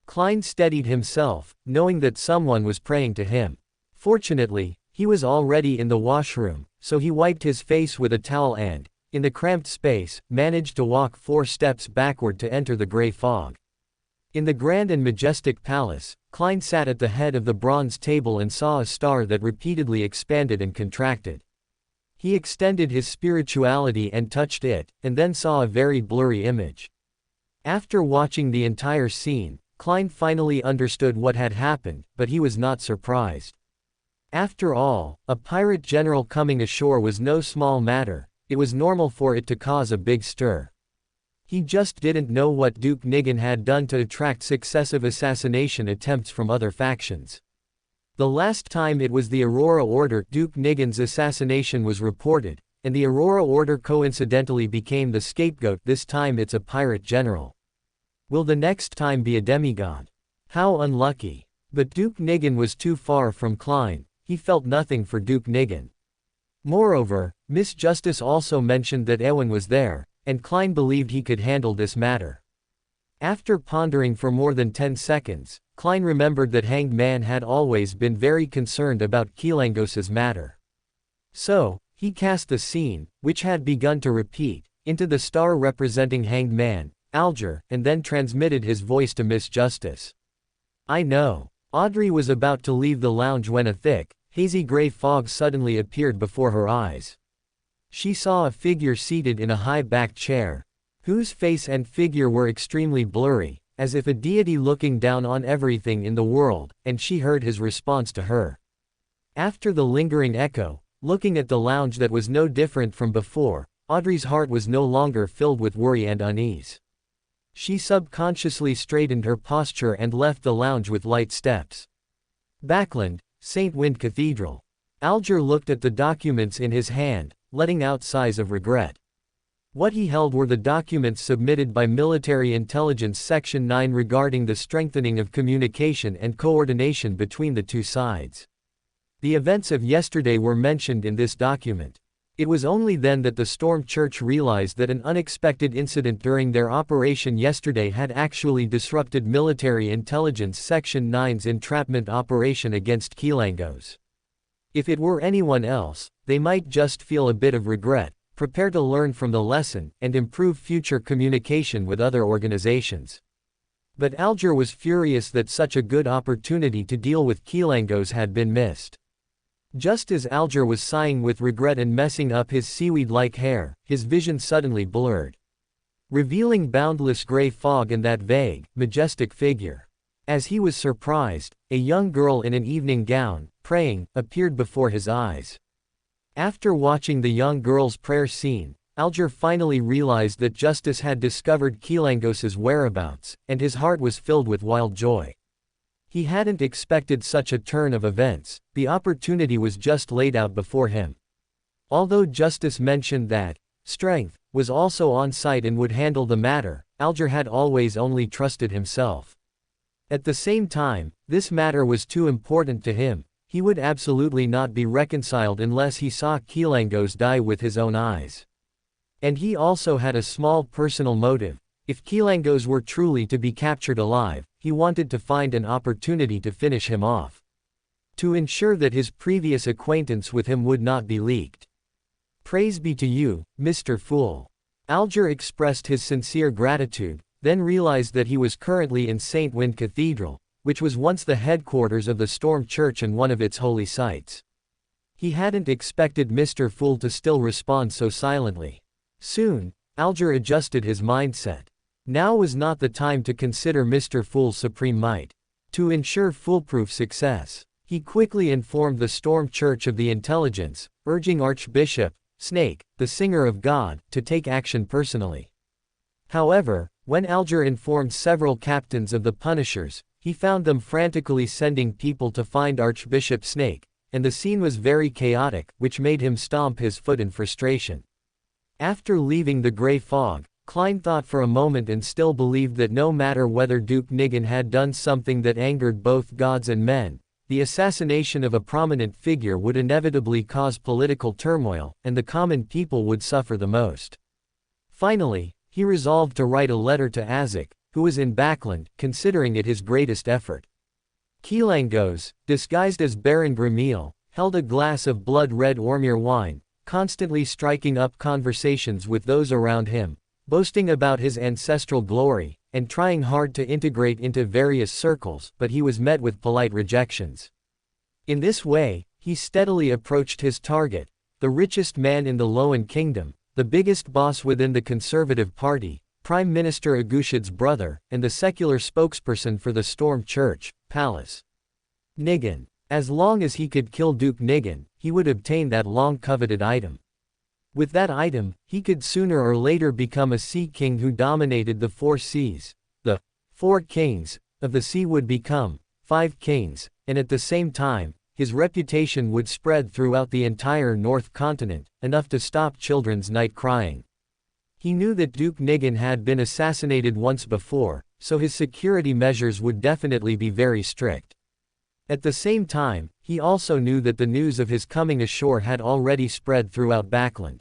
Klein steadied himself, knowing that someone was praying to him. Fortunately, he was already in the washroom, so he wiped his face with a towel and, in the cramped space, managed to walk 4 steps backward to enter the gray fog. In the grand and majestic palace, Klein sat at the head of the bronze table and saw a star that repeatedly expanded and contracted. He extended his spirituality and touched it, and then saw a very blurry image. After watching the entire scene, Klein finally understood what had happened, but he was not surprised. After all, a pirate general coming ashore was no small matter. It was normal for it to cause a big stir. He just didn't know what Duke Nigan had done to attract successive assassination attempts from other factions. The last time it was the Aurora Order, Duke Nigan's assassination was reported, and the Aurora Order coincidentally became the scapegoat. This time it's a pirate general. Will the next time be a demigod? How unlucky. But Duke Nigan was too far from Klein. He felt nothing for Duke Nigan. Moreover, Miss Justice also mentioned that Ewan was there, and Klein believed he could handle this matter. After pondering for more than 10 seconds, Klein remembered that Hanged Man had always been very concerned about Kilangos's matter. So, he cast the scene, which had begun to repeat, into the star representing Hanged Man, Alger, and then transmitted his voice to Miss Justice. I know. Audrey was about to leave the lounge when a thick, hazy gray fog suddenly appeared before her eyes. She saw a figure seated in a high-backed chair, whose face and figure were extremely blurry, as if a deity looking down on everything in the world, and she heard his response to her. After the lingering echo, looking at the lounge that was no different from before, Audrey's heart was no longer filled with worry and unease. She subconsciously straightened her posture and left the lounge with light steps. Backland, St. Wind Cathedral. Alger looked at the documents in his hand, letting out sighs of regret. What he held were the documents submitted by Military Intelligence Section 9 regarding the strengthening of communication and coordination between the two sides. The events of yesterday were mentioned in this document. It was only then that the Storm Church realized that an unexpected incident during their operation yesterday had actually disrupted Military Intelligence Section 9's entrapment operation against Kilangos. If it were anyone else, they might just feel a bit of regret, prepare to learn from the lesson, and improve future communication with other organizations. But Alger was furious that such a good opportunity to deal with Kilangos had been missed. Just as Alger was sighing with regret and messing up his seaweed-like hair, his vision suddenly blurred, revealing boundless gray fog and that vague, majestic figure. As he was surprised, a young girl in an evening gown, praying, appeared before his eyes. After watching the young girl's prayer scene, Alger finally realized that Justice had discovered Kilangos's whereabouts, and his heart was filled with wild joy. He hadn't expected such a turn of events. The opportunity was just laid out before him. Although Justice mentioned that Strength was also on site and would handle the matter, Alger had always only trusted himself. At the same time, this matter was too important to him. He would absolutely not be reconciled unless he saw Kilangos die with his own eyes. And he also had a small personal motive. If Kilangos were truly to be captured alive, he wanted to find an opportunity to finish him off. To ensure that his previous acquaintance with him would not be leaked. Praise be to you, Mr. Fool. Alger expressed his sincere gratitude, then realized that he was currently in St. Wind Cathedral, which was once the headquarters of the Storm Church and one of its holy sites. He hadn't expected Mr. Fool to still respond so silently. Soon, Alger adjusted his mindset. Now was not the time to consider Mr. Fool's supreme might. To ensure foolproof success, he quickly informed the Storm Church of the intelligence, urging Archbishop Snake, the Singer of God, to take action personally. However, when Alger informed several captains of the Punishers, he found them frantically sending people to find Archbishop Snake, and the scene was very chaotic, which made him stomp his foot in frustration. After leaving the gray fog, Klein thought for a moment and still believed that no matter whether Duke Nigan had done something that angered both gods and men, the assassination of a prominent figure would inevitably cause political turmoil, and the common people would suffer the most. Finally, he resolved to write a letter to Azek, who was in Backland, considering it his greatest effort. Kilangos, disguised as Baron Gramil, held a glass of blood-red Ormir wine, constantly striking up conversations with those around him, boasting about his ancestral glory, and trying hard to integrate into various circles, but he was met with polite rejections. In this way, he steadily approached his target, the richest man in the Loan Kingdom, the biggest boss within the Conservative Party, Prime Minister Agushid's brother, and the secular spokesperson for the Storm Church, Palace. Nigan. As long as he could kill Duke Nigan, he would obtain that long-coveted item. With that item, he could sooner or later become a sea king who dominated the 4 seas. The 4 kings of the sea would become 5 kings, and at the same time, his reputation would spread throughout the entire North Continent, enough to stop children's night crying. He knew that Duke Nigan had been assassinated once before, so his security measures would definitely be very strict. At the same time, he also knew that the news of his coming ashore had already spread throughout Backland.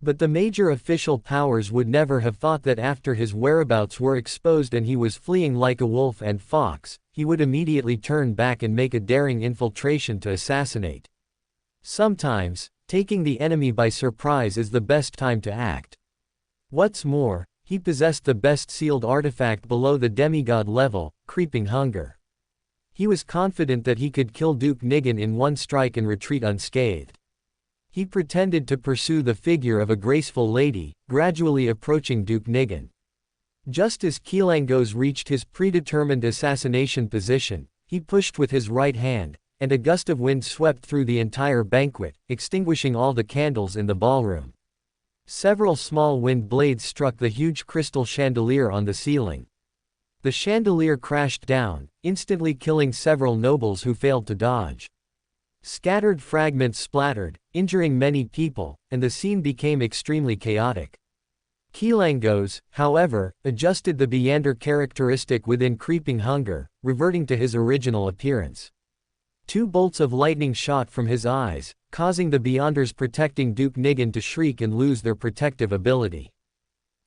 But the major official powers would never have thought that after his whereabouts were exposed and he was fleeing like a wolf and fox, he would immediately turn back and make a daring infiltration to assassinate. Sometimes, taking the enemy by surprise is the best time to act. What's more, he possessed the best sealed artifact below the demigod level, Creeping Hunger. He was confident that he could kill Duke Nigan in one strike and retreat unscathed. He pretended to pursue the figure of a graceful lady, gradually approaching Duke Nigan. Just as Keelangos reached his predetermined assassination position, he pushed with his right hand, and a gust of wind swept through the entire banquet, extinguishing all the candles in the ballroom. Several small wind blades struck the huge crystal chandelier on the ceiling. The chandelier crashed down, instantly killing several nobles who failed to dodge. Scattered fragments splattered, injuring many people, and the scene became extremely chaotic. Keelangos, however, adjusted the Beyander characteristic within Creeping Hunger, reverting to his original appearance. 2 bolts of lightning shot from his eyes, causing the Beyanders protecting Duke Nigan to shriek and lose their protective ability.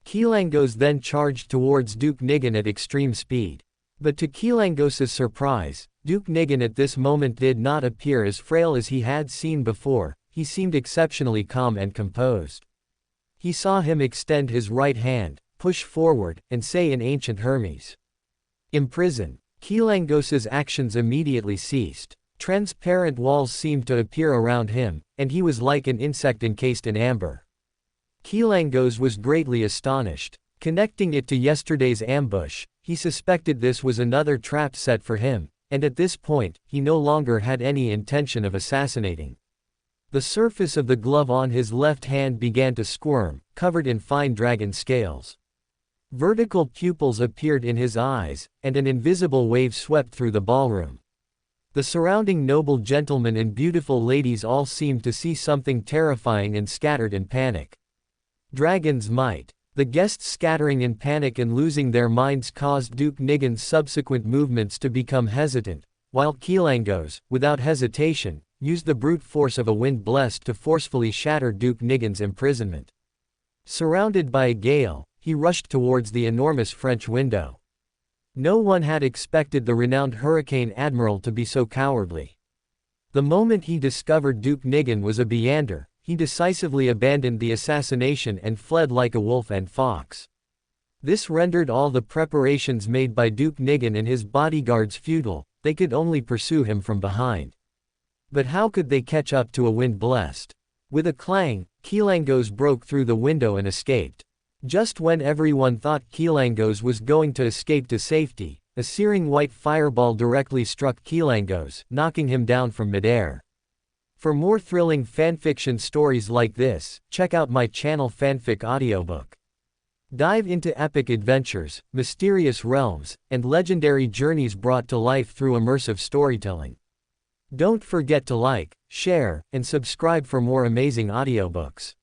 Keelangos then charged towards Duke Nigan at extreme speed. But to Keelangos's surprise, Duke Nigan at this moment did not appear as frail as he had seen before. He seemed exceptionally calm and composed. He saw him extend his right hand, push forward, and say in ancient Hermes, "Imprison." Keelangos's actions immediately ceased. Transparent walls seemed to appear around him, and he was like an insect encased in amber. Keelangos was greatly astonished. Connecting it to yesterday's ambush, he suspected this was another trap set for him, and at this point, he no longer had any intention of assassinating. The surface of the glove on his left hand began to squirm, covered in fine dragon scales. Vertical pupils appeared in his eyes, and an invisible wave swept through the ballroom. The surrounding noble gentlemen and beautiful ladies all seemed to see something terrifying and scattered in panic. Dragon's might. The guests scattering in panic and losing their minds caused Duke Nigan's subsequent movements to become hesitant, while Keelangos, without hesitation, used the brute force of a wind blast to forcefully shatter Duke Nigan's imprisonment. Surrounded by a gale, he rushed towards the enormous French window. No one had expected the renowned Hurricane Admiral to be so cowardly. The moment he discovered Duke Nigan was a Beyander, he decisively abandoned the assassination and fled like a wolf and fox. This rendered all the preparations made by Duke Nigan and his bodyguards futile. They could only pursue him from behind. But how could they catch up to a wind blast? With a clang, Keelangos broke through the window and escaped. Just when everyone thought Keelangos was going to escape to safety, a searing white fireball directly struck Keelangos, knocking him down from midair. For more thrilling fanfiction stories like this, check out my channel Fanfic Audiobook. Dive into epic adventures, mysterious realms, and legendary journeys brought to life through immersive storytelling. Don't forget to like, share, and subscribe for more amazing audiobooks.